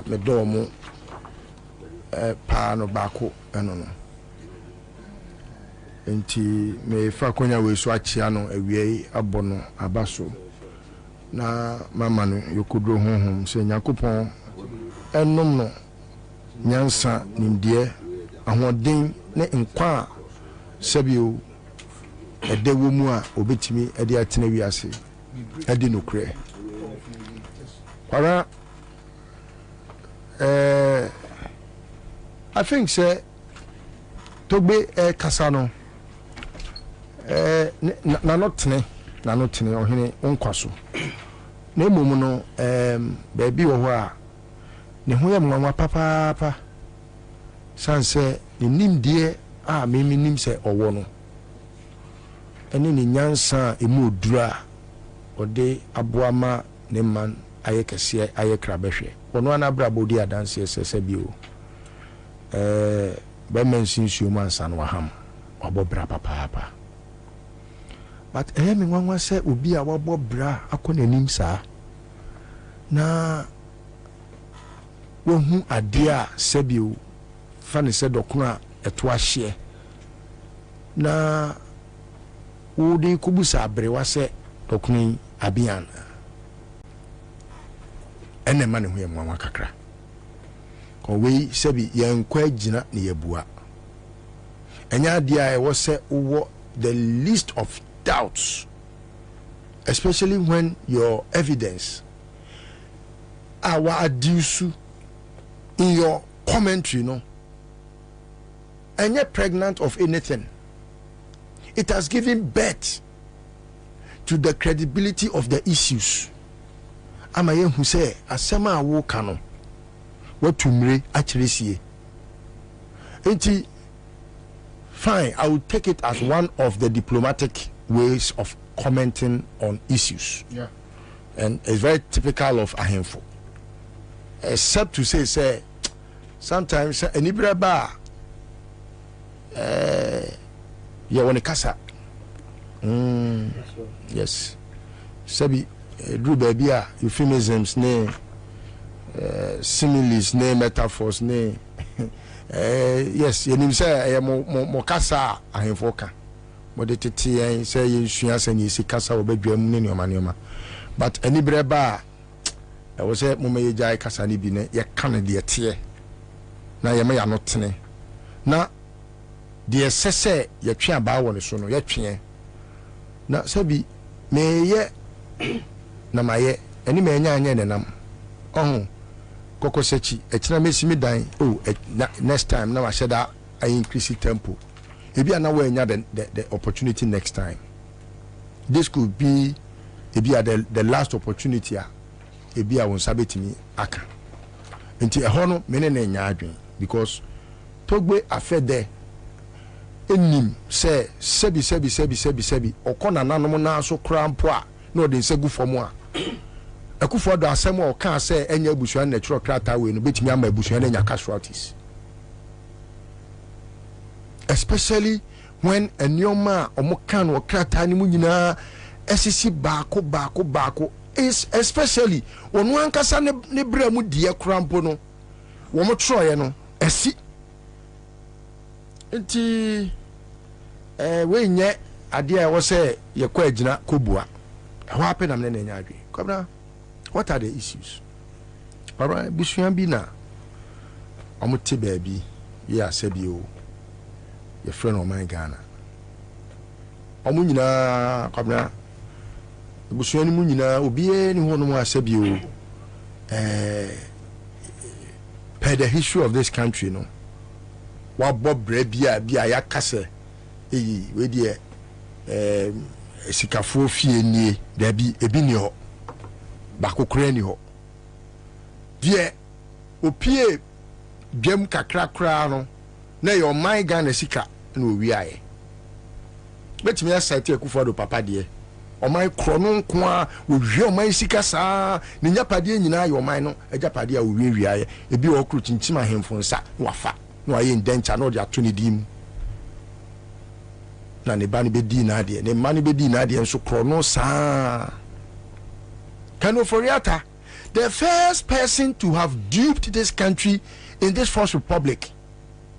me domo pa no bako eno no enti me fa konya we so achia no awie abono abaso na mama no yokodro honhom se Yakopon enom no nyansa nimdie ahoden ne nkwa sabio edewo mu a obetimi ede atena wiase ede nokre para I think say Togbe kasa no na notene ohene onkwaso na emom no baabi wo ho a ne ho yɛ mwanwa papa sanse ni nimdeɛ a me nim sɛ ɔwɔ no ɛne ne nyansa emu odura ɔde aboama ne man ayɛ kɛseɛ ayɛ krabɛhwɛ ɔno anabra bodi adanse sɛ bio bɛmɛ nsinsuo mu ansa no waham wabɔ bra papaapa but ɛyɛ me nwanwa sɛ obi a wabɔ bra akɔ n'anim saa na wahu adeɛ a sɛbio fa ne sɛ dɔkono a ɛto ahyeɛ na wode kɔbusa aberewa sɛ dɔkono yi abian ɛnɛ ma ne ho yɛ nwanwa kakra kɔwei sɛbi yɛnkɔ agyina ne yɛbua ɛnyɛ adeɛ a ɛwɔ sɛ wowɔ the least of doubts, especially when your evidence our adduce in your commentary no and yet pregnant of anything. It has given birth to the credibility of the issues. Amaye who say asema awo kano what tumre actually see. Fine, I will take it as one of the diplomatic ways of commenting on issues. Yeah. And it's very typical of Ahemfo. Except to say sometimes any braba yeah when kasa yes sabi drew baby euphemisms ne similes ne metaphors ne yes yenim say mo kasa Ahemfo ka mode tete say yensua sanye si kasa obadwam ne neoma but any braba I was say mo me jai kasa ni bi ne ye kan de tie na ye me ya no tene na de sese ye twe aba wo ne so no ye twe na sabi me ye na maye eni me nya anya ne nam kokosechi ekira mesimi dan next time na wa sheda I increase tempo ebi ana we nya the opportunity next time. This could be the last opportunity ebi a won sabetimi aka enti ehɔ no me ne nya adwen because togbe afede enim se sebi okona nanom na so krampo a na ode nsegu fom a akufo do asem o ka se enya abusuan natural krata we no betimi ama abusuan enya casualties, especially when enyoma omo kan wo krata ni mu nyina esisi baako is especially onu ankasa ne bra mu die krampo no wo mo troye no esi enti we nye ade a wo se ye kwa agina kobua ho happen am ne nya adwe Kwabena, what are the issues? Alright, busuan bi na omo te baabi ye asabi o ye friend of mine Ghana omo nyina Kwabena busuani mu nyina obiye ni hono mu asabi o per the history of this country no wa bob bia ya kase we die sikafo fie nie da bi ebi ni ho bakokora ni ho die opie dwam kakra no na your my Ghana sika na owi aye betimi asite akufo do papa de o my krono nko a owie o my sika saa ne nyapade nyina aye o my no ajapade a owie wiaye ebi o kru chinchima hemfo nsa wafa no aye ndencha no de ato ne dim na ne bani be di na de ne mani be di na de nso krono saa Kanoforiata, the first person to have duped this country in this first republic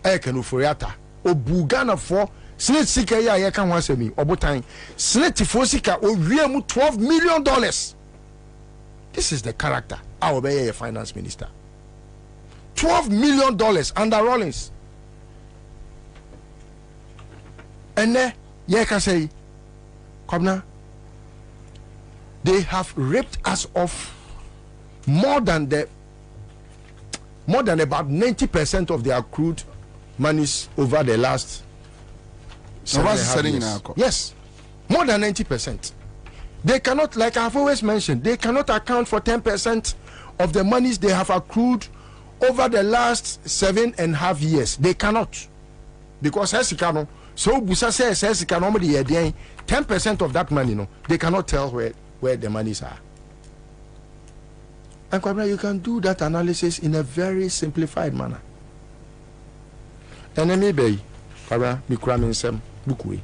Kanoforiata obugana for snit sika ya ye kan wasemi obotan snit for sika owie mu $12 million. This is the character our be finance minister. $12 million under Rollins. And then ye can say Kwabena, they have ripped us off more than about 90% of their accrued monies over the last 7 years. Yes, more than 90%. They cannot, like I've always mentioned, they cannot account for 10% of the monies they have accrued over the last 7.5 years, they cannot. Because Hesikano, so Busa says Hesikano, 10% of that money, they cannot tell where the monies are. And Kwabena, you can do that analysis in a very simplified manner. And then maybe, Kwabena, Mikrami Sem, Bukui.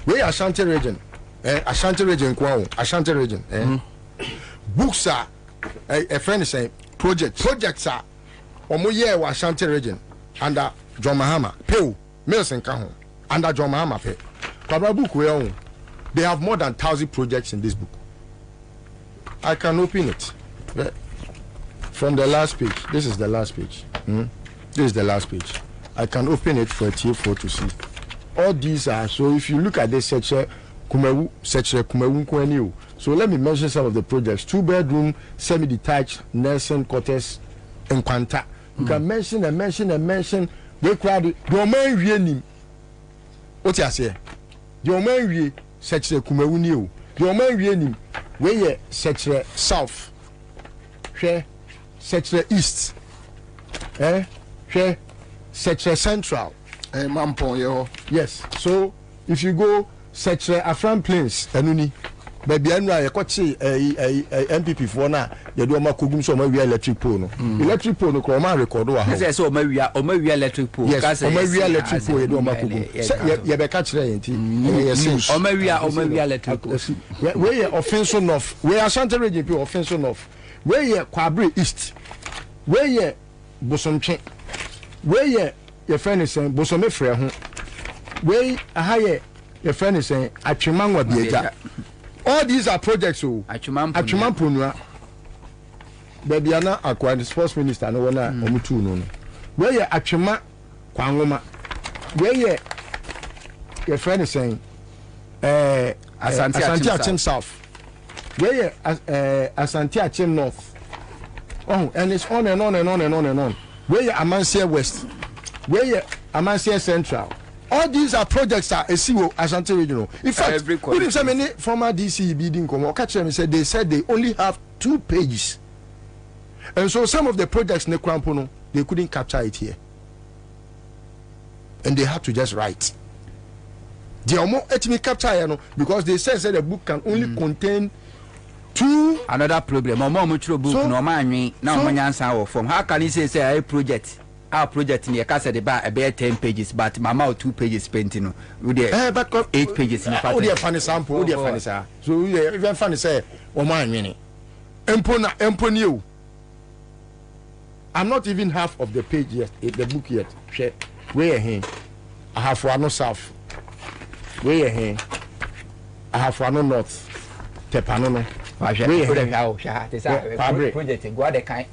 We Ashanti region, Ashanti region, Ashanti region. Books are, a friend is saying, projects are, Omoye wa Ashanti region, under John Mahama, Pew, Milson Kahon, under John Mahama, Pay. Kwabena Bukui, they have more than 1,000 projects in this book. I can open it from the last page. This is the last page. This is the last page. I can open it for T4 to see. All these are, so if you look at this section, so let me mention some of the projects. 2-bedroom, semi-detached, nursing quarters in Kwanta. You can mention and mention and mention. They crowd the man really. What you say? The man really such a Kumewu. The man really. Where ye such south, where such east, where such central, yes. So if you go such Afran Plains, Anuni, baby, I got say MPP for now. You do my cooking so my electric pole. Electric pole, no croma record. Yes, so maybe electric pole. Yes, maybe electric pole. You do my cooking. You be catch that. Yes, or maybe electric pole. Where you offensive north, where Ashanti region be offensive north, where you Kwabri east, where you Bosomche, where your friend is saying Bosome Freya, where a higher your friend is saying Achimangwa Bieja. All these are projects. So Achuman baby, I na acquired the sports minister. No one omutu no. Where you Achuma Kwangoma, where your friend is saying Asante Achim South, where you Asante Achim North. Oh, and it's on and on and on and on and on. Where you Amansia West, where you Amansia Central. All these are projects that SEO Ashanti Regional. In fact, couldn't say many former DC bidding come catch them and said they only have 2 pages. And so some of the projects in the Krampono, they couldn't capture it here. And they had to just write. They are more ethnic capture, because they said the book can only contain 2. Another problem. Book no man now Ansah from. How can he say a project? Our project in the case the bar about 10 pages, but mama 2 pages painting with 8 pages in the pattern. Funny sample, funny sir. So even funny say, oh man, mini. Emponiu. I'm not even half of the page yet, the book yet. Where here? I have one south. Where here? I have one north. Tepanono. Project go the kind.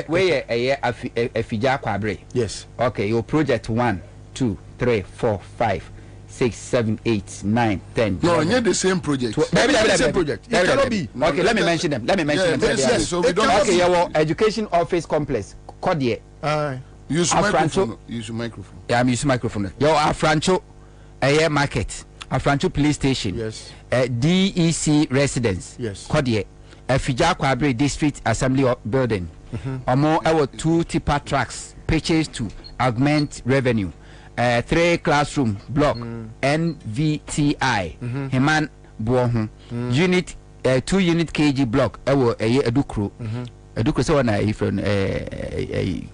Where a Fija Kwabre. Yes. Okay, your project 1, 2, 3, 4, 5, 6, 7, 8, 9, 10. No, not the same project. Maybe the same project. It cannot be. Okay, let me mention them. Yes, so we don't. Okay, your education office complex. Kodie. Use microphone. Use microphone. Yeah, I'm using microphone. Your Afrancho, a market. Afrancho police station. Yes. DEC residence. Yes. Kodie. Fija Kwabre district assembly building. Omo our 2 tipper tracks purchased to augment revenue. 3 classroom block NVTI. Heman Buohu. Unit 2 unit KG block. Edukro. Edukro so na ifon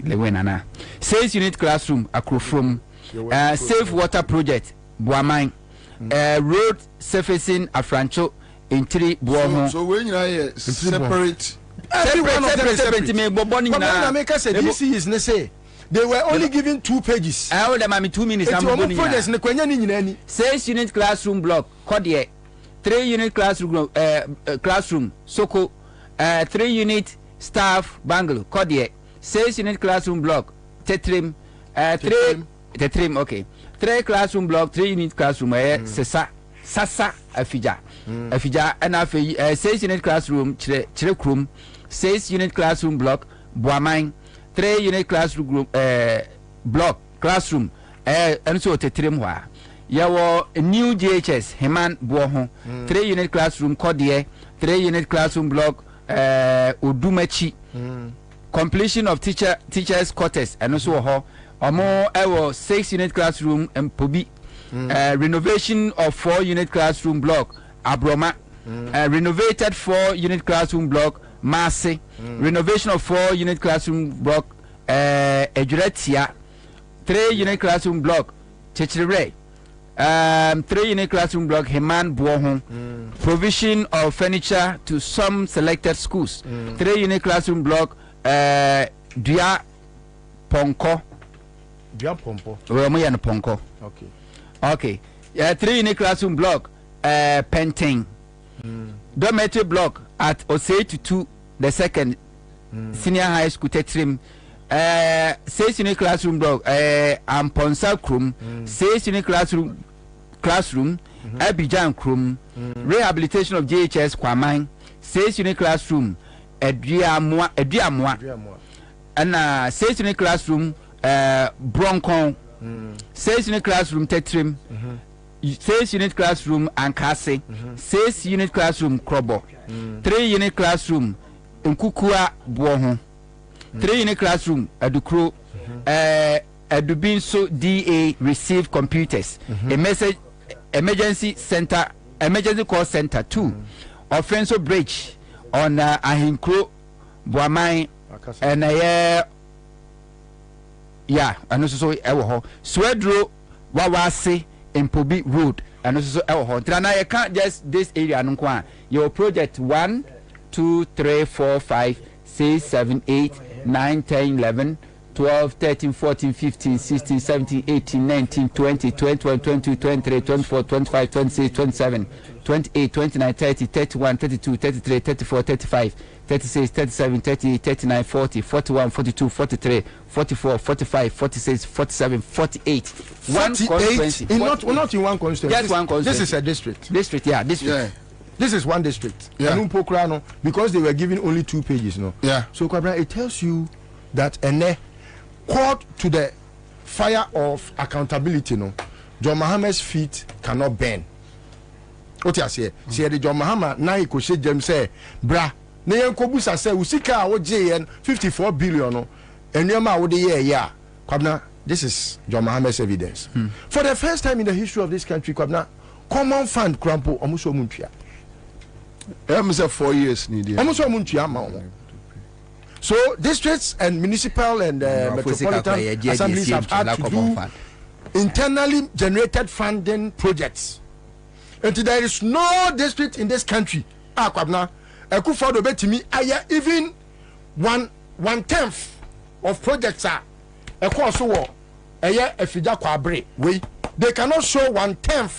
lewenana. 6 unit classroom Akrofrom. Safe water project Buamang. Road surfacing Afrancho in 3 Buomo. So when you are separate. Everyone of them separate. America said DC is necessary. They were only given 2 pages. I hold them 2 minutes. I'm 6 unit classroom block. Kodie. 3 unit classroom classroom Soko. 3 unit staff Bangalore. Kodie. 6 unit classroom block Tetrim. 3 okay. 3 classroom block 3 unit classroom Sasa Afija. Afija and 6 unit classroom Chirekrum. 6 unit classroom block Buamang. 3 unit classroom block classroom and so Tetrim wa. Yawo new GHS Heman Buoho. 3 unit classroom Kodie. 3 unit classroom block Odumachi. Completion of teachers quarters and also ho 6 unit classroom and Bobie. Renovation of 4 unit classroom block Abroma. Renovated 4 unit classroom block Marse. Renovation of 4 unit classroom block Ejuretia. 3 unit classroom block Chechire. 3 unit classroom block Heman Buohon. Provision of furniture to some selected schools. 3 unit classroom block Dua Ponko. Dua Pompo. Romoyan Ponko. Okay. 3 unit classroom block Penting. Dormitory block at Osei Tutu the second senior high school Tetrim. 6 unit classroom block Amponsa Krum. 6 unit classroom Abidjan Krum. Rehabilitation of JHS Kwamang. 6 unit classroom Ediamwa and 6 unit classroom Broncon. 6 unit classroom Tetrim. 6 unit classroom Ankase. 6 unit classroom Krobo. 3 unit classroom Nkukua Buohon. 3 unit classroom Adukro. Adubinso DA received computers. Emergency call center 2. Offensive bridge on Ahinkro Buamai and and also Swedro Wawase in Bobie Road and also Trana. You can't just this area your project 1 2 3 4 5 6 7 8 9 10 11 12 13 14 15 16 17 18 19 20 21 22 23 24 25 26 27 28 29 30 31 32 33 34 35 36 37 38 39 40 41 42 43 44 45 46 47 48 one constituency. Not in one constituency. Just one constituency. This is a district. District. This is one district. Because they were given only 2 pages. So Kwabena, it tells you that called to the fire of accountability. John Mahama's feet cannot burn. What you say? See the John Mahama na he say them say bra na yen kobusa say usika wo JN 54 billion and yema wo de Kwabena, this is John Mahama's evidence. For the first time in the history of this country, Kwabena, common fund crampo omuso muntua. Say 4 years needed. Omuso muntua ma. So districts and municipal and metropolitan assemblies have had to do internally generated funding projects. And there is no district in this country. Kwabena, Akufo-Addo betimi aya even 1/10 of projects are they cannot show 1/10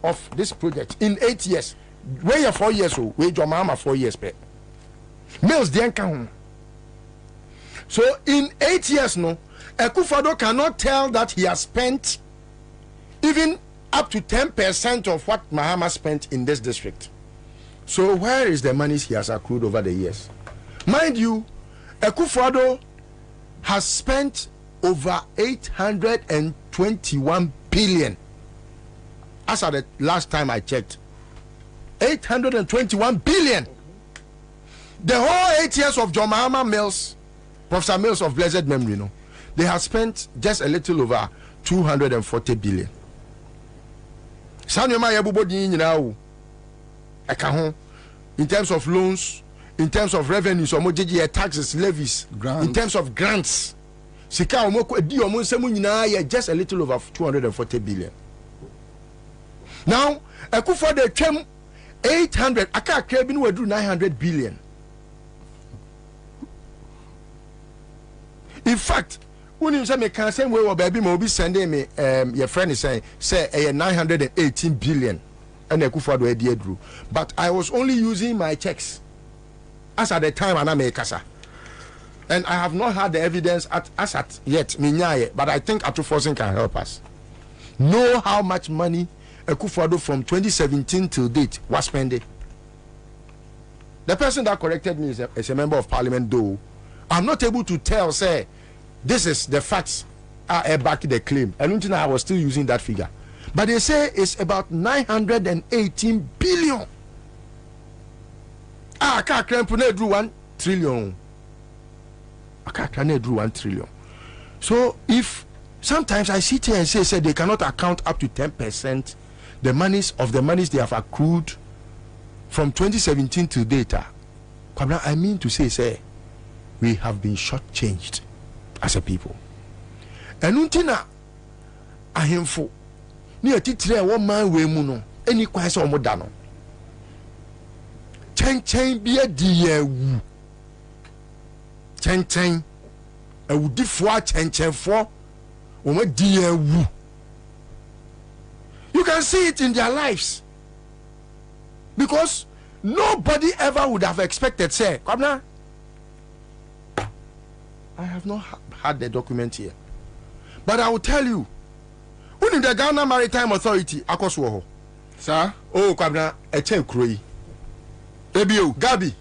of this project in 8 years. Where 4 years old, where your mama 4 years back. Mills then count. So in 8 years, Akufo-Addo cannot tell that he has spent even up to 10% of what Mahama spent in this district. So where is the money he has accrued over the years? Mind you, Akufo-Addo has spent over 821 billion. As at the last time I checked, 821 billion. The whole 8 years of John Mahama Mills, Professor Mills of blessed memory, they have spent just a little over 240 billion. In terms of loans, in terms of revenues, taxes, levies, in terms of grants, just a little over 240 billion. Now, Akufo-Addo came 800, Aka Krebin will do 900 billion. In fact, when you say me can say we will be sending me your friend is saying say 918 billion and Akufo-Addo drew. But I was only using my checks as at the time and I make kasa. And I have not had the evidence as at yet, but I think Atufosin can help us. Know how much money Akufo-Addo from 2017 till date was spending. The person that corrected me is a member of parliament, though. I'm not able to tell, say, this is the facts I back the claim. And I was still using that figure. But they say it's about 918 billion. aka cramp na do 1 trillion. Aka cramp na do 1 trillion. So if sometimes I sit here and say they cannot account up to 10% the monies they have accrued from 2017 to data. I mean to say we have been shortchanged as a people. And untina ahemfo ni atitire wo man we mu no eni kwan se omo da no. Chen bi adi yawu. Chen awudifo a chenchenfo omo di yawu. You can see it in their lives. Because nobody ever would have expected, say, Kwabena, I have not had the document here. But I will tell you, in the Ghana Maritime Authority, Akoswoho. Sir? Oh, Kwabena, a chen kroi. Ebio, Gabi,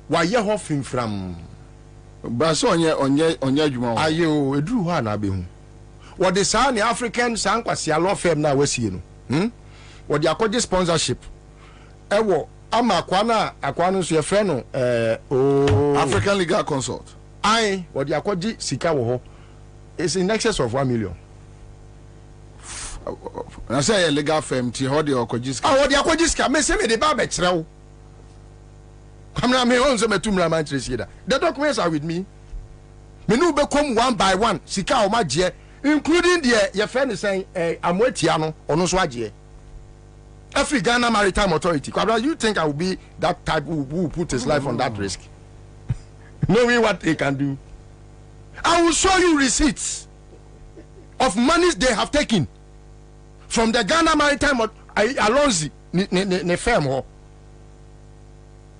why ye hoffing from Baso onye juma. Ayo, edru ha na be hu. What the San African San Kwasi law firm na wasi no. What the akodi sponsorship. Ewo ama akwana so ye frɛ no African Legal Consult. Aye, what the akodi sika wo ho is in excess of 1 million. I say a legal firm ti ho de akodi sika. What the akodi sika me say me de ba be kyerɛ wo. Kamna me on say me tumra man kyerɛ da. The documents are with me. Me no be come one by one sika o ma gye, including the your friend is saying amwetia no ono so agye. Every Ghana Maritime Authority. You think I will be that type who will put his life on that risk? Knowing what they can do. I will show you receipts of monies they have taken from the Ghana Maritime Alonzi ne firm ho.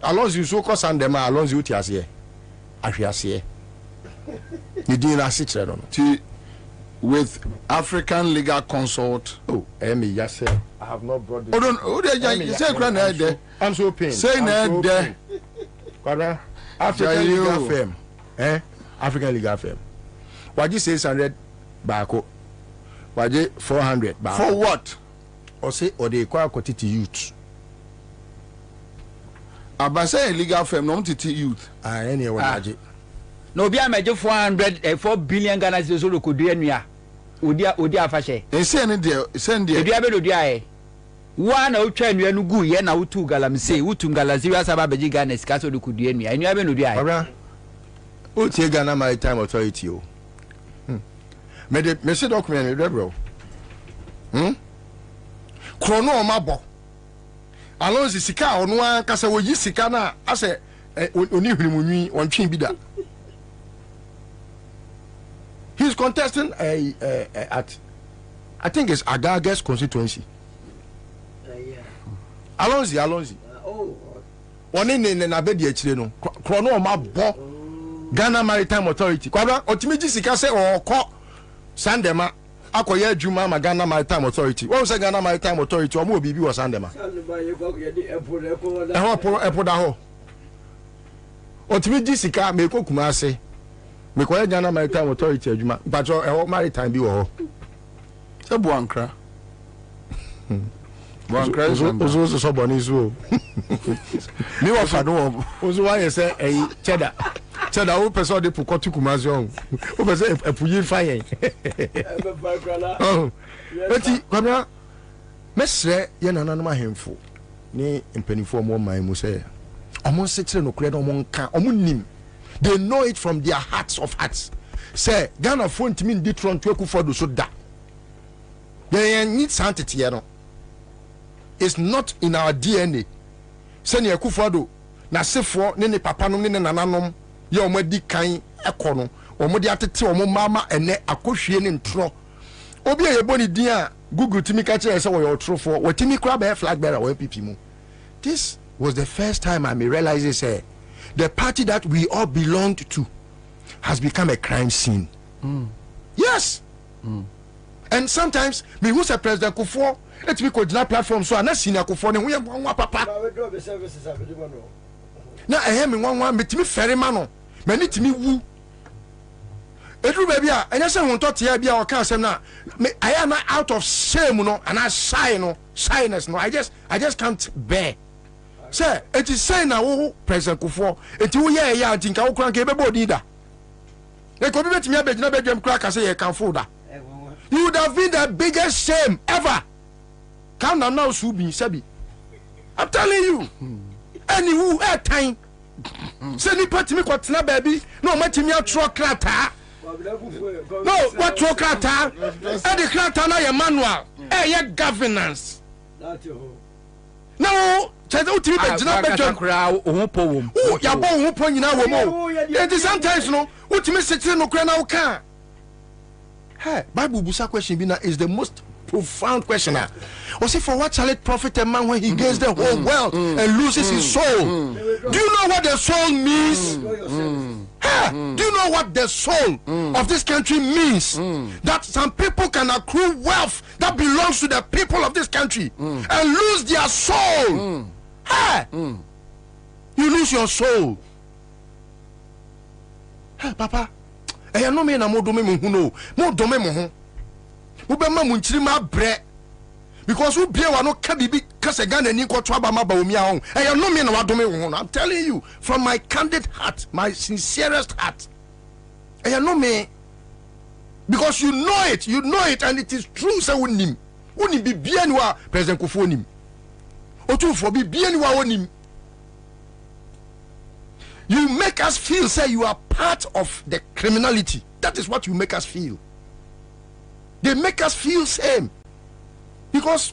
Alonzi so cause and them Alonzi utiase. Ahwiase. You didn't ask it with African Legal Consult. Oh, Amy, yes, sir. I have not brought this. Oh, don't. Oh, you say, I'm so pained. Say, there. African Legal Firm. African Legal Firm. What you say 600 bako? What you 400 bako? For what? Or say, or they acquire quantity youth. Abasa legal firm, no quantity youth. Anyway, no be a major 4 billion Ghana cedis could do anywhere. Odi afashe. Send there. Odi abedo dia one out train you no go ye na utu galam say utu galazi wa saba beji Ghana sika so do could do anywhere. Enu abedo dia. Obra. O tie Ghana Maritime Authority o. Me say document re bro. Krono o mabo. Alonzi sika onu an kasa wo yi sika na ase oni hwirimunwi won twen bi da. He's contesting at, I think it's Agaga's constituency. Alonzi. One in Nabedi Echino, Chrono Mabo, Ghana Maritime Authority. Kwabena, Otimiji Sikase or Ko Sandema, Akoye Juma, Ghana Maritime Authority. What was a Ghana Maritime Authority? Or more BB or Sandema? Epodaho. Otimiji Sika, Meko Kumase. Me kwa Ghana Maritime Authority adwuma but maritime bi wo ho se Buankra ozo so boni zo mi wa fa no ozo wa ye se cheddar wo person de pokotu kumazio o be se epuyi fa yen oh eti kwamia mesre ye nananom ahemfo ni mpanifo mo man mu se omo sekire no kure no mo nka omo nim. They know it from their hearts of hearts. Say, Ghana phone to me in Detroit to for do so da. They need sanctity, you know. It's not in our DNA. Say ni Akufo-Addo na sefo ne papa no ne nananom ye omadi kan ekono omodi atete omo mama ene akohwie ne ntro. Obi e yeboni din a Google timi ka kire say wo your trofo wo timi kra be flag bearer wo PP mu. This was the first time I realized say the party that we all belonged to has become a crime scene. Yes. And sometimes me who say President Kufuor, let me coordinate platform so na senior Kufuor ne hu papa. Na me wan me timi ferry man no. Me ni timi wu. Edru baby a enya se won tote ya bia o kan asem na I am out of shame no and I shyness no. I just can't bear Say, it is saying now, President Kufo, it will yeah, I think I will crank a body. They could be me a bedroom crack as I can fool that. You would have been the biggest shame ever. Come now, Subi, Sabi. I'm telling you. Any who at time. Send it to me, what's not, baby. No, much me a truck crata. No, what truck crata? And the crata, now, manual. Eh, governance. No. Sometimes no, hey, Bible Busa question is the most profound question. Or say, for what shall it profit a man when he gains the whole world and loses his soul? Do you know what the soul means? Hey, do you know what the soul of this country means? That some people can accrue wealth that belongs to the people of this country and lose their soul. Hey, you lose your soul. Hey, Papa. I no me na mo do me hu no. Mo do me mo ho. Wo be ma mo nchiri ma bre. Because who bia wa no ka bibi ka se Ghana ni ko to aba ma ba omi a ho. I no me na wa do me ho. I'm telling you from my candid heart, my sincerest heart. I no me. Because you know it and it is true say wonim. Woni bibia ni wa President Kufo nim. Otu for bibia ni wa wonim. You make us feel say you are part of the criminality. That is what you make us feel. They make us feel same. Because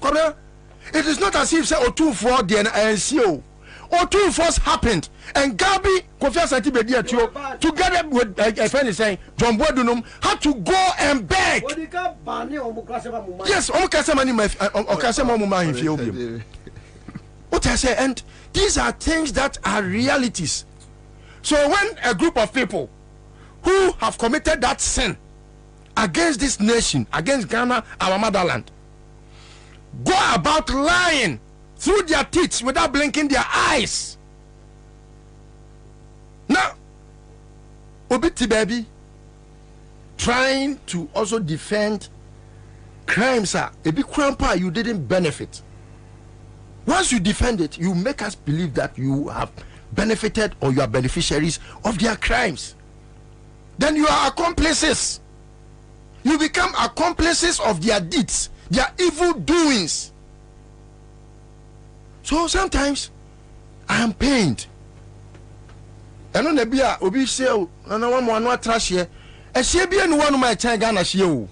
it is not as if say O2 the NCO. O2 happened and Gabi together with a friend is saying John Bodunum had to go and beg. Yes, what I say, and these are things that are realities. So when a group of people who have committed that sin against this nation, against Ghana, our motherland, go about lying through their teeth without blinking their eyes. Now, Obiti baby, trying to also defend crimes, a big crime you didn't benefit. Once you defend it, you make us believe that you have benefited or you are beneficiaries of their crimes. Then you are accomplices. You become accomplices of their deeds, their evil doings. So sometimes I am pained. I know Nebia Obi say, I know one more trash here. A Shabian one of my Chagana Shio.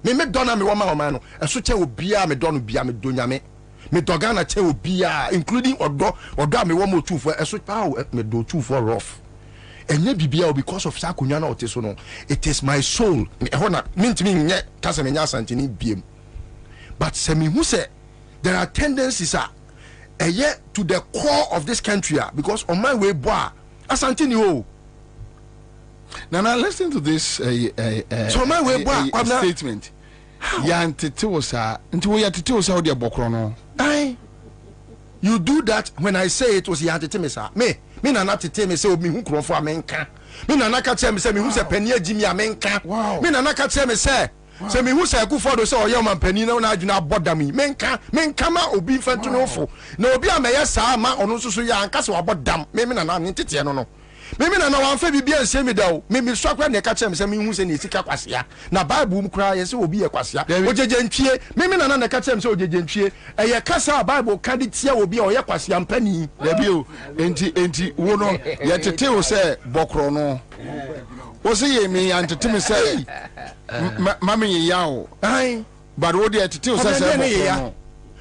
Me donna me woman man, a such a bia me don bia me dunyame. Me dogana che bia, including odo me one more two for a such power me do two for rough. And ye bibia because of Sakunyana or Tesono. It is my soul. Me hona mint me yet Casamania Santini biem. But Semi who say there are tendencies a year to the core of this country because on my way boy Asantini o. Now listen to this so my way boy statement. Yantitosa until we are to the Bokrono. Aye. You do that when I say it was Yantitimisa. Me na tete me say me who cro for amenka. Me na naka tell me say me who say penny Jimmy amenka. Wow. Me na naka tell me say say me who say ku for do say oyam penny na adwuna boda me. Menka ma obi fantu no fo. Na obi ameye sa ma ono so ya anka se wabodam. Me na na tete no. Me na na wan fa bibia nse me da o. Me swakra na ka tell me say me who say ni sika kwasea. Na Bible mu kra ye say obi ye kwasea. Ojeje ntwie. Me na na ka tell me say ojeje ntwie. Eye kasa Bible ka di tia obi o ye kwasea mpani. Debi o. Enti wo no ye tete o say bokro no. O say ye me antete me say mama ye ya o. Ai. But wo de tete o say bokro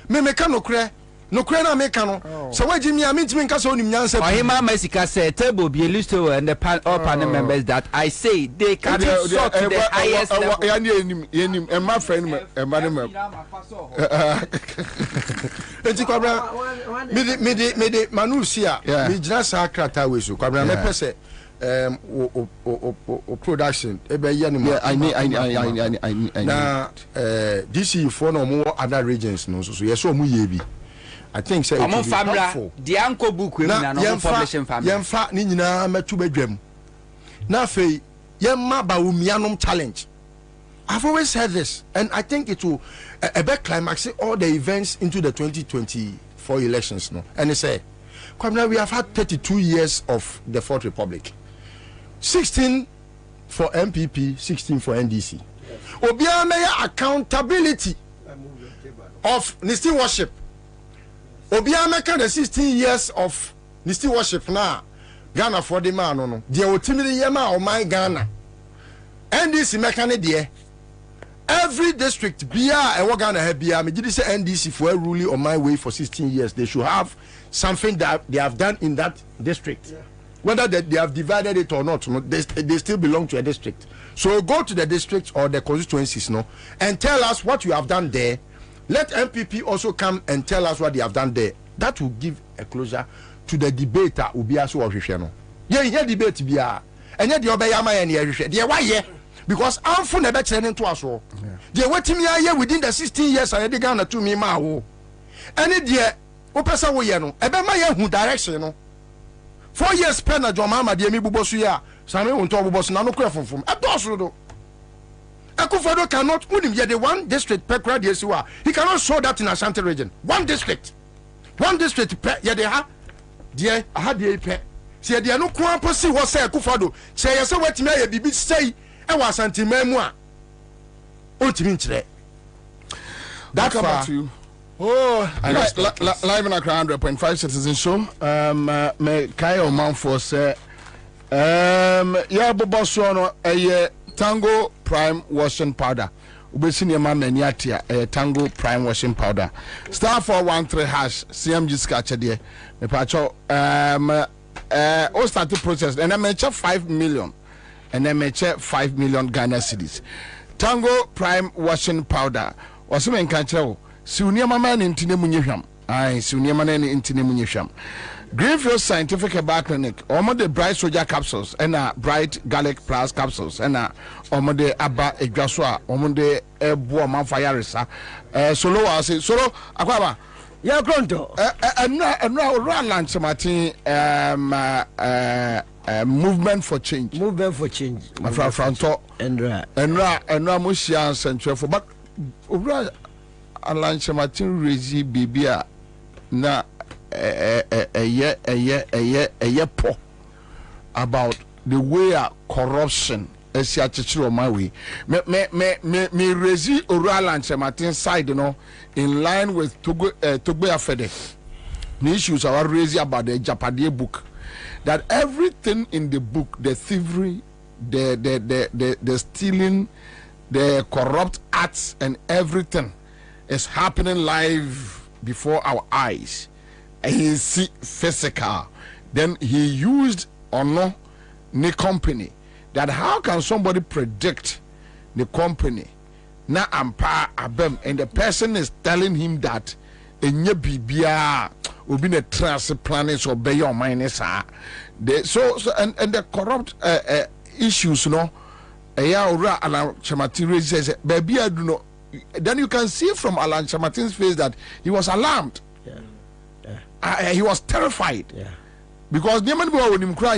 no. Me ka no kra. No credit American. So why Jimmy I mean to case on him answer. Ohima Mesika said table be list and the all panel members that I say they can resort to the highest level. And my friend madam. Enti Kwabena me de manusia me jina sa krata we so Kwabena me pese production I need na DC for no more other regions no so yes so mu ye bi I think say it family the anko book we na no publishing family yemfa ni nyina matu badwam na fei yemma ba umianom challenge. I've always said this and I think it will a back climax all the events into the 2024 elections no and it say Kwabena, we have had 32 years of the Fourth Republic. 16 for MPP, 16 for NDC. Obia may accountability of Nisti worship. Obia make the 16 years of Nisti worship now. Ghana for the man no. Dia otimiri yema o my Ghana. NDC mekane die. Every district bia e Ghana have bia me did say NDC for ruling on my way for 16 years. They should have something that they have done in that district. Yeah. Whether they have divided it or not, they still belong to a district. So go to the district or the constituencies, no, and tell us what you have done there. Let MPP also come and tell us what they have done there. That will give a closure to the debate that will be as well. Yeah, here debate be and yet the Obeyama and the why because I'm from the better than to us all. They waiting me here within the 16 years I had gone to me ma wo. Any dear Opesa Woyano, Ebema who direction no. 4 years spent at your mama, dear me Bubosuya, Sammy won't talk about Nano Crefon from a dorsal. Akufado cannot put him yet the one district Pekra Yesua. He cannot show that in Ashanti region. One district yet they have dear I had the pet. See, they are no quamposi was say Akufado. Say, I saw what me a bibi say, I was anti memoir. Ultimate. That's about you. Oh, live in Accra 100.5 Citizen Show. Me Kyle Manfo say, yeah, Bobosono, a Tango Prime washing powder. Ubesini mama niatia Tango Prime washing powder. Star 413 hash CMG scratcher there. Me pacho all start the process and I may check 5 million and I may check 5 million Ghana cedis. Tango Prime washing powder. Wasum enkanche Sunia man intine munyham. Ai sunia man intine munyham. Greenfield Scientific Herbal Clinic. Omo the bright soja capsules and bright garlic plus capsules and omo the aba edwaso omo the ebo manfire resa. Solo I say solo akwaba. Yeah, Gronto. Run lunch Martin movement for change. Movement for change. Franto Enra Musia Central for but Alanche Martin Rezi Bibia na a year po about the way corruption is on my way. Me Rezi Alanche Martin side, you know, in line with Togbe Afede. The issues are raising about the Japade book. That everything in the book, the thievery, the stealing, the corrupt acts and everything is happening live before our eyes. And he see physical. Then he used no company. That how can somebody predict the company? Na ampa abem and the person is telling him that enye bibia obi na trans planets or be your minus so and the corrupt issues no ora Alan Chamatin says baby I do know. Then you can see from Alan Chamatin's face that he was alarmed. He was terrified. Because the man when him cry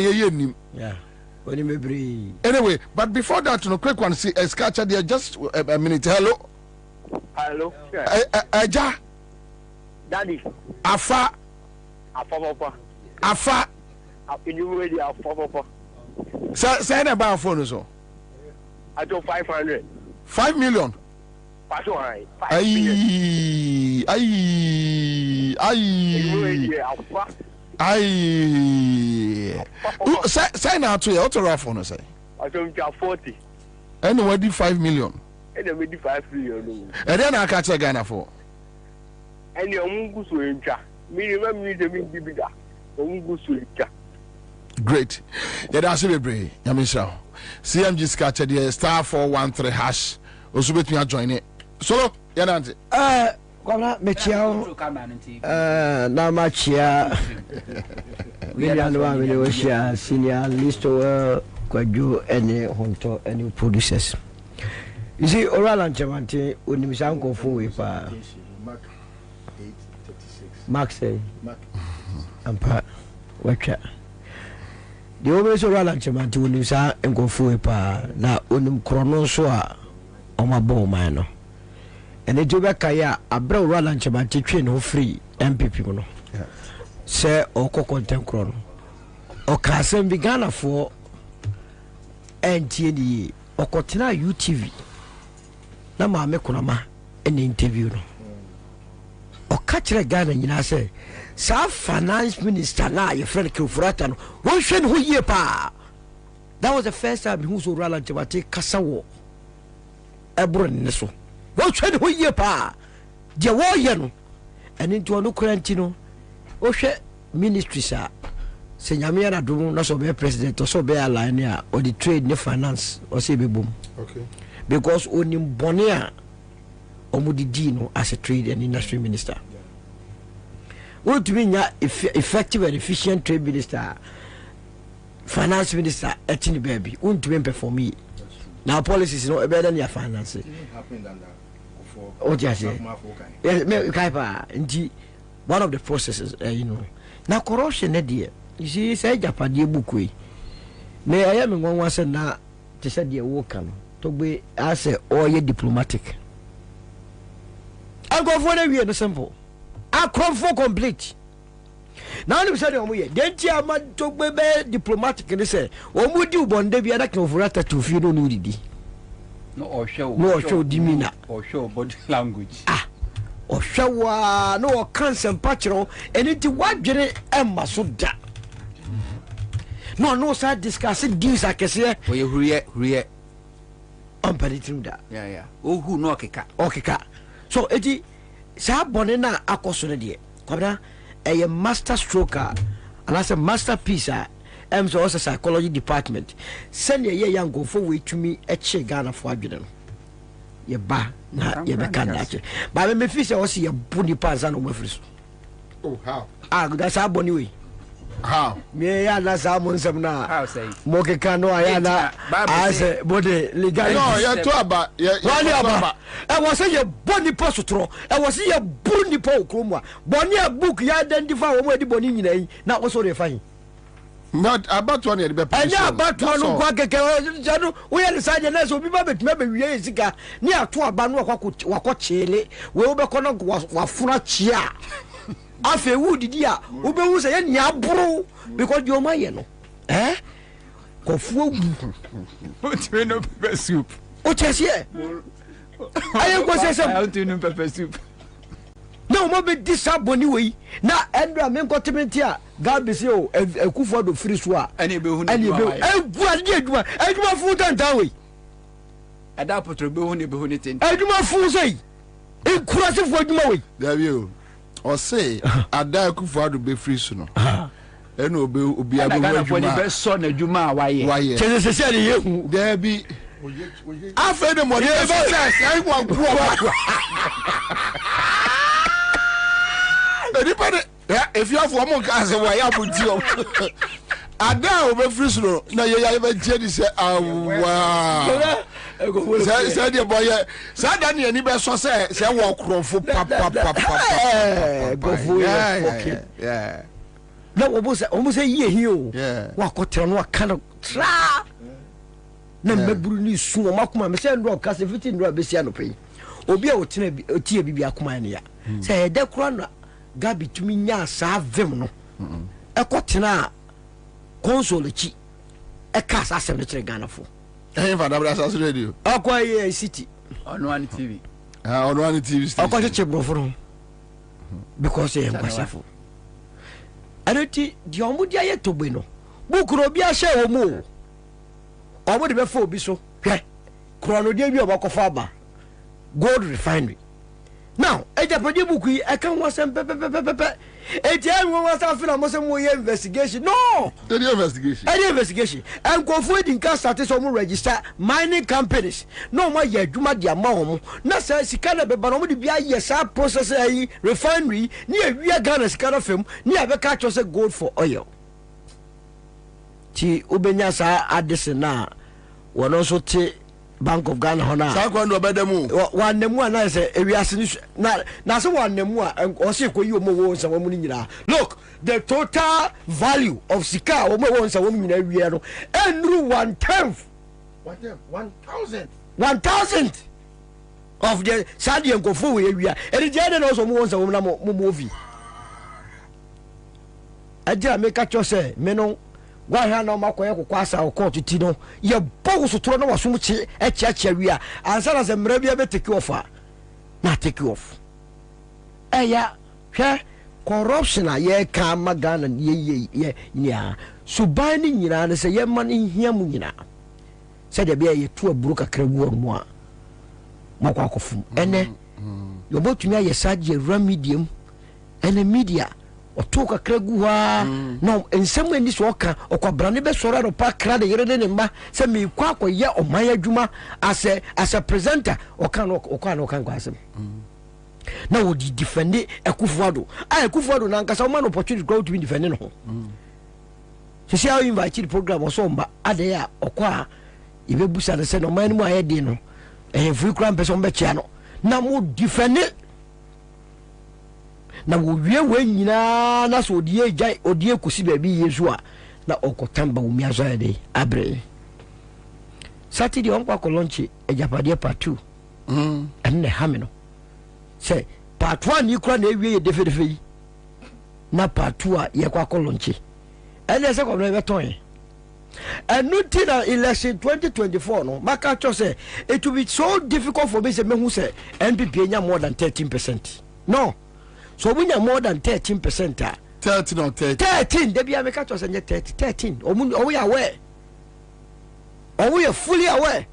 anyway, but before that, no quick one. See, Skacha there. Just a minute. Hello. Hello. Aja. Daddy. Afa. Papa. Afa. You ready? Papa. Say about phone so. I do 500. 5 million. Pass on. 5 million. Say now to your auto phone say. I don't have 40. And what did 5 million? And then we did 5 million. And then I catch a Ghana for. And your mungu suincha. Me remember the bibida. Mungu suincha. Great. Yeah, that's a brave. Yamisha. CMG scattered the star 413 hash. Also bet me join it. Solo, yeah, Nancy. Kwabena mechiao na machia William wa William senior listo kwaju any honto any producers. You see oral and chamante unimisa nkofu we pa Mark say ampa wacha the always oral and chamante unimisa nkofu we pa na unim krono so a omabo man no. And the Joba Kaya, a brow roll and chamati train who free MPP. say oko content krono o ka sem bi Ghana for NTD okotena UTV na ma me kunama en interview no o ka kire Ghana nyina say sa finance minister na your friend Kufurata no won hwe no yie pa. That was the first time who so rala jabate kasawo ebro ne so won hwe no yie pa de wo ye no eni nto no kranti no o hwe ministry sa se nyame na dum na so be president so be align ya or the trade ne finance o se be bom. Okay. Because onim bone a omudidi no as a trade and industry minister. Want to be effective and efficient trade minister, finance minister, etini baby. Want to be perform. Now policies no better than your finance. What you say? Yes, me kaipa. Indeed, one of the processes, you know. Now corruption, dear. You see, say Japadi bukui. Me I am in one was na to say the worker to be as a or diplomatic. I go for the way simple. I come for complete. Now you say omo then ti am to be diplomatic and say omo di ubonde bi ada kan furata to fi no nudi. No show demeanor or show body language. Or show no cancer patro and it what jere emma so da. No sir discussing deals I can say we hurry unpeditum da. Yeah. Oh who no okeka. So eti sa bone na akoso ne de Kwabena a master stroker and as a masterpiece so also psychology department send ye young go for way to me a che Ghana for adwene no ye ba na ye be kan that but me feel say also ye buni pants and no free so. Oh how that's how boni we how me ya na sa mon sem na how say mo ke kan no ya na as body legal no ya to aba ya aba e was say ye boni posotro e was say ye boni po okromwa boni a book ya identify wo mo di boni nyina yi na wo so re fa yi not about one be and ya about one kwa keke janu we ya say na so bi ba betuma be wiye sika ni ato aba no wakọ chele we wo be kono wafuna chia afe wu didi a wo be wu say ya nya buru because you ma ye no kofuo gu no pepper soup o chese ayo go say I want to no pepper soup. No mo be disaboni we na endra me nkotimenti a God be say o ekufo do free so a ani be hu egu aduma fu tantan we ada potro be hu ni ten aduma fu say enkurase fu aduma we there you o say ada ekufo do be free so no eno obi aduma be so na aduma waye chese se ni yehu there be afa de mo dey say wa gwo anybody if you have one more gas why you put you ada o be free so na ye ya be je say awa say the boy say that ni be so say wo krofo papa go for yeah na wo say ye hi o wa kotere no aka no tra na maburu ni su o makoma me say ndo ka se 15 ndo abesia no pay obi a otie bibi akoma ne ya say de kro na gabi tumi nya sa vem no ekotena console chi eka sa asem ne kire Ghana fo fa dabra sa radio akwa ye city on one TV on one TV station akwa che brofo no because e nkwasafo anoti di omudi aye togbe no bukuro bi a she wo mu omudi be fo obi so hwe krono dia bi obakofa ba gold refinery. Now, Ejapodi buku I can was some pepe. ATM was after a Muslim investigation. No, any investigation. And go for it in cast status or register mining companies. No, my ye do my dear mom. Not says he cannot be, but only be a yes, our process a refinery near we are Ghana scan of him near the catch us a gold for oil. Ti Ubenyasa Addison one also take. Bank of Ghana hona sa kwa ndo bedemu one nemu na say ewiase na so one nemu o se ko yi o mo wo nsa wo mu nyina. Look, the total value of sika o mo wo nsa wo mu nyina wiye no enru 1/10 of the sadian ko fu we wia e je de no so mo wo nsa wo mu na mo movie Aja make a chose, Menon. Why have no Makoya Kwasa or Court Tino? Your bogus to no was much a church area, and so as a Mrebia take you off. Not take you off. Yeah, corruption, ye come magan and ye, so binding you and say, ye money here, Munina. Said the bear to a brook a crewor more. Makwakofu. And then you're about to me a side remedium and a media. Or talk a cregu no, and somewhere in this walker or Kwabena be sorrow park crowd the Yerenema, send me quack or ya or Maya Juma as a presenter or can him. Now would you defend it a Kufwado? I Kufwado Nanka some opportunity to go to be defending home. She see how you invited the program or so, but Adea or Qua, if you bush and send no man my head dinner, and if we cramp on the channel, now would defend it. Na we when na so die jai odie kusi ba bi yesu a na okotamba umi azoya dey abre Saturday on kwa kolonchi ejapade part 2 enne hamino say part 1 ni kura na ewie defe na part 2 a ye kwa kolonchi enne se ko na beton enu ti na election 2024 no maka cho say it will be so difficult for me say me hu say NPP enya more than 13%. No. So we are more than 13%. 13 or 13. 13. They be a make us 13. Or we are aware. Or we are fully aware.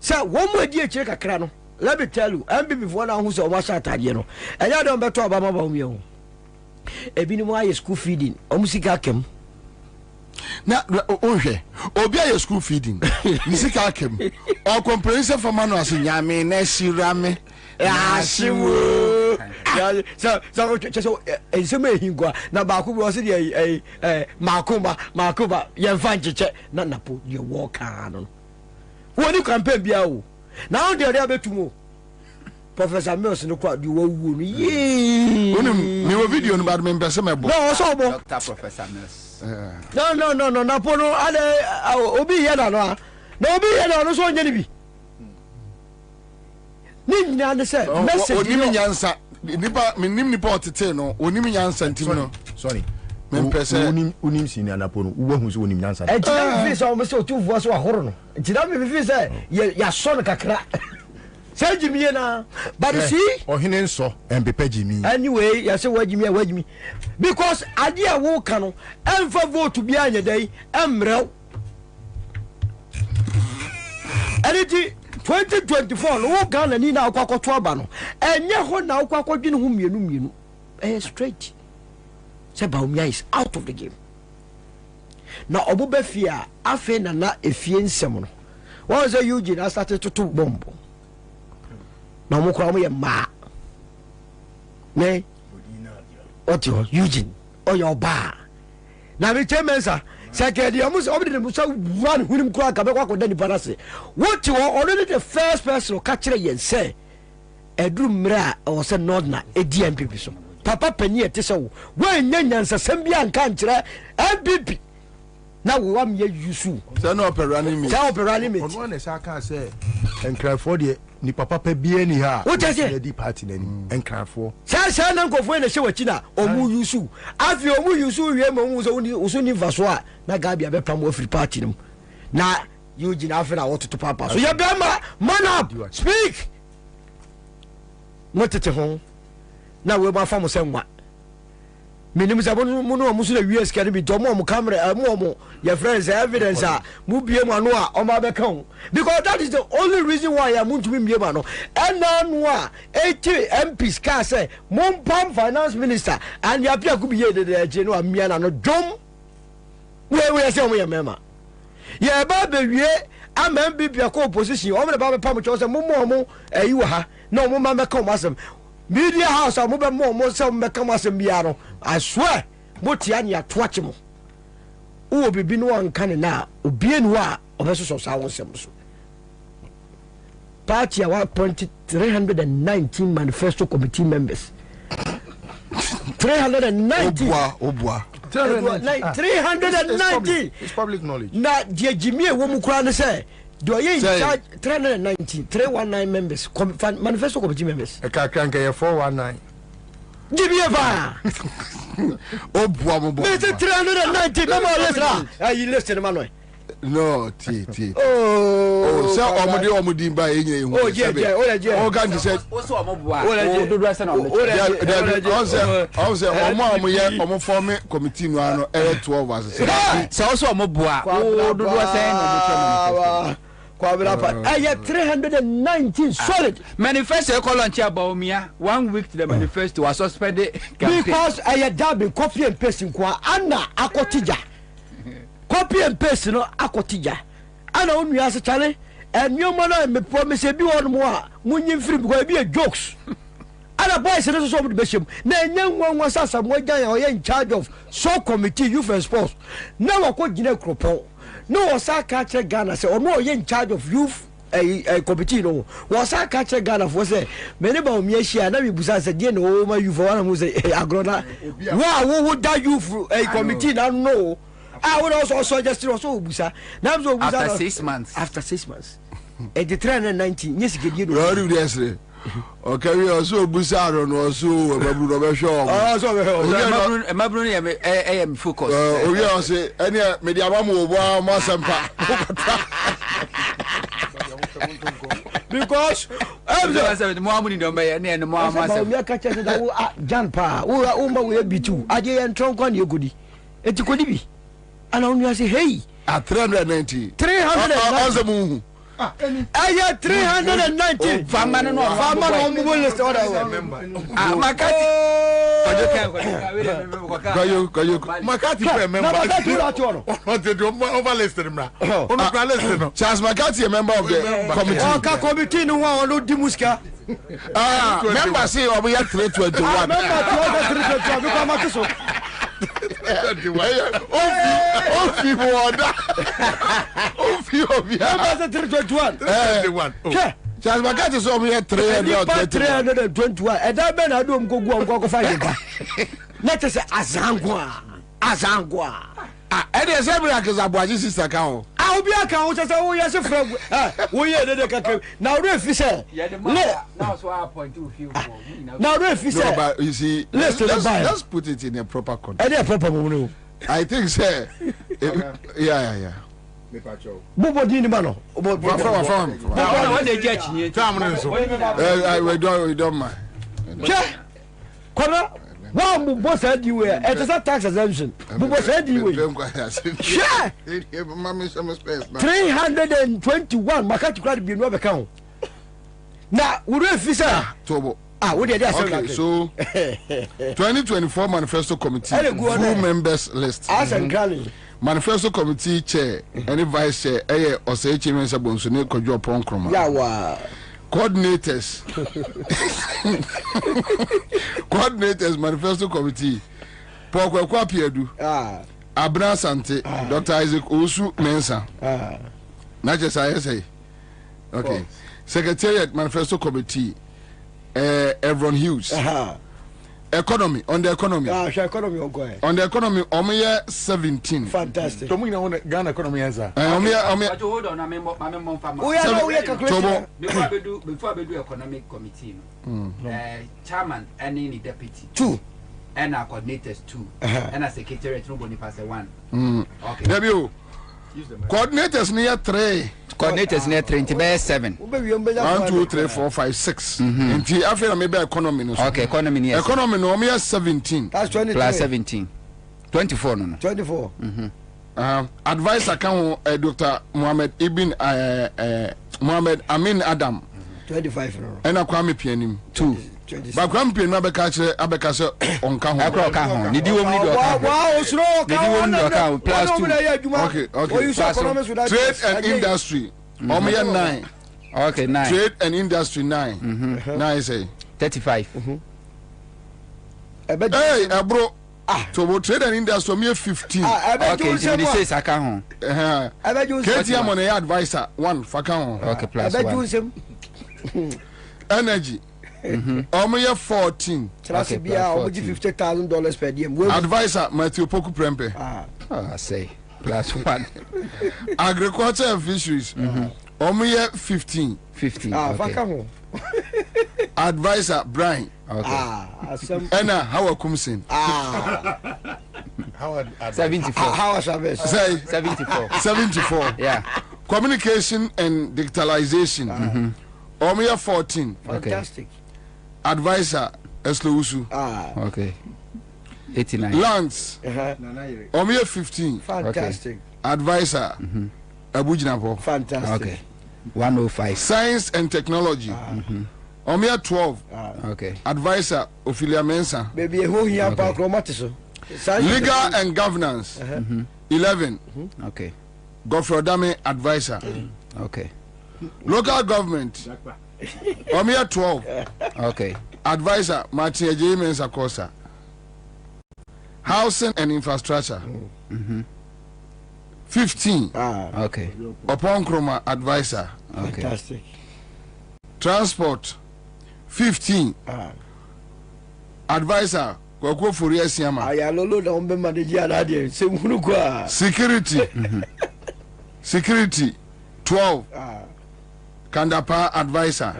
So one more dear check a crano. Let me tell you, I'm before now who's a wash out at you know. And I don't better about me. A binimai school feeding. Omusika kem. Na ohe obi aye school feeding nisika kem or comprehensive for manu aso nyame na shirame ashiwo so enseme hingwa na ba ku bi o se de makoma yemfa ncheche na napo ye walk ano woni campaign bia o na on de abetumo Professor Mills no kwa di wo wu ni ye onim me wo video no bad me mpese mebo no so bo Dr. Professor Mills no napono ale obi ye na no na obi ye na no so nyani bi ni nyina ne se message onim nyansa nipa minim nipa otete no onim nyansa ntim no sorry me mpese onim sini anapono wo hu so onim nyansa e jina fi so mo se otuvo so ahoro no jina me fi se ya so no kakra say Jimmy na but see ohine nso empepe Jimmy anyway ya say wajimi because idea wo ka no emfa vote bi anya dai emrew aniti 2024 no wo Ghana ni na akwakoto aba no enye ho na akwakodwene ho mienu straight say Baumia is out of the game na obuba fia afe na efie nsem no wo say Eugene I started to bomb na mo kwa mo ye ma ne otio Eugene oyo ba na me chemensa sekedi amus obidi ne musa run hunim kwa ka be kwa ko dani parase what you already the first person ka kire yen say eduru mra o se nodna edmpp so papa pani etese wo nyanyansa sambia nka nkire MPP na wo am ye yusu say no operani me ono na sa ka say enkrafo de ni papa pa bia ni ha what is it di party nani enkrafo sa na nkofo na hyewachi na omu yusu afi omu yusu wie ma omu so usu ni vaso a na gabia be pam free party nim na Eugene afi na wototo papa so ya be man up speak motete ho na we ba fam senwa minim zabonu mu no musu na US kan bi to mo camera mo your friends evidence mu bie mu anu a o ma be kan because that is the only reason why I want to be bie mu anu and anu a 80 MPs ka say mon pam finance minister and ya pia ku biye de je no amia na no dom we say mo ya mema ye ba be wie am MPP ko opposition o me ba be pam cho say mo ayi wa ha na mo ma be kan asem media house am be mo say mo kan asem bia no I swear motia ni atoache mo wo bibi no anka ne na obie no a obeso so sa wonsem so party a 319 manifesto committee members 390 obua 390 it's public knowledge na die Jimmy wo mu kura ne say do ye in charge 319 319 members manifesto committee members e ka kranka ye 419 Gibieva. Oh, Bobo. 390. No more listen. You listen, Manuel. No, oh, so Omudi by any. Oh, yeah. Organ said, also, committee 12 was also a mobile. I had 319 solid. Manifesto launch about me 1 week to the manifesto was suspended because I had double copy and paste in Kwa Anna Akotija. Copy and paste no Akotija. I know you as a challenge and your man me promise you one more. Munyin free because be a jokes. Other boys and also the bishop. Then young one was as some way in charge of so committee youth and sports. Now I could get a cropo. No, was I catch a Ghana say or no in charge of youth a committee no. Was I catch a Ghana for say many about me she and I was said you know my you for one who say agrona. Wow, who would that youth a committee now no. I would also suggest also busa. Now after 6 months. After 6 months. At the 319 yes you know. Okay, we also Busaro no so Mabru show. Oh, so Mabru am focus. We are say any media mamu wa masampa. Because I said more money don't buy any and more masampa. We are catching that Jan pa. We be too. Ade and trunk on you goody. It could be. And only say hey at 390. 390. I had 390. Farmer no list order. Makati. Makati member. Charles Makati a member of the committee. Committee no one no dimuska. Member say we have 321. Member 321 Charles Makati is over here 321. And that man I don't go find it. Let us say Azangwa. And there's every Akazabuaji sister cow. I'll be a cow. Oh, yes, a friend. We are the now, if say, now, so I point to you. Now, if you see, let's put it in a proper context. I think, sir. Yeah. Bobo Dini Mano. What they get we don't mind. One boss said you were at a tax exemption. Bobo said you were. Sure. 321. Makati credit be no account. Now, would you officer? Tobo. What did okay, so 2024 Manifesto Committee full members list. Manifesto Committee chair, any vice chair, Osei Chimensa Bonsune Kojo Ponkroma. Yawa. Coordinators Manifesto Committee. Pokwa Kwapiedu. Abna Sante, Dr. Isaac Osu Mensa. Not just I say. Okay. Secretariat Manifesto Committee. Everyone Hughes. Economy, on the economy. Economy on the economy, Omia 17. Fantastic. Ghana economy answer. Hold on, we are calculating. Before I do economic committee, chairman and any deputy. 2. And our coordinators 2. And our secretariat nobody pass 1. Okay. W. Coordinators near 3. Coordinators near 3 7. 1, 2, 3, 4, 5, 6. Until I feel maybe economy. Okay, economy near. Economy no me 17. That's 20 plus 17. 24 no. 24. Advisor can Dr. Mohammed Ibn Mohammed Amin Adam. 25 no. And Kwame Pianim 2. But Kwame Pianim abeka on ka ho. Did you only do account plus 2. Okay. Trade and industry. Omiya 9. Okay, 9. Trade and industry 9. 9 say 35. Hey, bro. So trade and industry me 15. Okay, so this is account. KTM on advisor 1 for account. Okay, plus 1. Energy. Omoya 14. Okay, $50,000 per diem. Advisor Matthew Poku Prempe. I say plus 1. Agriculture and fisheries. Omoya 15. 15. Okay. Advisor Brian. Okay. Enna Howard Kumsin. Howard 74. Howard Chavez. Say 74. 74. Yeah. Communication and digitalization. Omia 14. Fantastic. Advisor Eslousu. Okay. 89. Lands. Omia 15. Fantastic. Advisor Abujinapo. Fantastic. Okay. 105. Science and technology. Omia 12. Okay. Advisor Ophelia Mensah. Baby, who here about chromatiso? Legal and governance. 11. Okay. Godfrey Dame advisor. Okay. Local government. Omia 12. Okay. Advisor Martin J. Mensah Kosa. Housing and infrastructure. 15. Okay. Upon Kroma advisor. Okay. Fantastic. Transport. 15. Advisor Kwako Fourier Siama. Ayalolo da umbe manage anade se munu kwa. Security. Security. 12. Kandapa advisor.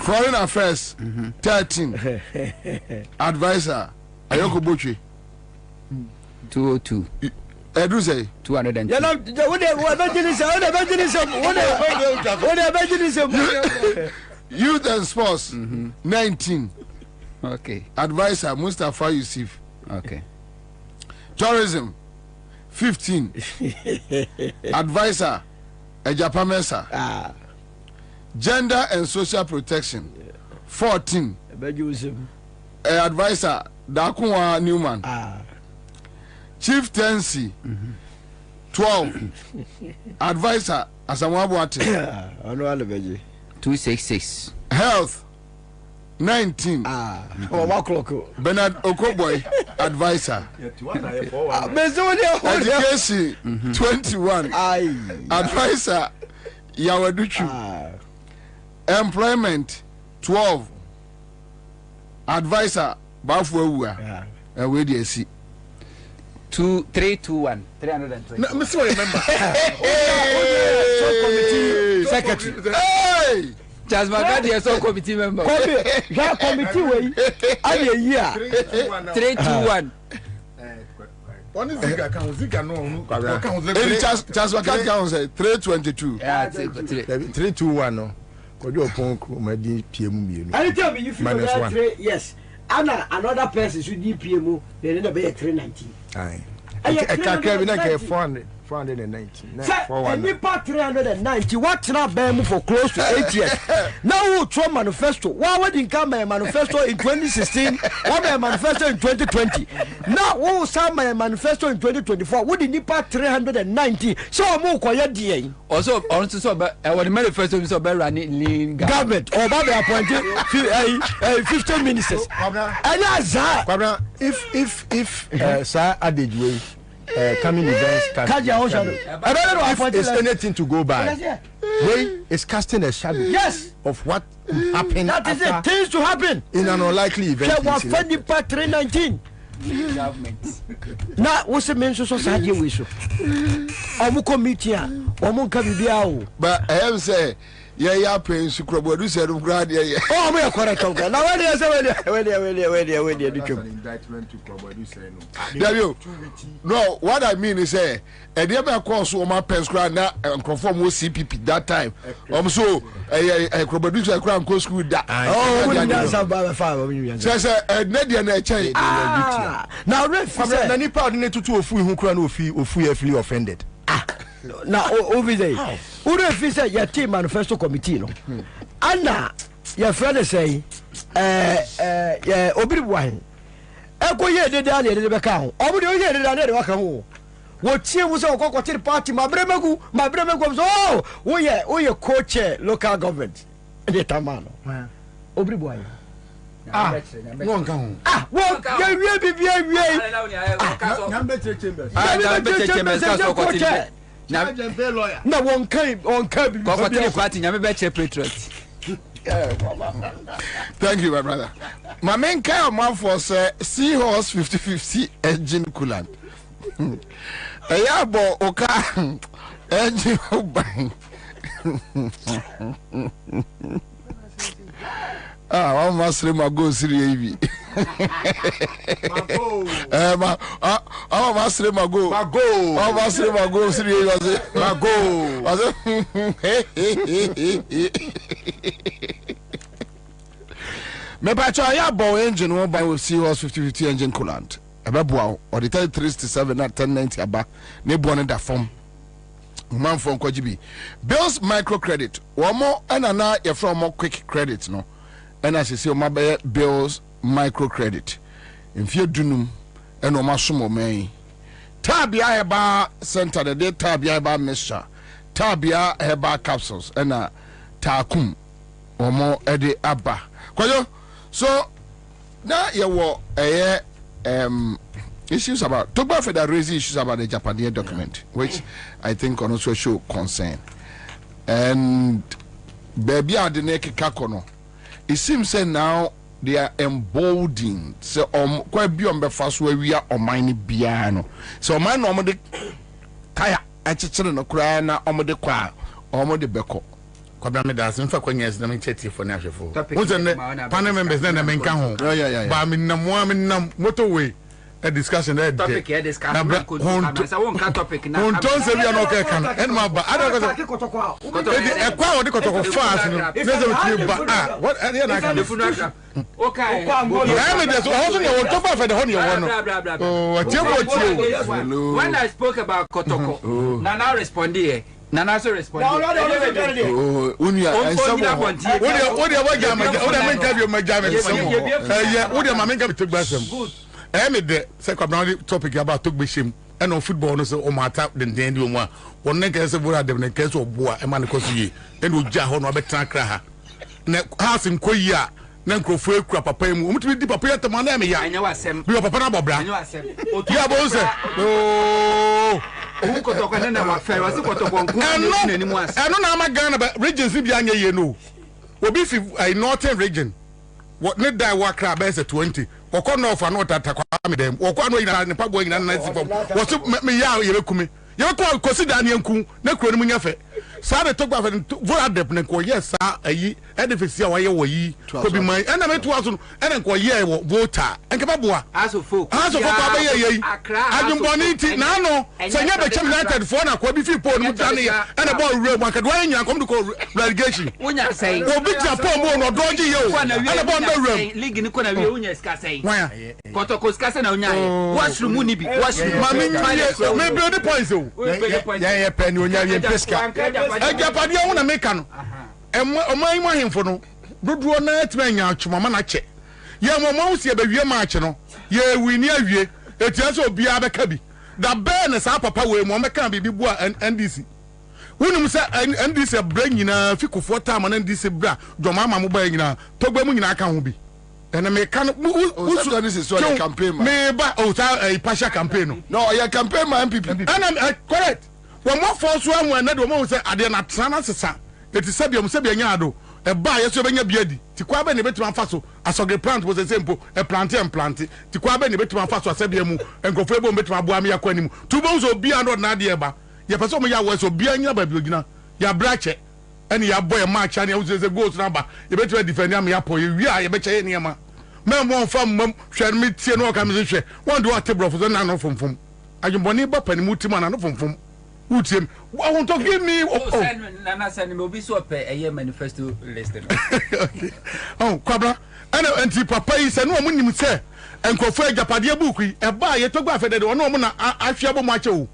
Foreign affairs. 13. Advisor Ayoko Boche. 202. Edu say 210. Ya na what Youth and sports. 19. Okay. Advisor Mustafa Yusuf. Okay. Tourism. 15. Advisor Ejapa Mensah. Gender and social protection. 14. Advisor Dakunwa Newman. Chieftaincy. 12. Advisor Asamwabuate. 266. Health. 19. Bernard Okoboy advisor. Education. 21. Advisor Yawaduchu. Employment. 12. Advisor Bafuwa. Where do you see? 321. 320. No, Mr. Remember. Secretary. Hey! Charles Magadi is a committee member. Committee way. I a year. 321. One is Zika no. Charles Magadi count say 322. Yeah, 321 no. Kojo Ponku Madi PM. I tell me if you -1. 3, yes. Another person should be PMO, then it'll be a 390. Aye. I can't carry 419. And we part 390. What's not been for close to 8 years? Now we'll try manifesto. Why wouldn't come a manifesto in 2016? What a manifesto in 2020? Now we'll sign a manifesto in 2024. Wouldn't you part 390? So more quiet DA. Also, the manifesto is about running government or by the appointed 15 ministers. And that's that. If Sir Adejwe coming events is anything to go by, way is casting a shadow of what will happen. That is it. Things to happen in an unlikely event. Part 319. Now, what's the mention society we show? Omu committee, omu kabibia. But I am say. Yeah, paying Sukrabodu said of grad. Oh, we are correct. Now, when indictment to Kwabodu no, what I mean is, a dear course, my pens grad now and conform with CPP that time. So, a Kwabodu crown co school that. Oh, that's about 5. Says a Nedian chain. Now, any part in it to a fool who crown of free offended. Now, over there, who if you say your team manifesto committee, no? Anna, your friend say, Obi-Wan. Echo ye did down the account. Over the year down the account. What she was a cocktail party, my brother, oh, we coach local government. The Tamano. Obi-Wan. One count. Well, no one came on Kirby. Party, never bet your patriot. Thank you, my brother. My main car man for Seahorse 5050 engine coolant. A yabo oka engine bang. one must go Siri. I must go. I must go Siri. Me pacha ya bow engine one by with Seahorse 5050 engine coolant. Ebeboa or the 367 at 1090 aba ne buone da form. Man from Kwajibi. Bills microcredit. One more and na ye from more quick credit no. And as you see my bills microcredit. If you dunum and no masumo me. Tabia heba center the day tabia heba mixture. Tabia heba capsules and takum or more edi abba. Kwayo. So now you were issues about Toba Federal raising issues about the Japanese document, which I think on also show concern. And baby Adeneke Kakono. It seems that now they are emboldened. So quite beyond the first way we are on mine piano. So my normal kaya actually no cry na omode kwa omode beko. Kwabena das mfa kwanyes na mencheti for na hwefo wonse panel members na menka ho ba menam motorway a discussion that topic here discussion na won ka topic na won se bia no ka kan en ma ba ada ko e kwa wodi kotoko fast no neze mti ba what area na kan okay na me dey so also no won top of the honey one oh atiebo when I spoke about kotoko na now respond here Nana so respond. No. Unia answer. What menka my jam. My menka take basem. Good. Me de say Kwabena topic about talk bishim and on football no say o mata den di o mu a. Won nka say bora dem nka say oboa e ma ne koso yi. E no gya ho no betan kra ha. Na house nkoyi a na nkrofo ekura papa mu. Omutimi di papa yetama na me ya. Anya wasem. Bi papa na bobra. Anya wasem. Ya bo say. Oh. Kotoko na wa fair wasi kotoko nku na ni mu as eno na ma Ghana ba regions bi anya ye no obi fi northern region what ne die wa kra ba say 20 okọ north and north atakwa me dem okọ no ina ne pabo ina na sifom wasi me ya ye bekumi ye ko consider ne nku na kro ni mu nyafe sa de togba fa vola dep ne ko yes sa ayi edifice a waye woyi ko bi man ena me to aso no ena ko ye wo voter enke baboa aso folk ba ye adunboni ti na no se nya be chem United for na ko bi fi po no tane ya ena ball real market wa nya kom ko relegation wonya sei obi Japan mo no doji ye o ena ball no real league ni ko na wie wonya ska sei kotoko ska sei na wonya ye washroom ni bi washroom ma me build the points o ya penny wonya ye peska Japan wona meka no omai mo hemfo no dodo na atime nya atwoma na che ye mo sie be wie match no ye wini awie etia so obi abeka bi da be ne sa papa we mo meka bi bua NDC wonum se NDC bra nyina fikofo time na NDC bra dwoma ma mo ba nyina togba mu nyina aka ho bi ene me kan usu this is your campaign man me ba o ta partial campaign no your campaign man MPP and correct when mo force one when na do mo say ade na trana sesa eti sabiam sabia nya ado e ba yeso benya biadi ti kwa ba ne betima faso asoge plant was the same e plant ti kwa ba ne betima faso asabia mu enkofo ebo betima boa me yakwa nim tu bo so bia no na de ba ye pese mo ya wo so bia nya ba bi ogina ya brache ene ya boy match ane wo se goals na ba ye betima defend am ya po ye wi a ye beche ye niam me mo fam mam hwe me tie no ka me hwe won do atebro fo na no fomfom adwumboni ba panimu tima na no fomfom Utiem, I want to give me. Nana send me obi so pe eye manifesto list. Okay. Oh, Kwabena, and the papa is no mo nim say enkofo Japade book yi e ba ye togba fe de no mo na ahwiabo mo ache o.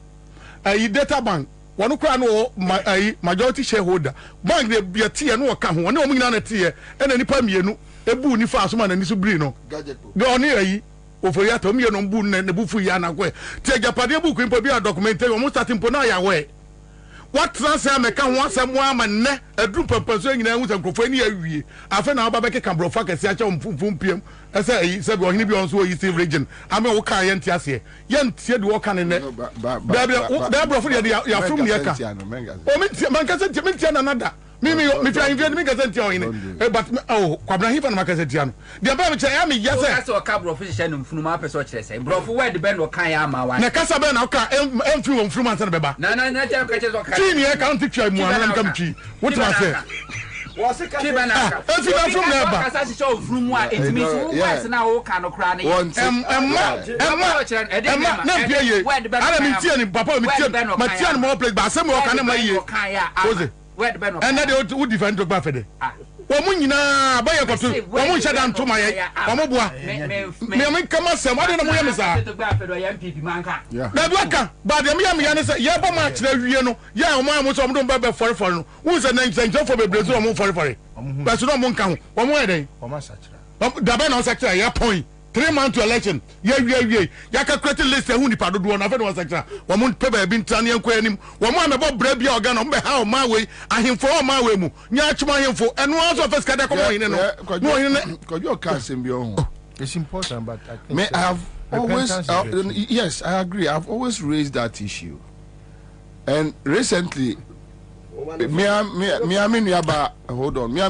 Data bank, wonu kra no majority shareholder. Bank de bia tie no ka ho, ne o mo nyina na tie e na nipa mienu ebu ni fa so ma na ni so bri no. De oni ayi ofori atom ye no mbu ne bufu ya na kwe tie Japade book impo bi a documentary o mo starting po na ya we what transfer me ka ho asem ama ne adru papaso nyina hu sankrofo ni awie afa na ba ka brofa kase acha mfumfum piem ese ayi se bi ohini bi on so yi save region ame wo ka ye ntiase ye ntie de wo ka ne da brofo de ya from ne ka o man ka se ntie na nada me try invite me gazette on but Kwabena hifa na makazette ano dia ba me try am ya say kasa o ka brofo hye no mfunu ma pese o kire say brofo word be no kan ya ma wa na kasa be na o ka emfiri wo mfunu man se be ba na tell ka che so ka ti ni e ka nti twa mu an kam twi what ma say Kwabena from never. Kasa show from what it means who was now can cry. Papa Matian more play by some more can and then would defend to Buffett. Womunina by a cotton, Womun shut down to my Omobua. Me come as some other women are. But the Miami Yapa match, ya Oma was on Baba for who's a name for the Brazil for it. But no one come one more day. Dabano sector, ya point. 3 months to election. Yaka create list who ni padu do na fe no sector. Womun paper bin tane enko anim. Womun amebo brabia organ on be how my way ahemfo o my way mu. Nya achuma ahemfo eno also first kada come in no. No in because you can say it's important, but I think I have always yes, I agree. I've always raised that issue. And recently me hold on. Me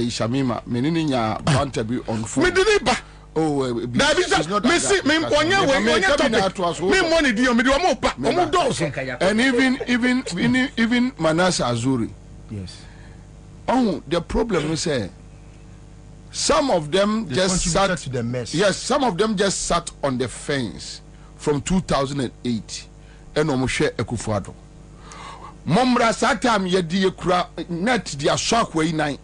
Shamima menini nya bantabi on phone. Me deliver. Oh, it's not and even Manasa Azuri. Yes. Oh, the problem is some of them just sat to the mess. Yes, some of them just sat on the fence from 2008 and Omoshe Ekufuado. Momra satam yedi ekura net dia shock way nine.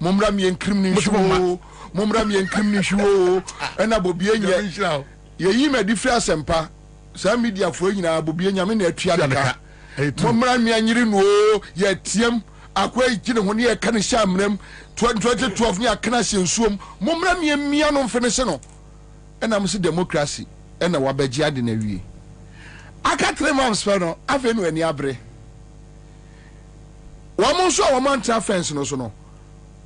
Momra mi enkrim Mumra mi enkrim show and Bobie nya ye me different sempa some media for nyina Bobie nya me na atua daka mumra mi anyiri no ye tiem akwa ikine ho ne ye kan sha mram 2012 ni akana sensuom mumra mi emia no finish no and am see democracy and wabeji ade na wie aka 3 months fa no afenu ani abre wo mo so wo man fence no so no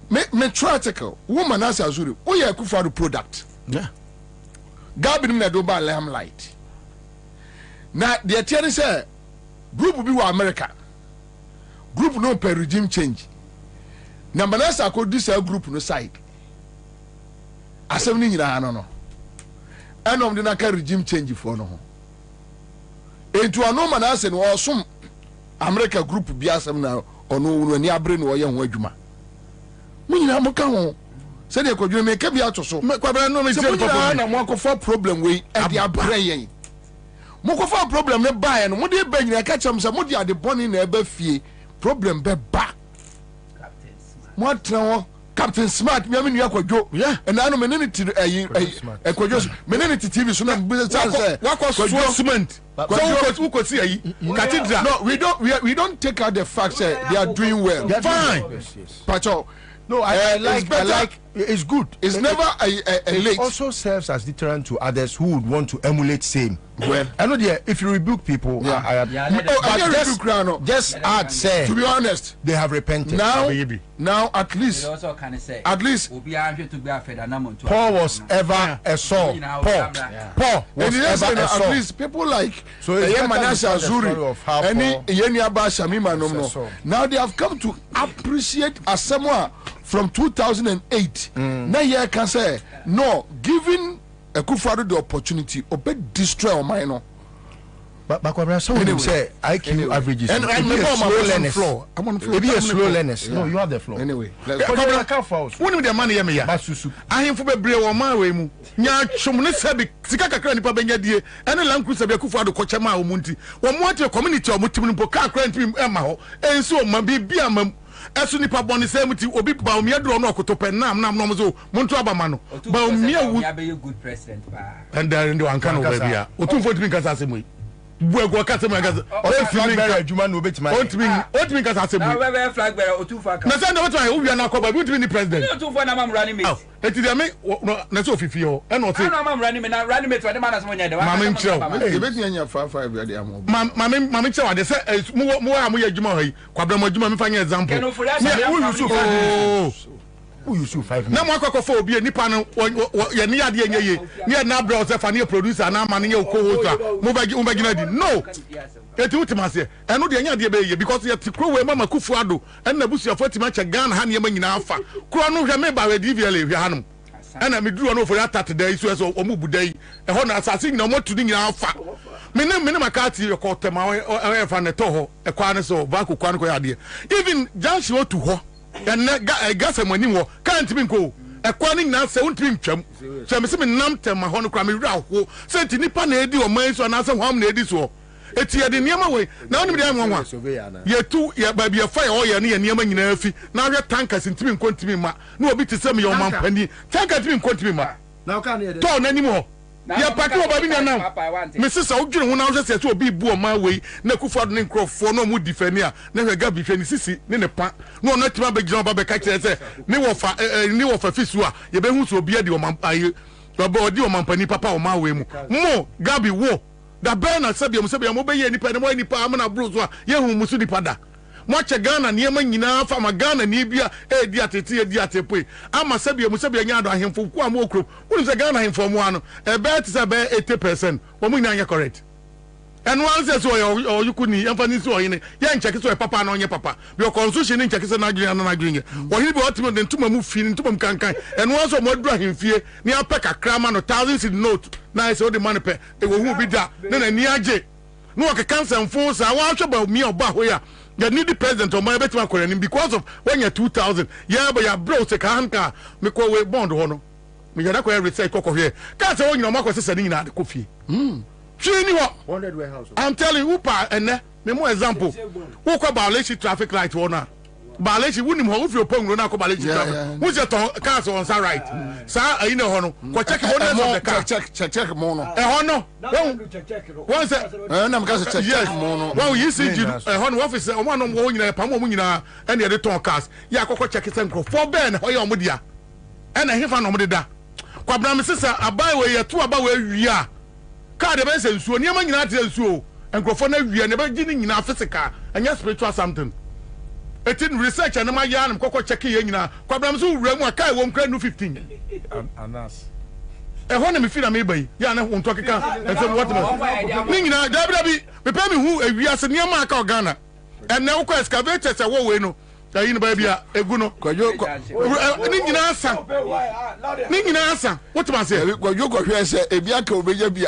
me article woman as Azuri we are for the product yeah Gabi na do ba limelight na the theory say group bi wa America group no per regime change na Manasa ko this group no side asem ni nyina no enom de na ka regime change for no ho entu ano Manasa no osom America group bi asem na ono ani abre no ye ho adwuma munyina mo ka ho se de kwadwene me ka bi atoso kwabra no me se na mo akofa problem we e de abre yen mo kofa problem ne ba no mo de ba nyina ka cham se mo de ade boni na e ba fie problem be ba mo atra Captain Smart me amenu akwadwo and I know me ne ti akwadwo me ne ti TV so na be say wakwa cement so who could see cathedral. No, we don't take out the fact that they are doing well. Fine. Yes. But no, I like it's good. It's never a late. It also serves as deterrent to others who would want to emulate same. Well, I know if you rebuke people, just add say. To be honest, they have repented. Now at least Paul was ever a Saul. Paul was ever a Saul. At least people like Manasa Azuri and now they have come to appreciate as someone from 2008. Now you can say no, giving a Kufuado the opportunity or destroy minor. But anyway, say IQ averages and slow learners. Maybe a slow learners. No, you have the floor. Anyway, when the money I am for bebre o ma we mu nya chomne sabi sika kakra nipa benya die ene lanku sabi Kufuado kochema o munti wo mo ate community o mutim mpo kakra ntim ema ho enso ma bibia mam esu nipa boni say muti obi ba o me do no okotope nam no so muntu abama no ba o me wu ya be good president ba and there ndo anka no ba bia otumfo timi kasa asemu buego kasa me kasa o flag bearer adwuma no betima otimi kasa asemu na be flag bearer otumfo aka na say no what we na ko ba we timi ni president otumfo na mam running mate eti de me na so fifi ho e no te na mam running me na running mate de man as mo nya de wa ma beti anya 55 ya de am ma me chewa de say mo wa ya adwuma ho yi kwabra mo adwuma me fa nya example who you so 5 na mo akokofo obi nipa no ye ne ade enye ye na bra o se fa ne producer na ma ne ye ko host a mo ba gina di no eti utimase eno de enye ade be ye because ye tikro we mama Kufuado en na busu afo tima che Ghana ha ne ma nyina afa kro no hwe me ba we DVL hwe hanom ena me duru no for atat day so o mu budai e ho na asase nyina mo tudi nyina afa me ne makati ko tema e fa ne to ho e kwa ne so ba ko kwa ne ko ya de even janshi otu ho and gas and money war can't be go. According now, say, won't be chum. So, Miss Namtem, my honor, crammy row, said to Nippon, or Mays, or answer home ladies war. It's here the near way. Now, I'm one. You're two, baby, a fire, or you're near Yaman in Elfie. Now, your tankers in Tim Quantimima. No bit to send me your mom penny. Tankers in Quantimima. Now, can't you don't anymore? Yeah, Paco Babina now. Mrs. Ogden, when I was just to be born my way, Nakuford Ninkro for no mood defender, never got between Sissy, Nina, no, not my big job, Babacate, new of a Fisua, you be who will be a deal, my body or my penny papa or my way. More, Gabi war. The Bernard Sabium Mobile, any penny, any Pamana Bruswa, Yahu Musudi Pada. Much a gun and Yemen from a gun and Nibia, diate. I'm a Sabia Musabia Yada him for Quamokro. What is a gun him from one? A bet is about 80%. Woman, correct. And once that's why or you couldn't emphasize in it. Young check is papa and on your papa. Your constitution in check is an agreement and agreeing. Or he brought him then to move feeling to him can and once or more drag him fear near pack a cram and thousands in note. Nice all the money pay. It will be that. Then a near J. No, I can't and force. I want about me or Bahoya. You need the president of my better one because of when you're 2000. Yeah, but you're broke. A car, me call we bond honor. Me got a research cocoa here. Can't say, your market is in the coffee. I'm telling you, and me more example. Who call Balashi traffic light owner? Balashi wouldn't hold your pong run out of Balashi traffic. Who's your cars on side right? Sir, you know, honor. Check the car. Check mono. Honor. Once I'm going to check mono. Well, you see, a honor officer, one on one in a Pamona, and the other ton cars. Yakoko check it and go for Ben, or your media. And I have an omida. Kwabena sister, a byway, a 2 about where we are. Car the best and so near my United so, and go for we are never getting in our physical and your spiritual something. It in research and my yarn and cocoa checking now. Kwabena so Remo Kai won't cry no 15. And us. A honey me feel maybe Yana won't talk account and say what Nina, David, we pay me who we are near Mark Ghana. And now excavators a war no. In baby, a guno, Ningin answer. What must I say? You go here, say, a biaco, baby.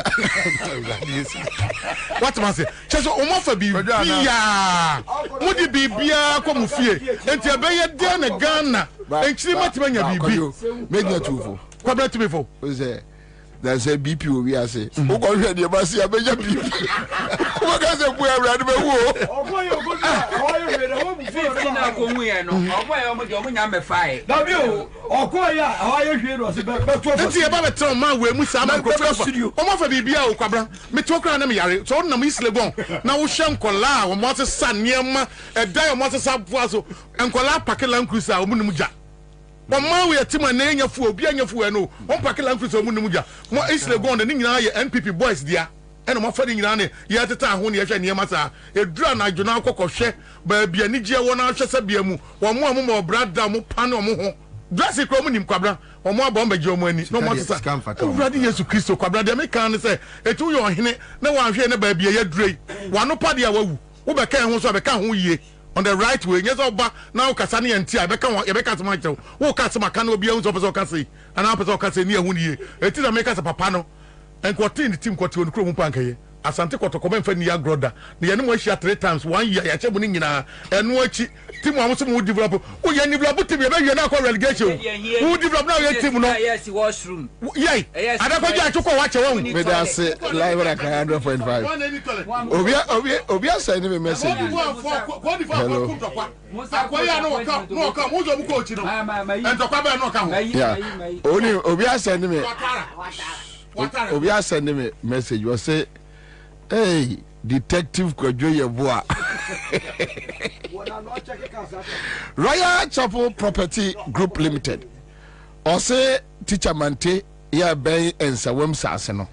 What must I say? Just almost be ya. Would it be Bia come fear? And to obey a den a gun. And she might when you be. Make your two. What about to be for? Who's there? There's a BP we are saying. Who got here? You must see a major BP. What does it wear around the world? But we are Tima Nanya for Bianya for no one Pakilan for Muja. More easily gone than NPP boys, dear. And I'm offering Yane, yet the time when you are near Massa. A drone I do not cock or share, but be a Nigia 1 hour Sabiamu, or more brad down, pano moho. Dress a chromium quabra, or more bomber Germany. No more scam. Ready yes to Christo Quabra, the American say, a 2 year in it, no one here never be a dray. One no party away. Who can also become who ye. On the right way, yes, over now Cassani and Tia, Becca to Michael, who cats my canoe beyond Opposite Cassi, and Opposite Cassi near Winnie, a tin make us a papano, and quartin the team quarter on Crum Panke, as Santico to comment for Nia Groda, the animal she 3 times 1 year, I check winning in her, and watch Tim Wamson would develop. Oh, you develop to be a very now relegation. Who develop now your team? Yes, it was room. Yay, I don't want to watch your own. But I say live like 100.5. Obia send him a message. Hello. Yeah, only Obia send me. Obia send me a message. You say, hey, Detective Kojoye Boa. Royal Chapel Property Group Limited. Or say Teacher Mante, ya bay and Sawem Sasseno.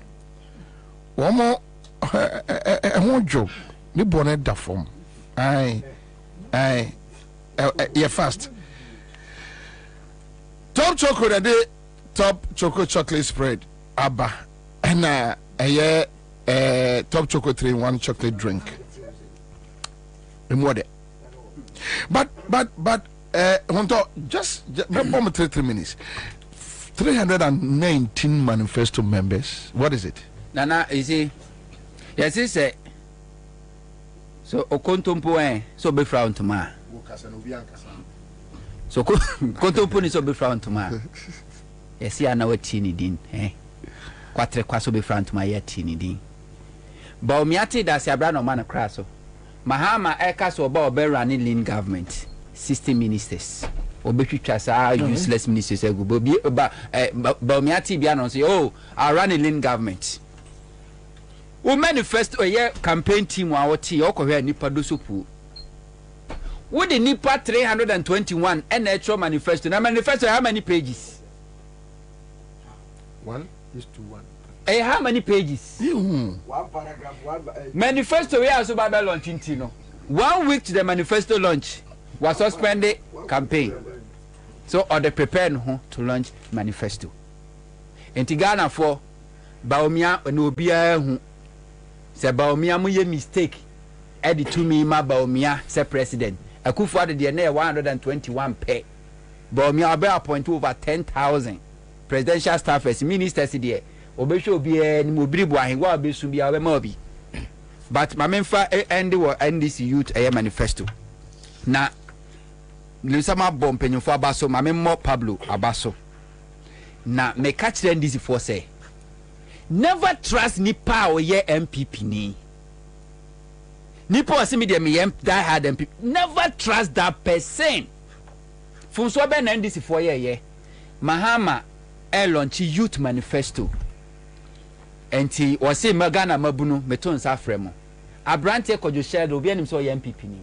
One more, a joke. The bonnet da form. Aye, yeah, fast. Top chocolate a day, top chocolate spread. Abba, and top chocolate 3-in-1 chocolate drink. But just 3 minutes. 319 manifesto members. What is it? Nana, is it? Yes, he said. So Okontompo so be frown to ma. so kontompo ni so be front ma yes ya na wati ni din kwatre kwaso be front ma ya ti ni din ba omiate da se abra no man kra so mahama eka so ba obe running lean government 60 ministers obetwitwa sa useless ministers ego ba omiate bia no say oh I run a lean government o manifesto ye campaign team wa woti okohwe nipa dosopu with the NIPA 321 Electoral Manifesto. Now, manifesto how many pages? 1:1. How many pages? One paragraph, one. Manifesto we also by launching Tino. 1 week to the manifesto launch was suspended campaign. So, or the prepared to launch manifesto. In Ghana for Baumia no bia who say Baumia mu ye mistake. Edi to me ma Baumia say president. Akufo-Addo de na 121 pay. Baumia be appoint over 10,000 presidential staffers, ministers there. Obesho obi ni mobiribu ahenwa obesu bia obe ma obi. But my memfa end this youth manifesto. Na Lusama bompenyufo abaso my memmo Pablo abaso. Na me catch them this for say. Never trust nipa or ye MPP ni. Nipo asimi de me die hard MP. Never trust that person. From so be NDC for ye. Mahama launch youth manifesto. Enti wase magana mabunu meton sa fremo. Abrante kojo share obi anim so ye MPP ni.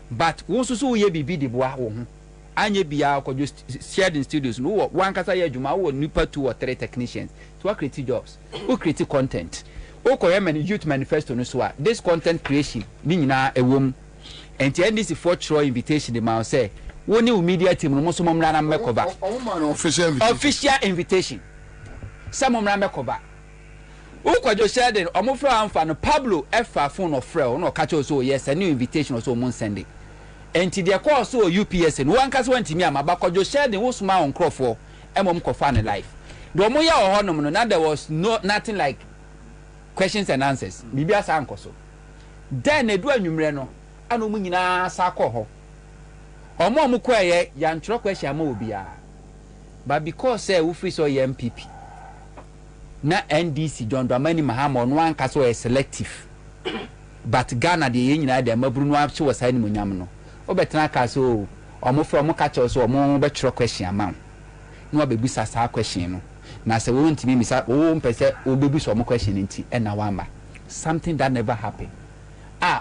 But wo susu ye bibi de boa wo ho. Anye bia kojo shared in studios no one kasa ye adwuma wo nipa 2 or 3 technicians to create jobs. Who create content. Youth manifesto no so this content creation ni nyina ewom enti NDC for throw invitation the man say woni media team no so momra na mekoba official invitation some momra mekoba ukwajo shared omofra amfa no Pablo efa phone of frel no ka cho so yes a new invitation so mon send enti de call so UPS no wan kase wantimi amaba kwajo shared wo suma on crofo emom kofa ne life do mo ya ohonom no na there was nothing like questions and answers. Bibia sankoso. Then edu anwumre no ana mu nyina sakọ ho. Omo mu kwaye ya ntro question ama obia. But because say we free so MPP. Na NDC John Dramani Mahama no anka so selective. But Ghana de ye nyina de mabru no ache wasa ni munyam no. Obetena ka so omo from ka che so omo be tro question ama. No abebusa sa question no. Na se won timi misa wo mpese obebu so mo question nti e na wamba something that never happened.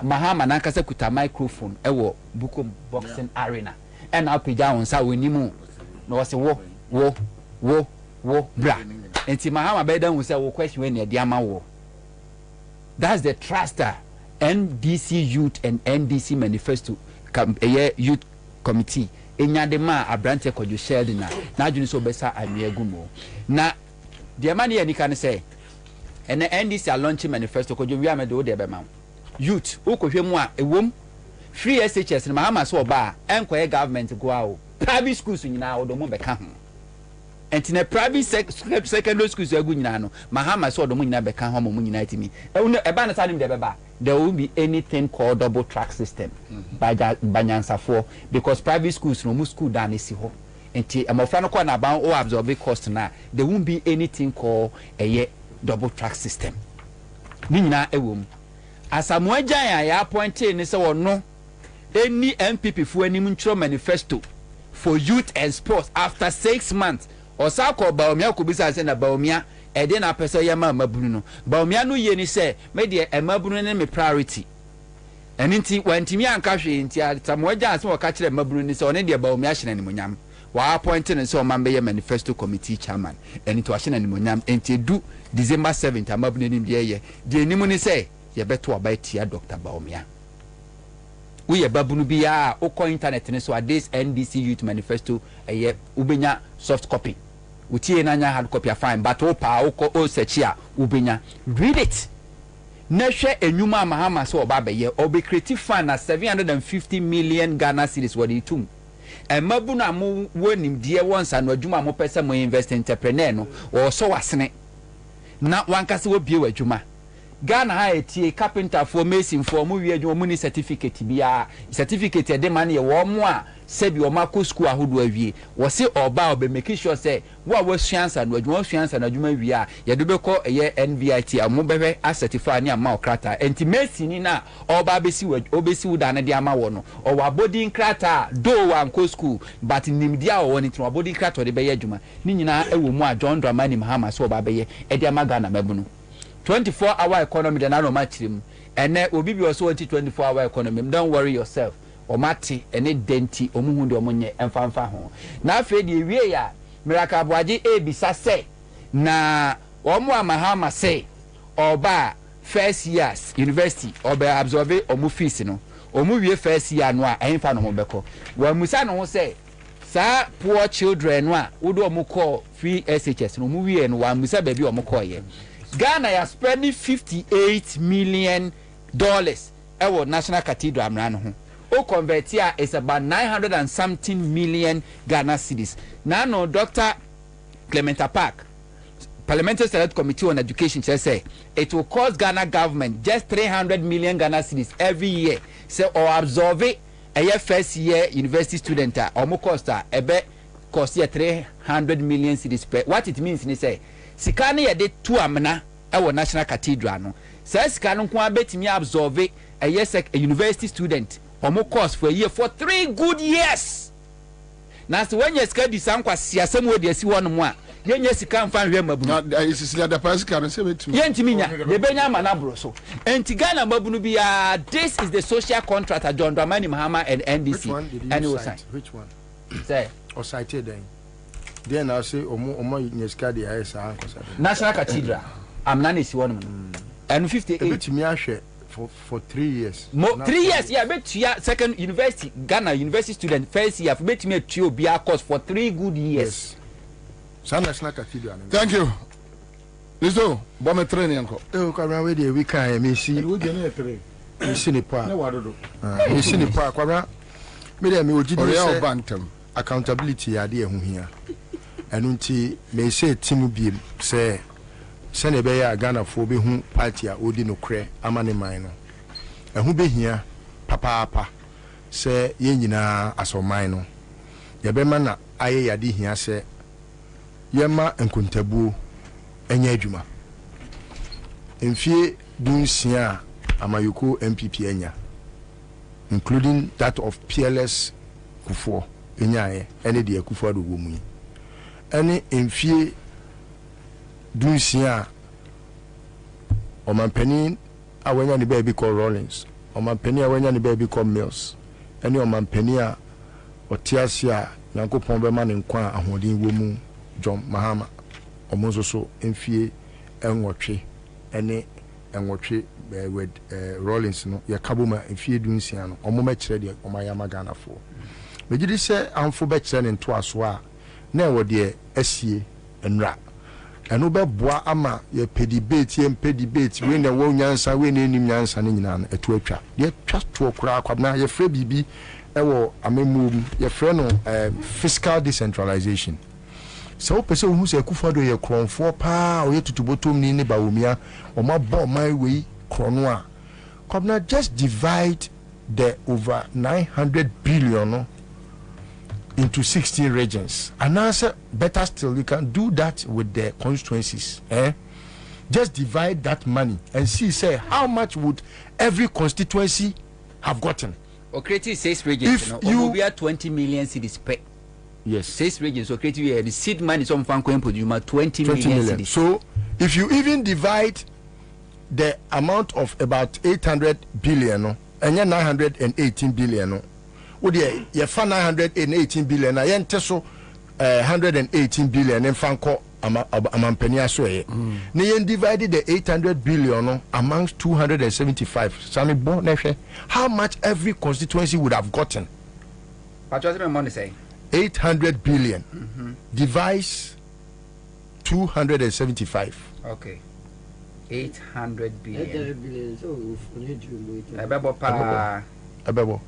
Mahama na kasa kuta microphone e wo bukom boxing arena e na apija won sa wonimu na wo se wo bra nti Mahama be dan wo se wo question we na dia ma wo. That's the truster NDC youth and NDC manifesto youth committee enyade ma abrante kojo shared na adwuni so besa amiagumo na de mani ani kan say ene NDC a launch manifesto kojo wi amede wo de be ma youth ukohwe mu a ewom free SHS na Mahama so oba enkoye government go a o private schools nyina wo do mo be ka ho enti na private secondary schools agu nyina no Mahama so do mo nyina be ka ho mo nyina timi eba na sanim de be ba there won't be anything called double track system by Ansah for because private schools no mu school down is ho enti amofra no kwa na ban o absorb cost na there won't be anything called a double track system ni nyina ewom asamu ajan ya appointed ni se wono any MPP fu anim ntro manifesto for youth and sports after 6 months osako Baumia ko bisa se na Baumia ede na pese ye ma mabunu no Baumia no ye ni se me de mabunu ne me priority eni nti wantimi anka hwe nti asamoja ase wo ka kire mabunu ni se one de Baumia hye na nimonyam wa appointed ne se o mambe ye manifesto committee chairman eni to hye na nimonyam enti du December 7th mabunu ni de enimu ni se ye beto abatia Dr. Baumia we babunu bia o internet ne so this NDC youth manifesto ubenya soft copy utie na nya hard copy fine but o pa o search a ubenya read it na hwe enwuma Mahama so oba be ye obe creative fund na 750 million Ghana cedis what it tum mabunu am wonim de once an adwuma mo pese mo invest entrepreneur no o so wasene na wankase wo bie wadwuma Ghana ha etie carpenter for mason for mu wie adwuma mu ni certificate bia certificate e de man ye wo mo a sebi o mako school ahodo awie wo se oba obe make sure say wo a wasuansa no adwuma wie a ye de beko eye NVIT amu bebe certify ni ama okrata enti mason ni na oba besi wo da na de ama wo no o wa body krata do wa nko school but nimdia wo ni tro body krata de be ye adwuma ni nyina ewo mu a John Dramani Mahama so oba be ye e de ama Ghana mabuno 24-hour economy the nano matchim and obi be also 24-hour economy. Don't worry yourself. Omati ene denti omuhu de omunye emfanfa ho. Na afi de wie ya Miracle Boaji ebisa say na omu amahama say oba first years university oba absorb omu fees no. Omu wie first year no a emfa no mo beko. Wa musa no ho say sa poor children no a wodo omu call free SHS no mu wie no wa musa ba bi omu call ye. Ghana is spending $58 million our National Cathedral amrano. O convert here is about 900 and something million Ghana cedis. Now no Dr. Clementa Park, Parliamentary Select Committee on Education say it will cost Ghana government just 300 million Ghana cedis every year. So or absorb it a first year university student or more cost cost 300 million cedis per. What it means ni say sika ne yede tu amna our National Cathedral no say sika no kwa betimi absorb a university student omo course for a year for 3 good years. Na so when you sika di sankwa siasem we de si wono mu a yenye sika mfa hwe mabu na isisi da pasika no se betumi yentimi nya de benya manabro so enti Ghana mabu no bia this is the social contract at John Dramani Mahama and NDC. Which one say or cited then then I say omo nyeska de ayesa ankosa National Cathedral amna ne si wono and 58 betimi ahwe for 3 years. 3 years, yeah, bet you second university, Ghana university student, first year, bet me to be a course for 3 good years. Yes. National Cathedral. Thank you. Listo, bomb training uncle. Oh, come around with we can me see. We get a train. We see the park. No, what do? We see the park. Come around. Me there me oji dey bantam. Accountability ade ehun hia. Enu nti me say team bi say sene be ya Ghana fo be hu party a odi no kre amane man no ehu be hia papa se ye nyina asoman no ye be ma na aye yade hia se ye ma enkontabuo enya adwuma emfie dunsia amayuko MPP enya including that of PLS Kufo enya ene de Kufo do wo mu ene emfie dunsia omampani awanya ni baby called Rollins omampani awanya ni baby called Mills ene omampani a otiasia Nyankopon be ma ne nkwa ahodin wo mu John Mahama omonzo so emfie enwotwe ene enwotwe with Rollins no ye kaboma emfie dunsia no omoma kire de omayama Ghana fo megidi se amfo be kire ne nto aso a na ewo de asie enra eno be boa ama ye pedibate we na wo nyansa we na enim nyansa ne nyina na etu atwa de twa to kura Kwabena ye frɛ bibi ewo amemum ye frɛ no fiscal decentralization so pese hu se Akufo-Addo ye kronfo pa o ye tutubotom ni ne bawomia o ma bo man we krono a Kwabena just divide the over 900 billion no into 16 regions. And answer better still, you can do that with the constituencies. Just divide that money and see, say, how much would every constituency have gotten? Or creative 6 regions, if you we are 20 million cities pay. Yes, 6 regions. So creative the seed money some fan coin produce 20 million cities. So if you even divide the amount of about 800 billion and 918 billion. Would ye fa 918 billion na yente so 118 billion in fanko amampani aso ye na yen divided the 800 billion no amongst 275 sami bon na hwe how much every constituency would have gotten. What was the money say 800 billion divides 275. Okay, 800 billion. 800 billion. So Abebo.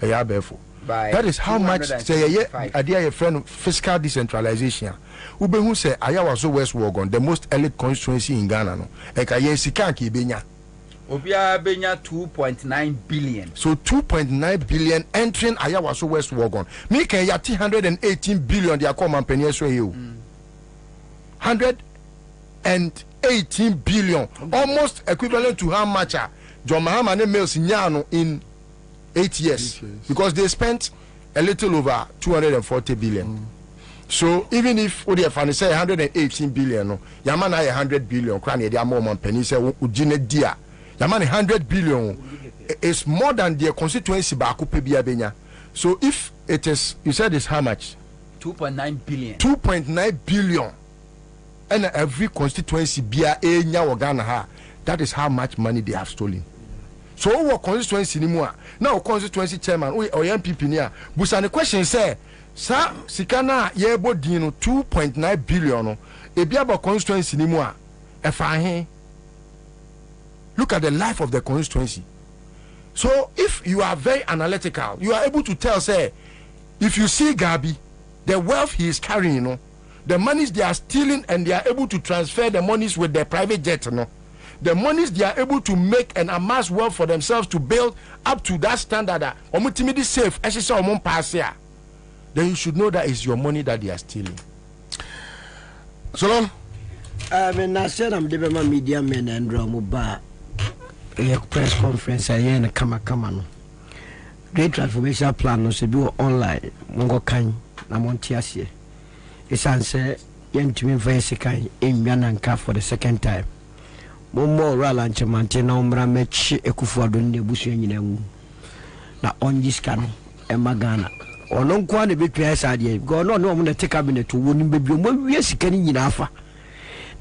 Eya befo That is how much say idea a friend fiscal decentralization. Ube who say Ayawaso West Wogon, the most elite constituency in Ghana no. Eka ye sikanki benya. Obia benya 2.9 billion. So 2.9 billion entering Ayawaso West Wogon. Me can yati 118 billion dia come and penny so you. 118 billion, almost equivalent to how much John Mahama and Mills in 8 years, because they spent a little over 240 billion. So even if what they say 118 billion, no, Yamana 100 billion, Cranny, they are more man penny say Ujine Dia. Yamana 100 billion is more than their constituency Bakupe Benya. So if it is, you said it's how much? 2.9 billion. 2.9 billion. And every constituency Bia Enya Ghana ha. That is how much money they have stolen. So what constituency anymore? Now constituency chairman or MPP near. But the question say, sir, Sikana yebo dino 2.9 billion. Ebiaba constituency anymore. Look at the life of the constituency. So if you are very analytical, you are able to tell, say, if you see Gabi, the wealth he is carrying, you know, the monies they are stealing and they are able to transfer the monies with their private jet, you know, the monies they are able to make and amass wealth for themselves to build up to that standard that safe, then you should know that is your money that they are stealing. So long. I mean, I said I'm the media men and Romuba a press conference. I ain't come no. Great transformation plan no se do online. Mongo kan na montiasie. It's answer yentumi voice kan in Biananka for the second time. Momo rala nchemante na umbra mechi ekufuado ne busu nyina wu. Na onjiska no e magana. Ono nkwa ne betwa saade go no no mo na take cabinet wo ni bebio mo wie sika ni nyina afa.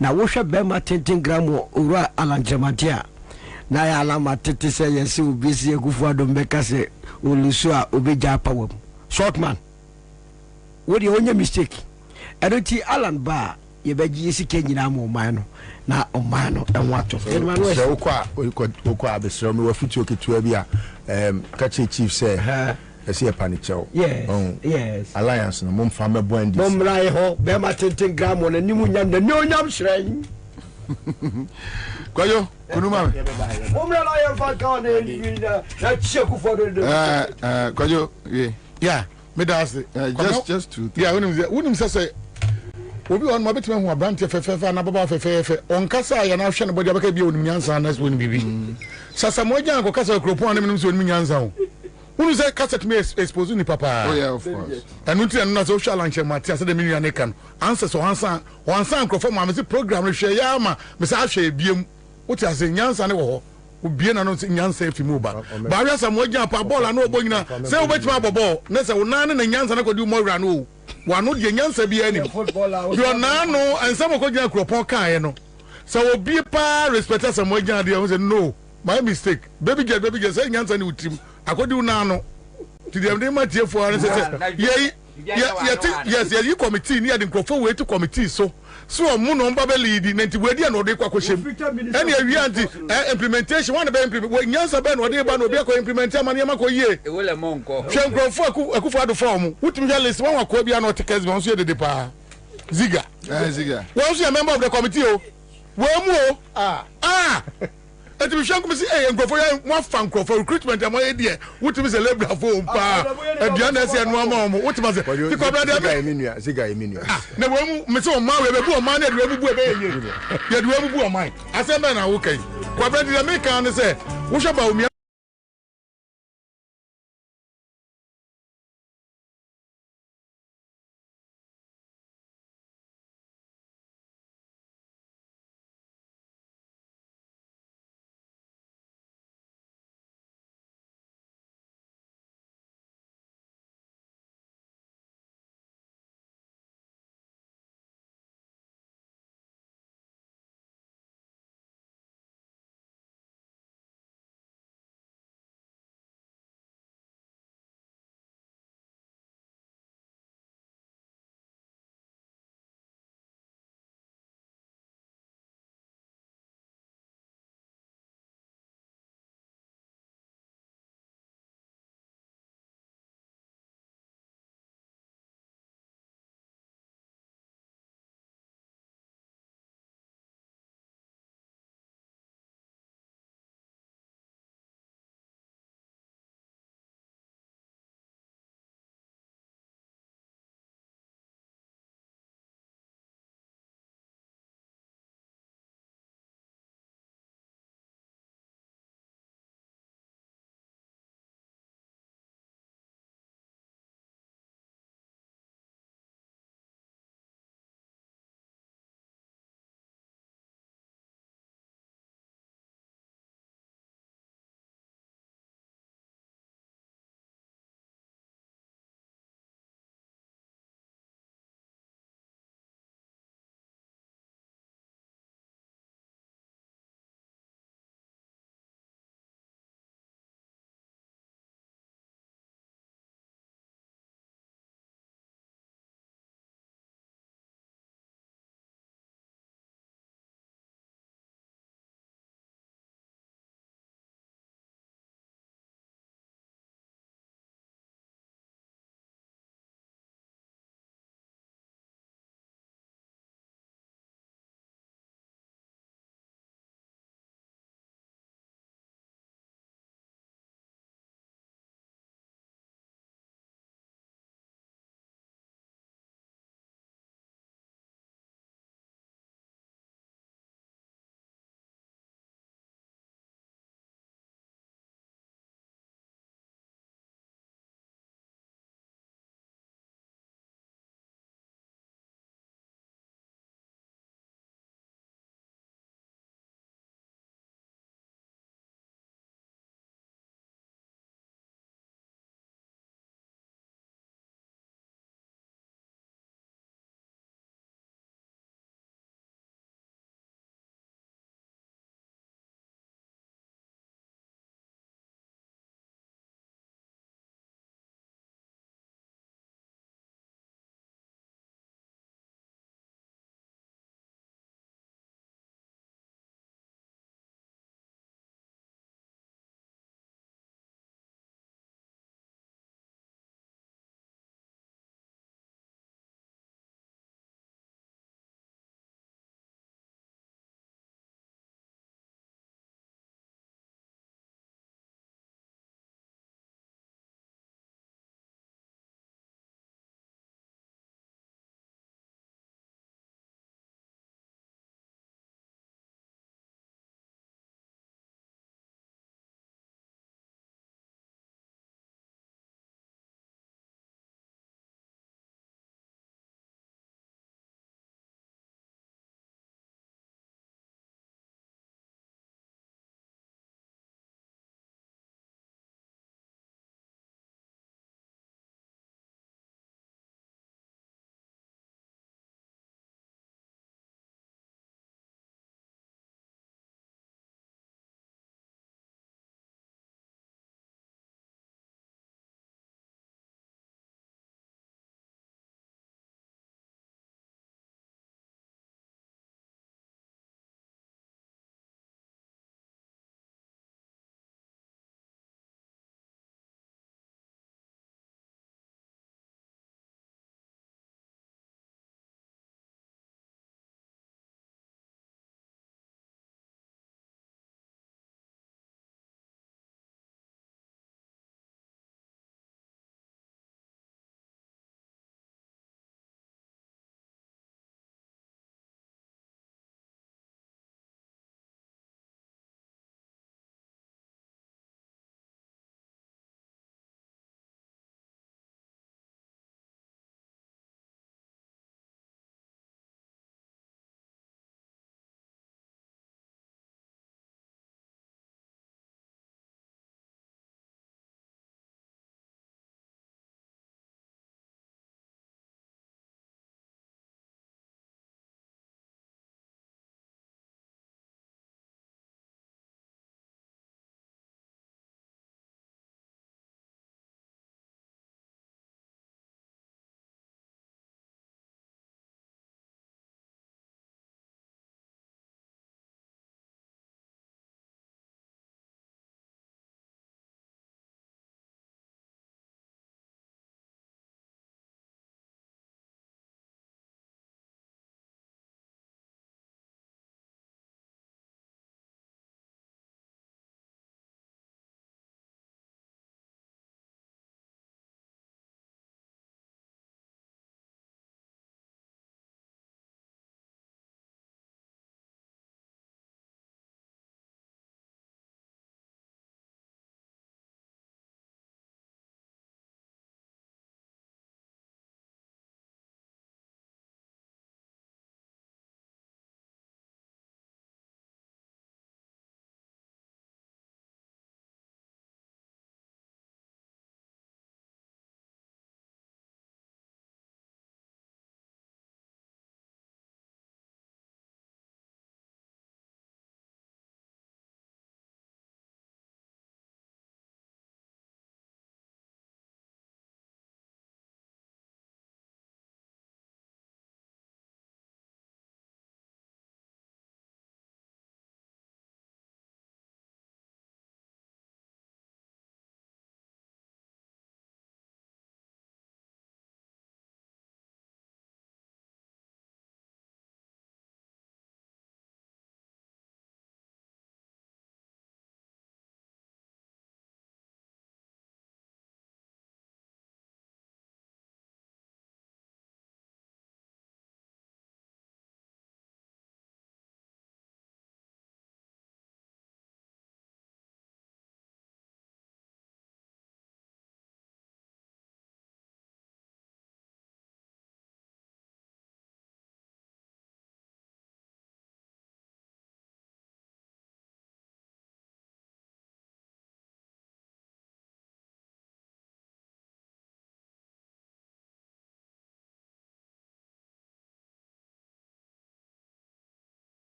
Na wo hwe bema 10 gram ura alanchemante a na ya alama tete se yesi ubisi ekufuado mbeka se olusu a obeja pawam. Short man. Wo di onye mistake. Eroti Alan Ba ye beji sika nyina mo man no. Na omano enwato se okwa abesro me wafuti oketua bia kache chief say ese e panicheo yes alliance no momfa mebo andis momrai ho be ma 10 gram on animu nyam da nyonyam hran kwayo kunuma momra na ye fa ka na cheku for the kwayo yeah me das just to yeah unim say obi on ma betima hu abrante fefefe na baba fefefe on kasa ya na hwe ne body abaka bia onim nyansa na so onim bibi sasa mo gyan ko kasa kropon na menim so onim nyansa ho unu say kasa to me expose ni papa oh yeah of course anu ti na so social lunch matia say de me nua ne kan answer so wansan kropon ma me see program no hwe ya ma me say ahwe biem uti ase nyansa ne wo ho obie na no nyansa efi mu ba ba wi asa mo gyan pa ball na obo nyina say obetima bobo na say wo nan na nyansa na kodi mo wura no wano de nyansa bia ni yo nano ansamo ko gina kropon kan no so obi pa respect as mo gina de say no my mistake baby get say nyansa ni utim akodi unano ti dem de matie fo an say yes you committee ni ade krofo we to committee so mu no mba be lead nanti we dia no de kwa kwhyem ene awi anti implementation one be implement nyansa be no de ba no be ko implement amane ma ko yie e wole monko hwe krofo akufo ado form utim ya list one akwa bia no tekes be so de pa ziga wọ́n sọ member of the committee o wọ́n mú o eti bi hwankum si nkrofo ya mo fa nkrofo recruitment am ye de wotimi se labor fo mpa aduan na se no ama mo wotimi se ti Kwabena de ziga eminua na wo mu me se o ma we be bu o ma na de bu e be ye de wo bu o ma asembe na wo kai Kwabena de me kan ne se wo hwe ba o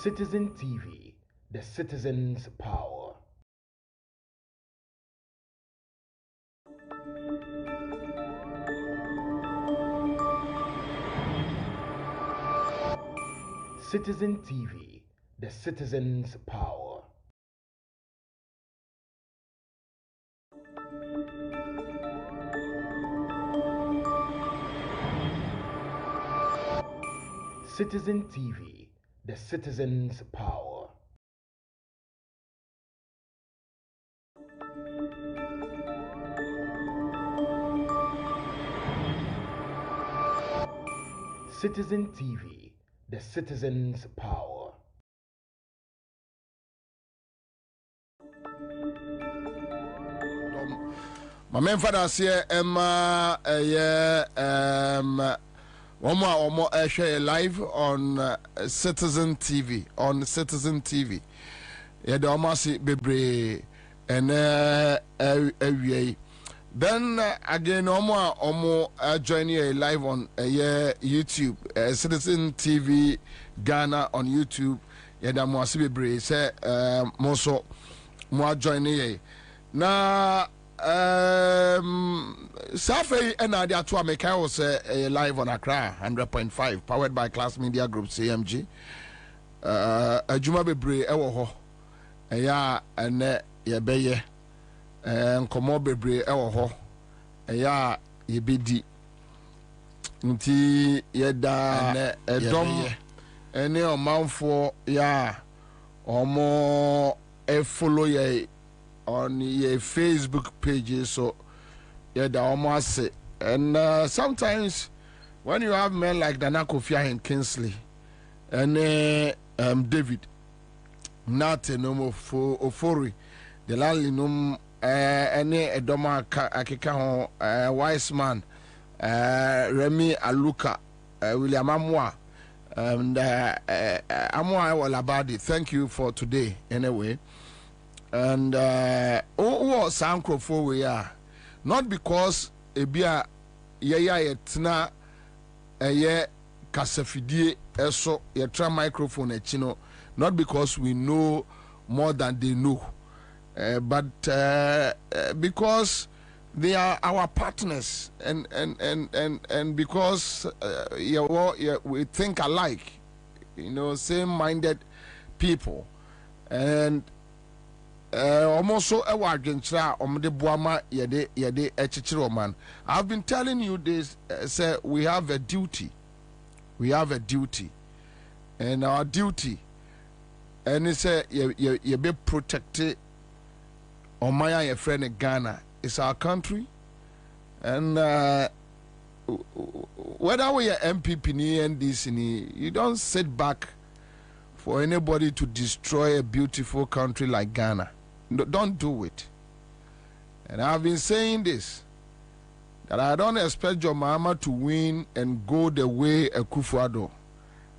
Citizen TV, the citizen's power. Citizen TV, the citizen's power. Citizen TV, the citizen's power. Citizen TV, the citizen's power. My main father say Emma one more share live on Citizen TV yeah the almost bebre and then again omo joining live on YouTube Citizen TV Ghana on YouTube yeah the almost bebre say moso mo joining na Safi and I to America was live on Accra 100.5 powered by Class Media Group CMG. Juma bebre ewo ho. Ya ene ye beye. Nkomo bebre ewo ho. Ya ye bedi. Nti ye da ene edom ene omanfo ya omo follow ye on your Facebook pages, so yeah, the almost say. And sometimes when you have men like Nana Kofi and Kingsley and David, not no more for Ofori, the landly num any Edoma Akika wise man, Remy Aluka, William Amwa, and Amwa Walabadi. Thank you for today, anyway. And Sankro for we are not because ebia yetna kasafidie eso yetra microphone echino, not because we know more than they know, but because they are our partners and because we think alike, same-minded people. And almost so I've been telling you this, say we have a duty, and our duty, and it's you be protected on my friend in Ghana. It's our country, and whether we are MPP and this, you don't sit back for anybody to destroy a beautiful country like Ghana. Don't do it. And I've been saying this, that I don't expect your mama to win and go the way a Kufuado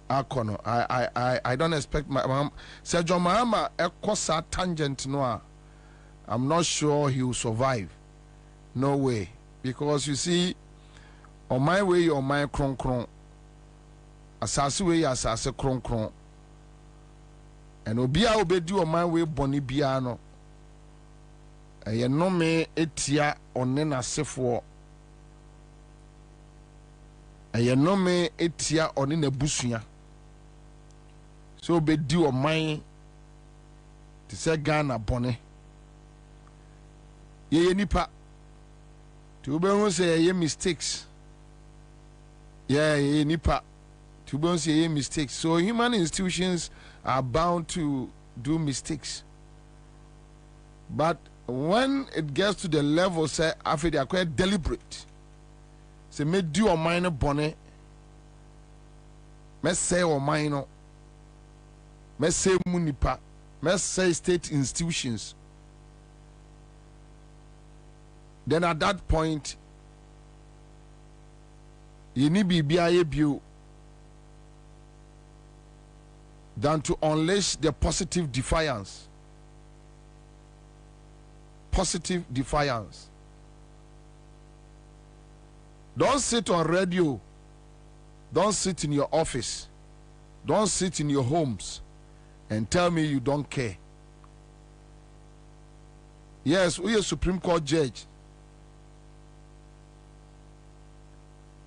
Akono. I don't expect my mom. Say your mama a kosa tangent noa. I'm not sure he will survive. No way. Because you see, on my way, on my kron kron. Asasi way, asasi kron kron. And obia obedi on my way boni biano. Ye no me etia onena sefo. Ye no me etia onena busuya. So obedi on my to say Ghana boni. Ye nipa. To be say ye mistakes. Yeah, ye nipa. To be say ye mistakes. So human institutions are bound to do mistakes. But when it gets to the level, say, after they are quite deliberate, say, me do or minor bonnet, me say or minor, me say munipa, me say state institutions. Then at that point, you need to be able than to unleash the positive defiance. Positive defiance. Don't sit on radio. Don't sit in your office. Don't sit in your homes and tell me you don't care. Yes, we are Supreme Court judge.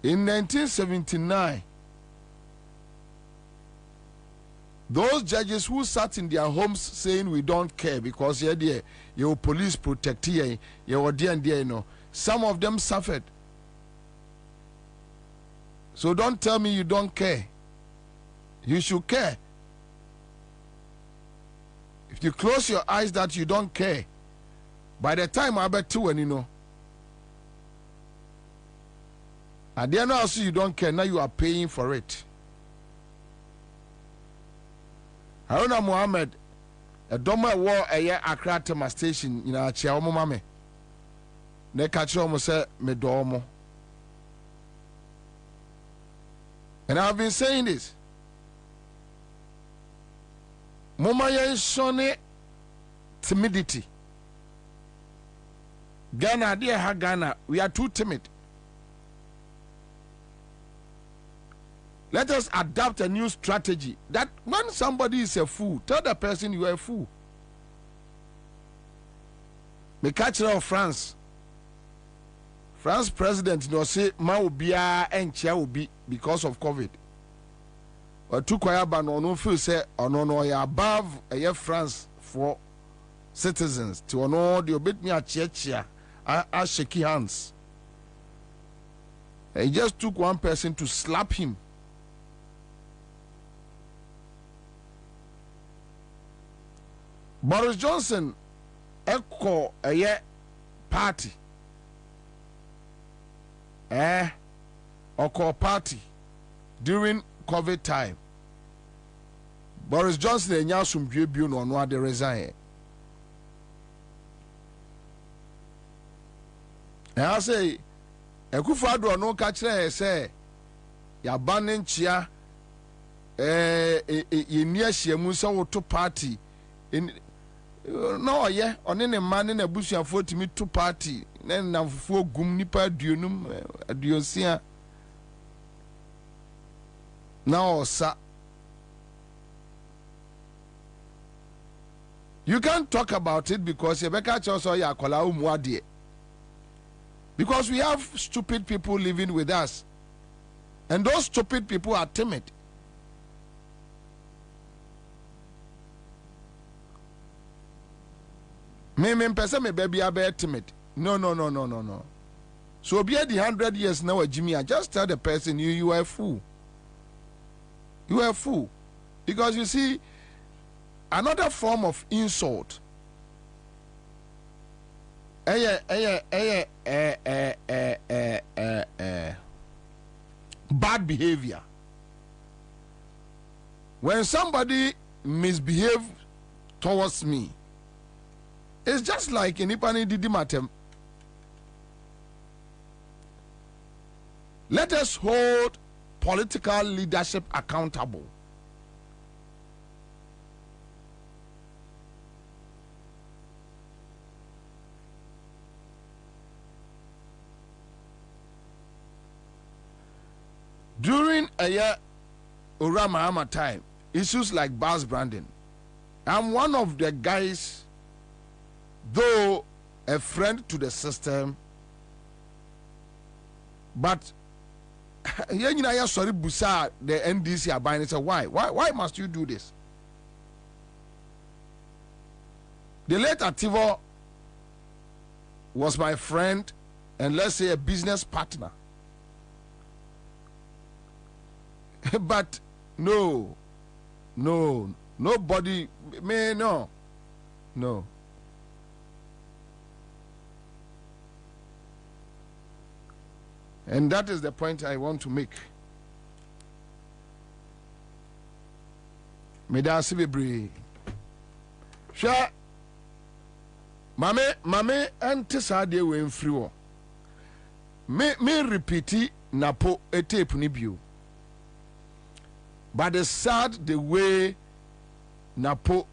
In 1979, those judges who sat in their homes saying we don't care because your police protect here, your dear and dear, you know, some of them suffered. So don't tell me you don't care. You should care. If you close your eyes that you don't care, by the time I bet two and you know, at the end also you don't care, now you are paying for it. Haruna Muhammad, a doma war a year Accra Tema station in our chair, mame. Ne catch almost say me domo. And I've been saying this. Mama shone timidity. Ghana, dear ha Ghana, we are too timid. Let us adopt a new strategy that when somebody is a fool, tell the person you are a fool. Me catch of France. France president no say ma ubia enchia ubi because of COVID. Or two kwayaba no feel say no ya above a France for citizens to no the obit me a chia a shaky hands. He just took one person to slap him. Boris Johnson echo a year party. Or call party during COVID time. Boris Johnson and Yasum Bubu no one de resign. And I say, a Kufado no catcher say, ya banning chia in near Musa to party in no, yeah, on any man in a bush and 40 me to party. Then now for gum nipa duunum aduosia. Now, sir, you can't talk about it because you better also ya kola umwadi. Because we have stupid people living with us, and those stupid people are timid. Me person me baby are timid. No. So be at the 100 years now, Jimmy. I just tell the person you are a fool. You are a fool. Because you see, another form of insult. Bad behavior. When somebody misbehaves towards me, it's just like anybody did matter. Let us hold political leadership accountable. During a year Urama time, issues like bus branding, I'm one of the guys, though a friend to the system, but sorry busa the NDC are buying it. So why must you do this? The late Ativo was my friend and let's say a business partner. But no, nobody may no. And that is the point I want to make. Medasi bebre. Sha mame antisade we mfiri. Me repeat napo tape ni bio. But it's sad the way Napo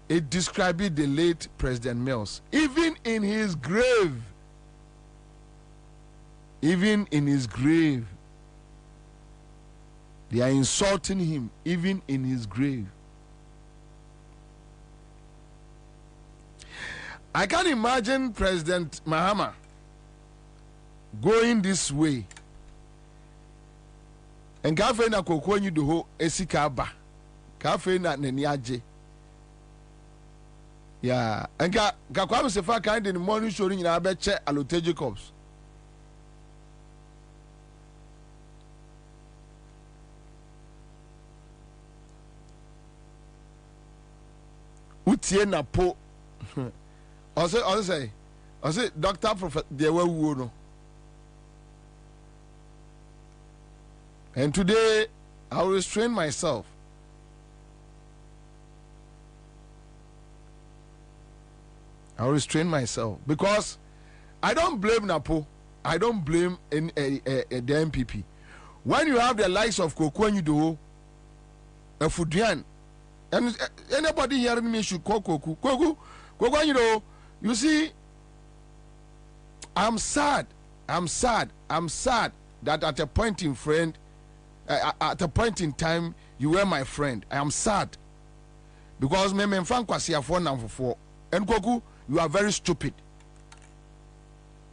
it described the late President Mills. Even in his grave, they are insulting him, even in his grave. I can't imagine President Mahama going this way. And cafe na koko nyi do ho esika ba. Cafe na neniaje. Yeah, and ga kwa se fa kind in the morning show ni na be che Alote Jacobs. Utie na po. Also Dr. Prophet Dewa Wuno. And today I will restrain myself. I will restrain myself because I don't blame Napo. I don't blame the MPP. When you have the likes of Koko and you do a Fudian, and anybody hearing me should call Koko, you know, you see, I'm sad that at a point in time you were my friend. I am sad because me Frank was here for number 4 and Koko, you are very stupid.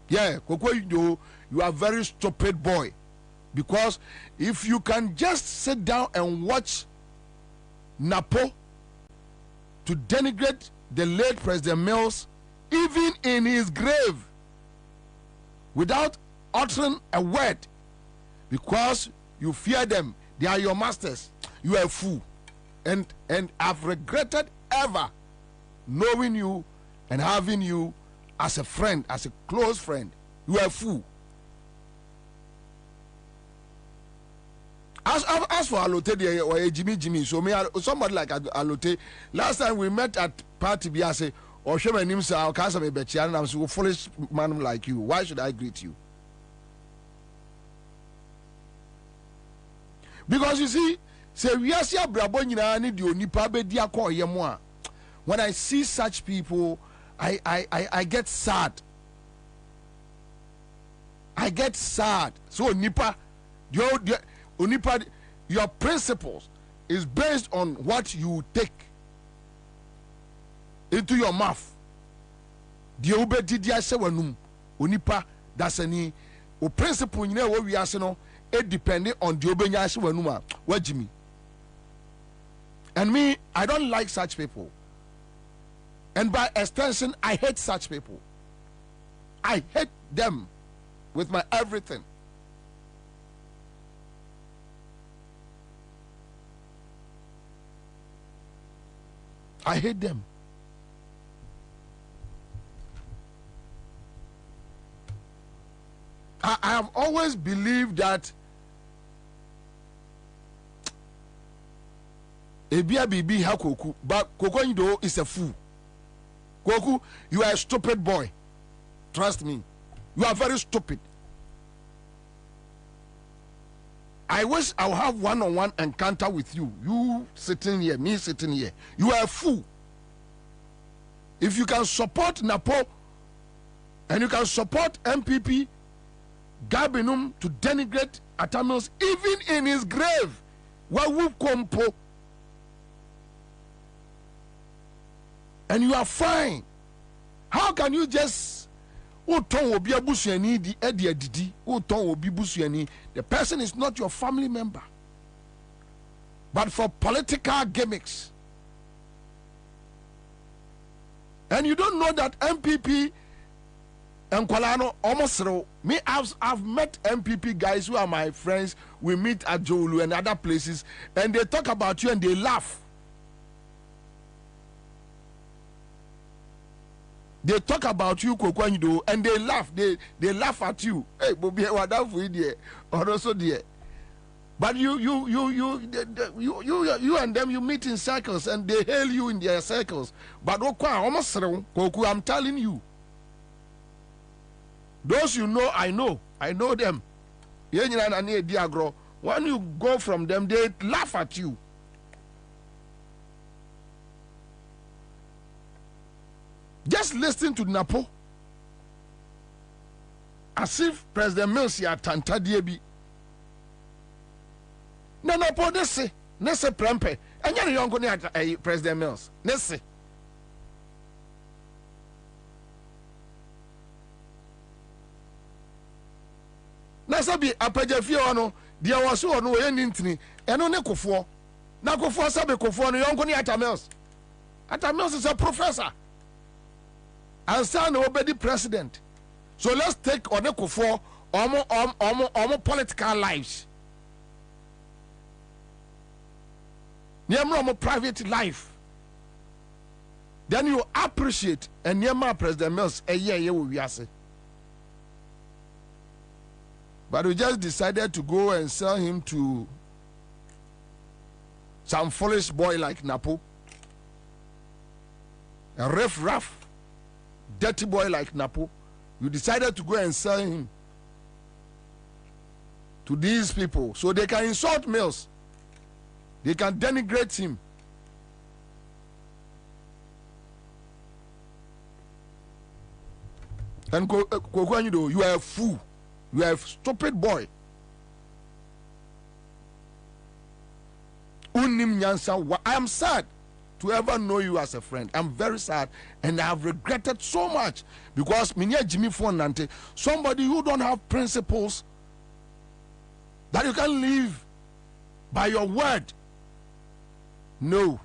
Yeah, Koko, you are very stupid boy. Because if you can just sit down and watch Napo to denigrate the late President Mills, even in his grave, without uttering a word, because you fear them, they are your masters, you are a fool. And I've regretted ever knowing you and having you as a friend, as a close friend. You are a fool. As for Alote, or Jimmy, so me somebody like Alote. Last time we met at party, I say, or show my name, sir, I'll cast me betcha, and I'm so foolish man like you. Why should I greet you? Because you see, say we are see a brabonina need you nipa be dia ko yemo. When I see such people, I get sad. I get sad. So nipa, your principles is based on what you take into your mouth. The obedidia se wanum onipa that's any o principle nyina wo wiase no it depending on the obenya se wanum a wajimi. And me, I don't like such people. And by extension, I hate such people. I hate them with my everything. I hate them. I have always believed that Ebia Bibi ha Koku, but Koko Indo is a fool. Koku, you are a stupid boy. Trust me. You are very stupid. I wish I would have one-on-one encounter with you. You sitting here, me sitting here. You are a fool. If you can support Napo and you can support MPP Gabinum to denigrate Atamils even in his grave, what will compo? And you are fine. How can you just the person is not your family member, but for political gimmicks? And you don't know that MPP and Kwalano almost me. I've met MPP guys who are my friends. We meet at Jolu and other places, and they talk about you and they laugh. They talk about you, Kokwanyido, and they laugh. They laugh at you. Hey, Bobie, what that for you, or also dear. But you and them, you meet in circles, and they hail you in their circles. But almost, I'm telling you, those you know, I know them. When you go from them, they laugh at you. Just listen to Napo as if President Mills ya tanta diebi. Na Napo nese prempe. Enya ne yonko ne President Mills. Nese. na sabi apagafie ono dia waso ono we nintini eno ne kofo na kofo sabi kofo no yonko ne Atamils is a professor Ansah no obedi president. So let's take on kofo omo political lives niamra private life, then you appreciate and niamra President Mills ye wo wiase. But we just decided to go and sell him to some foolish boy like Napo, a rough, dirty boy like Napo. You decided to go and sell him to these people so they can insult Mills, they can denigrate him. And you are a fool. You are a stupid boy. I am sad to ever know you as a friend. I'm very sad and I have regretted so much because Jimmy Fonante, somebody who don't have principles that you can live by your word. No.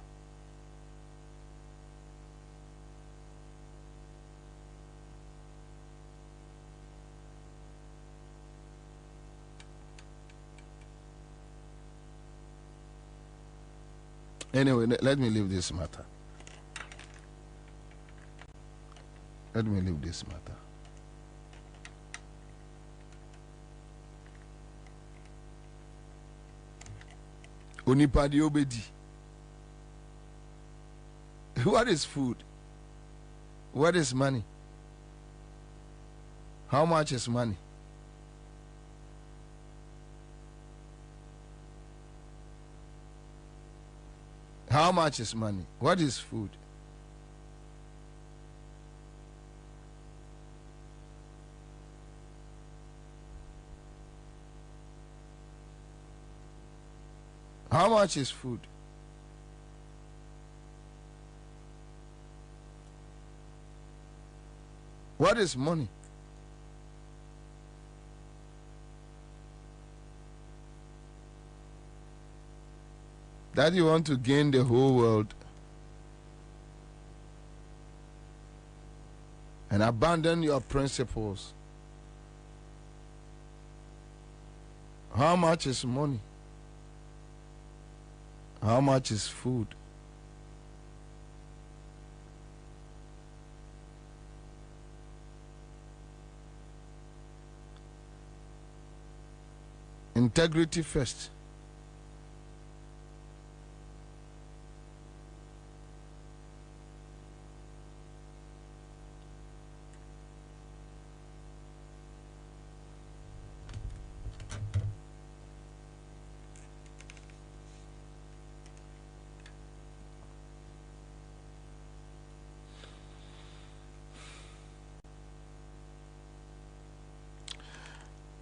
Anyway, let me leave this matter. Let me leave this matter. Onipadi obedi. What is food? What is money? How much is money? How much is money? What is food? How much is food? What is money? That you want to gain the whole world and abandon your principles. How much is money? How much is food? Integrity first.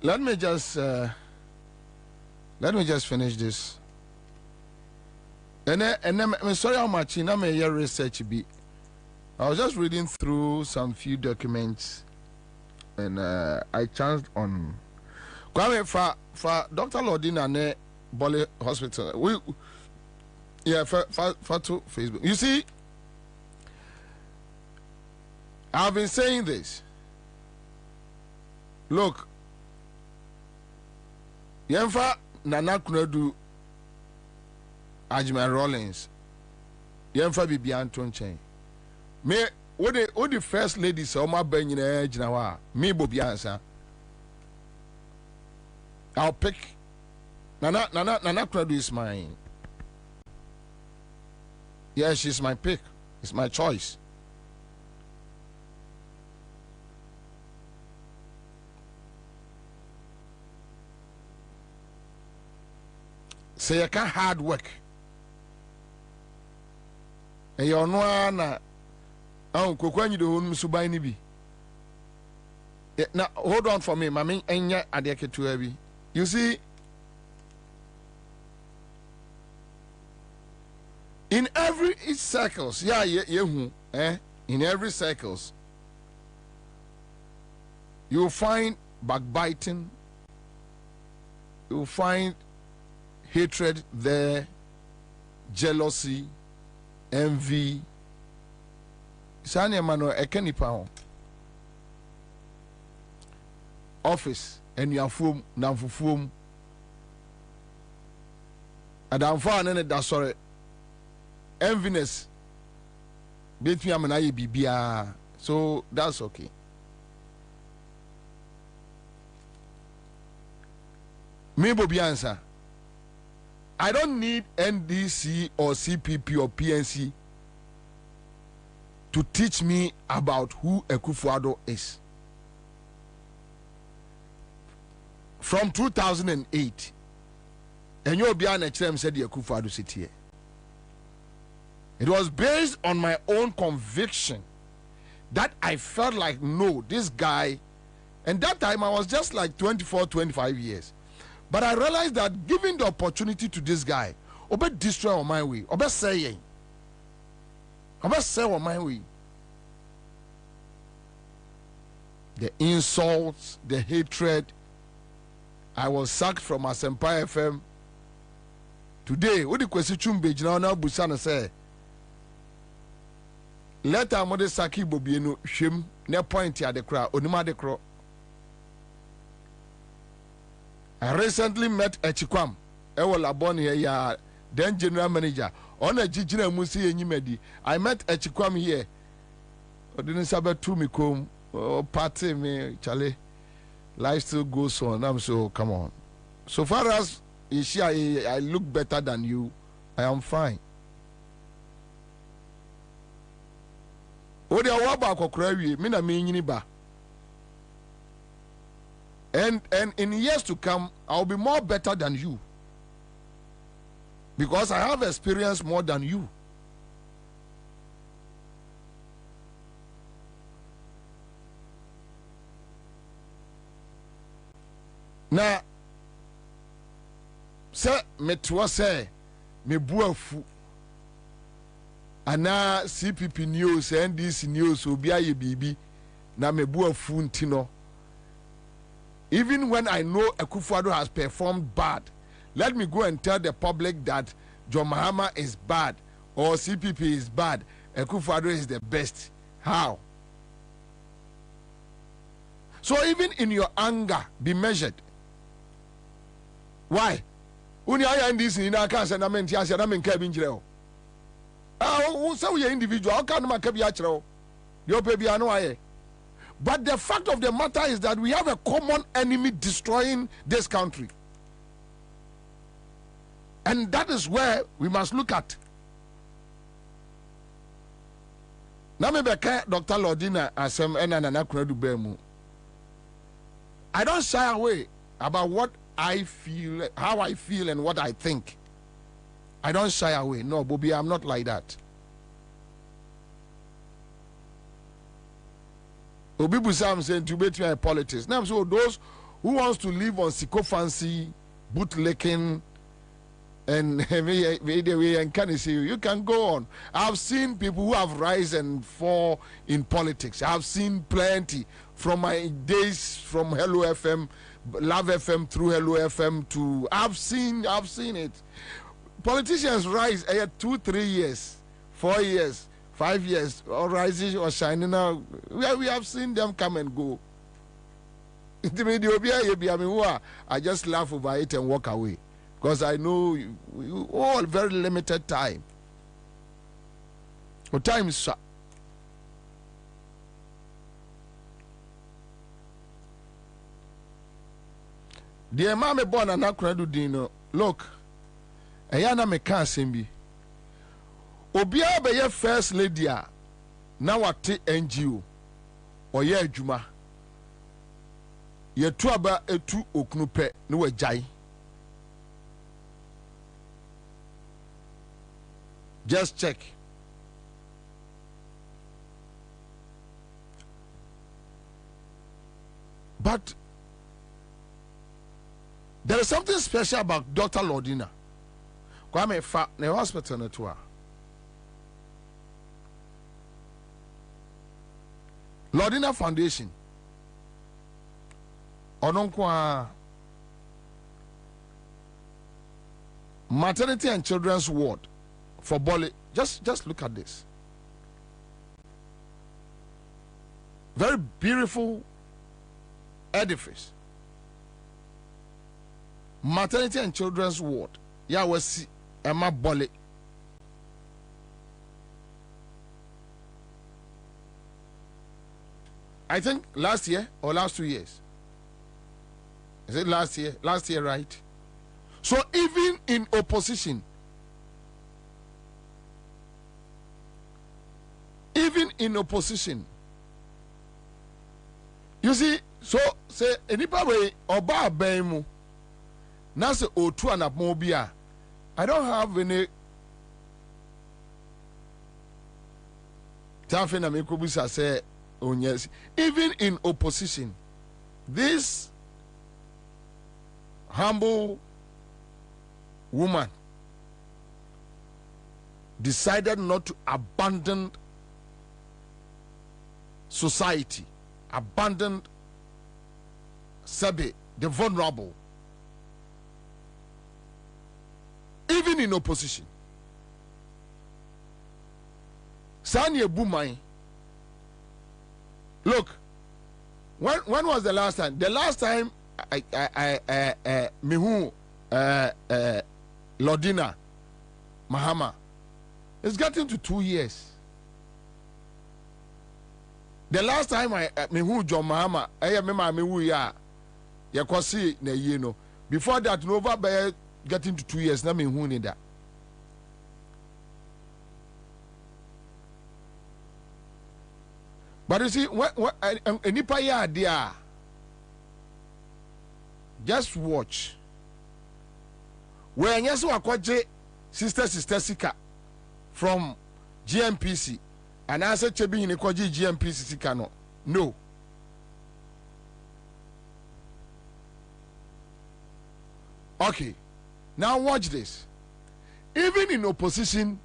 Let me just finish this. And I'm sorry how much in my research be. I was just reading through some few documents, and I chanced on Kwame for Dr. Lodina ne Bole Hospital. For to Facebook. You see, I've been saying this. Look. Yemfa Nana Kunadu Ajman Rollins. Yemfa Bibi Anton Chen. Me what the first lady saw my ben in edge now. Me Bobie Ansah. I'll pick Nana Kunadu is mine. Yeah, she's my pick. It's my choice. Say you can hard work. And you know na kokwanyi do honu suban ni bi. Now hold on for me, mami enya adeketu abi. You see, in every circles, in every circles, you find backbiting, you find hatred there, jealousy, envy. Sanya mano ekeni pa office and your fum na fufum. Adamfa nene da sorry. Enviness between am na ye bibia, so that's okay. Me Bobie Ansah, I don't need NDC or CPP or PNC to teach me about who Akufo-Addo is. From 2008, and you'll be an HM said the Akufo-Addo sit here. It was based on my own conviction that I felt like, no, this guy, and that time I was just like 24, 25 years. But I realized that giving the opportunity to this guy, obe destroy on my way, obe say on my way. The insults, the hatred. I was sacked from Asempa FM. Today, what the question chumbe now busana say? Let our mother saki Bobie no shame ne point ya the crowd onima the crowd. I recently met Echikwam. Ewo labon here ya then general manager. On a jijina musi enyimedi. I met Echikwam here. Odini sabe tu mi kom party me chale. Life still goes on. I'm so come on. So far as I look better than you, I am fine. Odi awaba kokora wie me na me nyini ba. And in years to come, I'll be more better than you. Because I have experience more than you. Now, say me to say me buafu. Ana CPP news NDC news obi aye bibi na me buafu ntino. Even when I know Akufo-Addo has performed bad, let me go and tell the public that John Mahama is bad or CPP is bad. Akufo-Addo is the best. How? So even in your anger, be measured. Why? Uni aya ndisi ina kansa na menti ase na menka bi njire o. So we individual, how can man ka bi akire o? The ope bi anu aye. But the fact of the matter is that we have a common enemy destroying this country. And that is where we must look at. Dr. Lordina asem enana kunadu bemu. I don't shy away about what I feel, how I feel and what I think. I don't shy away. No, Bobie, I'm not like that. Obibu Sam saying to bet me politics. Now, so those who wants to live on sycophancy, bootlicking, and you can go on. I've seen people who have rise and fall in politics. I've seen plenty from my days from Hello FM, Love FM through Hello FM to I've seen it. Politicians rise 2, 3 years, 4 years, 5 years, or rising or shining out. We have seen them come and go. I just laugh over it and walk away. Because I know you all very limited time. But time is short. Dear Mammy born and Akradu Dino, look, Ayana me can't simbi. Obia be your first lady, now at NGO, or ye Juma. Ye tuaba etu oknupe, no jai. Just check. But there is something special about Dr. Lordina. Kwame fa ne hospital na toa. Lordina Foundation. Ononkwa maternity and children's ward for Bole. Just look at this. Very beautiful edifice. Maternity and children's ward. Yeah, was Emma Bole. I think last year or last 2 years. Is it last year? Last year, right? So even in opposition, you see, so say enipa way oba abemu na se otu anapmobia. I don't have any Tafina Mikubisa say oh yes. Even in opposition, this humble woman decided not to abandon society, abandon Sabe, the vulnerable, even in opposition. Sanya Bumai. Look, when was the last time? The last time Mihu Lodina Mahama, it's getting to 2 years. The last time Mihu John Mahama, I remember Mihu ya kwasi na yeno. Before that, Nova by getting to 2 years. Na Mihu ni that. But you see, nipa ya there, just watch. When yes, wakwaje sister Sika from GMPC, and I said chebi ni kwaje GMPC Sika no. Okay, now watch this. Even in opposition,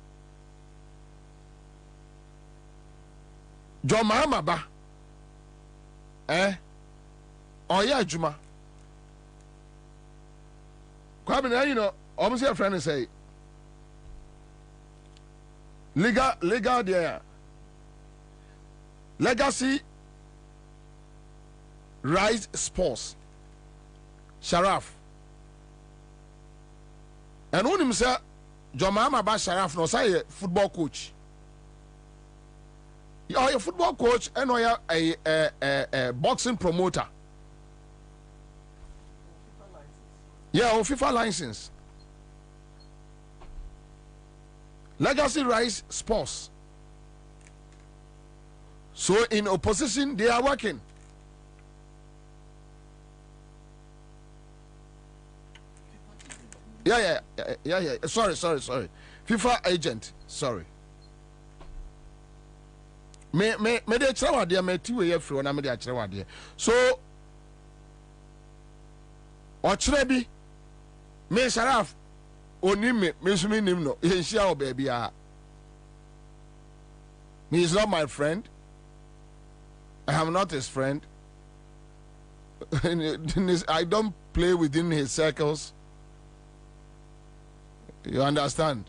John Mahama ba Oya Juma Kwabena, you know, almost your friend say legal there legacy rise sports Sharaf and when him say John Mahama ba Sharaf no say football coach. You are a football coach and you are a boxing promoter. Yeah, on FIFA license. Legacy Rise Sports. So in opposition, they are working. Yeah. Sorry. FIFA agent. Sorry. Me de chira wade me ti we afri na me de chira wade so o chira bi me Sharaf oni me sumi nim no ye hia o ba bia he is not my friend. I am not his friend. I don't play within his circles. You understand?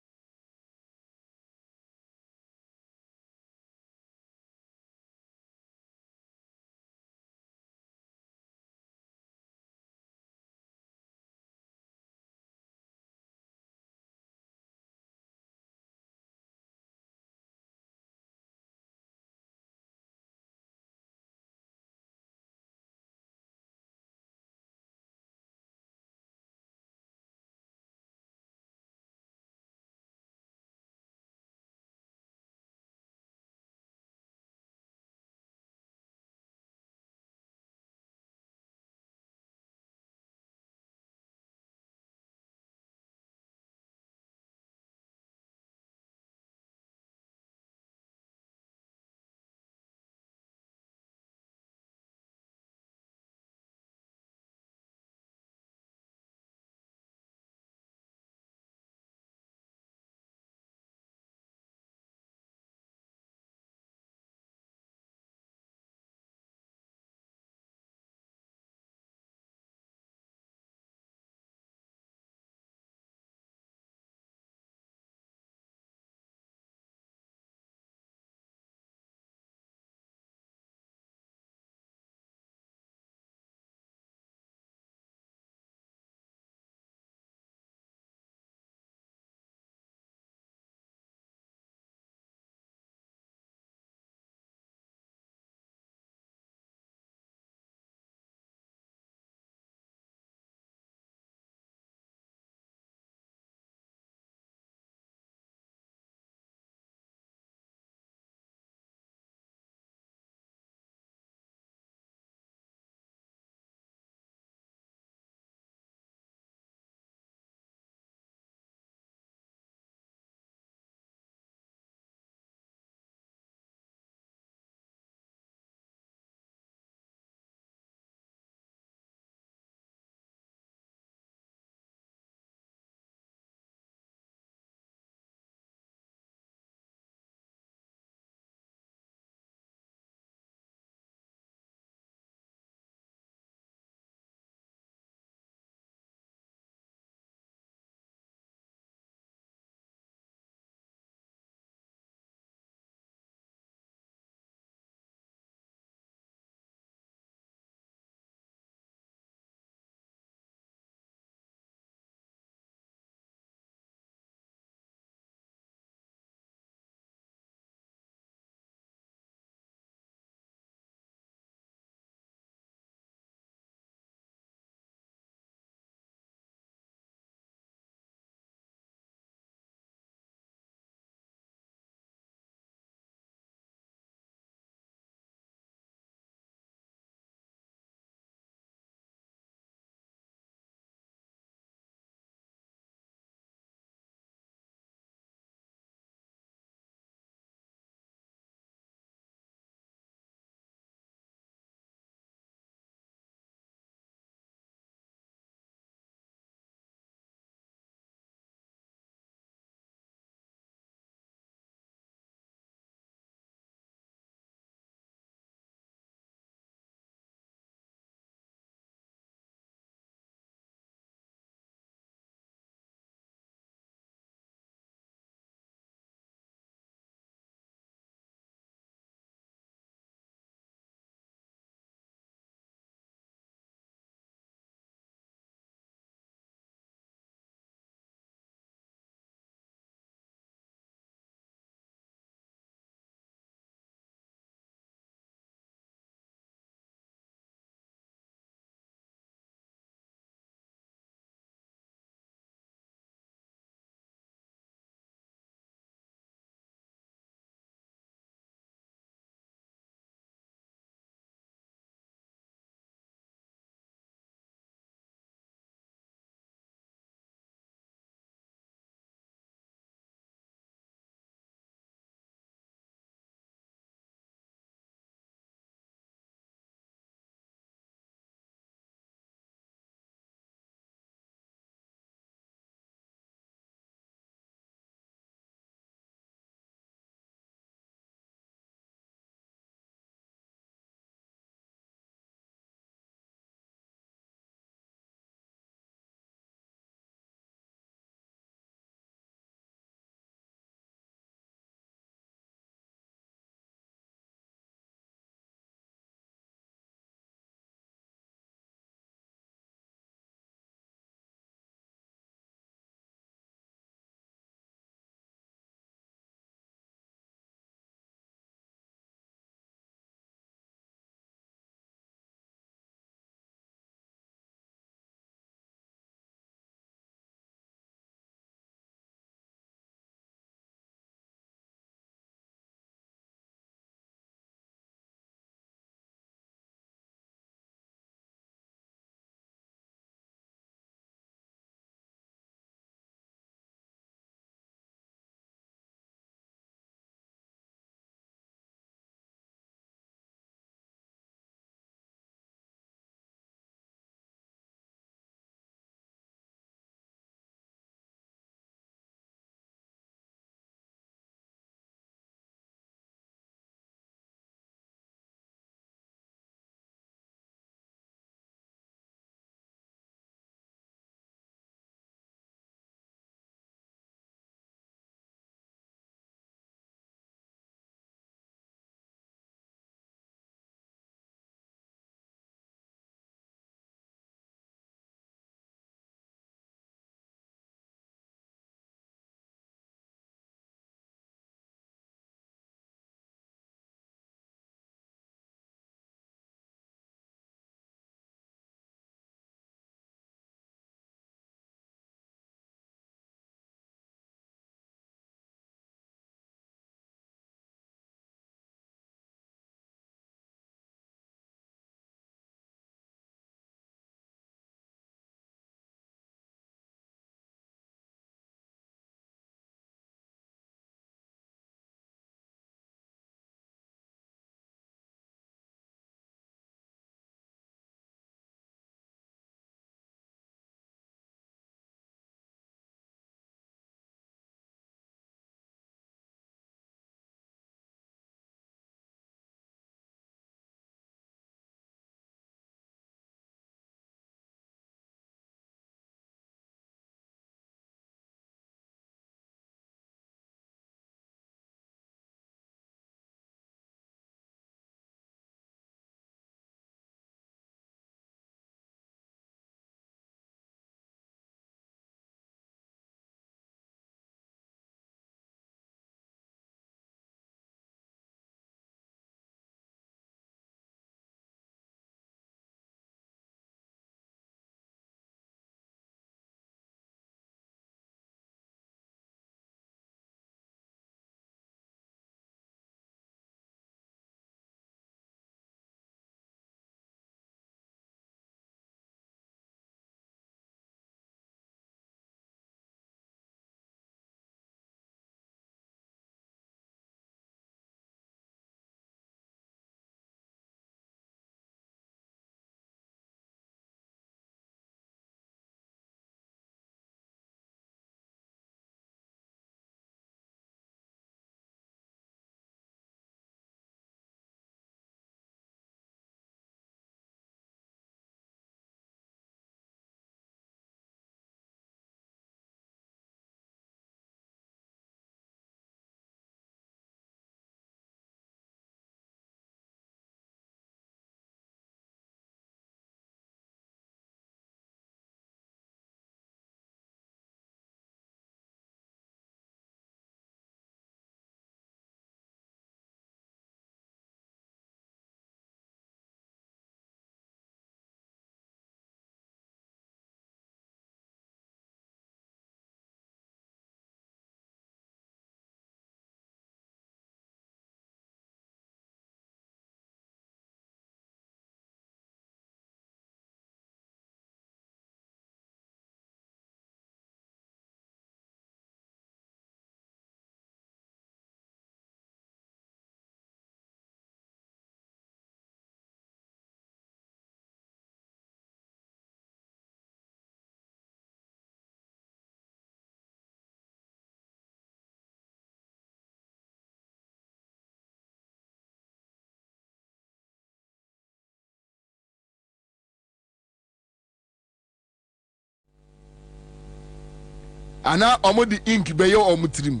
ana omo di ink be yo omo trim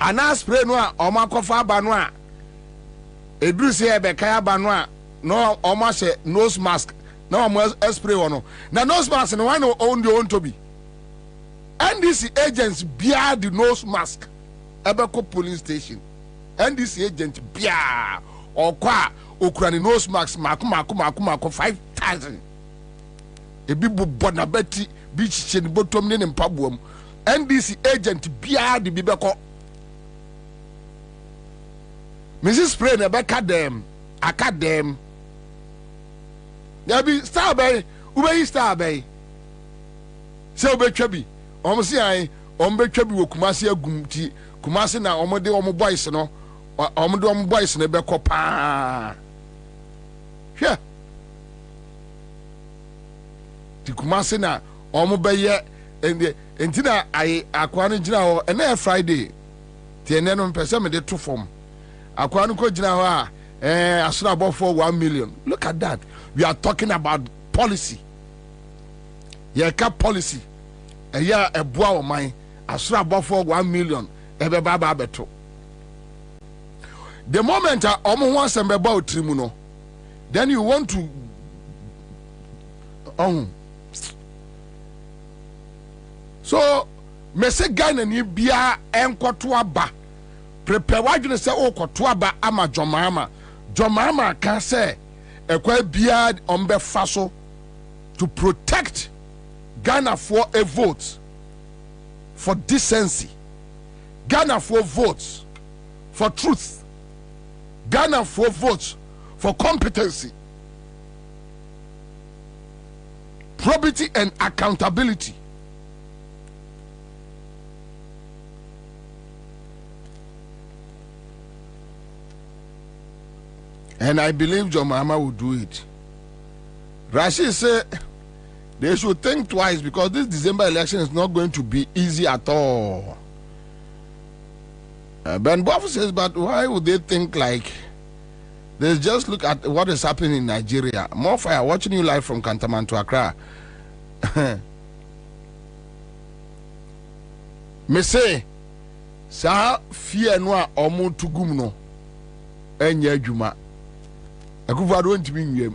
ana spray no a omo akofa aba no a eduru se e be kai aba no a no omo she nose mask na omo spray wono na nose mask no one own the own to be NDC agents bia the nose mask ebeko police station NDC agent bia okwa okura the nose mask mako 5,000 ebi bo na beti bi chiche ni botom ne mpaboam NDC agent bia de bibeko Mrs. Spray na beka dem akadem ya bi star bay ube star bay se obetwa bi omo si an omo betwa bi wo Kumasi agum ti Kumasi na omo de omo boys no omo de omo boys na beko pa hwe ti Kumasi na omo beye entina ai akwa no gina ho na Friday ti ene no mpese me de to form akwa no ko gina ho a asura about for 1 million. Look at that. We are talking about policy. Yeah, cap policy. A year a boa mine. Asura about for 1 million. Ebe baba beto. The moment omo wants and about trimuno, then you want to so me se Ghana ni bia enkoto aba. Prepare what you say okoto aba ama jomama. Jomama can say ekwa bia ombe faso to protect Ghana for a vote for decency, Ghana for votes for truth, Ghana for votes for competency, probity and accountability. And I believe John Mahama will do it. Rashid said they should think twice because this December election is not going to be easy at all. Ben Boff says, but why would they think like they just look at what is happening in Nigeria? More fire, watching you live from Kantaman to Accra. Me say, sa fear no omo tugum no enya adwuma. Akufado ntimi nwiem.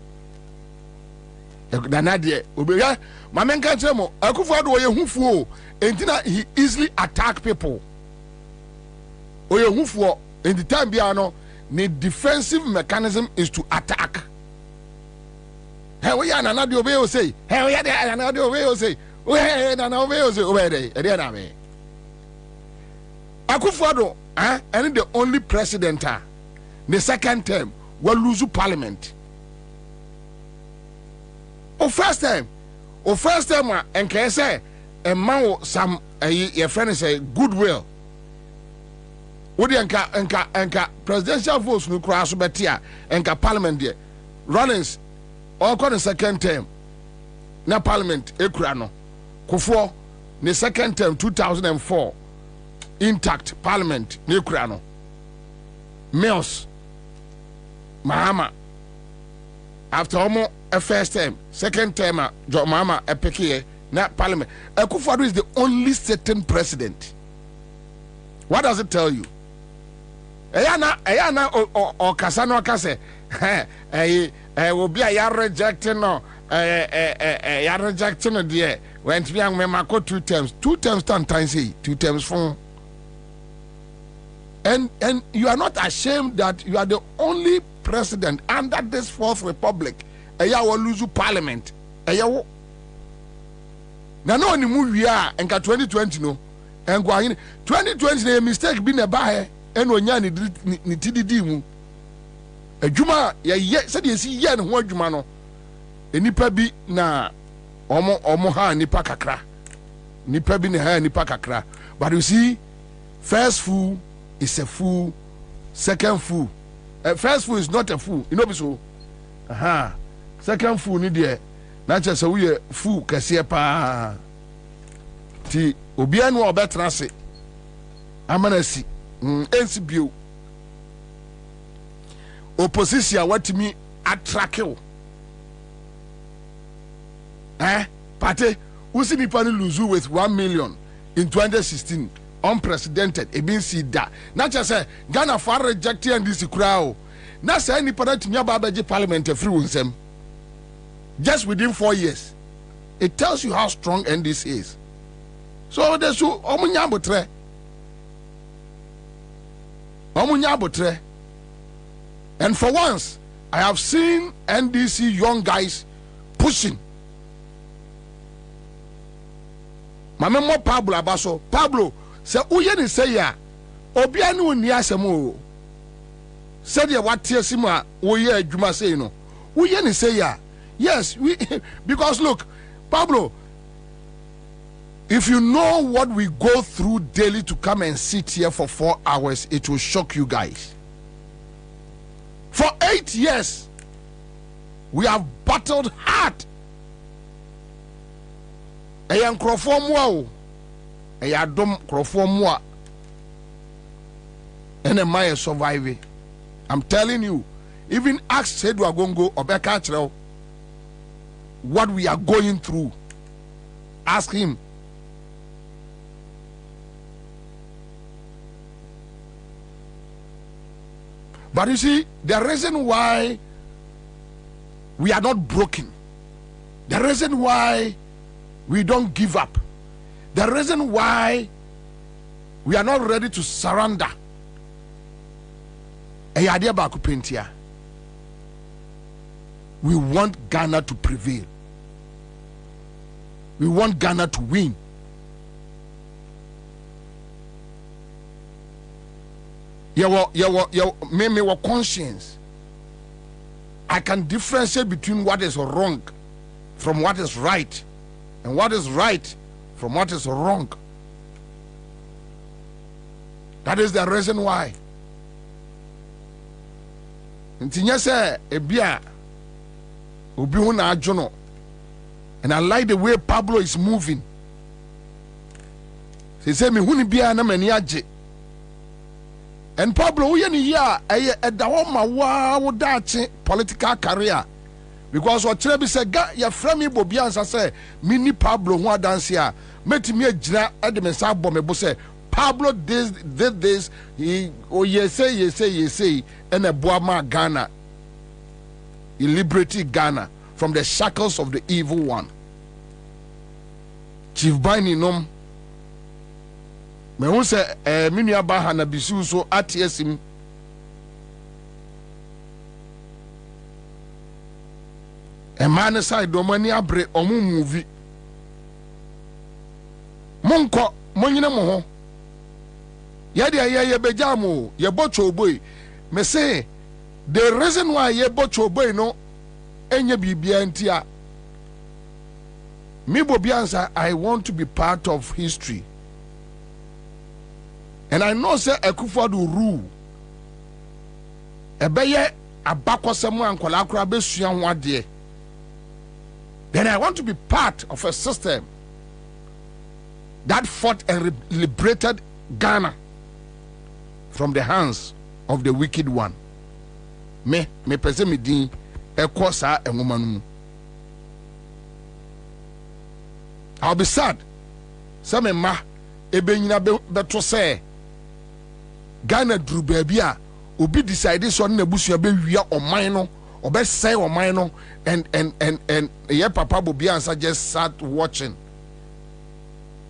Na de obeya mamenka chemo Akufado oye hufuo entina he easily attack people. Oye hufuo in the time bia no the defensive mechanism is to attack. Hey we ya na de obeyo say. Hey we ya na de obeyo say. We na obeyo say obey dey na me. Akufado and the only president the second term will lose parliament. First time and can say a man some your friend say goodwill. Odi enka presidential votes no cross betia enka parliament there. Runnings all the second term. Na parliament ekura no. Kufo the second term 2004 intact parliament ne ekura no. Mills Mahama after almost a first term, second term, John Mahama a peke na parliament. Akufo-Addo is the only sitting president. What does it tell you? Eyana or Kasano Kase, will be a rejecting no, ya rejecting a dear. When young Memako 2 terms 10 times 2 terms 4. And you are not ashamed that you are the only president under this fourth republic. Eya will lose parliament. Eya wo. Na no ni mu wia enka 2020 no. Engwa hin 2020 na mistake bi na ba he eno nya ni tididi mu. Adwuma ye se de si ye ne ho adwuma no. Enipa bi na omo ha nipa kakra. Nipa bi ne ha nipa kakra. But you see, first fool is a fool, second fool. First fool is not a fool. You know be so. Second fool ni there. Na just we fool kese pa. Ti obi anu obetra se. Amanasi. NCBO. Opposition watimi attract you. Party Usi nipa ni lose with 1 million in 2016 unprecedented ebinsi da na che say Ghana far reject NDC crowd na say nipa na tumi aba abeji parliament free wonsem just within 4 years. It tells you how strong NDC is. So there's omunya botre. And for once, I have seen NDC young guys pushing. Mamemo Pablo Abaso. Pablo, se uye ni say ya, obiani uni asemo. Said ya watia sima uye juma say no. Uye ni say ya. Yes, because look, Pablo, if you know what we go through daily to come and sit here for 4 hours, it will shock you guys. For 8 years, we have battled hard. Eyan krofo mua o, eyadom krofo mua, ene maye survive. I'm telling you, even ask Sedu Agongo Obeka Chirel what we are going through. Ask him. But you see, the reason why we are not broken, the reason why we don't give up, the reason why we are not ready to surrender, we want Ghana to prevail. We want Ghana to win. Your conscience. I can differentiate between what is wrong from what is right, and what is right from what is wrong. That is the reason why. Ntinya se ebia obi hu na adwono. And I like the way Pablo is moving. He said, "Me huni biya na mani aje." And Pablo, we ni ya edawo ma wa wo dachi political career, because what Trebi said, "Ya frame Bobie Ansah say, mini Pablo who dance here. Meti me jina edmensa bomebo say Pablo did this. He yes say, and a boama Ghana, he liberated Ghana from the shackles of the evil one." Chief Bani nom me won say minua ba ha na bisu so atiesim e man side do mani abre omu movie monko monyine mo ho ye de ye bejamo ye bocho boy me say the reason why ye bocho boy no enye bibia ntia me Bobie Ansah, I want to be part of history. And I know say Akufo-Addo rule. Ebeye abakwasemu ankwala akra besua ho ade. Then I want to be part of a system that fought and liberated Ghana from the hands of the wicked one. Me pese me din ekosa enwoma. I'll be sad. Some ma ebenyina beto say Ghana dru baby a obi decide so na busua be wia oman no obe say oman no and ye papa Bobie Ansah just sat watching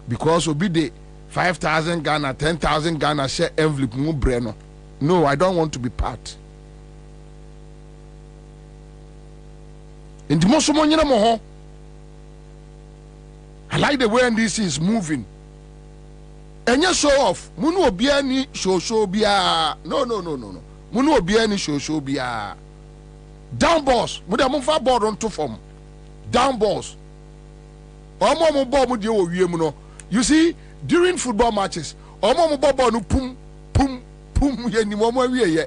because obi de 5,000 Ghana 10,000 Ghana share envelope mu bre no. I don't want to be part. Indi mo so mo nyina mo ho. I like the way NDC is moving. And you show off. Munu obiani show bia. No. Munu obiani show bia. Down boss. Muda mumfa board on to form. Down boss. Omo mo ball mu de o wie mu no. You see, during football matches, omo mo ball no pum ye ni mo wie ye.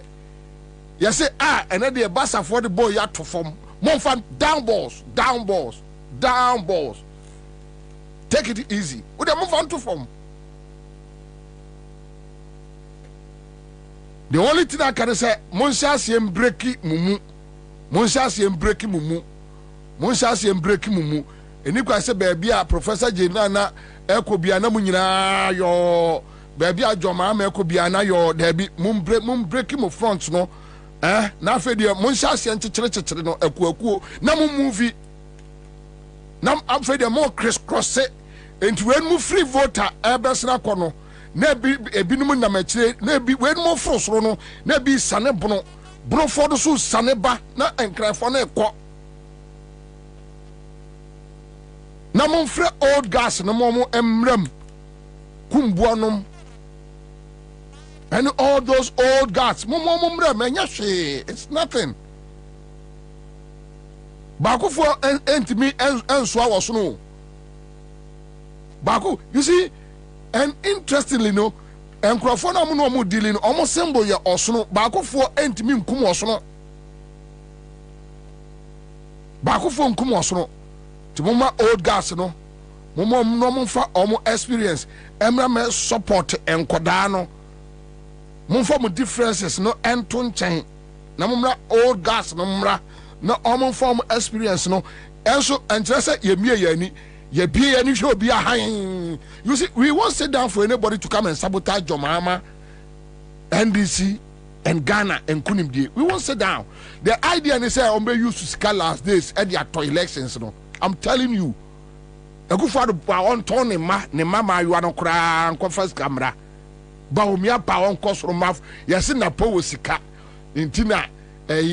You say and then the bassa for the ball ya to form. Mumfa down balls. Take it easy. We move on to form. The only thing I can say, Monshasi and breaki mumu. enikwa se baby a Professor Jena na ekobia na munyina yo baby a Joma ma ekobia na yo debi mum break mo front no na afedi mo nsa se nkyekere no akuakuo na mo movie na afedi mo cross enti wen mu free voter ebesna kono na ebinum na machire na ebi wen mo frosoro no na bi sane bono for the so sane ba na enkrafo na ekọ na mo frɛ old gas na mo emram kumbuanom and all those old gas mo mram enya hwe it's nothing bakufo entimi enso awoso no baku you see and interestingly no enkrofo na mo no mo dealing omo symbol ye osono bakufo entimi nkum osono bakufo nkum osono ti mama old gas no mama no mo fa omo experience emra me support enkoda no mo fa mo differences no ento nchen na mumra old gas no mumra na omo fa mo experience no enso entrese ye mie yani ye bie yani hwe obi ahan. You see, we won't sit down for anybody to come and sabotage Jomama, NDC and Ghana and Kunimdi. We won't sit down. The idea is say ombe used to scar last days at the elections no. I'm telling you. Akufo do on ton ne mama you an kra nko first camera. Ba omia pa on kosoro maf. Yes na po sika. Intina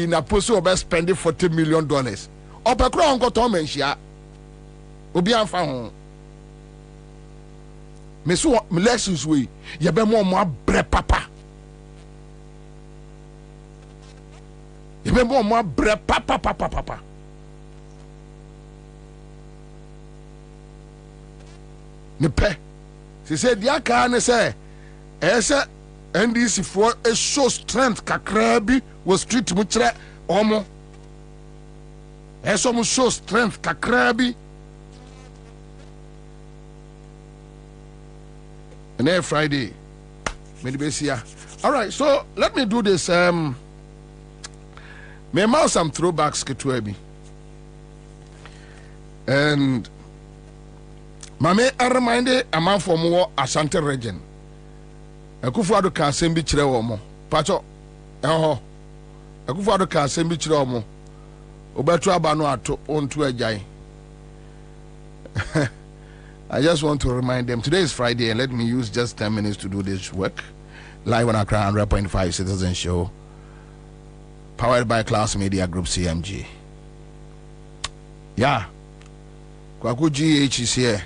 na poso obe spend $40 million. Opekro on ko ton menhia. Obi anfa ho. Me so lessons we ye be mo abre papa. Ye be mo abre papa. Ne pe. Se say dia ka ne say ese NDC for a show strength kakra bi was street mu kire omo. Eso mu show strength kakra bi. And Friday, all right, so let me do this. May I some throwbacks to and Mame, I reminded a man from more Ashanti region. A Kufuado can send be chireomo. Pacho, a Kufuado can send be chireomo. Obetra Bano ato on to a jai. I just want to remind them today is Friday and let me use just 10 minutes to do this work. Live on Accra 100.5 Citizen Show. Powered by Class Media Group CMG. Yeah. Kwaku GH is here.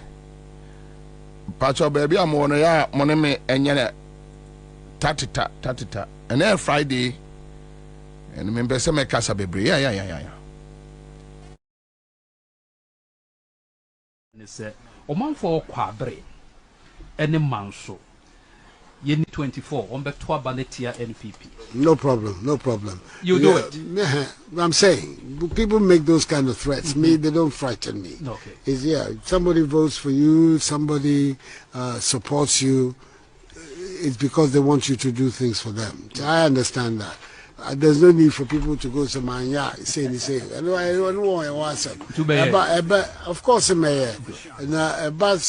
Pacho baby I'm on ya moneme enyene tatita. And then Friday and member se me kasa bebre. Yeah. Oman for Kwabre any manso Yeni 24 on back to Banetia NPP. No problem. You do it. I'm saying people make those kind of threats. Me, they don't frighten me. Okay. It's somebody votes for you, somebody supports you. It's because they want you to do things for them. I understand that. There's no need for people to go to Manya say. I don't want to answer. Of course, mayor. About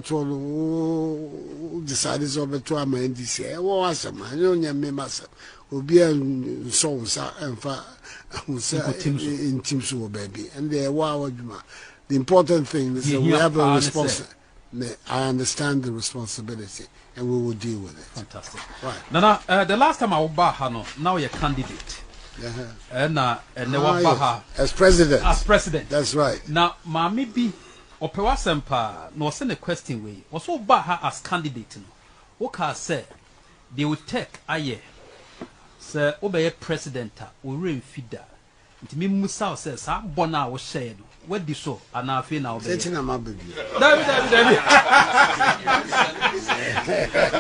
to decide to a man this year. I don't know massa. Will be a songs and in teams baby. And they are the important thing is that we have a responsibility. I understand the responsibility. And we will deal with it. Fantastic. Right. Now, the last time I was Bahano, now you're candidate. As president. As president. That's right. Now, maybe Opewasempa, no send a question way. Also, Baha as candidate. What can I say? They will take a year. Sir, obey president, will ring feeder. It means Musa says, I'm Bona was said. What do so? And I feel now.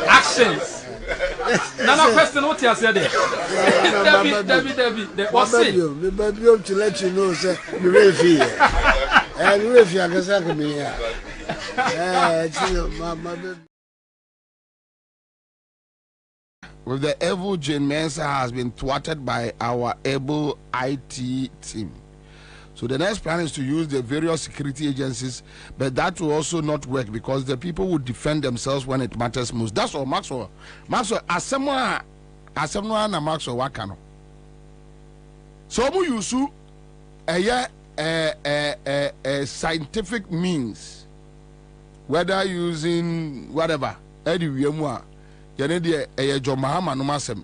Actions. Nana question what you said there. Debbie. What's it? Me baby to let you know, sir. Me very fear. And if you can say me here. With the evil Jane Ansah has been thwarted by our able IT team. So the next plan is to use the various security agencies, but that will also not work because the people will defend themselves when it matters most. That's all, Maxwell. Maxwell, asemwa na Maxwell wakano. So we use a scientific means, whether using whatever. Anyway, a John Mahama no masem.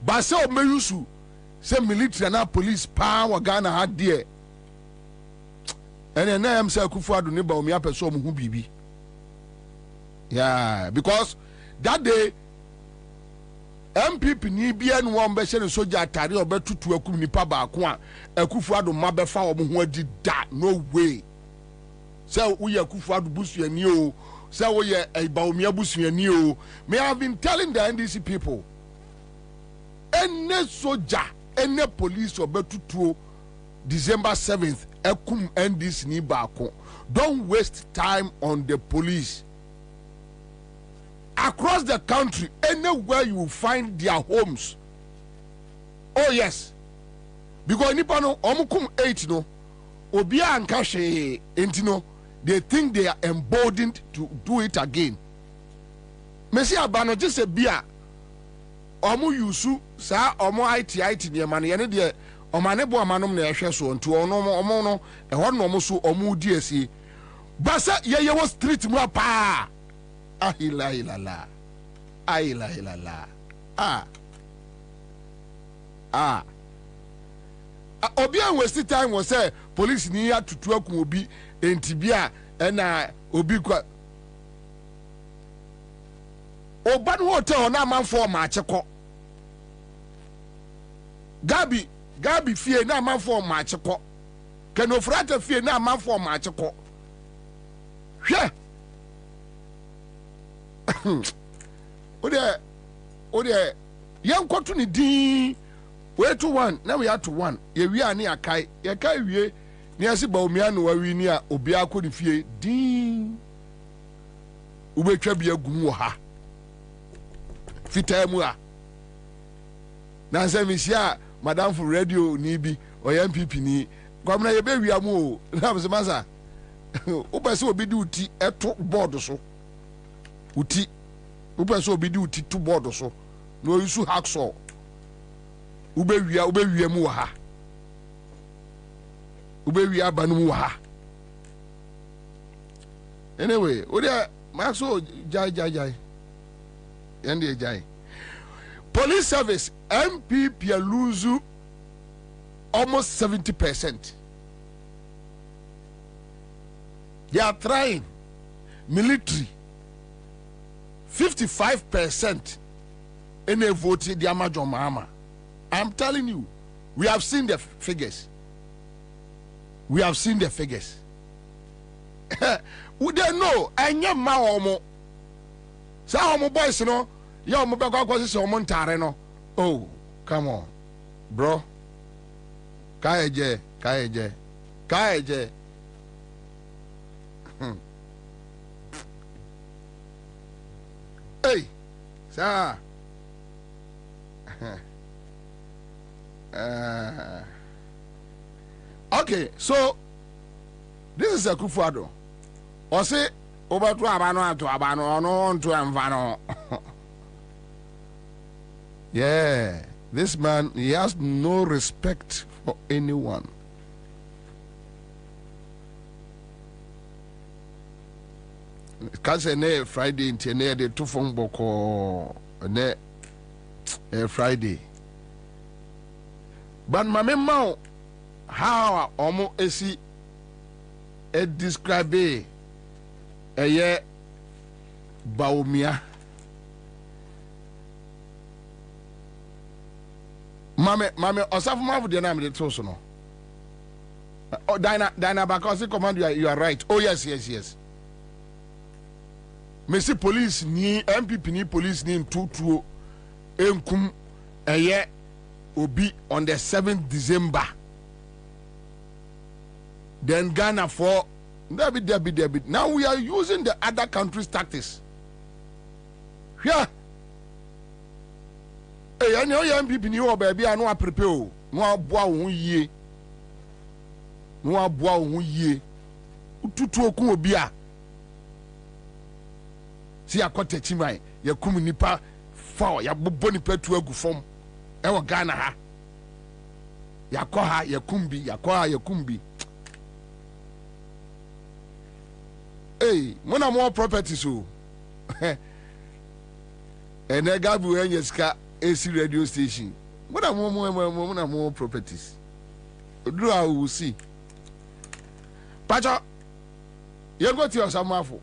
But so me use say military and police power Ghana had there. And then I am say Kufuor do neba omi apeso mu hu bibi. Yeah, because that day MPP ni bia no won be hye soja atare obetutu akum nipa ba ko a Kufuor do mabefa omo ho adi da no way. Say we Kufuor do busuani o, say we ba omi abusuani o. Me have been telling the NDC people any soja, any police obetutu December 7th ekum NDC ni baako. Don't waste time on the police. Across the country, anywhere you find their homes. Oh yes. Because nipa no omukum 8 no obia anka hwe entino they think they are emboldened to do it again. Mesi abano just a bia omu yusu sa omu IT ne man ye ne de omane bo amanom na ehwe so nti omo no ehwo no omo so omu di asie basa ye wo street mu apa ahila ilala ahila ilala obi an waste time was say police ni atutu akun obi entibia na obi kwa oba no hotel na amanfo ma achekọ Gabi fie na amanfo ma achekọ Kenofrata fie na amanfo ma achekọ hwe ode yankoto ni din we to one na we are to one ye wi ani akai ye kai wie ni ase ba omia no wa wi ni a obi akọ ni fie din ubetwa bia gum wo ha fitamu a na se mi sia madam for radio ni bi o MPP ni Kwabena ye be wi amu na se masa o ba se obi di uti eto board so uti o ba se obi di uti to board so no yusu hacksaw ube wi amu ha ube wi abanu mu ha anyway o dia maxo jai yende jai police service MPP lose almost 70%. They are trying. Military 55% in a vote the Amajo Mahama. I'm telling you, we have seen the figures. We have seen the figures. We don't know. Anya ma omo. Sa omo boys no, ya omo be kwa se omo ntare no. Oh, come on. Bro. Kaeje. Hey, sir. Okay, so this is a Kufuor. O say over to abano no to amvano. Yeah, this man, he has no respect for anyone. Because ne Friday into ne de two phone boko ne Friday. But my memo how omo esi e describe e ye baumia. Mame osafu mavu de na me de to so no. Oh, Dina because command you are right. Oh yes. Messi police ni MPP ni police ni tutuo enkum eye obi on the 7th December. Then Ghana for David. Now we are using the other countries' tactics. Yeah. Hey, I know MPP ni o baby I know prepare o. No aboa wo yie. no aboa wo yie ututu okun obi a si akota chimai yakum nipa fa ya bobo nipa tu agu fom e wo Ghana ha yakoha yakumbi hey mona more properties so Gabu enyeska AC radio station mona more properties oduru a we see pacho you go to your samafo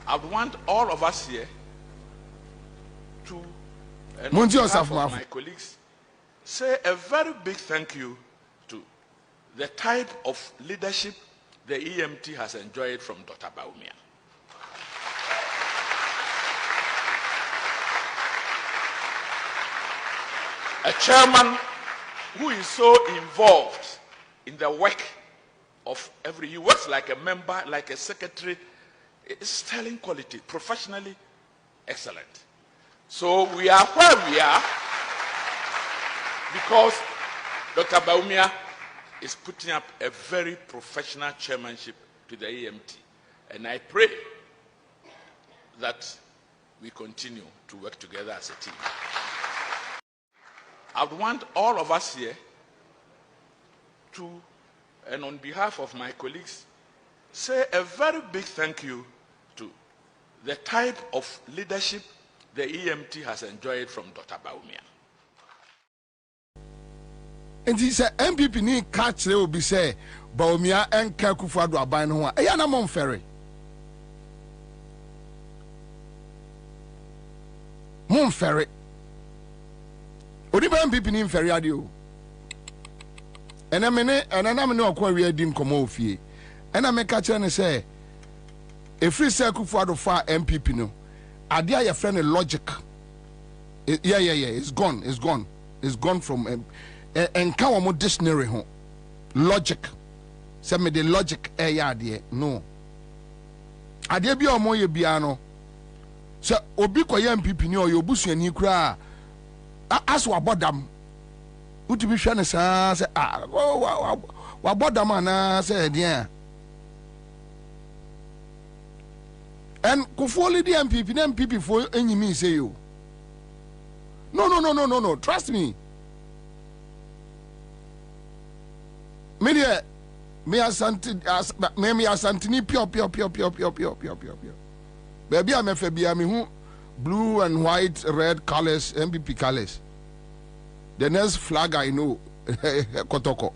I would want all of us here to, and on behalf of my colleagues, say a very big thank you to the type of leadership the EMT has enjoyed from Dr. Bawumia. A chairman who is so involved in the work of he works like a member, like a secretary. It's sterling quality, professionally excellent. So we are where we are because Dr. Bawumia is putting up a very professional chairmanship to the EMT. And I pray that we continue to work together as a team. I would want all of us here to, and on behalf of my colleagues, say a very big thank you to the type of leadership the EMT has enjoyed from Dr. Bawumia. And he said, MPP ni catch will be say, Bawumia and Kakufadu are buying one. Ayana Mon Ferry. Mon Ferry. Odiba MPP ni Ferry adio. And I'm no query dim come off ye. And I make catch and say, a free circle for the far MPP no. Idea your friend a logic. Yeah. It's gone from and come more dictionary home. Logic. Say me the logic idea. No. Idea be more ye biano. So obi kwa MPP ni o yobusu ani kura. As wa bodam. Uti bi hwe ne sa say wa bodam ana say dia. And Kufoli the MPP for any me say you. No. Trust me. Me asantini pure. Baby I'm FBI me who blue and white, red colors, MPP colors. The next flag I know Kotoko.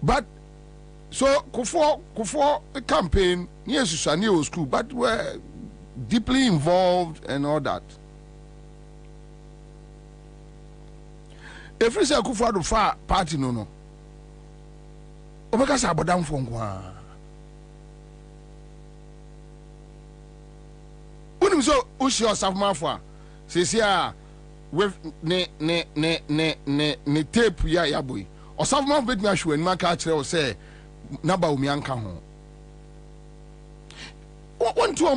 But so Kufo campaign, yes, Susanio school, but we're deeply involved and all that. If we say Kufo do far party no. Obeka sa bodam fongwa. Unim so ushi osafmafo. Sesia with ne tape ya boy. Osafmafo bet me ahwe nima ka kire o say na Bawumia nka ho. One two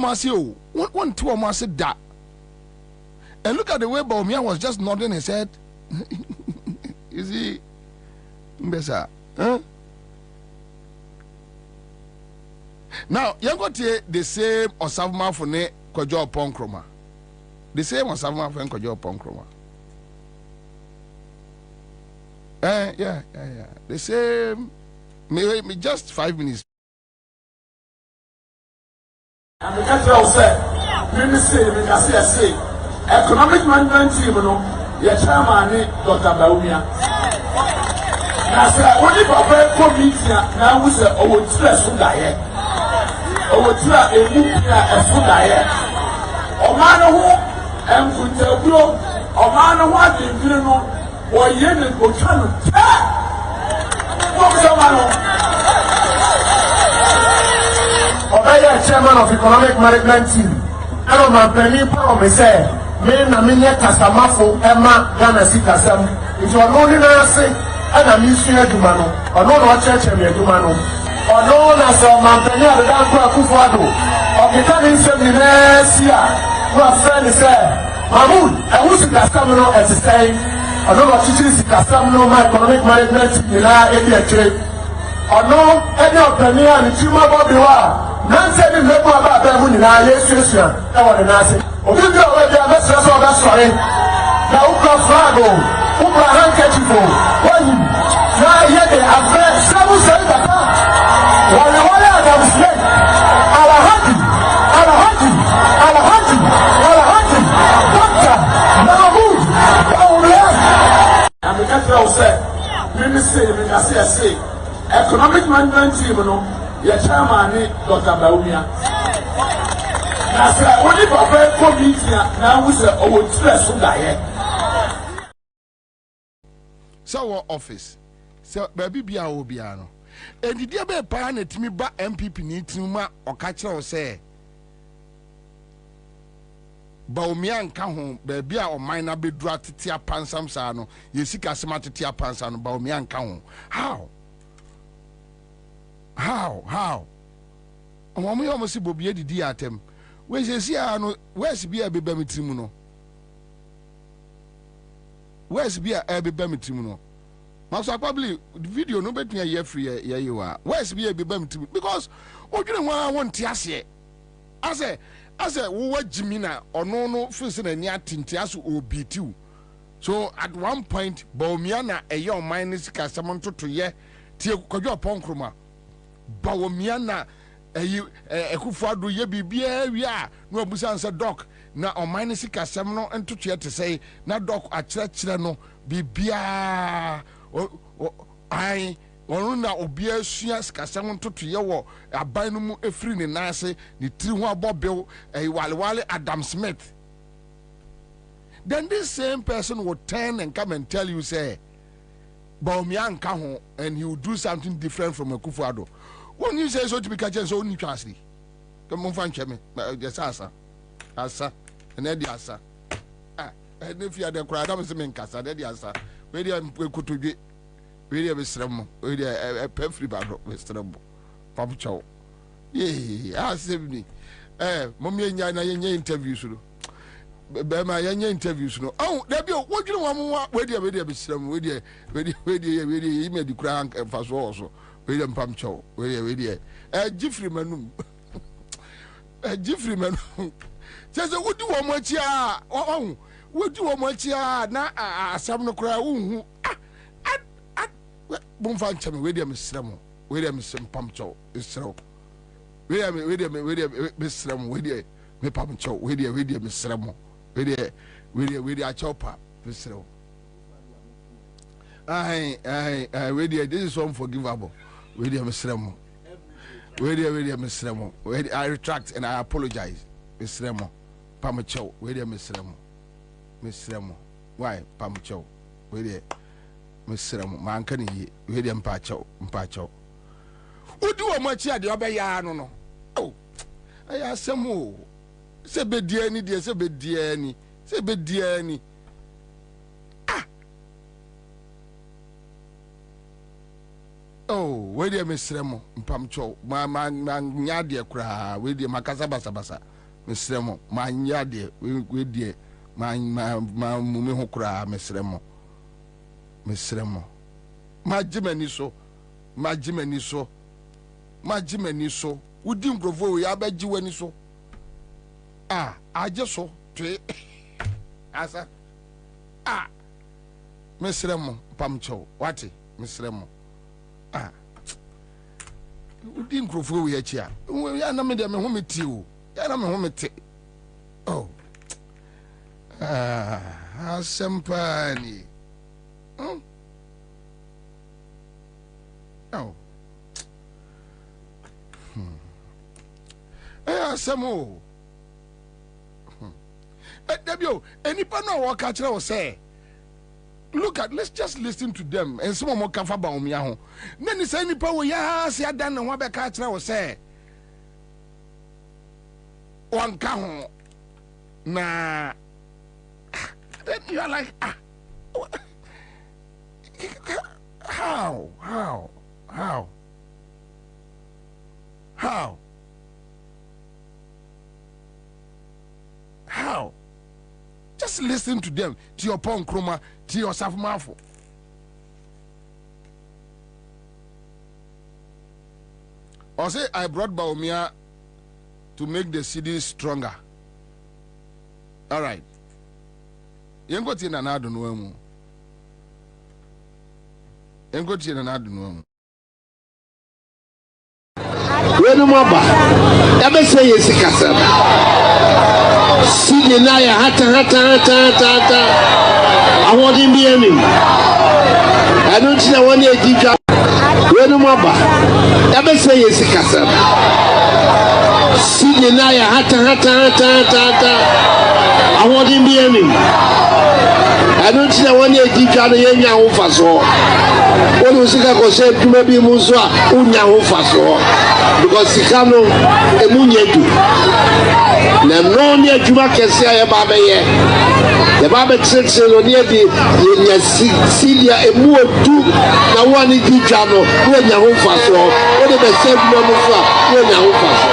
almost that. And look at the way Bawumia was just nodding his head. You see, Mbesa, huh? Now you got the same Osafma for ne Kojo Ponkroma. The same Osafma for Kojo Ponkroma. Yeah. The same. Me just 5 minutes. And the country will say, economic management team, your chairman, Dr. Bawumia. Now, sir, what if I come here now? We say, oh, it's less food diet. Oh, it's not a food diet. Oh, man, who am going to blow? Oh, man, what do you know? Or yen and go channel. Obey chairman of economic management team. I don't know penny power say. Men na minye kasamafo Emma Ghana Sikasam. It's your only say and a mission Dumano. Or no church and Dumano. Or no as a Mampania the Danko Kufado. Or the Tanin Seminaria. my friend said, Mahmoud, I wish you can come on at the same. I don't know what you can come on my economic management in the trade. I know any opinion and Chima Bobie. Nancy didn't know about them in our association. I want to answer. We do already have a stress of that story. Now, Uka Flago, Uka Handkerchief, when you now hear the affair, seven said that. While the one I was late, Alahaji, Alahaji, Alahaji, Alahaji, Doctor, Mahmoud, I'm the capital set. Let me say, economic management team, you know, your chairman, Dr. Bobie. Now, sir, only for very poor meeting, now we say, oh, stress from that. So, our office, so, baby, be our Obiano. And the dear bear planet me ba MPP need to ma or catch or say. Baumian come home, baby, or minor be drat to tia pansam sano, you seek a smart to tia pansan, Baumian come home. How? And when we almost see Bobie the diatem, where's the Siano, where's be a baby trimuno? Where's be a baby trimuno? Now, probably the video no better year free. Yeah, you are. Where's be a baby because oh, you know what I want to ask you. I say, what Jimina or no, first and yet Tintiasu will be too. So at one point, Baumiana, a young minus customer to ye, Tia Kojo Ponkroma. Baumiana, a Kufadu ye be beer, no Busansa doc, now on minus customer and to cheer to say, na doc at church no be beer. I na obia suas kasam to yewo aban no mu efri ne nase ne tiri ho abobel wale Adam Smith. Then this same person will turn and come and tell you say Baumian nka ho, and he will do something different from Akufo-Addo. When you say so to be catching so ni twasri come on fan cheme just asa and then the asa and if you are the crowd am say men kasa then the asa we dey ekutudwe we dey besrem we dey pefri bado besrem pam chow asebni mommy enya na yenya interviews no be ma yenya interviews no oh there be what you know we dey besrem we dey ime di kura faso also we dey pam chow we dey Jeffrey manum Jeffrey manum say what do one much ya oh what do one much ya na asam no kura unhu Bumfan chame we dey misrem we dey misrem pam chow isrem we dey misrem we dey me pam chow we dey misrem we dey a chopa misrem I we dey this is unforgivable we dey misrem we dey misrem I retract and I apologize misrem pam chow we dey misrem why pam chow we dey Mr. Mankani, we didn't patch out. Who do a much at the Obayano? Oh, I asked some more. Say, be dear, any dear, say, be dear, any, say, be dear, any. Oh, where dear Miss Remo, Pamcho, my man, Yadia cry, with the Macasa Basa, Miss Remo, my Yadia, we dear, my mummy cry, Miss Remo. Mesremo majimeni so wudi nkrofo ya abaji wani so aje so twe asa mesremo pamcho wati mesremo wudi nkrofo ya chia ya na me de me ho meti o ya na me ho meti oh asempani oh. Samo. Debio, any panel walk at you say. Look at, let's just listen to them and some more kafa ba omiaho. Then is any power ya see dan and wabe catch now say. One kahon na then you are like how listen to them. To your pon kroma, to your safmafo. Or say I brought Bawumia to make the city stronger. All right. Yengo tina na adu nuemu. Yengo tina na adu nuemu. Wenu mwaba. Ebe se yesi kasaba. Sidi na ya hata. Awodi mbiyemi. Anuntina wani ejija. Wenu mwaba. Ebe se yesi kasaba. Sidi na ya hata. Awodi mbiyemi. Anuntina wani ejija na yenya ufaso. Wenu usika kose tumebi muzwa unya ufaso. Because Sikano emunyedu na no ni adwuma kese ya baba ye ya baba tsetse no ni edi nya silia emu odu na wani didwa no wo nya ho faso wo de be se bu no fa wo nya ho faso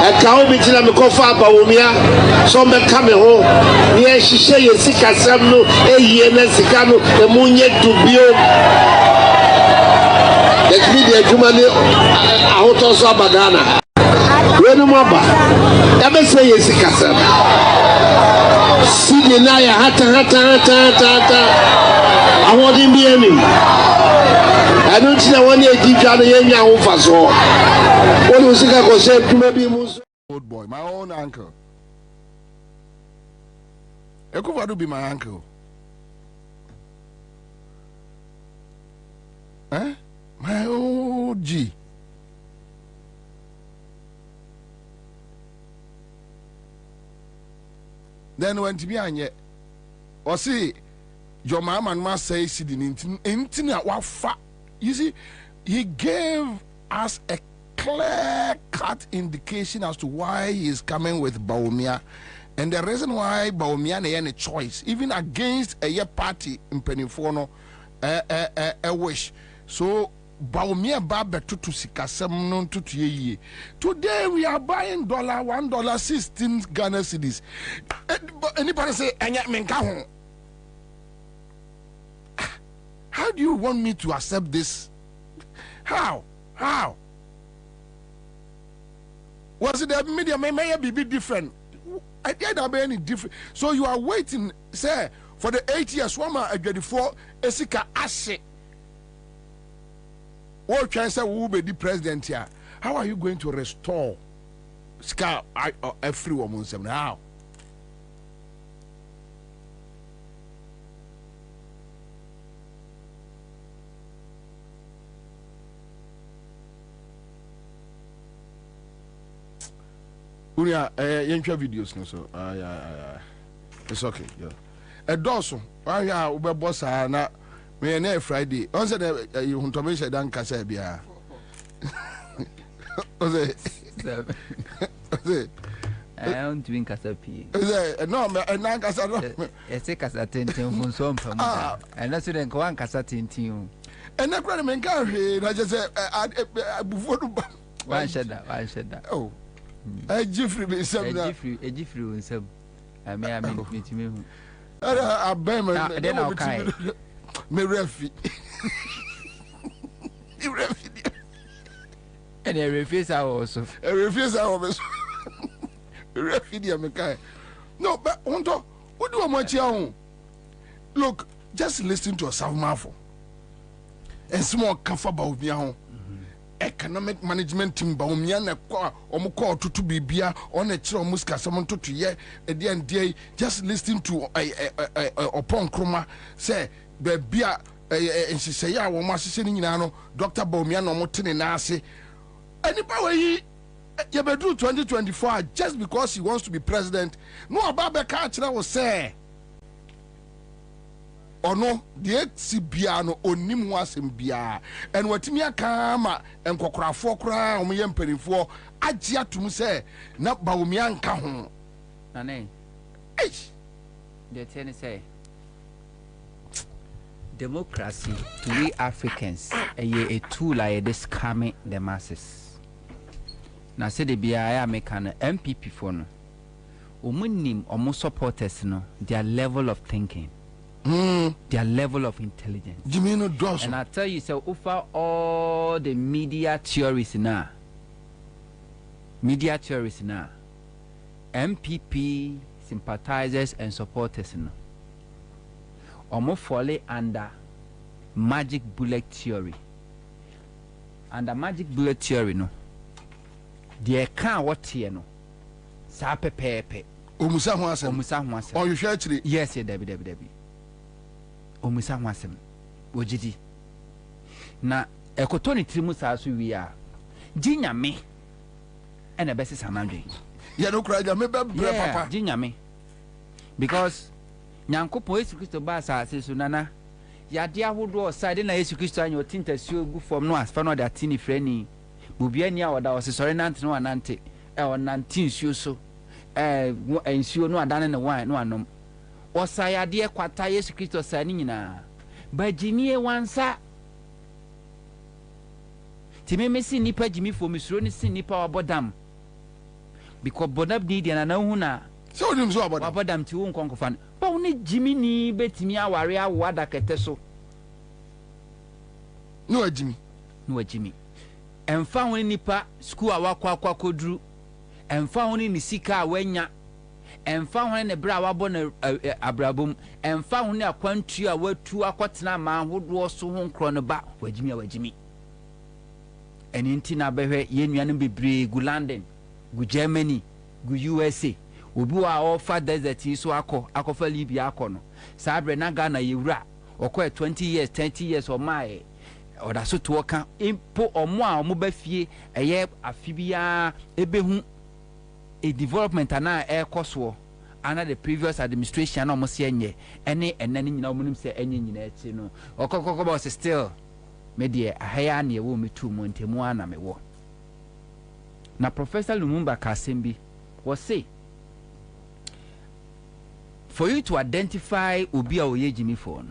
ekahubi tina me kofa Bawumia so me kame ho ni ehihye ye sikasam no ehie na sika no emunye dubio ekbi de adwuma ne ahoto so abagana wenu maba ebe se ye sikasam sidi na ya hata awodi bi anim anu tina woni edidwa no yenya ho faso woni usika ko se dwuma bi mu old boy, my own uncle. Ekufadu be my uncle. Eh? My old G. Then when to be on yet, or see, your mama must say, sitting in wafa. You see, he gave us a clear-cut indication as to why he is coming with Bawumia, and the reason why Bawumia has any choice, even against a party in Penifono, a wish. So Bawumia babe to sikasem non to ye. Today we are buying $1.16 Ghana cedis. Anybody say anya menka? How do you want me to accept this? How? Was it the media may be different? I can't be any different. So you are waiting, sir, for the 8 years. Wama agadifor esika ashe. What can say who be the president here? How are you going to restore ska every woman now? Unia yenchwa videos no so it's okay yeah a doso ya ube bossa na me na Friday on say you huntobe she dan kasa bia oze I don't drink kasa pi no na kasa no ese kasa tenten fun so mpam and that's den kwa kasa tenten and na kwa me nka hwe na je say abufu do one sheda oh Jeffrey be some na Jeffrey on some I mean me hu I ben then I'll kai me refi and a refuse also refi dia me kai no but onto what do am chia look just listen to a Savmafo and small kafa Bawumia ho economic management team Bawumia na kwa omukọ tutu bibia on a chiro muska someone to ye e just listen to upon kroma say be bia ensise ya wo ma sese ni nyina no Dr. Bawumia no motene na ase anipa we ye be do 2024 just because he wants to be president no ababa ka kira wo say ono de tibia no onim ho asem bia en watimi aka ma enkokorafo kora omye mpanifo agye atum se na Bawumia nka ho na nei the ten say democracy to we Africans a tool like this scamming the masses na se de bia ya meka no MPP for no omunim omo supporters no their level of thinking their level of intelligence Jimino does. And I tell you so over all the media theories now MPP sympathizers and supporters no omo fall under magic bullet theory. Under magic bullet theory no they can what here no sa pepepe omusa ho asem on you share actually yes yeah debi omusa ho asem ogidi na ekotoni trimu sa so wi a ginyame ena besi sanadwe ya no kra ja me bebre papa ginyame because nyankopon Yesu Kristo ba sa so nana yade ahodo side na Yesu Kristo anyo tintasuo gu form no asfa no da tini freni bubia ni awoda osesore nante no anante o nante nsuo so nsuo no adane ne wan no anom osayade kwata Yesu Kristo sa ni nyina ba jimie wansa timeme si nipa jimi fo misuro ni si nipa wabodam because bodam di dia na hu na so onim so wabodam ti wo nkonkofan ba woni jimi ni betimi aware awada kete so no ajimi emfa woni nipa school awakwa kodru emfa woni ni sika awanya emfa woni ne bra wabo na abrabom emfa woni akwantu a watu akotena ma hodo so ho nkro no ba wajimi eninti na behwe yenuanem bebre gu London gu Germany gu USA obi wa offer desert so akofa Libya akono sabre na Ghana yewura okọ 20 years 30 years o mai oda so to ka impo omo a omo ba fie eye afibia ebehu a development na ekoso under the previous administration na omo se enye ene enani nyina omo nim se enye nyina echi no okokoko ba still media ahaya na ewo metu mu ntemu ana mewo na Professor Lumumba Kasembi was say for you to identify obi a oye jimi for no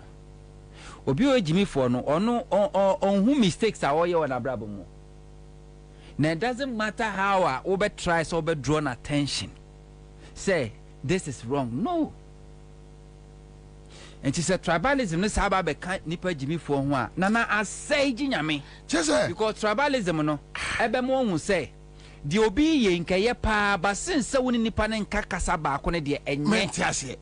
obi o jimi for no ono on who mistakes are oye on abrabo mo now it doesn't matter how over tries over drawn attention say this is wrong no and she said tribalism no saba be kan nipa jimi for ho a na asai ginyame because tribalism no ebe mo hu say the obi ye nkaye pa ba sense woni nipa ne nka kasa ba ko ne de enye ase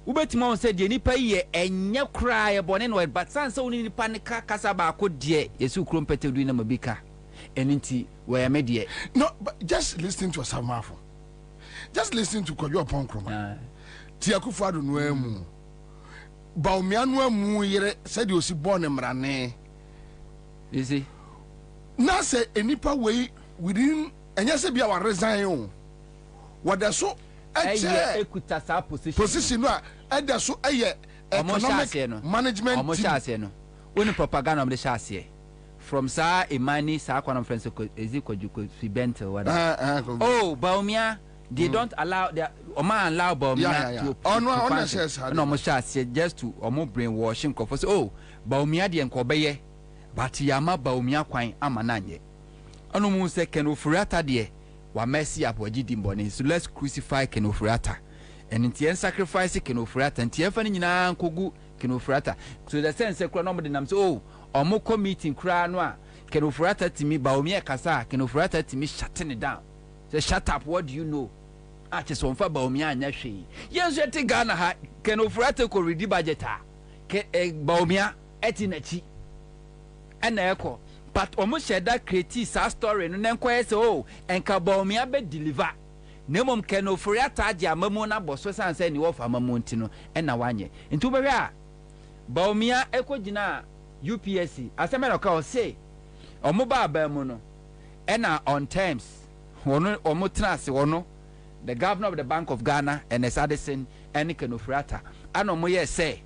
ubetimo on say de nipa ye enye kra ye bone no but sense woni nipa ne ka kasa ba ko de yesu krom petedu na mabika eninti we me de no but just listen to Asamafo just listen to Kojo Ponkroma ti akufado no amu ba omianu amu yere said you si born mrane you see na say enipa we within enya se bia wa resign o wada so ekuta sa position no a eda so eye economic management team no oni propaganda of the shase from sa imani sa conference ezikojuko fibente wada oh baumia they don't allow their allow baumia to no mo shase just to omo brainwashing ko for oh baumia de nkobeye but yama baumia kwan amananye anu mu se kenofurata de wa mercy aboji dimbone so let's crucify kenofurata and in sacrifice kenofurata and tiafa ni nyina nkogu kenofurata so the sense kura no de nam so oh omo committee kura no a kenofurata timi baomia kasa kenofurata timi shut it down say shut up what do you know ati so mfa baomia anya hwe yenso ete Ghana ha kenofurata ko ready budget a baomia eti nachi ana eko but omo sheda create sa story no nenko say oh enka baomia be deliver nemom kenofurata age amamu na boso sanse ni wo fa amamu ntino ena wanye ntu be hwe a baomia ekogina UPSC asemero ka say omo ba mu no ena on terms omo trust wono the governor of the Bank of Ghana and Addison and Kenofurata and omo ye say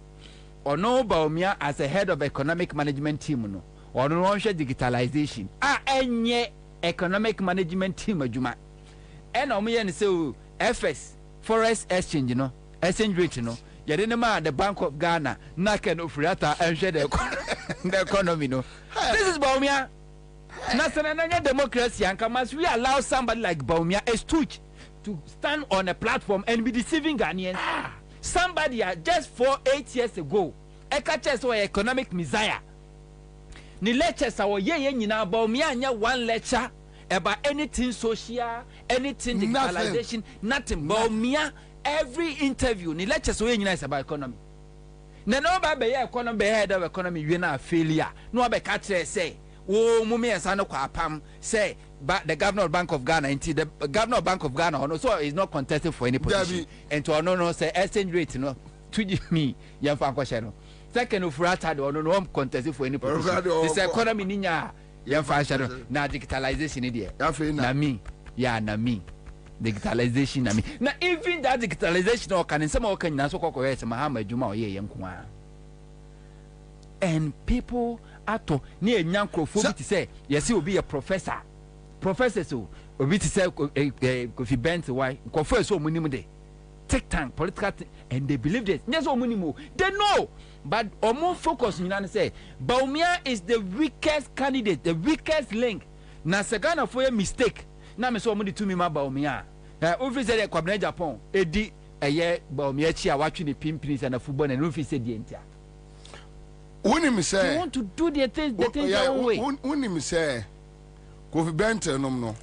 ono baomia as a head of economic management team no ono no hwe digitalization enye economic management team adwuma ena omo ye ne say FS forex exchange no exchange rate no yede ne ma the Bank of Ghana na Kenofurata enhwe the economy no this is baomia National democracy and must we allow somebody like Bawumia a stooge to stand on a platform and be deceiving Ghanaians? Somebody just 8 years ago, Ekaches or economic messiah. Ni lectures our nyina Bawumia anya one lecture about anything social, anything digitalization, nothing. Bawumia every interview ni lectures our nyina is about economy. Na no ba be economy head of economy we na failure. No be catch say oh mummy asano kwa pam say but the governor of Bank of Ghana into the governor of Bank of Ghana no so is not contested for any position and to no say exchange rate no to me yan fa kwashe no second of rata no no contested for any position this economy ninya yan fa shado na digitalization there na me na me digitalization na me na even that digitalization no can some o kan na so kokko yes mahama adwuma o ye yenko and people ato ni enyankrofo bi ti say yes he will be a professor so obi ti say Kofi Bent why nkofo so omunim de take time political and they believe this yes omunim they know but omo focus nyina say Bawumia is the weakest candidate, the weakest link na Sagana for a mistake na me so omo di tumi ma Bawumia ofi say Kwabena Japan edi eye Bawumia chi a watwe ne pimpini na football na no fi say die ntia. Unim say you want to do the things their own way. Unim say Kofi Bent no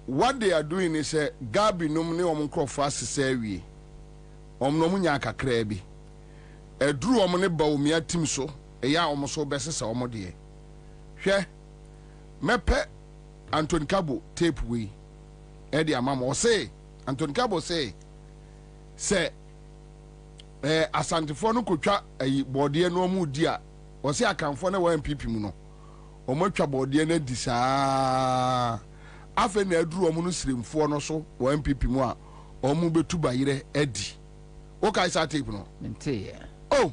what they are doing is Gabi nom ne omkrofo asese wie omno munya kakra bi eduru om ne Bawumia tim so eya om so besese om de hwe mepe Anthony Kabo tape we e de amama o say Anthony Kabo say asantifo no kotwa ayi bode no mu di a o se akanfo na wa MPP mu no o matwa bode na di saa afa na aduru o mu no siremfo no so wa MPP mu a o mu betu bayire adi o kai sa tape no mente oh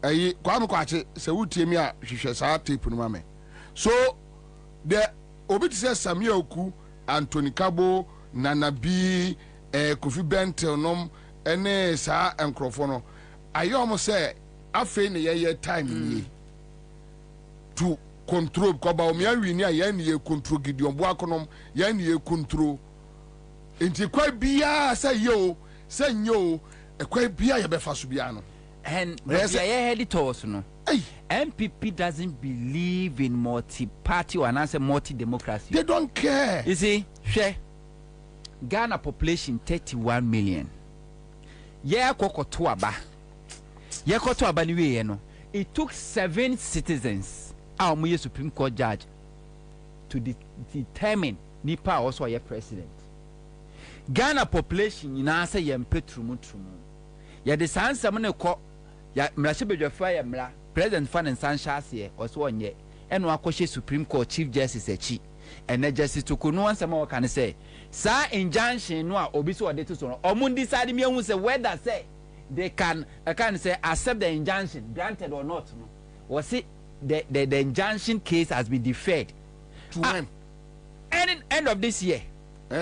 ayi kwa me kwache se wutie mi a hwehwe saa tape no ma me so the obi ti say Samuel Oku Anthony Kabo Nanabi Kofi Bent nom ene sa enkrofo no ayom say afi ne ye time ni to control ko Bawumia wi ni aye ne ye control Gideon Boakonom ye ne ye control enti kwa bia say yo say nyo kwa bia ye be fa so bia no and yes, yeah editors no MPP doesn't believe in multi-party or multi-democracy. They don't care. You see, Ghana population 31 million. Yeah, kokotoaba niwe no. It took 7 citizens, our Supreme Court judge, to determine Nipa also a president. Ghana population in answer yempetrumu. Ya the sans samone ko ya mrashebedwafa ya mra President Fan and Ansah also on ye and wakoshe Supreme Court Chief Justice Echi and Justice to no one some can say sa injunction no obiso or date so or decide me who say whether say they can say accept the injunction granted or not no or see the injunction case has been deferred to when end of this year.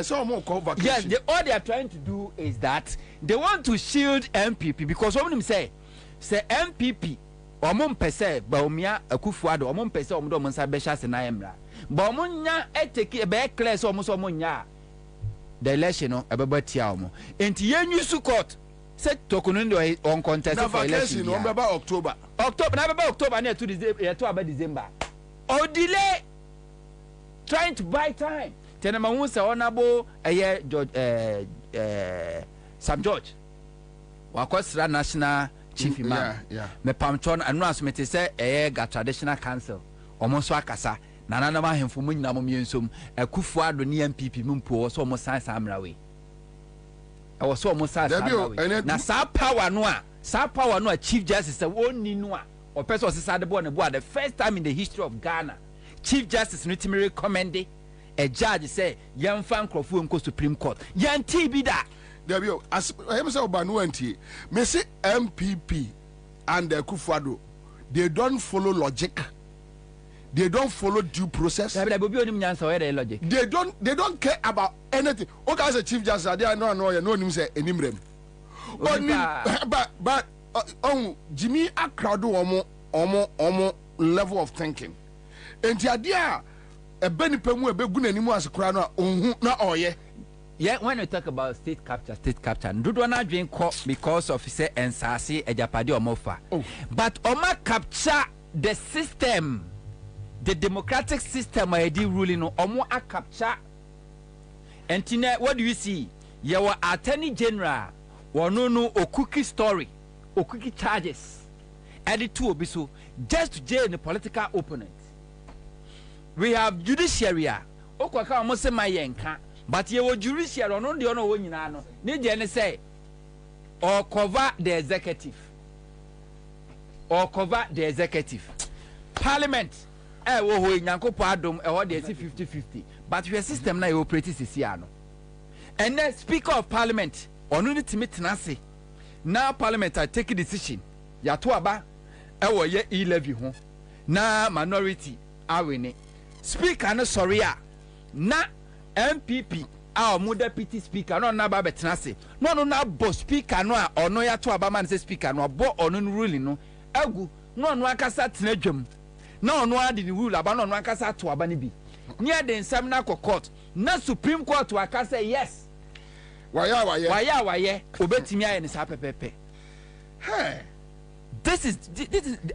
So more vacation. Yes, all they are trying to do is that they want to shield MPP because some of them say MPP omon pese Bawumia Akufo-Addo omon pese omdo monsa be chance na emra ba omonya eteki be clear so omonya the election no ebebatia omo enti yenyu su court say tokunu ndo on contest for election no beba October na beba October na to aba December or delay trying to buy time tenema hu say honorable George Sam George wakosra national chief imam me pamchon anu asumete say ga traditional council omonso akasa nanana ma hemfo mu nyina mo miensom Akufo-Addo ni MPP mu mpo so mo san samrawe e wo so mo san samrawe na sa power no a chief justice woni no a o person sisa de bo ne bo the first time in the history of Ghana chief justice no timi recommend a judge say yemfa nkrofo nko Supreme Court yanti bi da Debio, as I am saying, Banuanti, me say MPP and Akufo-Addo, they don't follow logic. They don't follow due process. They don't care about anything. Okay, as a chief justice, they are no him say enimrem. But Jimmy Akrado omo level of thinking. enti ade a ebe nipa mu ebe gu nanimu asekora no a onhu na oye. Yeah, when we talk about state capture, Ndudu na drink because of say Ansah ejapade omofa. But Oma capture the system, the democratic system I did ruling no Omo a capture. And what do you see? Your attorney general no o cookie story, o cookie charges. Added to obiso just to jail the political opponent. We have judiciary. Okwaka almost say my yenka. But you judiciary on the honor when you know. Need you say or cover the executive. Or cover the executive. Parliament. Wo nyanko padom e what they say 50-50. But your system now you operate sisiano. And then Speaker of Parliament onu ni timetenase. Now Parliament are taking decision. Ya to aba e wo ye E-Levy ho. Na minority awene. Speaker no sorry a na MPP our deputy speaker no na ba betenase no na bo speaker no a ono ya to aba man say speaker no bo ono ruling no agu no akasa tenadwam na ono ade ni rule aba no akasa to aba ne bi near the nsam na court na Supreme Court akasa yes waya obetimi aye ne sa pepepe. Hey, this is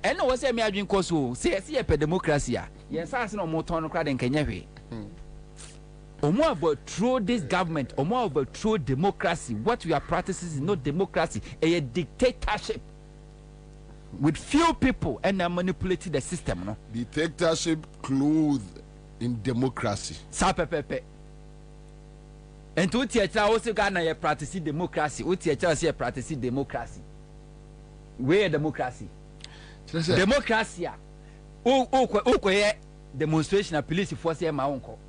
I know what say me adwin course o say a democracy a yes as no mo ton no kra de nkanya hwe. More about through this government, or more about through democracy. What we are practicing is not democracy, a dictatorship with few people, and they manipulating the system. No dictatorship clothed in democracy. Sapepepe. And to teach also Ghana practicing democracy. What teach us here practicing democracy? Where democracy? Democracy. Oh, demonstration. Police force here my uncle.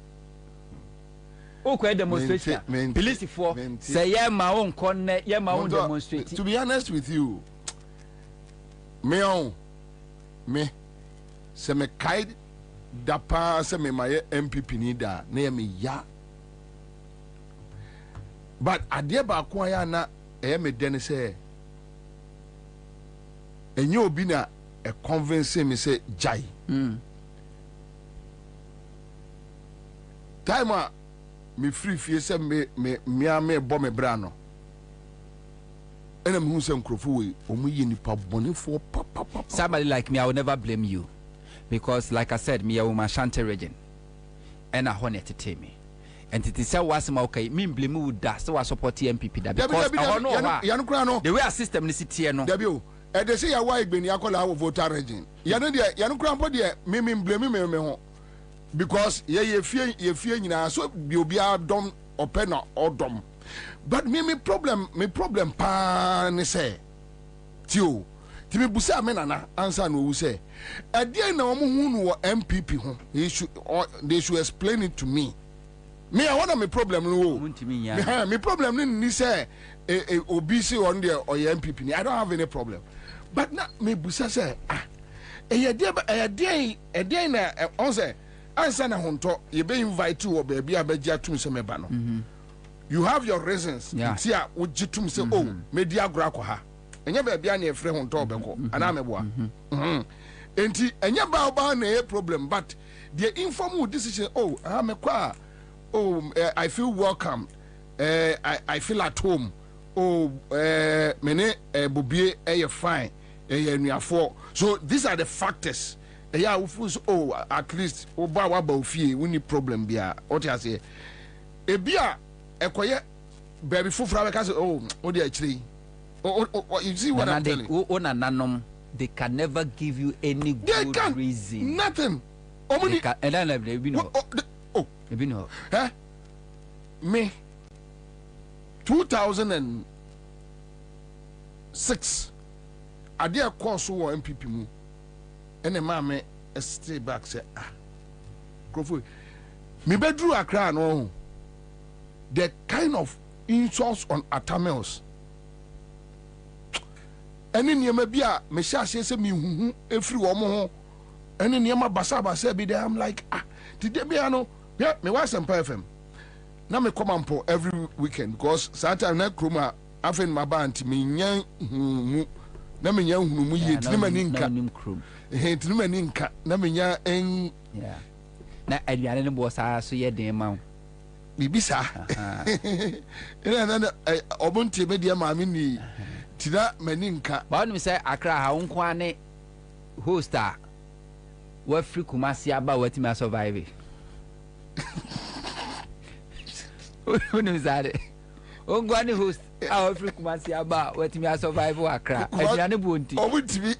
Demonstration. Police for say yeah my own corner, yeah my own demonstration. To be honest with you, me se me kaid da pa se me my MPP ni da na me ya. But ade ba ko ya na me den say enye obi na e convince me say jai. Time me free fie se me bo me bra no ena me hu se nkrofo we omu yi nipa bonefo papa. Somebody like me, I will never blame you because like I said, me a woman Ashanti region and a honey to me and it is say was my okay me blame you that so I support MPP that because the way our system is sit here no Debio e dey say ya wa igbeni akola wo voter region yanu kura mpo de me blame me ho because ye fie nyina so bi obi adom opena odom but me problem pa ne say tio ti me busa me nana Ansah no wu say e dey na omo hu no MPP ho they should explain it to me I want me problem no me problem ni say obi say on there or MPP I don't have any problem but na me busa say e dey na on say Ansah na honto you be invite you or baby abeji atum se meba no you have your reasons tia ujitum se oh media agora ko ha enye baby na e frɛ honto obeko ana meboa enti enye ba na e problem but the informal decision oh amekwa I feel welcome I feel at home mene Bobie fine nuafo so these are the factors. Yeah, at least oba wa ba ofie we need problem bia what you say e bia ekoye baby fufura be say oh dey actually you see what I'm telling you nanom they can never give you any good reason nothing and then they be no me 2006 ade course wo MPP mu ene mame stay back say Krofo me bedru Accra no the kind of insults on Atamels ene niema bia me sha se me huhu efri wo mo ho ene niema basa bi there I'm like today bia no me wa Sempa FM na me come ampo every weekend because sometimes na kroma afen ma ba anti me nyan huhu na menya hunu mu yie tinima ni nka tinima ni nka na menya en na aduane no bo saa so ye den ma bibisa na obontie me dia maame ni tira mani nka ba no say akra ha wonko ane hosta wa free Kumasi aba watimi survive wonu zare wonko ane host wa free Kumasi aba watimi survive akra aduane bonti obutimi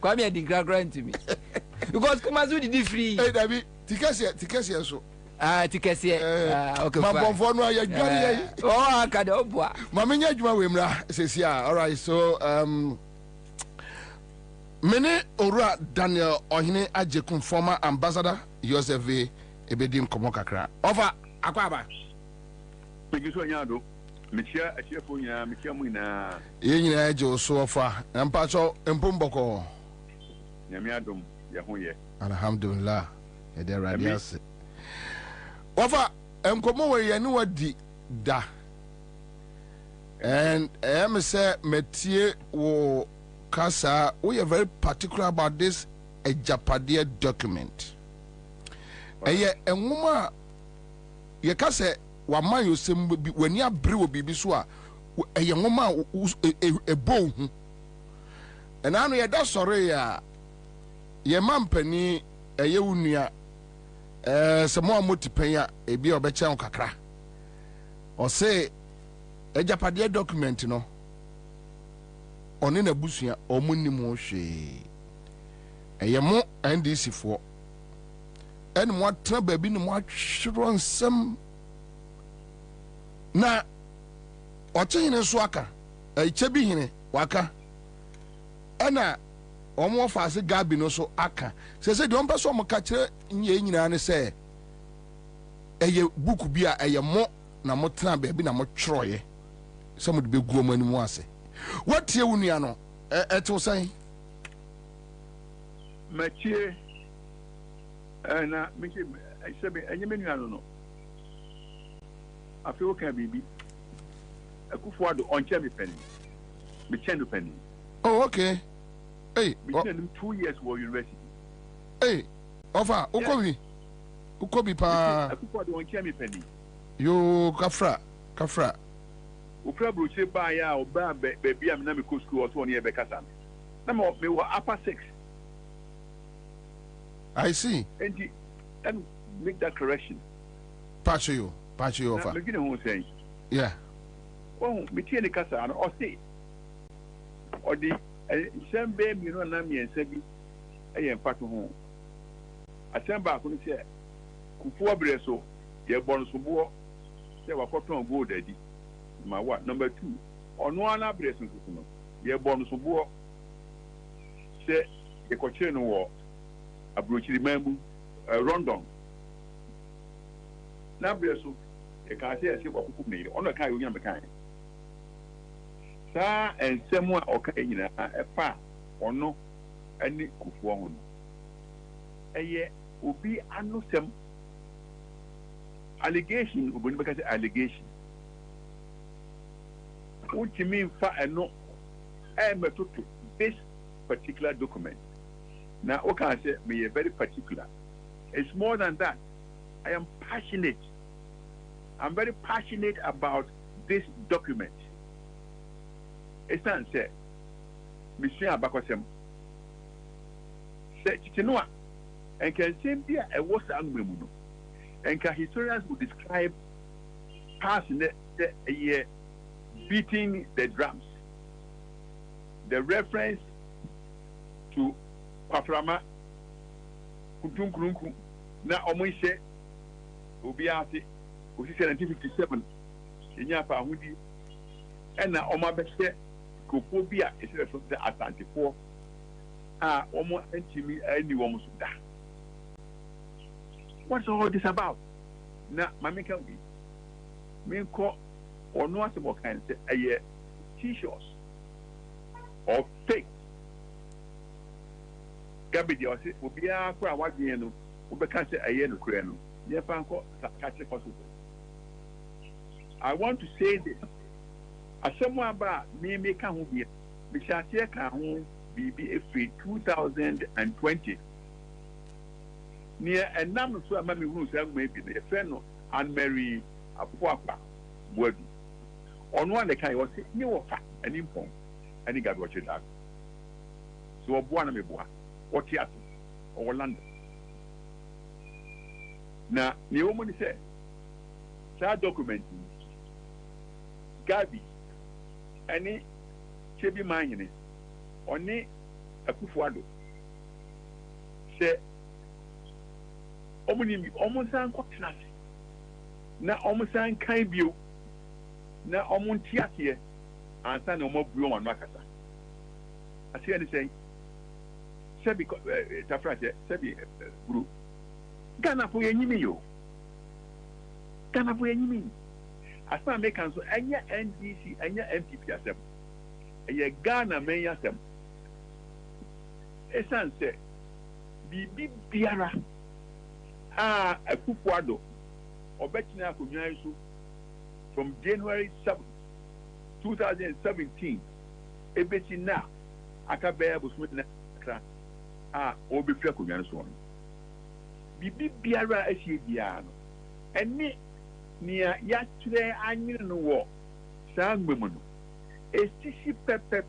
kwa me di grant me because Kumasi did free David tikasi so tikasi okay ma bonfo no ya dware oh akade obua ma menya adwuma we mra sesia. All right, so mene ora Daniel Ohene Ajekun, former ambassador Yosefe ebedim komo kakra over akwaba megiso nyado mechia achiefo nya mechia mu ina yenyina aje oso ofa mpacho empomboko nyame adom ya hoye alhamdulillah e de radius ofa enkomo we ye ni wadi da and am say metie wo kasa we are very particular about this Ejapade document eye enwoma ye kasa wa man yosem bi wani abre wo bibi so a eye nwoma ebo hu enanu ye da sore ya ye mampani eye wunua se mo amotipan ya ebi obeche kakra o say Ejapade document no oni na busua omunnim hwe eye mo NDC fo en mo atra baabi ne mo atwero nsem na okyene so aka eche bi hene waka ena omo faase gabi no so aka se de ompa so mo ka kire nye nyina ne se eye buku bi a eye mo na mo tra baabi na mo twroye se mo de beguo mo animu ase watie wunua no eto san machie na meke sebe enye menua no afi wo kan bibi akufo ado onche me penny me chendo penny. Oh, okay. Hey, me chendo 2 years for university. Hey, ofa ukobi pa akufo ado onche me penny yo kafra ukra broche ba ya oba baby am na me ko school oto ne be kasa na me wa upper 6. I see. And make that correction. Patch you offer. Me gine ho say. Yeah. Oh, me tie ne kasa no o say. O di sembe mi no na mi ensa bi e mpato ho. Asemba ko ni say kufu obre so ye bon so bo say wakoton gold adi. Ma what number 2 ono ana bre so no ye bon so bo say e ko che no wo abrochiri mambu Rondon na breso e ka se ese kwakuku me ono ka yonya me kan sa ensemu a oka nyina e fa ono ani kufu ho no eye obi anosem allegation oboni be ka se allegation which mean fa eno e metoto this particular document. Now, what can I say? Me very particular. It's more than that. I am passionate. I'm very passionate about this document. It's not say, Monsieur Abakosem, say Chinoa, and can say there a was angry, and can historians will describe past the year beating the drums. The reference to Paframa Kuntunkunku na omoise obi ate osi 1957 enya pa ahudi ena omabese kopo bia esere so the Asantefo a omo antimi ani wo so da. What's all this about? Na mameka wi menko ono asemo kan se aye t-shirts or fake garbage or say obi akwa wadwen no obeka say aye no kure no ye fa nko kache koso. I want to say this asemo aba me ka ho bia Michelle Kahun BBF 2020. Near a number of Mammy Rules have maybe the friend and Mary Apuapa Bobie. On one account, was new fact and inform, and he got what you done. So, a one of me, what you or London. Now, the woman said, that document, Gabi, any Chebi Mine, only a Kufuado, say, almost unconscious. Na almost kind view. Na almost here. Ansah no more blue on Makasa. I see anything. Sebi, Tafra, Sebi, group. Ghana for any yo. Ghana for any mean. As far as Americans, any NDC, any MPP as them. A Ghana may as them. Esan say, Bibi Biara. A Kufuado. Obetina Kunyasu from January 7th, 2017. Ebetina Akabea Busmina Obifia Kunyasu. Bibi Biara Eshibiano. And near yesterday, I knew no war. Sang women. A stishi pepe.